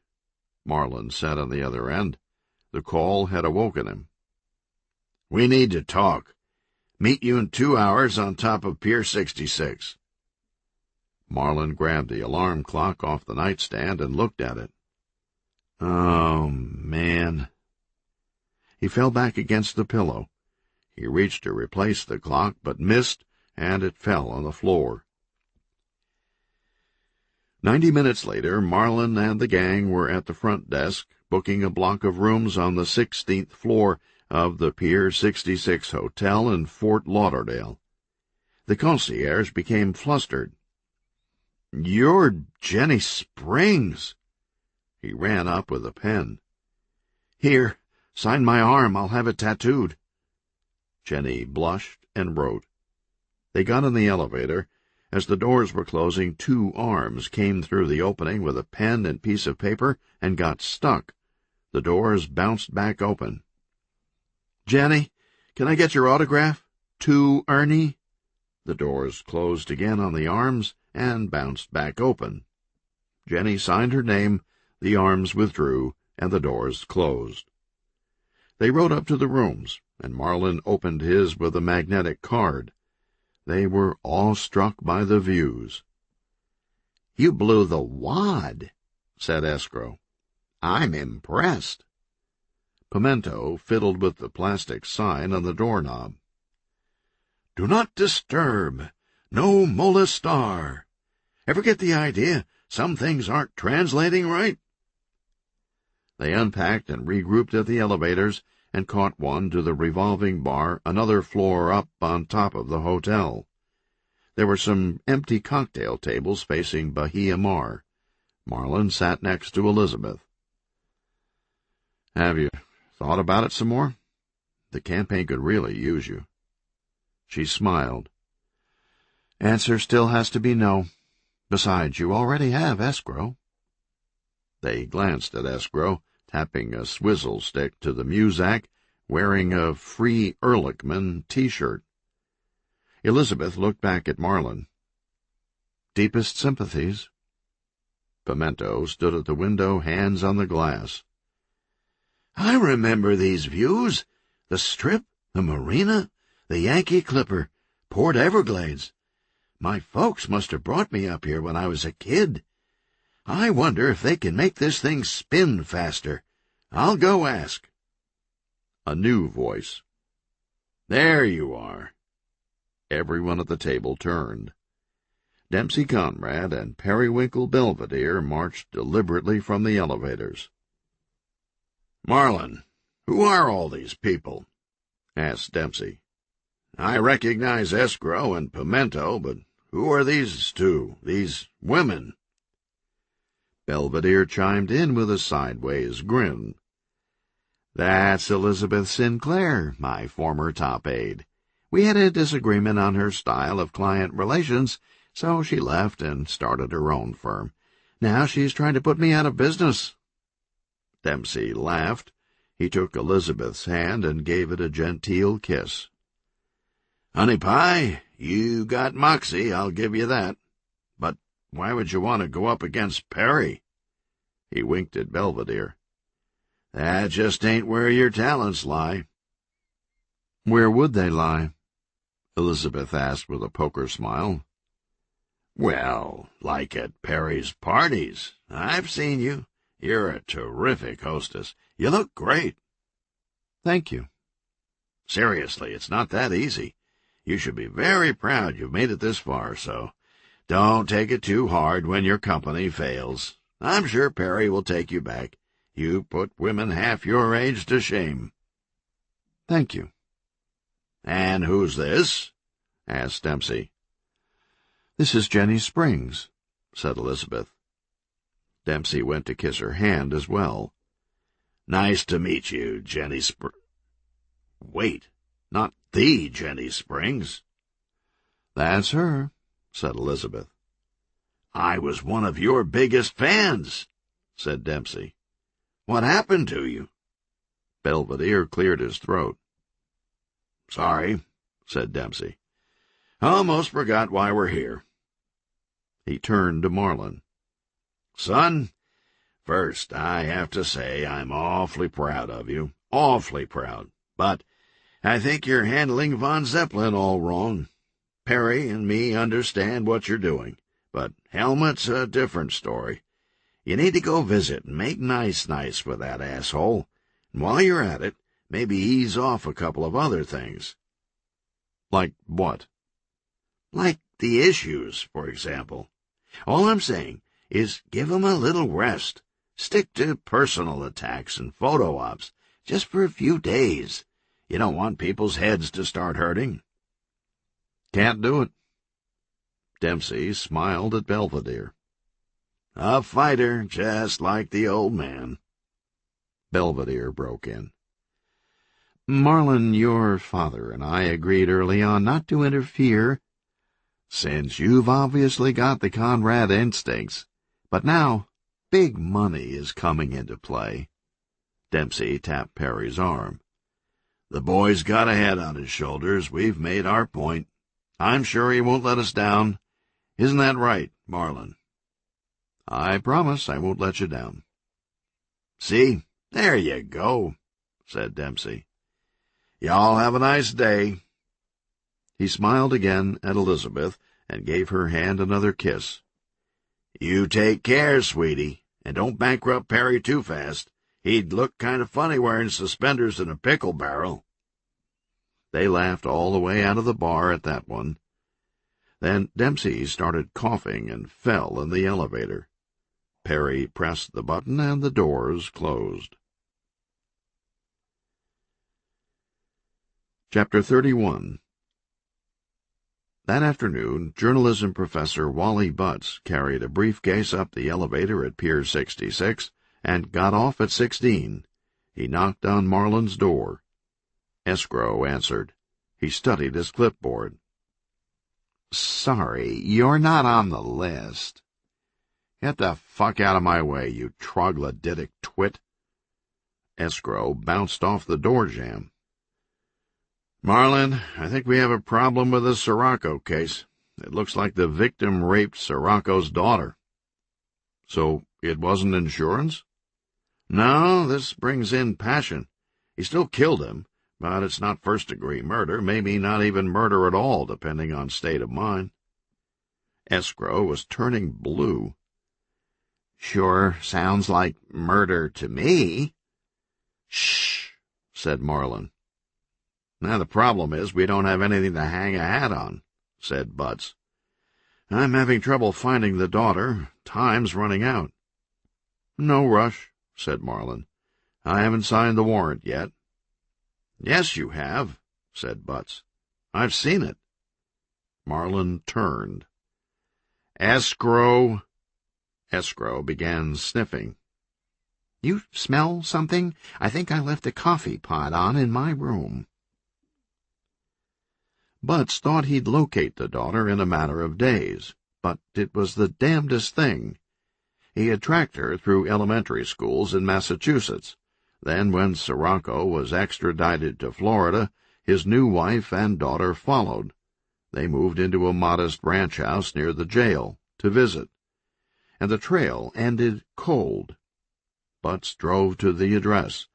Marlin said on the other end. The call had awoken him. "We need to talk. Meet you in 2 hours on top of Pier 66. Marlin grabbed the alarm clock off the nightstand and looked at it. Oh, man. He fell back against the pillow. He reached to replace the clock, but missed, and it fell on the floor. 90 minutes later, Marlin and the gang were at the front desk, booking a block of rooms on the 16th floor of the Pier 66 Hotel in Fort Lauderdale. The concierge became flustered. "You're Jenny Springs." He ran up with a pen. "Here, sign my arm. I'll have it tattooed." Jenny blushed and wrote. They got in the elevator. As the doors were closing, 2 arms came through the opening with a pen and piece of paper and got stuck. The doors bounced back open. "Jenny, can I get your autograph? To Ernie?" The doors closed again on the arms and bounced back open. Jenny signed her name, the arms withdrew, and the doors closed. They rode up to the rooms, and Marlin opened his with a magnetic card. They were awestruck by the views. "You blew the wad," said Escrow. "I'm impressed." Pimento fiddled with the plastic sign on the doorknob. "Do not disturb. No molestar. Ever get the idea some things aren't translating right?" They unpacked and regrouped at the elevators and caught one to the revolving bar another floor up on top of the hotel. There were some empty cocktail tables facing Bahia Mar. Marlin sat next to Elizabeth. "Have you thought about it some more? The campaign could really use you." She smiled. "Answer still has to be no. Besides, you already have Escrow." They glanced at Escrow, tapping a swizzle stick to the Muzak, wearing a Free Ehrlichman T-shirt. Elizabeth looked back at Marlin. "Deepest sympathies." Pimento stood at the window, hands on the glass. "I remember these views. The Strip, the Marina, the Yankee Clipper, Port Everglades. My folks must have brought me up here when I was a kid. I wonder if they can make this thing spin faster. I'll go ask." A new voice. "There you are." Everyone at the table turned. Dempsey Conrad and Periwinkle Belvedere marched deliberately from the elevators. "Marlin, who are all these people?" asked Dempsey. "I recognize Escrow and Pimento, but who are these two, these women?" Belvedere chimed in with a sideways grin. "That's Elizabeth Sinclair, my former top aide. We had a disagreement on her style of client relations, so she left and started her own firm. Now she's trying to put me out of business." Dempsey laughed. He took Elizabeth's hand and gave it a genteel kiss. "Honey pie, you got moxie, I'll give you that. But why would you want to go up against Perry?" He winked at Belvedere. "That just ain't where your talents lie." "Where would they lie?" Elizabeth asked with a poker smile. "Well, like at Perry's parties. I've seen you. You're a terrific hostess. You look great." "Thank you." "Seriously, it's not that easy. You should be very proud you've made it this far, so don't take it too hard when your company fails. I'm sure Perry will take you back. You put women half your age to shame." "Thank you." "And who's this?" asked Dempsey. "This is Jenny Springs," said Elizabeth. Dempsey went to kiss her hand as well. "Nice to meet you, Jenny Wait, not the Jenny Springs?" "That's her," said Elizabeth. "I was one of your biggest fans," said Dempsey. "What happened to you?" Belvedere cleared his throat. "Sorry," said Dempsey. "Almost forgot why we're here." He turned to Marlin. "Son, first I have to say I'm awfully proud of you, awfully proud. But I think you're handling Von Zeppelin all wrong. Perry and me understand what you're doing, but Helmut's a different story. You need to go visit and make nice with that asshole, and while you're at it, maybe ease off a couple of other things." "Like what?" "Like the issues, for example. All I'm saying is give 'em a little rest. Stick to personal attacks and photo ops, just for a few days. You don't want people's heads to start hurting." "Can't do it." Dempsey smiled at Belvedere. "A fighter, just like the old man." Belvedere broke in. "Marlin, your father and I agreed early on not to interfere, since you've obviously got the Conrad instincts. But now big money is coming into play." Dempsey tapped Perry's arm. "The boy's got a head on his shoulders. We've made our point. I'm sure he won't let us down. Isn't that right, Marlin?" "I promise I won't let you down." "See, there you go," said Dempsey. "Y'all have a nice day." He smiled again at Elizabeth and gave her hand another kiss. "You take care, sweetie, and don't bankrupt Perry too fast. He'd look kind of funny wearing suspenders in a pickle barrel." They laughed all the way out of the bar at that one. Then Dempsey started coughing and fell in the elevator. Perry pressed the button and the doors closed. Chapter 31. That afternoon, journalism professor Wally Butts carried a briefcase up the elevator at Pier 66 and got off at 16. He knocked on Marlin's door. Escrow answered. He studied his clipboard. "Sorry, you're not on the list." "Get the fuck out of my way, you troglodytic twit." Escrow bounced off the door jamb. "Marlin, I think we have a problem with this Sirocco case. It looks like the victim raped Sirocco's daughter." "So it wasn't insurance?" "No, this brings in passion. He still killed him, but it's not first-degree murder, maybe not even murder at all, depending on state of mind." Escrow was turning blue. "Sure sounds like murder to me." "Shh," said Marlin. "Now the problem is we don't have anything to hang a hat on," said Butts. "I'm having trouble finding the daughter. Time's running out." "No rush," said Marlin. "I haven't signed the warrant yet." "Yes, you have," said Butts. "I've seen it." Marlin turned. "Escrow." Escrow began sniffing. "You smell something? I think I left a coffee pot on in my room." Butts thought he'd locate the daughter in a matter of days, but it was the damnedest thing. He had tracked her through elementary schools in Massachusetts. Then, when Sirocco was extradited to Florida, his new wife and daughter followed. They moved into a modest ranch house near the jail to visit, and the trail ended cold. Butts drove to the address.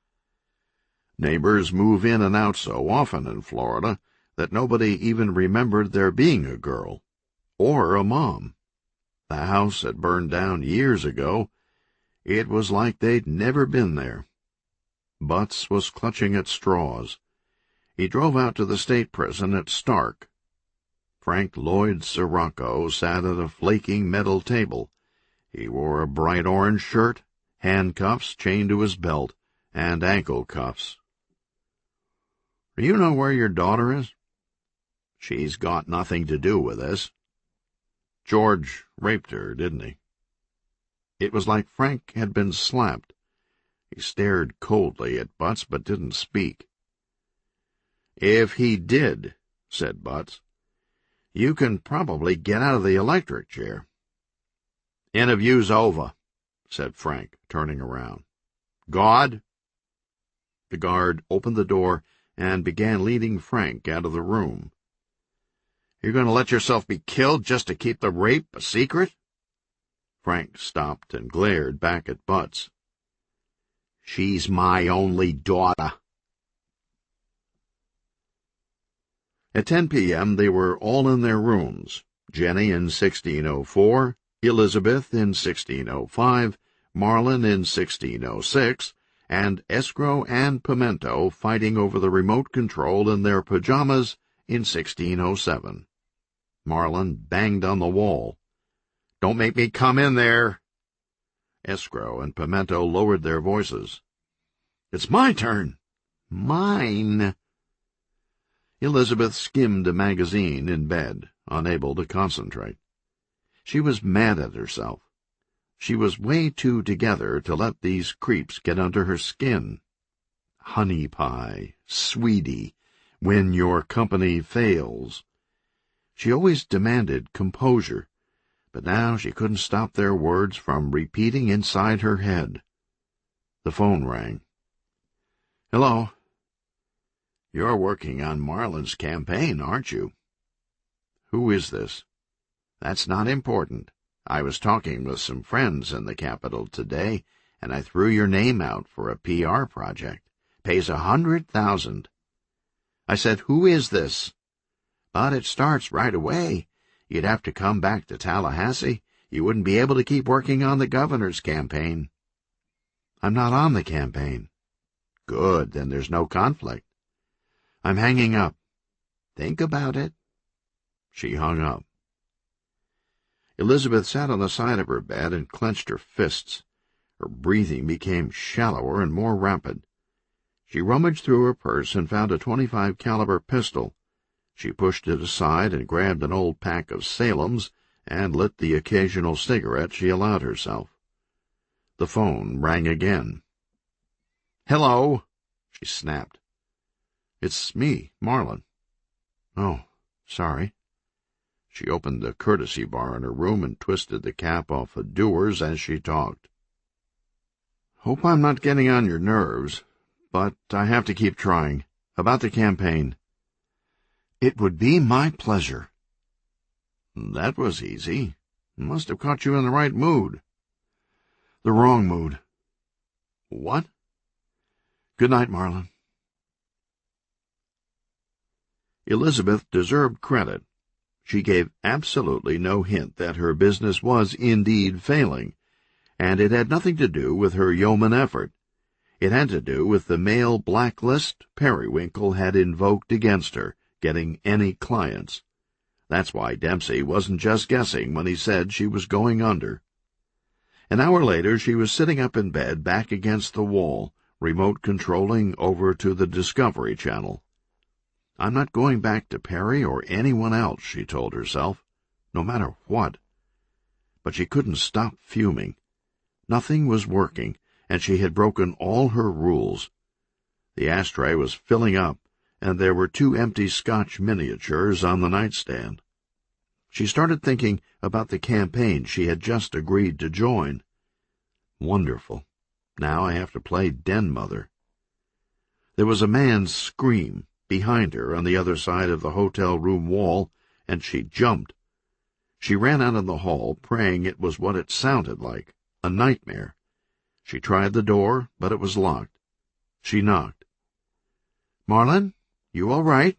Neighbors move in and out so often in Florida that nobody even remembered there being a girl, or a mom. The house had burned down years ago. It was like they'd never been there. Butts was clutching at straws. He drove out to the state prison at Stark. Frank Lloyd Sirocco sat at a flaking metal table. He wore a bright orange shirt, handcuffs chained to his belt, and ankle cuffs. "Do you know where your daughter is?" "She's got nothing to do with this." "George raped her, didn't he?" It was like Frank had been slapped. He stared coldly at Butts, but didn't speak. "If he did," said Butts, "you can probably get out of the electric chair." "Interview's over," said Frank, turning around. "Guard!" The guard opened the door and began leading Frank out of the room. "You're going to let yourself be killed just to keep the rape a secret?" Frank stopped and glared back at Butts. "She's my only daughter." At 10 p.m. they were all in their rooms, Jenny in 1604, Elizabeth in 1605, Marlin in 1606, and Escrow and Pimento fighting over the remote control in their pajamas in 1607. Marlin banged on the wall. "Don't make me come in there." Escrow and Pimento lowered their voices. "It's my turn." "Mine." Elizabeth skimmed a magazine in bed, unable to concentrate. She was mad at herself. She was way too together to let these creeps get under her skin. Honey pie, sweetie, when your company fails. She always demanded composure, but now she couldn't stop their words from repeating inside her head. The phone rang. "Hello." "You're working on Marlin's campaign, aren't you?" "Who is this?" "That's not important. I was talking with some friends in the capital today, and I threw your name out for a PR project. Pays $100,000. I said, 'Who is this?' But it starts right away. You'd have to come back to Tallahassee. You wouldn't be able to keep working on the governor's campaign." "I'm not on the campaign." "Good, then there's no conflict." "I'm hanging up." "Think about it." She hung up. Elizabeth sat on the side of her bed and clenched her fists. Her breathing became shallower and more rapid. She rummaged through her purse and found a .25 caliber pistol. She pushed it aside and grabbed an old pack of Salem's and lit the occasional cigarette she allowed herself. The phone rang again. "Hello," she snapped. "It's me, Marlin." "Oh, sorry." She opened the courtesy bar in her room and twisted the cap off a Dewar's as she talked. "Hope I'm not getting on your nerves, but I have to keep trying. About the campaign." "It would be my pleasure." "That was easy. Must have caught you in the right mood." "The wrong mood." "What?" "Good night, Marlin." Elizabeth deserved credit. She gave absolutely no hint that her business was indeed failing, and it had nothing to do with her yeoman effort. It had to do with the male blacklist Periwinkle had invoked against her getting any clients. That's why Dempsey wasn't just guessing when he said she was going under. An hour later she was sitting up in bed back against the wall, remote controlling over to the Discovery Channel. "I'm not going back to Perry or anyone else," she told herself, "no matter what." But she couldn't stop fuming. Nothing was working, and she had broken all her rules. The ashtray was filling up, and there were 2 empty Scotch miniatures on the nightstand. She started thinking about the campaign she had just agreed to join. Wonderful. Now I have to play den mother. There was a man's scream behind her on the other side of the hotel room wall, and she jumped. She ran out in the hall, praying it was what it sounded like, a nightmare. She tried the door, but it was locked. She knocked. "Marlin, you all right?"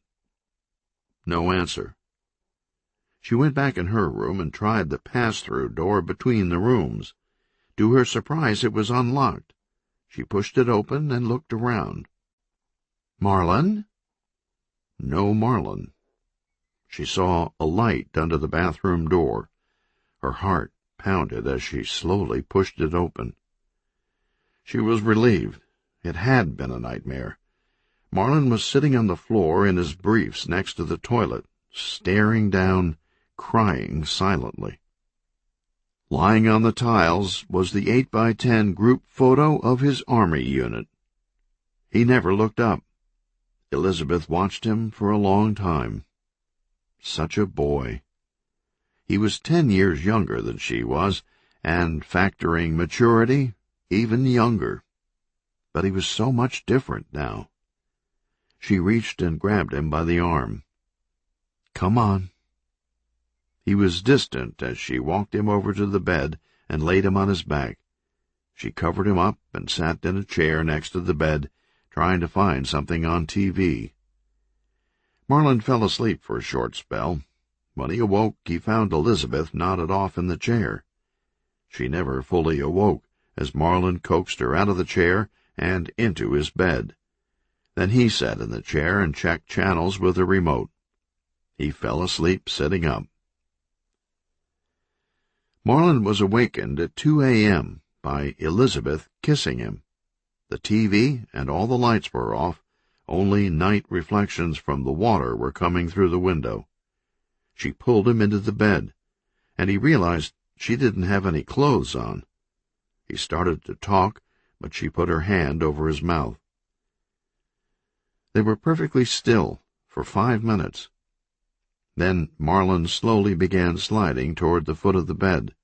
No answer. She went back in her room and tried the pass-through door between the rooms. To her surprise, it was unlocked. She pushed it open and looked around. "Marlin?" No Marlin. She saw a light under the bathroom door. Her heart pounded as she slowly pushed it open. She was relieved. It had been a nightmare. Marlin was sitting on the floor in his briefs next to the toilet, staring down, crying silently. Lying on the tiles was the 8x10 group photo of his army unit. He never looked up. Elizabeth watched him for a long time. Such a boy. He was 10 years younger than she was, and, factoring maturity, even younger. But he was so much different now. She reached and grabbed him by the arm. "Come on." He was distant as she walked him over to the bed and laid him on his back. She covered him up and sat in a chair next to the bed, trying to find something on TV. Marlin fell asleep for a short spell. When he awoke, he found Elizabeth nodded off in the chair. She never fully awoke, as Marlin coaxed her out of the chair and into his bed. Then he sat in the chair and checked channels with a remote. He fell asleep sitting up. Marlin was awakened at 2 a.m. by Elizabeth kissing him. The TV and all the lights were off. Only night reflections from the water were coming through the window. She pulled him into the bed, and he realized she didn't have any clothes on. He started to talk, but she put her hand over his mouth. They were perfectly still for 5 minutes. Then Marlin slowly began sliding toward the foot of the bed.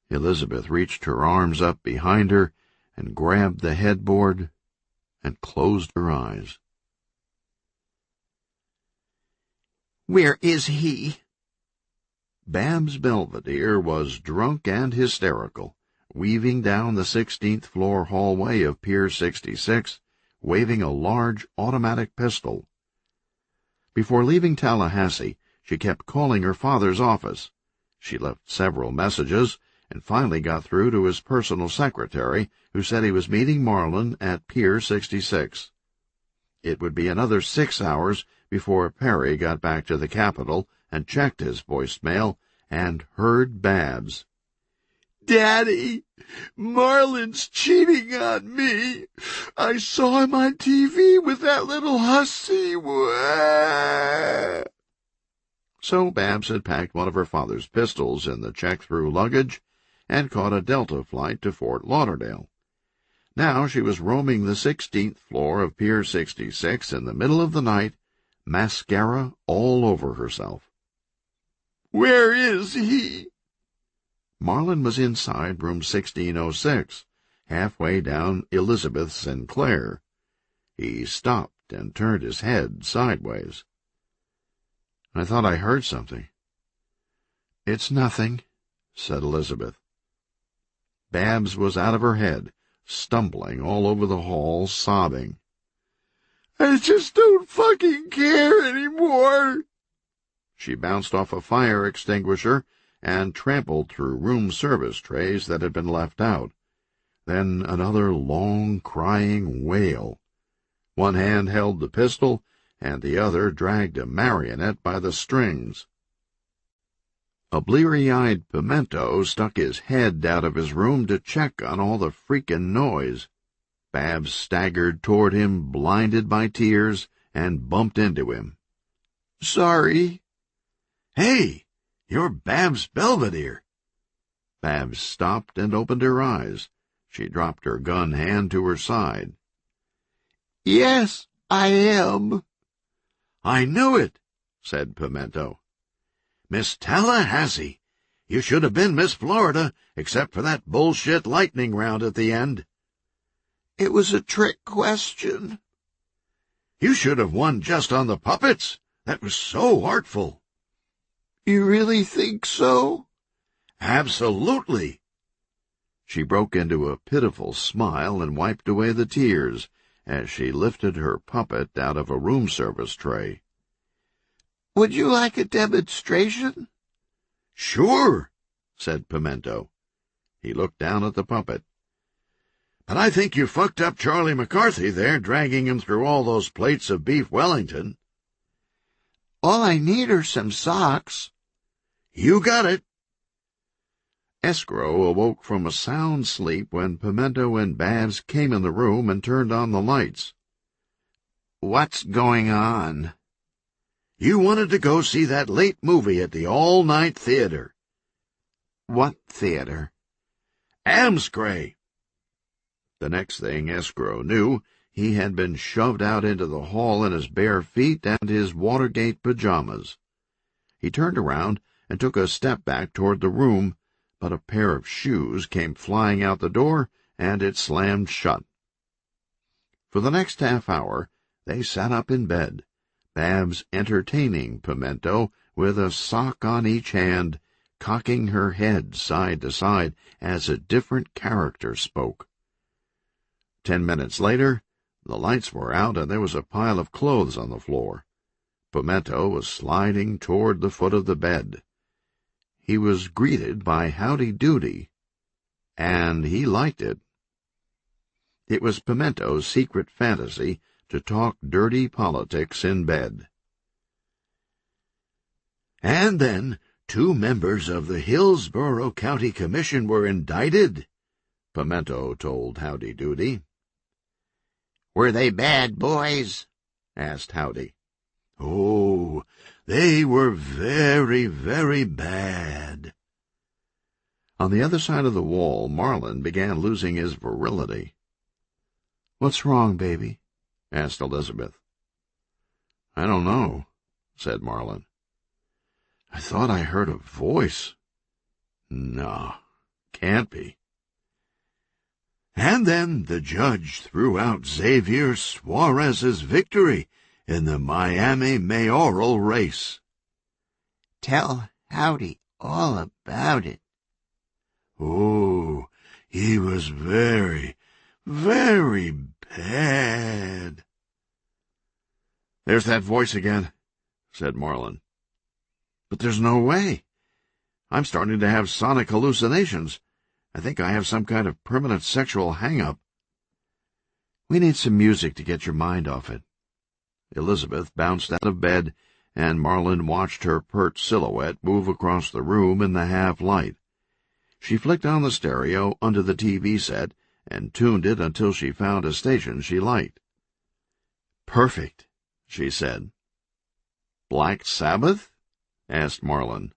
Elizabeth reached her arms up behind her and grabbed the headboard and closed her eyes. "Where is he?" Babs Belvedere was drunk and hysterical, weaving down the 16th floor hallway of Pier 66, waving a large automatic pistol. Before leaving Tallahassee, she kept calling her father's office. She left several messages and finally got through to his personal secretary, who said he was meeting Marlin at Pier 66. It would be another 6 hours before Perry got back to the Capitol and checked his voicemail and heard Babs. "Daddy, Marlin's cheating on me. I saw him on TV with that little hussy." So Babs had packed one of her father's pistols in the check-through luggage and caught a Delta flight to Fort Lauderdale. Now she was roaming the 16th floor of Pier 66 in the middle of the night, mascara all over herself. "Where is he?" Marlin was inside room 1606, halfway down Elizabeth Sinclair. He stopped and turned his head sideways. "I thought I heard something." "It's nothing," said Elizabeth. Babs was out of her head, stumbling all over the hall, sobbing. "I just don't fucking care anymore." She bounced off a fire extinguisher and trampled through room service trays that had been left out. Then another long, crying wail. One hand held the pistol, and the other dragged a marionette by the strings. A bleary-eyed Pimento stuck his head out of his room to check on all the freaking noise. Babs staggered toward him, blinded by tears, and bumped into him. "Sorry." "Hey, you're Babs Belvedere." Babs stopped and opened her eyes. She dropped her gun hand to her side. "Yes, I am." "I knew it," said Pimento. "Miss Tallahassee. You should have been Miss Florida, except for that bullshit lightning round at the end." "It was a trick question." "You should have won just on the puppets. That was so artful." "You really think so?" "Absolutely." She broke into a pitiful smile and wiped away the tears as she lifted her puppet out of a room service tray. "Would you like a demonstration?" "Sure," said Pimento. He looked down at the puppet. "But I think you fucked up Charlie McCarthy there, dragging him through all those plates of beef Wellington." "All I need are some socks." "You got it." Escrow awoke from a sound sleep when Pimento and Babs came in the room and turned on the lights. "What's going on?" "You wanted to go see that late movie at the all-night theater." "What theater?" "Amscray." The next thing Escrow knew, he had been shoved out into the hall in his bare feet and his Watergate pajamas. He turned around and took a step back toward the room, but a pair of shoes came flying out the door, and it slammed shut. For the next half hour, they sat up in bed, Babs entertaining Pimento with a sock on each hand, cocking her head side to side as a different character spoke. 10 minutes later, the lights were out and there was a pile of clothes on the floor. Pimento was sliding toward the foot of the bed. He was greeted by Howdy Doody, and he liked it. It was Pimento's secret fantasy to talk dirty politics in bed. "And then 2 members of the Hillsborough County Commission were indicted," Pimento told Howdy Doody. "Were they bad boys?" asked Howdy. "Oh, they were very, very bad." On the other side of the wall, Marlin began losing his virility. "What's wrong, baby?" asked Elizabeth. "I don't know," said Marlin. "I thought I heard a voice. No, can't be." "And then the judge threw out Xavier Suarez's victory in the Miami mayoral race." "Tell Howdy all about it." "Oh, he was very, very bad." "There's that voice again," said Marlin. "But there's no way. I'm starting to have sonic hallucinations. I think I have some kind of permanent sexual hang-up." "We need some music to get your mind off it." Elizabeth bounced out of bed, and Marlin watched her pert silhouette move across the room in the half-light. She flicked on the stereo under the TV set and tuned it until she found a station she liked. "Perfect," she said. "Black Sabbath?" asked Marlin.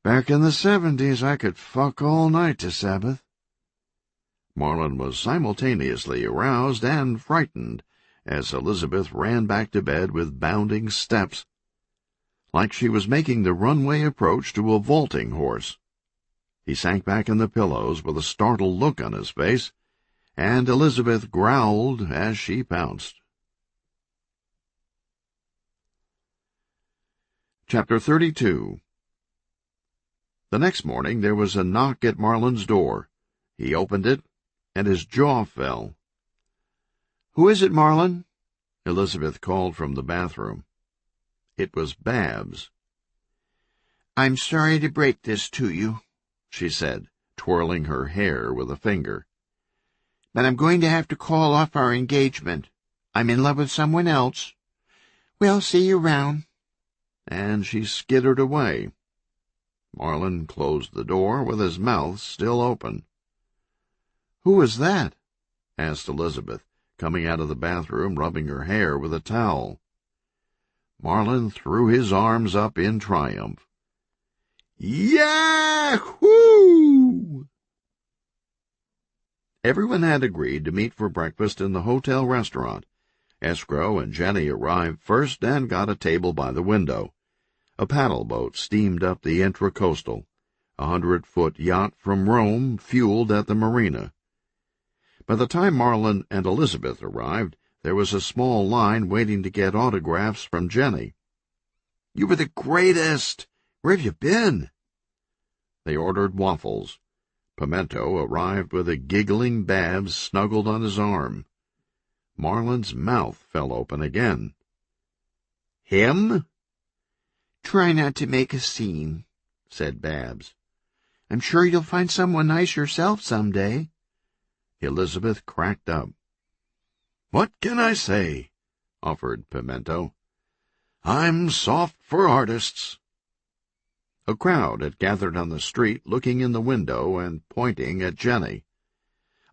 "Back in the 70s, I could fuck all night to Sabbath." Marlin was simultaneously aroused and frightened as Elizabeth ran back to bed with bounding steps, like she was making the runway approach to a vaulting horse. He sank back in the pillows with a startled look on his face, and Elizabeth growled as she pounced. Chapter 32. The next morning there was a knock at Marlin's door. He opened it, and his jaw fell. "Who is it, Marlin?" Elizabeth called from the bathroom. It was Babs. "I'm sorry to break this to you," she said, twirling her hair with a finger. "But I'm going to have to call off our engagement. I'm in love with someone else. We'll see you round." And she skittered away. Marlin closed the door with his mouth still open. "Who was that?" asked Elizabeth, coming out of the bathroom, rubbing her hair with a towel. Marlin threw his arms up in triumph. "Yahoo!" Everyone had agreed to meet for breakfast in the hotel restaurant. Escrow and Jenny arrived first and got a table by the window. A paddle boat steamed up the Intracoastal, 100-foot yacht from Rome fueled at the marina. By the time Marlin and Elizabeth arrived, there was a small line waiting to get autographs from Jenny. "You were the greatest! Where have you been?" They ordered waffles. Pimento arrived with a giggling Babs snuggled on his arm. Marlin's mouth fell open again. "Him?" "Try not to make a scene," said Babs. "I'm sure you'll find someone nice yourself some day." Elizabeth cracked up. "What can I say?" offered Pimento. "I'm soft for artists." A crowd had gathered on the street, looking in the window and pointing at Jenny.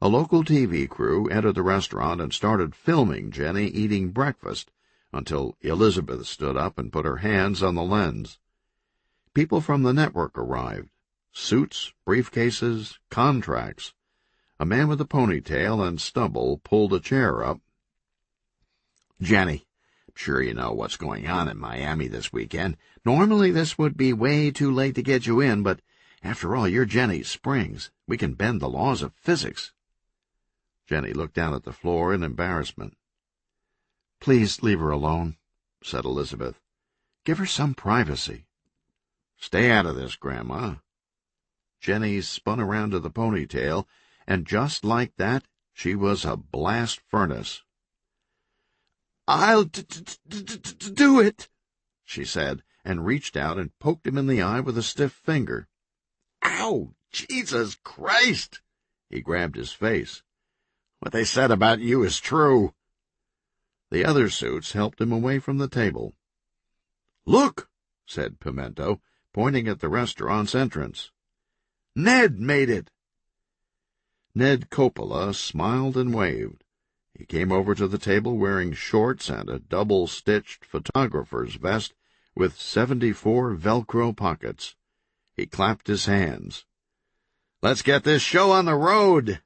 A local TV crew entered the restaurant and started filming Jenny eating breakfast until Elizabeth stood up and put her hands on the lens. People from the network arrived. Suits, briefcases, contracts. A man with a ponytail and stubble pulled a chair up. Jenny, I'm sure you know what's going on in Miami this weekend. Normally this would be way too late to get you in, but after all, you're Jenny Springs. We can bend the laws of physics. Jenny looked down at the floor in embarrassment. Please leave her alone, said Elizabeth. Give her some privacy. Stay out of this, Grandma. Jenny spun around to the ponytail, and just like that, she was a blast furnace. I'll do it, she said, and reached out and poked him in the eye with a stiff finger. Ow! Jesus Christ! He grabbed his face. What they said about you is true. The other suits helped him away from the table. Look, said Pimento, pointing at the restaurant's entrance. Ned made it. Ned Coppola smiled and waved. He came over to the table wearing shorts and a double-stitched photographer's vest with 74 Velcro pockets. He clapped his hands. Let's get this show on the road.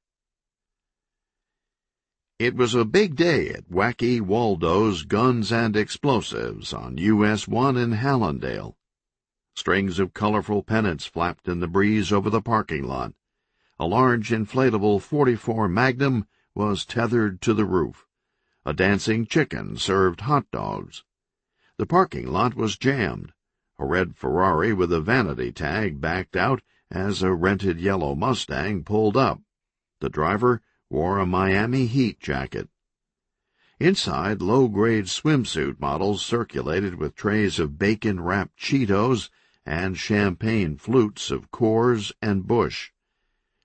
It was a big day at Wacky Waldo's Guns and Explosives on US 1 in Hallandale. Strings of colorful pennants flapped in the breeze over the parking lot. A large inflatable .44 Magnum was tethered to the roof. A dancing chicken served hot dogs. The parking lot was jammed. A red Ferrari with a vanity tag backed out as a rented yellow Mustang pulled up. The driver wore a Miami Heat jacket. Inside, low-grade swimsuit models circulated with trays of bacon-wrapped Cheetos and champagne flutes of Coors and Busch.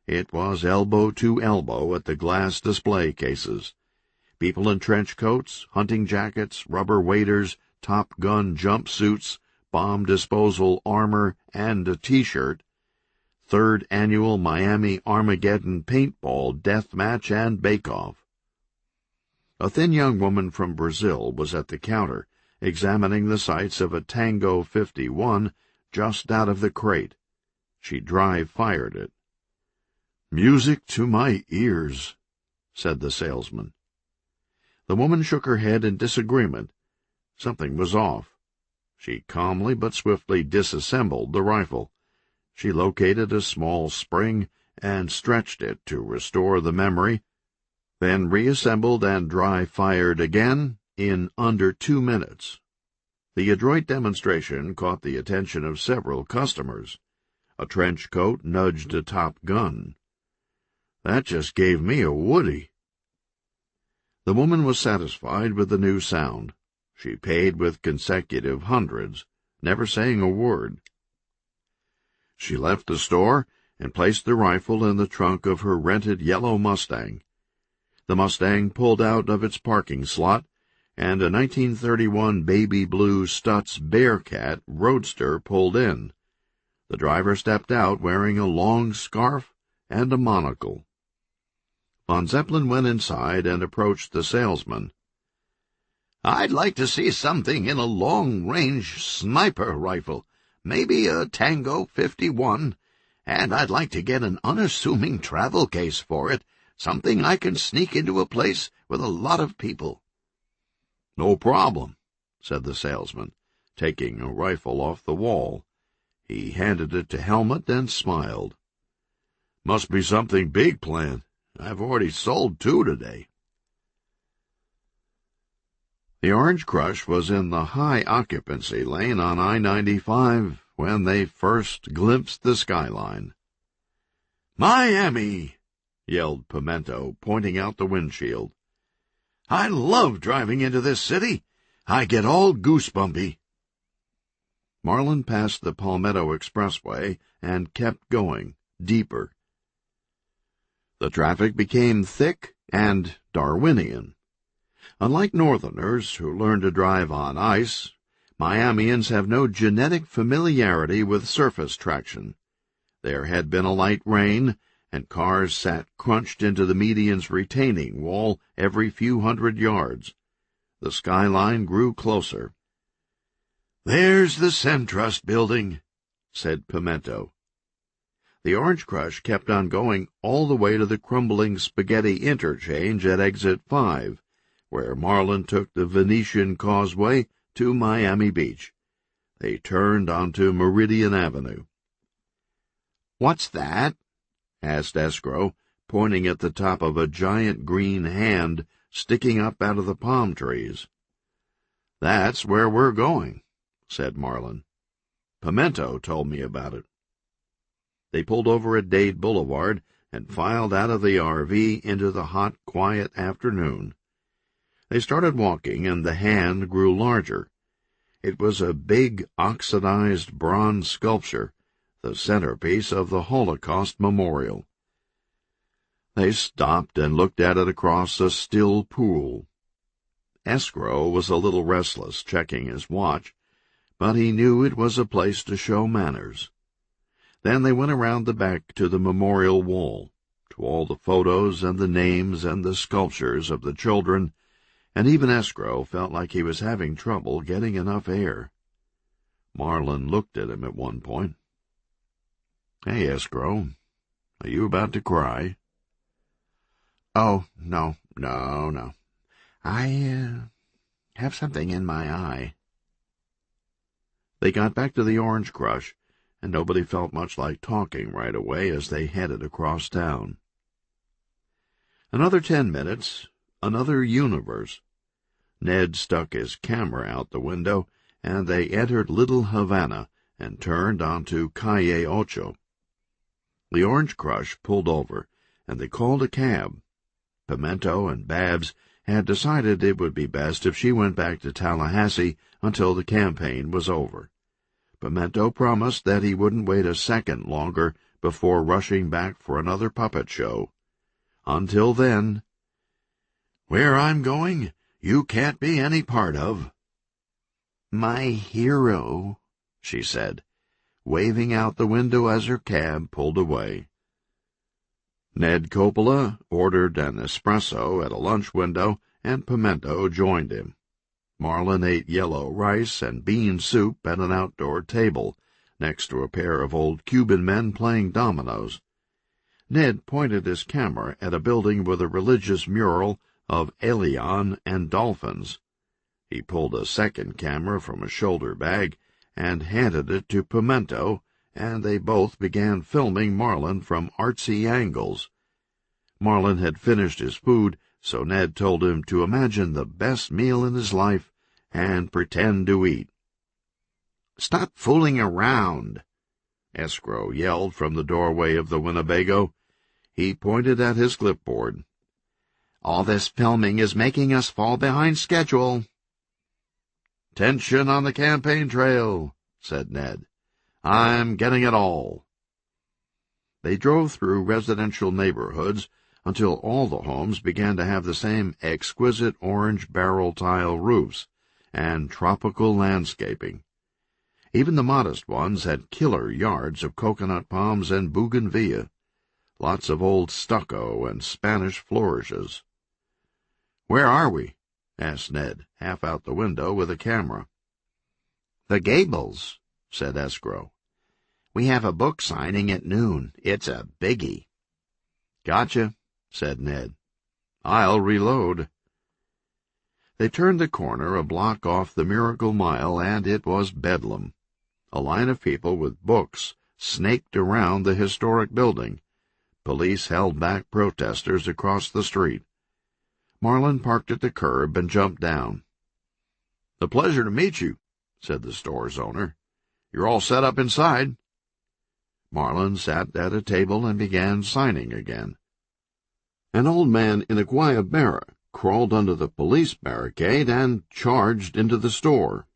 It was elbow to elbow at the glass display cases. People in trench coats, hunting jackets, rubber waders, Top Gun jumpsuits, bomb disposal armor, and a T-shirt. Third Annual Miami Armageddon Paintball Death Match and Bake-Off. A thin young woman from Brazil was at the counter, examining the sights of a Tango 51 just out of the crate. She dry-fired it. "Music to my ears," said the salesman. The woman shook her head in disagreement. Something was off. She calmly but swiftly disassembled the rifle. She located a small spring and stretched it to restore the memory, then reassembled and dry-fired again in under 2 minutes. The adroit demonstration caught the attention of several customers. A trench coat nudged a Top Gun. "That just gave me a Woody." The woman was satisfied with the new sound. She paid with consecutive hundreds, never saying a word. She left the store and placed the rifle in the trunk of her rented yellow Mustang. The Mustang pulled out of its parking slot, and a 1931 baby blue Stutz Bearcat Roadster pulled in. The driver stepped out wearing a long scarf and a monocle. Von Zeppelin went inside and approached the salesman. "I'd like to see something in a long-range sniper rifle, maybe a Tango 51, and I'd like to get an unassuming travel case for it, something I can sneak into a place with a lot of people." "No problem," said the salesman, taking a rifle off the wall. He handed it to Helmut and smiled. "Must be something big planned. I've already sold 2 today." The Orange Crush was in the high occupancy lane on I-95 when they first glimpsed the skyline. "Miami!" yelled Pimento, pointing out the windshield. "I love driving into this city. I get all goosebumpy." Marlin passed the Palmetto Expressway and kept going, deeper. The traffic became thick and Darwinian. Unlike Northerners who learn to drive on ice, Miamians have no genetic familiarity with surface traction. There had been a light rain, and cars sat crunched into the median's retaining wall every few hundred yards. The skyline grew closer. "There's the SunTrust building," said Pimento. The Orange Crush kept on going all the way to the crumbling spaghetti interchange at Exit 5, where Marlin took the Venetian Causeway to Miami Beach. They turned onto Meridian Avenue. "What's that?" asked Escrow, pointing at the top of a giant green hand sticking up out of the palm trees. "That's where we're going," said Marlin. "Pimento told me about it." They pulled over at Dade Boulevard and filed out of the RV into the hot, quiet afternoon. They started walking, and the hand grew larger. It was a big, oxidized bronze sculpture, the centerpiece of the Holocaust Memorial. They stopped and looked at it across a still pool. Escrow was a little restless, checking his watch, but he knew it was a place to show manners. Then they went around the back to the memorial wall, to all the photos and the names and the sculptures of the children, and even Escrow felt like he was having trouble getting enough air. Marlin looked at him at one point. "Hey, Escrow, are you about to cry?" "Oh, no. I have something in my eye." They got back to the Orange Crush, and nobody felt much like talking right away as they headed across town. Another 10 minutes, another universe. Ned stuck his camera out the window, and they entered Little Havana and turned onto Calle Ocho. The Orange Crush pulled over, and they called a cab. Pimento and Babs had decided it would be best if she went back to Tallahassee until the campaign was over. Pimento promised that he wouldn't wait a second longer before rushing back for another puppet show. Until then, "Where I'm going, you can't be any part of." "My hero," she said, waving out the window as her cab pulled away. Ned Coppola ordered an espresso at a lunch window, and Pimento joined him. Marlin ate yellow rice and bean soup at an outdoor table, next to a pair of old Cuban men playing dominoes. Ned pointed his camera at a building with a religious mural of Elion and dolphins. He pulled a second camera from a shoulder bag and handed it to Pimento, and they both began filming Marlin from artsy angles. Marlin had finished his food, so Ned told him to imagine the best meal in his life and pretend to eat. "Stop fooling around," Escrow yelled from the doorway of the Winnebago. He pointed at his clipboard. "All this filming is making us fall behind schedule." "Tension on the campaign trail," said Ned. "I'm getting it all." They drove through residential neighborhoods until all the homes began to have the same exquisite orange barrel tile roofs and tropical landscaping. Even the modest ones had killer yards of coconut palms and bougainvillea, lots of old stucco and Spanish flourishes. "Where are we?" asked Ned, half out the window with a camera. "The Gables," said Escrow. "We have a book signing at noon. It's a biggie." "Gotcha," said Ned. "I'll reload." They turned the corner a block off the Miracle Mile, and it was bedlam. A line of people with books snaked around the historic building. Police held back protesters across the street. Marlin parked at the curb and jumped down. "A pleasure to meet you," said the store's owner. "You're all set up inside?" Marlin sat at a table and began signing again. An old man in a guayabera crawled under the police barricade and charged into the store.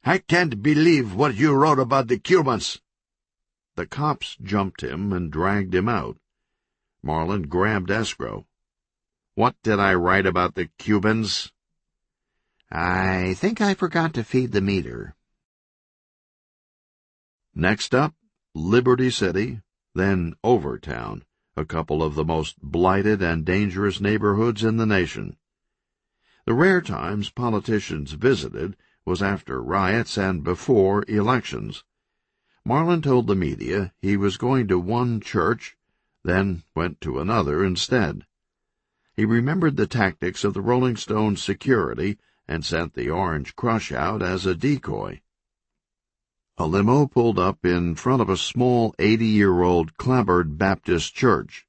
"I can't believe what you wrote about the Cubans." The cops jumped him and dragged him out. Marlin grabbed Escrow. "What did I write about the Cubans?" I think I forgot to feed the meter. Next up, Liberty City, then Overtown, a couple of the most blighted and dangerous neighborhoods in the nation. The rare times politicians visited was after riots and before elections. Marlin told the media he was going to one church, then went to another instead. He remembered the tactics of the Rolling Stones security and sent the Orange Crush out as a decoy. A limo pulled up in front of a small 80-year-old clapboard Baptist church.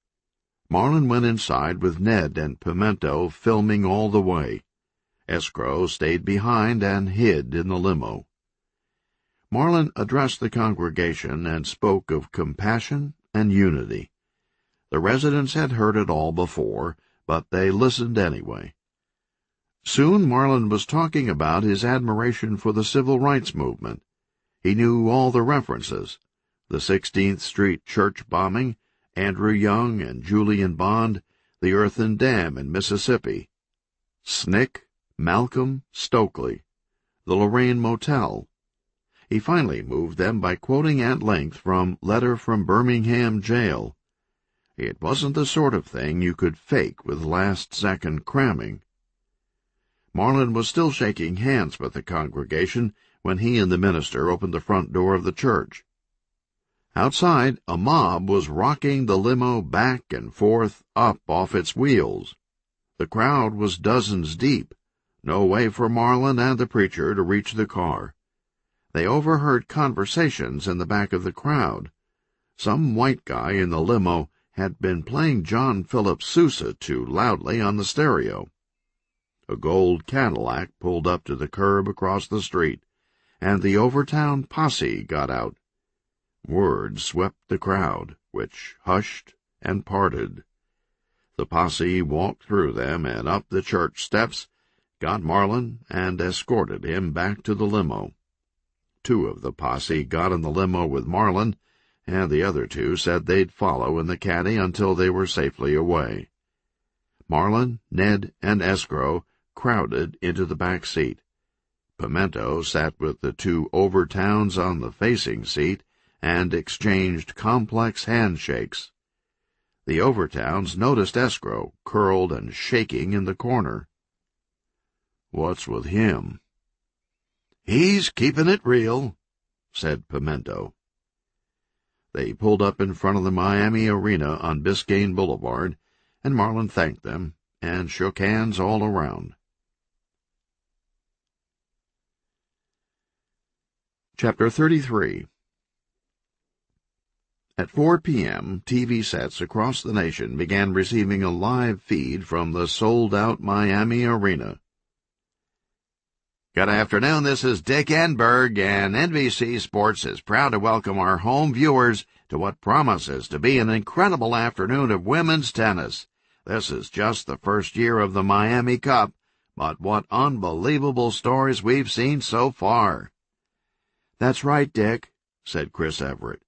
Marlin went inside with Ned and Pimento filming all the way. Escrow stayed behind and hid in the limo. Marlin addressed the congregation and spoke of compassion and unity. The residents had heard it all before, but they listened anyway. Soon Marlin was talking about his admiration for the civil rights movement. He knew all the references: the 16th Street church bombing, Andrew Young and Julian Bond, the earthen dam in Mississippi, Snick, Malcolm, Stokely, the Lorraine Motel. He finally moved them by quoting at length from Letter from Birmingham Jail. It wasn't the sort of thing you could fake with last-second cramming. Marlin was still shaking hands with the congregation when he and the minister opened the front door of the church. Outside, a mob was rocking the limo back and forth, up off its wheels. The crowd was dozens deep. No way for Marlin and the preacher to reach the car. They overheard conversations in the back of the crowd. Some white guy in the limo had been playing John Philip Sousa too loudly on the stereo. A gold Cadillac pulled up to the curb across the street, and the Overtown posse got out. Word swept the crowd, which hushed and parted. The posse walked through them and up the church steps, got Marlin, and escorted him back to the limo. Two of the posse got in the limo with Marlin, and the other two said they'd follow in the caddy until they were safely away. Marlin, Ned, and Escrow crowded into the back seat. Pimento sat with the two Overtowns on the facing seat and exchanged complex handshakes. The Overtowns noticed Escrow, curled and shaking in the corner. "What's with him?" "He's keeping it real," said Pimento. They pulled up in front of the Miami Arena on Biscayne Boulevard, and Marlin thanked them and shook hands all around. Chapter 33. At 4 p.m., TV sets across the nation began receiving a live feed from the sold-out Miami Arena. Good afternoon, this is Dick Enberg, and NBC Sports is proud to welcome our home viewers to what promises to be an incredible afternoon of women's tennis. This is just the first year of the Miami Cup, but what unbelievable stories we've seen so far. "That's right, Dick," said Chris Everett.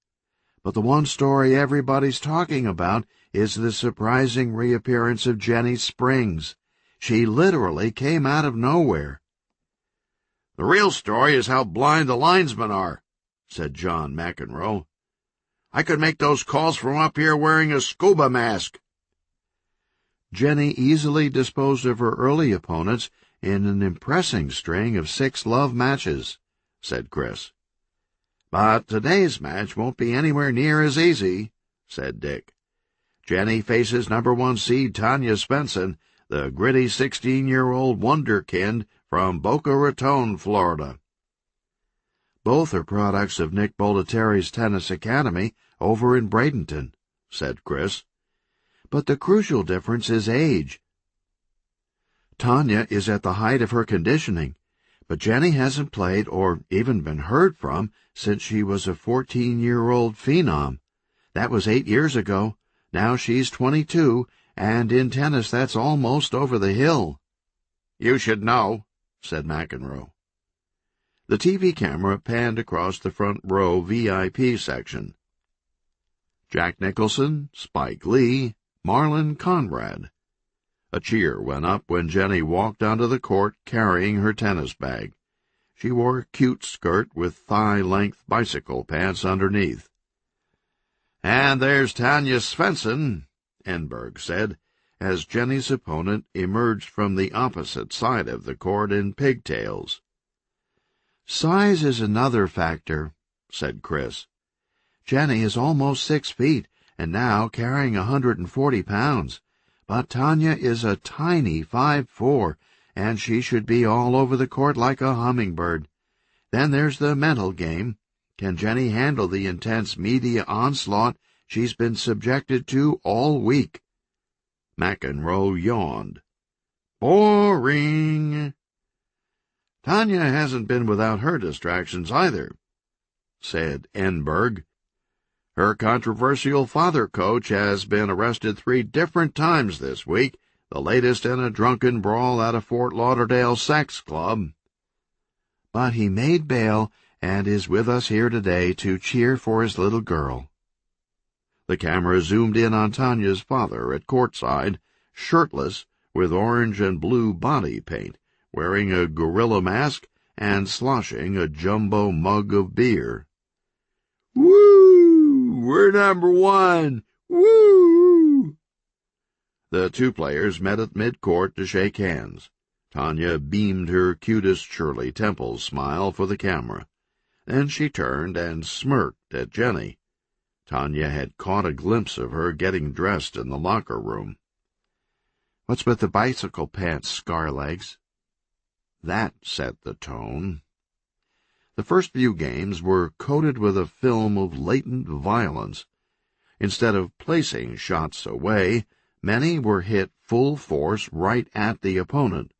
"But the one story everybody's talking about is the surprising reappearance of Jenny Springs. She literally came out of nowhere." "The real story is how blind the linesmen are," said John McEnroe. "I could make those calls from up here wearing a scuba mask." Jenny easily disposed of her early opponents in an impressive string of 6 love matches, said Chris. "But today's match won't be anywhere near as easy," said Dick. "Jenny faces #1 seed Tanya Spencer, the gritty 16-year-old wonderkind from Boca Raton, Florida." "Both are products of Nick Bollettieri's tennis academy over in Bradenton," said Chris. "But the crucial difference is age. Tanya is at the height of her conditioning, but Jenny hasn't played or even been heard from since she was a 14-year-old phenom. That was 8 years ago. Now she's 22, and in tennis that's almost over the hill." "You should know," said McEnroe. The TV camera panned across the front row VIP section. Jack Nicholson, Spike Lee, Marlon Conrad. A cheer went up when Jenny walked onto the court carrying her tennis bag. She wore a cute skirt with thigh-length bicycle pants underneath. "And there's Tanya Svensson," Enberg said, as Jenny's opponent emerged from the opposite side of the court in pigtails. "Size is another factor," said Chris. "Jenny is almost 6 feet, and now carrying 140 pounds. But Tanya is a tiny 5'4", and she should be all over the court like a hummingbird. Then there's the mental game. Can Jenny handle the intense media onslaught she's been subjected to all week?" McEnroe yawned. "Boring." "Tanya hasn't been without her distractions either," said Enberg. "Her controversial father coach has been arrested 3 different times this week, the latest in a drunken brawl at a Fort Lauderdale sex club." "But he made bail and is with us here today to cheer for his little girl." The camera zoomed in on Tanya's father at courtside, shirtless, with orange and blue body paint, wearing a gorilla mask and sloshing a jumbo mug of beer. "Woo! We're #1! Woo!" The 2 players met at mid-court to shake hands. Tanya beamed her cutest Shirley Temple smile for the camera. Then she turned and smirked at Jenny. Tanya had caught a glimpse of her getting dressed in the locker room. "What's with the bicycle pants, Scarlegs?" That set the tone. The first few games were coated with a film of latent violence. Instead of placing shots away, many were hit full force right at the opponent.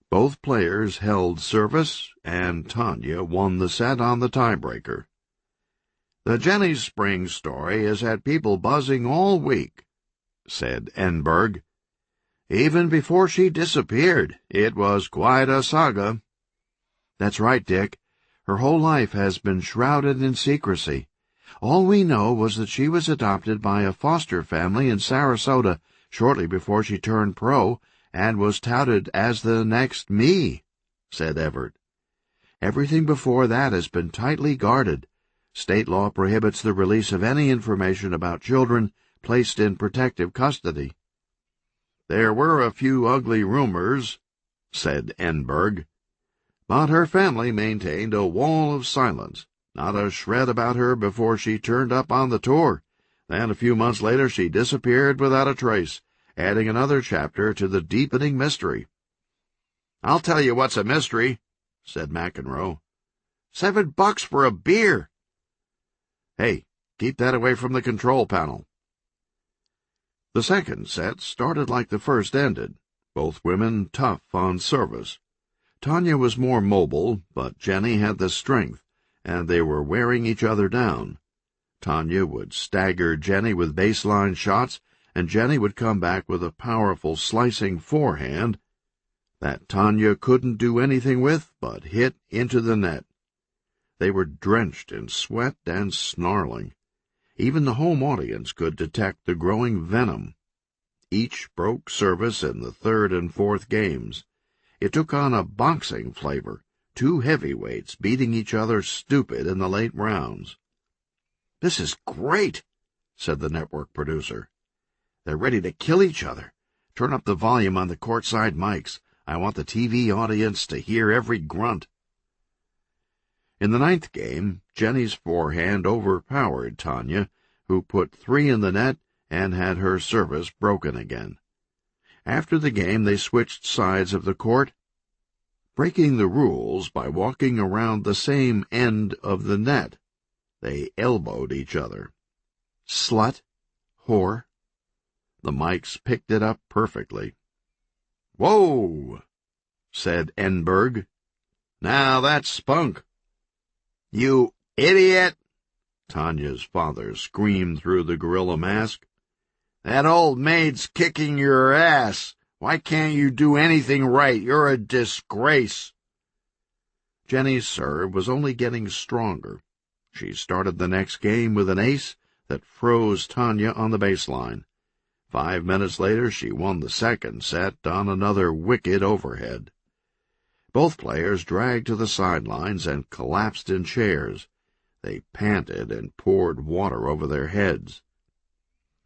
Both players held service, and Tanya won the set on the tiebreaker. "The Jenny Spring story has had people buzzing all week," said Enberg. "Even before she disappeared, it was quite a saga." "That's right, Dick. Her whole life has been shrouded in secrecy. All we know was that she was adopted by a foster family in Sarasota shortly before she turned pro, and was touted as the next me," said Everett. "Everything before that has been tightly guarded. State law prohibits the release of any information about children placed in protective custody." "There were a few ugly rumors," said Enberg, "but her family maintained a wall of silence, not a shred about her before she turned up on the tour. Then a few months later she disappeared without a trace, adding another chapter to the deepening mystery." "I'll tell you what's a mystery," said McEnroe. $7 for a beer. "Hey, keep that away from the control panel." The second set started like the first ended, both women tough on service. Tanya was more mobile, but Jenny had the strength, and they were wearing each other down. Tanya would stagger Jenny with baseline shots, and Jenny would come back with a powerful slicing forehand that Tanya couldn't do anything with but hit into the net. They were drenched in sweat and snarling. Even the home audience could detect the growing venom. Each broke service in the third and fourth games. It took on a boxing flavor, 2 heavyweights beating each other stupid in the late rounds. "This is great," said the network producer. "They're ready to kill each other. Turn up the volume on the courtside mics. I want the TV audience to hear every grunt." In the 9th game, Jenny's forehand overpowered Tanya, who put 3 in the net and had her service broken again. After the game, they switched sides of the court, breaking the rules by walking around the same end of the net. They elbowed each other. "Slut, whore." The mics picked it up perfectly. "Whoa," said Enberg. "Now that's spunk." "You idiot!" Tanya's father screamed through the gorilla mask. "That old maid's kicking your ass. Why can't you do anything right? You're a disgrace." Jenny's serve was only getting stronger. She started the next game with an ace that froze Tanya on the baseline. 5 minutes later, she won the second set on another wicked overhead. Both players dragged to the sidelines and collapsed in chairs. They panted and poured water over their heads.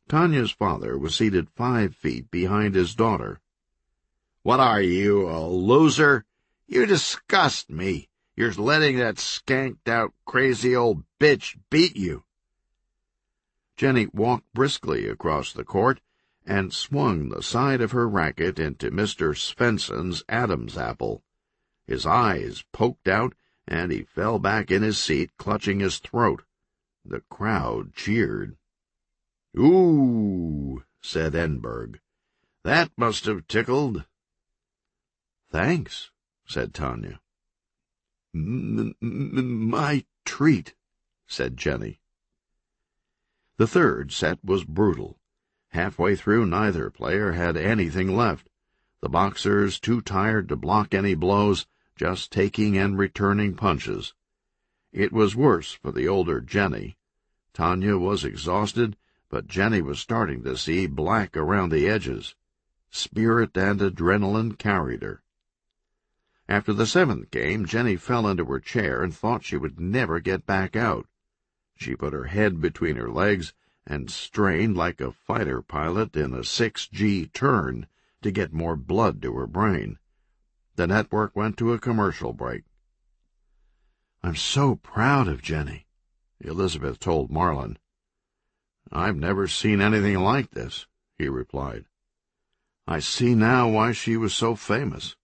Tanya's father was seated 5 feet behind his daughter. "What are you, a loser? You disgust me. You're letting that skanked-out, crazy old bitch beat you." Jenny walked briskly across the court and swung the side of her racket into Mr. Svensson's Adam's apple. His eyes poked out, and he fell back in his seat, clutching his throat. The crowd cheered. "Ooh," said Enberg. "That must have tickled." "Thanks," said Tanya. "My treat," said Jenny. The third set was brutal. Halfway through, neither player had anything left. The boxers, too tired to block any blows, just taking and returning punches. It was worse for the older Jenny. Tanya was exhausted, but Jenny was starting to see black around the edges. Spirit and adrenaline carried her. After the 7th game, Jenny fell into her chair and thought she would never get back out. She put her head between her legs and strained like a fighter pilot in a 6G turn to get more blood to her brain. The network went to a commercial break. "I'm so proud of Jenny," Elizabeth told Marlon. "I've never seen anything like this," he replied. "I see now why she was so famous."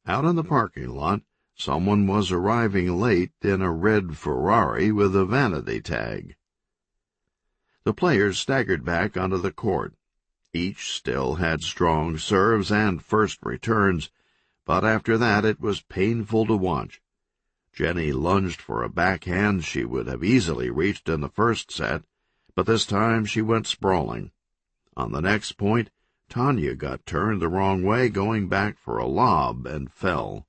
Out in the parking lot, someone was arriving late in a red Ferrari with a vanity tag. The players staggered back onto the court. Each still had strong serves and first returns, but after that it was painful to watch. Jenny lunged for a backhand she would have easily reached in the first set, but this time she went sprawling. On the next point, Tanya got turned the wrong way, going back for a lob, and fell.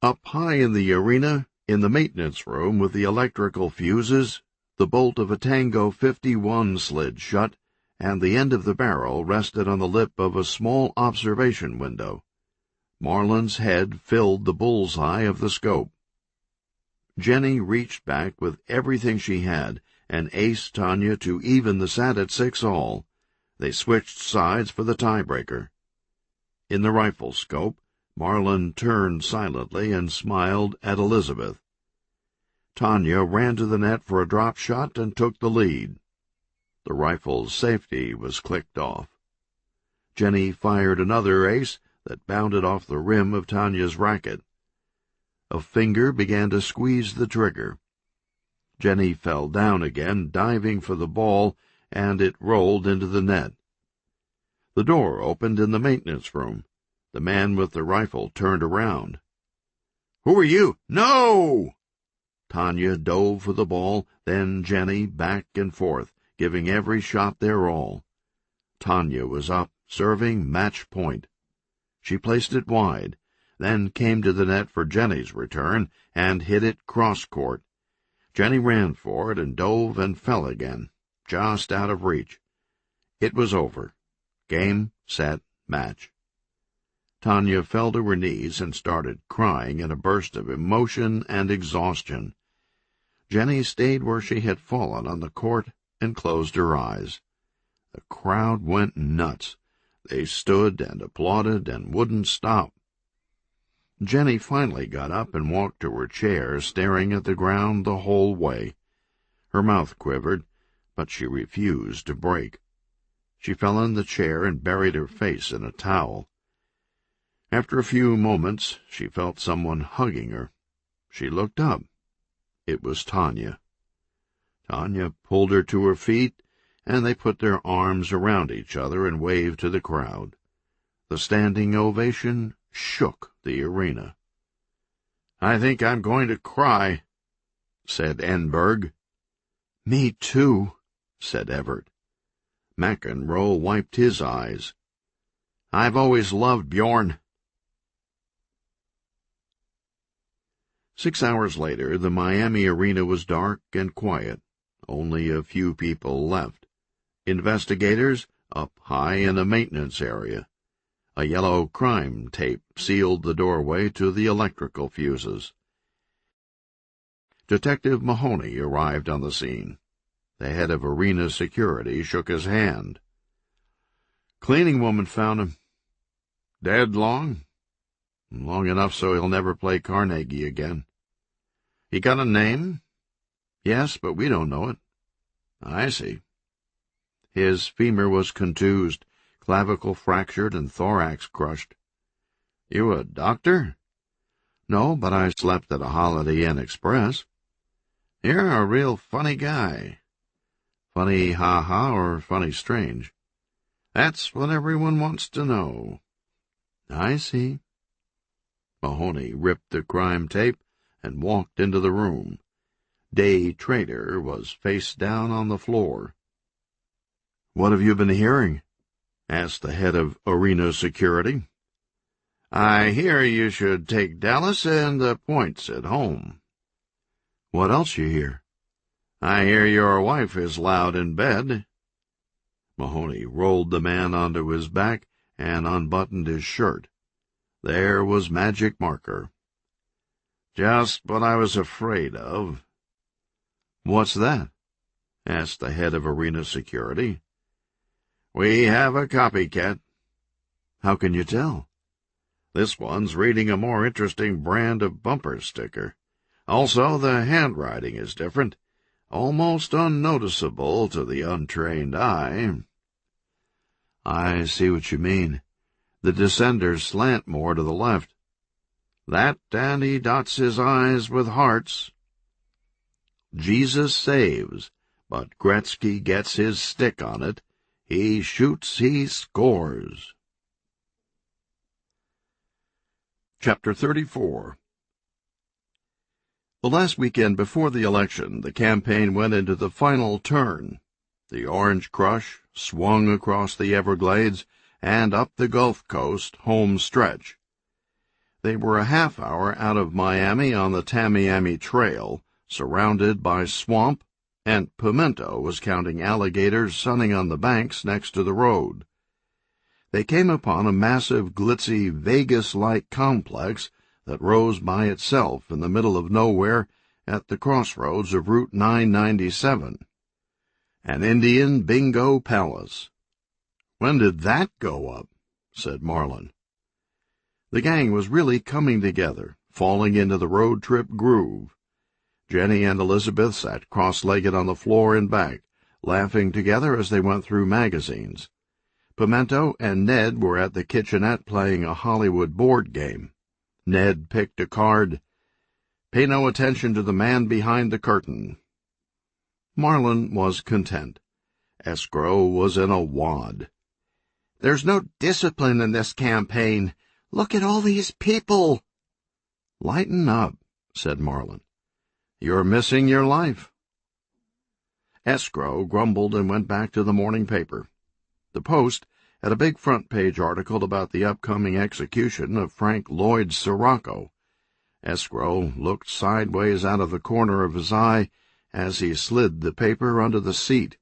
Up high in the arena, in the maintenance room with the electrical fuses, the bolt of a Tango 51 slid shut, and the end of the barrel rested on the lip of a small observation window. Marlon's head filled the bull's-eye of the scope. Jenny reached back with everything she had and aced Tanya to even the set at 6-all. They switched sides for the tiebreaker. In the rifle scope, Marlon turned silently and smiled at Elizabeth. Tanya ran to the net for a drop shot and took the lead. The rifle's safety was clicked off. Jenny fired another ace that bounded off the rim of Tanya's racket. A finger began to squeeze the trigger. Jenny fell down again, diving for the ball, and it rolled into the net. The door opened in the maintenance room. The man with the rifle turned around. "Who are you?" "No!" Tanya dove for the ball, then Jenny back and forth, giving every shot their all. Tanya was up, serving match point. She placed it wide, then came to the net for Jenny's return and hit it cross-court. Jenny ran for it and dove and fell again, just out of reach. It was over. Game, set, match. Tanya fell to her knees and started crying in a burst of emotion and exhaustion. Jenny stayed where she had fallen on the court and closed her eyes. The crowd went nuts. They stood and applauded and wouldn't stop. Jenny finally got up and walked to her chair, staring at the ground the whole way. Her mouth quivered, but she refused to break. She fell in the chair and buried her face in a towel. After a few moments, she felt someone hugging her. She looked up. It was Tanya. Tanya pulled her to her feet, and they put their arms around each other and waved to the crowd. The standing ovation shook the arena. "I think I'm going to cry," said Enberg. "Me too," said Everett. McEnroe wiped his eyes. "I've always loved Bjorn." 6 hours later, the Miami arena was dark and quiet. Only a few people left. Investigators up high in a maintenance area. A yellow crime tape sealed the doorway to the electrical fuses. Detective Mahoney arrived on the scene. The head of arena security shook his hand. Cleaning woman found him. Dead long? Long enough so he'll never play Carnegie again. He got a name? Yes, but we don't know it. I see. His femur was contused, clavicle fractured, and thorax crushed. You a doctor? No, but I slept at a Holiday Inn Express. You're a real funny guy. Funny ha-ha or funny strange? That's what everyone wants to know. I see. Mahoney ripped the crime tape and walked into the room. Day Trader was face down on the floor. What have you been hearing? Asked the head of arena security. I hear you should take Dallas and the points at home. What else you hear? I hear your wife is loud in bed. Mahoney rolled the man onto his back and unbuttoned his shirt. There was magic marker. Just what I was afraid of. What's that? Asked the head of arena security. We have a copycat. How can you tell? This one's reading a more interesting brand of bumper sticker. Also, the handwriting is different, almost unnoticeable to the untrained eye. I see what you mean. The descenders slant more to the left. That, and he dots his I's with hearts. Jesus saves, but Gretzky gets his stick on it. He shoots, he scores. Chapter 34. The last weekend before the election, the campaign went into the final turn. The Orange Crush swung across the Everglades and up the Gulf Coast home stretch. They were a half-hour out of Miami on the Tamiami Trail, surrounded by swamp, and Pimento was counting alligators sunning on the banks next to the road. They came upon a massive, glitzy, Vegas-like complex that rose by itself in the middle of nowhere at the crossroads of Route 997. An Indian bingo palace. When did that go up? Said Marlin. The gang was really coming together, falling into the road trip groove. Jenny and Elizabeth sat cross-legged on the floor and back, laughing together as they went through magazines. Pimento and Ned were at the kitchenette playing a Hollywood board game. Ned picked a card. Pay no attention to the man behind the curtain. Marlin was content. Escrow was in a wad. There's no discipline in this campaign. Look at all these people. Lighten up, said Marlin. You're missing your life. Escrow grumbled and went back to the morning paper. The Post had a big front-page article about the upcoming execution of Frank Lloyd Sirocco. Escrow looked sideways out of the corner of his eye as he slid the paper under the seat.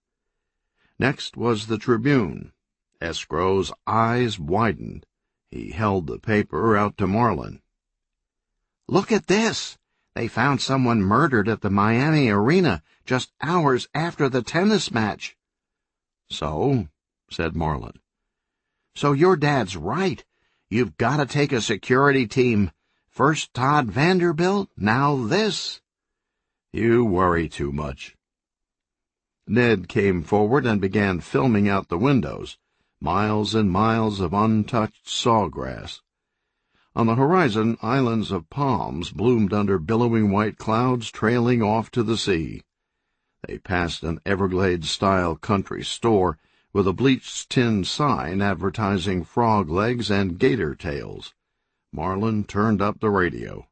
Next was the Tribune. Escrow's eyes widened. He held the paper out to Marlin. Look at this! They found someone murdered at the Miami Arena just hours after the tennis match. So, said Marlin. So your dad's right. You've got to take a security team. First Todd Vanderbilt, now this. You worry too much. Ned came forward and began filming out the windows, miles and miles of untouched sawgrass. On the horizon, islands of palms bloomed under billowing white clouds trailing off to the sea. They passed an Everglades-style country store with a bleached tin sign advertising frog legs and gator tails. Marlin turned up the radio.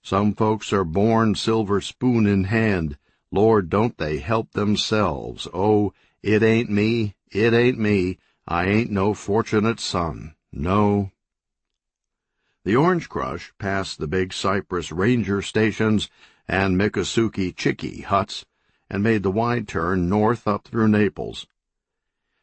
Some folks are born silver spoon in hand. Lord, don't they help themselves. Oh, it ain't me, it ain't me. I ain't no fortunate son. No. The Orange Crush passed the big Cypress Ranger stations and Miccosukee Chickie huts and made the wide turn north up through Naples.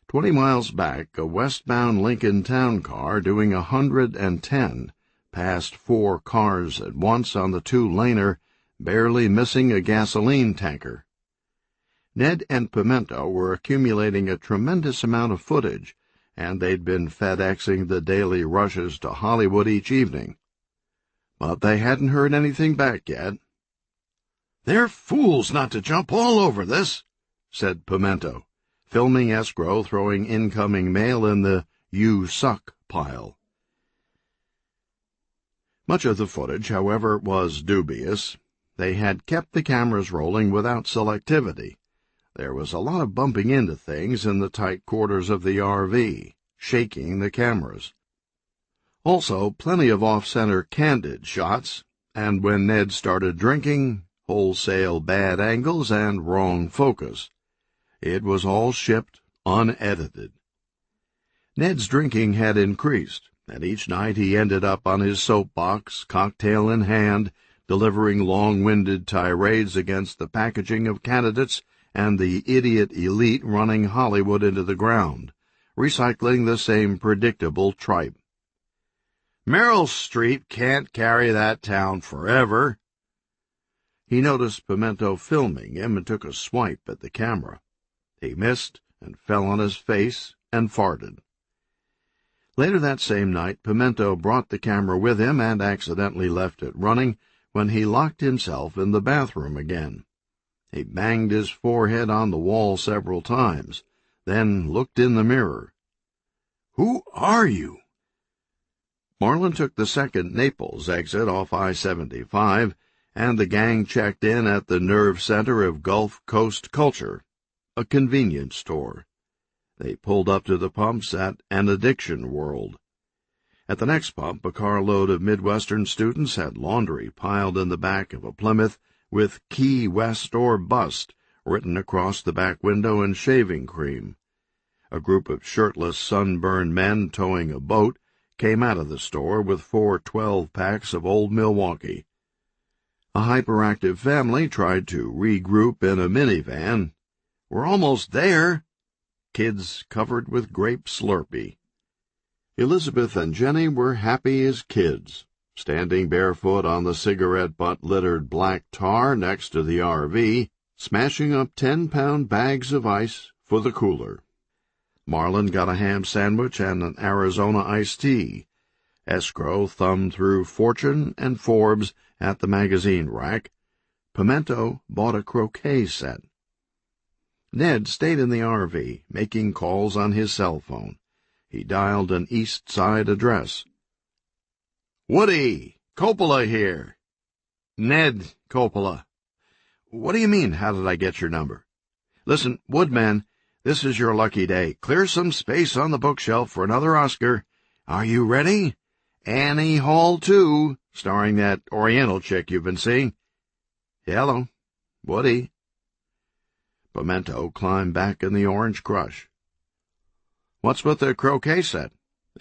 20 miles back, a westbound Lincoln town car doing 110 passed 4 cars at once on the 2-laner, barely missing a gasoline tanker. Ned and Pimento were accumulating a tremendous amount of footage, and they'd been FedExing the daily rushes to Hollywood each evening. But they hadn't heard anything back yet. "They're fools not to jump all over this," said Pimento, filming escrow throwing incoming mail in the "you suck" pile. Much of the footage, however, was dubious. They had kept the cameras rolling without selectivity. There was a lot of bumping into things in the tight quarters of the RV, shaking the cameras. Also, plenty of off-center candid shots, and when Ned started drinking, wholesale bad angles and wrong focus. It was all shipped unedited. Ned's drinking had increased, and each night he ended up on his soapbox, cocktail in hand, delivering long-winded tirades against the packaging of candidates and the idiot elite running Hollywood into the ground, recycling the same predictable tripe. "Meryl Streep can't carry that town forever." He noticed Pimento filming him and took a swipe at the camera. He missed and fell on his face and farted. Later that same night, Pimento brought the camera with him and accidentally left it running when he locked himself in the bathroom again. He banged his forehead on the wall several times, then looked in the mirror. "Who are you?" Marlin took the second Naples exit off I-75, and the gang checked in at the nerve center of Gulf Coast culture, a convenience store. They pulled up to the pumps at an addiction world. At the next pump, a carload of Midwestern students had laundry piled in the back of a Plymouth with Key West or Bust written across the back window in shaving cream. A group of shirtless, sunburned men towing a boat came out of the store with 4 12-packs of Old Milwaukee. A hyperactive family tried to regroup in a minivan. "We're almost there." Kids covered with grape Slurpee. Elizabeth and Jenny were happy as kids, standing barefoot on the cigarette-butt-littered black tar next to the RV, smashing up 10-pound bags of ice for the cooler. Marlin got a ham sandwich and an Arizona iced tea. Escrow thumbed through Fortune and Forbes at the magazine rack. Pimento bought a croquet set. Ned stayed in the RV, making calls on his cell phone. He dialed an East Side address. "Woody, Coppola here." "Ned Coppola." "What do you mean, how did I get your number?" "Listen, Woodman, this is your lucky day. Clear some space on the bookshelf for another Oscar. Are you ready? Annie Hall 2, starring that Oriental chick you've been seeing." "Hello, Woody." Pimento climbed back in the Orange Crush. "What's with the croquet set?"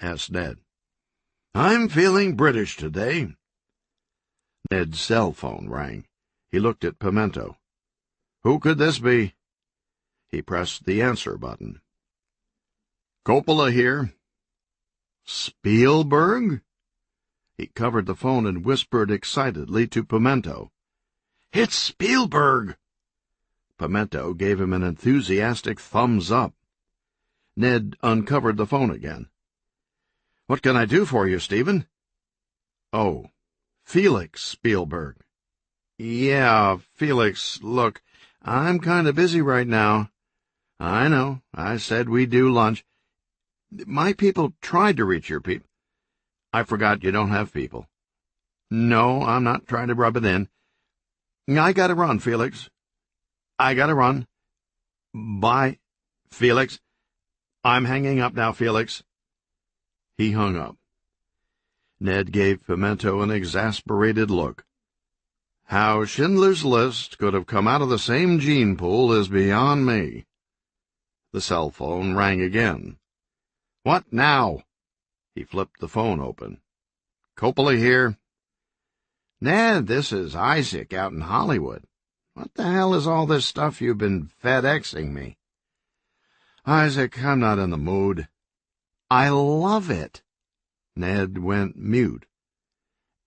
asked Ned. "I'm feeling British today." Ned's cell phone rang. He looked at Pimento. "Who could this be?" He pressed the answer button. "Coppola here." "Spielberg?" He covered the phone and whispered excitedly to Pimento. "It's Spielberg!" Pimento gave him an enthusiastic thumbs up. Ned uncovered the phone again. "What can I do for you, Stephen?" "Oh, Felix Spielberg." "Yeah, Felix, look, I'm kind of busy right now." "I know. I said we'd do lunch. My people tried to reach your people." "I forgot you don't have people." "No, I'm not trying to rub it in." "I gotta run, Felix." "I gotta run." "Bye, Felix." "I'm hanging up now, Felix." He hung up. Ned gave Pimento an exasperated look. How Schindler's List could have come out of the same gene pool is beyond me. The cell phone rang again. "What now?" He flipped the phone open. "Coppola here." "Ned, this is Isaac out in Hollywood." What the hell is all this stuff you've been FedExing me? Isaac, I'm not in the mood. I love it. Ned went mute.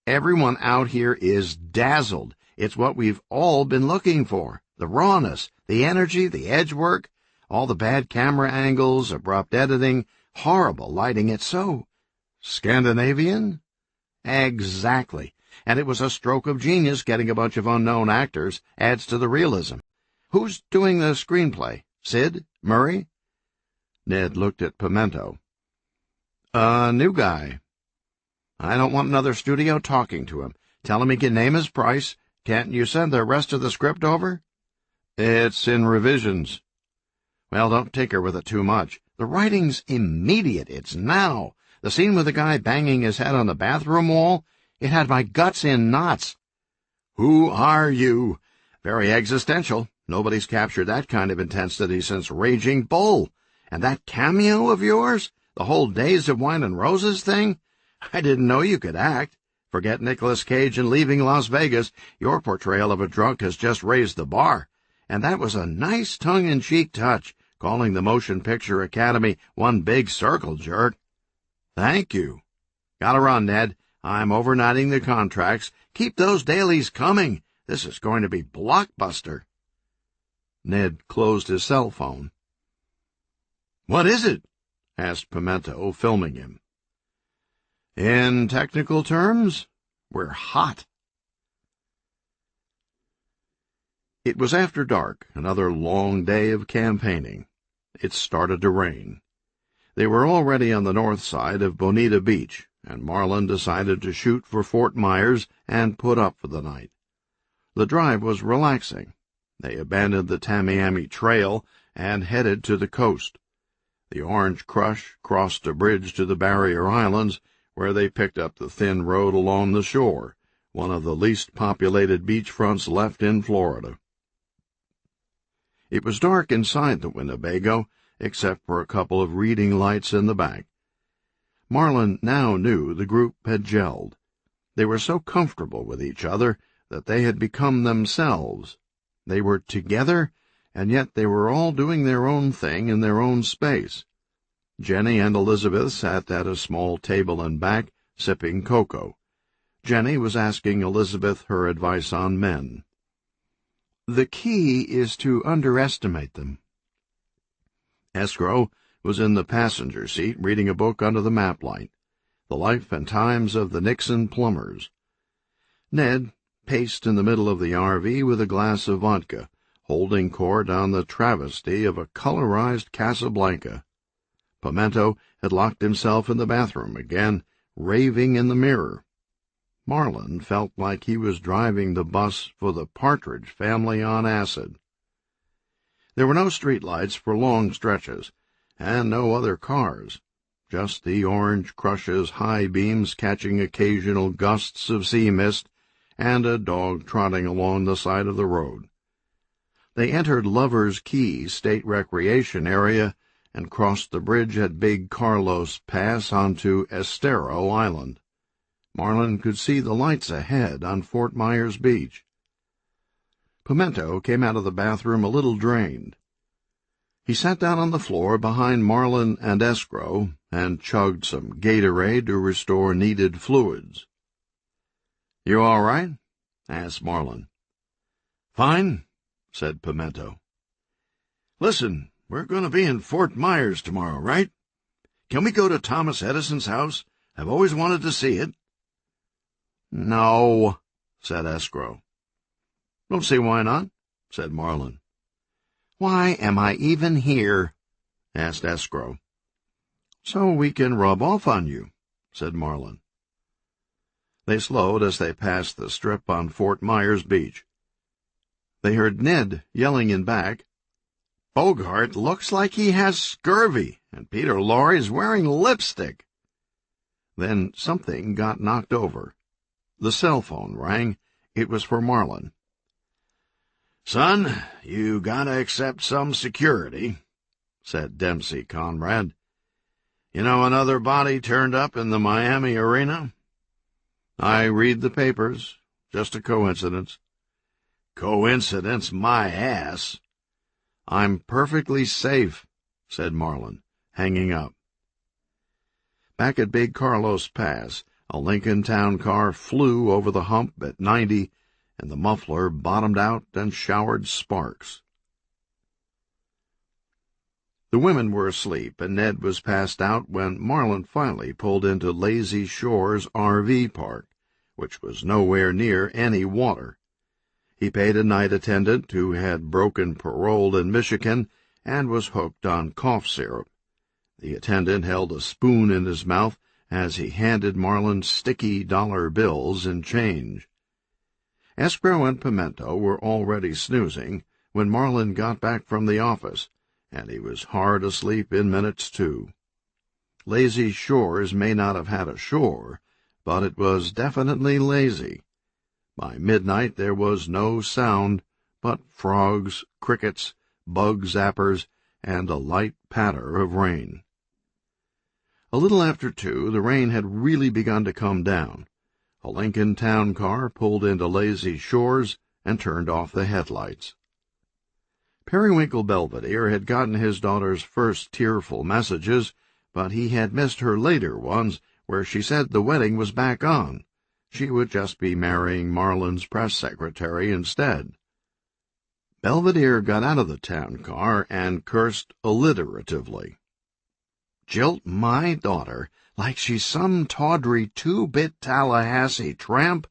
Everyone out here is dazzled. It's what we've all been looking for. The rawness, the energy, the edge work, all the bad camera angles, abrupt editing, horrible lighting. It's so Scandinavian? Exactly. And it was a stroke of genius getting a bunch of unknown actors. Adds to the realism. Who's doing the screenplay? Sid? Murray? Ned looked at Pimento. New guy. I don't want another studio talking to him. Tell him he can name his price. Can't you send the rest of the script over? It's in revisions. Well, don't tinker with it too much. The writing's immediate. It's now. The scene with the guy banging his head on the bathroom wall, it had my guts in knots. Who are you? Very existential. Nobody's captured that kind of intensity since Raging Bull. And that cameo of yours? The whole Days of Wine and Roses thing? I didn't know you could act. Forget Nicolas Cage and Leaving Las Vegas. Your portrayal of a drunk has just raised the bar. And that was a nice tongue-in-cheek touch, calling the Motion Picture Academy one big circle jerk. Thank you. Gotta run, Ned. I'm overnighting the contracts. Keep those dailies coming. This is going to be blockbuster. Ned closed his cell phone. What is it? Asked Pimento, filming him. In technical terms, we're hot. It was after dark, another long day of campaigning. It started to rain. They were already on the north side of Bonita Beach, and Marlin decided to shoot for Fort Myers and put up for the night. The drive was relaxing. They abandoned the Tamiami Trail and headed to the coast. The Orange Crush crossed a bridge to the Barrier Islands, where they picked up the thin road along the shore, one of the least populated beachfronts left in Florida. It was dark inside the Winnebago, except for a couple of reading lights in the back. Marlin now knew the group had gelled. They were so comfortable with each other that they had become themselves. They were together, and yet they were all doing their own thing in their own space. Jenny and Elizabeth sat at a small table in back, sipping cocoa. Jenny was asking Elizabeth her advice on men. The key is to underestimate them. Escrow was in the passenger seat reading a book under the map light, The Life and Times of the Nixon Plumbers. Ned paced in the middle of the RV with a glass of vodka, holding court on the travesty of a colorized Casablanca. Pimento had locked himself in the bathroom again, raving in the mirror. Marlin felt like he was driving the bus for the Partridge Family on acid. There were no streetlights for long stretches, and no other cars, just the Orange Crush's high beams catching occasional gusts of sea mist, and a dog trotting along the side of the road. They entered Lover's Key State Recreation Area and crossed the bridge at Big Carlos Pass onto Estero Island. Marlin could see the lights ahead on Fort Myers Beach. Pimento came out of the bathroom a little drained. He sat down on the floor behind Marlin and Escrow and chugged some Gatorade to restore needed fluids. "You all right?" asked Marlin. "Fine," said Pimento. "Listen, we're going to be in Fort Myers tomorrow, right? Can we go to Thomas Edison's house? I've always wanted to see it." "No," said Escrow. "Don't see why not," said Marlin. "Why am I even here?" asked Escrow. "So we can rub off on you," said Marlin. They slowed as they passed the strip on Fort Myers Beach. They heard Ned yelling in back, "Bogart looks like he has scurvy, and Peter Lorre's wearing lipstick." Then something got knocked over. The cell phone rang. It was for Marlin. "Son, you gotta accept some security," said Dempsey Conrad. "You know another body turned up in the Miami arena?" "I read the papers. Just a coincidence." Coincidence, my ass. I'm perfectly safe, said Marlin, hanging up. Back at Big Carlos Pass, a Lincoln Town car flew over the hump at 90, and the muffler bottomed out and showered sparks. The women were asleep, and Ned was passed out when Marlin finally pulled into Lazy Shore's RV park, which was nowhere near any water. He paid a night attendant who had broken parole in Michigan and was hooked on cough syrup. The attendant held a spoon in his mouth as he handed Marlin sticky dollar bills and change. Escrow and Pimento were already snoozing when Marlin got back from the office, and he was hard asleep in minutes, too. Lazy Shores may not have had a shore, but it was definitely lazy. By midnight there was no sound but frogs, crickets, bug zappers, and a light patter of rain. A little after 2, the rain had really begun to come down. A Lincoln Town car pulled into Lazy Shores and turned off the headlights. Periwinkle Belvedere had gotten his daughter's first tearful messages, but he had missed her later ones where she said the wedding was back on. She would just be marrying Marlin's press secretary instead. Belvedere got out of the town car and cursed alliteratively. Jilt my daughter like she's some tawdry 2-bit Tallahassee tramp?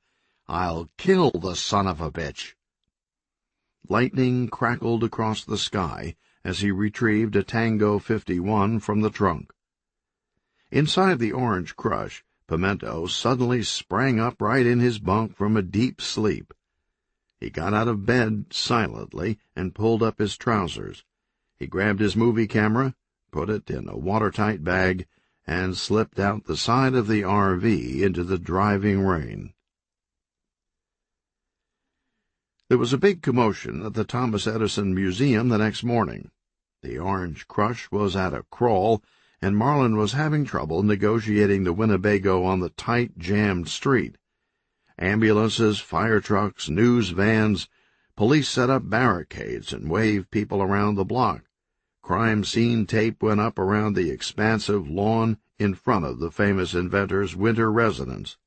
I'll kill the son of a bitch. Lightning crackled across the sky as he retrieved a Tango 51 from the trunk. Inside the Orange Crush, Pimento suddenly sprang upright in his bunk from a deep sleep. He got out of bed silently and pulled up his trousers. He grabbed his movie camera, put it in a watertight bag, and slipped out the side of the RV into the driving rain. There was a big commotion at the Thomas Edison Museum the next morning. The Orange Crush was at a crawl, and Marlin was having trouble negotiating the Winnebago on the tight, jammed street. Ambulances, fire trucks, news vans, police set up barricades and waved people around the block. Crime scene tape went up around the expansive lawn in front of the famous inventor's winter residence.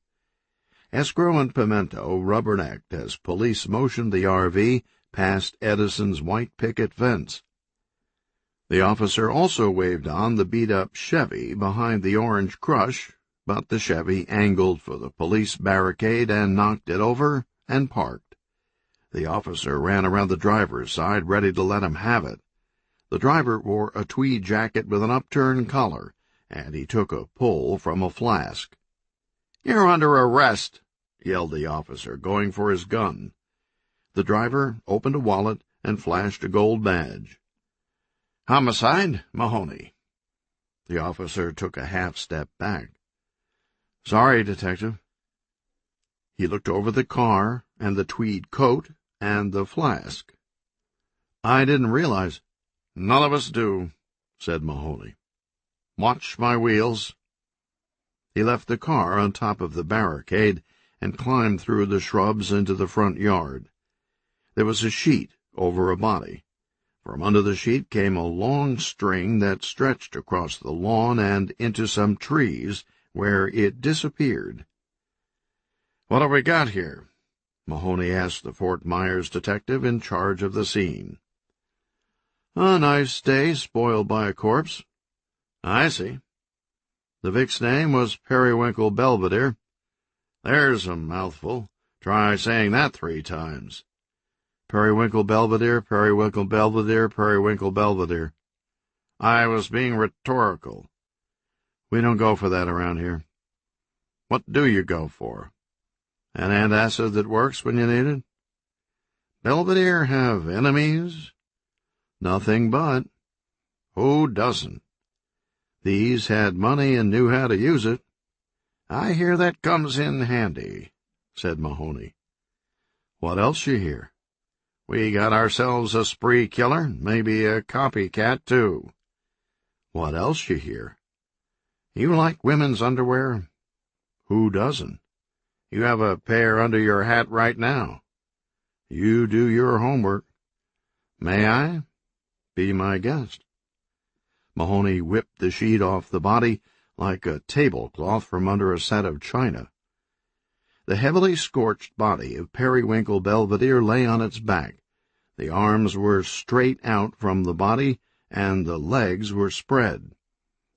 Escrow and Pimento rubbernecked as police motioned the RV past Edison's white picket fence. The officer also waved on the beat-up Chevy behind the Orange Crush, but the Chevy angled for the police barricade and knocked it over and parked. The officer ran around the driver's side, ready to let him have it. The driver wore a tweed jacket with an upturned collar, and he took a pull from a flask. "You're under arrest," yelled the officer, going for his gun. The driver opened a wallet and flashed a gold badge. "Homicide, Mahoney." The officer took a half-step back. "Sorry, Detective." He looked over the car and the tweed coat and the flask. "I didn't realize—" "None of us do," said Mahoney. "Watch my wheels." He left the car on top of the barricade and climbed through the shrubs into the front yard. There was a sheet over a body. From under the sheet came a long string that stretched across the lawn and into some trees, where it disappeared. "What have we got here?" Mahoney asked the Fort Myers detective in charge of the scene. "A nice day spoiled by a corpse." "I see." "The Vic's name was Periwinkle Belvedere." "There's a mouthful. Try saying that 3 times. Periwinkle Belvedere, Periwinkle Belvedere, Periwinkle Belvedere." "I was being rhetorical." "We don't go for that around here." "What do you go for?" "An antacid that works when you need it." "Belvedere have enemies?" "Nothing but." "Who doesn't?" "These had money and knew how to use it." "I hear that comes in handy," said Mahoney. "What else you hear?" "We got ourselves a spree killer, maybe a copycat, too." "What else you hear?" "You like women's underwear?" "Who doesn't?" "You have a pair under your hat right now." You do your homework. May I? Be my guest. Mahoney whipped the sheet off the body like a tablecloth from under a set of china. The heavily scorched body of Periwinkle Belvedere lay on its back. The arms were straight out from the body, and the legs were spread.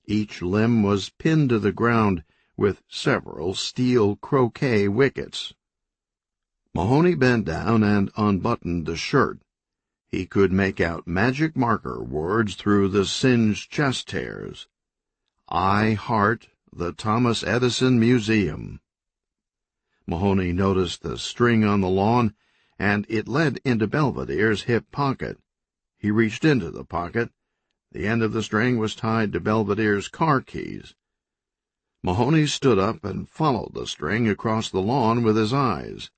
Each limb was pinned to the ground with several steel croquet wickets. Mahoney bent down and unbuttoned the shirt. He could make out magic marker words through the singed chest hairs. I heart the Thomas Edison Museum. Mahoney noticed the string on the lawn, and it led into Belvedere's hip pocket. He reached into the pocket. The end of the string was tied to Belvedere's car keys. Mahoney stood up and followed the string across the lawn with his eyes.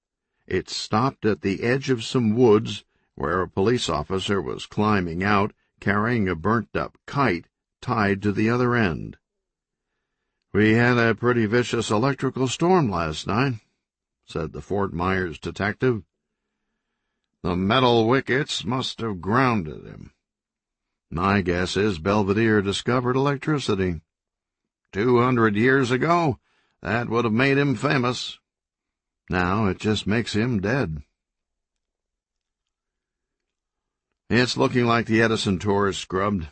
It stopped at the edge of some woods, where a police officer was climbing out, carrying a burnt-up kite tied to the other end. "We had a pretty vicious electrical storm last night," said the Fort Myers detective. "The metal wickets must have grounded him. My guess is Belvedere discovered electricity. 200 years ago, that would have made him famous. Now it just makes him dead." "It's looking like the Edison tour is scrubbed,"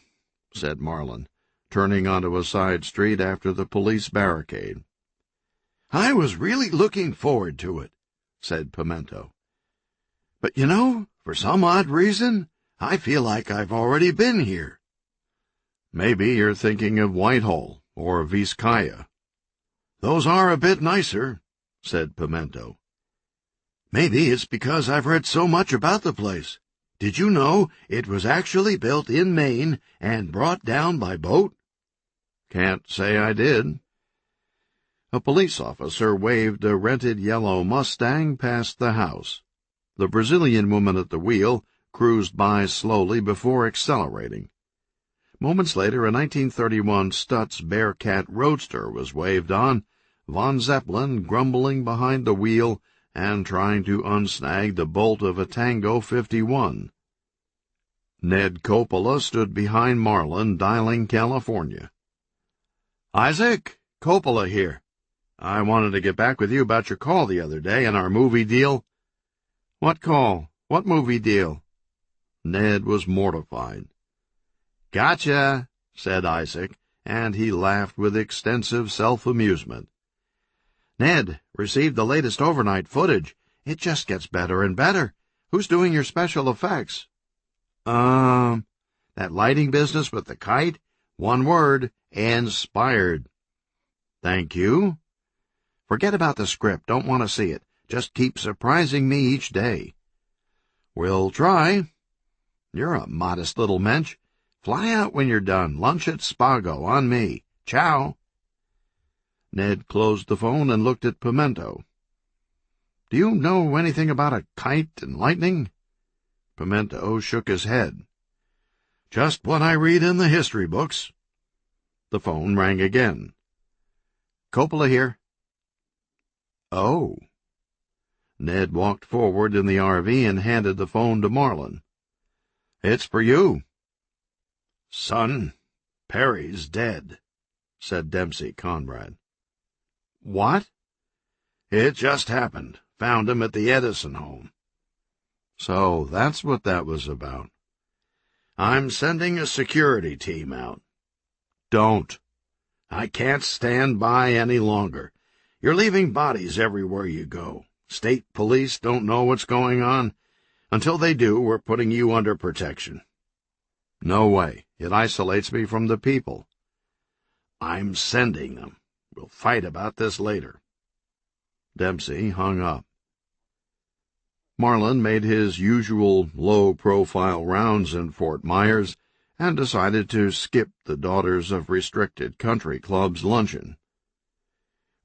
said Marlin, turning onto a side street after the police barricade. "I was really looking forward to it," said Pimento. "But you know, for some odd reason, I feel like I've already been here." "Maybe you're thinking of Whitehall or Vizcaya." "Those are a bit nicer," said Pimento. "Maybe it's because I've read so much about the place. Did you know it was actually built in Maine and brought down by boat?" "Can't say I did." A police officer waved a rented yellow Mustang past the house. The Brazilian woman at the wheel cruised by slowly before accelerating. Moments later, a 1931 Stutz Bearcat Roadster was waved on, Von Zeppelin grumbling behind the wheel and trying to unsnag the bolt of a Tango 51. Ned Coppola stood behind Marlin, dialing California. "Isaac, Coppola here. I wanted to get back with you about your call the other day and our movie deal." "What call? What movie deal?" Ned was mortified. "Gotcha," said Isaac, and he laughed with extensive self-amusement. "Ned, received the latest overnight footage. It just gets better and better. Who's doing your special effects?" That lighting business with the kite? One word, inspired." "Thank you." "Forget about the script. Don't want to see it. Just keep surprising me each day." "We'll try." "You're a modest little mensch. Fly out when you're done. Lunch at Spago, on me. Ciao." Ned closed the phone and looked at Pimento. "Do you know anything about a kite and lightning?" Pimento shook his head. "Just what I read in the history books." The phone rang again. "Coppola here." "Oh." Ned walked forward in the RV and handed the phone to Marlin. "It's for you." "Son, Perry's dead," said Dempsey Conrad. "What?" "It just happened. Found him at the Edison home." "So that's what that was about." "I'm sending a security team out." "Don't." "I can't stand by any longer. You're leaving bodies everywhere you go. State police don't know what's going on. Until they do, we're putting you under protection." "No way. It isolates me from the people." "I'm sending them. We'll fight about this later." Dempsey hung up. Marlin made his usual low-profile rounds in Fort Myers and decided to skip the Daughters of Restricted Country Club's luncheon.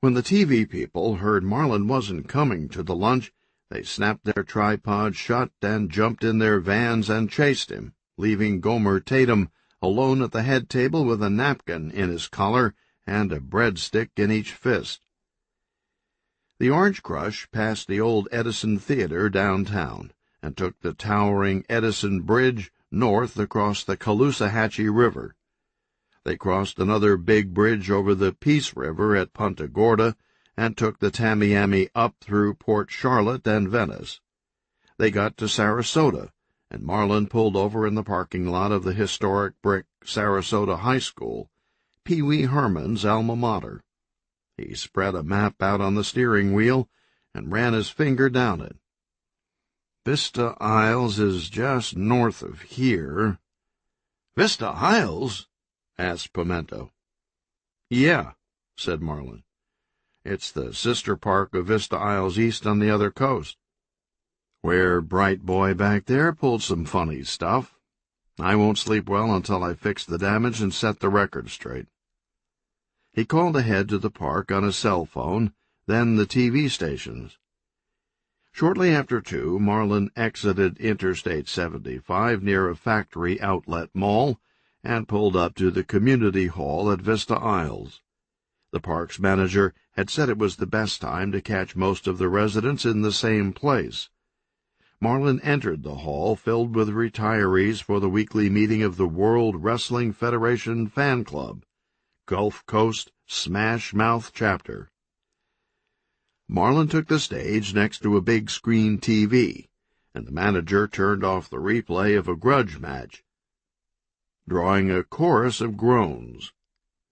When the TV people heard Marlin wasn't coming to the lunch, they snapped their tripods shut and jumped in their vans and chased him, leaving Gomer Tatum alone at the head table with a napkin in his collar and a breadstick in each fist. The Orange Crush passed the old Edison Theater downtown, and took the towering Edison Bridge north across the Caloosahatchee River. They crossed another big bridge over the Peace River at Punta Gorda and took the Tamiami up through Port Charlotte and Venice. They got to Sarasota, and Marlin pulled over in the parking lot of the historic brick Sarasota High School, Pee Wee Herman's alma mater. He spread a map out on the steering wheel and ran his finger down it. Vista Isles is just north of here. Vista Isles? Asked Pimento. Yeah, said Marlin. It's the sister park of Vista Isles East on the other coast. Where Bright Boy back there pulled some funny stuff. I won't sleep well until I fix the damage and set the record straight. He called ahead to the park on his cell phone, then the TV stations. Shortly after 2, Marlin exited Interstate 75 near a factory outlet mall and pulled up to the community hall at Vista Isles. The park's manager had said it was the best time to catch most of the residents in the same place. Marlin entered the hall filled with retirees for the weekly meeting of the World Wrestling Federation Fan Club, Gulf Coast Smash Mouth Chapter. Marlin took the stage next to a big screen TV, and the manager turned off the replay of a grudge match, drawing a chorus of groans.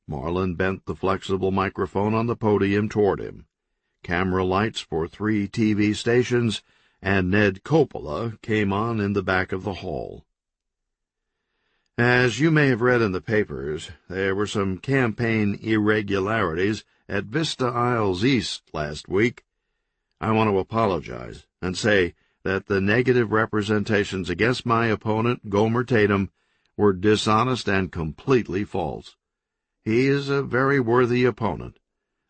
Marlin bent the flexible microphone on the podium toward him. Camera lights for 3 TV stations, and Ned Coppola came on in the back of the hall. As you may have read in the papers, there were some campaign irregularities at Vista Isles East last week. I want to apologize and say that the negative representations against my opponent, Gomer Tatum, were dishonest and completely false. He is a very worthy opponent.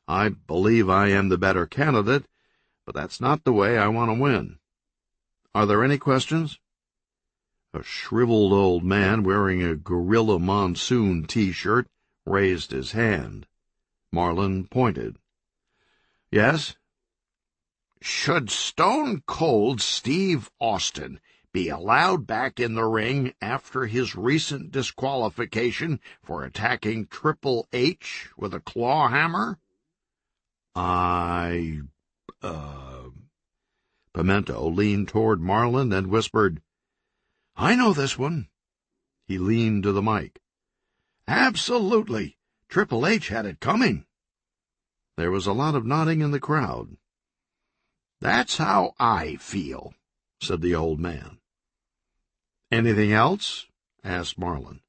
I believe I am the better candidate, but that's not the way I want to win. Are there any questions? A shriveled old man wearing a Gorilla Monsoon T-shirt raised his hand. Marlin pointed. Yes? Should Stone Cold Steve Austin be allowed back in the ring after his recent disqualification for attacking Triple H with a claw hammer? Pimento leaned toward Marlin and whispered, I know this one. He leaned to the mic. Absolutely. Triple H had it coming. There was a lot of nodding in the crowd. That's how I feel, said the old man. Anything else? Asked Marlin.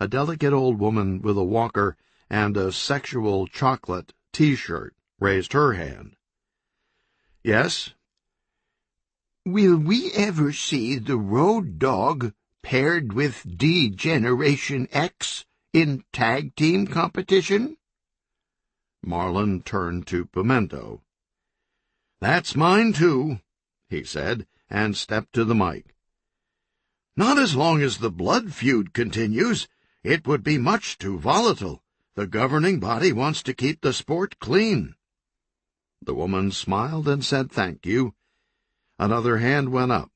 A delicate old woman with a walker and a sexual chocolate T-shirt raised her hand. Yes? Will we ever see the Road Dogg paired with D-Generation X in tag team competition? Marlin turned to Pimento. That's mine, too, he said, and stepped to the mic. Not as long as the blood feud continues. It would be much too volatile. The governing body wants to keep the sport clean. The woman smiled and said thank you. Another hand went up,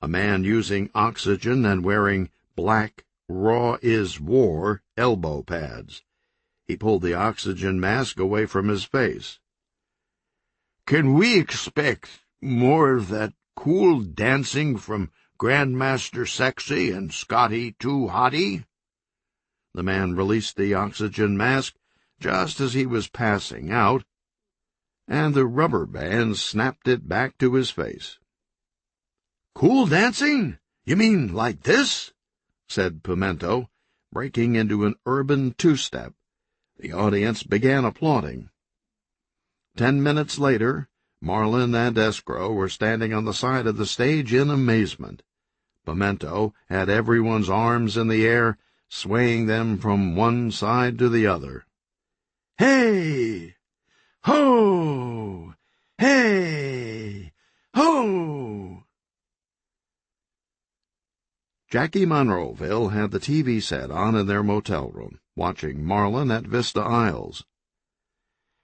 a man using oxygen and wearing black Raw is War elbow pads. He pulled the oxygen mask away from his face. Can we expect more of that cool dancing from Grandmaster Sexy and Scotty Too Hottie? The man released the oxygen mask just as he was passing out, and the rubber band snapped it back to his face. Cool dancing? You mean like this? Said Pimento, breaking into an urban two-step. The audience began applauding. 10 minutes later, Marlin and Escrow were standing on the side of the stage in amazement. Pimento had everyone's arms in the air, swaying them from one side to the other. Hey! Ho! Hey! Ho! Jackie Monroeville had the TV set on in their motel room, watching Marlin at Vista Isles.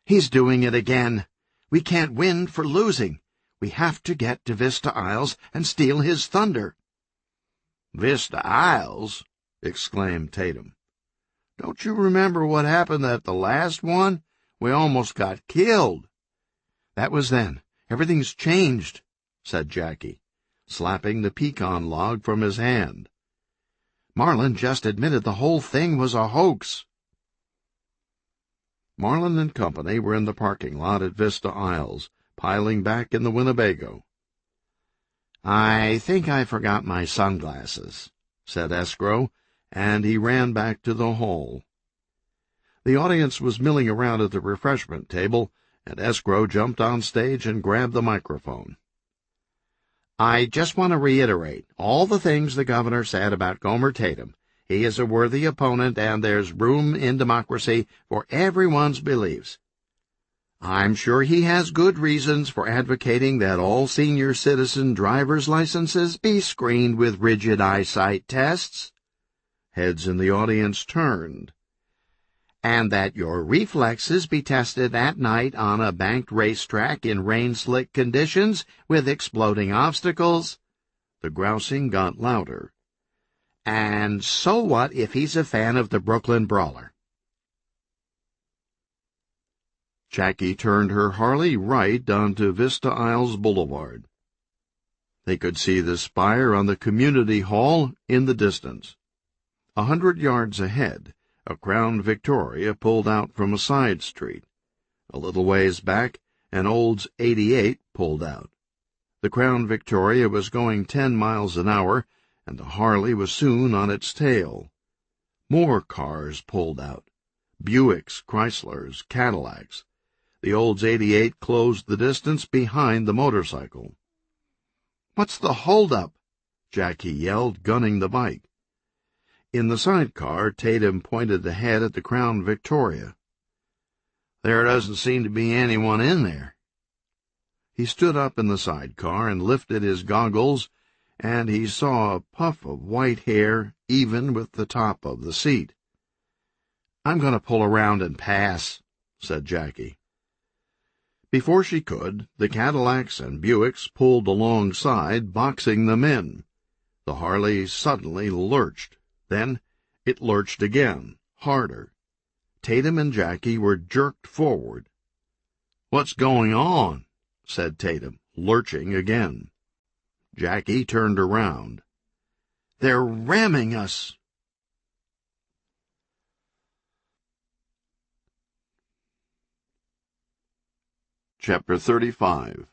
He's doing it again. We can't win for losing. We have to get to Vista Isles and steal his thunder." "Vista Isles?" exclaimed Tatum. "Don't you remember what happened at the last one? We almost got killed." "That was then. Everything's changed," said Jackie, slapping the pecan log from his hand. "Marlin just admitted the whole thing was a hoax." Marlin and company were in the parking lot at Vista Isles, piling back in the Winnebago. "I think I forgot my sunglasses," said Escrow, and he ran back to the hall. The audience was milling around at the refreshment table, and Escrow jumped on stage and grabbed the microphone. "I just want to reiterate all the things the governor said about Gomer Tatum. He is a worthy opponent, and there's room in democracy for everyone's beliefs. I'm sure he has good reasons for advocating that all senior citizen driver's licenses be screened with rigid eyesight tests." Heads in the audience turned. "And that your reflexes be tested at night on a banked racetrack in rain-slick conditions with exploding obstacles." The grousing got louder. "And so what if he's a fan of the Brooklyn Brawler?" Jackie turned her Harley right onto Vista Isles Boulevard. They could see the spire on the community hall in the distance. 100 yards ahead, a Crown Victoria pulled out from a side street. A little ways back, an Olds 88 pulled out. The Crown Victoria was going 10 miles an hour, and the Harley was soon on its tail. More cars pulled out. Buicks, Chryslers, Cadillacs. The Olds 88 closed the distance behind the motorcycle. "What's the holdup?" Jackie yelled, gunning the bike. In the sidecar, Tatum pointed ahead at the Crown Victoria. "There doesn't seem to be anyone in there." He stood up in the sidecar and lifted his goggles, and he saw a puff of white hair even with the top of the seat. "I'm going to pull around and pass," said Jackie. Before she could, the Cadillacs and Buicks pulled alongside, boxing them in. The Harley suddenly lurched. Then it lurched again, harder. Tatum and Jackie were jerked forward. "What's going on?" said Tatum, lurching again. Jackie turned around. "They're ramming us." Chapter 35.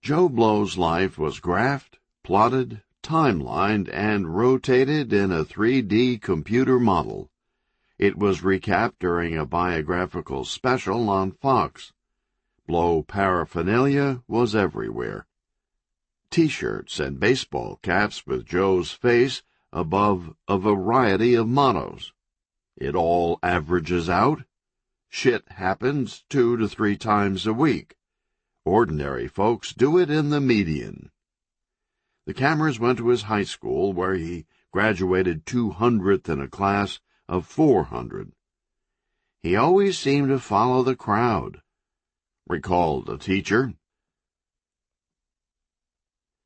Joe Blow's life was graphed, plotted, timelined, and rotated in a 3D computer model. It was recapped during a biographical special on Fox. Blow paraphernalia was everywhere. T-shirts and baseball caps with Joe's face above a variety of mottos. It all averages out. Shit happens 2 to 3 times a week. Ordinary folks do it in the median. The cameras went to his high school, where he graduated 200th in a class of 400. "He always seemed to follow the crowd," recalled a teacher.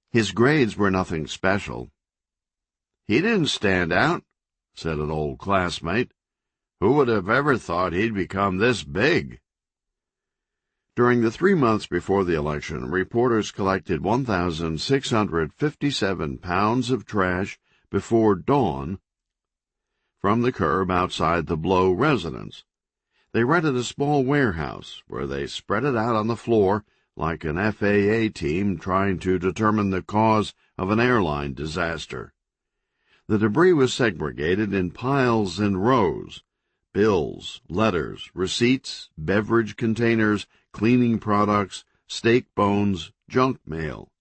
His grades were nothing special. "He didn't stand out," said an old classmate. "Who would have ever thought he'd become this big?" During the 3 months before the election, reporters collected 1,657 pounds of trash before dawn from the curb outside the Blow residence. They rented a small warehouse, where they spread it out on the floor like an FAA team trying to determine the cause of an airline disaster. The debris was segregated in piles and rows: bills, letters, receipts, beverage containers, cleaning products, steak bones, junk mail.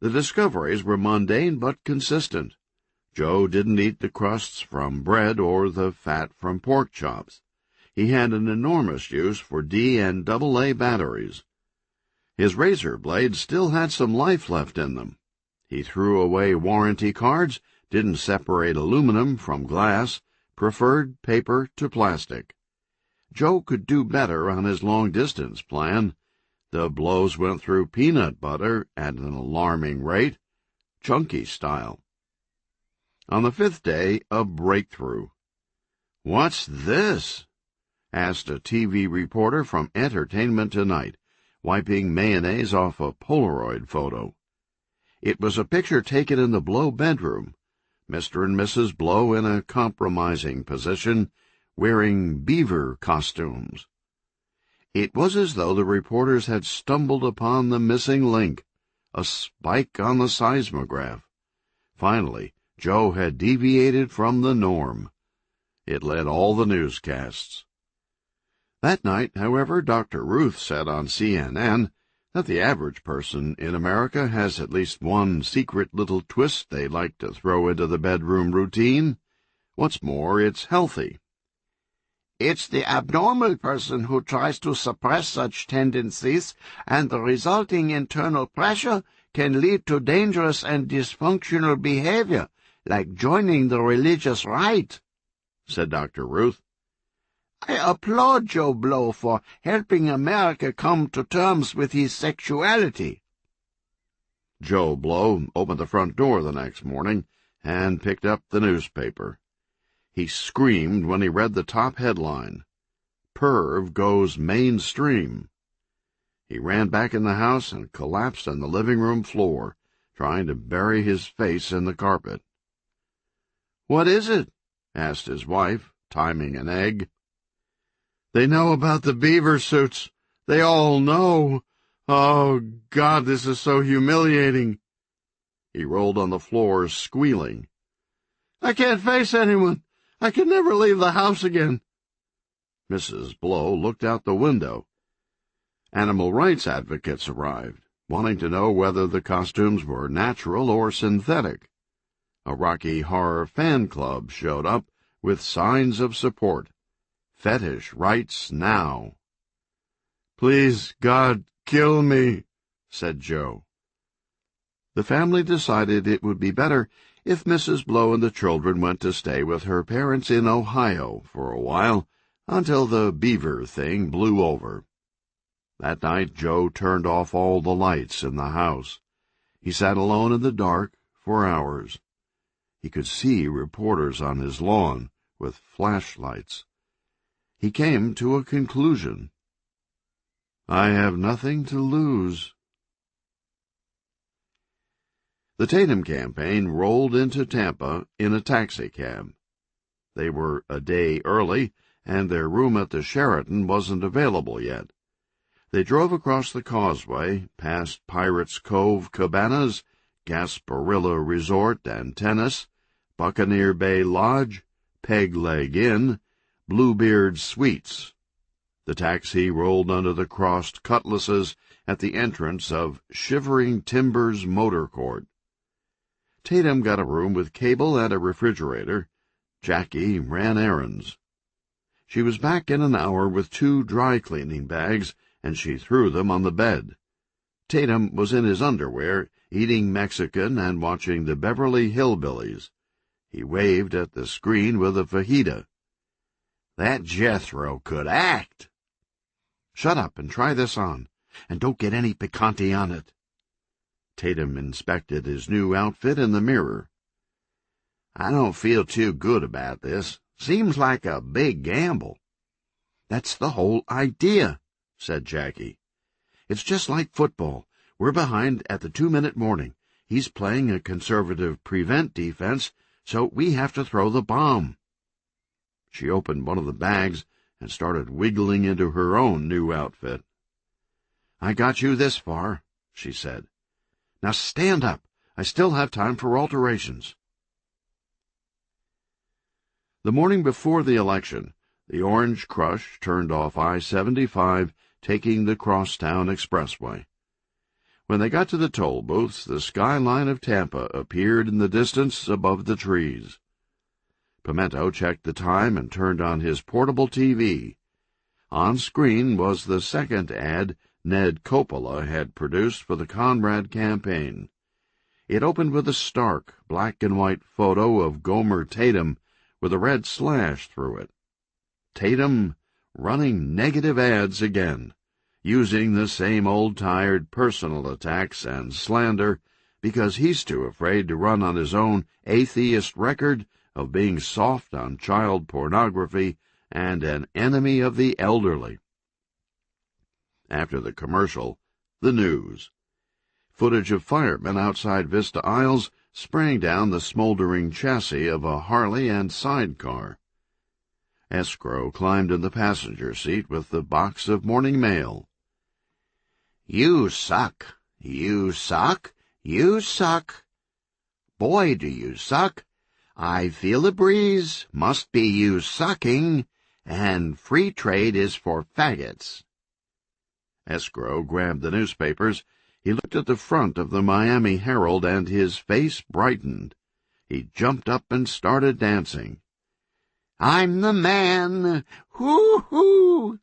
The discoveries were mundane but consistent. Joe didn't eat the crusts from bread or the fat from pork chops. He had an enormous use for D and AA batteries. His razor blades still had some life left in them. He threw away warranty cards, didn't separate aluminum from glass, preferred paper to plastic. Joe could do better on his long-distance plan. The blows went through peanut butter at an alarming rate, chunky style. On the 5th day, a breakthrough. "What's this?" asked a TV reporter from Entertainment Tonight, wiping mayonnaise off a Polaroid photo. It was a picture taken in the Blow bedroom, Mr. and Mrs. Blow in a compromising position, wearing beaver costumes. It was as though the reporters had stumbled upon the missing link, a spike on the seismograph. Finally, Joe had deviated from the norm. It led all the newscasts. That night, however, Dr. Ruth said on CNN that the average person in America has at least one secret little twist they like to throw into the bedroom routine. What's more, it's healthy. "It's the abnormal person who tries to suppress such tendencies, and the resulting internal pressure can lead to dangerous and dysfunctional behavior, like joining the religious right," said Dr. Ruth. "I applaud Joe Blow for helping America come to terms with his sexuality." Joe Blow opened the front door the next morning and picked up the newspaper. He screamed when he read the top headline, "Perv Goes Mainstream." He ran back in the house and collapsed on the living room floor, trying to bury his face in the carpet. "What is it?" asked his wife, timing an egg. "They know about the beaver suits. They all know. Oh, God, this is so humiliating." He rolled on the floor, squealing. "I can't face anyone. I can never leave the house again." Mrs. Blow looked out the window. Animal rights advocates arrived, wanting to know whether the costumes were natural or synthetic. A Rocky Horror fan club showed up with signs of support. Fetish rights now. "Please, God, kill me," said Joe. The family decided it would be better if Mrs. Blow and the children went to stay with her parents in Ohio for a while, until the beaver thing blew over. That night Joe turned off all the lights in the house. He sat alone in the dark for hours. He could see reporters on his lawn with flashlights. He came to a conclusion. "I have nothing to lose." The Tatum campaign rolled into Tampa in a taxicab. They were a day early, and their room at the Sheraton wasn't available yet. They drove across the causeway, past Pirates Cove Cabanas, Gasparilla Resort and Tennis, Buccaneer Bay Lodge, Peg Leg Inn, Bluebeard Suites. The taxi rolled under the crossed cutlasses at the entrance of Shivering Timbers Motor Court. Tatum got a room with cable and a refrigerator. Jackie ran errands. She was back in an hour with 2 dry-cleaning bags, and she threw them on the bed. Tatum was in his underwear, eating Mexican and watching the Beverly Hillbillies. He waved at the screen with a fajita. "That Jethro could act." "Shut up and try this on, and don't get any picante on it." Tatum inspected his new outfit in the mirror. "I don't feel too good about this. Seems like a big gamble." "That's the whole idea," said Jackie. "It's just like football. We're behind at the 2-minute warning. He's playing a conservative prevent defense, so we have to throw the bomb." She opened one of the bags and started wiggling into her own new outfit. "I got you this far," she said. "Now stand up. I still have time for alterations." The morning before the election, the Orange Crush turned off I-75, taking the Crosstown Expressway. When they got to the toll booths, the skyline of Tampa appeared in the distance above the trees. Pimento checked the time and turned on his portable TV. On screen was the second ad Ned Coppola had produced for the Conrad campaign. It opened with a stark black-and-white photo of Gomer Tatum with a red slash through it. Tatum running negative ads again. using the same old-tired personal attacks and slander because he's too afraid to run on his own atheist record of being soft on child pornography and an enemy of the elderly. After the commercial, the news. Footage of firemen outside Vista Isles spraying down the smoldering chassis of a Harley and sidecar. Escrow climbed in the passenger seat with the box of morning mail. You suck. You suck. You suck. Boy, do you suck. I feel a breeze. Must be you sucking. And free trade is for faggots. Escrow grabbed the newspapers. He looked at the front of the Miami Herald, and his face brightened. He jumped up and started dancing. I'm the man! Hoo-hoo!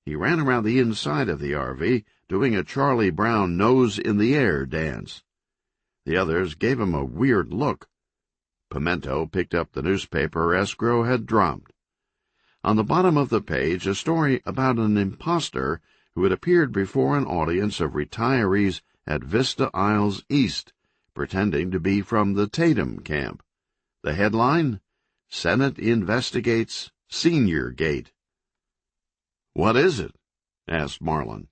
He ran around the inside of the RV, doing a Charlie Brown nose-in-the-air dance. The others gave him a weird look. Pimento picked up the newspaper Escrow had dropped. On the bottom of the page, a story about an impostor who had appeared before an audience of retirees at Vista Isles East, pretending to be from the Tatum camp. The headline, Senate Investigates Senior Gate. "What is it?" asked Marlin.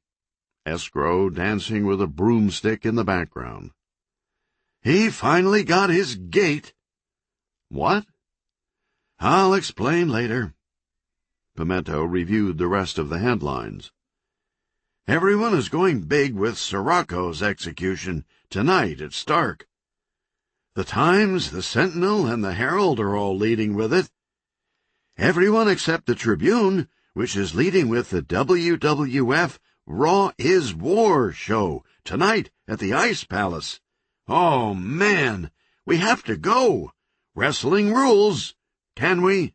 Escrow dancing with a broomstick in the background. "He finally got his gate." "What?" "I'll explain later." Pimento reviewed the rest of the headlines. "Everyone is going big with Sirocco's execution tonight at Stark. The Times, the Sentinel, and the Herald are all leading with it. Everyone except the Tribune, which is leading with the WWF Raw is War show tonight at the Ice Palace. Oh, man, we have to go. Wrestling rules. Can we?"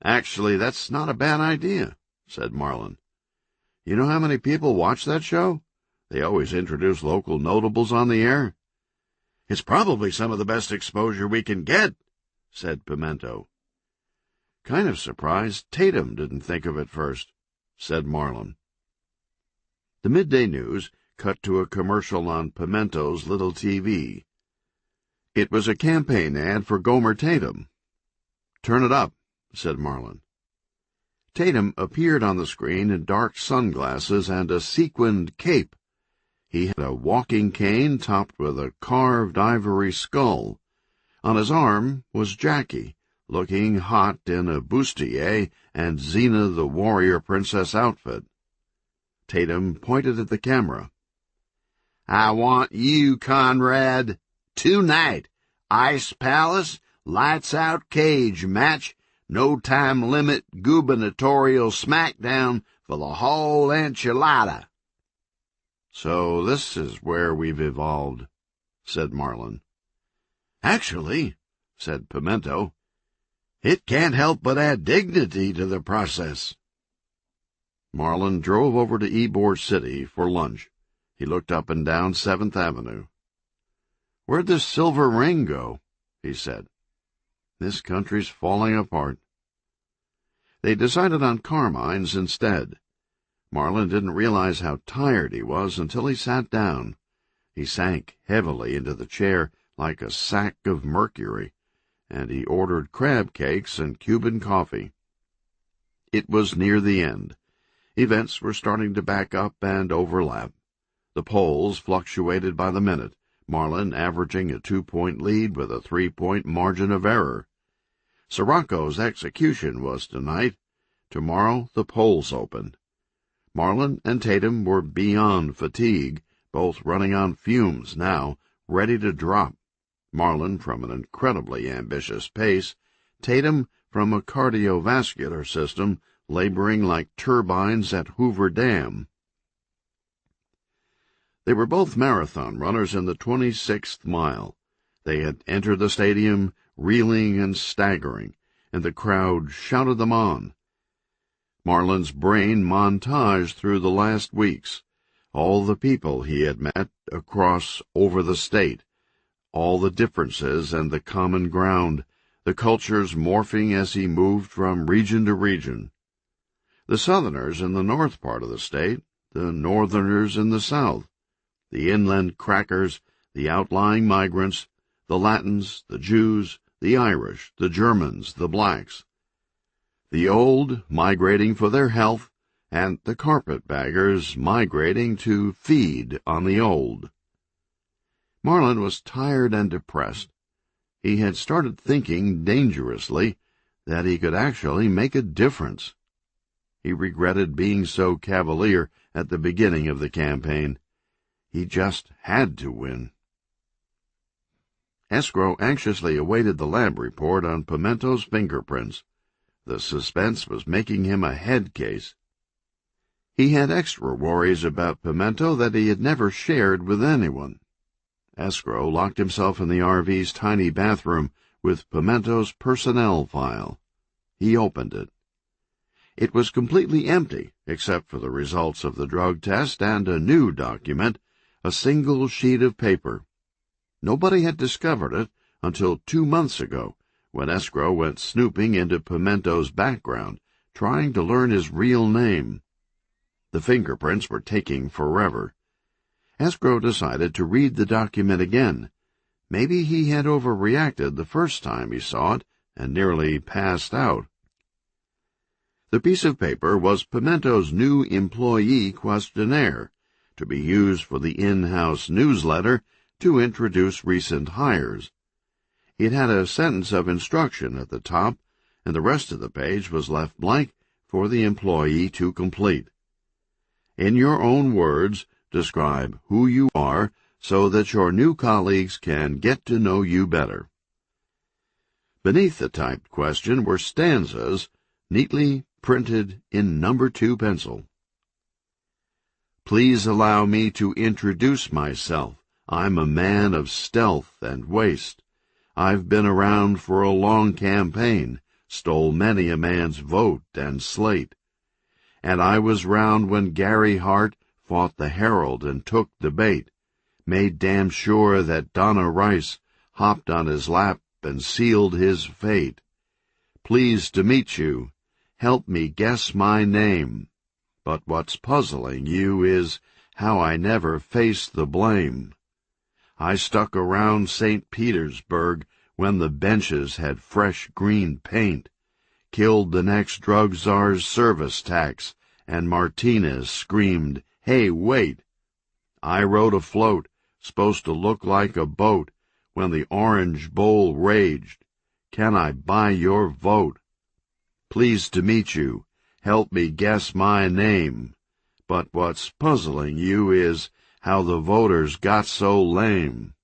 "Actually, that's not a bad idea," said Marlin. "You know how many people watch that show? They always introduce local notables on the air." "It's probably some of the best exposure we can get," said Pimento. "Kind of surprised Tatum didn't think of it first," said Marlin. The midday news cut to a commercial on Pimento's little TV. It was a campaign ad for Gomer Tatum. "Turn it up," said Marlin. Tatum appeared on the screen in dark sunglasses and a sequined cape. He had a walking cane topped with a carved ivory skull. On his arm was Jackie, looking hot in a bustier and Xena the warrior princess outfit. Tatum pointed at the camera. "I want you, Conrad. Tonight, Ice Palace, lights-out cage match, no time limit gubernatorial smackdown for the whole enchilada." "So this is where we've evolved," said Marlin. "Actually," said Pimento, "it can't help but add dignity to the process." Marlin drove over to Ybor City for lunch. He looked up and down 7th Avenue. "Where'd this silver ring go?" he said. "This country's falling apart." They decided on Carmine's instead. Marlin didn't realize how tired he was until he sat down. He sank heavily into the chair like a sack of mercury, and he ordered crab cakes and Cuban coffee. It was near the end. Events were starting to back up and overlap. The polls fluctuated by the minute, Marlin averaging a 2-point lead with a 3-point margin of error. Sirocco's execution was tonight. Tomorrow the polls opened. Marlin and Tatum were beyond fatigue, both running on fumes now, ready to drop. Marlin from an incredibly ambitious pace, Tatum from a cardiovascular system laboring like turbines at Hoover Dam. They were both marathon runners in the 26th mile. They had entered the stadium reeling and staggering, and the crowd shouted them on. Marlin's brain montaged through the last weeks, all the people he had met across over the state, all the differences and the common ground, the cultures morphing as he moved from region to region. The Southerners in the north part of the state, the Northerners in the south, the inland crackers, the outlying migrants, the Latins, the Jews, the Irish, the Germans, the blacks. The old migrating for their health, and the carpetbaggers migrating to feed on the old. Marlin was tired and depressed. He had started thinking dangerously that he could actually make a difference. He regretted being so cavalier at the beginning of the campaign. He just had to win. Escrow anxiously awaited the lab report on Pimento's fingerprints. The suspense was making him a head case. He had extra worries about Pimento that he had never shared with anyone. Escrow locked himself in the RV's tiny bathroom with Pimento's personnel file. He opened it. It was completely empty, except for the results of the drug test and a new document, a single sheet of paper. Nobody had discovered it until 2 months ago, when Escrow went snooping into Pimento's background, trying to learn his real name. The fingerprints were taking forever. Escrow decided to read the document again. Maybe he had overreacted the first time he saw it and nearly passed out. The piece of paper was Pimento's new employee questionnaire, to be used for the in-house newsletter to introduce recent hires. It had a sentence of instruction at the top, and the rest of the page was left blank for the employee to complete. In your own words, describe who you are so that your new colleagues can get to know you better. Beneath the typed question were stanzas, neatly printed in No. 2 pencil. Please allow me to introduce myself. I'm a man of stealth and waste. I've been around for a long campaign, stole many a man's vote and slate. And I was round when Gary Hart fought the Herald and took the bait, made damn sure that Donna Rice hopped on his lap and sealed his fate. Pleased to meet you. Help me guess my name. But what's puzzling you is how I never faced the blame. I stuck around St. Petersburg when the benches had fresh green paint, killed the next drug czar's service tax, and Martinez screamed, "Hey, wait!" I rode a float, supposed to look like a boat, when the Orange Bowl raged. Can I buy your vote? Pleased to meet you. Help me guess my name. But what's puzzling you is how the voters got so lame.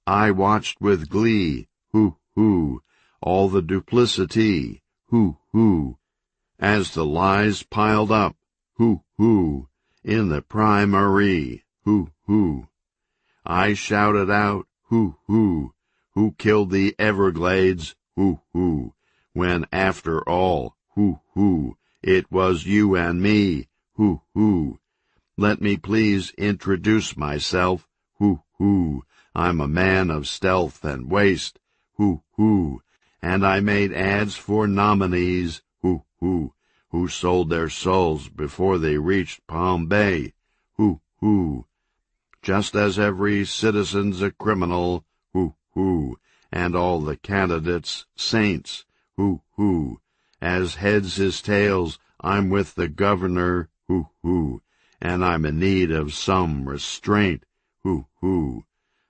I watched with glee, hoo-hoo, all the duplicity, hoo-hoo, as the lies piled up, hoo-hoo, in the primary, hoo-hoo. I shouted out, hoo-hoo, who killed the Everglades, hoo-hoo, when after all, hoo-hoo, it was you and me, hoo-hoo. Let me please introduce myself, hoo-hoo. I'm a man of stealth and waste, hoo-hoo, and I made ads for nominees, hoo-hoo, who sold their souls before they reached Palm Bay, hoo-hoo. Just as every citizen's a criminal, hoo-hoo, and all the candidates saints, hoo-hoo. As heads his tails, I'm with the governor, hoo-hoo, and I'm in need of some restraint, hoo-hoo.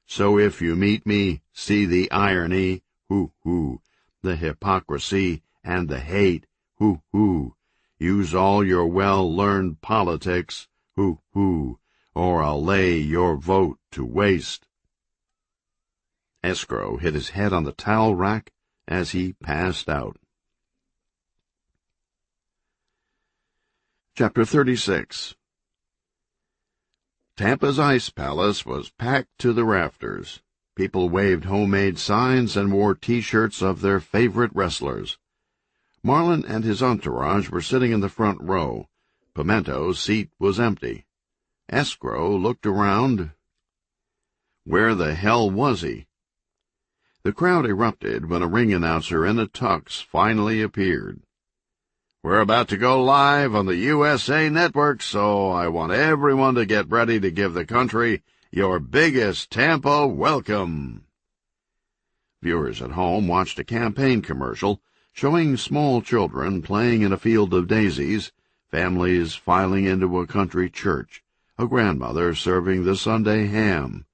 So if you meet me, see the irony, hoo-hoo, the hypocrisy and the hate, hoo-hoo. Use all your well-learned politics, hoo-hoo, or I'll lay your vote to waste. Escrow hit his head on the towel rack as he passed out. Chapter 36. Tampa's Ice Palace was packed to the rafters. People waved homemade signs and wore T-shirts of their favorite wrestlers. Marlin and his entourage were sitting in the front row. Pimento's seat was empty. Escrow looked around. Where the hell was he? The crowd erupted when a ring announcer in a tux finally appeared. We're about to go live on the USA Network, so I want everyone to get ready to give the country your biggest Tampa welcome. Viewers at home watched a campaign commercial showing small children playing in a field of daisies, families filing into a country church, a grandmother serving the Sunday ham.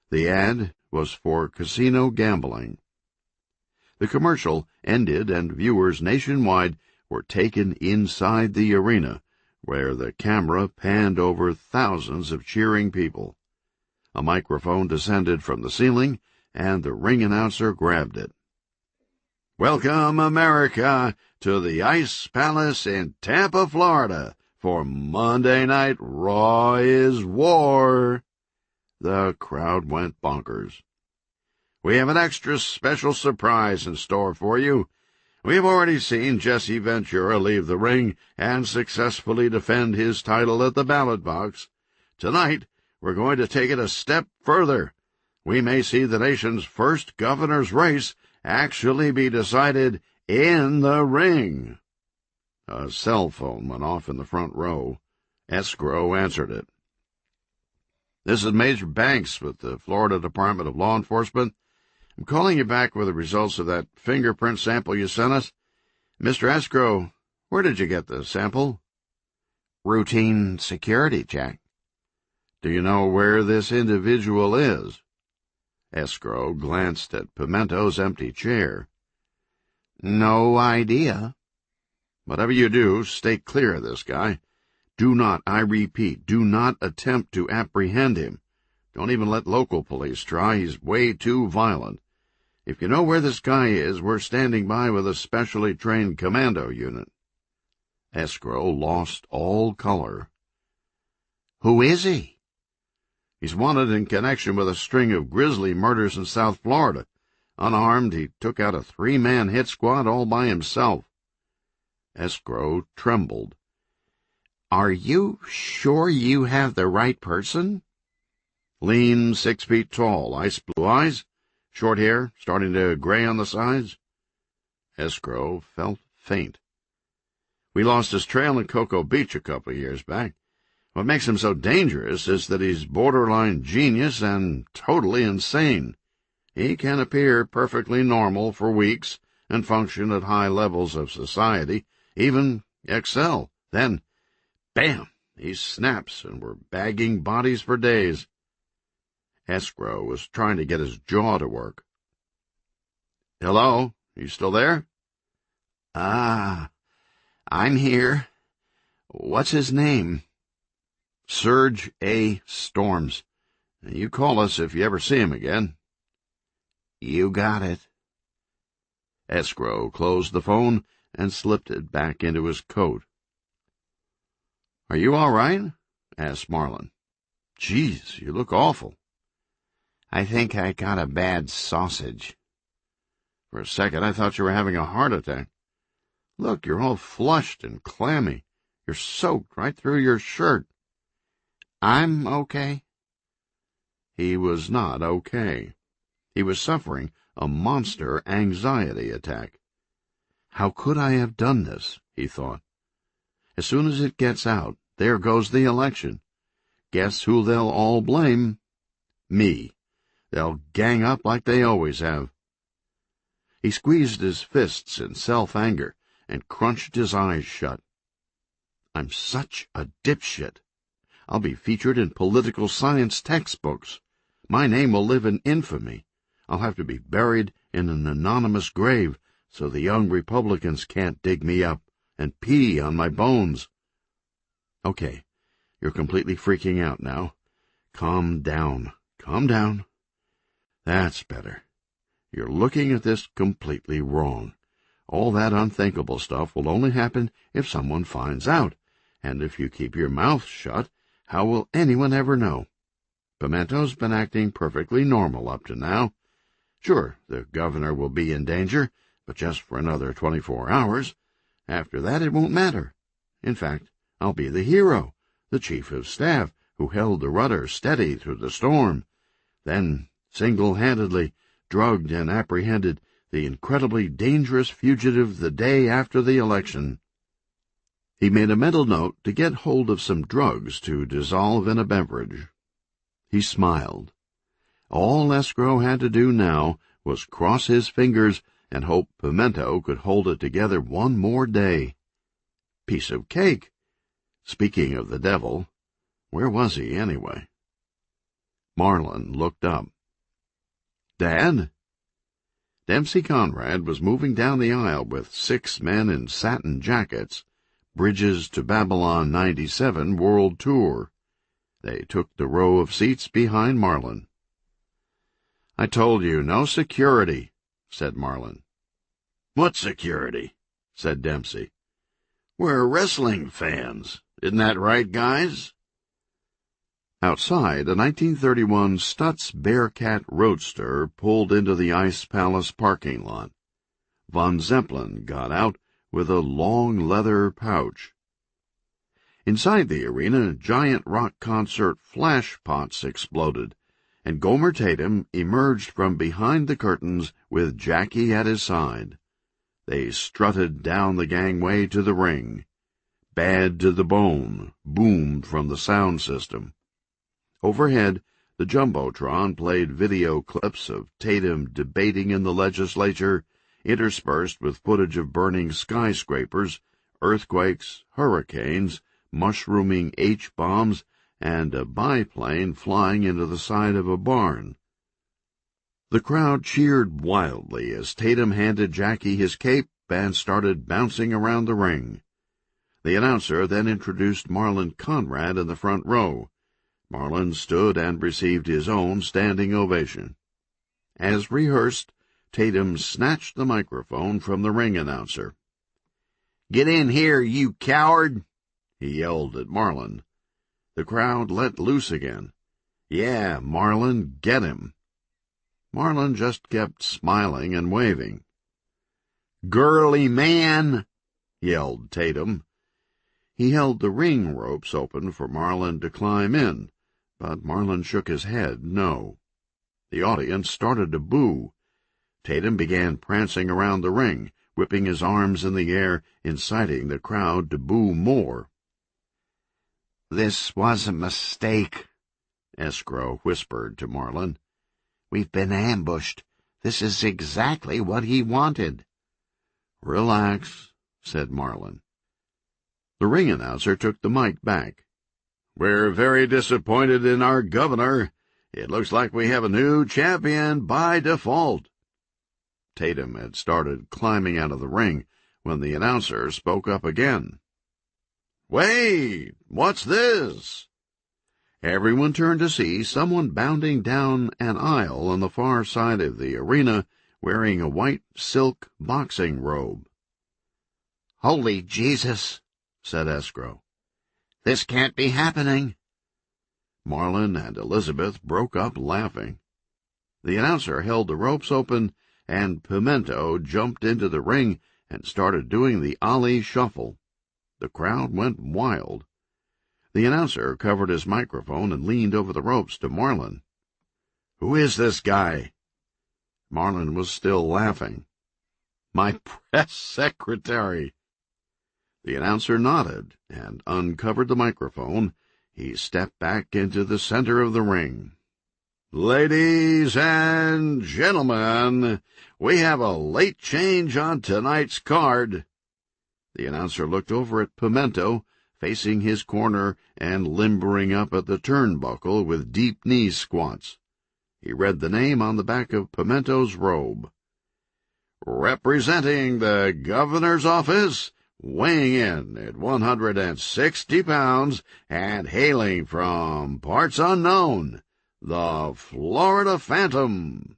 The ad was for casino gambling. The commercial ended, and viewers nationwide were taken inside the arena, where the camera panned over thousands of cheering people. A microphone descended from the ceiling, and the ring announcer grabbed it. "Welcome, America, to the Ice Palace in Tampa, Florida, for Monday Night Raw is War." The crowd went bonkers. "We have an extra special surprise in store for you. We have already seen Jesse Ventura leave the ring and successfully defend his title at the ballot box. Tonight, we're going to take it a step further. We may see the nation's first governor's race actually be decided in the ring." A cell phone went off in the front row. Escrow answered it. "This is Major Banks with the Florida Department of Law Enforcement. I'm calling you back with the results of that fingerprint sample you sent us. Mr. Escrow, where did you get the sample?" Routine security check. "Do you know where this individual is?" Escrow glanced at Pimento's empty chair. No idea. "Whatever you do, stay clear of this guy. Do not, I repeat, do not attempt to apprehend him. Don't even let local police try. He's way too violent. If you know where this guy is, we're standing by with a specially trained commando unit." Escrow lost all color. Who is he? "He's wanted in connection with a string of grisly murders in South Florida. Unarmed, he took out a 3-man hit squad all by himself." Escrow trembled. Are you sure you have the right person? Lean, 6 feet tall, ice blue eyes, short hair, starting to gray on the sides. Escrow felt faint. "We lost his trail in Cocoa Beach a couple of years back. What makes him so dangerous is that he's borderline genius and totally insane. He can appear perfectly normal for weeks and function at high levels of society, even excel. Then, bam, he snaps, and we're bagging bodies for days." Escrow was trying to get his jaw to work. "Hello? You still there?" "I'm here. What's his name?" "Serge A. Storms. You call us if you ever see him again." "You got it." Escrow closed the phone and slipped it back into his coat. "Are you all right?" asked Marlin. "Geez, you look awful." "I think I got a bad sausage." "For a second I thought you were having a heart attack. Look, you're all flushed and clammy. You're soaked right through your shirt." "I'm okay." He was not okay. He was suffering a monster anxiety attack. "How could I have done this?" he thought. "As soon as it gets out, there goes the election. Guess who they'll all blame? Me. They'll gang up like they always have." He squeezed his fists in self-anger and crunched his eyes shut. "I'm such a dipshit. I'll be featured in political science textbooks. My name will live in infamy. I'll have to be buried in an anonymous grave so the young Republicans can't dig me up and pee on my bones." "Okay, you're completely freaking out now. Calm down. Calm down. That's better. You're looking at this completely wrong. All that unthinkable stuff will only happen if someone finds out, and if you keep your mouth shut, how will anyone ever know? Pimento's been acting perfectly normal up to now. Sure, the governor will be in danger, but just for another 24 hours. After that, it won't matter. In fact, I'll be the hero, the chief of staff, who held the rudder steady through the storm. Then, single-handedly, drugged and apprehended the incredibly dangerous fugitive the day after the election." He made a mental note to get hold of some drugs to dissolve in a beverage. He smiled. All Escrow had to do now was cross his fingers and hope Pimento could hold it together one more day. Piece of cake. Speaking of the devil, where was he anyway? Marlin looked up. Dad? Dempsey Conrad was moving down the aisle with 6 men in satin jackets, Bridges to Babylon 97 World Tour. They took the row of seats behind Marlin. I told you, no security, said Marlin. What security? Said Dempsey. We're wrestling fans. Isn't that right, guys? Outside, a 1931 Stutz Bearcat Roadster pulled into the Ice Palace parking lot. Von Zeppelin got out with a long leather pouch. Inside the arena, giant rock concert flash pots exploded, and Gomer Tatum emerged from behind the curtains with Jackie at his side. They strutted down the gangway to the ring. Bad to the Bone boomed from the sound system. Overhead, the Jumbotron played video clips of Tatum debating in the legislature, interspersed with footage of burning skyscrapers, earthquakes, hurricanes, mushrooming H-bombs, and a biplane flying into the side of a barn. The crowd cheered wildly as Tatum handed Jackie his cape and started bouncing around the ring. The announcer then introduced Marlin Conrad in the front row. Marlin stood and received his own standing ovation. As rehearsed, Tatum snatched the microphone from the ring announcer. "Get in here, you coward!" he yelled at Marlin. The crowd let loose again. "Yeah, Marlin, get him." Marlin just kept smiling and waving. "Girly man!" yelled Tatum. He held the ring ropes open for Marlin to climb in, but Marlin shook his head no. The audience started to boo. Tatum began prancing around the ring, whipping his arms in the air, inciting the crowd to boo more. "This was a mistake," Escrow whispered to Marlin. "We've been ambushed. This is exactly what he wanted." "Relax," said Marlin. The ring announcer took the mic back. "We're very disappointed in our governor. It looks like we have a new champion by default." Tatum had started climbing out of the ring when the announcer spoke up again. "Wait! What's this?" Everyone turned to see someone bounding down an aisle on the far side of the arena wearing a white silk boxing robe. "Holy Jesus!" said Escrow. "This can't be happening." Marlin and Elizabeth broke up laughing. The announcer held the ropes open, and Pimento jumped into the ring and started doing the Ali shuffle. The crowd went wild. The announcer covered his microphone and leaned over the ropes to Marlin. "Who is this guy?" Marlin was still laughing. "My press secretary." The announcer nodded and uncovered the microphone. He stepped back into the center of the ring. "Ladies and gentlemen, we have a late change on tonight's card." The announcer looked over at Pimento, facing his corner and limbering up at the turnbuckle with deep knee squats. He read the name on the back of Pimento's robe. "Representing the governor's office, weighing in at 160 pounds and hailing from parts unknown, the Florida Phantom."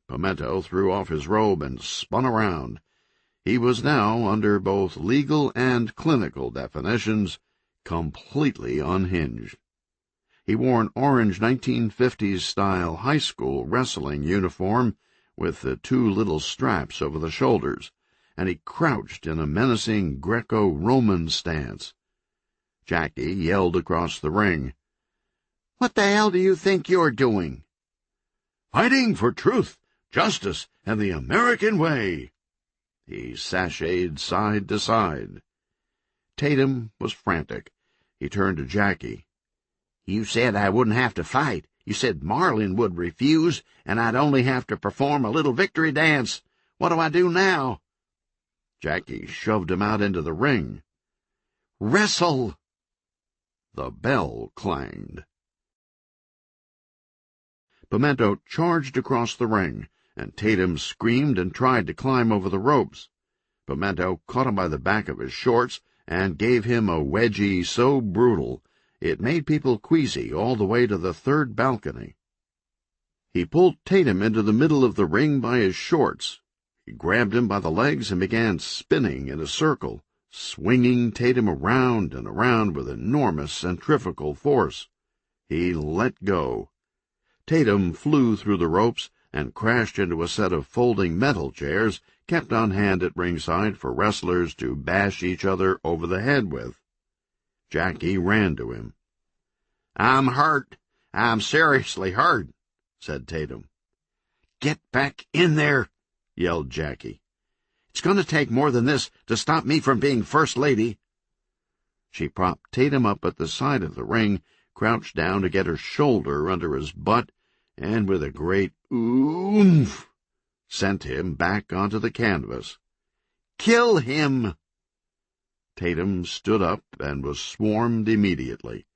Pimento threw off his robe and spun around. He was now, under both legal and clinical definitions, completely unhinged. He wore an orange 1950s-style high school wrestling uniform with the 2 little straps over the shoulders, and he crouched in a menacing Greco-Roman stance. Jackie yelled across the ring, "What the hell do you think you're doing?" "Fighting for truth, justice, and the American way." He sashayed side to side. Tatum was frantic. He turned to Jackie. "You said I wouldn't have to fight. You said Marlin would refuse, and I'd only have to perform a little victory dance. What do I do now?" Jackie shoved him out into the ring. "Wrestle!" The bell clanged. Pimento charged across the ring, and Tatum screamed and tried to climb over the ropes. Pimento caught him by the back of his shorts and gave him a wedgie so brutal it made people queasy all the way to the third balcony. He pulled Tatum into the middle of the ring by his shorts. He grabbed him by the legs and began spinning in a circle, swinging Tatum around and around with enormous centrifugal force. He let go. Tatum flew through the ropes and crashed into a set of folding metal chairs kept on hand at ringside for wrestlers to bash each other over the head with. Jackie ran to him. "I'm hurt. I'm seriously hurt," said Tatum. "Get back in there," yelled Jackie. "It's going to take more than this to stop me from being First Lady." She propped Tatum up at the side of the ring, crouched down to get her shoulder under his butt, and with a great oomph, sent him back onto the canvas. "Kill him!" Tatum stood up and was swarmed immediately.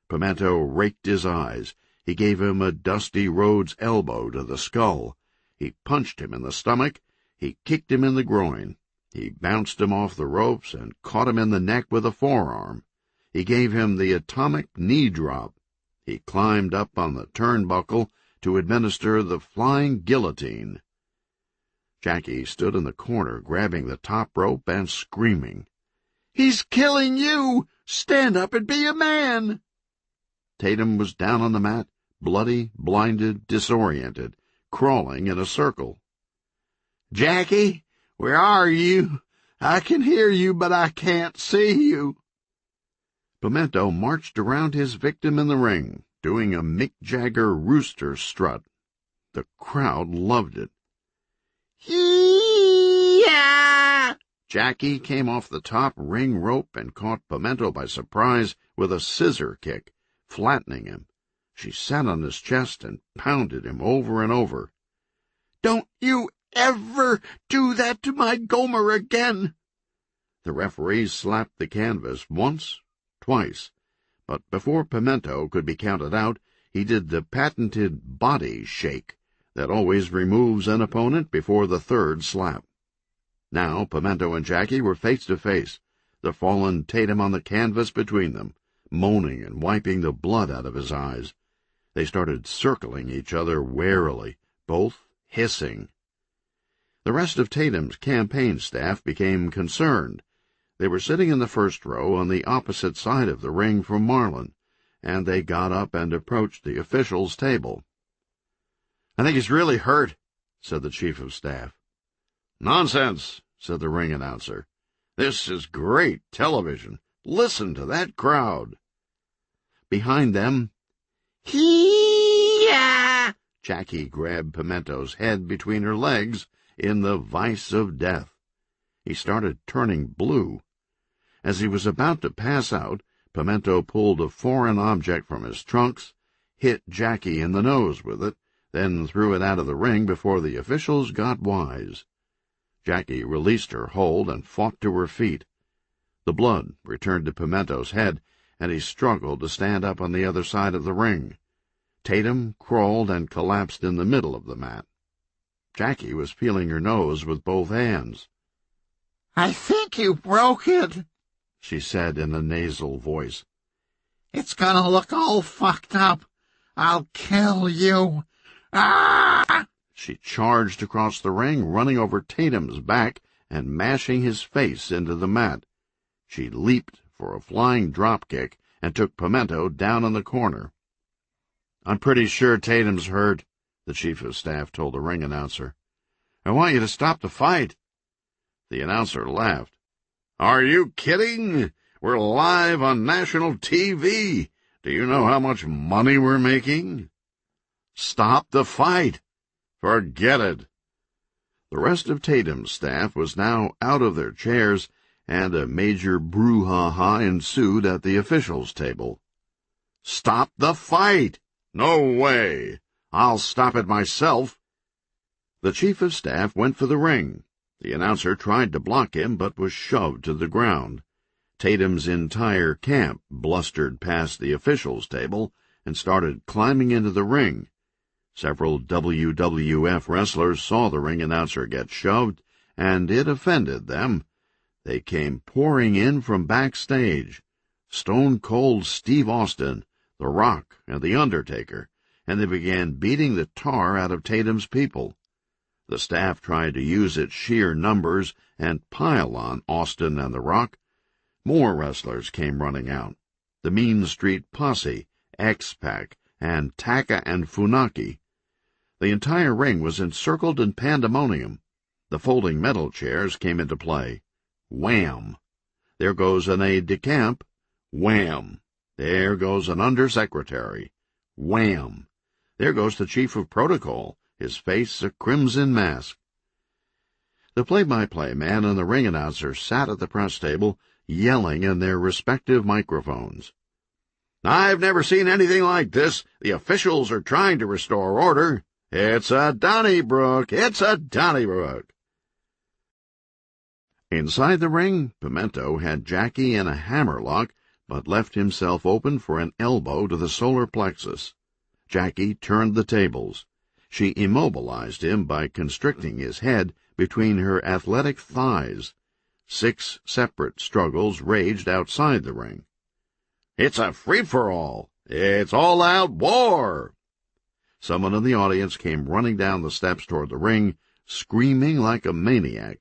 Pimento raked his eyes. He gave him a Dusty Rhodes elbow to the skull. He punched him in the stomach. He kicked him in the groin. He bounced him off the ropes and caught him in the neck with a forearm. He gave him the atomic knee drop. He climbed up on the turnbuckle to administer the flying guillotine. Jackie stood in the corner, grabbing the top rope and screaming. "He's killing you! Stand up and be a man!" Tatum was down on the mat, bloody, blinded, disoriented, crawling in a circle. "Jackie, where are you? I can hear you, but I can't see you." Pimento marched around his victim in the ring, doing a Mick Jagger rooster strut. The crowd loved it. Hee-yah! Jackie came off the top ring rope and caught Pimento by surprise with a scissor kick, flattening him. She sat on his chest and pounded him over and over. "Don't you ever do that to my Gomer again!" The referee slapped the canvas once, twice, but before Pimento could be counted out, he did the patented body shake that always removes an opponent before the third slap. Now Pimento and Jackie were face to face, the fallen Tatum on the canvas between them, moaning and wiping the blood out of his eyes. They started circling each other warily, both hissing. The rest of Tatum's campaign staff became concerned. They were sitting in the first row on the opposite side of the ring from Marlin, and they got up and approached the officials' table. "I think he's really hurt," said the chief of staff. "Nonsense," said the ring announcer. "This is great television. Listen to that crowd." Behind them, "Hee-yah!" Jackie grabbed Pimento's head between her legs in the vice of death. He started turning blue. As he was about to pass out, Pimento pulled a foreign object from his trunks, hit Jackie in the nose with it, then threw it out of the ring before the officials got wise. Jackie released her hold and fought to her feet. The blood returned to Pimento's head, and he struggled to stand up on the other side of the ring. Tatum crawled and collapsed in the middle of the mat. Jackie was feeling her nose with both hands. "I think you broke it," she said in a nasal voice. "It's gonna look all fucked up. I'll kill you. Ah!" She charged across the ring, running over Tatum's back and mashing his face into the mat. She leaped for a flying drop kick and took Pimento down in the corner. "I'm pretty sure Tatum's hurt," the chief of staff told the ring announcer. "I want you to stop the fight." The announcer laughed. "Are you kidding? We're live on national TV. Do you know how much money we're making? Stop the fight. Forget it." The rest of Tatum's staff was now out of their chairs, and a major brouhaha ensued at the officials' table. "Stop the fight! No way! I'll stop it myself!" The chief of staff went for the ring. The announcer tried to block him, but was shoved to the ground. Tatum's entire camp blustered past the officials' table and started climbing into the ring. Several WWF wrestlers saw the ring announcer get shoved, and it offended them. They came pouring in from backstage. Stone Cold Steve Austin, The Rock, and The Undertaker, and they began beating the tar out of Tatum's people. The staff tried to use its sheer numbers and pile on Austin and The Rock. More wrestlers came running out. The Mean Street Posse, X-Pac, and Taka and Funaki. The entire ring was encircled in pandemonium. The folding metal chairs came into play. Wham! There goes an aide-de-camp. Wham! There goes an undersecretary. Wham! There goes the chief of protocol, his face a crimson mask. The play-by-play man and the ring announcer sat at the press table, yelling in their respective microphones. "I've never seen anything like this. The officials are trying to restore order. It's a Donnybrook! It's a Donnybrook!" Inside the ring, Pimento had Jackie in a hammerlock, but left himself open for an elbow to the solar plexus. Jackie turned the tables. She immobilized him by constricting his head between her athletic thighs. 6 separate struggles raged outside the ring. "It's a free-for-all! It's all-out war!" Someone in the audience came running down the steps toward the ring, screaming like a maniac.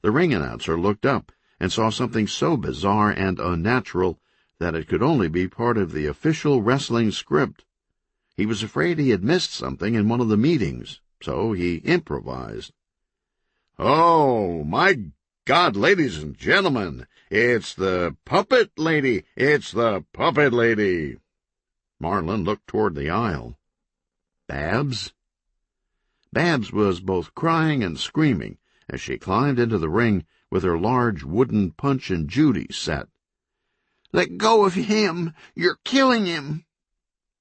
The ring announcer looked up and saw something so bizarre and unnatural that it could only be part of the official wrestling script. He was afraid he had missed something in one of the meetings, so he improvised. "Oh, my God, ladies and gentlemen, it's the puppet lady! It's the puppet lady!" Marlin looked toward the aisle. "Babs?" Babs was both crying and screaming as she climbed into the ring with her large wooden Punch and Judy set. "Let go of him! You're killing him!"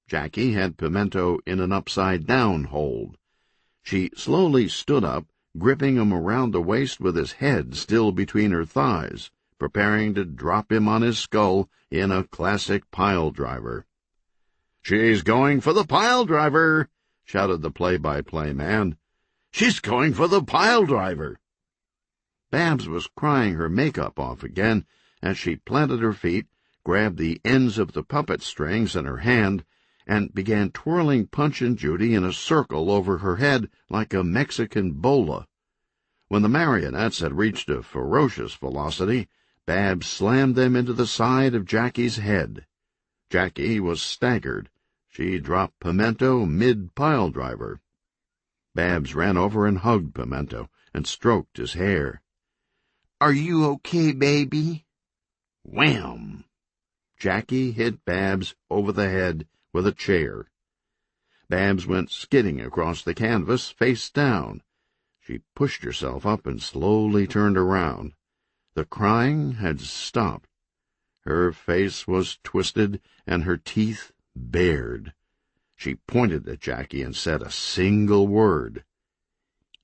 Jackie had Pimento in an upside-down hold. She slowly stood up, gripping him around the waist with his head still between her thighs, preparing to drop him on his skull in a classic pile-driver. "She's going for the pile-driver!" shouted the play-by-play man. "She's going for the pile-driver!" Babs was crying her makeup off again as she planted her feet, grabbed the ends of the puppet strings in her hand, and began twirling Punch and Judy in a circle over her head like a Mexican bola. When the marionettes had reached a ferocious velocity, Babs slammed them into the side of Jackie's head. Jackie was staggered. She dropped Pimento mid-pile-driver. Babs ran over and hugged Pimento and stroked his hair. "Are you okay, baby?" Wham! Jackie hit Babs over the head with a chair. Babs went skidding across the canvas, face down. She pushed herself up and slowly turned around. The crying had stopped. Her face was twisted and her teeth bared. She pointed at Jackie and said a single word.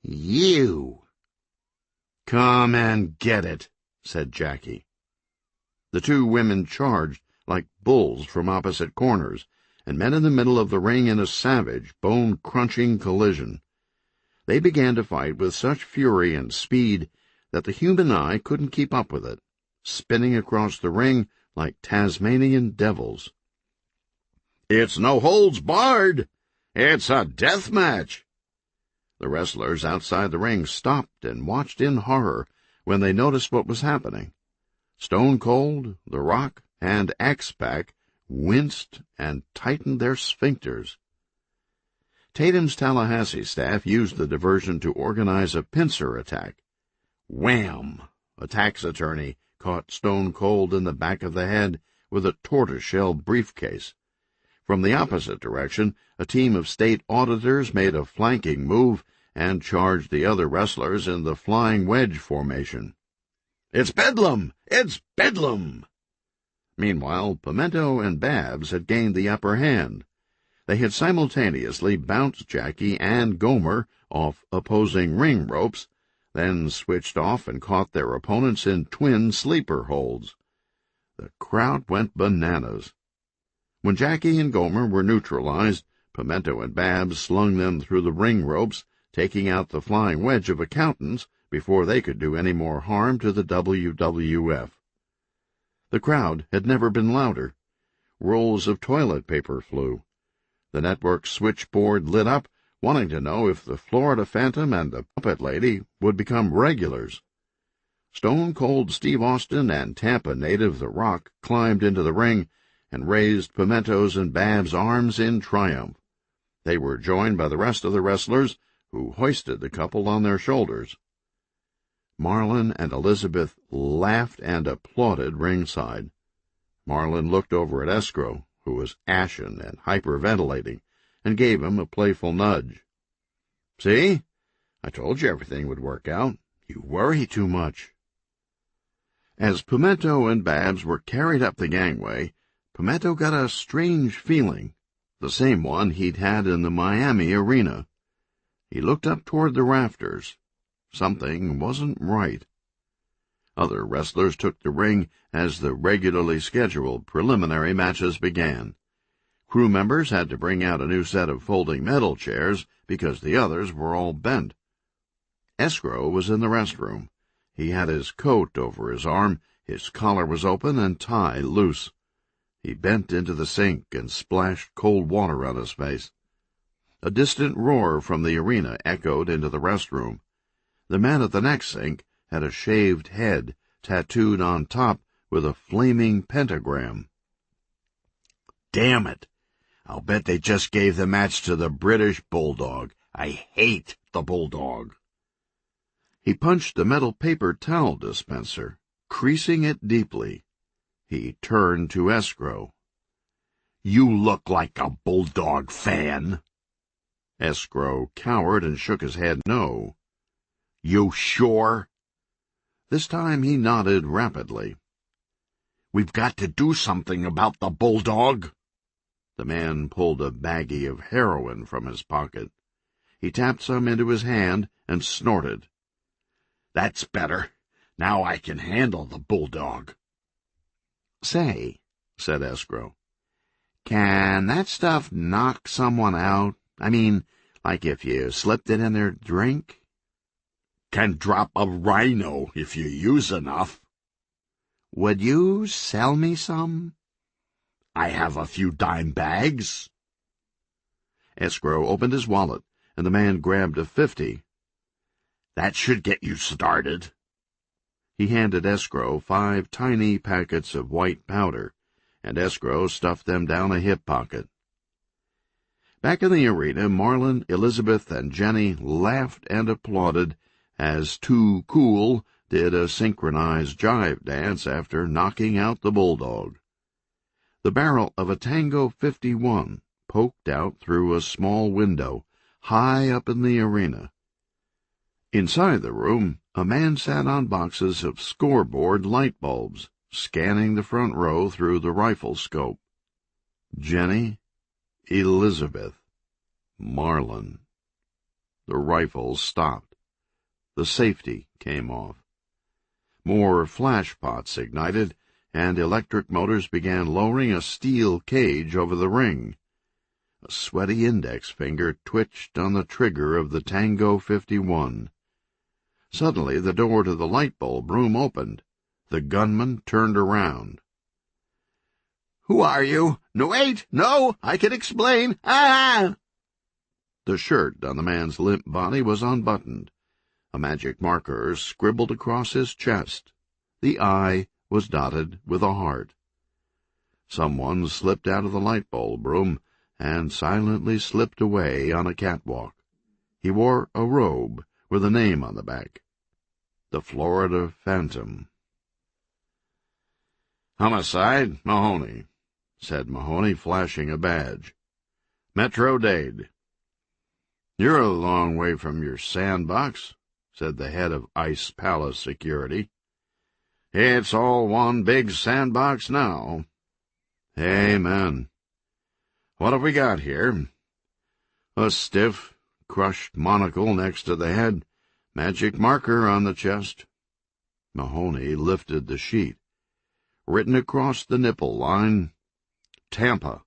"You!" "Come and get it," said Jackie. The two women charged like bulls from opposite corners and met in the middle of the ring in a savage, bone-crunching collision. They began to fight with such fury and speed that the human eye couldn't keep up with it, spinning across the ring like Tasmanian devils. "It's no holds barred! It's a death match!" The wrestlers outside the ring stopped and watched in horror when they noticed what was happening. Stone Cold, The Rock, and X-Pac winced and tightened their sphincters. Tatum's Tallahassee staff used the diversion to organize a pincer attack. Wham! A tax attorney caught Stone Cold in the back of the head with a tortoiseshell briefcase. From the opposite direction, a team of state auditors made a flanking move and charged the other wrestlers in the flying wedge formation. "It's Bedlam! It's Bedlam!" Meanwhile, Pimento and Babs had gained the upper hand. They had simultaneously bounced Jackie and Gomer off opposing ring ropes, then switched off and caught their opponents in twin sleeper holds. The crowd went bananas. When Jackie and Gomer were neutralized, Pimento and Babs slung them through the ring ropes, taking out the flying wedge of accountants before they could do any more harm to the WWF. The crowd had never been louder. Rolls of toilet paper flew. The network switchboard lit up, wanting to know if the Florida Phantom and the Puppet Lady would become regulars. Stone Cold Steve Austin and Tampa native The Rock climbed into the ring and raised Pimento's and Babs' arms in triumph. They were joined by the rest of the wrestlers, who hoisted the couple on their shoulders. Marlin and Elizabeth laughed and applauded ringside. Marlin looked over at Escrow, who was ashen and hyperventilating, and gave him a playful nudge. "See? I told you everything would work out. You worry too much." As Pimento and Babs were carried up the gangway, Pimento got a strange feeling, the same one he'd had in the Miami arena. He looked up toward the rafters. Something wasn't right. Other wrestlers took the ring as the regularly scheduled preliminary matches began. Crew members had to bring out a new set of folding metal chairs because the others were all bent. Escrow was in the restroom. He had his coat over his arm, his collar was open and tie loose. He bent into the sink and splashed cold water on his face. A distant roar from the arena echoed into the restroom. The man at the next sink had a shaved head tattooed on top with a flaming pentagram. "Damn it! I'll bet they just gave the match to the British Bulldog. I hate the Bulldog." He punched the metal paper towel dispenser, creasing it deeply. He turned to Escrow. "You look like a Bulldog fan." Escrow cowered and shook his head no. "You sure?" This time he nodded rapidly. "We've got to do something about the Bulldog." The man pulled a baggie of heroin from his pocket. He tapped some into his hand and snorted. "That's better. Now I can handle the Bulldog." "Say," said Escrow, "can that stuff knock someone out? I mean, like if you slipped it in their drink?" "Can drop a rhino if you use enough." "Would you sell me some?" "I have a few dime bags." Escrow opened his wallet, and the man grabbed a 50. "That should get you started." He handed Escrow 5 tiny packets of white powder, and Escrow stuffed them down a hip pocket. Back in the arena, Marlin, Elizabeth, and Jenny laughed and applauded as Too Cool did a synchronized jive dance after knocking out the Bulldog. The barrel of a Tango 51 poked out through a small window high up in the arena. Inside the room, a man sat on boxes of scoreboard light bulbs, scanning the front row through the rifle scope. Jenny, Elizabeth, Marlin. The rifles stopped. The safety came off. More flash pots ignited, and electric motors began lowering a steel cage over the ring. A sweaty index finger twitched on the trigger of the Tango 51. Suddenly the door to the light bulb room opened. The gunman turned around. "Who are you? No, wait! No! I can explain! Ah!" The shirt on the man's limp body was unbuttoned. A magic marker scribbled across his chest. The eye was dotted with a heart. Someone slipped out of the light bulb room and silently slipped away on a catwalk. He wore a robe with a name on the back. The Florida Phantom. "Homicide, Mahoney," said Mahoney, flashing a badge. "Metro Dade." "You're a long way from your sandbox," said the head of Ice Palace Security. It's all one big sandbox now. Amen. What have we got here? A stiff, crushed monocle next to the head, magic marker on the chest. Mahoney lifted the sheet. Written across the nipple line, Tampa,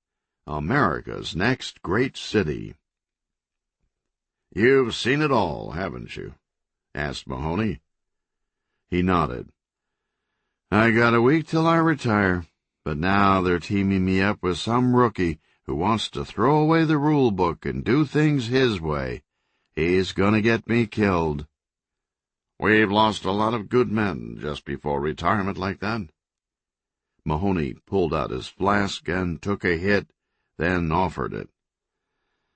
America's next great city. You've seen it all, haven't you? Asked Mahoney. He nodded. I got a week till I retire, but now they're teaming me up with some rookie who wants to throw away the rule book and do things his way. He's gonna get me killed. We've lost a lot of good men just before retirement like that. Mahoney pulled out his flask and took a hit, then offered it.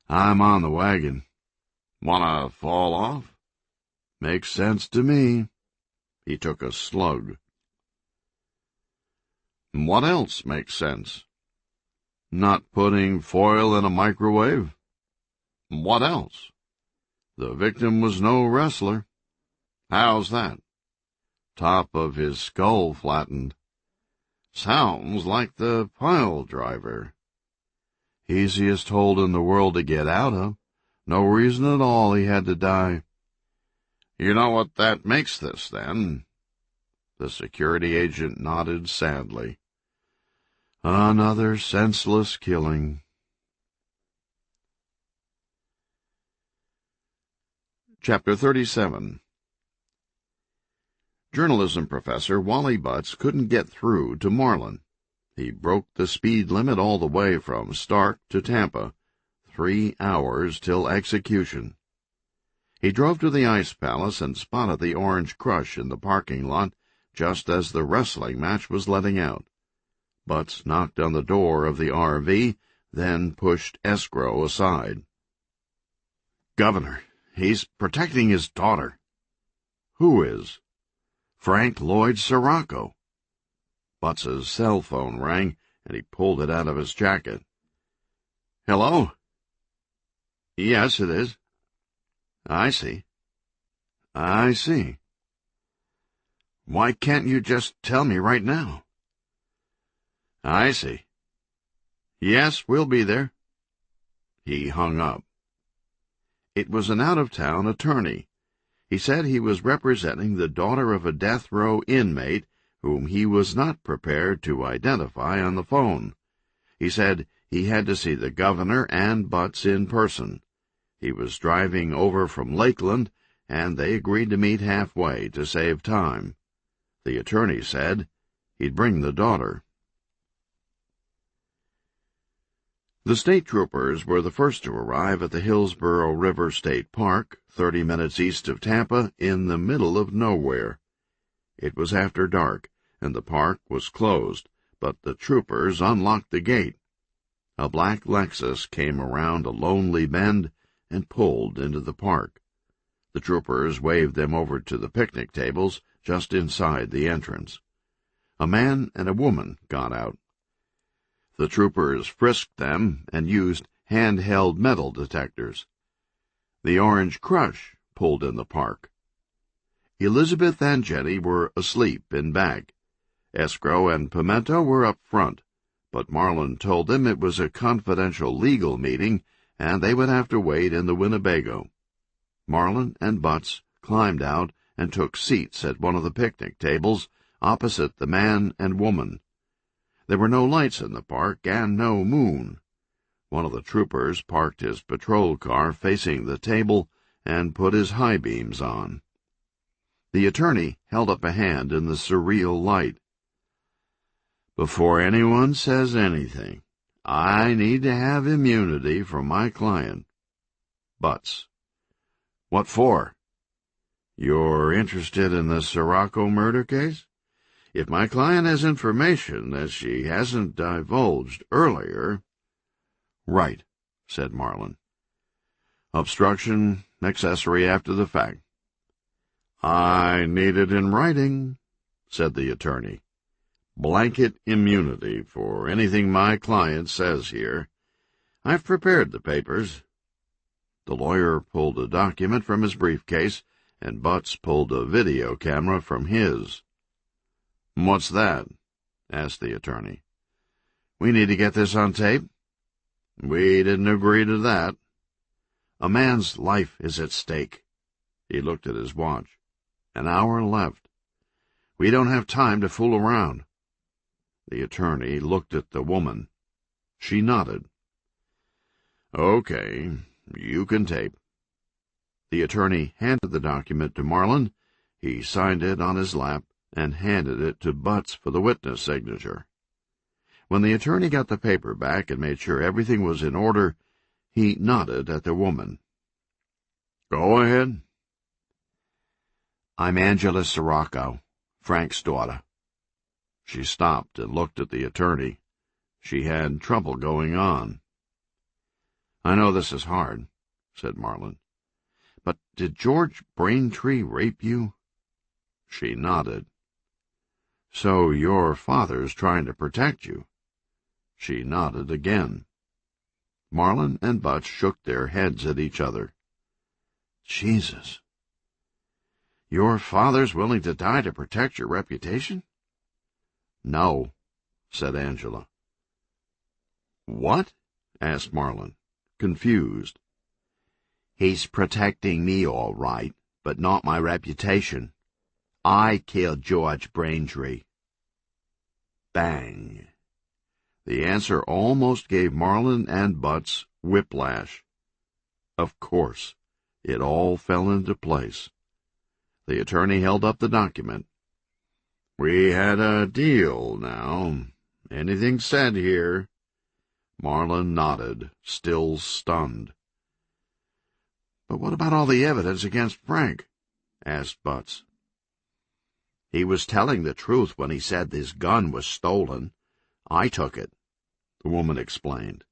I'm on the wagon. Wanna fall off? Makes sense to me. He took a slug. What else makes sense? Not putting foil in a microwave? What else? The victim was no wrestler. How's that? Top of his skull flattened. Sounds like the pile driver. Easiest hold in the world to get out of. No reason at all he had to die. You know what that makes this, then? The security agent nodded sadly. Another senseless killing. Chapter 37. Journalism professor Wally Butts couldn't get through to Marlin. He broke the speed limit all the way from Stark to Tampa, 3 hours till execution. He drove to the Ice Palace and spotted the Orange Crush in the parking lot just as the wrestling match was letting out. Butts knocked on the door of the RV, then pushed Escrow aside. Governor, he's protecting his daughter. Who is? Frank Lloyd Sirocco. Butts's cell phone rang, and he pulled it out of his jacket. Hello? Yes, it is. I see. I see. Why can't you just tell me right now? I see. Yes, we'll be there. He hung up. It was an out-of-town attorney. He said he was representing the daughter of a death row inmate whom he was not prepared to identify on the phone. He said he had to see the governor and Butts in person. He was driving over from Lakeland, and they agreed to meet halfway to save time. The attorney said he'd bring the daughter. The state troopers were the first to arrive at the Hillsborough River State Park, 30 minutes east of Tampa, in the middle of nowhere. It was after dark, and the park was closed, but the troopers unlocked the gate. A black Lexus came around a lonely bend and pulled into the park. The troopers waved them over to the picnic tables just inside the entrance. A man and a woman got out. The troopers frisked them and used handheld metal detectors. The Orange Crush pulled in the park. Elizabeth and Jenny were asleep in back. Escrow and Pimento were up front, but Marlin told them it was a confidential legal meeting and they would have to wait in the Winnebago. Marlin and Butts climbed out and took seats at one of the picnic tables opposite the man and woman. There were no lights in the park and no moon. One of the troopers parked his patrol car facing the table and put his high beams on. The attorney held up a hand in the surreal light. Before anyone says anything, I need to have immunity from my client. Butts. What for? You're interested in the Sirocco murder case? If my client has information that she hasn't divulged earlier— Right, said Marlin. Obstruction, accessory after the fact. I need it in writing, said the attorney. Blanket immunity for anything my client says here. I've prepared the papers. The lawyer pulled a document from his briefcase, and Butts pulled a video camera from his. "What's that?" asked the attorney. "We need to get this on tape." "We didn't agree to that." "A man's life is at stake." He looked at his watch. "An hour left. We don't have time to fool around." The attorney looked at the woman. She nodded. "Okay, you can tape." The attorney handed the document to Marlin. He signed it on his lap and handed it to Butts for the witness signature. When the attorney got the paper back and made sure everything was in order, he nodded at the woman. "Go ahead." "I'm Angela Sirocco, Frank's daughter." She stopped and looked at the attorney. She had trouble going on. "I know this is hard," said Marlin. "But did George Braintree rape you?" She nodded. "So your father's trying to protect you?" She nodded again. Marlin and Butts shook their heads at each other. "Jesus. Your father's willing to die to protect your reputation?" "No," said Angela. "What?" asked Marlin, confused. "He's protecting me all right, but not my reputation. I killed George Braintree." Bang! The answer almost gave Marlin and Butts whiplash. Of course, it all fell into place. The attorney held up the document. "We had a deal, now. Anything said here?" Marlin nodded, still stunned. "But what about all the evidence against Frank?" asked Butts. "He was telling the truth when he said his gun was stolen. I took it," the woman explained.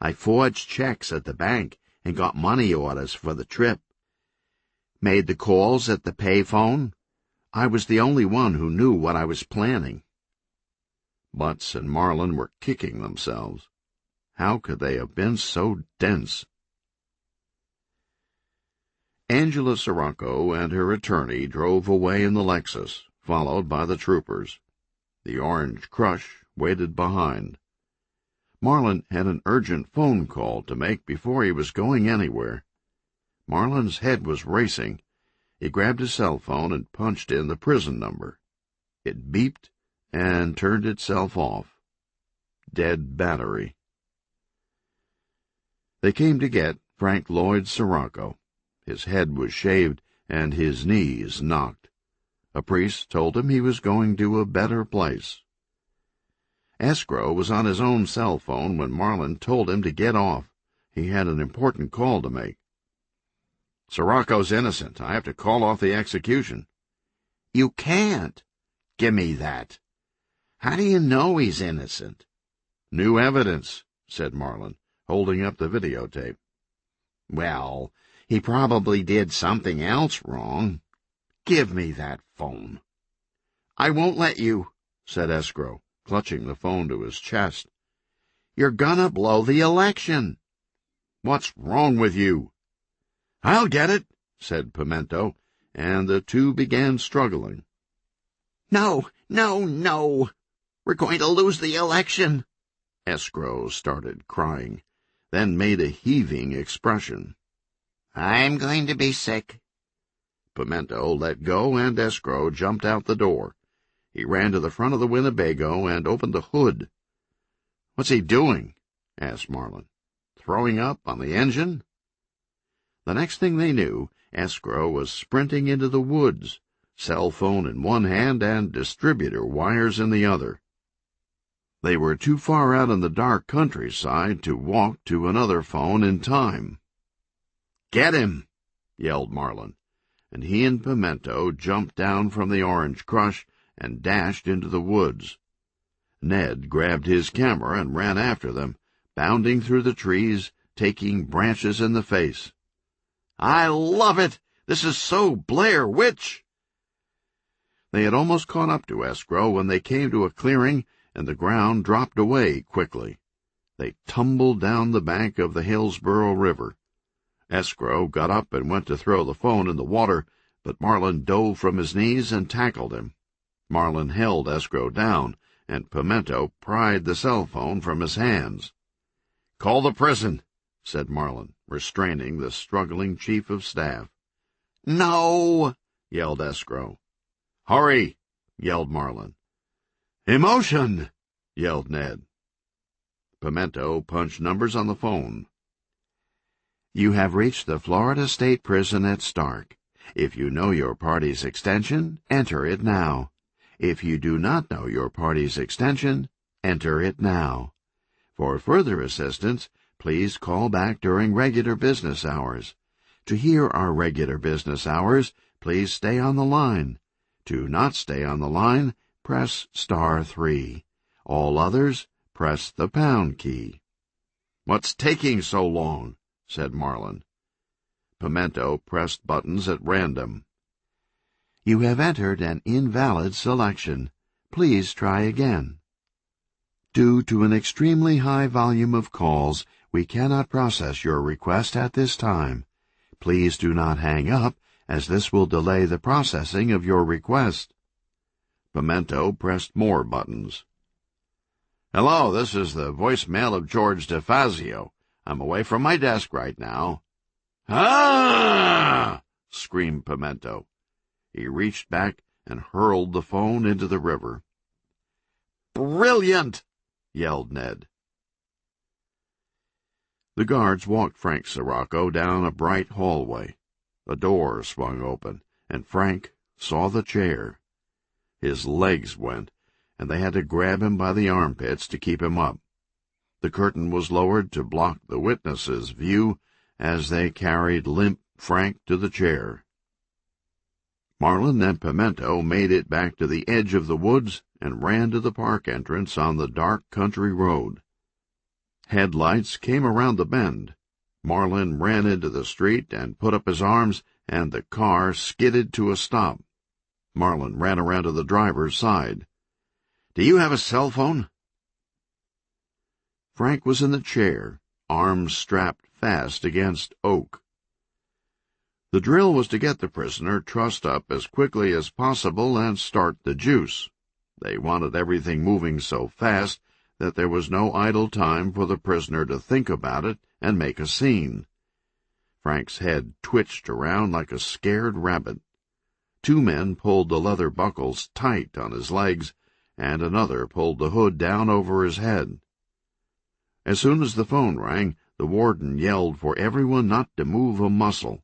"I forged checks at the bank and got money orders for the trip. Made the calls at the payphone. I was the only one who knew what I was planning." Butts and Marlin were kicking themselves. How could they have been so dense? Angela Sirocco and her attorney drove away in the Lexus, followed by the troopers. The Orange Crush waited behind. Marlin had an urgent phone call to make before he was going anywhere. Marlin's head was racing. He grabbed his cell phone and punched in the prison number. It beeped and turned itself off. Dead battery. They came to get Frank Lloyd Sirocco. His head was shaved and his knees knocked. A priest told him he was going to a better place. Escrow was on his own cell phone when Marlin told him to get off. He had an important call to make. "Sirocco's innocent. I have to call off the execution." "You can't. Give me that. How do you know he's innocent?" "New evidence," said Marlin, holding up the videotape. "Well, he probably did something else wrong. Give me that phone." "I won't let you," said Escrow, clutching the phone to his chest. "You're gonna blow the election." "What's wrong with you?" "I'll get it," said Pimento, and the two began struggling. "No, no, no. We're going to lose the election." Escrow started crying, then made a heaving expression. "I'm going to be sick." Pimento let go, and Escrow jumped out the door. He ran to the front of the Winnebago and opened the hood. "What's he doing?" asked Marlin. "Throwing up on the engine?" The next thing they knew, Escrow was sprinting into the woods, cell phone in one hand and distributor wires in the other. They were too far out in the dark countryside to walk to another phone in time. "Get him!" yelled Marlin, and he and Pimento jumped down from the Orange Crush and dashed into the woods. Ned grabbed his camera and ran after them, bounding through the trees, taking branches in the face. "I love it! This is so Blair Witch!" They had almost caught up to Escrow when they came to a clearing, and the ground dropped away quickly. They tumbled down the bank of the Hillsborough River. Escrow got up and went to throw the phone in the water, but Marlin dove from his knees and tackled him. Marlin held Escrow down, and Pimento pried the cell phone from his hands. "Call the prison," said Marlin, restraining the struggling chief of staff. "No!" yelled Escrow. "Hurry!" yelled Marlin. "Emotion!" yelled Ned. Pimento punched numbers on the phone. You have reached the Florida State Prison at Stark. If you know your party's extension, enter it now. If you do not know your party's extension, enter it now. For further assistance, please call back during regular business hours. To hear our regular business hours, please stay on the line. To not stay on the line, press *3. All others, press the # key. "What's taking so long?" said Marlin. Pimento pressed buttons at random. You have entered an invalid selection. Please try again. Due to an extremely high volume of calls, we cannot process your request at this time. Please do not hang up, as this will delay the processing of your request. Pimento pressed more buttons. "Hello, this is the voicemail of George DeFazio. I'm away from my desk right now." "Ah!" screamed Pimento. He reached back and hurled the phone into the river. "Brilliant!" yelled Ned. The guards walked Frank Sirocco down a bright hallway. A door swung open, and Frank saw the chair. His legs went, and they had to grab him by the armpits to keep him up. The curtain was lowered to block the witnesses' view as they carried limp Frank to the chair. Marlin and Pimento made it back to the edge of the woods and ran to the park entrance on the dark country road. Headlights came around the bend. Marlin ran into the street and put up his arms, and the car skidded to a stop. Marlin ran around to the driver's side. "Do you have a cell phone?" Frank was in the chair, arms strapped fast against oak. The drill was to get the prisoner trussed up as quickly as possible and start the juice. They wanted everything moving so fast that there was no idle time for the prisoner to think about it and make a scene. Frank's head twitched around like a scared rabbit. Two men pulled the leather buckles tight on his legs, and another pulled the hood down over his head. As soon as the phone rang, the warden yelled for everyone not to move a muscle.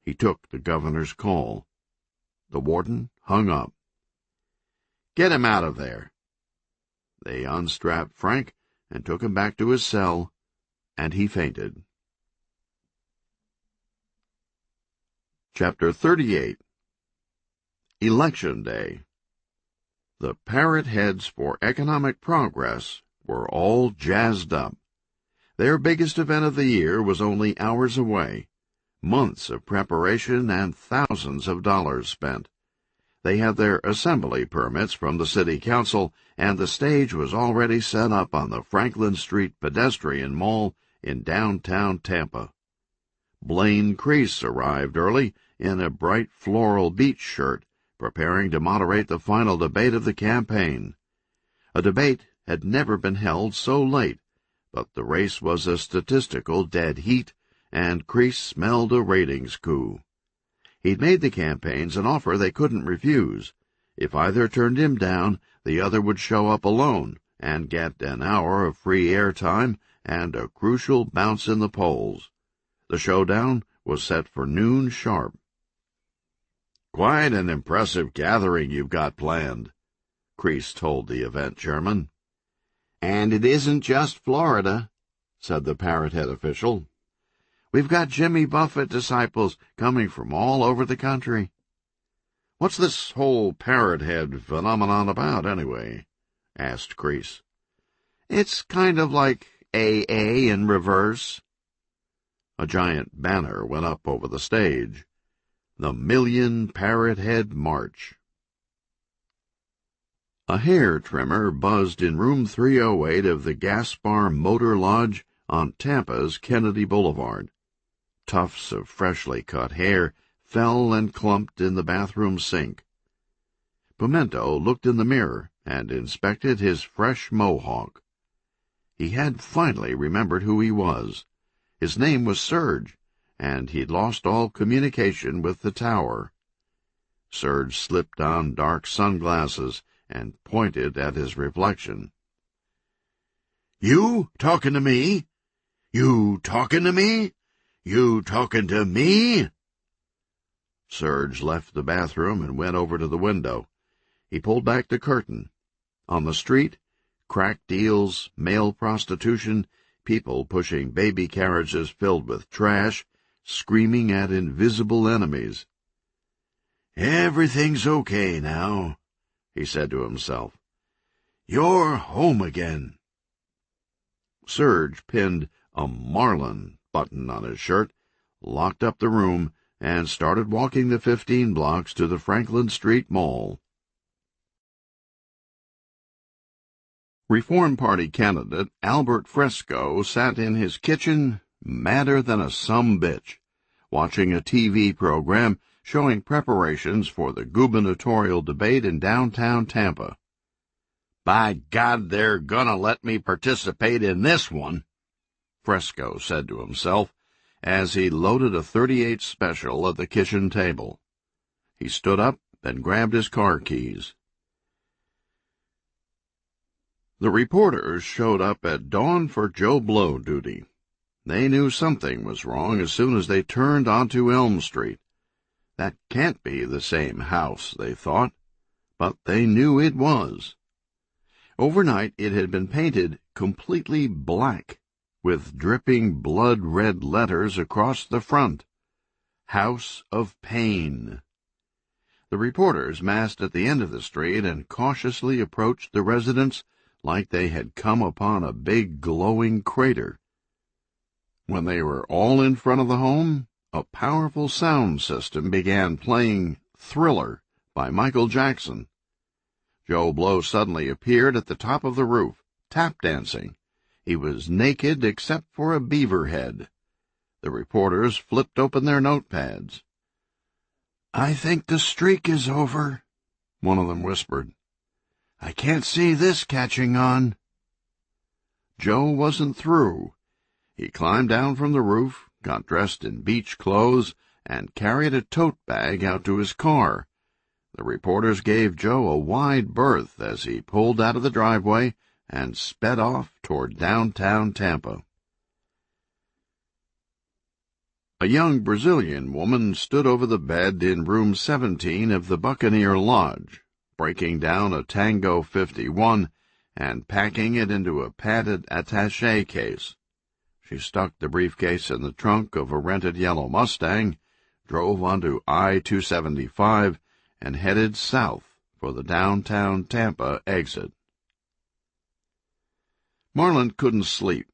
He took the governor's call. The warden hung up. "Get him out of there." They unstrapped Frank and took him back to his cell, and he fainted. Chapter 38. Election Day. The parrot heads for economic progress were all jazzed up. Their biggest event of the year was only hours away. Months of preparation and thousands of dollars spent. They had their assembly permits from the city council, and the stage was already set up on the Franklin Street Pedestrian Mall in downtown Tampa. Blaine Crease arrived early in a bright floral beach shirt, preparing to moderate the final debate of the campaign. A debate had never been held so late, but the race was a statistical dead heat, and Crease smelled a ratings coup. He'd made the campaigns an offer they couldn't refuse. If either turned him down, the other would show up alone and get an hour of free airtime and a crucial bounce in the polls. The showdown was set for noon sharp. "Quite an impressive gathering you've got planned," Crease told the event chairman. "And it isn't just Florida," said the Parrothead official. "We've got Jimmy Buffett disciples coming from all over the country." "What's this whole parrot-head phenomenon about, anyway?" asked Crease. "It's kind of like AA in reverse." A giant banner went up over the stage. The Million Parrot-Head March. A hair trimmer buzzed in room 308 of the Gaspar Motor Lodge on Tampa's Kennedy Boulevard. Tufts of freshly cut hair fell and clumped in the bathroom sink. Pimento looked in the mirror and inspected his fresh mohawk. He had finally remembered who he was. His name was Serge, and he'd lost all communication with the tower. Serge slipped on dark sunglasses and pointed at his reflection. "You talking to me? You talking to me? You talking to me?" Serge left the bathroom and went over to the window. He pulled back the curtain. On the street, crack deals, male prostitution, people pushing baby carriages filled with trash, screaming at invisible enemies. "Everything's okay now," he said to himself. "You're home again." Serge pinned a Marlin button on his shirt, locked up the room, and started walking the 15 blocks to the Franklin Street Mall. Reform Party candidate Albert Fresco sat in his kitchen, madder than a sumbitch, watching a TV program showing preparations for the gubernatorial debate in downtown Tampa. "By God, they're gonna let me participate in this one," Fresco said to himself as he loaded a .38 special at the kitchen table. He stood up and grabbed his car keys. The reporters showed up at dawn for Joe Blow duty. They knew something was wrong as soon as they turned onto Elm Street. That can't be the same house, they thought, but they knew it was. Overnight it had been painted completely black, with dripping blood-red letters across the front. House of Pain. The reporters massed at the end of the street and cautiously approached the residence like they had come upon a big glowing crater. When they were all in front of the home, a powerful sound system began playing Thriller by Michael Jackson. Joe Blow suddenly appeared at the top of the roof, tap dancing. He was naked except for a beaver head. The reporters flipped open their notepads. "I think the streak is over," one of them whispered. "I can't see this catching on." Joe wasn't through. He climbed down from the roof, got dressed in beach clothes, and carried a tote bag out to his car. The reporters gave Joe a wide berth as he pulled out of the driveway and sped off toward downtown Tampa. A young Brazilian woman stood over the bed in room 17 of the Buccaneer Lodge, breaking down a Tango 51 and packing it into a padded attaché case. She stuck the briefcase in the trunk of a rented yellow Mustang, drove onto I-275, and headed south for the downtown Tampa exit. Marlin couldn't sleep.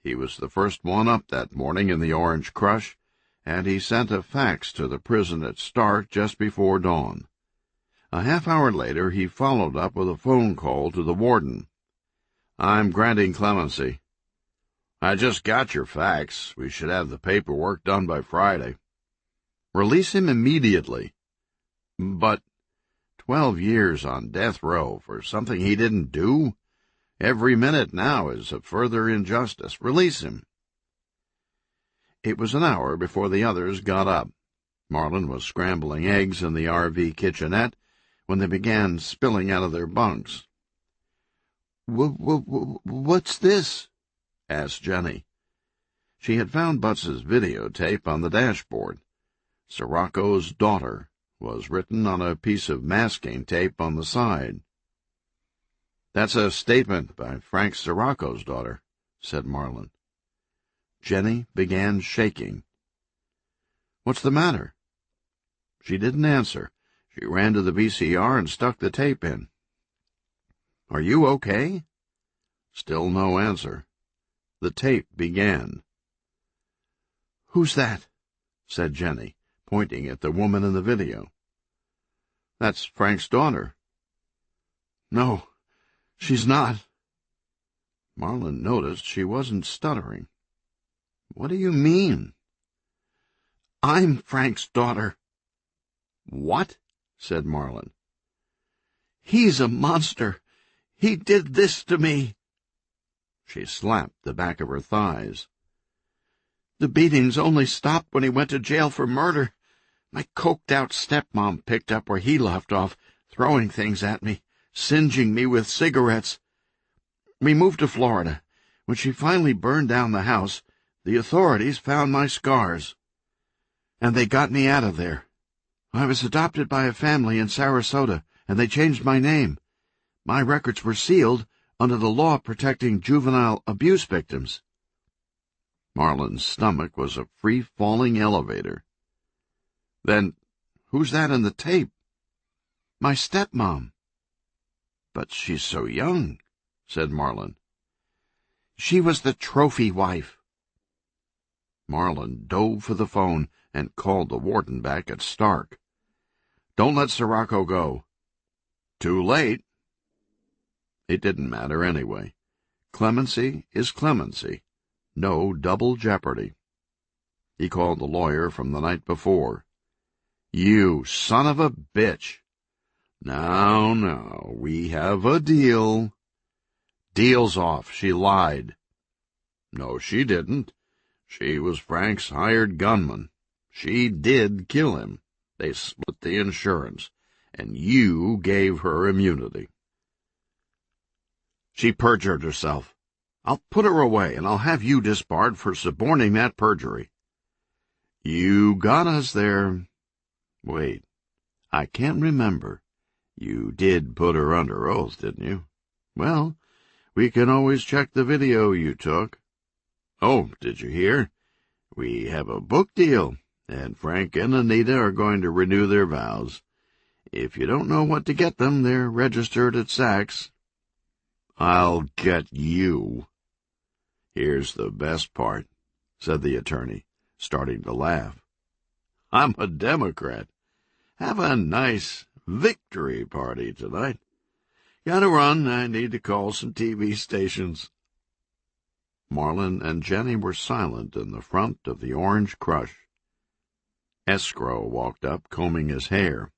He was the first one up that morning in the Orange Crush, and he sent a fax to the prison at Stark just before dawn. A half-hour later he followed up with a phone call to the warden. "I'm granting clemency." "I just got your fax. We should have the paperwork done by Friday." "Release him immediately." "But 12 years on death row for something he didn't do? Every minute now is a further injustice. Release him." It was an hour before the others got up. Marlin was scrambling eggs in the RV kitchenette when they began spilling out of their bunks. "What's this?" asked Jenny. She had found Butts's videotape on the dashboard. Sirocco's daughter was written on a piece of masking tape on the side. "That's a statement by Frank Sirocco's daughter," said Marlin. Jenny began shaking. "What's the matter?" She didn't answer. She ran to the VCR and stuck the tape in. "Are you okay?" Still no answer. The tape began. "Who's that?" said Jenny, pointing at the woman in the video. "That's Frank's daughter." "No, she's not." Marlin noticed she wasn't stuttering. "What do you mean?" "I'm Frank's daughter." "What?" said Marlin. He's a monster. He did this to me. She slapped the back of her thighs. The beatings only stopped when he went to jail for murder. My coked-out stepmom picked up where he left off, throwing things at me, singeing me with cigarettes. We moved to Florida. When she finally burned down the house, the authorities found my scars. And they got me out of there. I was adopted by a family in Sarasota, and they changed my name. My records were sealed under the law protecting juvenile abuse victims. Marlin's stomach was a free-falling elevator. Then, who's that in the tape? My stepmom. But she's so young, said Marlin. She was the trophy wife. Marlin dove for the phone and called the warden back at Stark. Don't let Sirocco go. Too late. It didn't matter anyway. Clemency is clemency. No double jeopardy. He called the lawyer from the night before. You son of a bitch. Now, we have a deal. Deal's off. She lied. No, she didn't. She was Frank's hired gunman. She did kill him. They split the insurance, and you gave her immunity. She perjured herself. I'll put her away, and I'll have you disbarred for suborning that perjury. You got us there. Wait, I can't remember. You did put her under oath, didn't you? Well, we can always check the video you took. Oh, did you hear? We have a book deal, and Frank and Anita are going to renew their vows. If you don't know what to get them, they're registered at Saks. I'll get you. Here's the best part, said the attorney, starting to laugh. I'm a Democrat. Have a nice victory party tonight. Gotta run. I need to call some TV stations. Marlin and Jenny were silent in the front of the Orange Crush. Escrow walked up, combing his hair.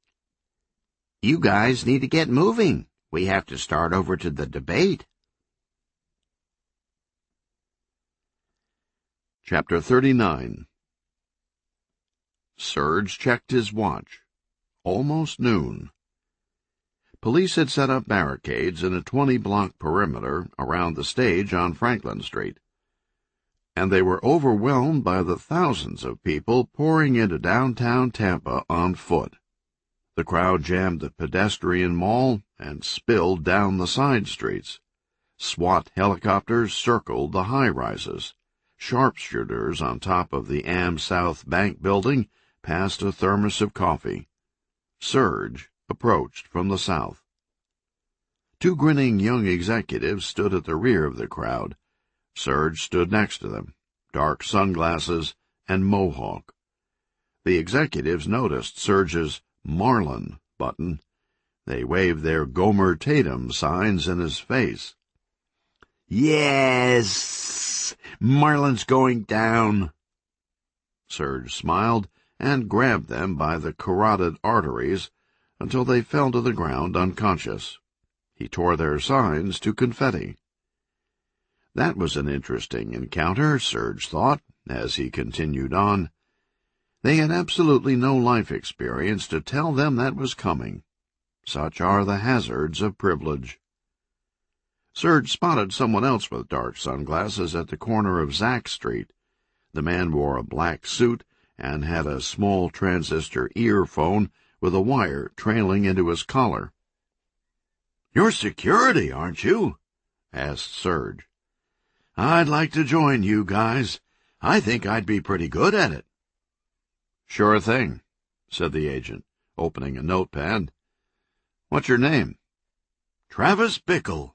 You guys need to get moving. We have to start over to the debate. Chapter 39. Serge checked his watch. Almost noon. Police had set up barricades in a 20-block perimeter around the stage on Franklin Street, and they were overwhelmed by the thousands of people pouring into downtown Tampa on foot. The crowd jammed the pedestrian mall and spilled down the side streets. SWAT helicopters circled the high-rises. Sharpshooters on top of the AmSouth Bank building passed a thermos of coffee. Serge approached from the south. Two grinning young executives stood at the rear of the crowd. Serge stood next to them, dark sunglasses and mohawk. The executives noticed Serge's Marlin button. They waved their Gomer Tatum signs in his face. Yes, Marlin's going down. Serge smiled and grabbed them by the carotid arteries until they fell to the ground unconscious. He tore their signs to confetti. That was an interesting encounter, Serge thought, as he continued on. They had absolutely no life experience to tell them that was coming. Such are the hazards of privilege. Serge spotted someone else with dark sunglasses at the corner of Zack Street. The man wore a black suit and had a small transistor earphone with a wire trailing into his collar. "You're security, aren't you?" asked Serge. "I'd like to join you guys. I think I'd be pretty good at it." "Sure thing," said the agent, opening a notepad. "What's your name?" "Travis Bickle."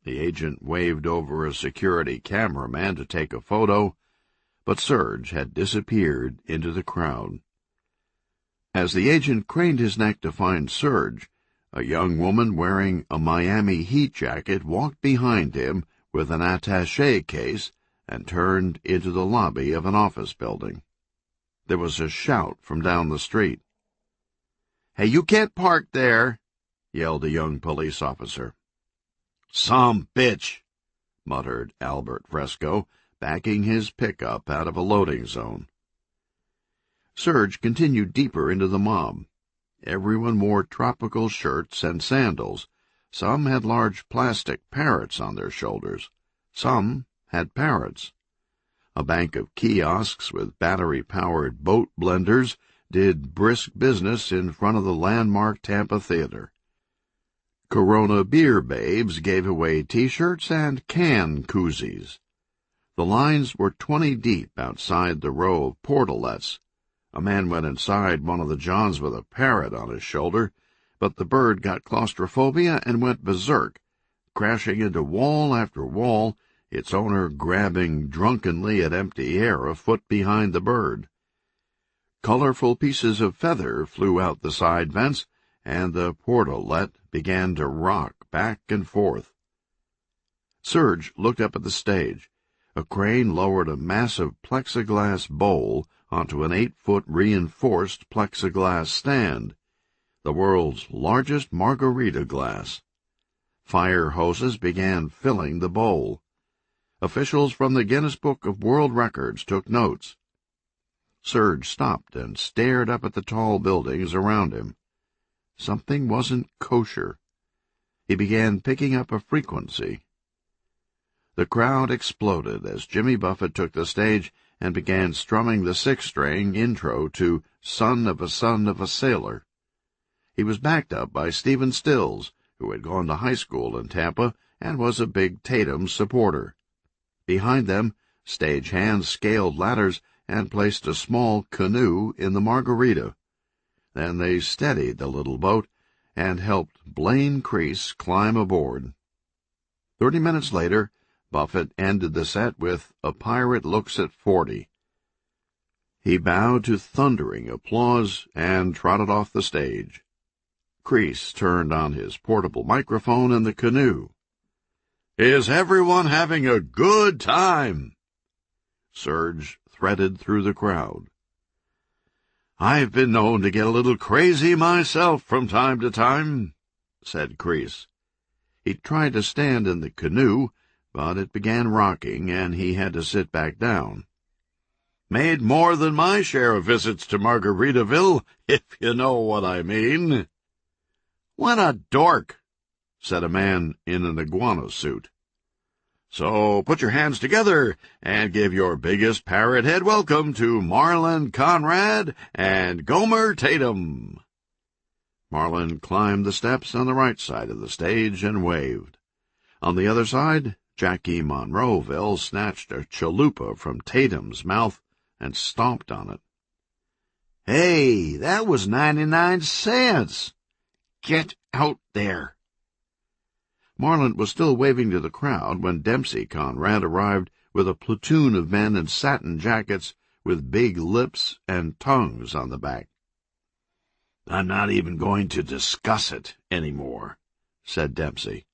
The agent waved over a security cameraman to take a photo, but Serge had disappeared into the crowd. As the agent craned his neck to find Serge, a young woman wearing a Miami Heat jacket walked behind him with an attaché case and turned into the lobby of an office building. There was a shout from down the street. "Hey, you can't park there!" yelled a young police officer. "Some bitch!" muttered Albert Fresco, backing his pickup out of a loading zone. Serge continued deeper into the mob. Everyone wore tropical shirts and sandals. Some had large plastic parrots on their shoulders. Some had parrots. A bank of kiosks with battery-powered boat blenders did brisk business in front of the landmark Tampa Theater. Corona beer babes gave away T-shirts and can koozies. The lines were 20 deep outside the row of portalets. A man went inside one of the johns with a parrot on his shoulder, but the bird got claustrophobia and went berserk, crashing into wall after wall, its owner grabbing drunkenly at empty air a foot behind the bird. Colorful pieces of feather flew out the side vents, and the portalet began to rock back and forth. Serge looked up at the stage. A crane lowered a massive plexiglass bowl onto an 8-foot reinforced plexiglass stand, the world's largest margarita glass. Fire hoses began filling the bowl. Officials from the Guinness Book of World Records took notes. Serge stopped and stared up at the tall buildings around him. Something wasn't kosher. He began picking up a frequency. The crowd exploded as Jimmy Buffett took the stage and began strumming the 6-string intro to Son of a Sailor. He was backed up by Stephen Stills, who had gone to high school in Tampa and was a big Tatum supporter. Behind them, stage hands scaled ladders and placed a small canoe in the margarita. Then they steadied the little boat and helped Blaine Crease climb aboard. 30 minutes later, Buffett ended the set with A Pirate Looks at 40. He bowed to thundering applause and trotted off the stage. Crease turned on his portable microphone in the canoe. "Is everyone having a good time?" Serge threaded through the crowd. "I've been known to get a little crazy myself from time to time," said Crease. He tried to stand in the canoe, but it began rocking, and he had to sit back down. "Made more than my share of visits to Margaritaville, if you know what I mean." "What a dork," said a man in an iguana suit. "So put your hands together and give your biggest parrot head welcome to Marlon Conrad and Gomer Tatum." Marlon climbed the steps on the right side of the stage and waved. On the other side, Jackie Monroeville snatched a chalupa from Tatum's mouth and stomped on it. "Hey, that was 99 cents. Get out there." Marlon was still waving to the crowd when Dempsey Conrad arrived with a platoon of men in satin jackets with big lips and tongues on the back. "I'm not even going to discuss it anymore," said Dempsey.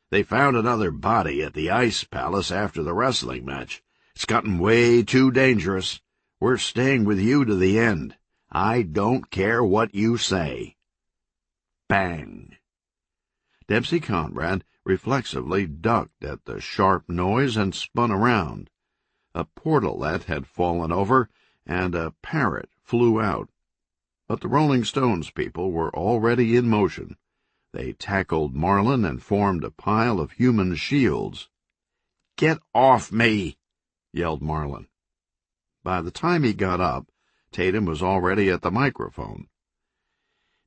"They found another body at the Ice Palace after the wrestling match. It's gotten way too dangerous. We're staying with you to the end. I don't care what you say." Bang! Dempsey Conrad reflexively ducked at the sharp noise and spun around. A portalet had fallen over, and a parrot flew out. But the Rolling Stones people were already in motion. They tackled Marlon and formed a pile of human shields. "Get off me!" yelled Marlon. By the time he got up, Tatum was already at the microphone.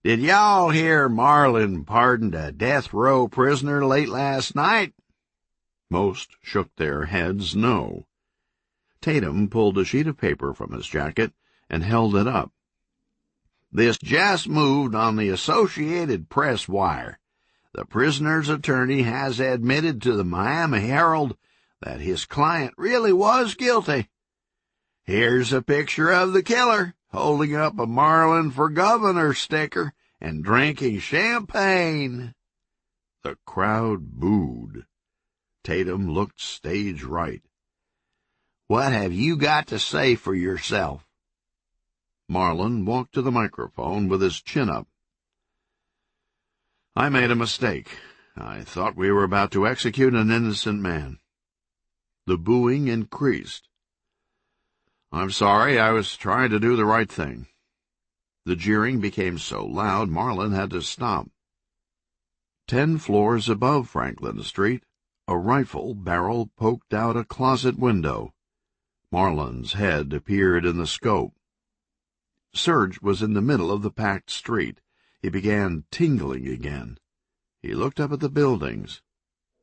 "Did y'all hear Marlon pardoned a death row prisoner late last night?" Most shook their heads no. Tatum pulled a sheet of paper from his jacket and held it up. "This just moved on the Associated Press wire. The prisoner's attorney has admitted to the Miami Herald that his client really was guilty. Here's a picture of the killer, holding up a Marlon for Governor sticker and drinking champagne." The crowd booed. Tatum looked stage right. "What have you got to say for yourself?" Marlon walked to the microphone with his chin up. I made a mistake. I thought we were about to execute an innocent man. The booing increased. I'm sorry, I was trying to do the right thing. The jeering became so loud Marlin had to stop. 10 floors above Franklin Street, a rifle barrel poked out a closet window. Marlin's head appeared in the scope. Serge was in the middle of the packed street. He began tingling again. He looked up at the buildings.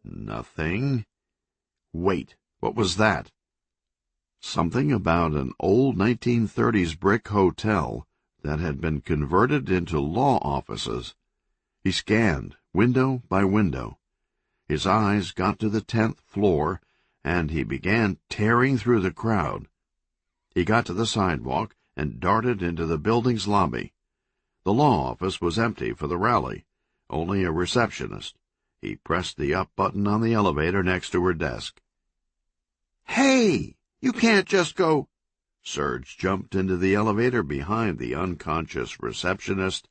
Nothing. Wait, what was that? Something about an old 1930s brick hotel that had been converted into law offices. He scanned window by window. His eyes got to the 10th floor, and he began tearing through the crowd. He got to the sidewalk and darted into the building's lobby. The law office was empty for the rally, only a receptionist. He pressed the up button on the elevator next to her desk. "Hey! You can't just go—" Serge jumped into the elevator behind the unconscious receptionist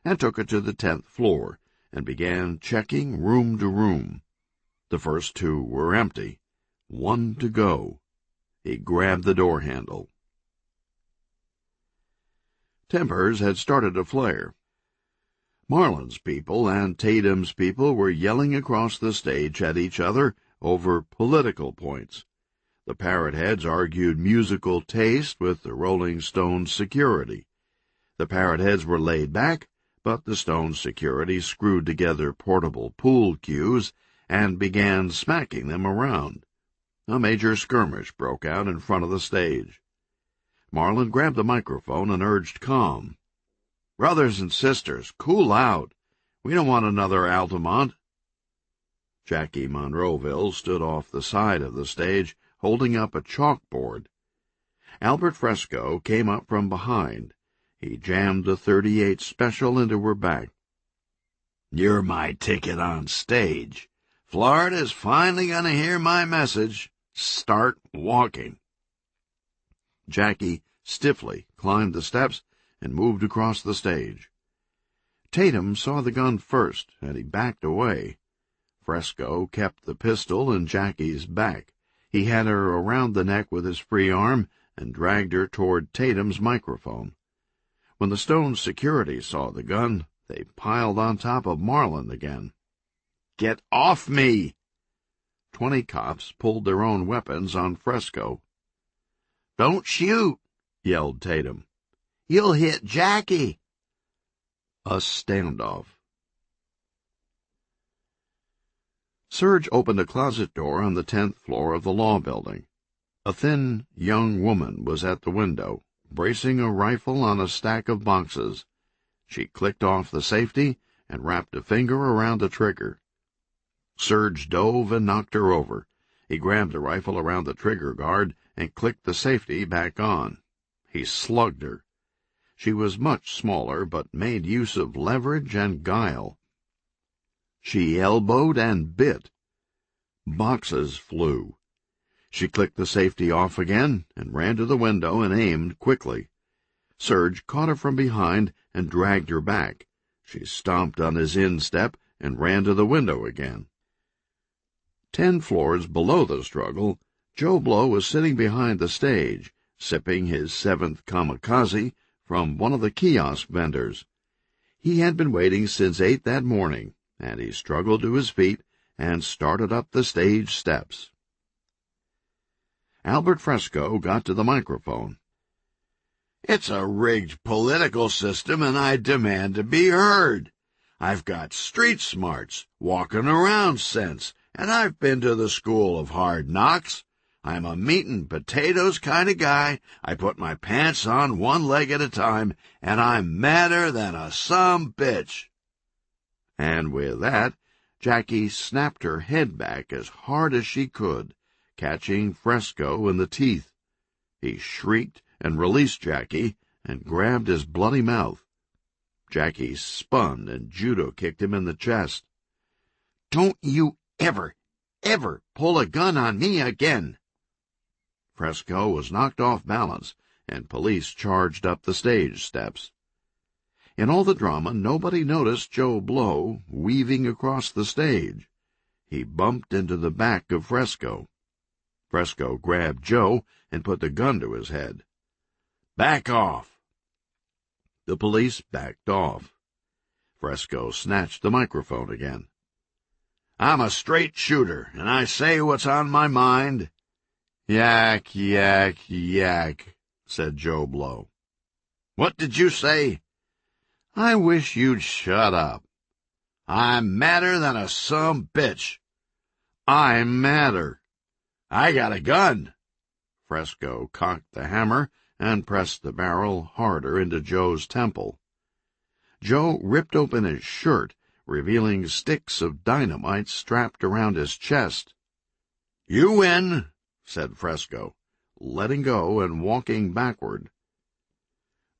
and took it to the 10th floor and began checking room to room. The first 2 were empty. 1 to go. He grabbed the door handle. Tempers had started to flare. Marlin's people and Tatum's people were yelling across the stage at each other over political points. The Parrot Heads argued musical taste with the Rolling Stones security. The Parrot Heads were laid back, but the Stones security screwed together portable pool cues and began smacking them around. A major skirmish broke out in front of the stage. Marlin grabbed the microphone and urged calm. "Brothers and sisters, cool out. We don't want another Altamont." Jackie Monroeville stood off the side of the stage, holding up a chalkboard. Albert Fresco came up from behind. He jammed a .38 special into her back. "You're my ticket on stage. Florida's finally going to hear my message. Start walking." Jackie stiffly climbed the steps and moved across the stage. Tatum saw the gun first, and he backed away. Fresco kept the pistol in Jackie's back. He had her around the neck with his free arm and dragged her toward Tatum's microphone. When the Stones security saw the gun, they piled on top of Marlin again. "Get off me!" 20 cops pulled their own weapons on Fresco. "Don't shoot!" yelled Tatum. "You'll hit Jackie!" A standoff. Serge opened a closet door on the 10th floor of the law building. A thin, young woman was at the window, bracing a rifle on a stack of boxes. She clicked off the safety and wrapped a finger around the trigger. Serge dove and knocked her over. He grabbed the rifle around the trigger guard and clicked the safety back on. He slugged her. She was much smaller, but made use of leverage and guile. She elbowed and bit. Boxes flew. She clicked the safety off again and ran to the window and aimed quickly. Serge caught her from behind and dragged her back. She stomped on his instep and ran to the window again. 10 floors below the struggle, Joe Blow was sitting behind the stage, sipping his 7th kamikaze from one of the kiosk vendors. He had been waiting since 8 that morning, and he struggled to his feet and started up the stage steps. Albert Fresco got to the microphone. "It's a rigged political system, and I demand to be heard. I've got street smarts, walking around sense, and I've been to the school of hard knocks. I'm a meat and potatoes kind of guy. I put my pants on one leg at a time, and I'm madder than a some bitch." And with that, Jackie snapped her head back as hard as she could, catching Fresco in the teeth. He shrieked and released Jackie and grabbed his bloody mouth. Jackie spun and judo kicked him in the chest. "Don't you ever pull a gun on me again." Fresco was knocked off balance, and police charged up the stage steps. In all the drama, nobody noticed Joe Blow weaving across the stage. He bumped into the back of Fresco. Fresco grabbed Joe and put the gun to his head. "Back off!" The police backed off. Fresco snatched the microphone again. "I'm a straight shooter, and I say what's on my mind." "Yak, yak, yak," said Joe Blow. "What did you say?" "I wish you'd shut up." "I'm madder than a some bitch." "I'm madder." "I got a gun." Fresco cocked the hammer and pressed the barrel harder into Joe's temple. Joe ripped open his shirt, revealing sticks of dynamite strapped around his chest. "You win," said Fresco, letting go and walking backward.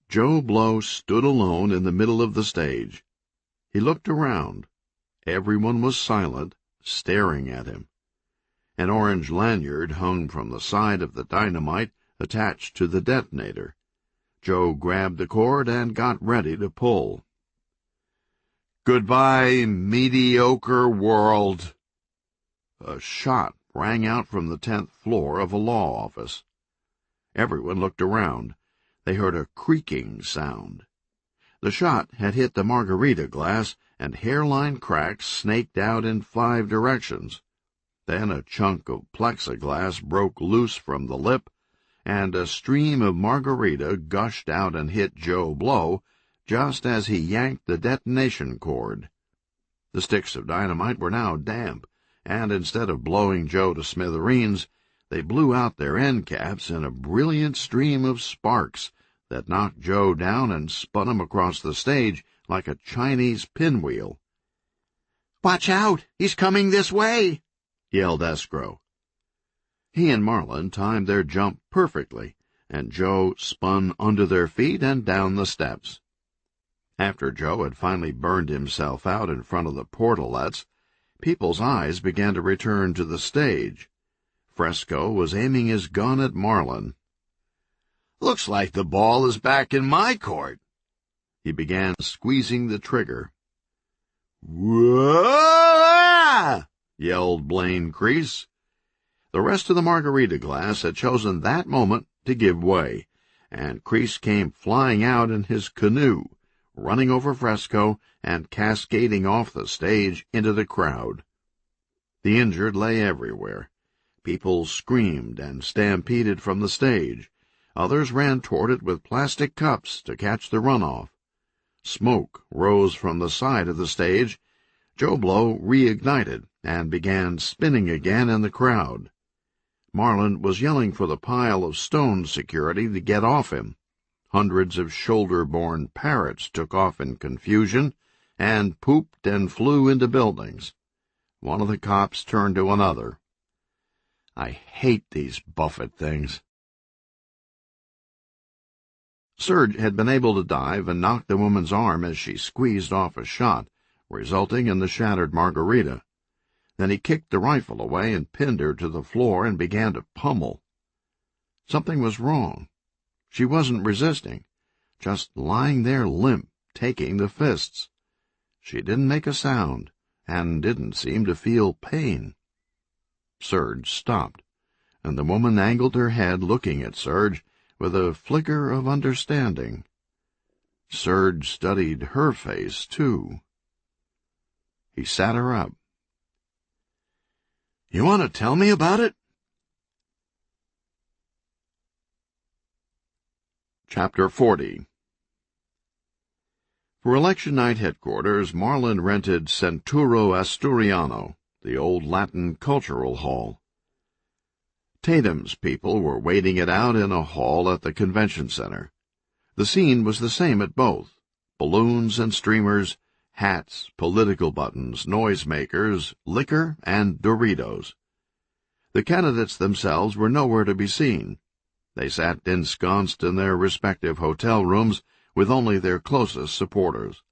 Joe Blow stood alone in the middle of the stage. He looked around. Everyone was silent, staring at him. An orange lanyard hung from the side of the dynamite attached to the detonator. Joe grabbed the cord and got ready to pull. "Goodbye, mediocre world." A shot rang out from the 10th floor of a law office. Everyone looked around. They heard a creaking sound. The shot had hit the margarita glass, and hairline cracks snaked out in 5 directions. Then a chunk of plexiglass broke loose from the lip, and a stream of margarita gushed out and hit Joe Blow just as he yanked the detonation cord. The sticks of dynamite were now damp, and instead of blowing Joe to smithereens, they blew out their end caps in a brilliant stream of sparks that knocked Joe down and spun him across the stage like a Chinese pinwheel. "Watch out! He's coming this way!" yelled Escrow. He and Marlin timed their jump perfectly, and Joe spun under their feet and down the steps. After Joe had finally burned himself out in front of the portalettes, people's eyes began to return to the stage. Fresco was aiming his gun at Marlin. "Looks like the ball is back in my court." He began squeezing the trigger. "Whoa!" yelled Blaine Crease. The rest of the margarita glass had chosen that moment to give way, and Crease came flying out in his canoe, running over Fresco and cascading off the stage into the crowd. The injured lay everywhere. People screamed and stampeded from the stage. Others ran toward it with plastic cups to catch the runoff. Smoke rose from the side of the stage. Joe Blow reignited and began spinning again in the crowd. Marlin was yelling for the pile of stone security to get off him. Hundreds of shoulder-borne parrots took off in confusion and pooped and flew into buildings. One of the cops turned to another. "I hate these Buffett things." Serge had been able to dive and knock the woman's arm as she squeezed off a shot, resulting in the shattered margarita. Then he kicked the rifle away and pinned her to the floor and began to pummel. Something was wrong. She wasn't resisting, just lying there limp, taking the fists. She didn't make a sound, and didn't seem to feel pain. Serge stopped, and the woman angled her head, looking at Serge with a flicker of understanding. Serge studied her face, too. He sat her up. "You want to tell me about it?" Chapter 40. For election night headquarters, Marlin rented Centuro Asturiano, the old Latin cultural hall. Tatum's people were waiting it out in a hall at the convention center. The scene was the same at both: balloons and streamers, hats, political buttons, noisemakers, liquor, and Doritos. The candidates themselves were nowhere to be seen. They sat ensconced in their respective hotel rooms with only their closest supporters.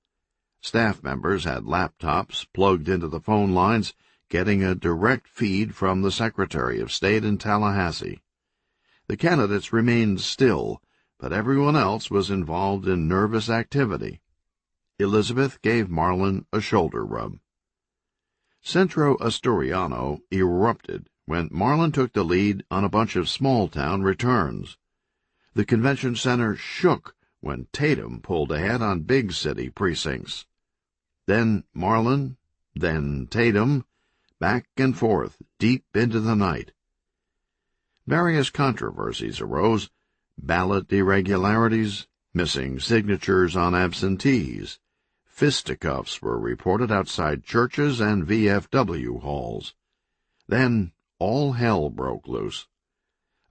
Staff members had laptops plugged into the phone lines, getting a direct feed from the Secretary of State in Tallahassee. The candidates remained still, but everyone else was involved in nervous activity. Elizabeth gave Marlin a shoulder rub. Centro Asturiano erupted when Marlin took the lead on a bunch of small-town returns. The convention center shook when Tatum pulled ahead on big city precincts. Then Marlin, then Tatum, back and forth, deep into the night. Various controversies arose: ballot irregularities, missing signatures on absentees. Fisticuffs were reported outside churches and VFW halls. Then all hell broke loose.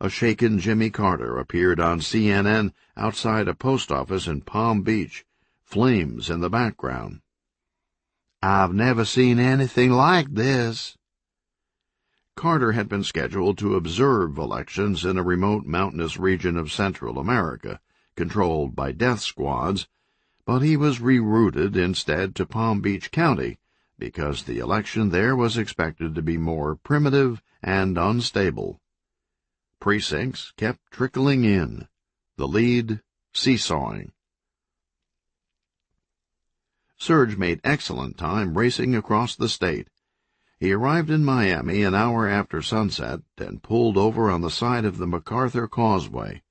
A shaken Jimmy Carter appeared on CNN outside a post office in Palm Beach, flames in the background. "I've never seen anything like this." Carter had been scheduled to observe elections in a remote mountainous region of Central America, controlled by death squads, but he was rerouted instead to Palm Beach County because the election there was expected to be more primitive and unstable. Precincts kept trickling in, the lead seesawing. Serge made excellent time racing across the state. He arrived in Miami an hour after sunset and pulled over on the side of the MacArthur Causeway.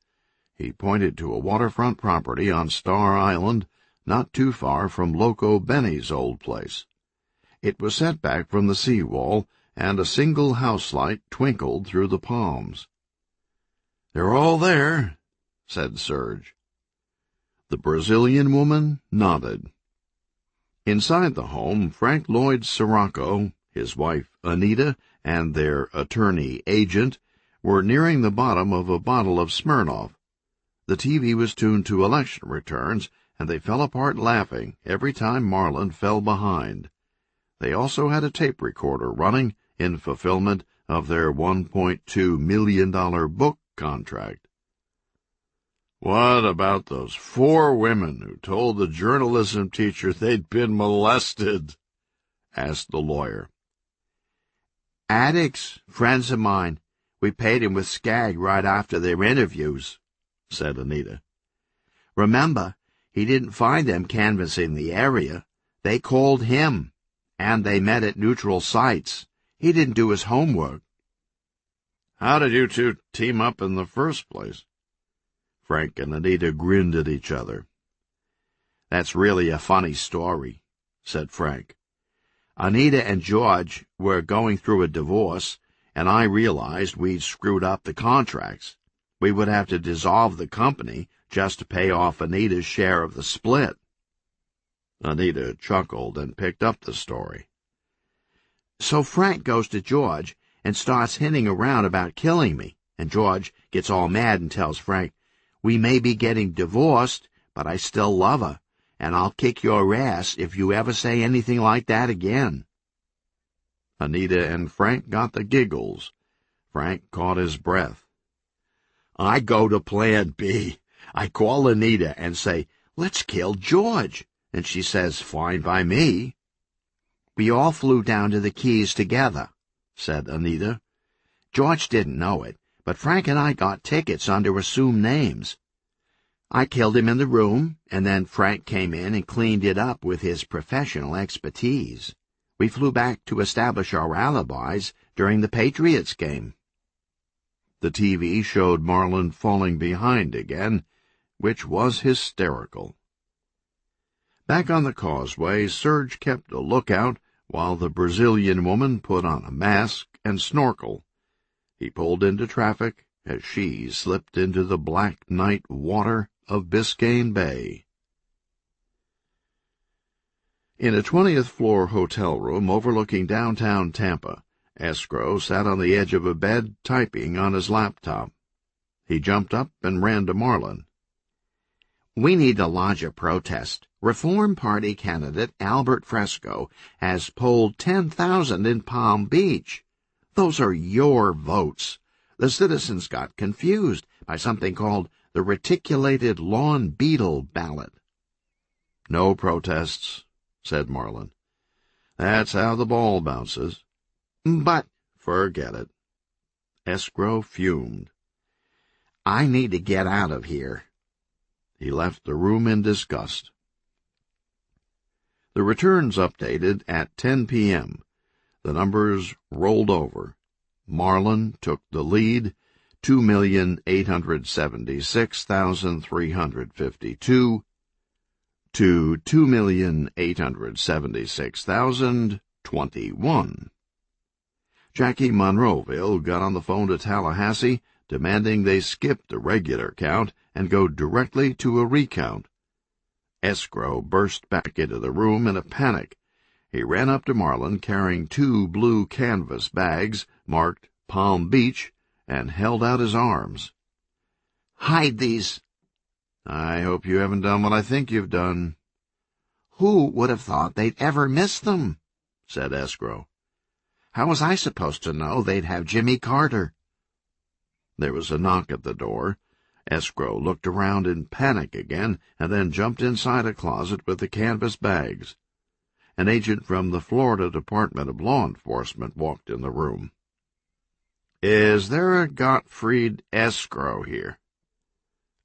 He pointed to a waterfront property on Star Island, not too far from Loco Benny's old place. It was set back from the seawall, and a single house light twinkled through the palms. "They're all there," said Serge. The Brazilian woman nodded. Inside the home, Frank Lloyd Sirocco, his wife Anita, and their attorney agent were nearing the bottom of a bottle of Smirnoff. The TV was tuned to election returns, and they fell apart laughing every time Marlin fell behind. They also had a tape recorder running in fulfillment of their $1.2 million book contract. "What about those 4 women who told the journalism teacher they'd been molested?" asked the lawyer. "Addicts, friends of mine. We paid him with Skag right after their interviews," said Anita. "Remember, he didn't find them canvassing the area. They called him, and they met at neutral sites. He didn't do his homework." "How did you two team up in the first place?" Frank and Anita grinned at each other. "That's really a funny story," said Frank. "Anita and George were going through a divorce, and I realized we'd screwed up the contracts. We would have to dissolve the company just to pay off Anita's share of the split." Anita chuckled and picked up the story. "So Frank goes to George and starts hinting around about killing me, and George gets all mad and tells Frank, 'We may be getting divorced, but I still love her, and I'll kick your ass if you ever say anything like that again.'" Anita and Frank got the giggles. Frank caught his breath. "I go to Plan B. I call Anita and say, 'Let's kill George,' and she says, 'Fine by me.' We all flew down to the Keys together," said Anita. "George didn't know it, but Frank and I got tickets under assumed names. I killed him in the room, and then Frank came in and cleaned it up with his professional expertise. We flew back to establish our alibis during the Patriots game." The TV showed Marlin falling behind again, which was hysterical. Back on the causeway, Serge kept a lookout while the Brazilian woman put on a mask and snorkel. He pulled into traffic as she slipped into the black night water of Biscayne Bay. In a 20th-floor hotel room overlooking downtown Tampa, Escrow sat on the edge of a bed typing on his laptop. He jumped up and ran to Marlin. "We need to lodge a protest. Reform Party candidate Albert Fresco has polled 10,000 in Palm Beach. Those are your votes. The citizens got confused by something called the reticulated lawn beetle ballot." "No protests," said Marlin. "That's how the ball bounces." "But—" "Forget it." Escrow fumed. "I need to get out of here." He left the room in disgust. The returns updated at 10 p.m. The numbers rolled over. Marlin took the lead, 2,876,352 to 2,876,021. Jackie Monroeville got on the phone to Tallahassee, demanding they skip the regular count and go directly to a recount. Escrow burst back into the room in a panic. He ran up to Marlin carrying 2 blue canvas bags marked Palm Beach and held out his arms. "Hide these." "I hope you haven't done what I think you've done." "Who would have thought they'd ever miss them?" said Escrow. "How was I supposed to know they'd have Jimmy Carter?" There was a knock at the door. Escrow looked around in panic again and then jumped inside a closet with the canvas bags. An agent from the Florida Department of Law Enforcement walked in the room. "Is there a Gottfried Escrow here?"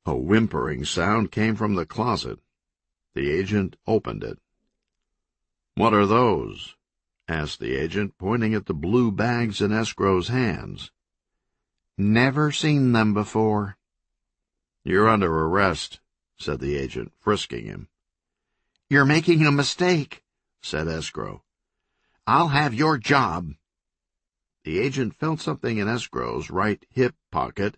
A whimpering sound came from the closet. The agent opened it. "What are those?" asked the agent, pointing at the blue bags in Escrow's hands. "Never seen them before." "You're under arrest," said the agent, frisking him. "You're making a mistake," said Escrow. "I'll have your job." The agent felt something in Escrow's right hip pocket,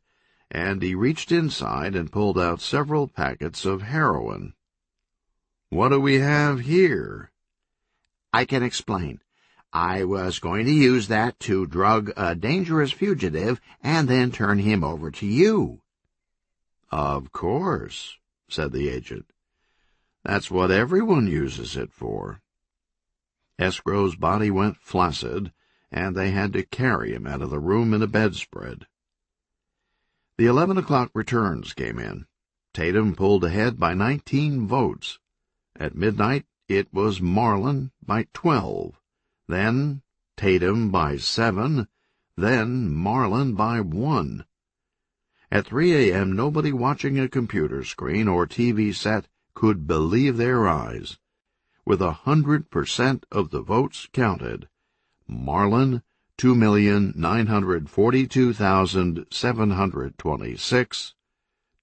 and he reached inside and pulled out several packets of heroin. "What do we have here?" "I can explain. I was going to use that to drug a dangerous fugitive and then turn him over to you." "Of course," said the agent. "That's what everyone uses it for." Escrow's body went flaccid, and they had to carry him out of the room in a bedspread. The 11 o'clock returns came in. Tatum pulled ahead by 19 votes. At midnight, it was Marlin by 12, then Tatum by 7, then Marlin by 1. At 3 a.m., nobody watching a computer screen or TV set could believe their eyes. With 100% of the votes counted, Marlin 2,942,726,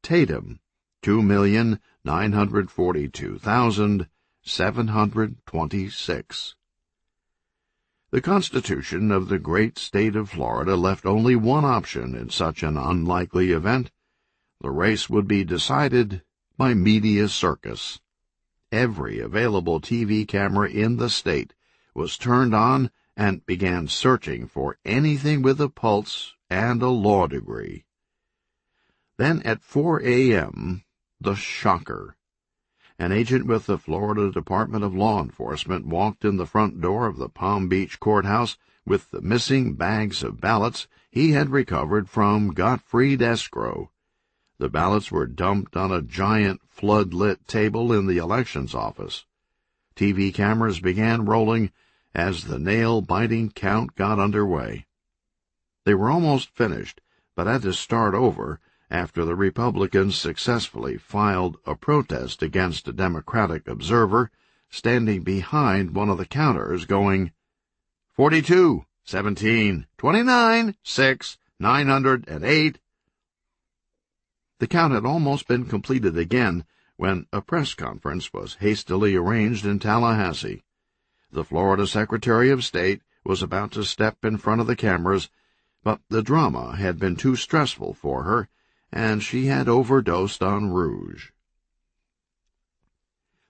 Tatum 2,942,726. The Constitution of the great state of Florida left only one option in such an unlikely event. The race would be decided by media circus. Every available TV camera in the state was turned on and began searching for anything with a pulse and a law degree. Then at 4 a.m., the shocker. An agent with the Florida Department of Law Enforcement walked in the front door of the Palm Beach courthouse with the missing bags of ballots he had recovered from Gottfried Escrow. The ballots were dumped on a giant flood-lit table in the elections office. TV cameras began rolling as the nail-biting count got underway. They were almost finished, but had to start over after the Republicans successfully filed a protest against a Democratic observer standing behind one of the counters going, 42, 17, 29, 6, 908. The count had almost been completed again when a press conference was hastily arranged in Tallahassee. The Florida Secretary of State was about to step in front of the cameras, but the drama had been too stressful for her, and she had overdosed on rouge.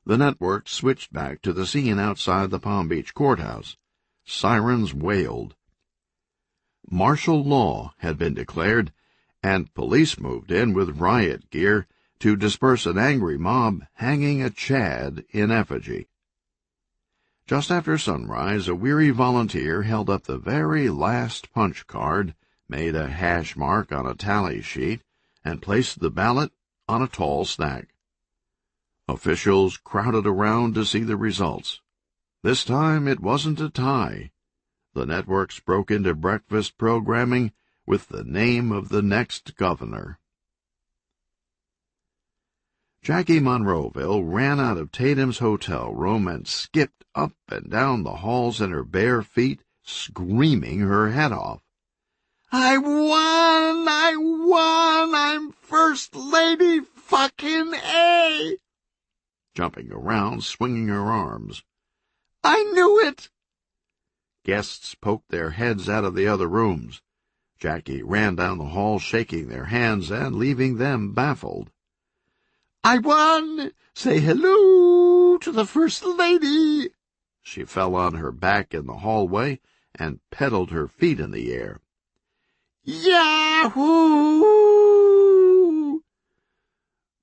The network switched back to the scene outside the Palm Beach courthouse. Sirens wailed. Martial law had been declared, and police moved in with riot gear to disperse an angry mob hanging a Chad in effigy. Just after sunrise, a weary volunteer held up the very last punch card, made a hash mark on a tally sheet, and placed the ballot on a tall stack. Officials crowded around to see the results. This time it wasn't a tie. The networks broke into breakfast programming with the name of the next governor. Jackie Monroeville ran out of Tatum's hotel room and skipped up and down the halls in her bare feet, screaming her head off. "I won! I won! I'm First Lady fucking A!" Jumping around, swinging her arms. "I knew it!" Guests poked their heads out of the other rooms. Jackie ran down the hall, shaking their hands and leaving them baffled. "I won! Say hello to the First Lady!" She fell on her back in the hallway and pedaled her feet in the air. "Yahoo!"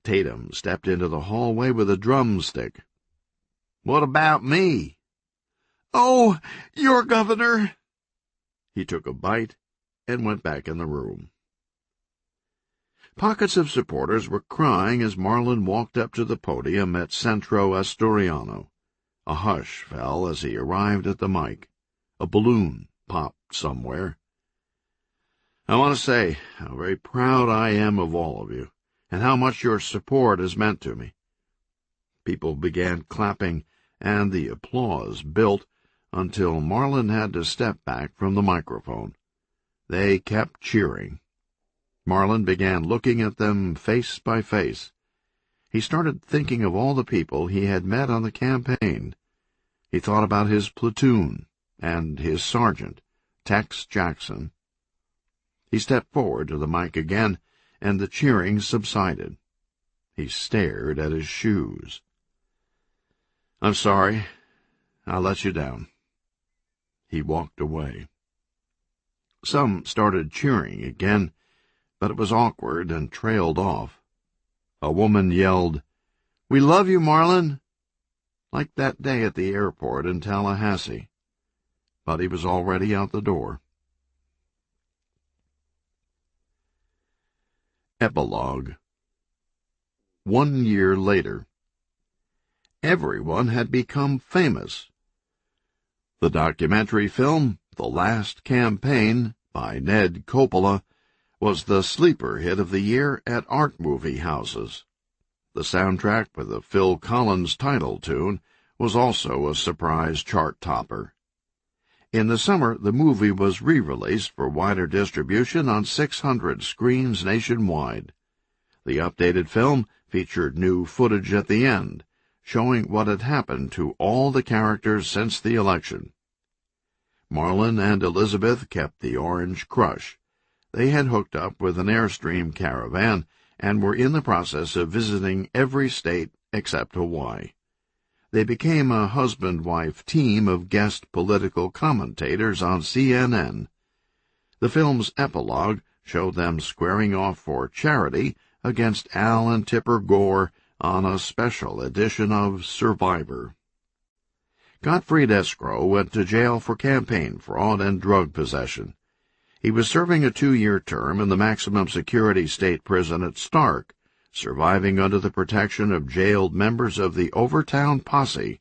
Tatum stepped into the hallway with a drumstick. "What about me?" "Oh, your governor." He took a bite and went back in the room. Pockets of supporters were crying as Marlon walked up to the podium at Centro Asturiano. A hush fell as he arrived at the mic. A balloon popped somewhere. "I want to say how very proud I am of all of you, and how much your support has meant to me." People began clapping, and the applause built until Marlon had to step back from the microphone. They kept cheering. Marlon began looking at them face by face. He started thinking of all the people he had met on the campaign. He thought about his platoon and his sergeant, Tex Jackson. He stepped forward to the mic again, and the cheering subsided. He stared at his shoes. "I'm sorry. I let you down." He walked away. Some started cheering again, but it was awkward and trailed off. A woman yelled, "We love you, Marlon," like that day at the airport in Tallahassee. But he was already out the door. Epilogue. 1 year later. Everyone had become famous. The documentary film, The Last Campaign, by Ned Coppola, was the sleeper hit of the year at art movie houses. The soundtrack with the Phil Collins title tune was also a surprise chart topper. In the summer, the movie was re-released for wider distribution on 600 screens nationwide. The updated film featured new footage at the end, showing what had happened to all the characters since the election. Marlon and Elizabeth kept the Orange Crush. They had hooked up with an Airstream caravan and were in the process of visiting every state except Hawaii. They became a husband-wife team of guest political commentators on CNN. The film's epilogue showed them squaring off for charity against Al and Tipper Gore on a special edition of Survivor. Gottfried Escrow went to jail for campaign fraud and drug possession. He was serving a 2-year term in the maximum security state prison at Stark, surviving under the protection of jailed members of the Overtown Posse,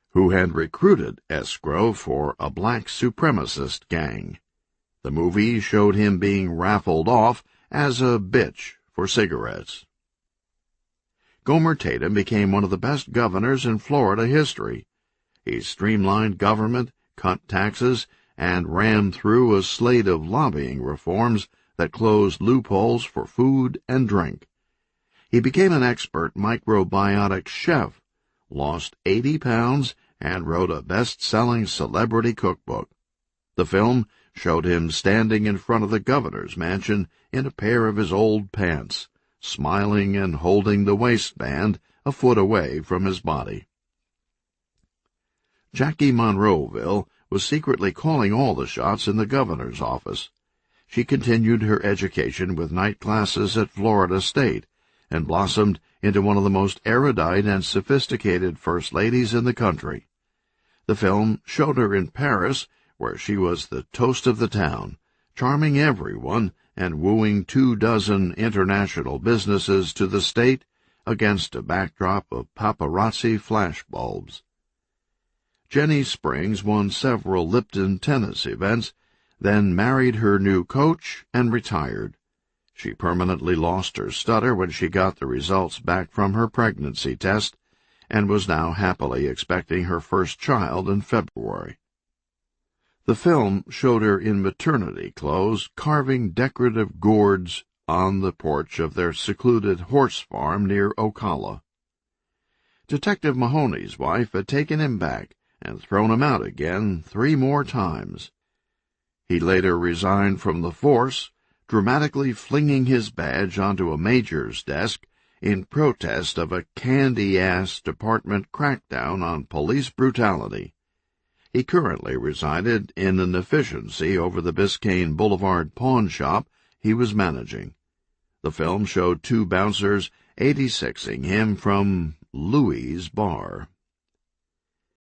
who had recruited Escrow for a black supremacist gang. The movie showed him being raffled off as a bitch for cigarettes. Gomer Tatum became one of the best governors in Florida history. He streamlined government, cut taxes, and rammed through a slate of lobbying reforms that closed loopholes for food and drink. He became an expert microbiotic chef, lost 80 pounds, and wrote a best-selling celebrity cookbook. The film showed him standing in front of the governor's mansion in a pair of his old pants, smiling and holding the waistband a foot away from his body. Jackie Monroeville was secretly calling all the shots in the governor's office. She continued her education with night classes at Florida State, and blossomed into one of the most erudite and sophisticated first ladies in the country. The film showed her in Paris, where she was the toast of the town, charming everyone and wooing 24 international businesses to the state against a backdrop of paparazzi flashbulbs. Jenny Springs won several Lipton tennis events, then married her new coach and retired. She permanently lost her stutter when she got the results back from her pregnancy test and was now happily expecting her first child in February. The film showed her in maternity clothes carving decorative gourds on the porch of their secluded horse farm near Ocala. Detective Mahoney's wife had taken him back and thrown him out again 3 more times. He later resigned from the force, dramatically flinging his badge onto a major's desk in protest of a candy-ass department crackdown on police brutality. He currently resided in an efficiency over the Biscayne Boulevard pawn shop he was managing. The film showed 2 bouncers 86ing him from Louie's bar.